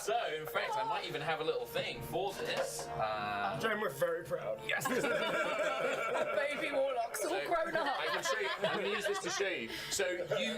So, in fact, I might even have a little thing for this. Jen, we're very proud. Yes. Baby warlocks, all grown up. I can show you. I'm going to use this to show you.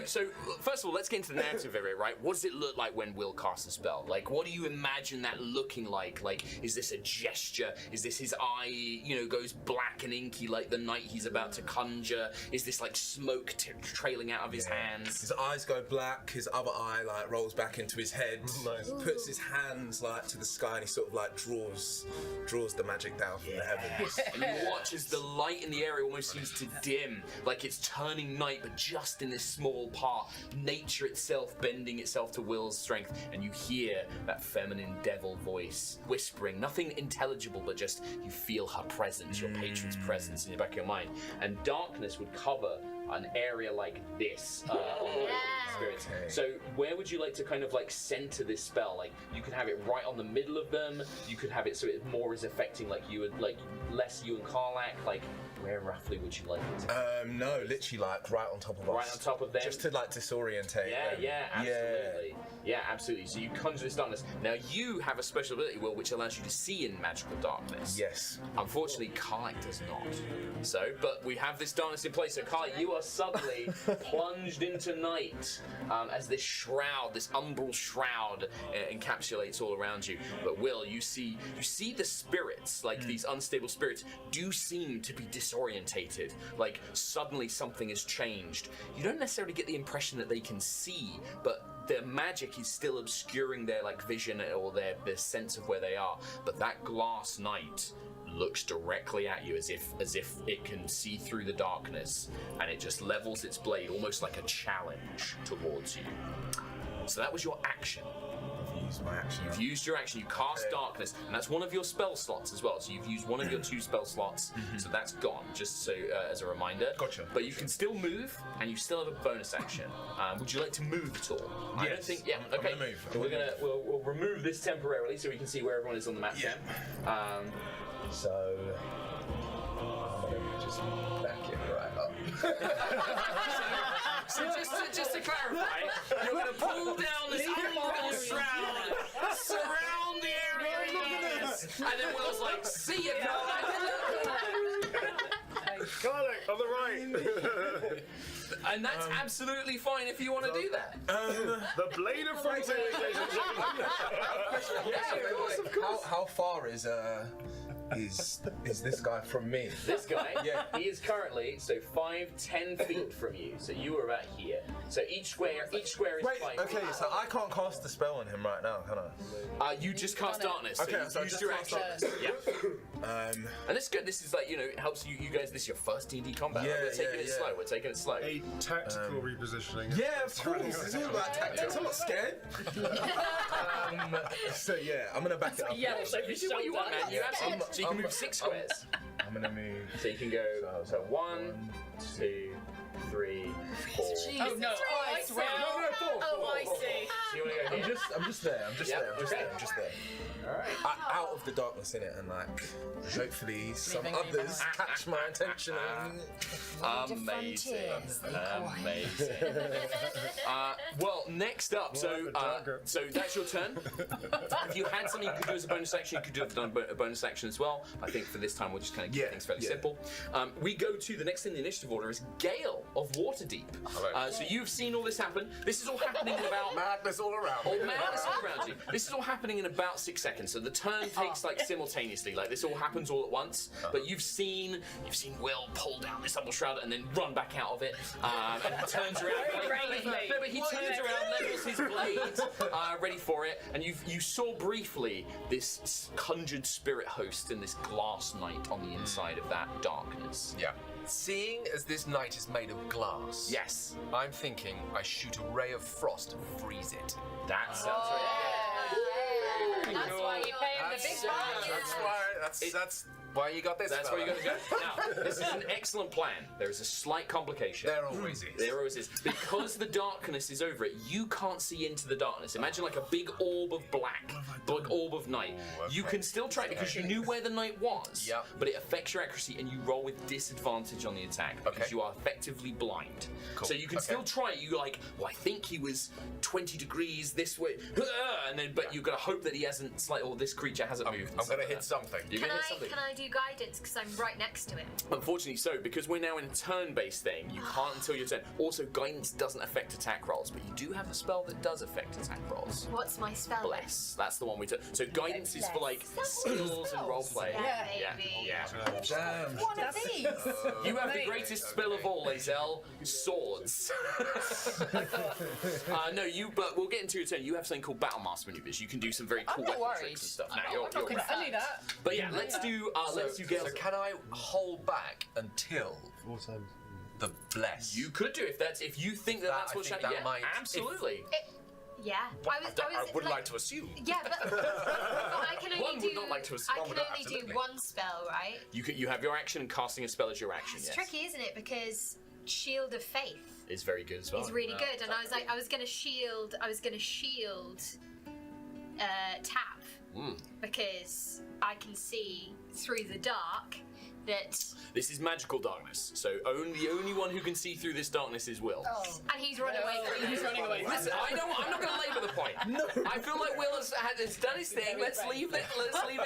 So first of all, let's get into the narrative of it, right? What does it look like when Will casts a spell? Like, what do you imagine that looking like? Like, is this a gesture? Is this his eye, goes black and inky like the night he's about to conjure? Is this like smoke trailing out of his hands? His eyes go black, his other eye like rolls back into his head. Nice. Puts his hands like to the sky, and he sort of like draws the magic down from the heavens. And you watch as the light in the area almost seems to dim, like it's turning night, but just in this small part. Nature itself bending itself to Will's strength, and you hear that feminine devil voice whispering, nothing intelligible, but just you feel her presence, your patron's presence in the back of your mind. And darkness would cover an area like this on the spirits. So where would you like to kind of like center this spell? Like you could have it right on the middle of them. You could have it so it more is affecting like you would like less you and Karlak. Like where roughly would you like it? No, literally like right on top of us. Right on top of them. Just to like disorientate them. Yeah, absolutely. Yeah, absolutely. So you conjure this darkness. Now you have a special ability, Will, which allows you to see in magical darkness. Yes. Unfortunately, Karlak does not. So, but we have this darkness in place. So Karlak, you are suddenly plunged into night as this shroud, this umbral shroud, encapsulates all around you. But Will, you see the spirits, like these unstable spirits, do seem to be disorientated. Like suddenly something has changed. You don't necessarily get the impression that they can see, but their magic is still obscuring their vision or their sense of where they are. But that glass knight looks directly at you as if it can see through the darkness, and it just levels its blade almost like a challenge towards you. So that was your action. My action. You've used your action. You cast darkness, and that's one of your spell slots as well. So you've used one of your 2 spell slots, so that's gone. Just so as a reminder. Gotcha. But you can still move, and you still have a bonus action. Would you like to move at all? Yes. I don't think. Yeah. Okay. I'm gonna move. We'll remove this temporarily so we can see where everyone is on the map. Yeah. So I'm gonna just back it right up. So just to clarify, you're going to pull down this umbral shroud, surround the area, and then Will's like, see you, Got it, on the right. And that's absolutely fine if you want to do that. The blade of frontier, ladies and gentlemen. How far is this guy from me? This guy? Yeah. He is currently 5-10 feet from you. So you are about here. So each square is 5 okay, feet. so I can't cast the spell on him right now, can I? You just cast darkness. Okay, so you used your action. Yeah. And it's good. This is it helps you guys. This is your first D&D combat. We're taking it slow. We're taking it slow. A tactical repositioning. Yeah, of course. It's all about tactics. I'm not scared. So yeah, I'm gonna back it up. Yeah, so you do what you want, man. You absolutely. So you can move 6 squares. I'm gonna move. So you can go. So 1, 2, 3, 4. Oh no! I swear. No, 4. Oh, I see. So you want to go here? I'm just there. I'm just there. All right. Out of the darkness in it, and hopefully some others catch my attention. Amazing. Well, next up, so that's your turn. If you had something you could do as a bonus action, you could have done a bonus action as well. I think for this time we'll just kind of keep things fairly simple. We go to the next in the initiative order is Gale of Waterdeep. So you've seen all this happen. This is all happening in about madness all around. Madness all around you. This is all happening in about 6 seconds. So the turn takes simultaneously. This all happens all at once. But you've seen Will pull down this umbral shroud and then run back out of it. And he turns around. But he turns around, levels his blade, ready for it. And you saw briefly this conjured spirit host and this glass knight on the inside of that darkness. Yeah. Seeing as this knight is made of glass, yes, I'm thinking I shoot a ray of frost and freeze it. That sounds right. That's why you pay him the big bucks. That's why you got this. That's why you got to go. Now, this is an excellent plan. There is a slight complication. There always is. There always is. Because the darkness is over it, you can't see into the darkness. Imagine like a big orb of black, like orb of night. You can still try because you knew where the night was, but it affects your accuracy and you roll with disadvantage on the attack because you are effectively blind. Cool. So you can still try it. You I think he was 20 degrees this way, and then but you've got to hope that he hasn't or this creature hasn't moved. I'm going to hit something. You're going to hit something. Can I do guidance because I'm right next to it? Unfortunately so, because we're now in a turn-based thing, you can't until your turn. Also, guidance doesn't affect attack rolls, but you do have a spell that does affect attack rolls. What's my spell? Bless. That's the one we took. So guidance is for skills and roleplay. Yeah. Damn. One of these. You have the greatest spell of all, Azel. Swords. But we'll get into your turn. You have something called Battle Master Maneuvers. You can do some very cool weapon tricks and stuff. I knew that. But yeah, let's do Gale. So can I hold back until 4 times the bless? You could do if you think that's what Shadow. Yeah, absolutely. Yeah. I would like to assume. Yeah, but I can only One would not like to assume. I can only do one spell, right? You have your action and casting a spell as your action. It's tricky, isn't it? Because Shield of Faith is very good as well. It's really good, and I was gonna shield Tap because I can see through the dark. This is magical darkness, so the only one who can see through this darkness is Will. Oh. And he's run away. He's running away. Listen, I'm not going to labour the point. No. I feel like Will has done his thing. Let's leave it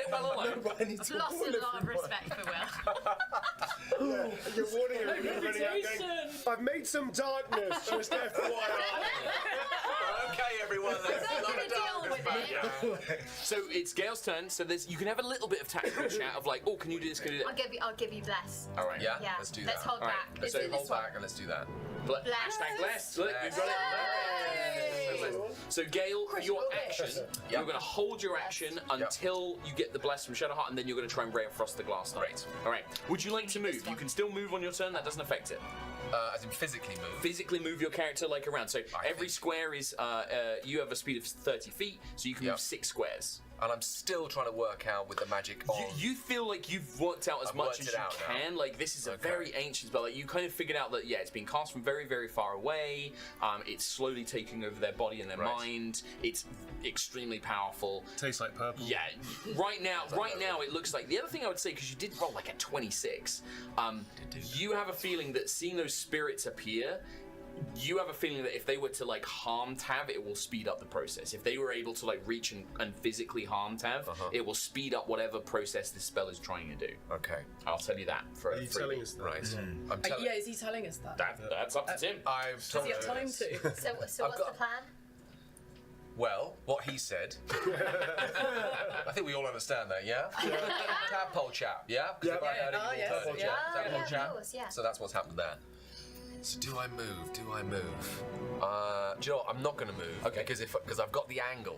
well alone. Lost a lot of respect for Will. You're warning everyone running out going, I've made some darkness, just FYI. Okay, everyone, let's not a darkness back. So it's Gale's turn. So you can have a little bit of tactical chat of like, oh, can you do this? Can you do that? I'll give you bless. All right. Yeah? Yeah. Let's do Let's that. hold back. Let's hold back and let's do that. Bless. Hashtag blessed. Look, you've got it. So Gale, for your action, you're going to hold your action until you get the bless from Shadowheart, and then you're going to try and Ray of Frost the Glass Knight. Great. All right. Would you like to move? You can still move on your turn. That doesn't affect it. As in physically move? Physically move your character like around. So every square is, you have a speed of 30 feet, so you can move 6 squares. And I'm still trying to work out with the magic on. You feel like you've worked out as much as you can. Like, this is a very ancient spell. Like, you kind of figured out that, it's been cast from very, very far away. It's slowly taking over their body and their mind. It's extremely powerful. Tastes like purple. Yeah. Right now, it looks like... The other thing I would say, because you did roll like a 26, you have a feeling that seeing those spirits appear... You have a feeling that if they were to like harm Tav, it will speed up the process. If they were able to like reach and physically harm Tav, it will speed up whatever process this spell is trying to do. Okay. I'll tell you that for Are you telling us that? Right. Yeah, is he telling us that? That's up to Tim. I've Does he have time to? So what's the plan? Well, what he said. I think we all understand that, yeah? Tadpole chap, yeah? Tadpole chap. So that's what's happened there. So do I move? Do I move? Do you know what? I'm not going to move. Okay. Because I've got the angle.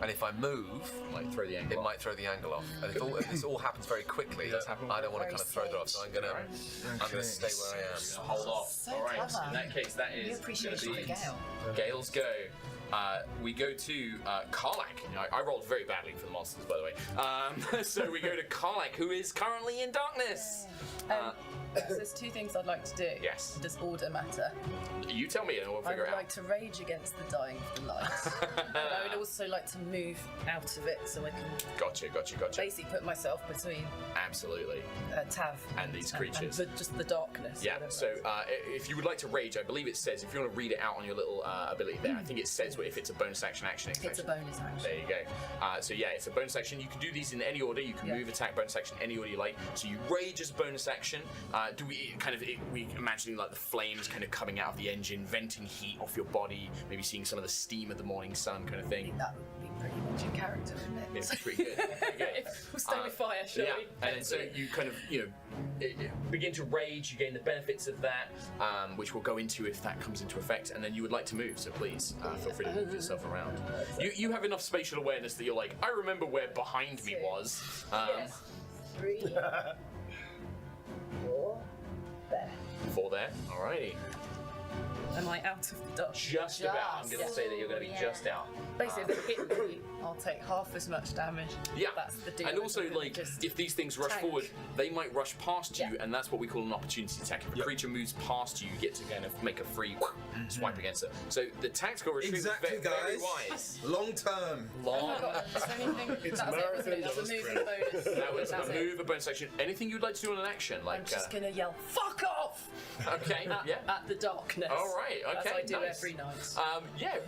And if I move, it might throw the angle off. And if this all happens very quickly, I don't want to kind of throw it off. So I'm going to stay where I am. Hold off. So all right. clever. In that case, that is appreciation for Gale. Gale's go. We go to Karlak. I rolled very badly for the monsters, by the way. So we go to Karlak, who is currently in darkness. So there's 2 things I'd like to do. Yes. Does order matter? You tell me and we'll I figure would it out. like to rage against the dying of the light. But I would also like to move out of it so I can Gotcha. basically put myself between Absolutely. Tav And these creatures. and just the darkness. Yeah, so if you would like to rage, I believe it says, if you want to read it out on your little ability there, I think it says if it's a bonus action. It's a bonus action. There you go. So yeah, it's a bonus action. You can do these in any order. You can move, attack, bonus action, any order you like. So you rage as a bonus action. Do we we imagining like the flames kind of coming out of the engine, venting heat off your body, maybe seeing some of the steam of the morning sun kind of thing. That would be pretty much in character, wouldn't it? It's pretty good. We'll stay with fire, shall we? And then so you kind of, begin to rage, you gain the benefits of that, which we'll go into if that comes into effect, and then you would like to move, so please feel free to move yourself around. You have enough spatial awareness that you're like, I remember where behind me was. Yes. 3, 4, there. 4 there, alrighty. Am I out of the dark? Just about. I'm going to say that you're going to be just out. Basically, if they hit me, I'll take half as much damage. Yeah. That's the deal. And also, like, if these things rush forward, they might rush past you, and that's what we call an opportunity attack. If a creature moves past you, you get to kind of make a free swipe against it. So the tactical retreat is very wise. Long term. Is there anything? It's That was it, wasn't it? marathon That was a moving bonus. That was That's a it. move, a bonus action. Anything you'd like to do on an action? Like, I'm just gonna yell, "Fuck off!" Okay, At the darkness. All right, okay, As I do nice. every night.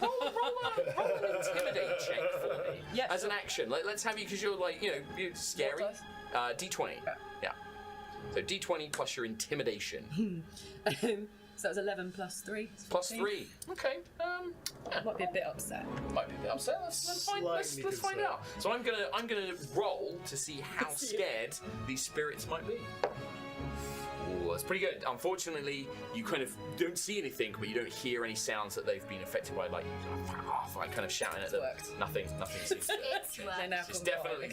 Roll an intimidate check for me. Yeah, as an action. Let's have you, because you're like, you're scary. D20. Yeah. So D20 plus your intimidation. So that was 11 plus 3. Plus 3. Okay. Might be a bit upset. Might be a bit upset. Let's find out. So I'm gonna roll to see how scared these spirits might be. Ooh, that's pretty good. Unfortunately, you kind of don't see anything, but you don't hear any sounds that they've been affected by, like kind of shouting at them. Nothing seems to. It's definitely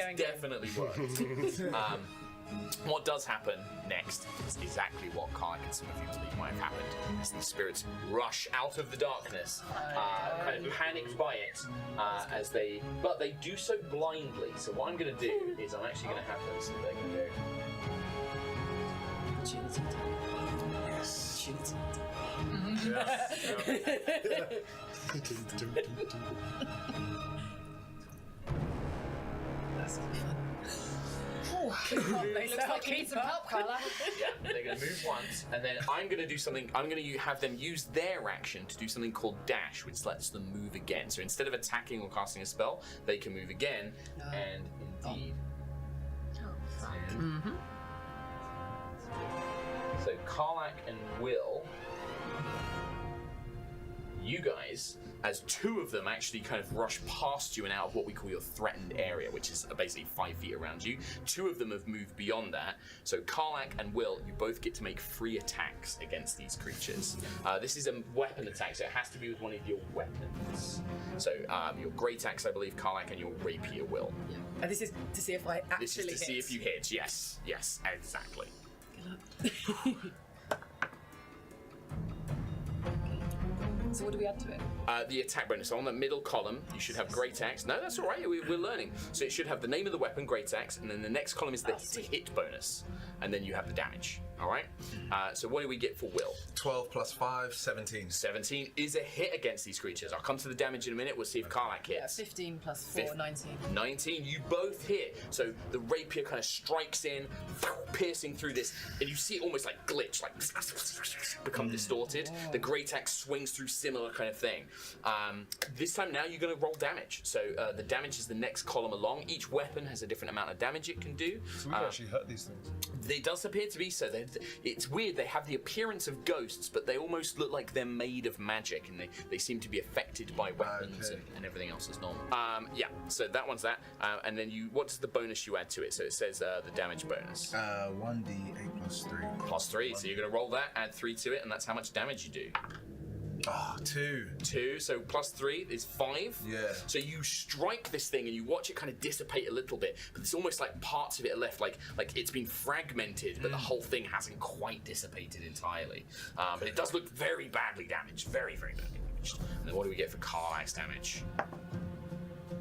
worked. What does happen next is exactly what Karlak and some of you believe might have happened. As these spirits rush out of the darkness, kind of panicked by it, but they do so blindly. So what I'm going to do is I'm actually going to have them so they're going to go. Yes. That's fun. Looks like you need some help, Carla. Yeah, they're going to move once, and then I'm going to do something. I'm going to have them use their action to do something called dash, which lets them move again. So instead of attacking or casting a spell, they can move again, and indeed. So Karlak and Will, you guys, as two of them actually kind of rush past you and out of what we call your threatened area, which is basically 5 feet around you. Two of them have moved beyond that. So Karlak and Will, you both get to make 3 attacks against these creatures. This is a weapon attack, so it has to be with one of your weapons. So your great axe, I believe, Karlak, and your rapier, Will. Yeah. And this is to see if I actually This is to see if you hit. Yes, yes, exactly. So what do we add to it? The attack bonus. So on the middle column, you should have great axe. No, that's all right. We're learning. So it should have the name of the weapon, great axe, and then the next column is the hit bonus, and then you have the damage. All right. So what do we get for Will? 12 plus 5, 17. 17 is a hit against these creatures. I'll come to the damage in a minute. We'll see if Karlak hits. 15 plus 4, 19. 19, you both hit. So the rapier kind of strikes in, piercing through this, and you see it almost like glitch, like become distorted. The great axe swings through similar kind of thing. This time now you're going to roll damage. So the damage is the next column along. Each weapon has a different amount of damage it can do. So we can actually hurt these things. It does appear to be so. It's weird. They have the appearance of ghosts, but they almost look like they're made of magic, and they seem to be affected by weapons and everything else is normal. Yeah, so that one's that. And then what's the bonus you add to it? So it says the damage bonus. 1d8 plus 3. Plus 3. So you're going to roll that, add 3 to it, and that's how much damage you do. 2. 2, so plus 3 is 5. Yeah. So you strike this thing and you watch it kind of dissipate a little bit, but it's almost like parts of it are left, like it's been fragmented, but the whole thing hasn't quite dissipated entirely. But it does look very badly damaged, very, very badly damaged. And then what do we get for Karlak's damage?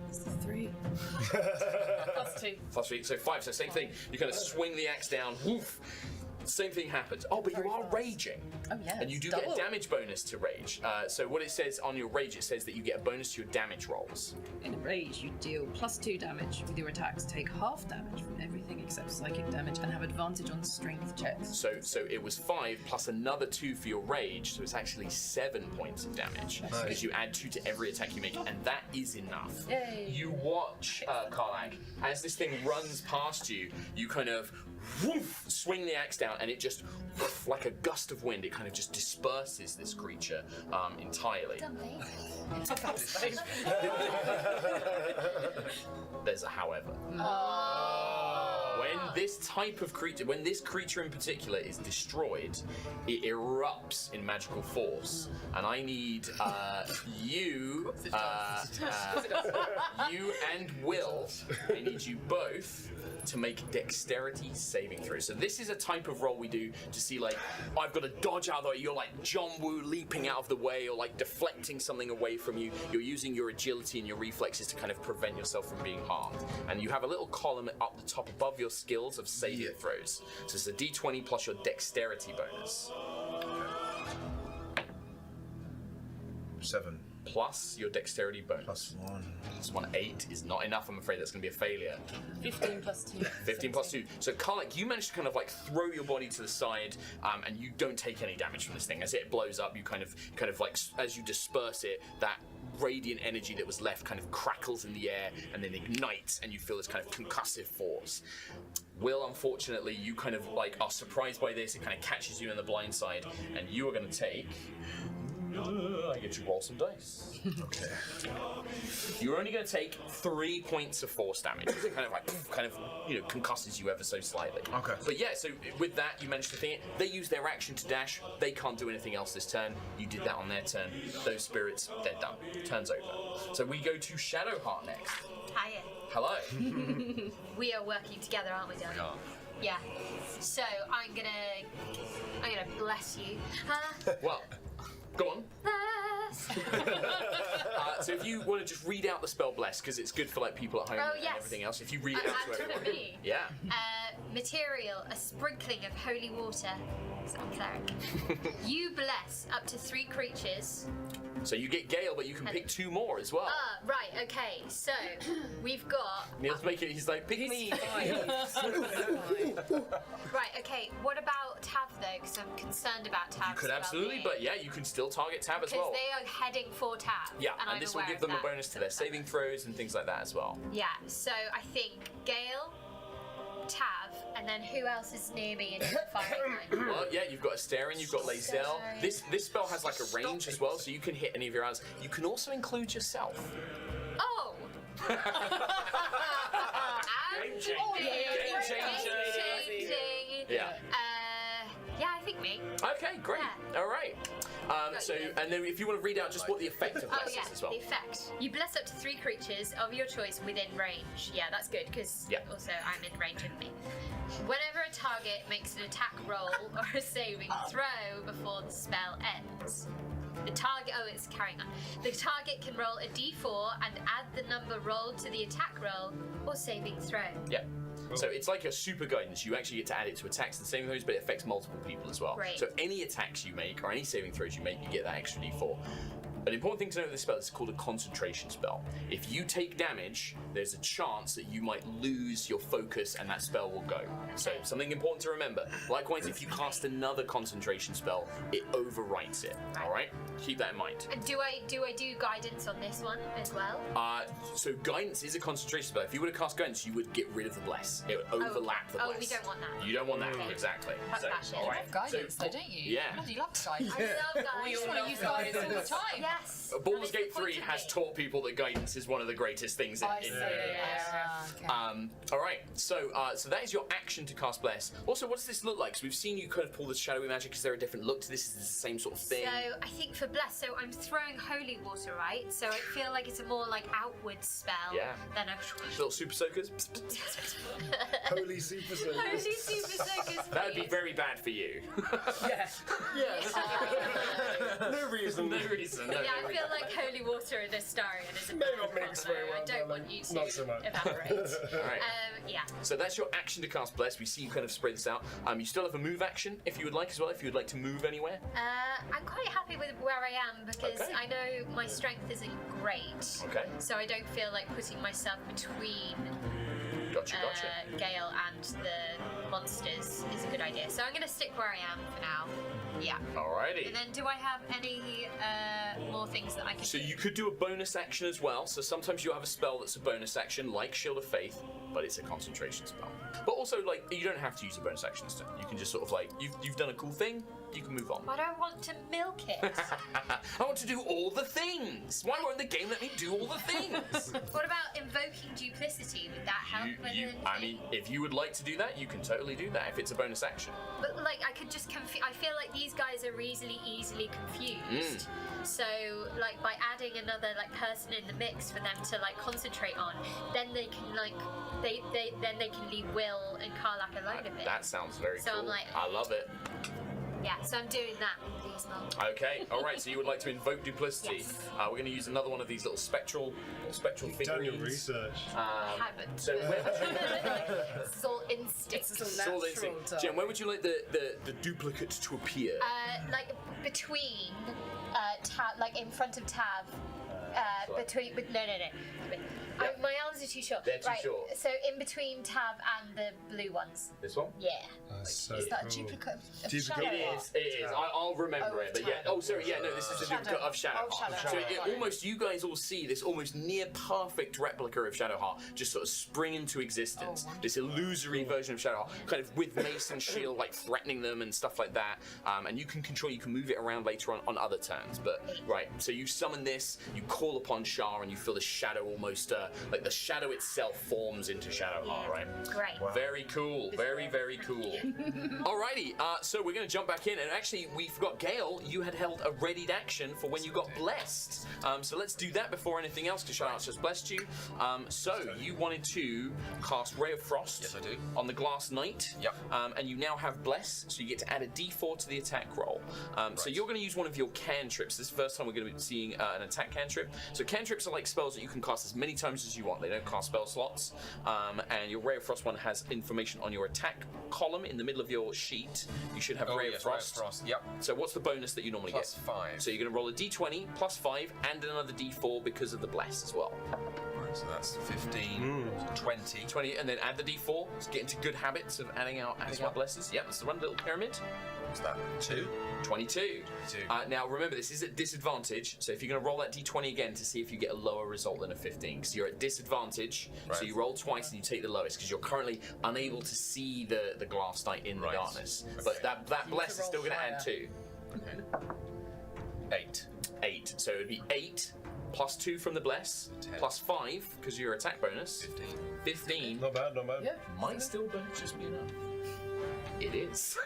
It's 3. Plus 2. Plus 3, so 5. So same thing. You kind of swing the axe down. Woof. Same thing happens. Oh, but you are raging. Oh, yeah. And you do get a damage bonus to rage. So what it says on your rage, it says that you get a bonus to your damage rolls. In a rage, you deal plus 2 damage with your attacks, take half damage from everything except psychic damage, and have advantage on strength checks. So it was 5 plus another 2 for your rage, so it's actually 7 points of damage. Nice. Because you add 2 to every attack you make, and that is enough. Yay. You watch, Karlak, as this thing runs past you, you kind of woof, swing the axe down, and it just, woof, like a gust of wind, it kind of just disperses this creature entirely. There's a however. When this type of creature, when this creature in particular is destroyed, it erupts in magical force, and I need you and Will, I need you both to make dexterity saving throws. So this is a type of roll we do to see, like, I've got to dodge out of the way. You're like John Woo leaping out of the way, or like deflecting something away from you. You're using your agility and your reflexes to kind of prevent yourself from being harmed. And you have a little column up the top above your skills of saving throws. So it's a d20 plus your dexterity bonus. 7. Plus your dexterity bonus. Plus 1. Plus 1, 8 is not enough. I'm afraid that's going to be a failure. 15 plus 2. 15 plus 2. So, Karlak, you manage to kind of like throw your body to the side, and you don't take any damage from this thing. As it blows up, you kind of like, as you disperse it, that radiant energy that was left kind of crackles in the air and then ignites, and you feel this kind of concussive force. Will, unfortunately, you kind of like are surprised by this. It kind of catches you in the blind side, and you are going to take. I get you roll some dice. Okay. You're only going to take 3 points of force damage. It kind of concusses you ever so slightly. Okay. But yeah, so with that, you managed to think it. They use their action to dash. They can't do anything else this turn. You did that on their turn. Those spirits, they're done. Turn's over. So we go to Shadowheart next. Hiya. Hello. We are working together, aren't we, Dan? We are. Yeah. So I'm gonna bless you. Well, go on. Bless. So if you want to just read out the spell bless, because it's good for like people at home and everything else. If you read it out to everyone. Me. Yeah. Material, a sprinkling of holy water. So I'm cleric. You bless up to 3 creatures. So you get Gale, but you can pick 2 more as well. Right, okay. So we've got. Neil's making it, he's like, pick me. Right, okay. What about Tav though? Because I'm concerned about Tav. You could absolutely, but yeah, you can still target Tav as well. Because they are heading for Tav. Yeah, and I'm this will aware give them of a bonus to their saving throws and things like that as well. Yeah, so I think Gale, Tav, and then who else is near me in the firing line? Well, yeah, you've got Asterion, you've got Lae'zel. This spell has like a range as well, so you can hit any of your allies. You can also include yourself. Oh! Game changing. Yeah. Yeah, I think me. Okay, great. All right. So, and then if you want to read out just what the effect of bless is as well. The effect. You bless up to 3 creatures of your choice within range. Yeah, that's good, because also I'm in range of me. Whenever a target makes an attack roll or a saving throw before the spell ends, the target, it's carrying on. The target can roll a d4 and add the number rolled to the attack roll or saving throw. Yeah. So it's like a super guidance. You actually get to add it to attacks and saving throws, but it affects multiple people as well. Great. So any attacks you make or any saving throws you make, you get that extra d4. An important thing to know with this spell is it's called a concentration spell. If you take damage, there's a chance that you might lose your focus and that spell will go. So something important to remember. Likewise, if you cast another concentration spell, it overwrites it. All right? Keep that in mind. And do I do guidance on this one as well? So guidance is a concentration spell. If you were to cast guidance, you would get rid of the bless. It would overlap the bless. Oh, we don't want that. You don't want that, exactly. That's So, all right. Guidance, though, don't you? Yeah. Bloody love guidance. I love guidance. We just want to use guidance all the time. Yes. Baldur's Gate 3 has taught people that guidance is one of the greatest things in all right, so that is your action to cast Bless. Also, what does this look like? So we've seen you kind of pull the shadowy magic. Is there a different look to this? Is this the same sort of thing? So I think for Bless, so I'm throwing holy water, right? So I feel like it's a more like outward spell than a little super soakers. Holy super soakers. Holy super soakers. That would be very bad for you. No reason. No reason. No, Yeah, I no feel like holy water in Astarion is a May not mix very well. I don't want you to Not so much. evaporate. All right. Yeah. So that's your action to cast Bless. We see you kind of spread this out. You still have a move action if you would like as well, if you would like to move anywhere. I'm quite happy with where I am because I know my strength isn't great. Okay. So I don't feel like putting myself between Gotcha. Gale and the monsters is a good idea. So I'm going to stick where I am for now. Yeah. Alrighty. And then do I have any more things that I can So do? you could do a bonus action as well. So sometimes you have a spell that's a bonus action, like Shield of Faith, but it's a concentration spell. But also, like, you don't have to use a bonus action stone. You can just sort of like, you've done a cool thing, you can move on. But I want to milk it. I want to do all the things. Why won't the game let me do all the things? What about invoking duplicity? Would that help with anything? I mean, if you would like to do that, you can totally do that if it's a bonus action. But like, I could just I feel like these guys are easily confused. So like, by adding another like person in the mix for them to like concentrate on, then they can like then they can leave Will and Karlak alone a bit. That sounds very So cool. I'm like, I love it. yeah. So I'm doing that with these models. Okay, all right. So you would like to invoke duplicity? Yes. We're going to use another one of these little spectral figurines. Done your research. Haven't. So It's all instinct. It's all natural. Jen, where would you like the duplicate to appear? Like between Tav, like in front of Tav. Between, no. My arms are too short. They're too right. short. So in between Tav and the blue ones. This one? Yeah. So Is that a cool. duplicate of Duplicate. Shadow? It is. I'll remember it. But yeah. Oh, sorry. Yeah, no. This is the duplicate of Shadowheart. So you guys all see this almost near perfect replica of Shadowheart just sort of spring into existence. This illusory version of Shadowheart, kind of with mace and shield, like threatening them and stuff like that. And you can move it around later on other turns. But right. So you summon this. You call upon Shar, and you feel the shadow almost like the shadow itself forms into Shadowheart. Right. Great. Wow. Very cool. Very cool. Alrighty, so we're going to jump back in, and actually we forgot, Gale, you had held a readied action for when you got blessed. So let's do that before anything else, because Shadowheart's just blessed you. So you wanted to cast Ray of Frost. Yes, I do. On the Glass Knight. Yep. And you now have Bless, so you get to add a d4 to the attack roll. So you're going to use one of your cantrips. This is the first time we're going to be seeing an attack cantrip. So cantrips are like spells that you can cast as many times as you want. They don't cast spell slots. And your Ray of Frost one has information on your attack column in the middle of your sheet. You should have Ray of Frost. Yep. So what's the bonus that you normally +5. get? So you're going to roll a d20 +5 and another d4 because of the bless as well. Right. So that's 15, 20. 20, and then add the d4. So get into good habits of adding out blesses. Yep, that's the one little pyramid. What's that? 2? 22. Now remember, this is at disadvantage, so if you're going to roll that d20 again to see if you get a lower result than a 15, because you're at disadvantage, so you roll twice and you take the lowest, because you're currently unable to see the glass knight in the darkness. But that bless is still going to add 2. Okay. 8. So it would be 8 plus 2 from the bless, 10. plus 5, because your attack bonus. 15. Not bad, not bad. Yeah, might still just be enough. It is.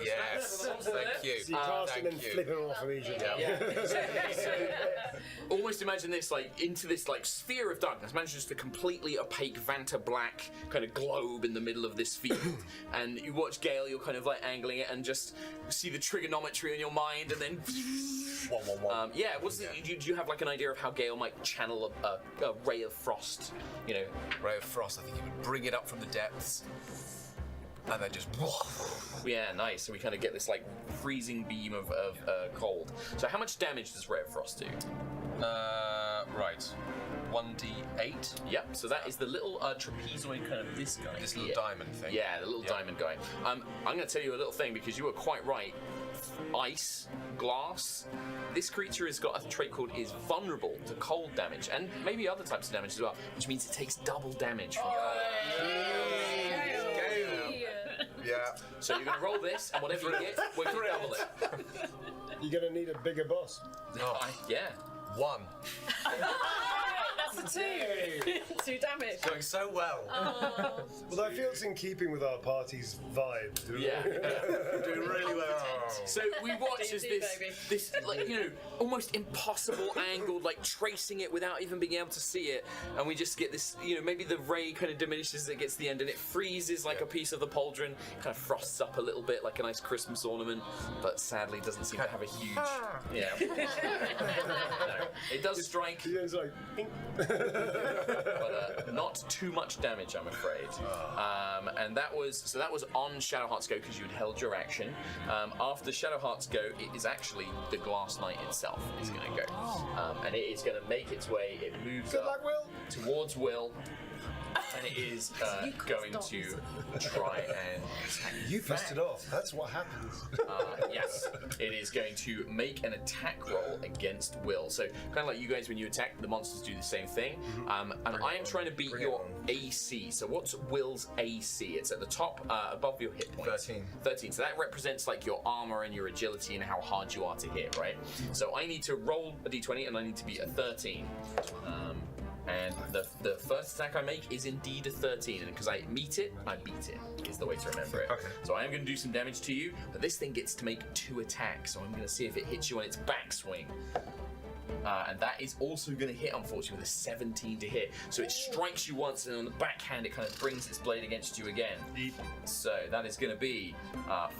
Yes. Thank you. So you cast him and flip him off immediately. So, almost imagine this into this sphere of darkness. Imagine just a completely opaque Vanta black kind of globe in the middle of this field, and you watch Gale. You're kind of angling it and just see the trigonometry in your mind, and then. Do you have an idea of how Gale might channel a ray of frost? Ray of frost. I think he would bring it up from the depths. And then just... Yeah, nice. So we kind of get this freezing beam of cold. So how much damage does Ray of Frost do? Right. 1d8. Yep, so that is the little trapezoid kind of this guy. This little diamond thing. Yeah, the little diamond guy. I'm going to tell you a little thing because you were quite right. Ice, glass. This creature has got a trait called is vulnerable to cold damage and maybe other types of damage as well, which means it takes double damage from Yeah. So you're going to roll this, and whatever you get, we're going to double it. You're going to need a bigger boss. Yeah. 1. That's a 2. 2 damage. Going so well. Well, I feel it's in keeping with our party's vibe. Yeah. Doing really well. So we watch as this almost impossible angle, tracing it without even being able to see it, and we just get this, maybe the ray kind of diminishes as it gets to the end, and it freezes like a piece of the pauldron, kind of frosts up a little bit like a nice Christmas ornament, but sadly doesn't seem to have a huge. Yeah. No, it does strike. It's but not too much damage, I'm afraid. And that was on Shadowheart's go because you'd held your action. After Shadowheart's go, it is actually the Glass Knight itself is going to go, and it is going to make its way. It moves up towards Will. And it is going to try and attack. You pissed it off. That's what happens. Yes, it is going to make an attack roll against Will. So kind of like you guys when you attack, the monsters do the same thing. And I am trying to beat your AC. So what's Will's AC? It's at the top above your hit points. 13. So that represents your armor and your agility and how hard you are to hit, right? So I need to roll a d20 and I need to be a 13. And the first attack I make is indeed a 13, and because I meet it, I beat it, is the way to remember it. Okay. So I am going to do some damage to you, but this thing gets to make 2 attacks, so I'm going to see if it hits you on its backswing. And that is also going to hit, unfortunately, with a 17 to hit. So it strikes you once, and on the backhand, it kind of brings its blade against you again. So that is going to be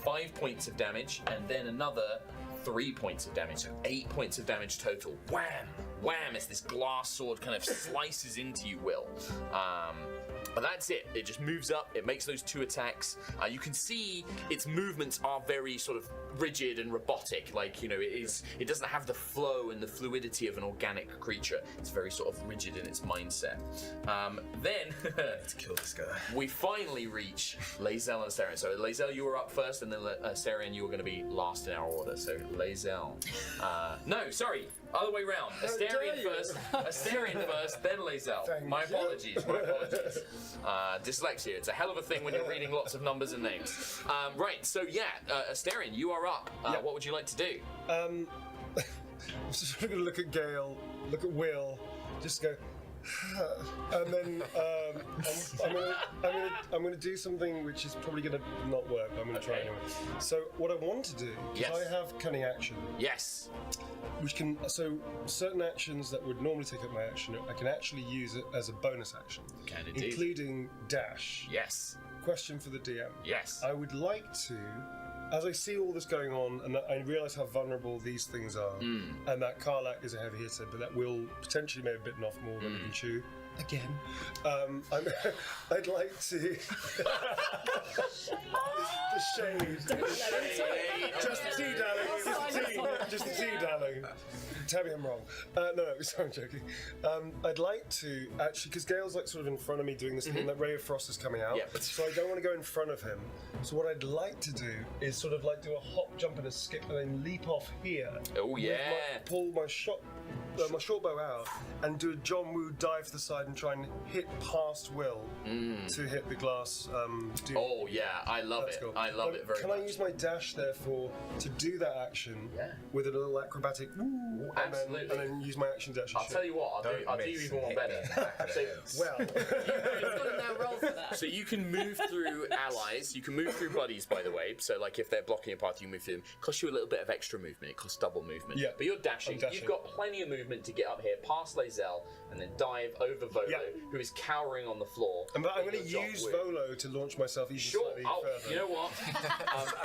5 points of damage, and then another 3 points of damage, so 8 points of damage total. Wham! Wham! As this glass sword kind of slices into you, Will. But that's it. It just moves up. It makes those 2 attacks. You can see its movements are very sort of rigid and robotic. It doesn't have the flow and the fluidity of an organic creature. It's very sort of rigid in its mindset. Then to kill this guy. We finally reach Lae'zel and Astarion. So Lae'zel, you were up first, and then Astarion, you were going to be last in our order. So Lae'zel. No, sorry. Other way round. Astarion first, then Lae'zel. My apologies. Dyslexia. It's a hell of a thing when you're reading lots of numbers and names. Right, so Astarion, you are up. What would you like to do? I'm just going to look at Gale, look at Will, just go, and then I'm going to do something which is probably going to not work. I'm going to try anyway. So what I want to do is I have cunning action. Yes. Which can certain actions that would normally take up my action, I can actually use it as a bonus action. Can indeed. Including dash. Yes. Question for the DM. Yes. I would like to, as I see all this going on, and I realise how vulnerable these things are, and that Karlak is a heavy hitter, but that will potentially may have bitten off more than he can chew. Again, I'd like to. The shade. Just tea, darling. Just to see you, darling. Tell me I'm wrong. No, sorry, I'm joking. I'd like to actually, because Gale's like sort of in front of me doing this thing, that Ray of Frost is coming out. So I don't want to go in front of him. So what I'd like to do is sort of like do a hop, jump, and a skip, and then leap off here. Oh yeah. Pull my short bow out and do a John Woo dive to the side and try and hit past Will to hit the glass dude. Oh yeah, I love it. Cool. I love it very much. Can I use my dash therefore to do that action with a little acrobatic woo, Absolutely. and then use my action dash? I'll tell you what, I'll do even one better. So you can move through allies, you can move through buddies, by the way. So like if they're blocking a path, you move through them. It costs you a little bit of extra movement. It costs double movement. Yeah. But you're dashing. You've got plenty of movement to get up here, past Lae'zel, and then dive over Volo, who is cowering on the floor. But I'm going to use Volo to launch myself even slightly further. You know what?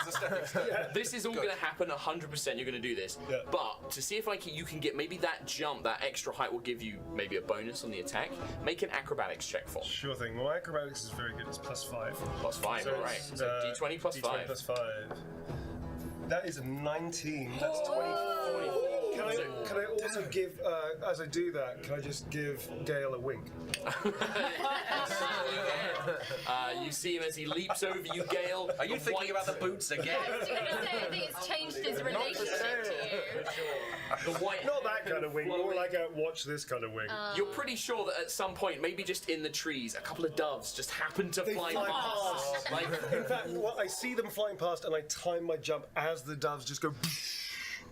As a stepping stone. This is all going to happen 100%. You're going to do this. But to see if you can get maybe that jump, that extra height will give you maybe a bonus on the attack. Make an acrobatics check for me. Sure thing. Well, my acrobatics is very good. It's +5. +5, so right. So D20 +5. D20 +5. That is a 19. That's 24. Can I also give, as I do that, can I just give Gale a wink? You see him as he leaps over you, Gale. Are you thinking about the boots again? I was going to say, I think it's changed his relationship to you. The white. Not that kind of wink, more like a watch this kind of wink. You're pretty sure that at some point, maybe just in the trees, a couple of doves just happen to fly past. In fact, I see them flying past and I time my jump as the doves just go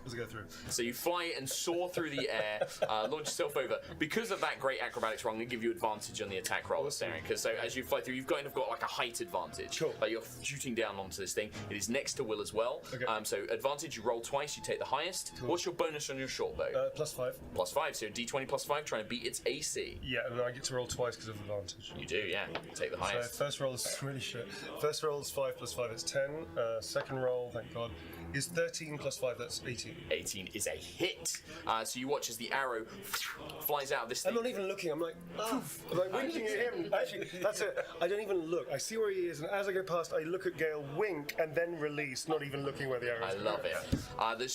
as I go through. So you fly and soar through the air, launch yourself over. Because of that great acrobatics roll, I'm going to give you advantage on the attack roll, Darren. Because so as you fly through, you've kind of got like a height advantage. Cool. Like you're shooting down onto this thing. It is next to Will as well. Okay. So advantage, you roll twice, you take the highest. Cool. What's your bonus on your short bow? +5. +5, so D20 +5, trying to beat its AC. Yeah, and then I get to roll twice because of advantage. You do, yeah. Take the highest. So first roll is really shit. First roll is 5 + 5, it's 10. Second roll, thank God, is 13 + 5, that's 18. 18 is a hit. So you watch as the arrow flies out of this thing. I'm not even looking, I'm like, poof. I'm like winking at him. Actually, that's it. I don't even look. I see where he is, and as I go past, I look at Gale, wink, and then release, not even looking where the arrow is. I love it.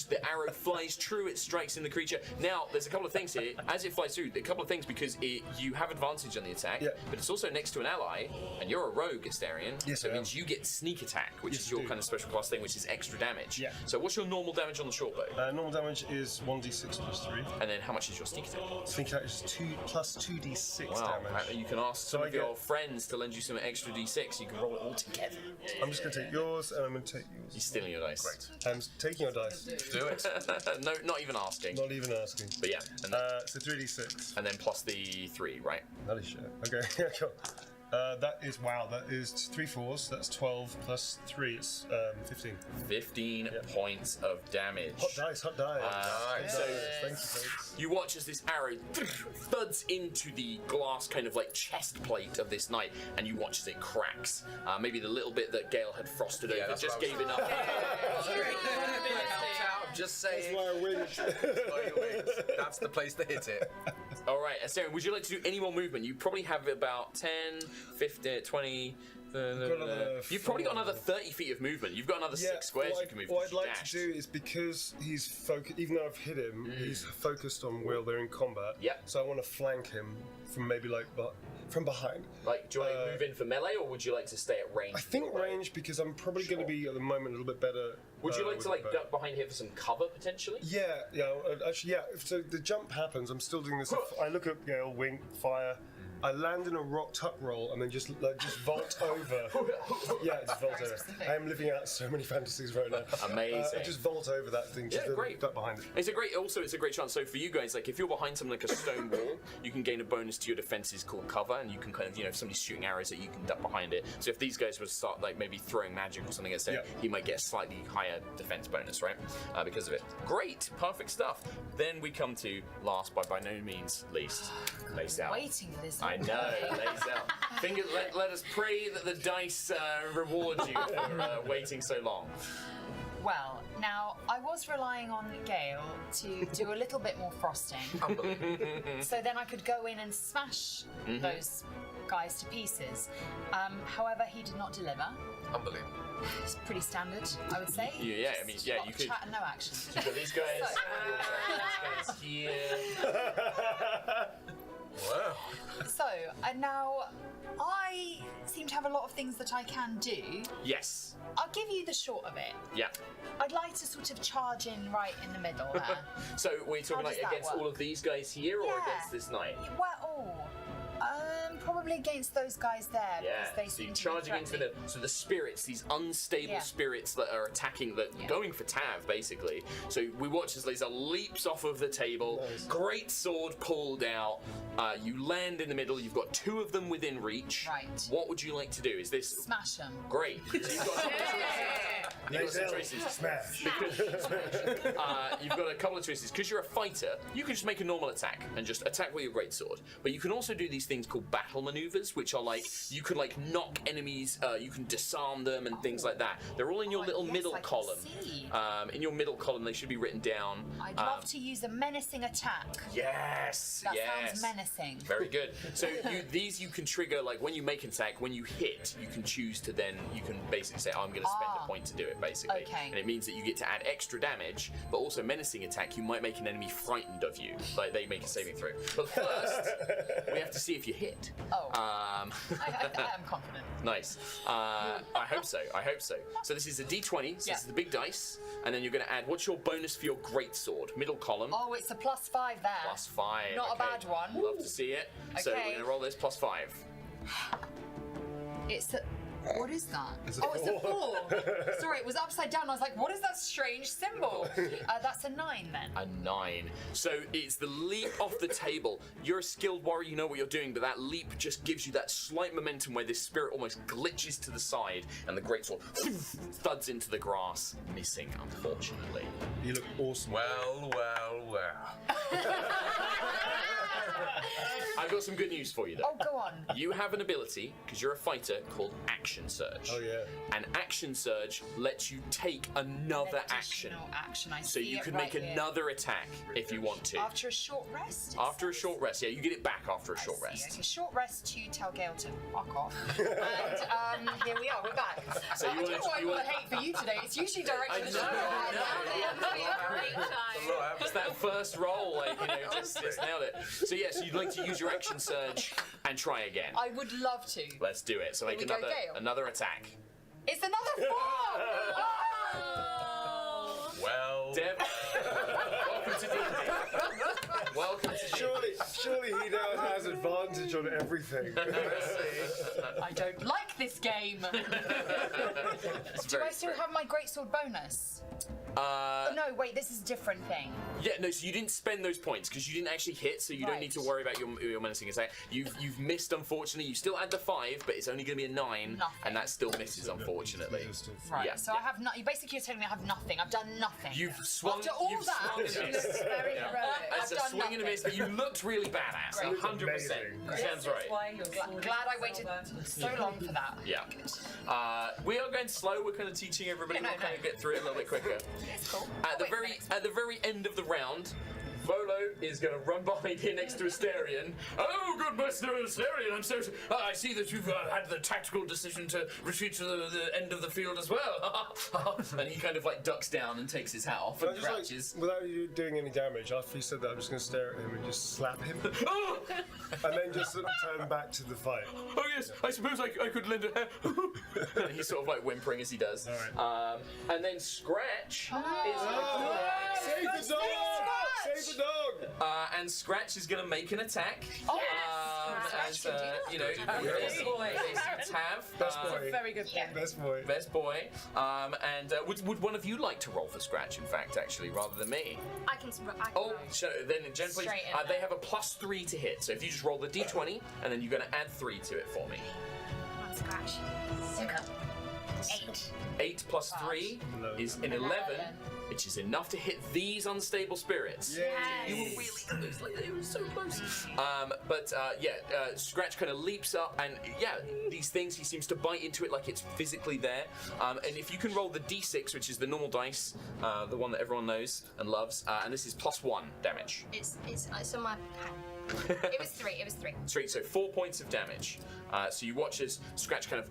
The arrow flies true, it strikes in the creature. Now, there's a couple of things here. As it flies through, a couple of things because you have advantage on the attack, but it's also next to an ally, and you're a rogue, Astarion. Yes, so I it am. means you get sneak attack, which is your kind of special class thing, which is extra damage. Yeah. So what's your normal damage on the short bow? Normal damage is 1d6 + 3. And then how much is your sneak attack? Sneak attack is 2 + 2d6 damage. You can ask some of your friends to lend you some extra d6. You can roll it all together. I'm just going to take yours, and I'm going to take yours. You're stealing your dice. Great. I'm taking your dice. Do it. No, not even asking. Not even asking. But yeah. And so 3d6. And then plus the 3, right? Holy shit. Okay, yeah, cool. That is 3 4s, that's 12 plus 3, it's 15. 15 points of damage. Hot dice. So Thank you, folks. you watch as this arrow thuds into the glass kind of like chest plate of this knight, and you watch as it cracks. Maybe the little bit that Gale had frosted over just gave enough. Just saying. That's why I winked. That's the place to hit it. All right, Astarion, would you like to do any more movement? You probably have about 10, 15, 20... You've probably got another 30 feet of movement. You've got another 6 squares you can move. What I'd like to do is, because he's focused, even though I've hit him, he's focused on Will, they're in combat. Yeah. So I want to flank him from maybe from behind. Like, do you want to move in for melee, or would you like to stay at range? I think range, because I'm probably going to be at the moment a little bit better. Would you like to duck behind here for some cover potentially? Yeah. Actually, yeah. So the jump happens. I'm still doing this. I look at Gale, wink, fire. I land in a rock tuck roll and then just vault over. Yeah, just vault over. I am living out so many fantasies right now. Amazing. I just vault over that thing. Just great. Duck behind it. It's a great chance. So for you guys, like if you're behind something like a stone wall, you can gain a bonus to your defenses called cover, and you can kind of, if somebody's shooting arrows at you, can duck behind it. So if these guys were to start like maybe throwing magic or something against him, he might get a slightly higher defense bonus, right? Because of it. Great, perfect stuff. Then we come to last, but by no means least, Lae'zel. Waiting for this. I know, Lae'zel. Let us pray that the dice reward you for waiting so long. Well, now I was relying on Gale to do a little bit more frosting. So then I could go in and smash those guys to pieces. However, he did not deliver. Unbelievable. It's pretty standard, I would say. Yeah, I mean, yeah, Lot you of could. chat and no action. You've got these guys. These guys here. Wow. So, now, I seem to have a lot of things that I can do. Yes. I'll give you the short of it. Yeah. I'd like to sort of charge in right in the middle there. So we're talking How like does that against work? all of these guys here, or Yeah. against this knight? Probably against those guys there. Yeah, Because they so seem you're to be charging into the spirits, these unstable Yeah. spirits that are attacking, going for Tav basically. So we watch as Laser leaps off of the table, great sword pulled out. You land in the middle. You've got two of them within reach. Right. What would you like to do? Is this Smash them. great? So you've got some choices. Smash. You've got a couple of choices. Because you're a fighter, you can just make a normal attack and just attack with your greatsword. But you can also do these things called battle maneuvers, which are like you can like knock enemies, you can disarm them and things like that. They're all in your little middle column. In your middle column, they should be written down. I'd love to use a menacing attack. Yes. That yes. sounds menacing. Very good. So these you can trigger like when you make an attack, when you hit, you can choose to then you can basically say, I'm going to spend a point to do it basically. Okay. And it means that you get to add extra damage, but also menacing attack. You might make an enemy frightened of you, like they make a saving throw. But first, we have to see if you hit. Oh. I am confident. Nice. I hope so. I hope so. So this is a D20. So this is the big dice, and then you're going to add. What's your bonus for your greatsword? Middle column. Oh, it's a +5 there. +5. Not okay. a bad one. Love to see it. So we're Okay. going to roll this +5. It's a. What is that? It's a oh, it's a 4. 4. Sorry, it was upside down. I was like, what is that strange symbol? That's a 9 then. A 9. So it's the leap off the table. You're a skilled warrior, you know what you're doing, but that leap just gives you that slight momentum where this spirit almost glitches to the side and the greatsword thuds into the grass, missing, unfortunately. You look awesome. Well, well, well. I've got some good news for you, though. Oh, go on. You have an ability, because you're a fighter, called Action Surge. Oh, yeah. And Action Surge lets you take another action. Action, I So see you it can right make here. another attack if you want to. After a short rest? After a short rest, yeah, you get it back after a short rest. Okay, short rest to tell Gail to fuck off. And here we are, we're back. So I don't know why I've got hate for you today. It's usually directed at It's that first roll, like, you know, just nailed it. So yes, you'd like to use your Action Surge and try again. I would love to. Let's do it. So Here make we go, Gail. another attack. It's another 4! Well. Dev, welcome to D&D. Welcome to Surely he now has advantage on everything. I don't like this game. Do I still have my greatsword bonus? No, wait, this is a different thing. Yeah, no, so you didn't spend those points because you didn't actually hit, so you don't need to worry about your menacing attack. You've missed, unfortunately. You still had the 5, but it's only going to be a 9, and that still misses, unfortunately. Right, Yeah, so I have you basically you're telling me I have nothing. I've done nothing. You've swung. After all you've that, swung and it missed. looks very Yeah. heroic. It's I've a done swing and a miss, but you looked really badass. Great. 100%. Sounds right. Glad I waited so long for that. Yeah. We are going slow. We're kind of teaching everybody. Yeah, no, we'll kind of get through it a little bit quicker. It's cool. At the very end of the round, Volo is going to run behind here next to Asterion. Oh, good Master Asterion, I'm so... I see that you've had the tactical decision to retreat to the end of the field as well. And he kind of like ducks down and takes his hat off and crouches. Without you doing any damage, after he said that, I'm just going to stare at him and just slap him. And then just sort of turn back to the fight. Oh yes, I suppose I could lend a hand. And he's sort of like whimpering as he does. All right. And then Scratch is Save the dog! Save the dog! and Scratch is going to make an attack. Oh, as you know, Tav. Best boy. Very good game. Best boy. Best boy. And would one of you like to roll for Scratch, in fact, actually, rather than me? I can. Oh, so then Jen, please. Straight in They have a +3 to hit. So if you just roll the d20, and then you're going to add 3 to it for me. Come on, Scratch. 8. 8 plus 3 is an 11, which is enough to hit these unstable spirits. Yay. You were really close, like they were so close. Scratch kind of leaps up, and these things, he seems to bite into it like it's physically there. And if you can roll the d6, which is the normal dice, the one that everyone knows and loves, and this is +1 damage. It's on my hand. It was 3. It was 3. 3, so 4 points of damage. So you watch as Scratch kind of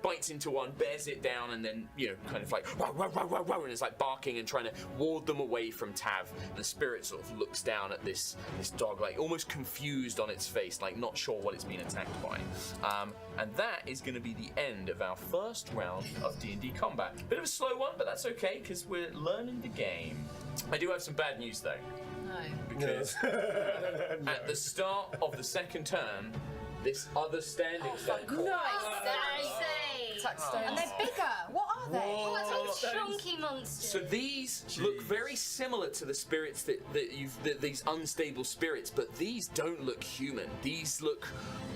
bites into one, bears it down, and then, kind of like, wow, wow, wow, wow, wow, and it's like barking and trying to ward them away from Tav. The spirit sort of looks down at this dog, like almost confused on its face, like not sure what it's been attacked by. And that is going to be the end of our first round of D&D combat. Bit of a slow one, but that's okay, because we're learning the game. I do have some bad news, though. No. Because at the start of the second turn, this other standing stone. And they're bigger. What are they? Whoa. What's a chunky monster? So these look very similar to the spirits these unstable spirits, but these don't look human. These look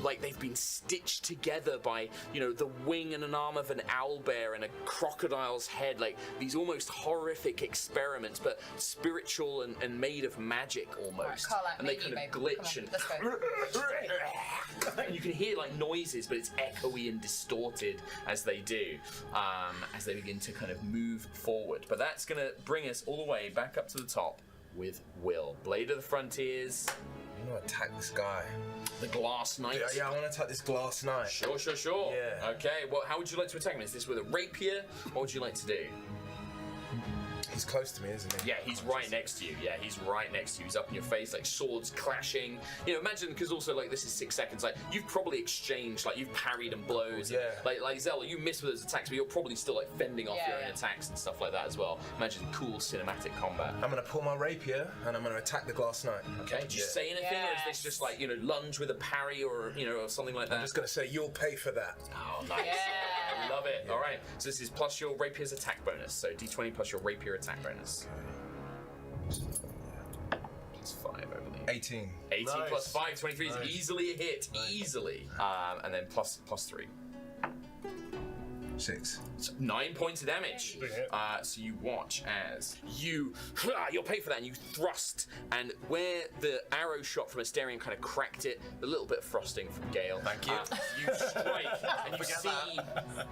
like they've been stitched together by, the wing and an arm of an owlbear and a crocodile's head, like these almost horrific experiments, but spiritual and made of magic almost. Right, and they kind of glitch and and you can hear like noises, but it's echoey and distorted as they do, as they begin to kind of move forward. But that's going to bring us all the way back up to the top with Will. Blade of the Frontiers. I'm going to attack this guy. The Glass Knight. Yeah, I want to attack this Glass Knight. Sure. Yeah. Okay, well, how would you like to attack him? Is this with a rapier? What would you like to do? He's close to me, isn't he? Yeah, he's right next to you. He's up in your face, like swords clashing. Imagine, because also like this is 6 seconds. Like you've probably exchanged, like you've parried and blows. Yeah. Like Zella, you miss with those attacks, but you're probably still like fending off your own attacks and stuff like that as well. Imagine cool cinematic combat. I'm gonna pull my rapier and I'm gonna attack the Glass Knight. Okay. Do you say anything, or is this just like lunge with a parry or or something like that? I'm just gonna say you'll pay for that. Oh, nice. I love it. All right. So this is plus your rapier's attack bonus. So D20 plus your rapier attack bonus. Plus 5, I believe. 18. 18 Nice. plus 5, 23 is Nice. easily a hit. Easily. And then plus 3. 6. So 9 points of damage. So you watch as you'll pay for that, and you thrust, and where the arrow shot from Asterion kind of cracked it, a little bit of frosting from Gale. Thank you. You strike, and you see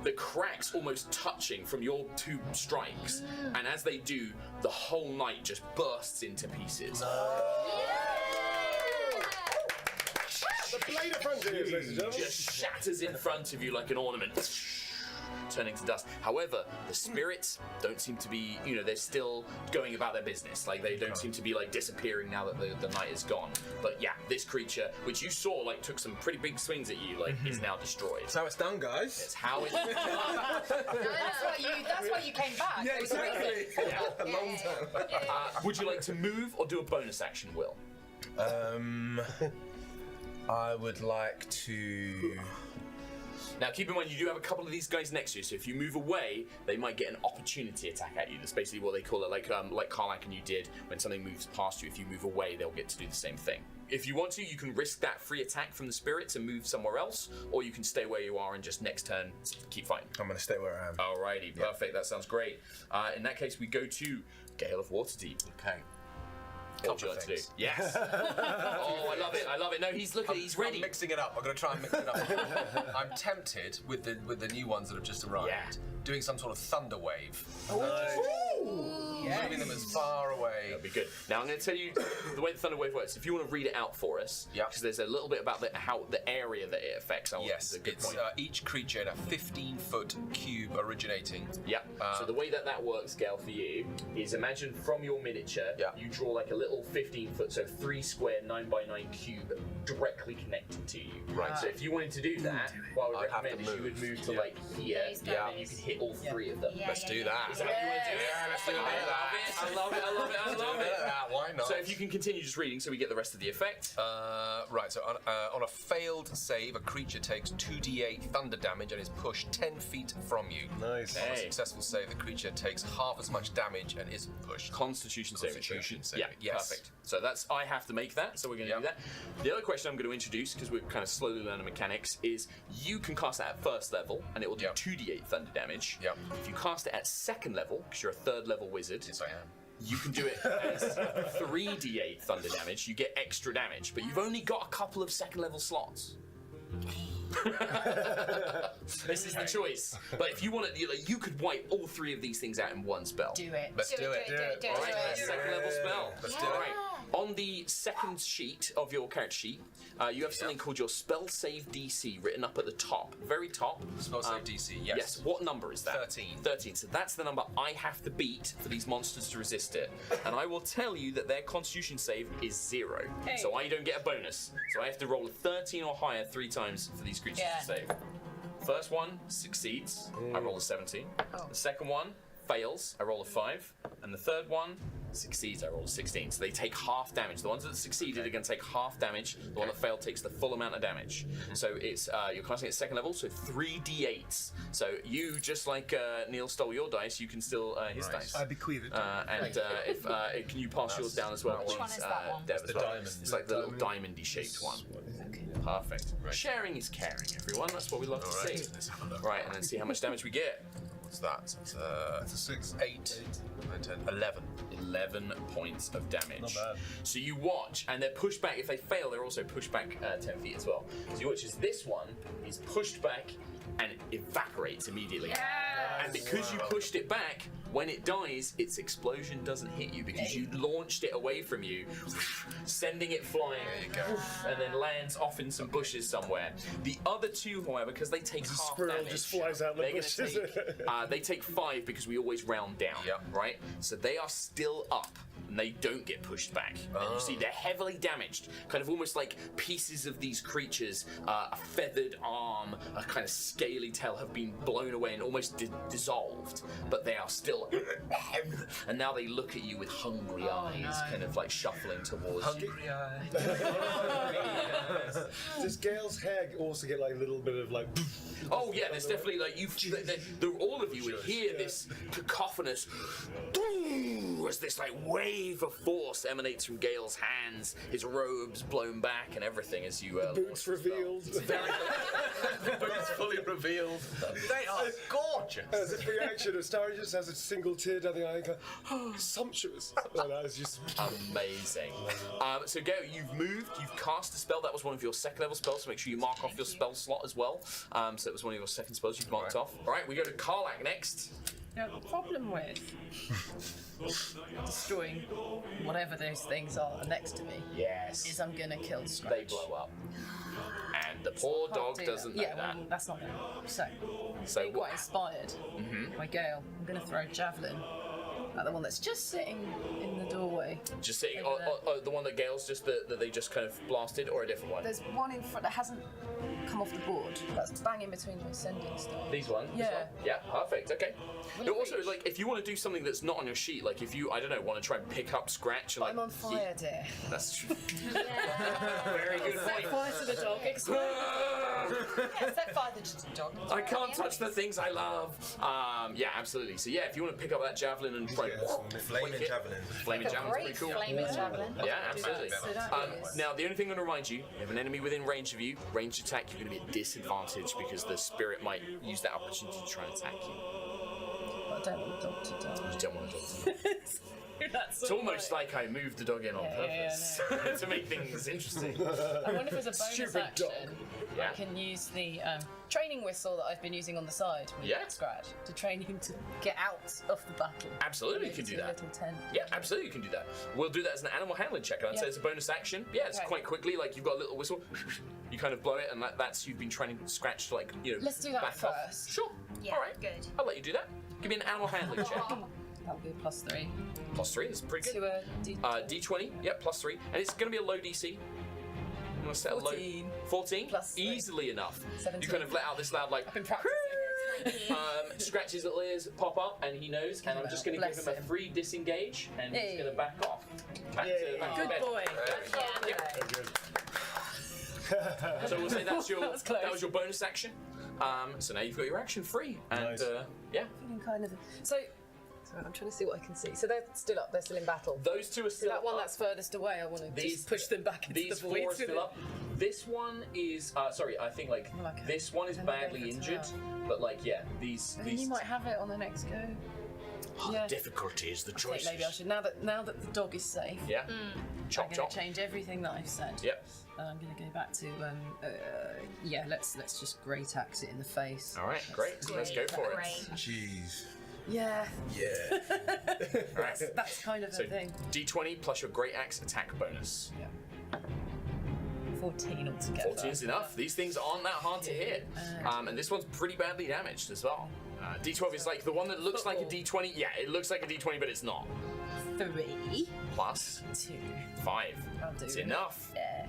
the cracks almost touching from your 2 strikes, and as they do, the whole knight just bursts into pieces. The Blade of Frontiers, ladies and gentlemen. Just shatters in front of you like an ornament, turning to dust. However, the spirits don't seem to be, they're still going about their business. Like, they don't seem to be, like, disappearing now that the night is gone. But yeah, this creature, which you saw, like, took some pretty big swings at you, like, is now destroyed. That's how it's done, guys. It's how it's done. That's why you came back. Yeah, exactly. A long time. Would you like to move or do a bonus action, Will? I would like to... Now, keep in mind, you do have a couple of these guys next to you, so if you move away, they might get an opportunity attack at you. That's basically what they call it, like Karlak and you did. When something moves past you, if you move away, they'll get to do the same thing. If you want to, you can risk that free attack from the spirits and move somewhere else, or you can stay where you are and just next turn keep fighting. I'm going to stay where I am. Alrighty, perfect. That sounds great. In that case, we go to Gale of Waterdeep. Okay. What would you like to do? Yes. Oh, I love it. No, he's ready. I'm mixing it up. I'm going to try and mix it up. I'm tempted with the new ones that have just arrived, doing some sort of thunder wave. Moving them as far away. That'd be good. Now I'm going to tell you the way the thunder wave works. If you want to read it out for us, because there's a little bit about the area that it affects. Yes, it's each creature in a 15-foot cube originating. Yep. So the way that works, Gale, for you is imagine from your miniature, you draw like a little 15-foot, so 3 square 9x9 cube directly connected to you. Right. So if you wanted to do that, what I would recommend is you would move to like here, and then you can hit all 3 of them. Let's do that. Is that how you want to do it? Yeah, let's do that. I love it. Why not? So if you can continue just reading, so we get the rest of the effect. Right. So on a failed save, a creature takes 2d8 thunder damage and is pushed 10 feet from you. Nice. On a successful save, the creature takes half as much damage and isn't pushed. Constitution saving. Yeah. Yes. Perfect. So I have to make that. So we're going to do that. The other question I'm going to introduce, because we're kind of slowly learning mechanics, is you can cast that at first level, and it will do 2d8 thunder damage. Yep. If you cast it at second level, because you're a 3rd level wizard, yes, I am. You can do it as 3d8 thunder damage. You get extra damage, but you've only got a couple of 2nd level slots. This is the choice. But if you want it, you could wipe all 3 of these things out in one spell. Do it. Let's do it. All right, 2nd level spell. Let's do it. All right. On the second sheet of your character sheet, you have something called your spell save DC written up at the top, very top. Spell save DC, yes. Yes. What number is that? 13. 13. So that's the number I have to beat for these monsters to resist it. And I will tell you that their Constitution save is 0. Hey. So I don't get a bonus. So I have to roll a 13 or higher 3 times for these creatures to save. First one succeeds. I roll a 17. The second one fails. I roll a 5. And the third one succeeds. I roll a 16. So they take half damage. The ones that succeeded are going to take half damage. The one that failed takes the full amount of damage. So it's you're casting at second level, so 3d8s. So you, just like Neil stole your dice, you can still his dice. I bequeath it. And if can you pass yours down as well, Which please, one is that one? Deb, as The well? diamond. It's like the little diamondy shaped one. Perfect. Sharing is caring, everyone. That's what we love to see. Let's have a look. Right, and then see how much damage we get. What's that? It's It's a 6. 8, 9, 10, 11. 11 points of damage. Not bad. So you watch, and they're pushed back. If they fail, they're also pushed back 10 feet as well. So you watch as this one is pushed back and evaporates immediately. And because you pushed it back, when it dies, its explosion doesn't hit you because you launched it away from you, sending it flying, and then lands off in some bushes somewhere. The other two, however, because they take half squirrel damage, just flies out the they're gonna bushes. take, they take 5 because we always round down, right? So they are still up. And they don't get pushed back. And you see they're heavily damaged, kind of almost like pieces of these creatures, a feathered arm, a kind of scaly tail have been blown away and almost dissolved, but they are still and now they look at you with hungry eyes, kind of like shuffling towards you. Hungry eyes. Does Gale's hair also get like a little bit of like... Oh yeah, there's definitely like all of you would hear this cacophonous as this like wave of force emanates from Gale's hands, his robes blown back and everything as you boots revealed. Boots fully revealed. They are gorgeous. As a reaction, Starry just has a single tear down the eye and goes, oh, sumptuous. And that is just amazing. So Gale, you've moved, you've cast a spell. That was one of your second level spells, so make sure you mark off your spell slot as well. So it was one of your second spells you've marked off. All right, we go to Karlak next. Now, the problem with destroying whatever those things are next to me is I'm gonna kill Scratch. They blow up. And the poor dog doesn't know that. Well, that's not gonna happen. So being quite inspired by Gale, I'm gonna throw a javelin at the one that's just sitting in the doorway. Just sitting, the one that Gale's just that they just kind of blasted, or a different one? There's one in front that hasn't come off the board. That's bang in between my sending stuff. These ones? Yeah. Yeah, perfect, okay. But also, like, if you want to do something that's not on your sheet, like if you, I don't know, want to try and pick up Scratch, like... I'm on fire, dear. That's true. Very good Set point. fire to the dog. Set fire to the dog. I can't touch the things I love. Yeah, absolutely. So yeah, if you want to pick up that javelin and try Flaming javelin. Flaming javelin's pretty cool. Flaming javelin. Yeah, absolutely. Now, the only thing I'm going to remind you, you have an enemy within range of you, ranged attack, you're going to be at disadvantage because the spirit might use that opportunity to try and attack you. I don't want the dog to die. You don't want a dog to die. It's almost like I moved the dog in on purpose to make things interesting. I wonder if there's a bonus Stupid action. dog. I can use the training whistle that I've been using on the side with Scratch to train him to get out of the battle. Absolutely, you can do that. Little tent. Yeah, absolutely, you can do that. We'll do that as an animal handling check, and I'd say it's a bonus action. Yeah, it's quite quickly, like you've got a little whistle, you kind of blow it, and that's you've been training Scratch to, like, you know, Let's do that back first. off. Sure. Yeah, all right, good. I'll let you do that. Give me an animal handling check. That'll be a +3. +3, that's pretty good. To a D20, yep, +3. And it's going to be a low DC. I'm going to set 14. a low... 14? +3. Easily enough. 17. You kind of let out this loud, like... I've been practicing. Scratch his little ears pop up, and he knows, and I'm just going to give him a free disengage, and he's going to back off. Back to Good bed. boy. So we'll say that's your that was your bonus action. So now you've got your action free, and yeah. Feeling kind of. So I'm trying to see what I can see. So they're still up. They're still in battle. Those two are still that one up. that's furthest away. I want to just push them back into These the void. four are still up. This one is sorry. I think like this one is badly injured, but like these. You might have it on the next go. The difficulty is the I think choice. maybe I should now that the dog is safe. Yeah. Chop I'm going to change everything that I've said. Yep. And I'm going to go back to let's just great axe it in the face. All right, great. Let's go for it. Jeez. Yeah. Yeah. Right. That's kind of So the thing. D20 plus your great axe attack bonus. Yeah. 14 altogether. 14 is enough. These things aren't that hard to hit. And this one's pretty badly damaged as well. D12 is like the one that looks like a D20. Yeah, it looks like a D20, but it's not. 3 plus 2. 5. I'll do It's it. enough. Yeah.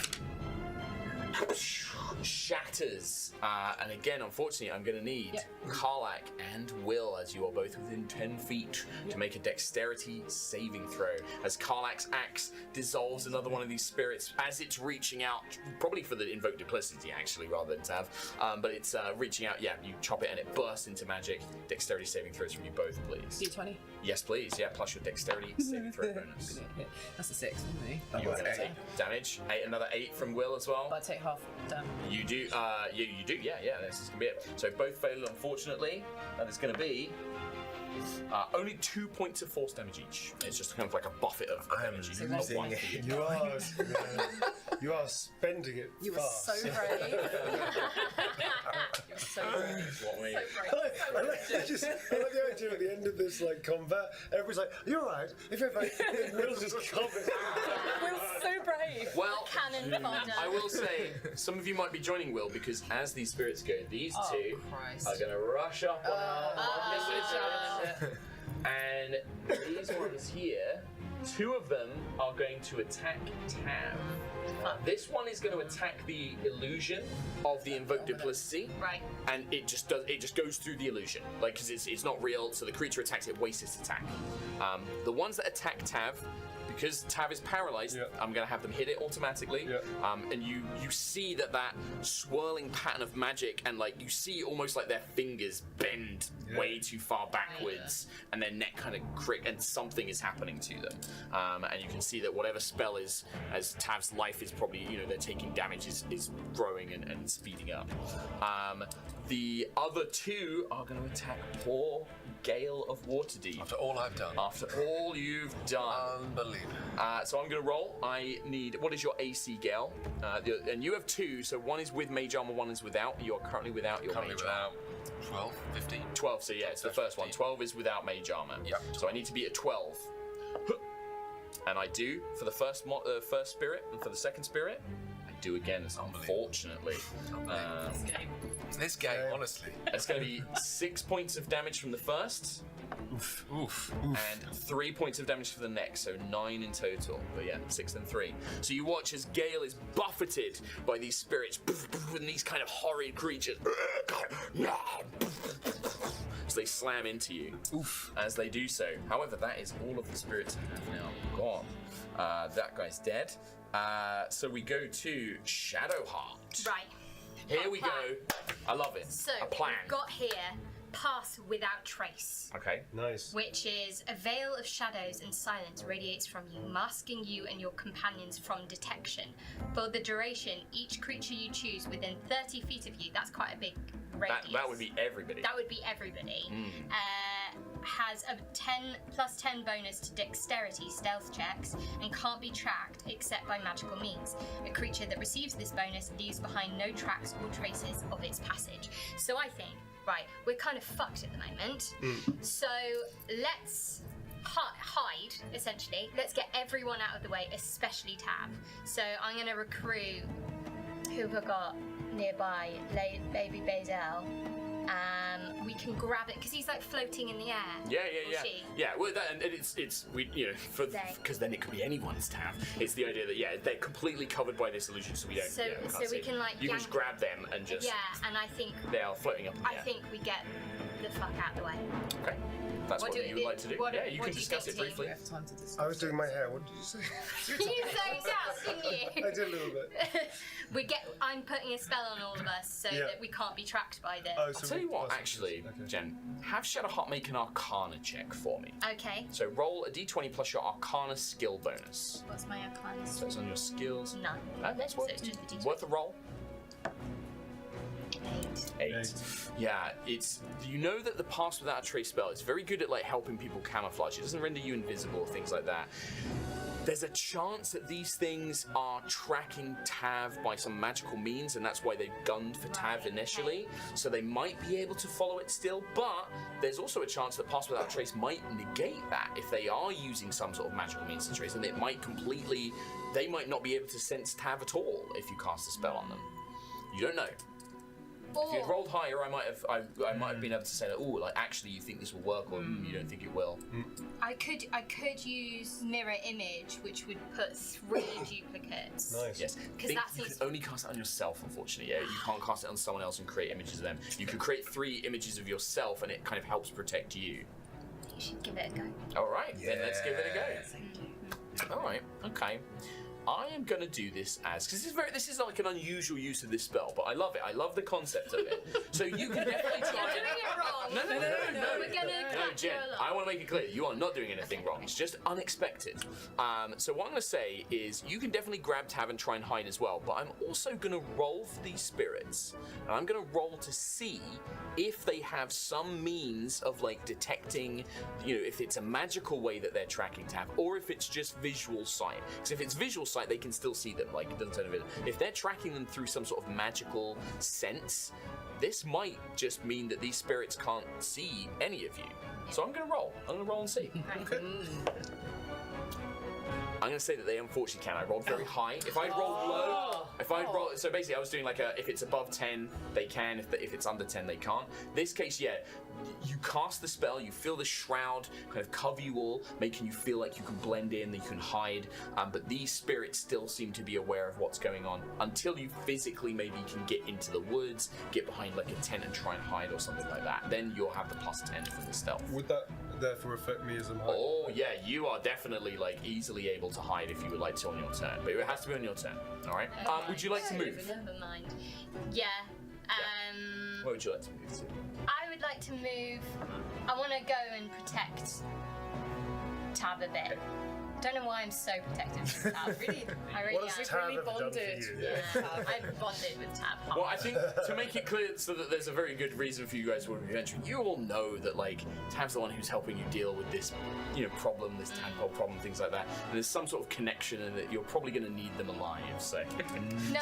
Shatters. And again, unfortunately, I'm going to need Karlak and Will, as you are both within 10 feet, to make a dexterity saving throw. As Karlak's axe dissolves another one of these spirits as it's reaching out, probably for the invoke duplicity, actually, rather than Tav. But it's reaching out, you chop it and it bursts into magic. Dexterity saving throws from you both, please. D20? Yes, please. Yeah, plus your dexterity saving throw bonus. That's a 6 for me. You are going to take damage. Another 8 from Will as well. I take half damage. You do, you do, yeah, this is gonna be it. So both fail, unfortunately. That is gonna be only 2 points of force damage each. It's just kind of like a buffet of damage. Losing it. You are spending it You were fast. so brave. You're so brave. What me? I like the idea at the end of this combat, everybody's like, "You're right." If Will's just covered. Will's so brave. Well, Cannon fodder. I will say, some of you might be joining Will because as these spirits go, these two Christ. are gonna rush up on and these ones here, 2 of them are going to attack Tav. This one is going to attack the illusion of the invoke duplicity, Right. and it just goes through the illusion, because it's not real. So the creature attacks it, wastes its attack. The ones that attack Tav, because Tav is paralyzed, I'm going to have them hit it automatically. And you see that swirling pattern of magic, and you see almost like their fingers bend way too far backwards, and their neck kind of crick, and something is happening to them. And you can see that whatever spell is, as Tav's life is probably, they're taking damage, is growing and speeding up. The other 2 are going to attack poor Gale of Waterdeep. After all I've done. After all you've done. Unbelievable. So I'm going to roll. I need, what is your AC, Gale? And you have 2, so one is with mage armor, one is without. You're currently without your mage armor. 12, 15. 12, so yeah, it's the first one. 12 is without mage armor. Yep. So I need to be at 12. And I do for the first spirit, and for the second spirit, I do again, unfortunately. This game, honestly. It's going to be 6 points of damage from the first. Oof. And 3 points of damage for the next, so 9 in total. But yeah, 6 and 3. So you watch as Gale is buffeted by these spirits and these kind of horrid creatures. So they slam into you. As they do so. However, that is all of the spirits have now gone. That guy's dead. So we go to Shadowheart. Right. Here we go. I love it. So a plan. we've got here Pass Without Trace. Okay. Nice. Which is a veil of shadows and silence radiates from you, masking you and your companions from detection. For the duration, each creature you choose within 30 feet of you, that's quite a big radius. That would be everybody. That would be everybody. Has a 10+10 bonus to dexterity stealth checks and can't be tracked except by magical means. A creature that receives this bonus leaves behind no tracks or traces of its passage. So I think, right, we're kind of fucked at the moment. So let's hide, essentially. Let's get everyone out of the way, especially Tav. So I'm going to recruit who have got nearby, Baby Bazel. We can grab it because he's floating in the air. Yeah. She. Yeah, well, and it's we because then it could be anyone's Tav. It's the idea that they're completely covered by this illusion, so we don't. So we can't see. we can you can just grab them and just. Yeah, and I think they are floating up in the air. I think we get the fuck out of the way. Okay. That's what you would like to do. Yeah, you can discuss it briefly. I was doing my hair. What did you say? You zoned out, didn't you? I did a little bit. I'm putting a spell on all of us so that we can't be tracked by this. I'll tell you what, actually, Jen, have Shadowheart make an Arcana check for me. Okay. So roll a d20 plus your Arcana skill bonus. What's my Arcana? So it's on your skills. None. That's so it's just the d20. Worth a roll. 8. Yeah, it's that the Pass Without a Trace spell is very good at helping people camouflage. It doesn't render you invisible or things like that. There's a chance that these things are tracking Tav by some magical means, and that's why they've gunned for Tav initially. So they might be able to follow it still, but there's also a chance that Pass Without Trace might negate that if they are using some sort of magical means to trace, and it might completely. They might not be able to sense Tav at all if you cast a spell on them. You don't know. If you'd rolled higher, I might have been able to say that. Oh, like actually, you think this will work, or you don't think it will. I could use mirror image, which would put 3 duplicates. Nice. Yes. Because that you seems. can only cast it on yourself, unfortunately. Yeah, you can't cast it on someone else and create images of them. You can create 3 images of yourself, and it kind of helps protect you. You should give it a go. All right, then let's give it a go. All right. Okay. I am going to do this as, because this is like an unusual use of this spell, but I love it. I love the concept of it. So you can definitely try You're doing it wrong. No. We're gonna cut Jen, you along. I want to make it clear, you are not doing anything wrong. It's just unexpected. So what I'm going to say is you can definitely grab Tav and try and hide as well, but I'm also going to roll for these spirits, and I'm going to roll to see if they have some means of like detecting, if it's a magical way that they're tracking Tav, or if it's just visual sight. Because if it's visual sight, they can still see them, like it doesn't turn invisible. If they're tracking them through some sort of magical sense, this might just mean that these spirits can't see any of you. So I'm gonna roll. I'm gonna roll and see. Okay. I'm gonna say that they unfortunately can. I rolled very high. If I rolled low, so basically I was doing like if it's above 10, they can. If it's under 10, they can't. This case, yeah. You cast the spell, you feel the shroud kind of cover you all, making you feel like you can blend in, that you can hide, but these spirits still seem to be aware of what's going on until you physically maybe can get into the woods, get behind like a tent and try and hide or something like that. Then you'll have the +10 for the stealth. Would that therefore affect me as I'm hiding? Oh yeah, you are definitely like easily able to hide if you would like to on your turn, but it has to be on your turn. All right. Would you like to move? Never mind. Yeah. Where would you like to move to? I would like to move. I want to go and protect Tav a bit. Don't know why I'm so protective of Tav. I really am. Really bonded. I've bonded with Tav. Well, I think to make it clear so that there's a very good reason for you guys to be entering, you all know that like Tav's the one who's helping you deal with this, problem, this tadpole problem, things like that. And there's some sort of connection, and that you're probably going to need them alive. So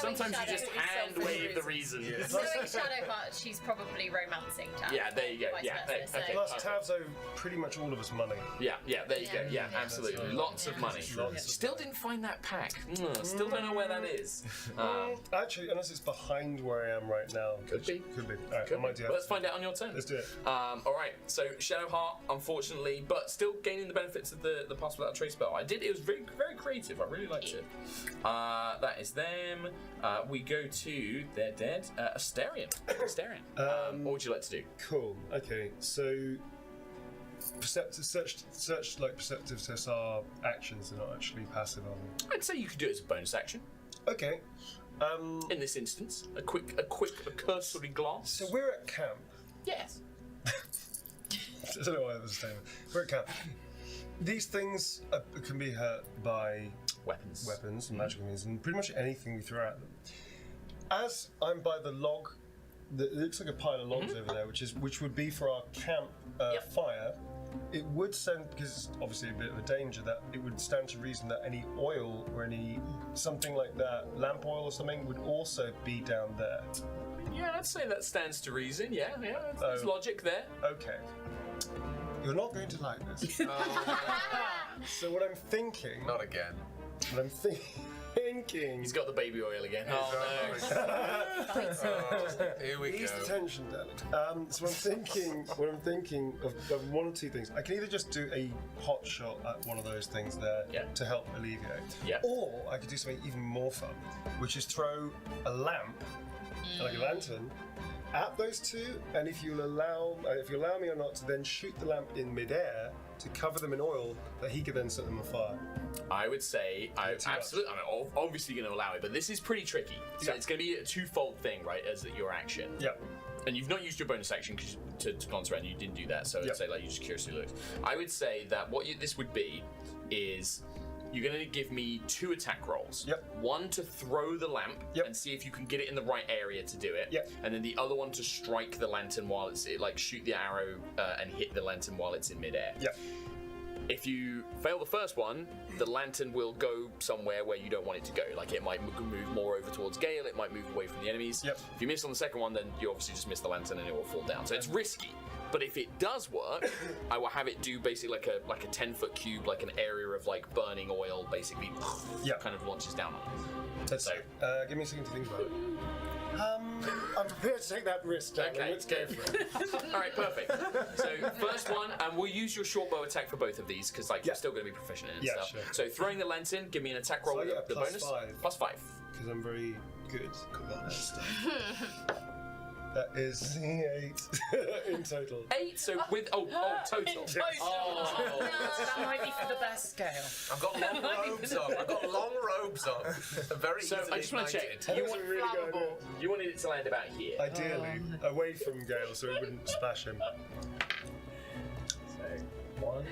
sometimes you just hand wave the reason. Knowing Shadowheart, she's probably romancing Tav. Yeah, there you go. Vice Yeah, versa, okay. Plus, Tav's owed pretty much all of us money. Yeah, there you go. Yeah, absolutely. Lots of money. Still didn't find that pack. Still don't know where that is. Actually, unless it's behind where I am right now. Could be. All right, I might do that. Well, let's find out on your turn. Let's do it. All right. So Shadowheart, unfortunately, but still gaining the benefits of the Pass Without Trace spell. It was very, very creative. I really liked it. That is them. We go to they're dead. Asterion. What would you like to do? Cool. Okay. So. Search like perceptive tests are actions, they're not actually passive on them. I'd say you could do it as a bonus action. Okay. In this instance, a quick cursory glance. So we're at camp. Yes. I don't know why that was a statement. We're at camp. These things can be hurt by weapons and magical means, and pretty much anything we throw at them. As I'm by the log, it looks like a pile of logs over there, which would be for our camp fire. It would stand, because it's obviously a bit of a danger, that it would stand to reason that any oil or any something like that, lamp oil or something, would also be down there. Yeah, I'd say that stands to reason. Yeah, there's logic there. Okay. You're not going to like this. So what I'm thinking... Not again. What I'm thinking... He's got the baby oil again. Oh no. Here we Ease go. the tension, darling. So what I'm thinking of one or two things. I can either just do a pot shot at one of those things there to help alleviate. Yeah. Or I could do something even more fun, which is throw a lamp, like a lantern, at those two, and if you allow me or not to then shoot the lamp in midair to cover them in oil, that he could then set them on fire. I would say, I'm obviously going to allow it, but this is pretty tricky. So it's going to be a twofold thing, right, as your action. Yeah. And you've not used your bonus action to glance around, you didn't do that, so I'd say like you just curiously looked. I would say that this would be is you're going to give me 2 attack rolls. Yep. One to throw the lamp and see if you can get it in the right area to do it. Yep. And then the other one to strike the lantern while shoot the arrow and hit the lantern while it's in midair. Yep. If you fail the first one, the lantern will go somewhere where you don't want it to go. Like it might move more over towards Gale, it might move away from the enemies. If you miss on the second one, then you obviously just miss the lantern and it will fall down. So it's risky. But if it does work, I will have it do basically like a 10-foot cube, like an area of like burning oil, basically kind of launches down on it. So, give me a second to think about it. I'm prepared to take that risk, darling. Okay, Let's go for it. Alright, perfect. So first one, and we'll use your short bow attack for both of these, because like you're still going to be proficient in it and stuff. Sure. So throwing the lantern, give me an attack roll So I get with a the bonus. +5. +5. Because I'm very good at that stuff. That is 8 in total. 8? So with total. Total. Oh. That might be for the best scale. I've got long robes on. I've got long robes on. I'm very So easily I just want to check. ignited. You wanted it to land about here. Ideally, away from Gale so it wouldn't splash him. So 1,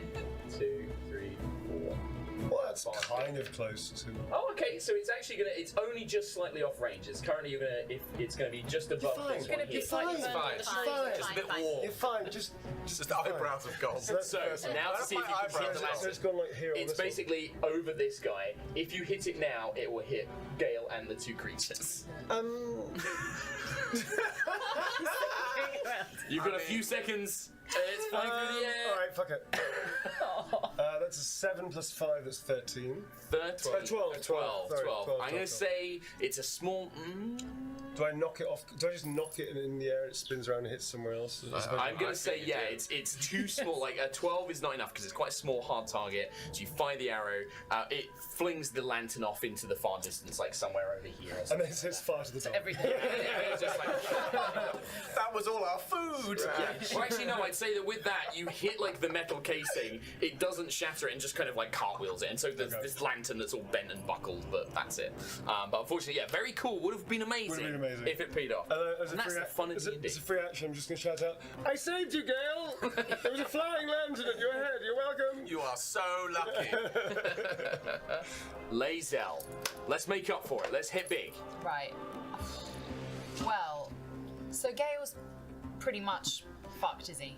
2, 3, 4. Well, that's kind of close to. Oh, okay. So it's actually it's only just slightly off range. It's currently it's gonna be just above this one here. You're fine. Just a bit warm. You're fine. Just the eyebrows have gone. So now to see if you can hit the lantern. It's gone like here. It's basically over this guy. If you hit it now, it will hit Gale and the two creatures. You've got a few seconds. It's flying through the air. Alright, fuck it. That's a 7 plus 5, that's 13. 13. 12. Sorry, 12. I'm going to say it's a small... Do I knock it off? Do I just knock it in the air and it spins around and hits somewhere else? I'm going to say, yeah, it's too small. Like, a 12 is not enough because it's quite a small, hard target. So you fire the arrow, it flings the lantern off into the far distance, like somewhere over here. And then it says fire to the top. Everything. It's just like... That was all our food! Yeah. Well, actually, no, I'd say that with that, you hit, like, the metal casing, it doesn't shatter it and just kind of, like, cartwheels it. And so there's this lantern that's all bent and buckled, but that's it. But unfortunately, yeah, very cool. Would have been amazing. If it paid off. As and that's the fun of D&D. It's a free action, I'm just going to shout out, I saved you, Gale! There was a flying lantern at your head, you're welcome! You are so lucky. Lae'zel, let's make up for it. Let's hit big. Right. Well, so Gale's pretty much fucked, is he?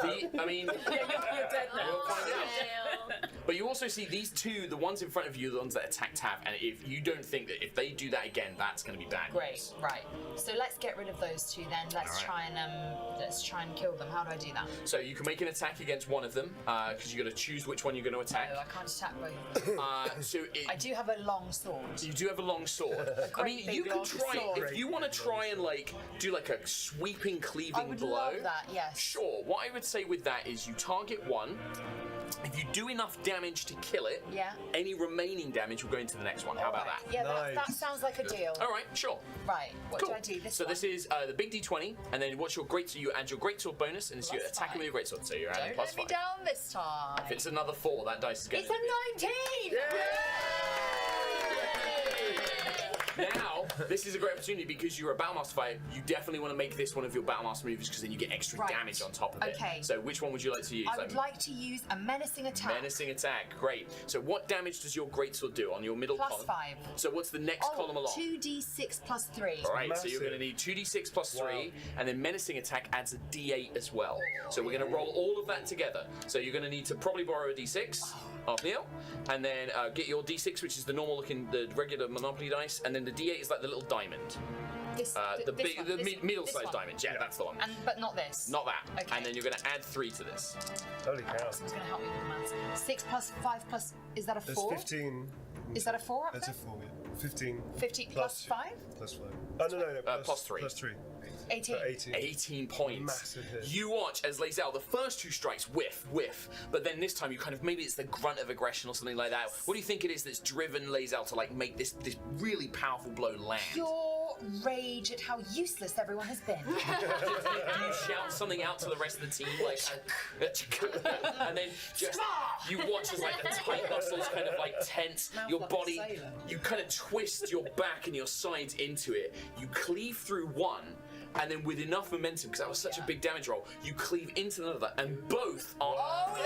I mean, you're dead now. We'll find out. But you also see these two, the ones in front of you, the ones that attack Tav, and if you don't think that if they do that again, that's going to be bad. Great, right. So let's get rid of those two then. Let's try and kill them. How do I do that? So you can make an attack against one of them, because you've got to choose which one you're going to attack. No, I can't attack both. I do have a long sword. You do have a long sword. I mean, you can try if you want to try and like do like a sweeping, cleaving I would blow. love that. Yes. Sure. What I would say with that is you target one. If you do enough damage to kill it, any remaining damage will go into the next one. How about that? Yeah, that sounds like a deal. All right, sure. Right. What Cool. do I do? This So one? this is the big D20, and then what's your great? So you add your greatsword bonus, and it's your attacking with your greatsword. So you're adding Don't plus let me 5. down this time. If it's another 4, that dice is going It's a 19! Now, this is a great opportunity because you're a Battlemaster fighter. You definitely want to make this one of your Battlemaster moves because then you get extra damage on top of it. Okay. So which one would you like to use? I would like to use a menacing attack. Menacing attack, great. So what damage does your greatsword do on your middle Plus column? 5. So what's the next column along? 2d6 plus 3. Alright, so you're going to need 2d6 plus 3, and then menacing attack adds a d8 as well. So we're going to roll all of that together. So you're going to need to probably borrow a d6 off Neil, and then get your d6, which is the normal looking, the regular Monopoly dice, and then the d8 is like the little diamond. Middle-sized diamond. Yeah, that's the one. But not this. Not that. Okay. And then you're going to add 3 to this. Holy cow. Someone's going to help me with the maths. 6 plus 5 plus... Is that a 4? That's 15. Is that a 4 up That's there? a 4, yeah. 15. 15 plus 5? Plus 5. Oh, no. Plus 3. Plus 3. 18. 18 points. Massive hit. You watch as Lae'zel, the first 2 strikes whiff, but then this time you kind of, maybe it's the grunt of aggression or something like that. What do you think it is that's driven Lae'zel to like make this really powerful blow land? Pure rage at how useless everyone has been. Do you shout something out to the rest of the team, like, and then just you watch as like the tight muscles kind of like tense, your body, you kind of twist your back and your sides into it. You cleave through one. And then with enough momentum, because that was such a big damage roll, you cleave into another, and both are... Oh, yeah!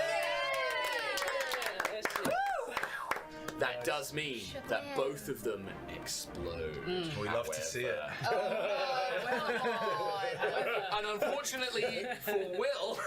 That does mean that both of them explode. We love to see it. And unfortunately for Will...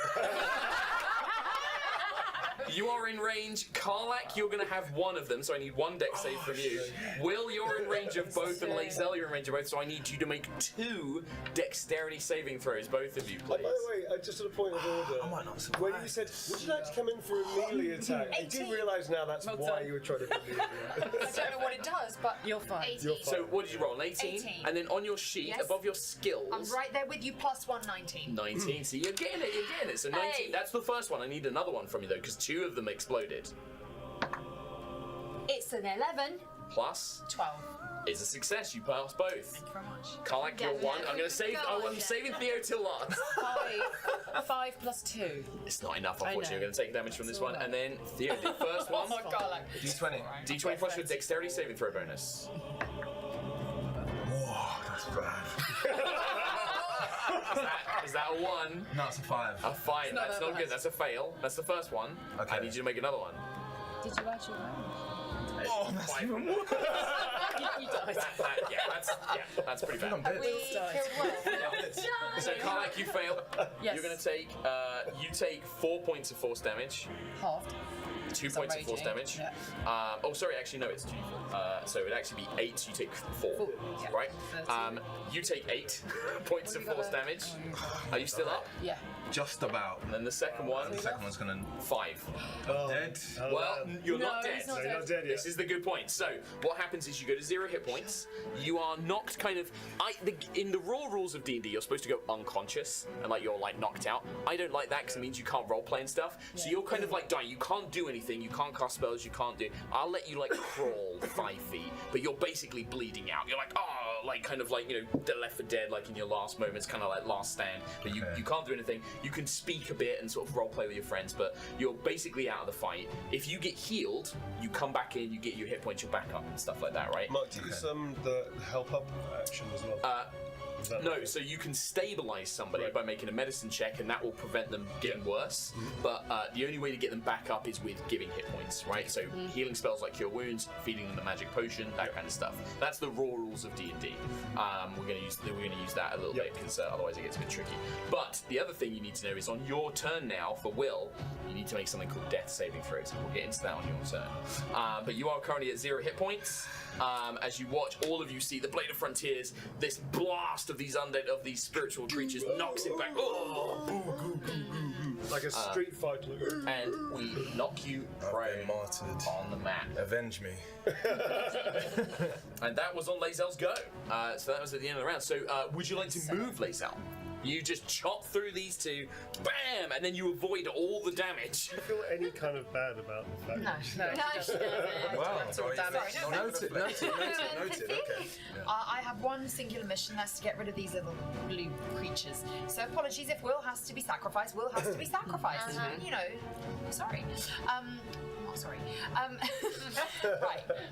You are in range. Karlak, you're going to have one of them, so I need one dex save from you. Will, you're in range of both, and Lae'zel, you're in range of both, so I need you to make 2 dexterity saving throws, both of you, please. By the way, just at a point of order, I might not survive. when you said, would you like to come in for a melee attack? I do realise now that's why you were trying to put me in. I don't know what it does, but you're fine. 18. So what did you roll? An 18? 18. And then on your sheet, Yes. above your skills... I'm right there with you, +1, 19. 19. So you're getting it. So 19. Hey. That's the first one. I need another one from you, though, because 2 of them exploded. It's an 11. Plus 12. is a success. You pass both. Thank you very much. Karlak, you're 1. I'm going to save... I'm saving Theo till last. 5 plus 2. It's not enough, I unfortunately. know. You're going to take damage from this It's one. all And then, Theo, the first one. Oh my god, like... D20. D20 plus your dexterity saving throw bonus. Whoa, that's bad. Is that a 1? No, it's a 5. A 5. It's not That's that not bad. good. That's a fail. That's the first one. Okay. I need you to make another one. Did you actually win? Oh, that's even worse. You died. That's pretty bad. I'm dead. So Karlak, you fail. Yes. You're going to take you take 4 points of force damage. Halved. 2 So points of force raging, damage. yeah. Oh, sorry, actually, no, it's 2. So it'd actually be 8, so you take 4. Yeah. Right? 13. You take 8 points of What force have you got damage. Are you still up? Yeah. Just about. And then the second one. The second one's gonna 5. dead. Well, you're No, not dead. he's not No, you're not dead yet. This is the good point. So, what happens is you go to 0 hit points. You are knocked kind of... in the raw rules of D&D, you're supposed to go unconscious and you're knocked out. I don't like that because it means you can't roleplay and stuff. So you're kind of dying. You can't do anything. You can't cast spells. You can't do... I'll let you crawl 5 feet, but you're basically bleeding out. You're the Left 4 Dead, in your last moments, kind of last stand. But you can't do anything. You can speak a bit and sort of roleplay with your friends, but you're basically out of the fight. If you get healed, you come back in, you get your hit points, you're back up and stuff like that, right? Might use the help up action as well. No, so you can stabilize somebody by making a medicine check, and that will prevent them getting worse. But the only way to get them back up is with giving hit points, right? So healing spells like Cure Wounds, feeding them the magic potion, that kind of stuff. That's the raw rules of D&D. We're going to use that a little bit because otherwise it gets a bit tricky. But the other thing you need to know is on your turn now for Will, you need to make something called Death Saving Throws. We'll get into that on your turn. But you are currently at 0 hit points. As you watch, all of you see the Blade of Frontiers, this blast of these undead, of these spiritual creatures knocks him back. Like a street fight. And we knock you prone on the mat. Avenge me. And that was on Lae'zel's go. So that was at the end of the round. So would you like to move, Lae'zel? You just chop through these 2, bam, and then you avoid all the damage. Do you feel any kind of bad about the fact No, she doesn't. Wow. Sorry, Noted. Okay. I have one singular mission, that's to get rid of these little blue creatures. So apologies if Will has to be sacrificed. Will has to be sacrificed. Sorry. Not sorry.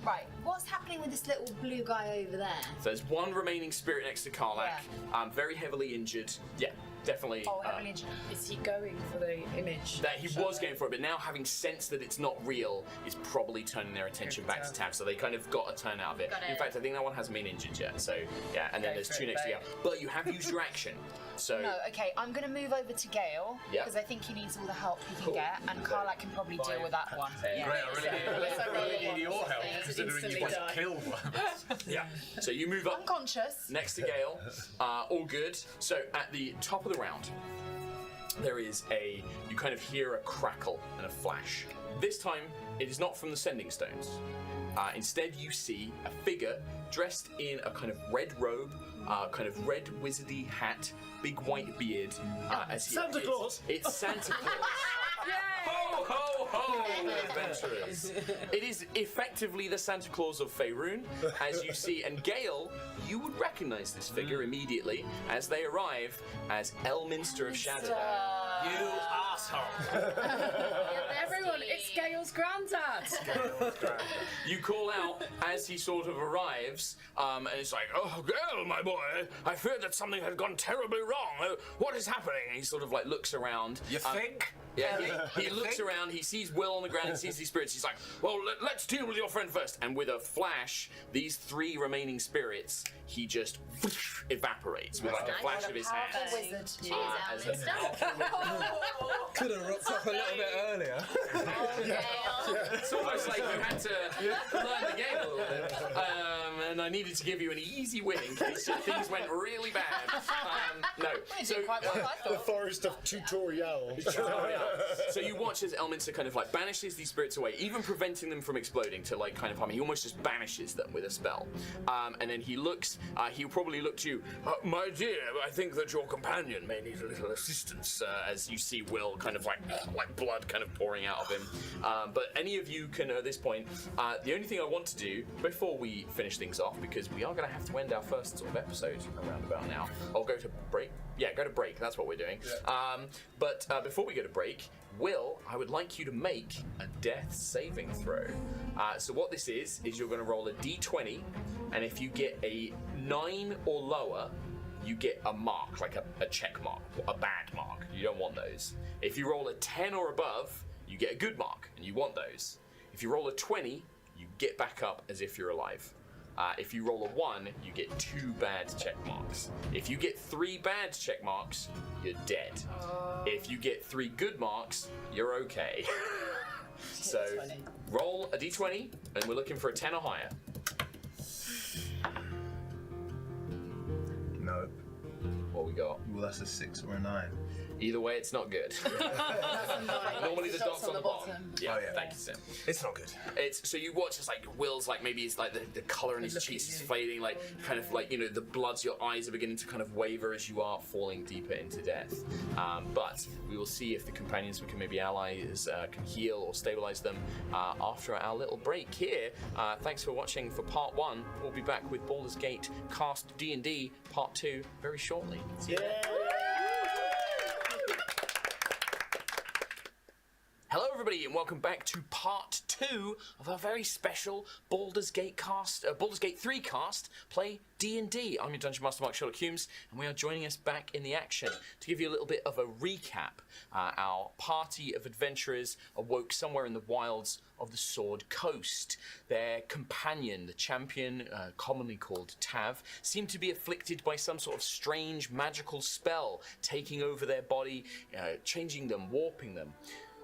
Right. What's happening with this little blue guy over there? So there's one remaining spirit next to Karlak, very heavily injured. Yeah, definitely. Oh, heavily injured. Is he going for the image? That he was going for it, but now having sensed that it's not real, is probably turning their attention back to Tab. So they kind of got a turn out of it. In fact, I think that one hasn't been injured yet. So yeah, and then there's 2 next to you. But you have used your action. So No, okay, I'm going to move over to Gale, because I think he needs all the help he can get, and Karlak can probably deal with that one. Great, I really need your help, considering you just killed one. Yeah. So you move up unconscious next to Gale. All good. So at the top of the round, there is you kind of hear a crackle and a flash. This time, it is not from the Sending Stones. Instead, you see a figure dressed in a kind of red robe, kind of red wizardy hat, big white beard. Santa Claus! It's Santa Claus. Ho, ho, ho, adventurers. It is effectively the Santa Claus of Faerun, as you see. And Gale, you would recognize this figure immediately as they arrive as Elminster of Shadowdale. You asshole. Everyone, it's Gale's granddad. You call out as he sort of arrives, and it's like, "Oh, Gale, my boy, I feared that something had gone terribly wrong. What is happening?" And he sort of looks around. You think? Yeah, he looks around, he sees Will on the ground, he sees these spirits, he's like, "Well, let's deal with your friend first." And with a flash, these 3 remaining spirits, he just evaporates with a flash of his hand. Wizard. Could have rocked up a little bit earlier. It's almost like you had to learn the game a little bit. And I needed to give you an easy win in case things went really bad. No. So the forest of tutorial. So you watch as Elminster kind of like banishes these spirits away, even preventing them from exploding to like kind of harm. He almost just banishes them with a spell. And then he looks, he'll probably look to you, my dear, I think that your companion may need a little assistance, as you see Will kind of like blood kind of pouring out of him. But any of you can, at this point, the only thing I want to do before we finish things off, because we are going to have to end our first sort of episode around about now. I'll go to break. Yeah, go to break. That's what we're doing. Yeah. But before we go to break, Will, I would like you to make a death saving throw. So what this is you're going to roll a d20, and if you get a 9 or lower, you get a mark, like a check mark, a bad mark. You don't want those. If you roll a 10 or above, you get a good mark, and you want those. If you roll a 20, you get back up as if you're alive. If you roll a 1, you get 2 bad check marks. If you get 3 bad check marks, you're dead. If you get 3 good marks, you're okay. So roll a d20, and we're looking for a 10 or higher. No. What we got? Well, that's a 6 or a 9. Either way, it's not good. Normally the dots on the bottom. Yeah, thank you, Sim. It's not good. It's so you watch as like Will's like maybe it's like the colour in his cheeks is fading, like kind of like the bloods, your eyes are beginning to kind of waver as you are falling deeper into death. But we will see if the companions we can maybe allies can heal or stabilise them after our little break here. Thanks for watching for part 1. We'll be back with Baldur's Gate Cast D&D part 2 very shortly. See you then. Hello everybody and welcome back to part 2 of our very special Baldur's Gate 3 cast, Play D&D. I'm your Dungeon Master Mark Sherlock Humes, and we are joining us back in the action. To give you a little bit of a recap, our party of adventurers awoke somewhere in the wilds of the Sword Coast. Their companion, the champion, commonly called Tav, seemed to be afflicted by some sort of strange magical spell, taking over their body, changing them, warping them.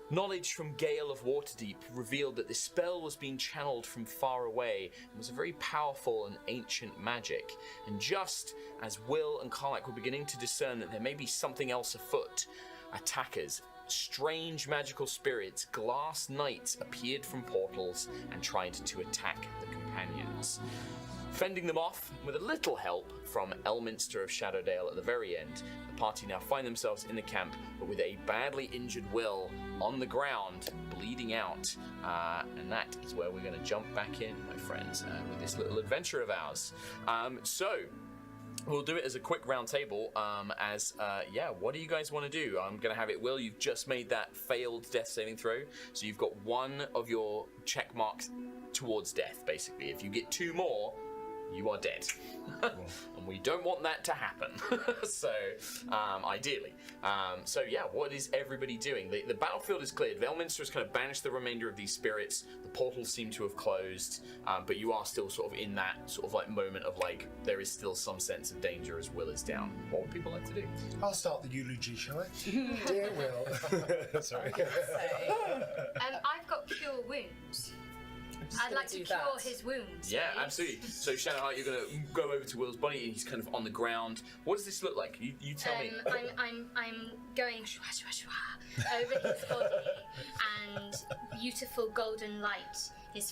Knowledge from Gale of Waterdeep revealed that this spell was being channeled from far away and was a very powerful and ancient magic. And just as Will and Karlach were beginning to discern that there may be something else afoot, attackers, strange magical spirits, glass knights appeared from portals and tried to attack the companions. Fending them off with a little help from Elminster of Shadowdale at the very end, the party now find themselves in the camp, but with a badly injured Will on the ground, bleeding out. And that is where we're going to jump back in, my friends, with this little adventure of ours. So, we'll do it as a quick round table, what do you guys want to do? I'm going to have it, Will, you've just made that failed death saving throw, so you've got 1 of your check marks towards death, basically. If you get 2 more, you are dead. And we don't want that to happen. So, ideally. What is everybody doing? The battlefield is cleared. Elminster has kind of banished the remainder of these spirits. The portals seem to have closed, but you are still sort of in that sort of like moment of like, there is still some sense of danger as Will is down. What would people like to do? I'll start the eulogy, shall I? Dear Will. Sorry. I've got cure wounds. I'd like to cure his wounds. Yeah, please. absolutely. So Shadowheart, you're going to go over to Will's body and he's kind of on the ground. What does this look like? You tell me. I'm going shwa, shwa, shwa, over his body, and beautiful golden light is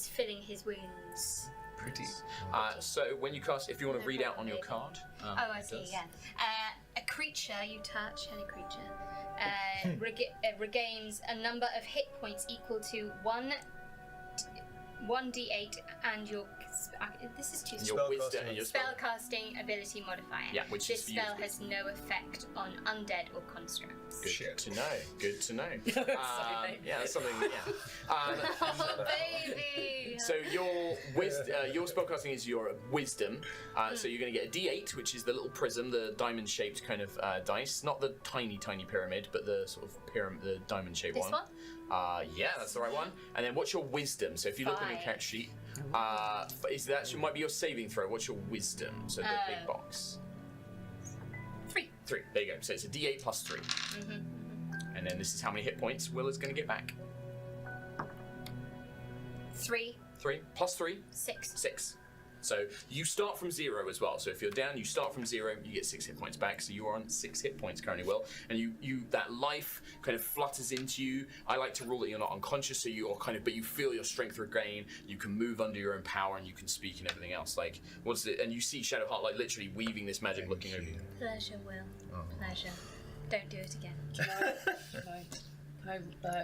filling his wounds. Pretty. So when you cast, if you want to read out on your card. I see, yeah. A creature you touch, any creature, regains a number of hit points equal to 1d8 and your this is too your wisdom and your spellcasting ability modifier. Yeah, which this is spell has no effect on undead or constructs. Good to know. Good to know. Yeah, that's something. Yeah. Oh baby. So your spellcasting is your wisdom. So you're going to get a d8, which is the little prism, the diamond-shaped kind of dice, not the tiny pyramid, but the sort of pyramid, the diamond-shaped one. This one? Yeah, that's the right one. And then what's your wisdom? So if you look on your character sheet, might be your saving throw. What's your wisdom? So the big box. 3. There you go. So it's a d8 plus 3. Mm-hmm. And then this is how many hit points Will is going to get back. 3. 3 plus 3. 6. 6. So you start from 0 as well. So if you're down, you start from 0, you get 6 hit points back. So you are on 6 hit points currently, Will. And you that life kind of flutters into you. I like to rule that you're not unconscious, so you are kind of, but you feel your strength regain. You can move under your own power, and you can speak and everything else. Like, what's it? And you see Shadowheart like literally weaving this magic, looking over you. Pleasure, Will. Pleasure. Don't do it again.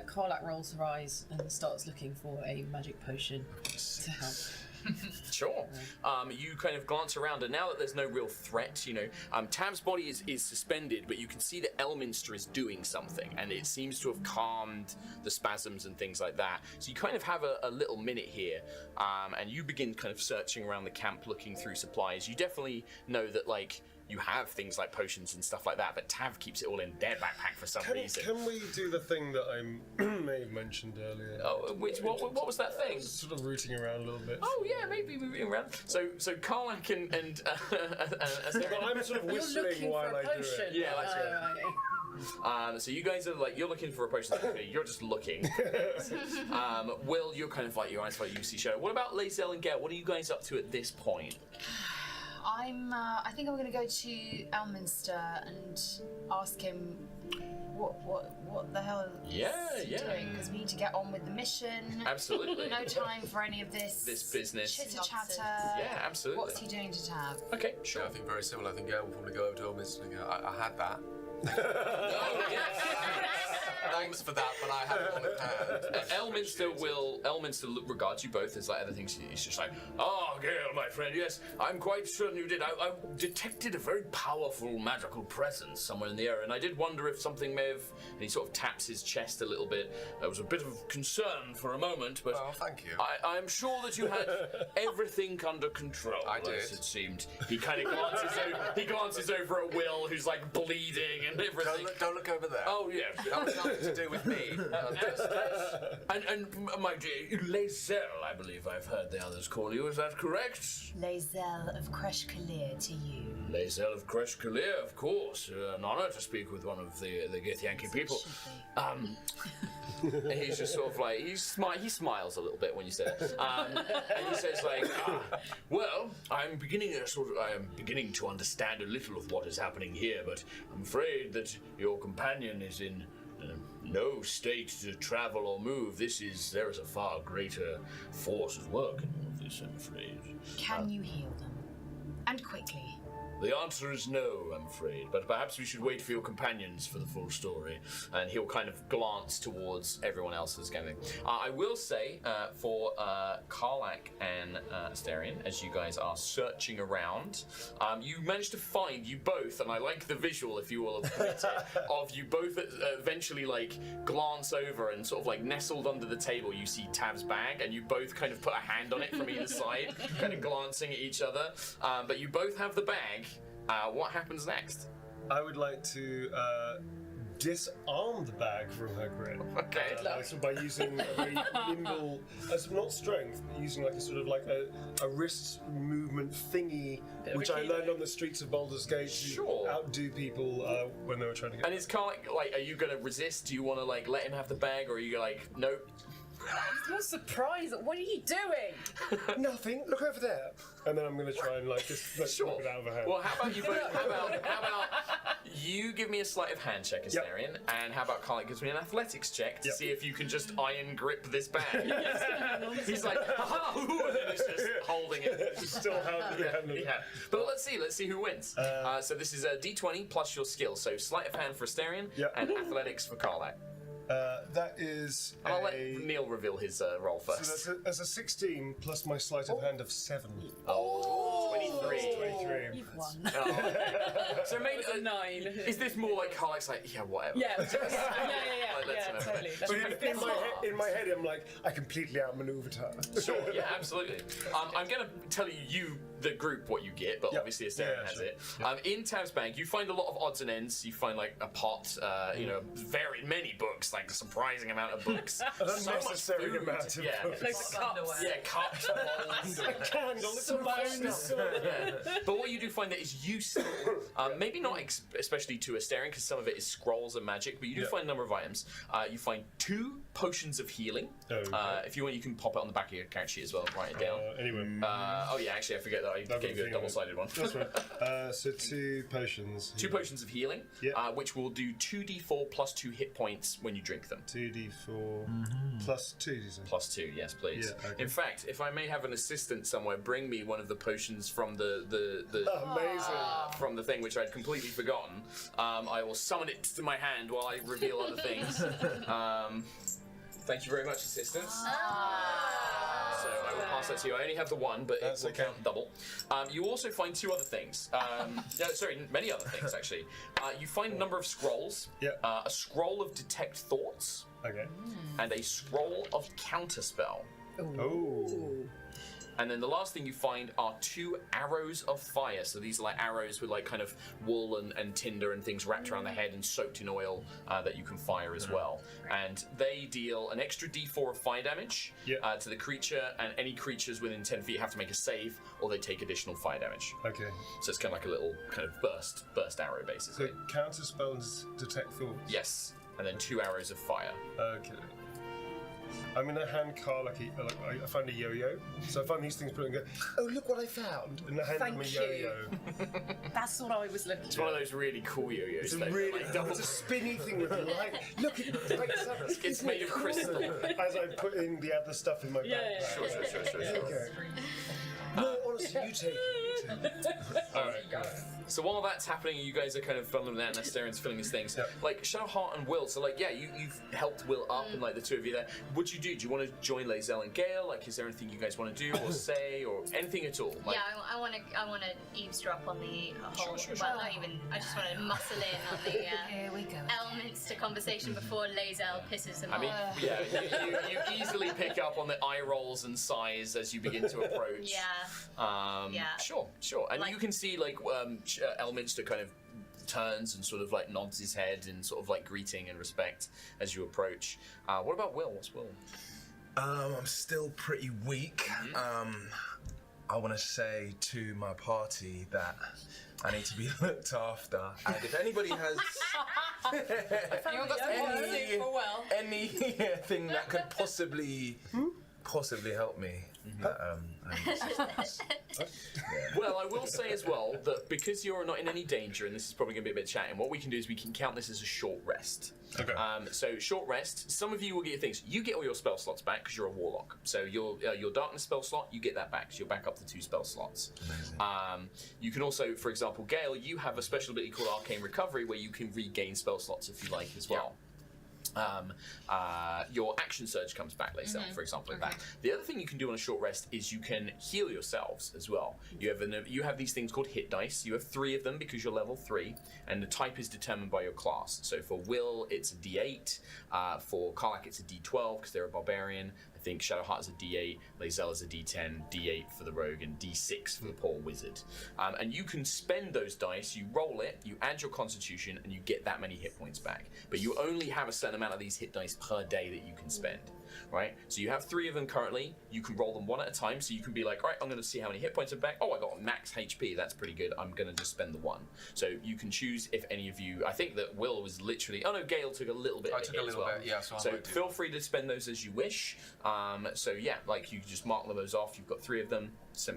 Karlak rolls her eyes and starts looking for a magic potion to help. Sure. You kind of glance around, and now that there's no real threat, Tab's body is suspended, but you can see that Elminster is doing something, and it seems to have calmed the spasms and things like that. So you kind of have a little minute here, and you begin kind of searching around the camp, looking through supplies. You definitely know that, like, you have things like potions and stuff like that, but Tav keeps it all in their backpack for some reason. Can we do the thing that I may have mentioned earlier? Oh, what was that thing? Sort of rooting around a little bit. Oh yeah, maybe moving around. So Karlak and I'm sort of whistling while I do it. Yeah, that's right. So you guys are like, you're looking for a potion. You're just looking. Will, you're kind of like, your eyes follow you see Shadow. What about Lae'zel and Gale? What are you guys up to at this point? I think I'm going to go to Elminster and ask him what the hell is he doing, because we need to get on with the mission. Absolutely. No time for any of this business. Chitter chatter. Yeah, absolutely. What's he doing to Tab? Okay, sure. Yeah, I think very similar. I think Gail will probably go over to Elminster and go, I had that. Thanks for that, but I have it on hand. Elminster regards you both as like other things. He's just like, oh, Gale, my friend, yes, I'm quite certain you did. I detected a very powerful magical presence somewhere in the area, and I did wonder if something may have. And he sort of taps his chest a little bit. There was a bit of concern for a moment, but thank you. I'm sure that you had everything under control. I did. As it seemed. He kind of glances over at Will, who's like bleeding and everything. Don't look over there. Oh yeah. That was nothing to do with me. And my dear, Lae'zel, I believe I've heard the others call you, is that correct? Lae'zel of Kresh Kalir to you. Lae'zel of Kresh Kalir, of course. An honor to speak with one of the Githyanki people. And he's just sort of like, he smiles a little bit when you say that. And he says like, well, I am beginning to understand a little of what is happening here, but I'm afraid that your companion is in no state to travel or move. There is a far greater force at work in all of this, I'm afraid. Can you heal them? And quickly. The answer is no, I'm afraid, but perhaps we should wait for your companions for the full story. And he'll kind of glance towards everyone else that's going. I will say, for Karlak and Asterion, as you guys are searching around, you managed to find you both, and I like the visual, if you will, of you both eventually like glance over and sort of like nestled under the table. You see Tav's bag, and you both kind of put a hand on it from either side, kind of glancing at each other. But you both have the bag. What happens next? I would like to disarm the bag from her grip. Okay. By using a very nimble, not strength, but using like a sort of like a wrist movement thingy, which I learned on the streets of Baldur's Gate to outdo people when they were trying to get. And is Karlak like, are you going to resist? Do you want to like let him have the bag, or are you like, nope? I'm surprised. What are you doing? Nothing. Look over there. And then I'm going to try and like just knock it out of her hand. Well, how about you both? How about you give me a sleight of hand check, Asterion, and how about Karlak gives me an athletics check to see if you can just iron grip this bag. He's like, ha, and then it's just holding it. Still holding it. Yeah. But let's see who wins. So this is a D20 plus your skill. So sleight of hand for Asterion and athletics for Karlak. That is. And I'll let Neil reveal his roll first. So that's a 16 plus my sleight of hand of 7. Oh, 23. 23. You've won. Oh. So maybe a 9. Is this more like Karlak's like, yeah, whatever? Yeah, totally. But in my head, I'm like, I completely outmaneuvered her. Sure, yeah, absolutely. I'm going to tell you the group what you get, but obviously Astarion has it. In Tav's bag, you find a lot of odds and ends. You find like a pot, you know, very many books, like a surprising amount of books. An unnecessary amount of books. Cups, bowls, a candle, some bones. But what you do find that is useful, maybe not especially to Astarion, because some of it is scrolls and magic, but you do find a number of items. You find 2 potions of healing. If you want, you can pop it on the back of your character sheet as well, write it down. Anyway. Oh yeah, actually I forget that I gave you a double-sided one. That's right. So 2 potions. 2 potions of healing, which will do 2d4 plus 2 hit points when you drink them. 2d4 plus 2, did you say? Plus 2, yes please. Yeah, okay. In fact, if I may have an assistant somewhere, bring me one of the potions from the amazing from the thing which I'd completely forgotten. I will summon it to my hand while I reveal other things. Thank you very much, assistant. So I will pass that to you. I only have the one, but it will count double. You also find 2 other things. Many other things actually. You find a number of scrolls. A scroll of detect thoughts. Okay. And a scroll of counterspell. Oh. And then the last thing you find are 2 arrows of fire. So these are like arrows with like kind of wool and tinder and things wrapped around the head and soaked in oil that you can fire as well. And they deal an extra d4 of fire damage to the creature, and any creatures within 10 feet have to make a save or they take additional fire damage. Okay. So it's kind of like a little kind of burst arrow basically. So counter spells detect thoughts? Yes. And then 2 arrows of fire. Okay. I'm in a hand car, I found a yo-yo, so I find these things, put it and go, oh, look what I found, and I hand them a yo-yo. That's what I was looking for. It's one of those really cool yo-yos. It's a spinny thing with light. Look, it's made of crystal. As I put in the other stuff in my backpack. Sure. No, honestly, you take it. Alright. So while that's happening, you guys are kind of filling that, and Astarion's filling his things. Like Shadowheart and Will. So like, you've helped Will up, and like the 2 of you there. What do you do? Do you want to join Lae'zel and Gale? Like, is there anything you guys want to do or say or anything at all? Like, I want to eavesdrop on the whole. Well, not even. I just want to muscle in on the Here we go. elements to conversation before Lae'zel pisses him I mean, off. you easily pick up on the eye rolls and sighs as you begin to approach. Sure. And you can see like Elminster kind of turns and sort of like nods his head in sort of like greeting and respect as you approach. What about Will? What's Will? I'm still pretty weak. I want to say to my party that I need to be looked after, and if anybody has anything that could possibly help me. Well, I will say as well that because you're not in any danger, and this is probably going to be a bit chatting, what we can do is we can count this as a short rest. Okay. So short rest. Some of you will get your things. You get all your spell slots back because you're a warlock. So your darkness spell slot, you get that back. So you're back up to 2 spell slots. Amazing. You can also, for example, Gale, you have a special ability called Arcane Recovery where you can regain spell slots if you like as well. Your action surge comes back later, for example, like that. The other thing you can do on a short rest is you can heal yourselves as well. You have these things called hit dice. You have 3 of them because you're level 3, and the type is determined by your class. So for Will, it's a D8. For Karlach, it's a D12 because they're a barbarian. I think Shadowheart is a D8, Lae'zel is a D10, D8 for the rogue, and D6 for the poor wizard. And you can spend those dice, you roll it, you add your constitution, and you get that many hit points back. But you only have a certain amount of these hit dice per day that you can spend. Right? So you have 3 of them currently. You can roll them one at a time, so you can be like, right, I'm going to see how many hit points I'm back. Oh, I got max HP. That's pretty good. I'm going to just spend the 1. So you can choose if any of you. I think that Will was literally. Oh no, Gale took a little bit. I took a little bit. Yeah. So feel free to spend those as you wish. So yeah, like you can just mark those off. You've got 3 of them. As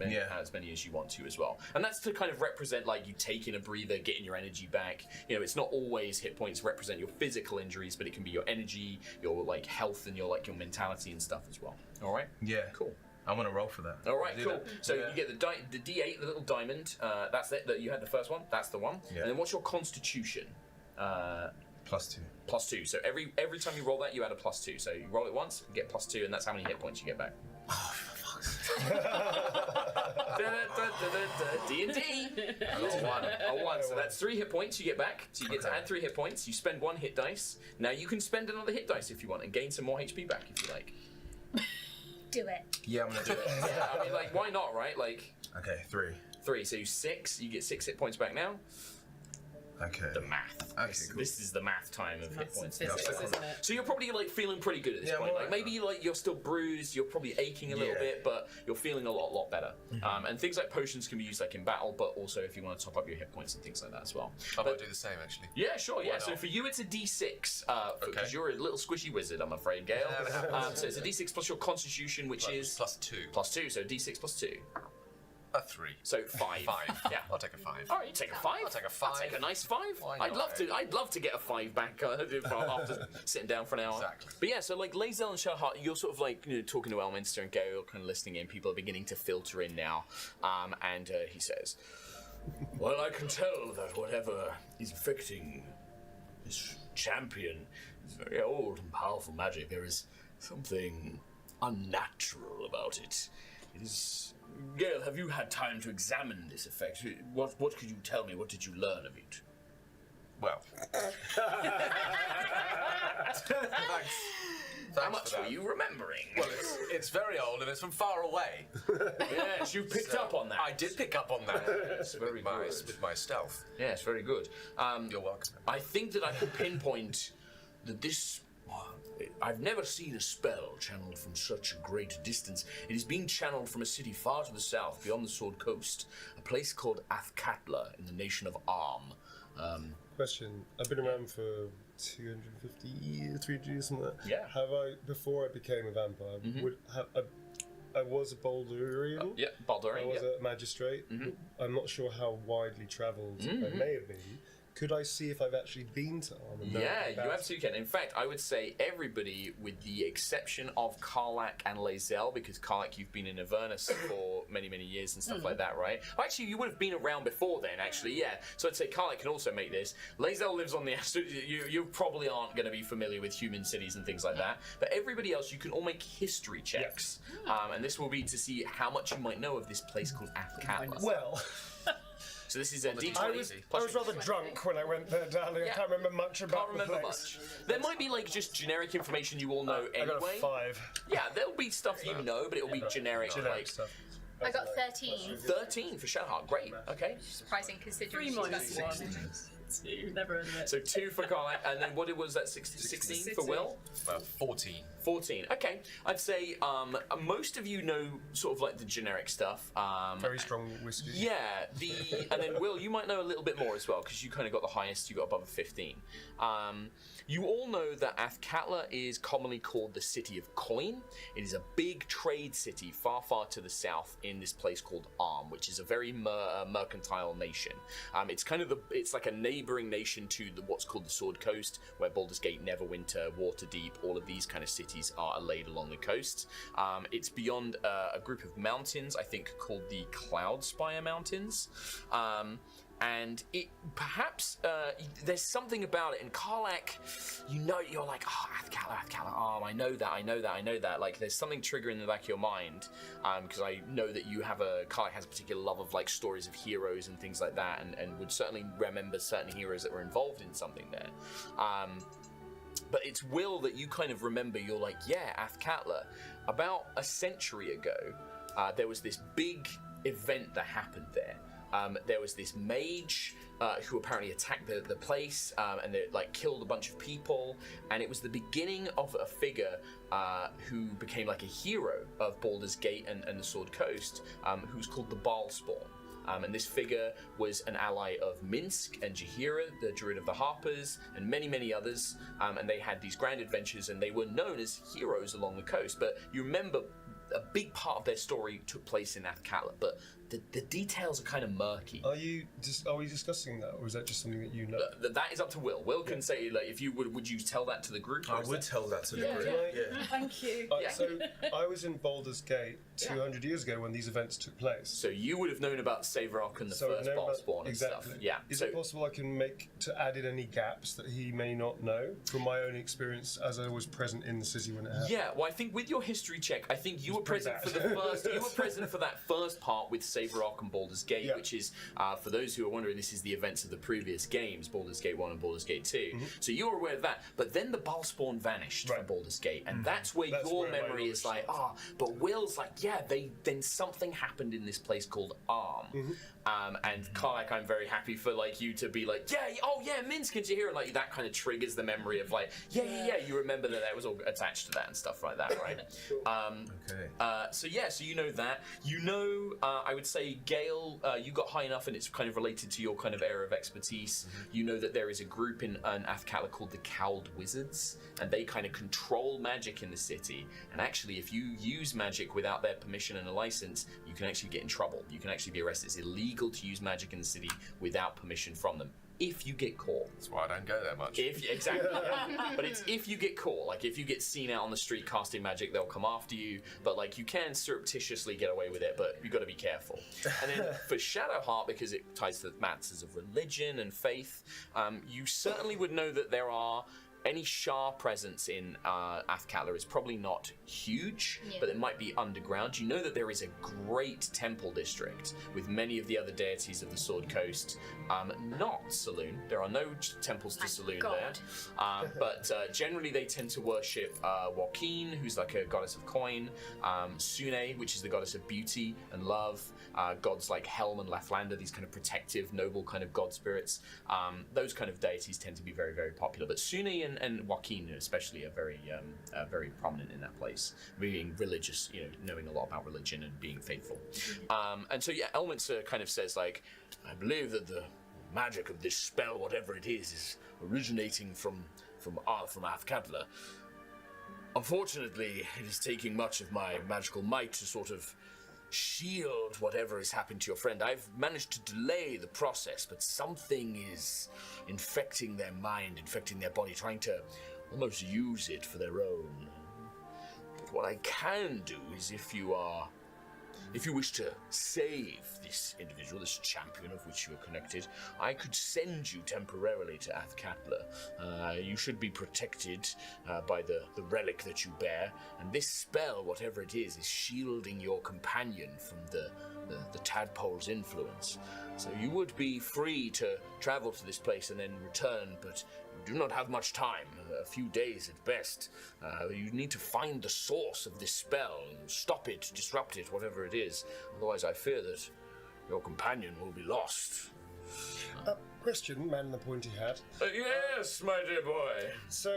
many as you want to as well, and that's to kind of represent like you taking a breather, getting your energy back. You know, it's not always hit points represent your physical injuries, but it can be your energy, your like health, and your like your mentality and stuff as well. All right. Yeah. Cool. I want to roll for that. All right, cool. So you get the D8, the little diamond. That's it. That you had the first one. That's the one. Yeah. And then what's your constitution? +2. +2. So every time you roll that, you add a +2. So you roll it once, you get +2, and that's how many hit points you get back. D&D. A one. So that's 3 hit points you get back. So you get to add 3 hit points. You spend 1 hit dice. Now you can spend another hit dice if you want and gain some more HP back if you like. Do it. Yeah, I'm gonna do it. Yeah, I mean, like, why not, right? Like, Okay, 3. 3. So you 6. You get 6 hit points back now. Okay. The math. Okay, This is the math time of hit points. Physics, isn't it? So you're probably like feeling pretty good at this point. Like maybe like you're still bruised, you're probably aching a little bit, but you're feeling a lot better. And things like potions can be used like in battle, but also if you want to top up your hit points and things like that as well. I might do the same actually. Yeah, sure. Why Yeah. not? So for you, it's a D6 because you're a little squishy wizard, I'm afraid, Gale. So it's a D6 plus your Constitution, which is +2. +2. So D6 +2. A 3. So 5. 5. Yeah. I'll take a 5. All right, you take a 5. I'll take a 5. I'll take a nice 5. Why I'd not, love to. I'd love to get a 5 back after sitting down for an hour. Exactly. But yeah, so like Lae'zel and Shadowheart, you're sort of like talking to Elminster and Gale, kind of listening in. People are beginning to filter in now, and he says, "Well, I can tell that whatever is affecting this champion is very old and powerful magic. There is something unnatural about it. It is." Gale, have you had time to examine this effect? What could you tell me? What did you learn of it? Well. Thanks. How much were you remembering? Well, it's very old and it's from far away. Yes, you picked up on that. I did pick up on that. It's very good. With my stealth. Yes, very good. You're welcome. I think that I can pinpoint that this... I've never seen a spell channeled from such a great distance. It is being channeled from a city far to the south, beyond the Sword Coast, a place called Athkatla in the nation of Arm. Question. I've been around for 250 years, 300 years, something like that. Yeah. Have I, before I became a vampire, I was a Baldurian. Yeah, Baldurian. I was a magistrate. I'm not sure how widely travelled I may have been. Could I see if I've actually been to Arm? Yeah, you absolutely can. In fact, I would say everybody, with the exception of Karlach and Lae'zel, because Karlach, you've been in Avernus for many, many years and stuff like that, right? Well, actually, you would have been around before then, actually, yeah. So I'd say Karlach can also make this. Lae'zel lives on the... You probably aren't going to be familiar with human cities and things like that. But everybody else, you can all make history checks. And this will be to see how much you might know of this place called Athkatla. Well... So this is a D20. I was rather drunk when I went there, darling. I can't remember much about the place. There might be like just generic information you all know anyway. I got a 5. Yeah, there'll be stuff you know, but it'll be generic stuff. I got 13. 13 for Shadowheart. Great. Okay. Surprising considering 3 she's got minus 1. 2. Never in it. So 2 for Karlach, and then what was that? 16 for Will? 14. 14. Okay. I'd say most of you know sort of like the generic stuff. Very strong whiskey. Yeah. And then Will, you might know a little bit more as well because you kind of got the highest. You got above a 15. You all know that Athkatla is commonly called the City of Coin. It is a big trade city far, far to the south in this place called Arm, which is a very mercantile nation. It's kind of it's like a neighboring nation to what's called the Sword Coast, where Baldur's Gate, Neverwinter, Waterdeep, all of these kind of cities are laid along the coast. It's beyond a group of mountains, I think, called the Cloudspire Mountains. And it perhaps there's something about it. And Karlach, you're like, oh, Athkatla, I know that. Like there's something triggering in the back of your mind because I know that Karlach has a particular love of like stories of heroes and things like that, and would certainly remember certain heroes that were involved in something there. But it's Will that you kind of remember. You're like, yeah, Athkatla. About a century ago, there was this big event that happened there. There was this mage who apparently attacked the place and they like killed a bunch of people, and it was the beginning of a figure who became like a hero of Baldur's Gate and the Sword Coast, who's called the Balspawn. And this figure was an ally of Minsk and Jahira, the Druid of the Harpers, and many, many others. And they had these grand adventures, and they were known as heroes along the coast. But you remember a big part of their story took place in Athkatla, but the details are kind of murky. Are we discussing that, or is that just something that you know? That is up to Will. Will can say, like, if you would you tell that to the group? I would tell that to the group. Yeah. Thank you. So I was in Baldur's Gate 200 years ago when these events took place. So you would have known about Savorok and the first Balspawn and stuff. Yeah. Is it possible I can add in any gaps that he may not know from my own experience as I was present in the city when it happened? Yeah. Well, I think with your history check, I think you were present for the first. You were present for that first part with Saberark and Baldur's Gate, which is, for those who are wondering, this is the events of the previous games, Baldur's Gate 1 and Baldur's Gate 2. So you were aware of that. But then the Balspawn vanished from Baldur's Gate, and that's where your memory is like, but Will's like, then something happened in this place called Arm. And Karlak, I'm very happy for like you to be like, Minsk, can you hear it? Like that kind of triggers the memory of like, you remember that was all attached to that and stuff like that, right? So you know that. You know, I would say Gale, you got high enough, and it's kind of related to your kind of area of expertise. You know that there is a group in Athkatla called the Cowled Wizards, and they kind of control magic in the city. And actually, if you use magic without their permission and a license, you can actually get in trouble. You can actually be arrested. It's illegal to use magic in the city without permission from them. If you get caught. That's why I don't go there much. Exactly. But it's if you get caught. Like, if you get seen out on the street casting magic, they'll come after you. But, like, you can surreptitiously get away with it, but you've got to be careful. And then for Shadowheart, because it ties to matters of religion and faith, you certainly would know that there are any Shah presence in Athkatla is probably not huge, but it might be underground. You know that there is a great temple district with many of the other deities of the Sword Coast. Not Saloon. There are no temples to Saloon there. But generally they tend to worship Joaquin, who's like a goddess of coin, Sune, which is the goddess of beauty and love, gods like Helm and Lathlander, these kind of protective, noble kind of god spirits. Those kind of deities tend to be very, very popular. But Sune and Joaquin especially are very prominent in that place, being religious, knowing a lot about religion and being faithful. And so Elminster kind of says like, I believe that the magic of this spell, whatever it is originating from Athkatla. Unfortunately, it is taking much of my magical might to sort of shield whatever has happened to your friend. I've managed to delay the process, but something is infecting their mind, infecting their body, trying to almost use it for their own. But what I can do is if you wish to save this individual, this champion of which you are connected, I could send you temporarily to Athkatla. You should be protected by the relic that you bear, and this spell, whatever it is shielding your companion from the tadpole's influence. So you would be free to travel to this place and then return, but you do not have much time, a few days at best. You need to find the source of this spell, stop it, disrupt it, whatever it is. Otherwise, I fear that your companion will be lost. Question, man in the pointy hat. Yes, my dear boy. So,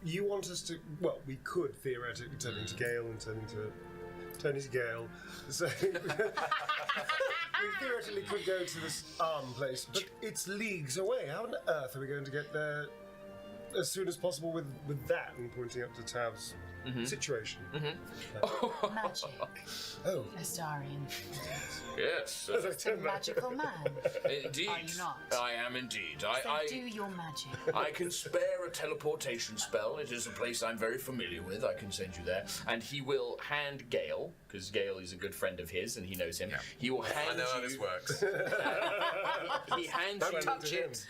you want us to... Well, we could theoretically turn into Gale and turn into Gale. So, we theoretically could go to this Arm place, but it's leagues away. How on earth are we going to get there as soon as possible with that? And pointing up to Tav's situation. Magic. Oh. Astarian. Yes. Just a magical man. Indeed. Are you not? I am indeed. Do your magic. I can spare a teleportation spell. It is a place I'm very familiar with. I can send you there. And he will hand Gale, because Gale is a good friend of his and he knows him. Yeah. He will hand you... I know how this works. He hands you... Touch it.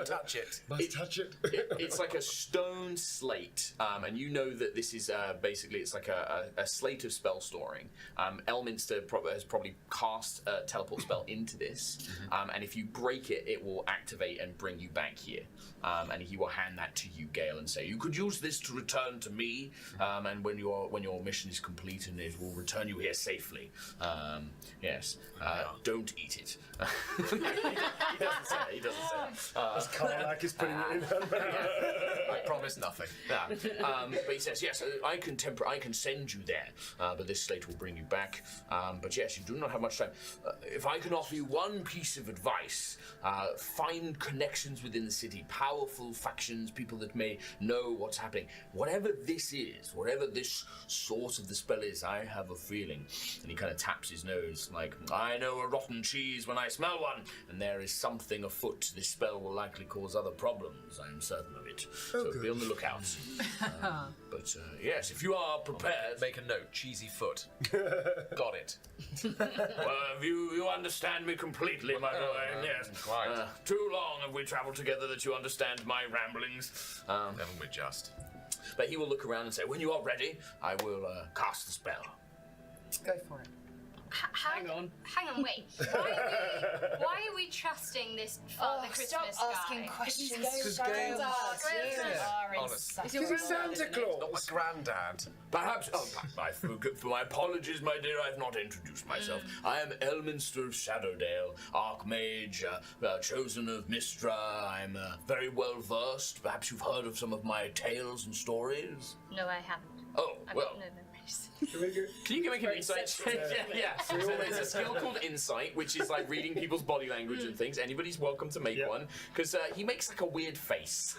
Touch it. Must touch it. It's like a stone slate. And you know that this is basically, it's like a slate of spell storing. Elminster has probably cast a teleport spell into this, and if you break it, it will activate and bring you back here. And he will hand that to you, Gale, and say, you could use this to return to me, and when your mission is complete, and it will return you here safely. Yes. Don't eat it. He doesn't say. As Karlak is putting it in her mouth. I promise nothing. But he says, yes, I can send you there, but this slate will bring you back. But yes, you do not have much time. If I can offer you one piece of advice, find connections within the city, powerful factions, people that may know what's happening. Whatever this is, whatever this source of the spell is, I have a feeling. And he kind of taps his nose, like, I know a rotten cheese when I smell one, and there is something afoot. This spell will likely cause other problems, I am certain of it. So be on the lookout. But yes, if you are prepared... Make a note, cheesy foot. Got it. Well, you understand me completely, my boy. Yes. Quite. Too long have we travelled together that you understand my ramblings. Haven't we just? But he will look around and say, when you are ready, I will cast the spell. Go for it. Hang on, wait. Why are we trusting this Father Christmas stop guy? asking questions. Because Gale... Honest. Because he's Santa Claus. Not my granddad. Perhaps, for my apologies, my dear, I've not introduced myself. I am Elminster of Shadowdale, Archmage, chosen of Mystra. I'm very well versed. Perhaps you've heard of some of my tales and stories? No, I haven't. Oh, I've well. got no memories. Can you make an insight check? Yeah. So there's a skill called Insight, which is like reading people's body language and things. Anybody's welcome to make one, because he makes like a weird face.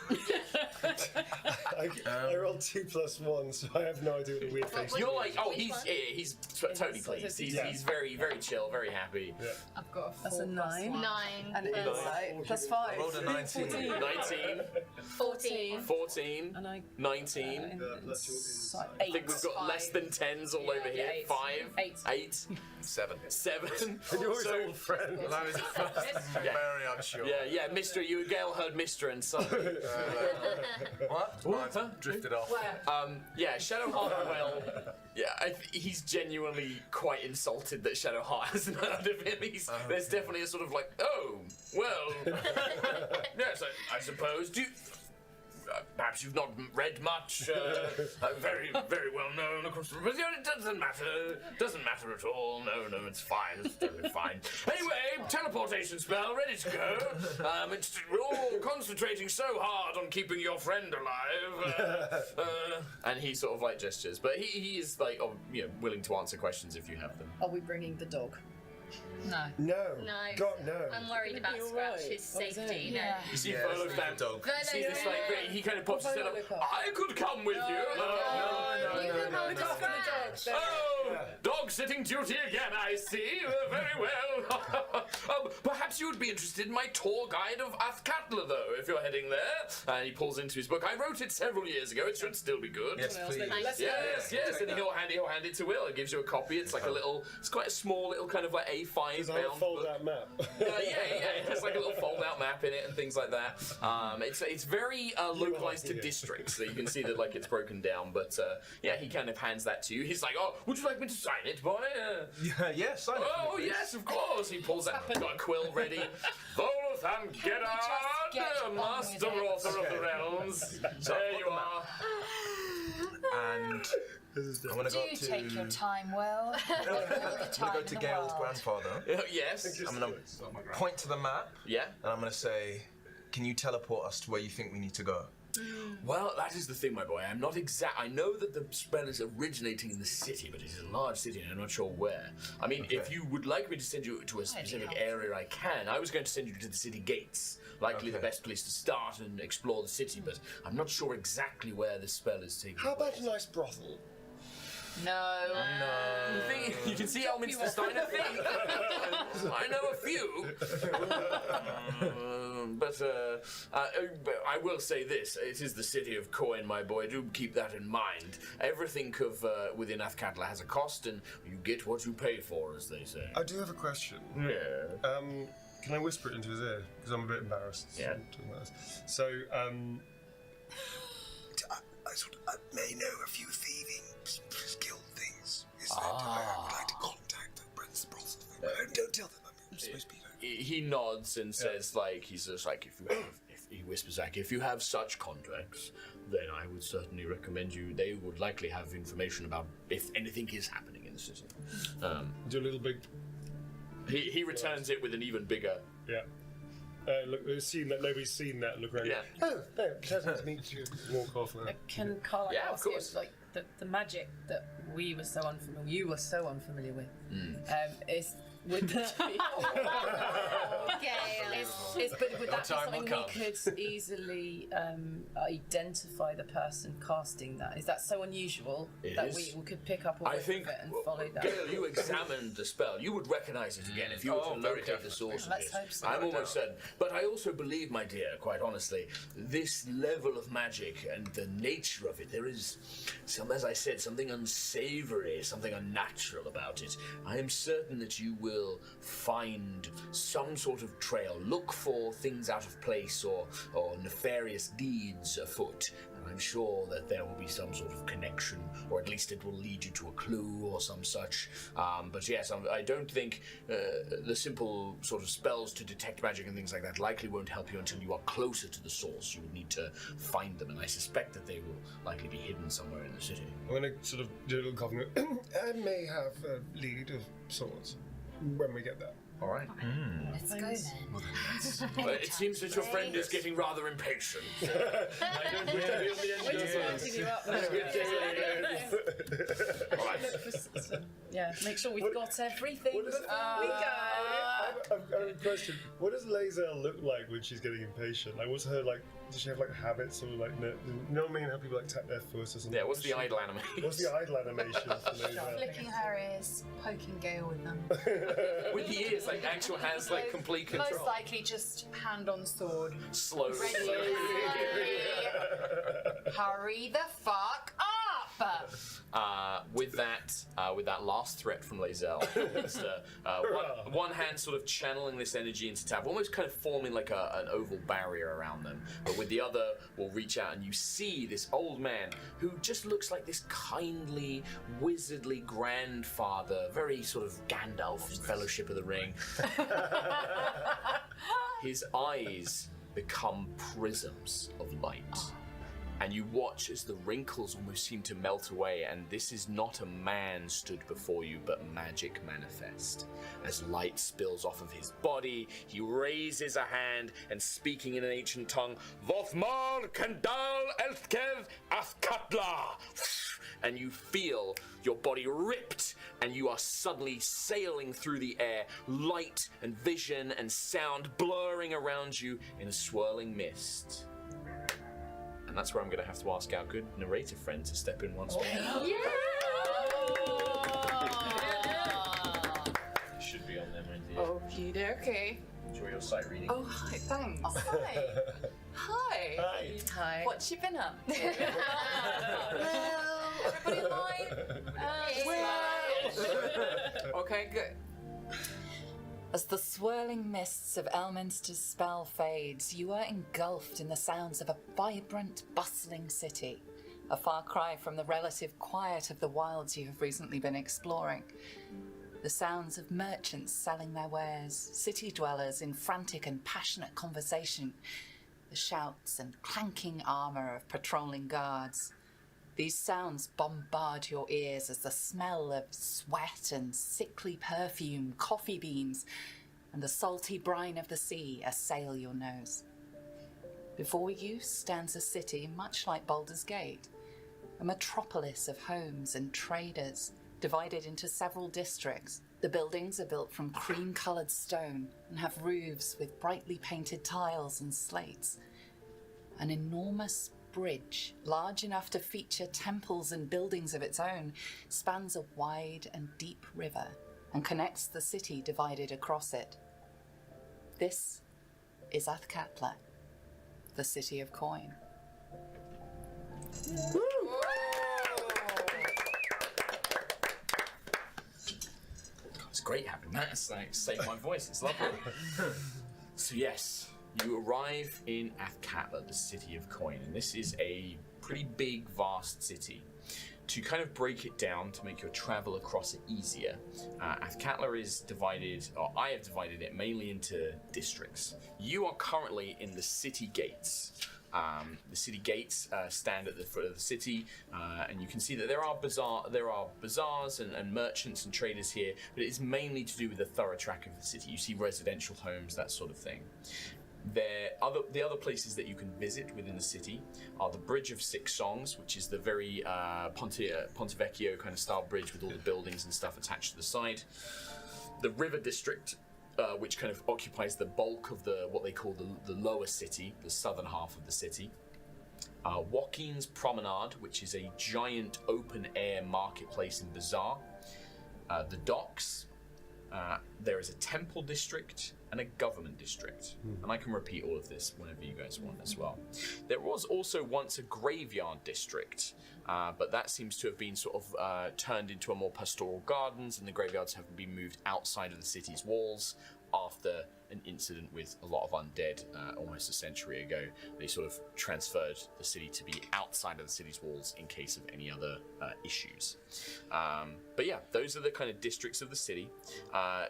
I rolled 2 + 1, so I have no idea what the weird face is. You're like, oh, he's totally pleased. He's very, very chill, very happy. Yeah. I've got a 4 That's a 9. 9. And insight. Plus 5. I rolled a 19. 19. 14. 14. And I 19. I think we've got less than 10s all over here. 8. 5. 8. 7. 7. You're his old friend. Well, I was very unsure. Yeah, Mr. You and Gale heard Mr. and Son. What? I've drifted off. Yeah, Shadowheart, well, yeah, he's genuinely quite insulted that Shadowheart hasn't heard of him. There's definitely a sort of like, oh, well, yes, I suppose. Do you... perhaps you've not read much. Very, very well known across the room. But it doesn't matter. Doesn't matter at all. No, it's fine. It's totally fine. Anyway, teleportation spell ready to go. We're all concentrating so hard on keeping your friend alive. And he sort of like gestures, but he is like, willing to answer questions if you have them. Are we bringing the dog? No. No. No. No. I'm worried about Scratch's safety. No. You see Volo's dog. Volo, See this like he kind of pops his head up. I could come with you. No. Scratch. Oh, dog sitting duty again, I see. Very well. Perhaps you would be interested in my tour guide of Athkatla, though, if you're heading there. And he pulls into his book. I wrote it several years ago. It should still be good. Yes, please. Yes. And he'll hand it to Will. He gives you a copy. It's like it's quite a small little kind of like A5 Does it have a bound fold-out map? yeah. It has like a little fold-out map in it and things like that. It's very localized to districts, so you can see that like it's broken down. But yeah, he kind of hands that to you. He's like, "Oh, would you like me to sign it, boy?" Yes, sign it. Oh, yes, of course. He pulls out, got a quill ready. Volothan Gerard, master author of the realms. There you are. And I'm gonna go to. Take your time, Will. I'm gonna go to Gale's grandfather. Yes. I'm gonna point to the map. Yeah. And I'm gonna say, "Can you teleport us to where you think we need to go?" Well, that is the thing, my boy. I'm not exact. I know that the spell is originating in the city, but it's a large city, and I'm not sure where. I mean, if you would like me to send you to a specific area, I can. I was going to send you to the city gates, likely the best place to start and explore the city, but I'm not sure exactly where this spell is taking How place. about a nice brothel? No. You can see Elminster Steiner think. I know a few. But I will say this. It is the city of coin, my boy. Do keep that in mind. Everything within Athkatla has a cost, and you get what you pay for, as they say. I do have a question. Yeah. Can I whisper it into his ear? Because I'm a bit embarrassed. Yeah. So, I may know a few thieving skill things. I would like to contact Brent's brothel. Don't tell them I'm supposed to be. He nods and says, like, he's just like, he whispers back, if you have such contacts, then I would certainly recommend you. They would likely have information about if anything is happening in the city. Do a little big. He returns it with an even bigger. Yeah. Look, nobody's seen that. Look around. Yeah. Oh, there. Pleasant to meet you. Walk off now. Can Carl Yeah, of ask you, course. like the magic that you were so unfamiliar with, is would that be? But would that be something we could easily identify the person casting that? Is that so unusual that we could pick up a whiff of it and follow that? Gale, you examined the spell. You would recognize it again if you were to locate the source of Let's it. hope so. I'm almost certain. But I also believe, my dear, quite honestly, this level of magic and the nature of it, there is as I said, something unsavory, something unnatural about it. I am certain that you will find some sort of trail. Look for things out of place or nefarious deeds afoot. I'm sure that there will be some sort of connection, or at least it will lead you to a clue or some such. But yes, I don't think the simple sort of spells to detect magic and things like that likely won't help you until you are closer to the source. You would need to find them, and I suspect that they will likely be hidden somewhere in the city. I'm going to sort of do a little coughing. I may have a lead of sorts when we get there. All right. Let's go then. Well, it seems that your friend is getting rather impatient. I don't We're just winding you up now. Yeah, make sure we've got everything before we go. I have a question. What does Lae'zel look like when she's getting impatient? Like, what's her, like, does she have, like, habits or, like, you know what I mean? How people, like, tap their foot or something? Yeah, what's the idle animation? What's the idle animation for Lae'zel? Flicking her ears, poking Gale with them. With the ears, like, actual hands, like, complete control. Most likely just hand on sword. Slowly. Ready. Hurry the fuck up! With that last threat from Lae'zel, one hand sort of channeling this energy into Tav, almost kind of forming like an oval barrier around them, but with the other will reach out and you see this old man who just looks like this kindly, wizardly grandfather, very sort of Gandalf from Fellowship of the Ring. His eyes become prisms of light. And you watch as the wrinkles almost seem to melt away, and this is not a man stood before you, but magic manifest. As light spills off of his body, he raises a hand, and speaking in an ancient tongue, Vothmar Kandal Elthkev Athkatla! And you feel your body ripped, and you are suddenly sailing through the air, light and vision and sound blurring around you in a swirling mist. And that's where I'm going to have to ask our good narrator friend to step in once more. It should be on there, my dear. Okie dokie. Enjoy your sight reading. Oh, hi, thanks. Oh, hi. Hi. Hi. What you been up to? Everybody fine? Okay, good. As the swirling mists of Elminster's spell fades, you are engulfed in the sounds of a vibrant, bustling city, a far cry from the relative quiet of the wilds you have recently been exploring. The sounds of merchants selling their wares, city dwellers in frantic and passionate conversation, the shouts and clanking armor of patrolling guards. These sounds bombard your ears as the smell of sweat and sickly perfume, coffee beans, and the salty brine of the sea assail your nose. Before you stands a city much like Baldur's Gate, a metropolis of homes and traders, divided into several districts. The buildings are built from cream-coloured stone and have roofs with brightly painted tiles and slates. An enormous bridge, large enough to feature temples and buildings of its own, spans a wide and deep river and connects the city divided across it. This is Athkatla, the city of coin. It's great having that. It's like saved my voice. It's lovely. So yes, you arrive in Athkatla, the city of coin, and this is a pretty big, vast city. To kind of break it down to make your travel across it easier, Athkatla is divided, or I have divided it mainly into districts. You are currently in the city gates. The city gates stand at the foot of the city, and you can see that there are bazaars and merchants and traders here, but it is mainly to do with the thorough track of the city. You see residential homes, that sort of thing. The other places that you can visit within the city are the Bridge of Six Songs, which is the very Ponte Vecchio kind of style bridge with all the buildings and stuff attached to the side. The River District, which kind of occupies the bulk of what they call the lower city, the southern half of the city. Joaquin's Promenade, which is a giant open-air marketplace and bazaar. The Docks. There is a temple district, and a government district. And I can repeat all of this whenever you guys want as well. There was also once a graveyard district, but that seems to have been sort of turned into a more pastoral gardens, and the graveyards have been moved outside of the city's walls after an incident with a lot of undead almost a century ago. They sort of transferred the city to be outside of the city's walls in case of any other issues. But yeah, those are the kind of districts of the city.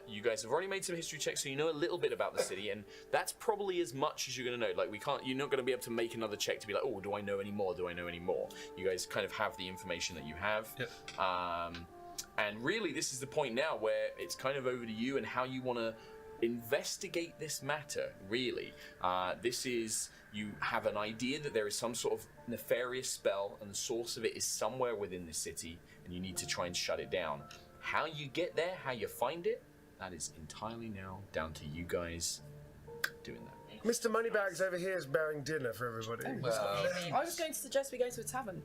You guys have already made some history checks, so you know a little bit about the city, and that's probably as much as you're going to know. Like, you're not going to be able to make another check to be like, oh, do I know any more? Do I know any more? You guys kind of have the information that you have. Yep. And really, this is the point now where it's kind of over to you and how you want to investigate this matter, really. This is, you have an idea that there is some sort of nefarious spell and the source of it is somewhere within the city and you need to try and shut it down. How you get there, how you find it, that is entirely now down to you guys doing that. Mr. Moneybags over here is bearing dinner for everybody. I was going to suggest we go to a tavern.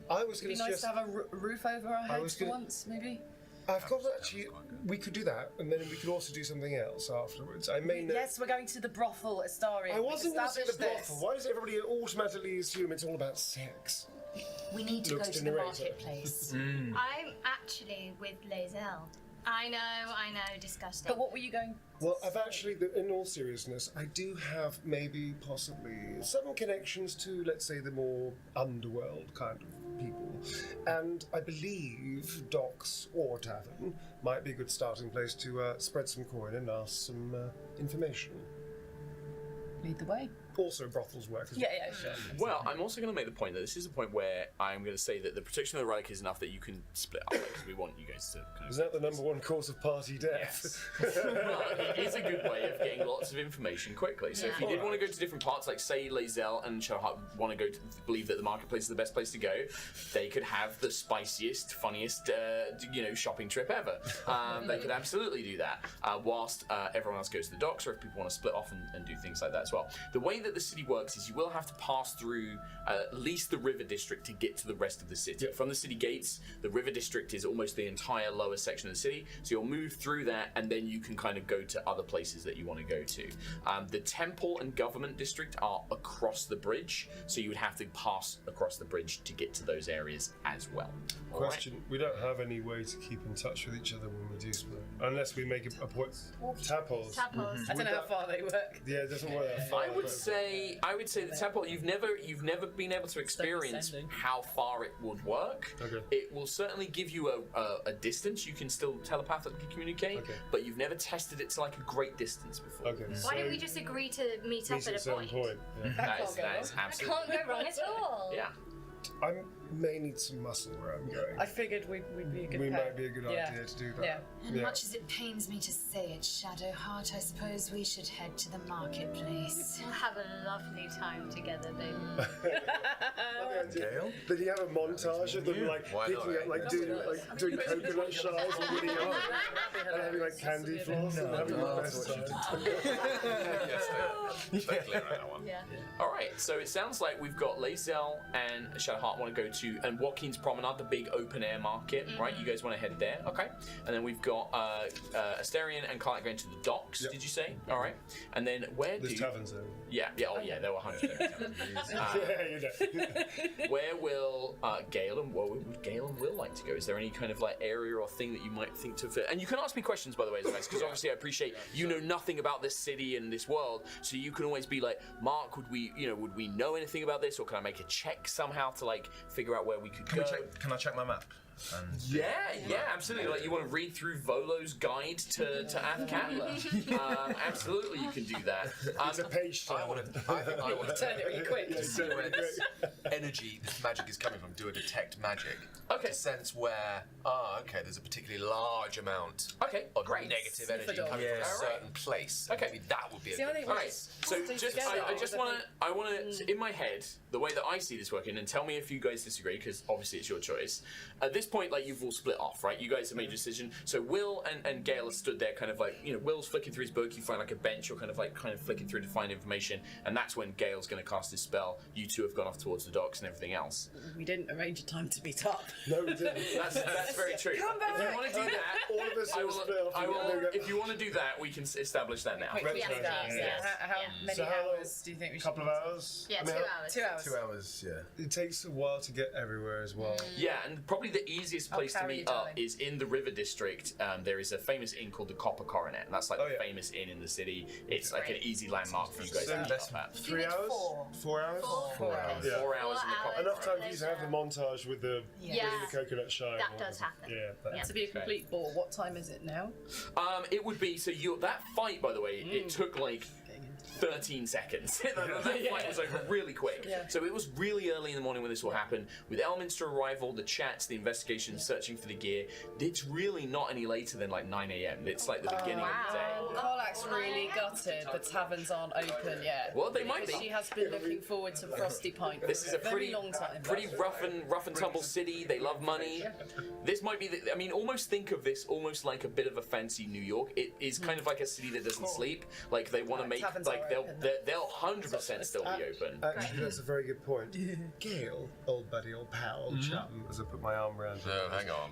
I was going It'd be nice to have a roof over our heads for once, maybe. I've got actually. We could do that, and then we could also do something else afterwards. I may know. Yes, we're going to the brothel at Astarion. I wasn't going to say the Establish brothel. Why does everybody automatically assume it's all about sex? We need to Looks go to the narrator. marketplace. I'm actually with Lae'zel. I know, disgusting. But what were you going? Well, I've actually, in all seriousness, I do have maybe, possibly, some connections to, let's say, the more underworld kind of people. And I believe docks or tavern might be a good starting place to spread some coin and ask some information. Lead the way. Also, brothels work as Yeah, sure. Well, I'm also going to make the point that this is a point where I'm going to say that the protection of the relic is enough that you can split up, because we want you guys to kind of... Is that the number one cause of party death? Yes. But it is a good way of getting lots of information quickly. So if you did want to go to different parts, like say Lae'zel and Shadowheart want to go to believe that the marketplace is the best place to go, they could have the spiciest, funniest, shopping trip ever. They could absolutely do that, whilst everyone else goes to the docks, or if people want to split off and do things like that as well. The way that the city works is you will have to pass through at least the river district to get to the rest of the city. From the city gates, the river district is almost the entire lower section of the city, so you'll move through that and then you can kind of go to other places that you want to go to. The temple and government district are across the bridge, so you would have to pass across the bridge to get to those areas as well. Question, we don't have any way to keep in touch with each other when we do split, unless we make a point. Tadpoles. I don't know how far they work. Yeah, it doesn't work that far. I would say the temple. You've never been able to experience how far it would work. Okay. It will certainly give you a distance. You can still telepathically communicate, but you've never tested it to like a great distance before. Okay. Why don't we just agree to meet up at a point? That is absolutely. That can't go wrong at all. Yeah. I may need some muscle where I'm going. I figured we'd be a good We pair. might be a good idea to do that. Yeah. And much as it pains me to say it, Shadowheart, I suppose we should head to the marketplace. We'll have a lovely time together, baby. Gale? Did you have a montage of them like picking up, like doing coconut shells and winning up, and having like candy floss and having the best time? Yes, they're clear on that one. Yeah. All right, so it sounds like we've got Lae'zel and Shadowheart want to go to, and Watkins Promenade, the big open air market, right? You guys want to head there, okay? And then we've got Astarion and Carlick going to the docks. Did you say? All right, and then where There's taverns there. Yeah, oh yeah, there were hundreds of taverns. Where will Gale and Will like to go? Is there any kind of like area or thing that you might think to fit? And you can ask me questions, by the way, guys, because obviously I appreciate you know nothing about this city and this world, so you can always be like, Mark, would we know anything about this, or can I make a check somehow to like figure out where we could go? Can I check my map? Yeah, absolutely. Like you want to read through Volo's guide to Athkatla. Absolutely, you can do that. It's a page turn. I want to Turn it really quick. see where this energy, this magic is coming from. Do a detect magic. Okay. To sense where, there's a particularly large amount of negative energy Sniffer coming dog. from a certain place. Okay. Maybe that would be a See, I good think place. So I just want to, in my head, the way that I see this working, and tell me if you guys disagree, because obviously it's your choice. At this this point, like, you've all split off, right? You guys have made a decision. So Will and Gale are stood there, kind of like, you know, Will's flicking through his book. You find like a bench, or kind of flicking through to find information, and that's when Gale's going to cast his spell. You two have gone off towards the docks and everything else. We didn't arrange a time to meet up. No, we didn't. That's very true. Come back. If you want to do that, all of us I will. If you want to do that, we can establish that now. Quickly, Yes. How many So how long- hours do you think we should? Couple of hours? Yeah, I mean, 2 hours. 2 hours. 2 hours, yeah. It takes a while to get everywhere as well. Yeah, and probably the easiest place to meet up is in the River District. There is a famous inn called the Copper Coronet, and that's like the famous inn in the city. It's like an easy landmark for you guys to meet up at. 3 hours? 4 hours? 4 hours. Yeah. 4 hours in the Copper Enough time for you to have the montage with the coconut shy. That does happen. Yeah. To be a complete bore, what time is it now? It would be, so that fight, by the way, it took like 13 seconds. that fight was over really quick. Yeah. So it was really early in the morning when this will happen. With Elminster arrival, the chats, the investigations, searching for the gear, it's really not any later than like 9 a.m. It's like the beginning of the day. Colax's really gutted the taverns aren't open yet. Well, they might because be. She has been looking forward to Frosty Pint for This is a very pretty long time. pretty rough and tumble city. They love money. This might be. I mean, almost think of this almost like a bit of a fancy New York. It is kind of like a city that doesn't sleep. Like they want to make taverns like are they'll 100% still be open. Actually, that's a very good point. Gale, old buddy, old pal, old chum, as I put my arm around No, hang on.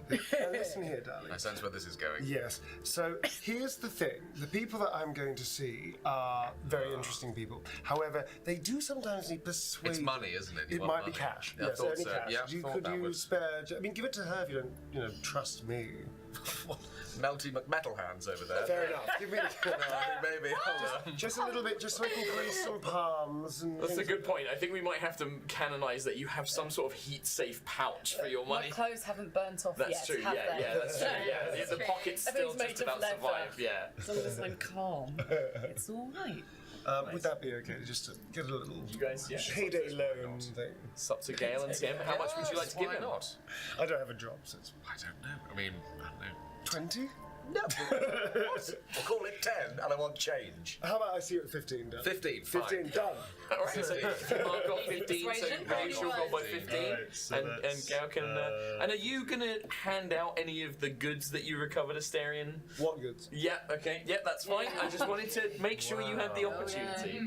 Listen here, darling. I sense where this is going. Yes. So here's the thing. The people that I'm going to see are very interesting people. However, they do sometimes need persuade. It's money, isn't it? You It want might be money. cash. Yeah, I Yes, thought only so. cash. Yeah, thought Could that you was- spare? I mean, give it to her if you don't, trust me. Melty McMetal hands over there. Fair enough. Give me the. No, I think maybe. Hold on. Just a little bit, just so I can grease some palms and. That's a things good point. I think we might have to canonize that you have some sort of heat-safe pouch for your My money. clothes haven't burnt off That's yet. true. have Yeah, they? yeah, that's true. Yeah, the pockets still Everything's just made of about leather. survive. Yeah. As long as I'm calm, it's all right. Would that be okay? Just to get a little You guys, yeah. payday loan thing. It's up to Gale and Tim. How much would you like to give Why him? not? I don't have a job, so it's I don't know. I mean, I don't know. 20. No. What? We'll call it 10, and I want change. How about I see you at 15, done? 15. Fine. 15, done. All right, so if you mark off 15, so Persuasion, Rachel got by 15, Right, so and that's, Gal can. And are you gonna hand out any of the goods that you recovered, Asterion? What goods? Yeah, okay, yeah, that's fine. I just wanted to make sure you had the opportunity.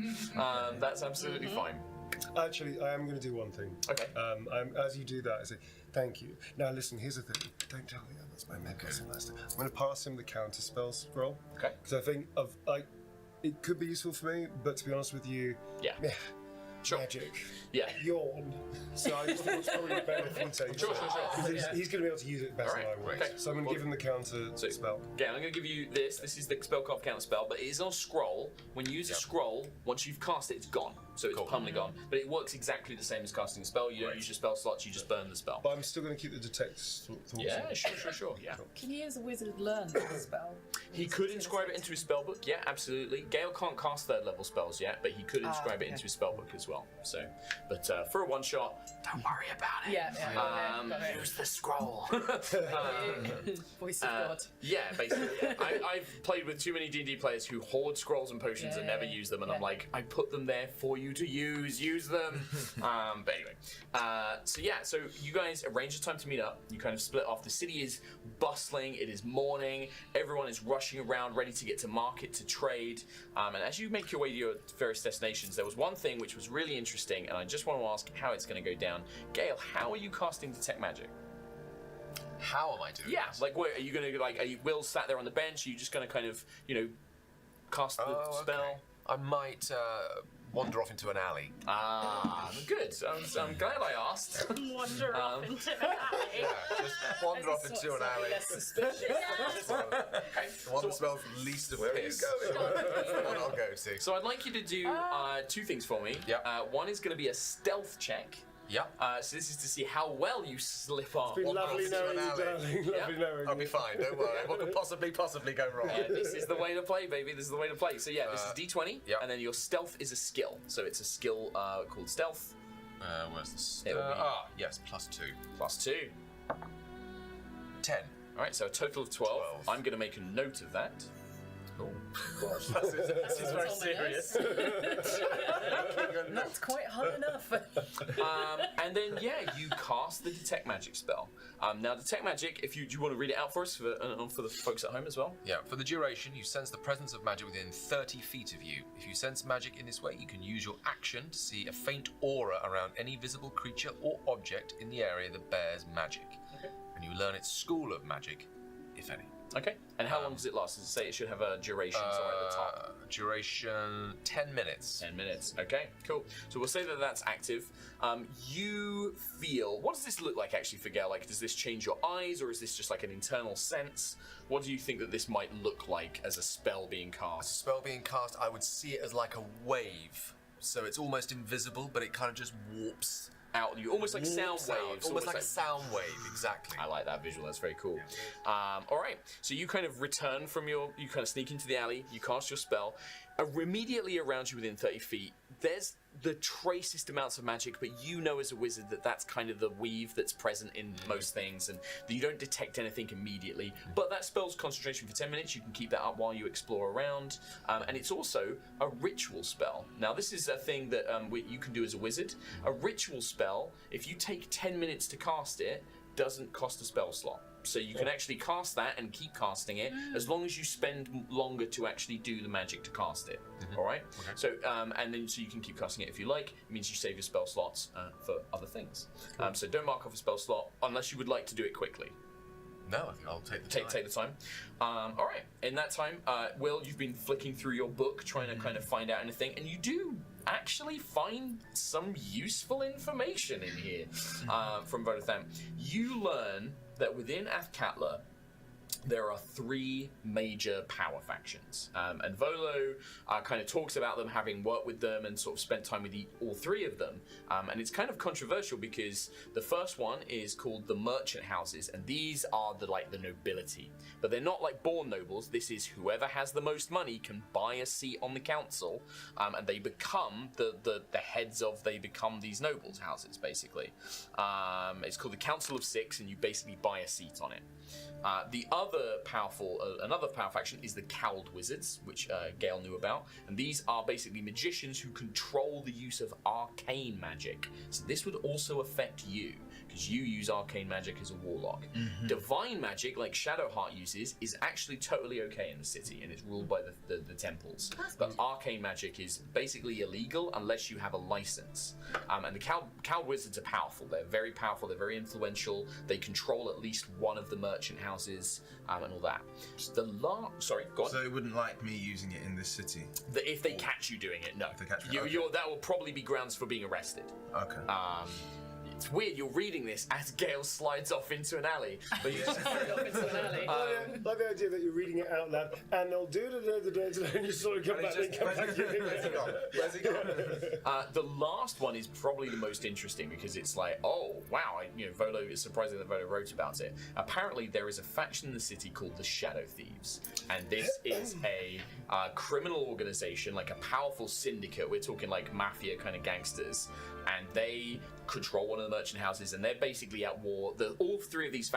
That's absolutely fine. Actually, I am going to do one thing. Okay. As you do that, I say, thank you. Now listen, here's the thing. Don't tell the others, my medicine master. I'm going to pass him the counter spell scroll. Okay. Because I think it could be useful for me, but to be honest with you, Yeah. Sure. magic. Yeah. Yawn. So I just think it's probably better if he takes Sure. it. Because he's going to be able to use it better Alright, than I will. okay. So I'm going to give him the counter spell. Okay, I'm going to give you this. This is the spellcraft counter spell, but it is on a scroll. When you use a scroll, once you've cast it, it's gone. So it's permanently gone. But it works exactly the same as casting a spell. You don't use your spell slots, you just burn the spell. But I'm still going to keep the detect thoughts. Yeah, in. sure. Yeah. Can you, as a wizard, learn the spell? He could inscribe it into his spellbook, yeah, absolutely. Gale can't cast third level spells yet, but he could inscribe it into his spellbook as well. So, but for a one shot, don't worry about it. Yeah. Got it. Use the scroll. Voice of God. Yeah, basically. Yeah. I've played with too many D&D players who hoard scrolls and potions and never use them, and I'm like, I put them there for you to use them. But anyway, so you guys arrange a time to meet up. You kind of split off. The city is bustling. It is morning. Everyone is rushing around, ready to get to market to trade. And as you make your way to your various destinations, there was one thing which was really interesting, and I just want to ask how it's going to go down. Gale, how are you casting Detect Magic? How am I doing Yeah, this? like, are you going to, are you Will sat there on the bench? Are you just going to kind of, cast the spell? Okay. I might wander off into an alley. Good. I'm glad I asked. Wander off into an alley. Yeah, just wander off into an alley. The one that smells least of piss. Where are you going? That's the one I'll go to. So I'd like you to do two things for me. Yep. One is going to be a stealth check. Yep. So this is to see how well you slip off. It's been lovely knowing you, darling. Lovely knowing I'll you. be fine, don't worry. What could possibly go wrong? This is the way to play, baby. This is the way to play. So yeah, this is D20, Yep. and then your stealth is a skill. So it's a skill called stealth. Where's this? It will be Yes, +2. +2. 10. All right, so a total of 12. I'm going to make a note of that. Oh, gosh, this is very serious. Not quite high enough. And then, you cast the Detect Magic spell. Now, Detect Magic, do you want to read it out for us, for the folks at home as well? Yeah, for the duration, you sense the presence of magic within 30 feet of you. If you sense magic in this way, you can use your action to see a faint aura around any visible creature or object in the area that bears magic. Okay. And you learn its school of magic, if any. Okay, and how long does it last? Does it say it should have a duration somewhere at the top? Duration 10 minutes. 10 minutes, okay, cool. So we'll say that that's active. You feel, what does this look like actually for Gale? Like, does this change your eyes, or is this just like an internal sense? What do you think that this might look like as a spell being cast? As a spell being cast, I would see it as like a wave. So it's almost invisible, but it kind of just warps out. You almost like sound waves. Almost like a sound wave, exactly. I like that visual, that's very cool. All right, so you kind of return from you kind of sneak into the alley, you cast your spell. Immediately around you within 30 feet, there's the tracest amounts of magic, but you know as a wizard that that's kind of the weave that's present in most things, and that you don't detect anything immediately. But that spell's concentration for 10 minutes, you can keep that up while you explore around. And it's also a ritual spell. Now, this is a thing that you can do as a wizard. A ritual spell, if you take 10 minutes to cast it, doesn't cost a spell slot. So you can actually cast that and keep casting it as long as you spend longer to actually do the magic to cast it. All right. Okay. So and then so you can keep casting it if you like. It means you save your spell slots for other things. So don't mark off a spell slot unless you would like to do it quickly. No, I think I'll take the time. Take the time. All right. In that time, Will, you've been flicking through your book trying to kind of find out anything, and you do actually find some useful information in here from Vodatham. You learn that within Athkatla, there are 3 major power factions. And Volo kind of talks about them, having worked with them and sort of spent time with all 3 of them. And it's kind of controversial because the first one is called the Merchant Houses, and these are the nobility. But they're not like born nobles. This is whoever has the most money can buy a seat on the council, and they become the heads of, they become these nobles' houses, basically. It's called the Council of 6, and you basically buy a seat on it. Another power faction is the Cowled Wizards, which Gale knew about, and these are basically magicians who control the use of arcane magic. So this would also affect you, because you use arcane magic as a warlock. Divine magic, like Shadowheart uses, is actually totally okay in the city, and it's ruled by the temples. But arcane magic is basically illegal unless you have a license. And the Cowled Wizards are powerful. They're very powerful, they're very influential, they control at least one of the merchant houses, and all that. Sorry, go on. So it wouldn't like me using it in this city? If they catch you doing it, no. If they catch me, that will probably be grounds for being arrested. Okay. It's weird, you're reading this as Gale slides off into an alley. But you just off into an alley. I like the idea that you're reading it out loud, and they'll do it, and you sort of come back and come back. Where's he gone? The last one is probably the most interesting because it's like, oh wow, Volo, it's surprising that Volo wrote about it. Apparently, there is a faction in the city called the Shadow Thieves, and this is a criminal organization, like a powerful syndicate. We're talking like mafia kind of gangsters, and they control one of the merchant houses, and they're basically at war. All 3 of these